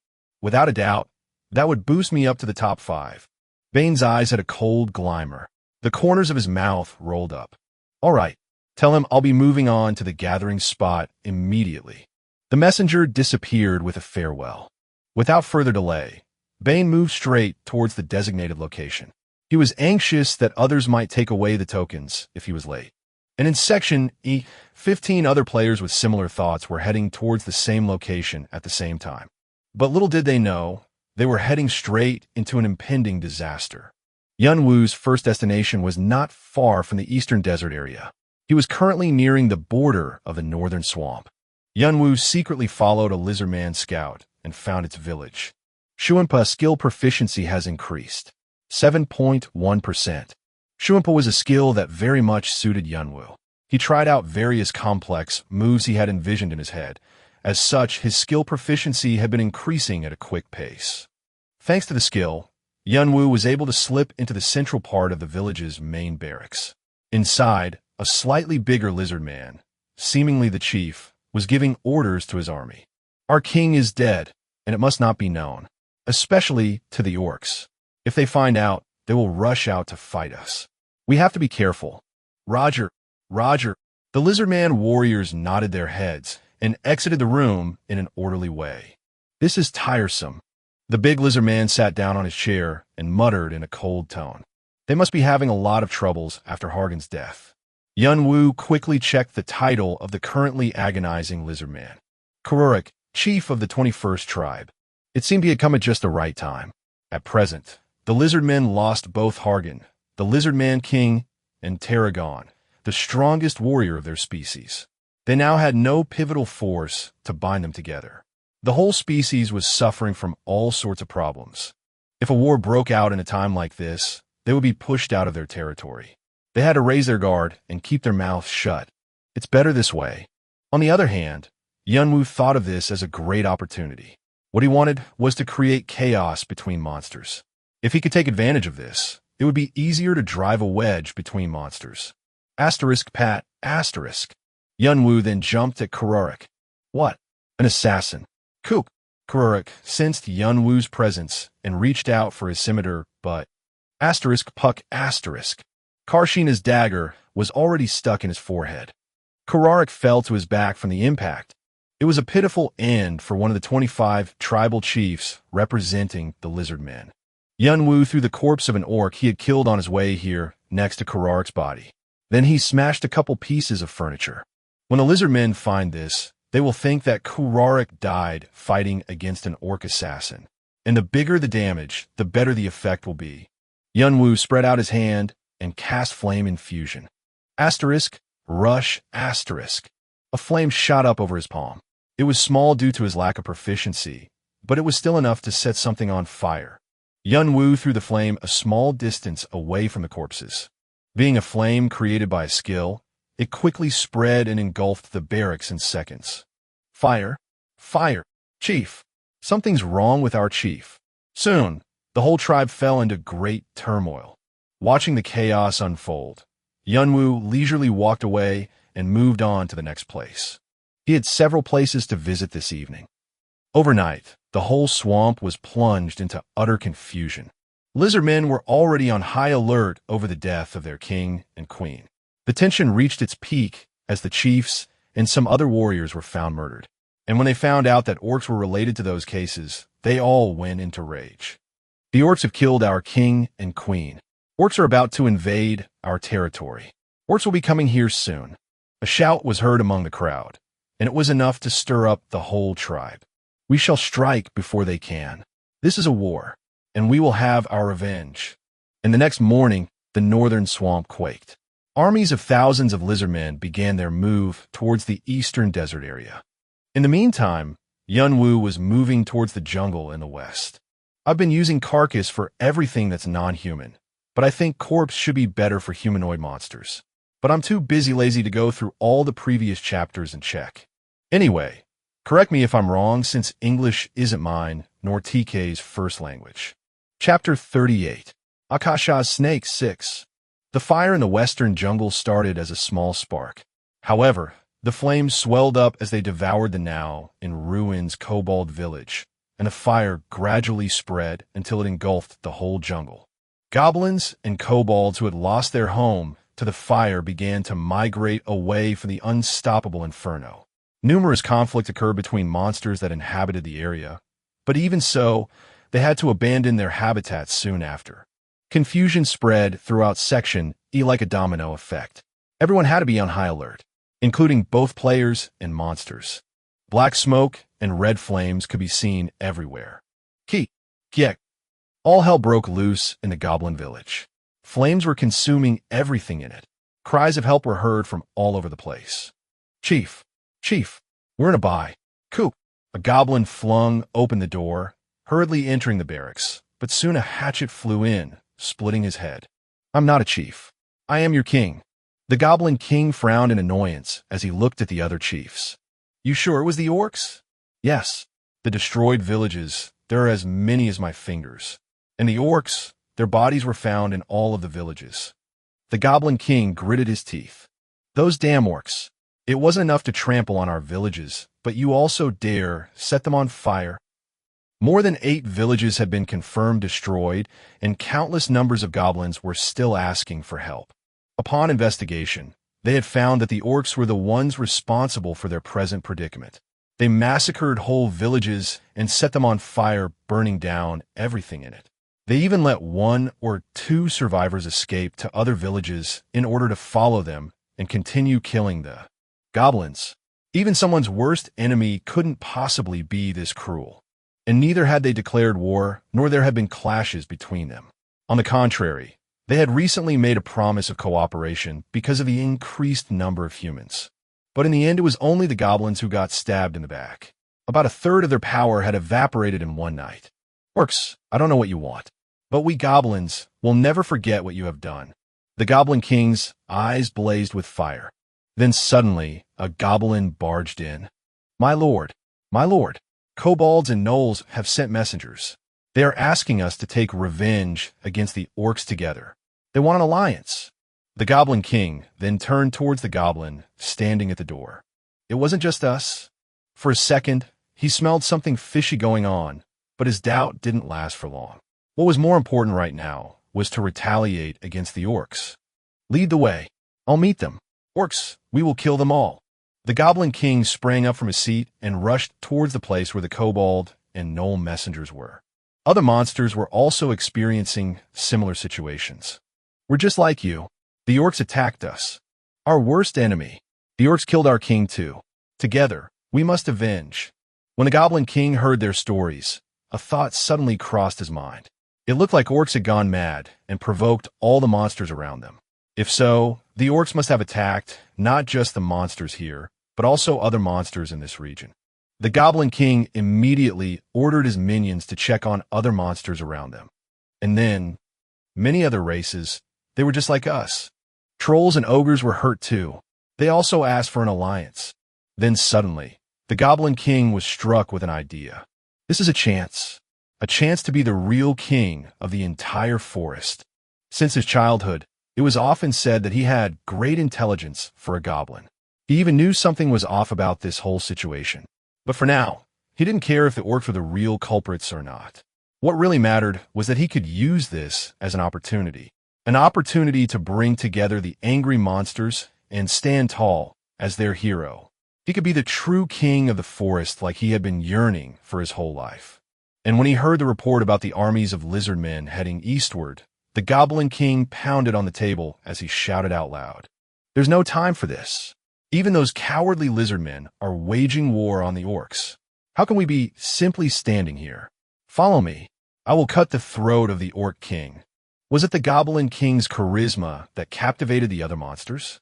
Without a doubt, that would boost me up to the top 5. Bane's eyes had a cold glimmer. The corners of his mouth rolled up. All right, tell him I'll be moving on to the gathering spot immediately. The messenger disappeared with a farewell. Without further delay, Bane moved straight towards the designated location. He was anxious that others might take away the tokens if he was late. And in Section E, 15 other players with similar thoughts were heading towards the same location at the same time. But little did they know, they were heading straight into an impending disaster. Yunwu's first destination was not far from the eastern desert area. He was currently nearing the border of the northern swamp. Yunwu secretly followed a lizardman scout and found its village. Shuanpa skill proficiency has increased. 7.1%. Shuanpa was a skill that very much suited Yunwu. He tried out various complex moves he had envisioned in his head. As such, his skill proficiency had been increasing at a quick pace. Thanks to the skill, Yunwu was able to slip into the central part of the village's main barracks. Inside, a slightly bigger lizard man, seemingly the chief, was giving orders to his army. Our king is dead, and it must not be known, especially to the orcs. If they find out, they will rush out to fight us. We have to be careful. Roger, Roger. The lizard man warriors nodded their heads and exited the room in an orderly way. This is tiresome. The big lizard man sat down on his chair and muttered in a cold tone. They must be having a lot of troubles after Hargan's death. Yunwu quickly checked the title of the currently agonizing lizard man. Kururik, chief of the 21st tribe. It seemed he had come at just the right time. At present, the lizard men lost both Hargan, the lizard man king, and Tarragon, the strongest warrior of their species. They now had no pivotal force to bind them together. The whole species was suffering from all sorts of problems. If a war broke out in a time like this, they would be pushed out of their territory. They had to raise their guard and keep their mouths shut. It's better this way. On the other hand, Yunwu thought of this as a great opportunity. What he wanted was to create chaos between monsters. If he could take advantage of this, it would be easier to drive a wedge between monsters. Pat, Yunwu then jumped at Kururik. What? An assassin. Kook. Kururik sensed Yunwu's presence and reached out for his scimitar, but Karshina's dagger was already stuck in his forehead. Kururik fell to his back from the impact. It was a pitiful end for one of the 25 tribal chiefs representing the lizard men. Yunwu threw the corpse of an orc he had killed on his way here next to Kurarik's body. Then he smashed a couple pieces of furniture. When the lizard men find this, they will think that Kururik died fighting against an orc assassin. And the bigger the damage, the better the effect will be. Yunwu spread out his hand and cast Flame Infusion. Rush. A flame shot up over his palm. It was small due to his lack of proficiency, but it was still enough to set something on fire. Yunwu threw the flame a small distance away from the corpses. Being a flame created by a skill, it quickly spread and engulfed the barracks in seconds. Fire! Chief! Something's wrong with our chief. Soon, The whole tribe fell into great turmoil. Watching the chaos unfold, Yunwu leisurely walked away and moved on to the next place. He had several places to visit this evening. Overnight, the whole swamp was plunged into utter confusion. Lizardmen were already on high alert over the death of their king and queen. The tension reached its peak as the chiefs and some other warriors were found murdered. And when they found out that orcs were related to those cases, they all went into rage. The orcs have killed our king and queen. Orcs are about to invade our territory. Orcs will be coming here soon. A shout was heard among the crowd, and it was enough to stir up the whole tribe. We shall strike before they can. This is a war, and we will have our revenge. And the next morning, the northern swamp quaked. Armies of thousands of lizardmen began their move towards the eastern desert area. In the meantime, Yunwu was moving towards the jungle in the west. I've been using carcass for everything that's non-human, but I think corpse should be better for humanoid monsters. But I'm too lazy to go through all the previous chapters and check. Anyway, correct me if I'm wrong since English isn't mine nor TK's first language. Chapter 38. Akasha's Snake 6. The fire in the western jungle started as a small spark. However, the flames swelled up as they devoured the now in ruins kobold village, and the fire gradually spread until it engulfed the whole jungle. Goblins and kobolds who had lost their home to the fire began to migrate away from the unstoppable inferno. Numerous conflict occurred between monsters that inhabited the area, but even so, they had to abandon their habitats soon after. Confusion spread throughout Section E like a domino effect. Everyone had to be on high alert, including both players and monsters. Black smoke and red flames could be seen everywhere. Kiek. All hell broke loose in the goblin village. Flames were consuming everything in it. Cries of help were heard from all over the place. Chief, we're in a bind. Coop. A goblin flung open the door, hurriedly entering the barracks, but soon a hatchet flew in, splitting his head. I'm not a chief. I am your king. The goblin king frowned in annoyance as he looked at the other chiefs. You sure it was the orcs? Yes. The destroyed villages, there are as many as my fingers. And the orcs, their bodies were found in all of the villages. The goblin king gritted his teeth. Those damn orcs. It wasn't enough to trample on our villages, but you also dare set them on fire. More than 8 villages had been confirmed destroyed, and countless numbers of goblins were still asking for help. Upon investigation, they had found that the orcs were the ones responsible for their present predicament. They massacred whole villages and set them on fire, burning down everything in it. They even let 1 or 2 survivors escape to other villages in order to follow them and continue killing the goblins. Even someone's worst enemy couldn't possibly be this cruel. And neither had they declared war, nor there had been clashes between them. On the contrary, they had recently made a promise of cooperation because of the increased number of humans. But in the end, it was only the goblins who got stabbed in the back. About a third of their power had evaporated in one night. Orcs, I don't know what you want, but we goblins will never forget what you have done. The goblin king's eyes blazed with fire. Then suddenly, a goblin barged in. My lord, kobolds and gnolls have sent messengers. They are asking us to take revenge against the orcs together. They want an alliance. The Goblin King then turned towards the goblin standing at the door. It wasn't just us. For a second, he smelled something fishy going on, but his doubt didn't last for long. What was more important right now was to retaliate against the orcs. Lead the way. I'll meet them. Orcs, we will kill them all. The Goblin King sprang up from his seat and rushed towards the place where the kobold and gnoll messengers were. Other monsters were also experiencing similar situations. We're just like you. The orcs attacked us. Our worst enemy. The orcs killed our king too. Together, we must avenge. When the Goblin King heard their stories, a thought suddenly crossed his mind. It looked like orcs had gone mad and provoked all the monsters around them. If so, the orcs must have attacked not just the monsters here, but also other monsters in this region. The Goblin King immediately ordered his minions to check on other monsters around them. And then, many other races, they were just like us. Trolls and ogres were hurt too. They also asked for an alliance. Then suddenly, the Goblin King was struck with an idea. This is a chance a chance to be the real king of the entire forest. Since his childhood, it was often said that he had great intelligence for a goblin. He even knew something was off about this whole situation. But for now, he didn't care if the orcs were the real culprits or not. What really mattered was that he could use this as an opportunity to bring together the angry monsters and stand tall as their hero. He could be the true king of the forest like he had been yearning for his whole life. And when he heard the report about the armies of lizard men heading eastward, the Goblin King pounded on the table as he shouted out loud, "There's no time for this. Even those cowardly lizard men are waging war on the orcs. How can we be simply standing here? Follow me. I will cut the throat of the Orc King." Was it the Goblin King's charisma that captivated the other monsters?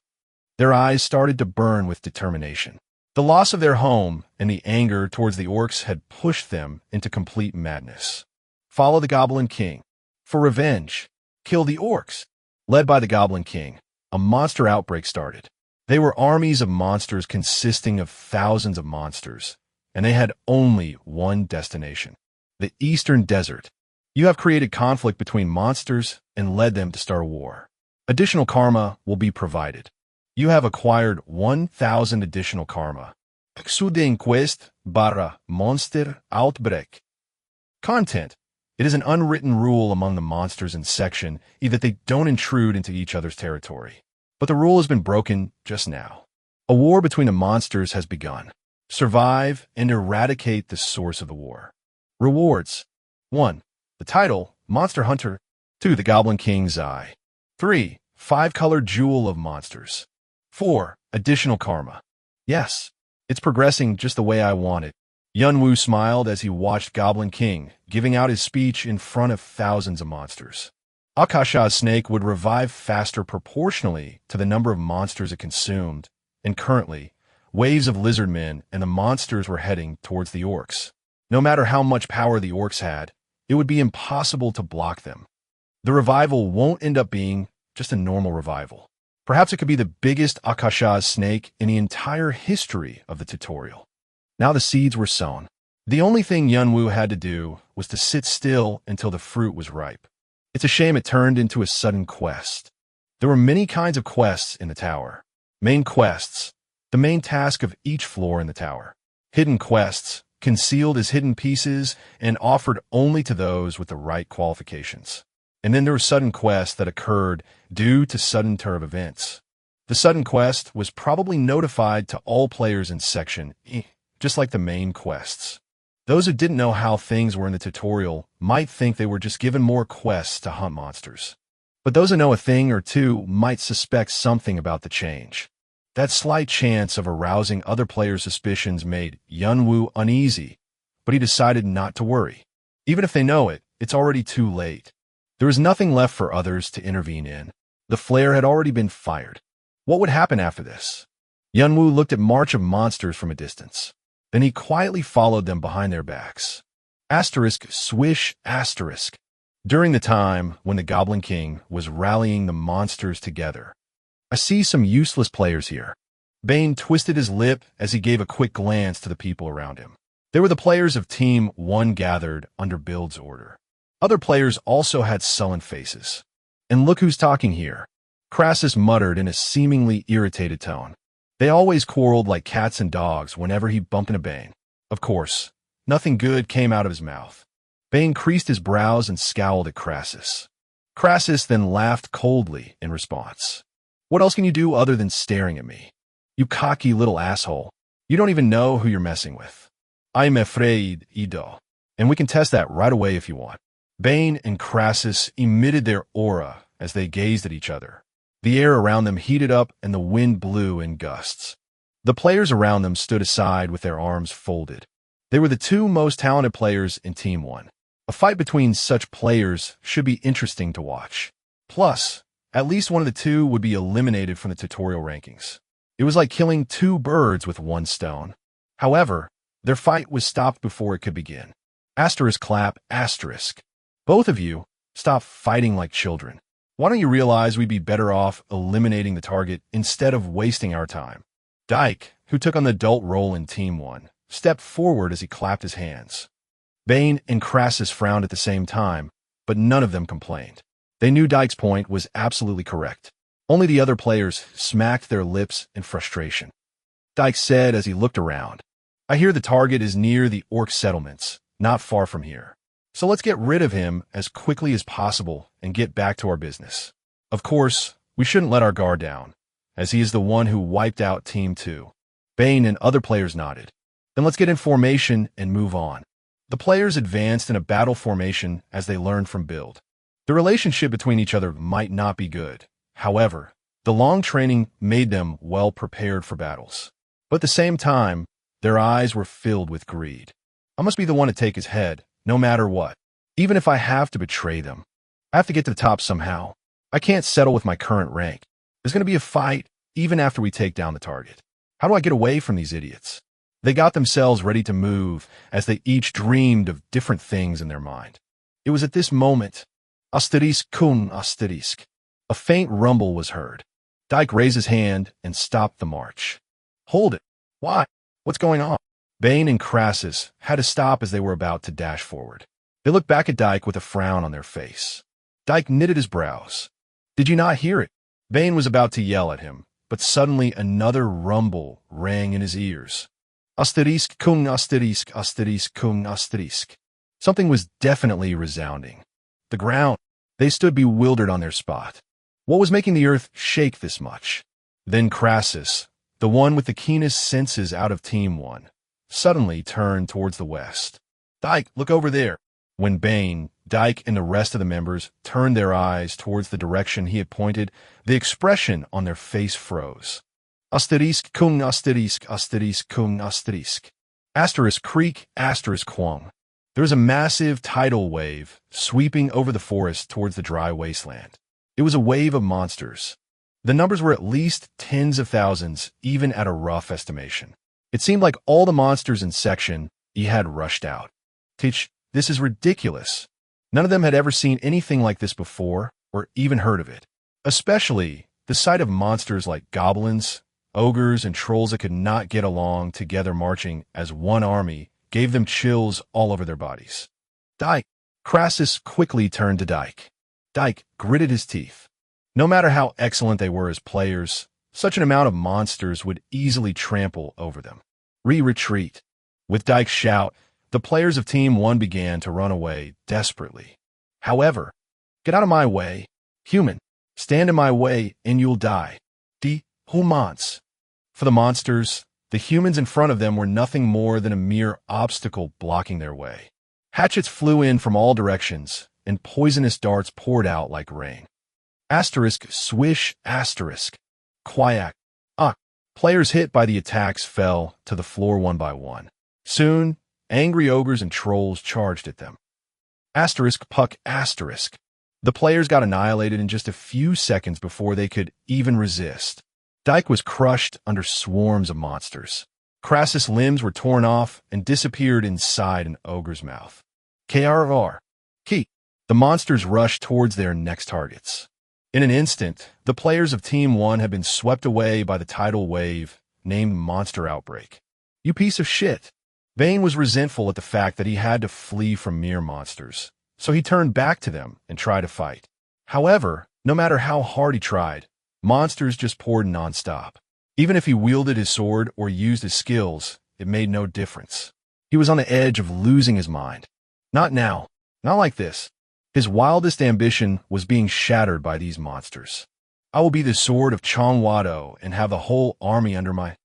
Their eyes started to burn with determination. The loss of their home and the anger towards the orcs had pushed them into complete madness. Follow the Goblin King. For revenge. Kill the orcs. Led by the Goblin King, a monster outbreak started. They were armies of monsters consisting of thousands of monsters, and they had only one destination: the Eastern Desert. You have created conflict between monsters and led them to start a war. Additional karma will be provided. You have acquired 1,000 additional karma. Exuding quest barra monster outbreak. Content. It is an unwritten rule among the monsters in section that they don't intrude into each other's territory. But the rule has been broken just now. A war between the monsters has begun. Survive and eradicate the source of the war. Rewards. 1. The title, Monster Hunter. 2. The Goblin King's Eye. 3. 5-colored Jewel of Monsters. 4. Additional Karma. Yes, it's progressing just the way I want it. Yunwu smiled as he watched Goblin King giving out his speech in front of thousands of monsters. Akasha's snake would revive faster proportionally to the number of monsters it consumed, and currently, waves of lizard men and the monsters were heading towards the orcs. No matter how much power the orcs had, it would be impossible to block them. The revival won't end up being just a normal revival. Perhaps it could be the biggest Akasha's snake in the entire history of the tutorial. Now the seeds were sown. The only thing Yunwu had to do was to sit still until the fruit was ripe. It's a shame it turned into a sudden quest. There were many kinds of quests in the tower. Main quests, the main task of each floor in the tower. Hidden quests, concealed as hidden pieces and offered only to those with the right qualifications. And then there were sudden quests that occurred due to sudden turn of events. The sudden quest was probably notified to all players in Section E, just like the main quests. Those who didn't know how things were in the tutorial might think they were just given more quests to hunt monsters. But those who know a thing or two might suspect something about the change. That slight chance of arousing other players' suspicions made Yunwu uneasy, but he decided not to worry. Even if they know it, it's already too late. There was nothing left for others to intervene in. The flare had already been fired. What would happen after this? Yunwu looked at March of Monsters from a distance. Then he quietly followed them behind their backs. Asterisk, swish, asterisk. During the time when the Goblin King was rallying the monsters together. I see some useless players here. Bane twisted his lip as he gave a quick glance to the people around him. They were the players of Team 1 gathered under Build's order. Other players also had sullen faces. And look who's talking here. Crassus muttered in a seemingly irritated tone. They always quarreled like cats and dogs whenever he bumped into Bane. Of course, nothing good came out of his mouth. Bane creased his brows and scowled at Crassus. Crassus then laughed coldly in response. What else can you do other than staring at me? You cocky little asshole. You don't even know who you're messing with. I'm afraid, Ido. And we can test that right away if you want. Bane and Crassus emitted their aura as they gazed at each other. The air around them heated up and the wind blew in gusts. The players around them stood aside with their arms folded. They were the two most talented players in Team 1. A fight between such players should be interesting to watch. Plus, at least one of the two would be eliminated from the tutorial rankings. It was like killing two birds with one stone. However, their fight was stopped before it could begin. Asterisk clap, asterisk. Both of you, stop fighting like children. Why don't you realize we'd be better off eliminating the target instead of wasting our time? Dyke, who took on the adult role in Team 1, stepped forward as he clapped his hands. Bane and Crassus frowned at the same time, but none of them complained. They knew Dyke's point was absolutely correct. Only the other players smacked their lips in frustration. Dyke said as he looked around, "I hear the target is near the orc settlements, not far from here. So let's get rid of him as quickly as possible and get back to our business. Of course, we shouldn't let our guard down, as he is the one who wiped out Team 2. Bane and other players nodded. "Then let's get in formation and move on." The players advanced in a battle formation as they learned from Build. The relationship between each other might not be good. However, the long training made them well prepared for battles. But at the same time, their eyes were filled with greed. "I must be the one to take his head, no matter what. Even if I have to betray them. I have to get to the top somehow. I can't settle with my current rank. There's going to be a fight even after we take down the target. How do I get away from these idiots?" They got themselves ready to move as they each dreamed of different things in their mind. It was at this moment, Asterisk kun asterisk. A faint rumble was heard. Dyke raised his hand and stopped the march. "Hold it. Why? What's going on?" Bane and Crassus had to stop as they were about to dash forward. They looked back at Dyke with a frown on their face. Dyke knitted his brows. "Did you not hear it?" Bane was about to yell at him, but suddenly another rumble rang in his ears. Asterisk kun asterisk asterisk kun asterisk. Something was definitely resounding. The ground. They stood bewildered on their spot. What was making the earth shake this much? Then Crassus, the one with the keenest senses out of Team 1, suddenly turned towards the west. "Dyke, look over there." When Bane, Dyke, and the rest of the members turned their eyes towards the direction he had pointed, the expression on their face froze. Asterisk kun asterisk asterisk kun asterisk. Asterisk creek asterisk quong. There was a massive tidal wave sweeping over the forest towards the dry wasteland. It was a wave of monsters. The numbers were at least tens of thousands, even at a rough estimation. It seemed like all the monsters in Section E had rushed out. "Teach, this is ridiculous." None of them had ever seen anything like this before, or even heard of it. Especially the sight of monsters like goblins, ogres, and trolls that could not get along together marching as one army gave them chills all over their bodies. "Dyke." Crassus quickly turned to Dyke. Dyke gritted his teeth. No matter how excellent they were as players, such an amount of monsters would easily trample over them. Retreat. With Dyke's shout, the players of Team 1 began to run away desperately. However, "Get out of my way. Human, stand in my way and you'll die. Die humans." For the monsters, the humans in front of them were nothing more than a mere obstacle blocking their way. Hatchets flew in from all directions, and poisonous darts poured out like rain. Asterisk swish asterisk. Quack. Players hit by the attacks fell to the floor one by one. Soon, angry ogres and trolls charged at them. Asterisk puck asterisk. The players got annihilated in just a few seconds before they could even resist. Dyke was crushed under swarms of monsters. Crassus' limbs were torn off and disappeared inside an ogre's mouth. KRR. Key. The monsters rushed towards their next targets. In an instant, the players of Team 1 had been swept away by the tidal wave named Monster Outbreak. "You piece of shit." Bane was resentful at the fact that he had to flee from mere monsters, so he turned back to them and tried to fight. However, no matter how hard he tried, monsters just poured nonstop. Even if he wielded his sword or used his skills, it made no difference. He was on the edge of losing his mind. Not now. Not like this. His wildest ambition was being shattered by these monsters. "I will be the sword of Chongwado and have the whole army under my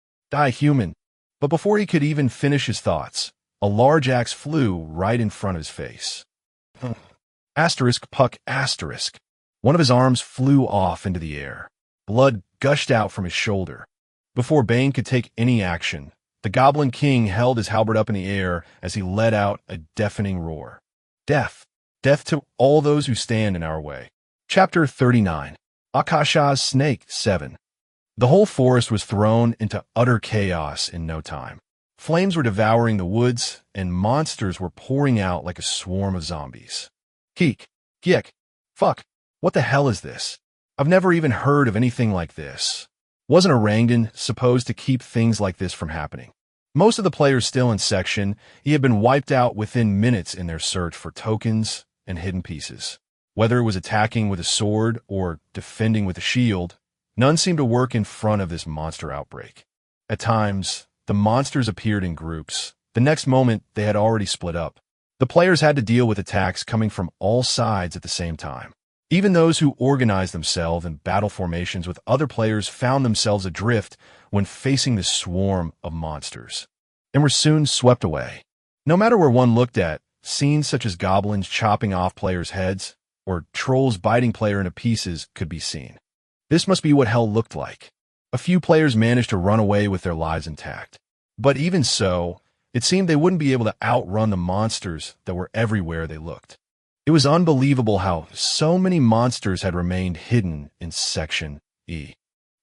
human." But before he could even finish his thoughts, a large axe flew right in front of his face. Asterisk puck asterisk. One of his arms flew off into the air. Blood gushed out from his shoulder. Before Bane could take any action, the Goblin King held his halberd up in the air as he let out a deafening roar. "Death! Death to all those who stand in our way." Chapter 39. Akasha's Snake 7. The whole forest was thrown into utter chaos in no time. Flames were devouring the woods, and monsters were pouring out like a swarm of zombies. Keek. Giek. Fuck. What the hell is this? I've never even heard of anything like this. Wasn't Orangdan supposed to keep things like this from happening? Most of the players still in Section E had been wiped out within minutes in their search for tokens and hidden pieces. Whether it was attacking with a sword or defending with a shield, none seemed to work in front of this monster outbreak. At times, the monsters appeared in groups. The next moment, they had already split up. The players had to deal with attacks coming from all sides at the same time. Even those who organized themselves in battle formations with other players found themselves adrift when facing this swarm of monsters, and were soon swept away. No matter where one looked at, scenes such as goblins chopping off players' heads or trolls biting player into pieces could be seen. This must be what hell looked like. A few players managed to run away with their lives intact. But even so, it seemed they wouldn't be able to outrun the monsters that were everywhere they looked. It was unbelievable how so many monsters had remained hidden in Section E.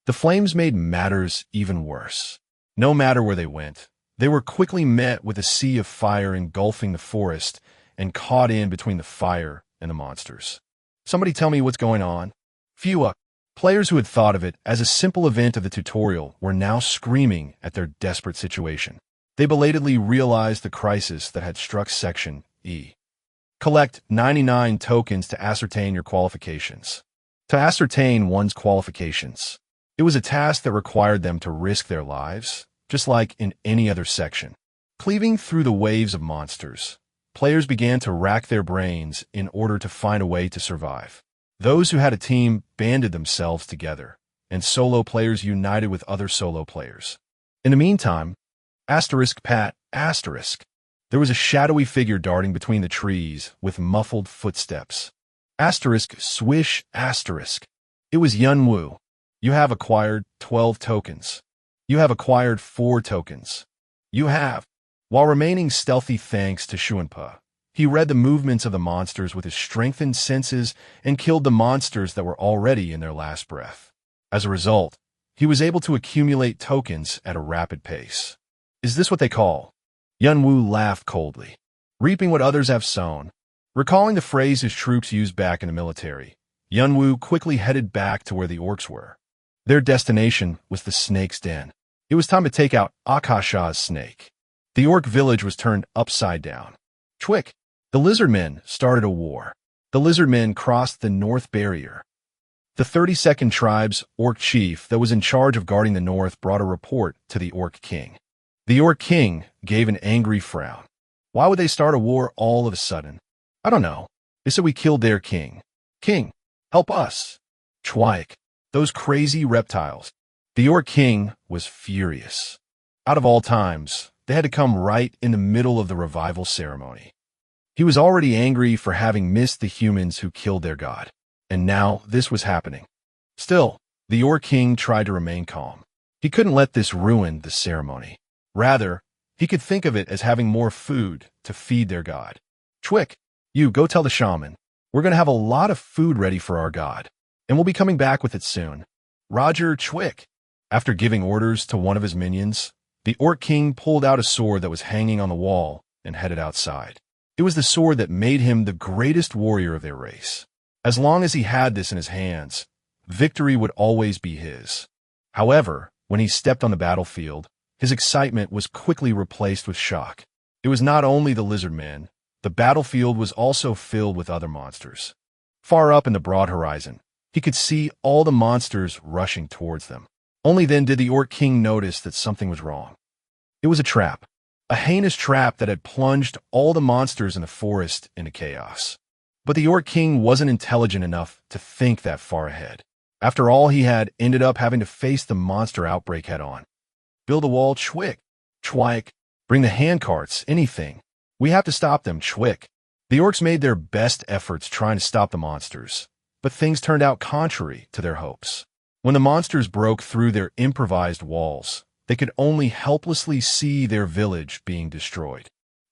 The flames made matters even worse. No matter where they went, they were quickly met with a sea of fire engulfing the forest and caught in between the fire and the monsters. Somebody tell me what's going on. Few players who had thought of it as a simple event of the tutorial were now screaming at their desperate situation. They belatedly realized the crisis that had struck Section E. Collect 99 tokens to ascertain your qualifications. To ascertain one's qualifications, it was a task that required them to risk their lives, just like in any other section. Cleaving through the waves of monsters, players began to rack their brains in order to find a way to survive. Those who had a team banded themselves together, and solo players united with other solo players. In the meantime, *Pat*, there was a shadowy figure darting between the trees with muffled footsteps. *swish*. It was Yunwu. You have acquired 12 tokens. You have acquired 4 tokens. You have. While remaining stealthy thanks to Shuanpa, he read the movements of the monsters with his strengthened senses and killed the monsters that were already in their last breath. As a result, he was able to accumulate tokens at a rapid pace. Is this what they call? Yunwu laughed coldly. Reaping what others have sown. Recalling the phrase his troops used back in the military, Yunwu quickly headed back to where the orcs were. Their destination was the snake's den. It was time to take out Akasha's snake. The orc village was turned upside down. Chwick! The lizardmen started a war. The lizardmen crossed the North Barrier. The 32nd Tribe's orc chief that was in charge of guarding the north brought a report to the orc king. The orc king gave an angry frown. Why would they start a war all of a sudden? I don't know. They said we killed their king. King, help us. Chwick! Those crazy reptiles. The orc king was furious. Out of all times, they had to come right in the middle of the revival ceremony. He was already angry for having missed the humans who killed their god, and now this was happening. Still, the orc king tried to remain calm. He couldn't let this ruin the ceremony. Rather, he could think of it as having more food to feed their god. Chwick, you go tell the shaman. We're going to have a lot of food ready for our god, and we'll be coming back with it soon. Roger, Chwick. After giving orders to one of his minions, the orc king pulled out a sword that was hanging on the wall and headed outside. It was the sword that made him the greatest warrior of their race. As long as he had this in his hands, victory would always be his. However, when he stepped on the battlefield, his excitement was quickly replaced with shock. It was not only the lizardmen, the battlefield was also filled with other monsters. Far up in the broad horizon, he could see all the monsters rushing towards them. Only then did the orc king notice that something was wrong. It was a trap. A heinous trap that had plunged all the monsters in the forest into chaos. But the orc king wasn't intelligent enough to think that far ahead. After all, he had ended up having to face the monster outbreak head-on. Build a wall, Chwick. Chwick. Bring the handcarts, anything. We have to stop them, Chwick. The orcs made their best efforts trying to stop the monsters, but things turned out contrary to their hopes. When the monsters broke through their improvised walls, they could only helplessly see their village being destroyed.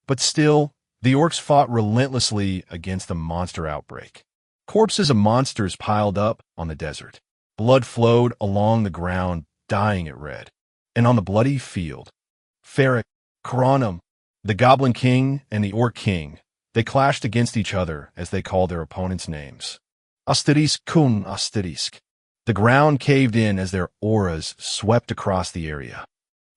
But still, the orcs fought relentlessly against the monster outbreak. Corpses of monsters piled up on the desert. Blood flowed along the ground, dyeing it red. And on the bloody field, Ferric, Kronum, the Goblin King, and the Orc King, they clashed against each other as they called their opponents' names. Astirisk kun Astirisk. The ground caved in as their auras swept across the area.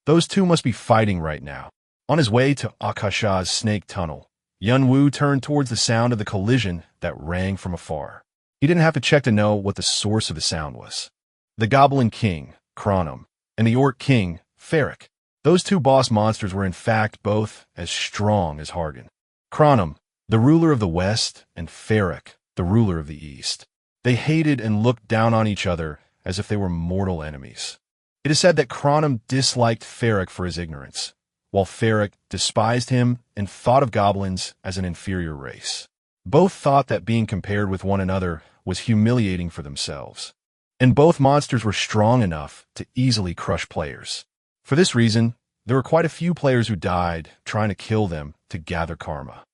Those two must be fighting right now. On his way to Akasha's snake tunnel, Yunwoo turned towards the sound of the collision that rang from afar. He didn't have to check to know what the source of the sound was. The Goblin King, Kronum, and the Orc King, Ferric. Those two boss monsters were in fact both as strong as Hargan. Kronum, the ruler of the West, and Ferric, the ruler of the East. They hated and looked down on each other as if they were mortal enemies. It is said that Kronum disliked Ferric for his ignorance, while Ferric despised him and thought of goblins as an inferior race. Both thought that being compared with one another was humiliating for themselves, and both monsters were strong enough to easily crush players. For this reason, there were quite a few players who died trying to kill them to gather karma.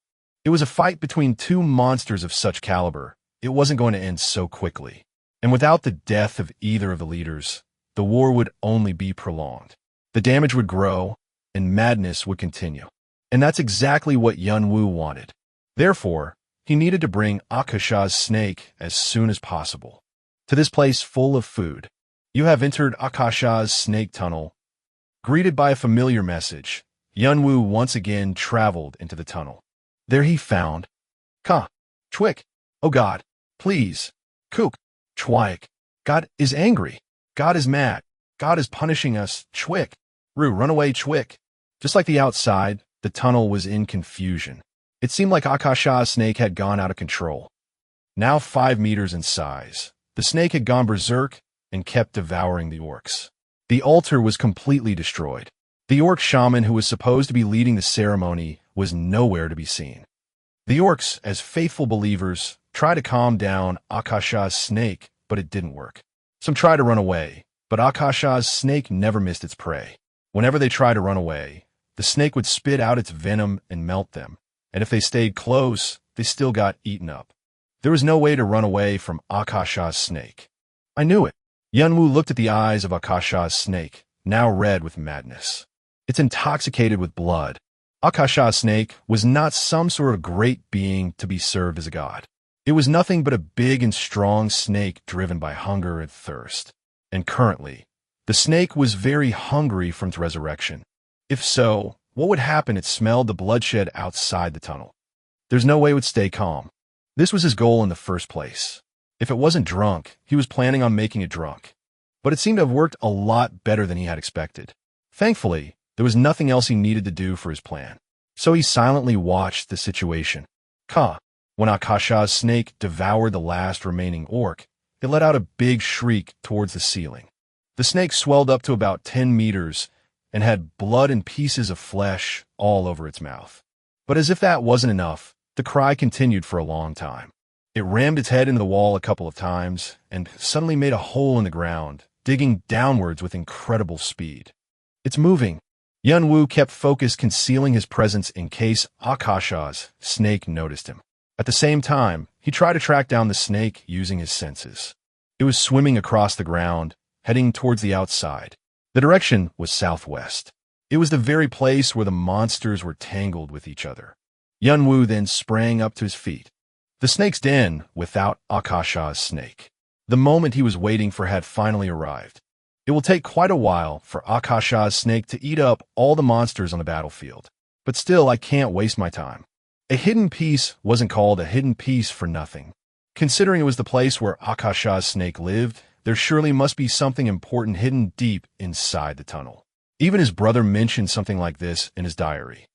It was a fight between two monsters of such caliber. It wasn't going to end so quickly, and without the death of either of the leaders, the war would only be prolonged. The damage would grow, and madness would continue. And that's exactly what Yunwoo wanted. Therefore, he needed to bring Akasha's snake as soon as possible to this place full of food. You have entered Akasha's snake tunnel. Greeted by a familiar message, Yunwoo once again traveled into the tunnel. There he found Ka, Chwick. Oh God, please. Kook, Chwyk. God is angry. God is mad. God is punishing us. Chwick. Rue, run away, Chwick. Just like the outside, the tunnel was in confusion. It seemed like Akasha's snake had gone out of control. Now 5 meters in size, the snake had gone berserk and kept devouring the orcs. The altar was completely destroyed. The orc shaman who was supposed to be leading the ceremony was nowhere to be seen. The orcs, as faithful believers, tried to calm down Akasha's snake, but it didn't work. Some tried to run away, but Akasha's snake never missed its prey. Whenever they tried to run away, the snake would spit out its venom and melt them, and if they stayed close, they still got eaten up. There was no way to run away from Akasha's snake. I knew it. Yunwoo looked at the eyes of Akasha's snake, now red with madness. It's intoxicated with blood. Akasha's snake was not some sort of great being to be served as a god. It was nothing but a big and strong snake driven by hunger and thirst. And currently, the snake was very hungry from its resurrection. If so, what would happen? It smelled the bloodshed outside the tunnel. There's no way it would stay calm. This was his goal in the first place. If it wasn't drunk, he was planning on making it drunk. But it seemed to have worked a lot better than he had expected. Thankfully, there was nothing else he needed to do for his plan. So he silently watched the situation. When Akasha's snake devoured the last remaining orc, it let out a big shriek towards the ceiling. The snake swelled up to about 10 meters and had blood and pieces of flesh all over its mouth. But as if that wasn't enough, the cry continued for a long time. It rammed its head into the wall a couple of times and suddenly made a hole in the ground, digging downwards with incredible speed. It's moving. Yunwoo kept focused, concealing his presence in case Akasha's snake noticed him. At the same time, he tried to track down the snake using his senses. It was swimming across the ground, heading towards the outside. The direction was southwest. It was the very place where the monsters were tangled with each other. Yunwoo then sprang up to his feet. The snake's den without Akasha's snake. The moment he was waiting for had finally arrived. It will take quite a while for Akasha's snake to eat up all the monsters on the battlefield. But still, I can't waste my time. A hidden piece wasn't called a hidden piece for nothing. Considering it was the place where Akasha's snake lived, there surely must be something important hidden deep inside the tunnel. Even his brother mentioned something like this in his diary.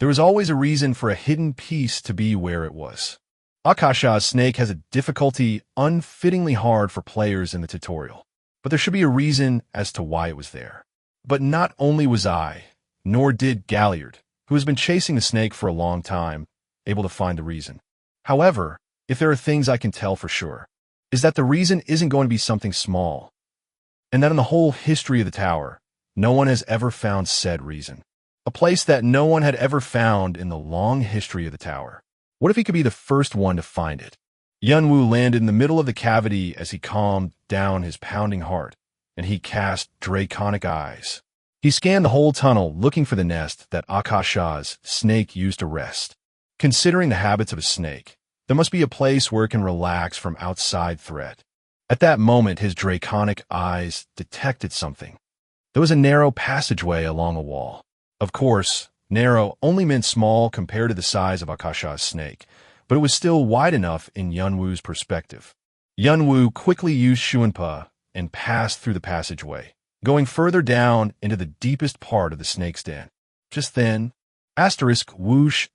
There was always a reason for a hidden piece to be where it was. Akasha's snake has a difficulty unfittingly hard for players in the tutorial, but there should be a reason as to why it was there. But not only was I, nor did Galliard, who has been chasing the snake for a long time, able to find the reason. However, if there are things I can tell for sure, is that the reason isn't going to be something small, and that in the whole history of the tower, no one has ever found said reason. A place that no one had ever found in the long history of the tower. What if he could be the first one to find it? Yunwoo landed in the middle of the cavity as he calmed down his pounding heart, and he cast draconic eyes. He scanned the whole tunnel looking for the nest that Akasha's snake used to rest. Considering the habits of a snake, there must be a place where it can relax from outside threat. At that moment, his draconic eyes detected something. There was a narrow passageway along a wall. Of course, narrow only meant small compared to the size of Akasha's snake, but it was still wide enough in Yunwoo's perspective. Yunwoo quickly used Shuanpa and passed through the passageway, going further down into the deepest part of the snake's den. Just then, whoosh,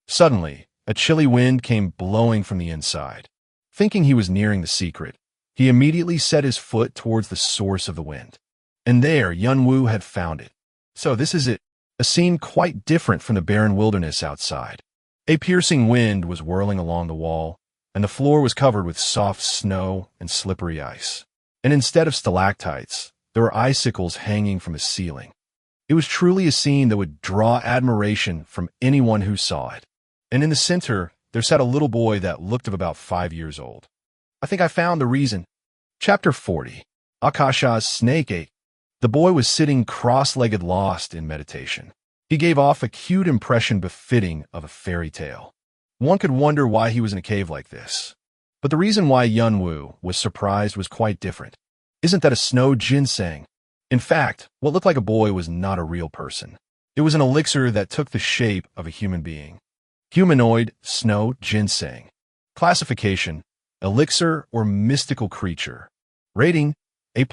suddenly, a chilly wind came blowing from the inside. Thinking he was nearing the secret, he immediately set his foot towards the source of the wind. And there, Yunwoo had found it. So this is it, a scene quite different from the barren wilderness outside. A piercing wind was whirling along the wall, and the floor was covered with soft snow and slippery ice. And instead of stalactites, there were icicles hanging from the ceiling. It was truly a scene that would draw admiration from anyone who saw it. And in the center, there sat a little boy that looked of about 5 years old. I think I found the reason. Chapter 40. Akasha's Snake Ate. The boy was sitting cross-legged lost in meditation. He gave off a cute impression befitting of a fairy tale. One could wonder why he was in a cave like this. But the reason why Yunwoo was surprised was quite different. Isn't that a snow ginseng? In fact, what looked like a boy was not a real person. It was an elixir that took the shape of a human being. Humanoid snow ginseng. Classification: elixir or mystical creature. Rating: A+.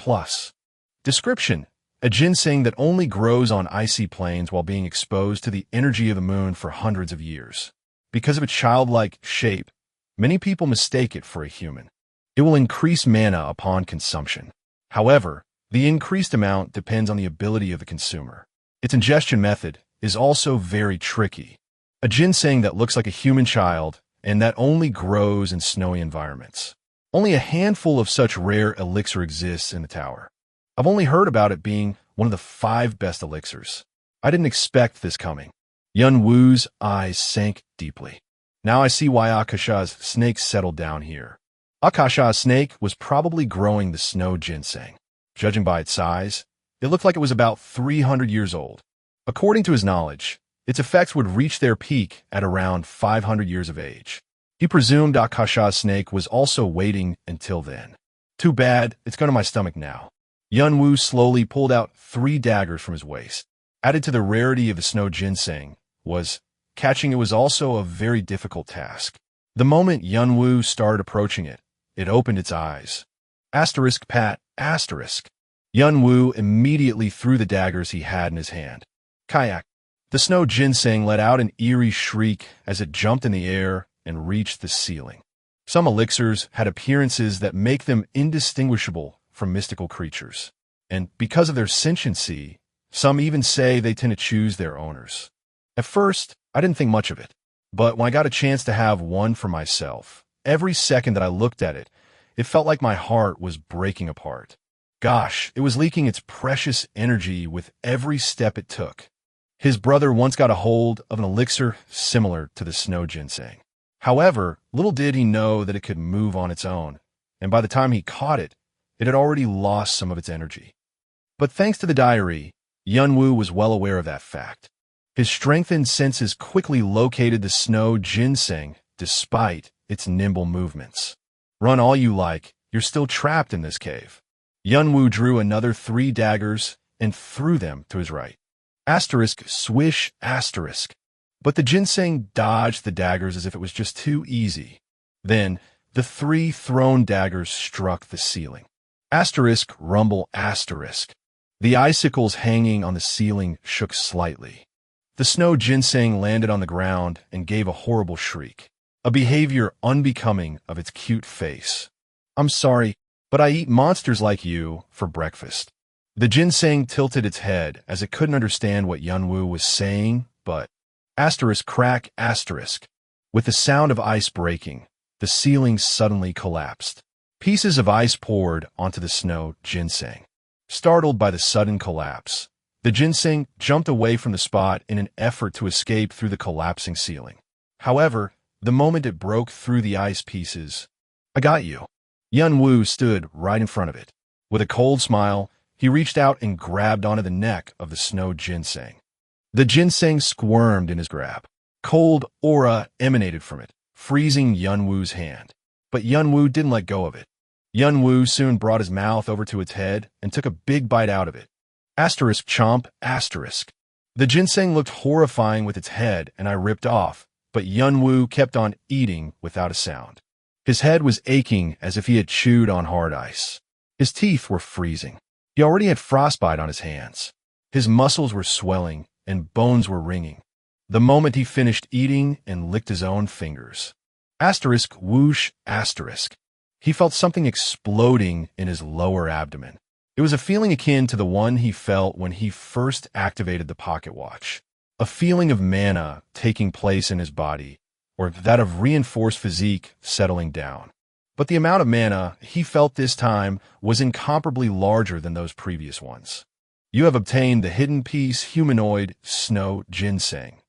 Description: a ginseng that only grows on icy plains while being exposed to the energy of the moon for hundreds of years. Because of its childlike shape, many people mistake it for a human. It will increase mana upon consumption. However, the increased amount depends on the ability of the consumer. Its ingestion method is also very tricky. A ginseng that looks like a human child and that only grows in snowy environments. Only a handful of such rare elixir exists in the tower. I've only heard about it being one of the 5 best elixirs. I didn't expect this coming. Yunwoo's eyes sank deeply. Now I see why Akasha's snake settled down here. Akasha's snake was probably growing the snow ginseng. Judging by its size, it looked like it was about 300 years old. According to his knowledge, its effects would reach their peak at around 500 years of age. He presumed Akasha's snake was also waiting until then. Too bad, it's going to my stomach now. Yunwoo slowly pulled out 3 daggers from his waist. Added to the rarity of the snow ginseng was catching it was also a very difficult task. The moment Yunwoo started approaching it, it opened its eyes. Pat. Yunwoo immediately threw the daggers he had in his hand. Kayak. The snow ginseng let out an eerie shriek as it jumped in the air and reached the ceiling. Some elixirs had appearances that make them indistinguishable from mystical creatures. And because of their sentiency, some even say they tend to choose their owners. At first, I didn't think much of it. But when I got a chance to have one for myself, every second that I looked at it, it felt like my heart was breaking apart. Gosh, it was leaking its precious energy with every step it took. His brother once got a hold of an elixir similar to the snow ginseng. However, little did he know that it could move on its own, and by the time he caught it, it had already lost some of its energy. But thanks to the diary, Yunwoo was well aware of that fact. His strengthened senses quickly located the snow ginseng despite its nimble movements. Run all you like, you're still trapped in this cave. Yunwoo drew another 3 daggers and threw them to his right. Swish. But the ginseng dodged the daggers as if it was just too easy. Then, the 3 thrown daggers struck the ceiling. Rumble. The icicles hanging on the ceiling shook slightly. The snow ginseng landed on the ground and gave a horrible shriek, a behavior unbecoming of its cute face. I'm sorry, but I eat monsters like you for breakfast. The ginseng tilted its head as it couldn't understand what Yunwoo was saying, but crack. With the sound of ice breaking, the ceiling suddenly collapsed. Pieces of ice poured onto the snow ginseng. Startled by the sudden collapse, the ginseng jumped away from the spot in an effort to escape through the collapsing ceiling. However, the moment it broke through the ice pieces, I got you. Yunwoo stood right in front of it. With a cold smile, he reached out and grabbed onto the neck of the snow ginseng. The ginseng squirmed in his grab. Cold aura emanated from it, freezing Yunwoo's hand. But Yunwoo didn't let go of it. Yunwu soon brought his mouth over to its head and took a big bite out of it. Asterisk chomp, asterisk. The ginseng looked horrifying with its head, and I ripped off, but Yunwu kept on eating without a sound. His head was aching as if he had chewed on hard ice. His teeth were freezing. He already had frostbite on his hands. His muscles were swelling, and bones were ringing. The moment he finished eating and licked his own fingers. Asterisk whoosh, asterisk. He felt something exploding in his lower abdomen. It was a feeling akin to the one he felt when he first activated the pocket watch. A feeling of mana taking place in his body, or that of reinforced physique settling down. But the amount of mana he felt this time was incomparably larger than those previous ones. You have obtained the hidden piece humanoid snow ginseng.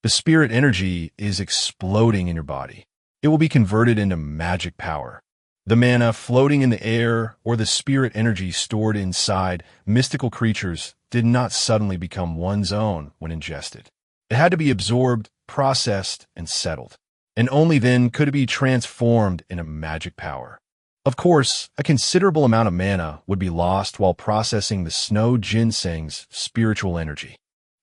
The spirit energy is exploding in your body. It will be converted into magic power. The mana floating in the air or the spirit energy stored inside mystical creatures did not suddenly become one's own when ingested. It had to be absorbed, processed, and settled. And only then could it be transformed into magic power. Of course, a considerable amount of mana would be lost while processing the snow ginseng's spiritual energy.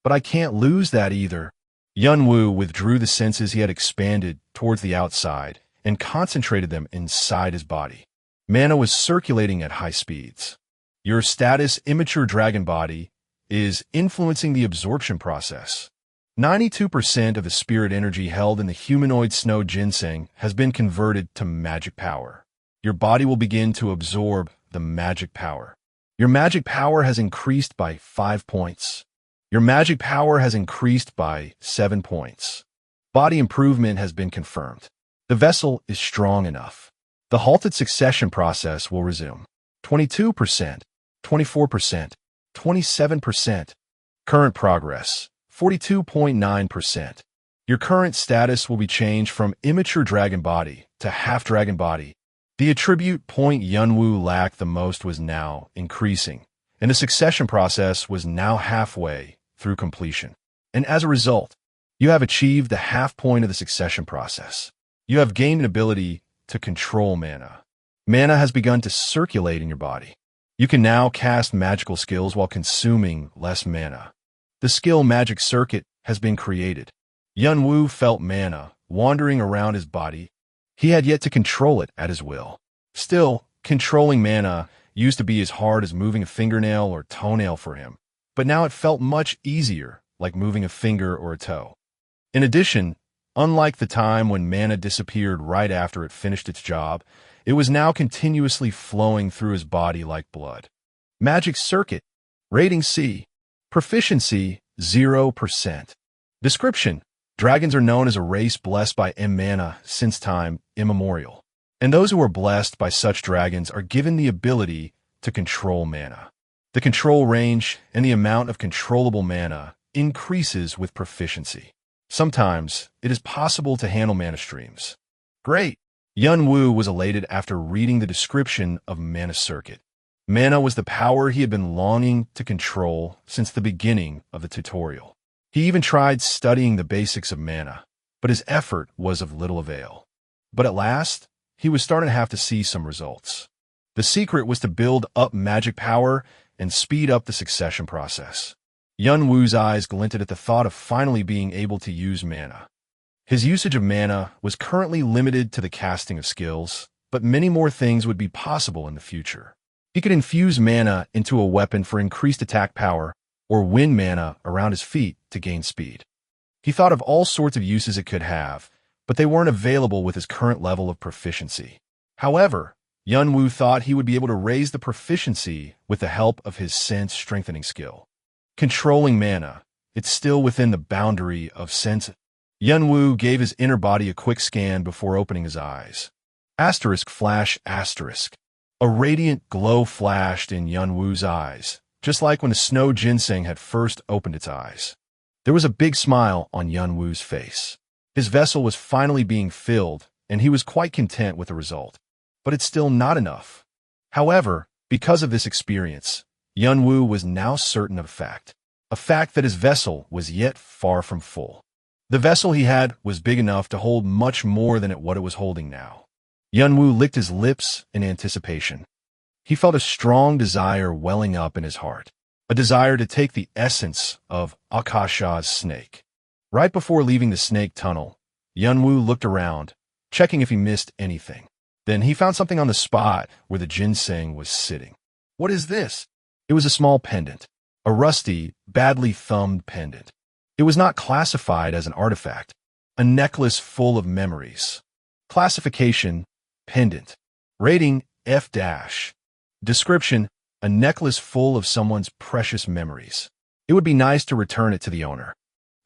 But I can't lose that either. Yunwu withdrew the senses he had expanded towards the outside and concentrated them inside his body. Mana was circulating at high speeds. Your status immature dragon body is influencing the absorption process. 92% of the spirit energy held in the humanoid snow ginseng has been converted to magic power. Your body will begin to absorb the magic power. Your magic power has increased by 5 points. Your magic power has increased by 7 points. Body improvement has been confirmed. The vessel is strong enough. The halted succession process will resume. 22%, 24%, 27%. Current progress, 42.9%. Your current status will be changed from immature dragon body to half-dragon body. The attribute point Yunwu lacked the most was now increasing, and the succession process was now halfway through completion. And as a result, you have achieved the half point of the succession process. You have gained an ability to control mana. Mana has begun to circulate in your body. You can now cast magical skills while consuming less mana. The skill magic circuit has been created. Yunwu felt mana wandering around his body. He had yet to control it at his will. Still, controlling mana used to be as hard as moving a fingernail or toenail for him, but now it felt much easier, like moving a finger or a toe. In addition, unlike the time when mana disappeared right after it finished its job, it was now continuously flowing through his body like blood. Magic Circuit. Rating C. Proficiency, 0%. Description. Dragons are known as a race blessed by mana since time immemorial. And those who are blessed by such dragons are given the ability to control mana. The control range and the amount of controllable mana increases with proficiency. Sometimes, it is possible to handle mana streams. Great! Yunwu was elated after reading the description of Mana Circuit. Mana was the power he had been longing to control since the beginning of the tutorial. He even tried studying the basics of mana, but his effort was of little avail. But at last, he was starting to have to see some results. The secret was to build up magic power and speed up the succession process. Yunwu's eyes glinted at the thought of finally being able to use mana. His usage of mana was currently limited to the casting of skills, but many more things would be possible in the future. He could infuse mana into a weapon for increased attack power, or win mana around his feet to gain speed. He thought of all sorts of uses it could have, but they weren't available with his current level of proficiency. However, Yunwu thought he would be able to raise the proficiency with the help of his sense strengthening skill. Controlling mana, it's still within the boundary of sense. Yunwu gave his inner body a quick scan before opening his eyes. Asterisk flash asterisk. A radiant glow flashed in Yunwu's eyes, just like when the snow ginseng had first opened its eyes. There was a big smile on Yunwu's face. His vessel was finally being filled, and he was quite content with the result. But it's still not enough. However, because of this experience, Yunwu was now certain of a fact that his vessel was yet far from full. The vessel he had was big enough to hold much more than what it was holding now. Yunwoo licked his lips in anticipation. He felt a strong desire welling up in his heart, a desire to take the essence of Akasha's snake. Right before leaving the snake tunnel, Yunwoo looked around, checking if he missed anything. Then he found something on the spot where the ginseng was sitting. What is this? It was a small pendant, a rusty, badly thumbed pendant. It was not classified as an artifact, a necklace full of memories. Classification, pendant. Rating, F-. Description, a necklace full of someone's precious memories. It would be nice to return it to the owner.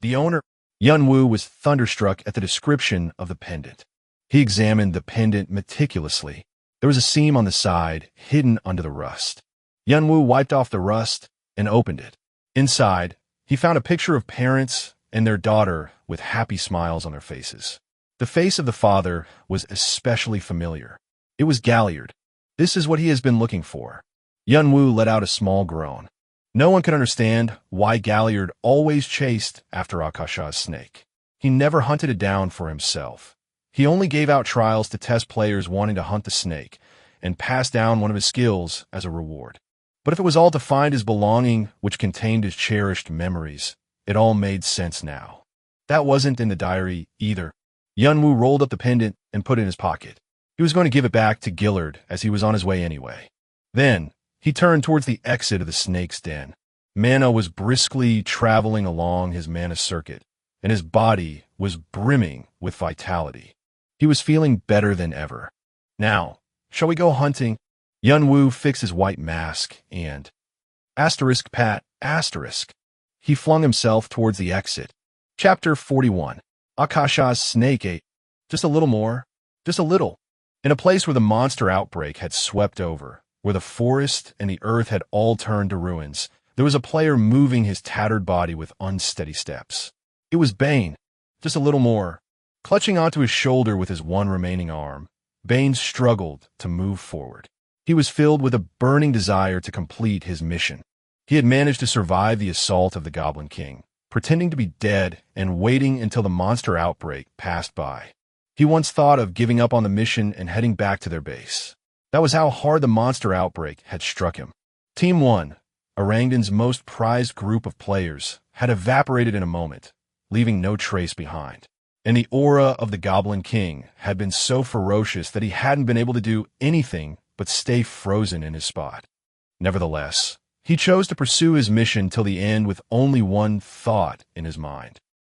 The owner? Yunwoo was thunderstruck at the description of the pendant. He examined the pendant meticulously. There was a seam on the side, hidden under the rust. Yunwoo wiped off the rust and opened it. Inside, he found a picture of parents and their daughter with happy smiles on their faces. The face of the father was especially familiar. It was Galliard. This is what he has been looking for. Yunwoo let out a small groan. No one could understand why Galliard always chased after Akasha's snake. He never hunted it down for himself. He only gave out trials to test players wanting to hunt the snake and pass down one of his skills as a reward. But if it was all to find his belonging, which contained his cherished memories, it all made sense now. That wasn't in the diary either. Yunwoo rolled up the pendant and put it in his pocket. He was going to give it back to Gillard as he was on his way anyway. Then, he turned towards the exit of the snake's den. Manhwa was briskly traveling along his mana circuit, and his body was brimming with vitality. He was feeling better than ever. Now, shall we go hunting? Yunwoo fixed his white mask and... Pat, asterisk. He flung himself towards the exit. Chapter 41. Akasha's snake ate. Just a little more. Just a little. In a place where the monster outbreak had swept over, where the forest and the earth had all turned to ruins, there was a player moving his tattered body with unsteady steps. It was Bane. Just a little more. Clutching onto his shoulder with his one remaining arm, Bane struggled to move forward. He was filled with a burning desire to complete his mission. He had managed to survive the assault of the Goblin King, pretending to be dead and waiting until the monster outbreak passed by. He once thought of giving up on the mission and heading back to their base. That was how hard the monster outbreak had struck him. Team 1, Orangden's most prized group of players, had evaporated in a moment, leaving no trace behind. And the aura of the Goblin King had been so ferocious that he hadn't been able to do anything but stay frozen in his spot. Nevertheless, he chose to pursue his mission till the end with only one thought in his mind.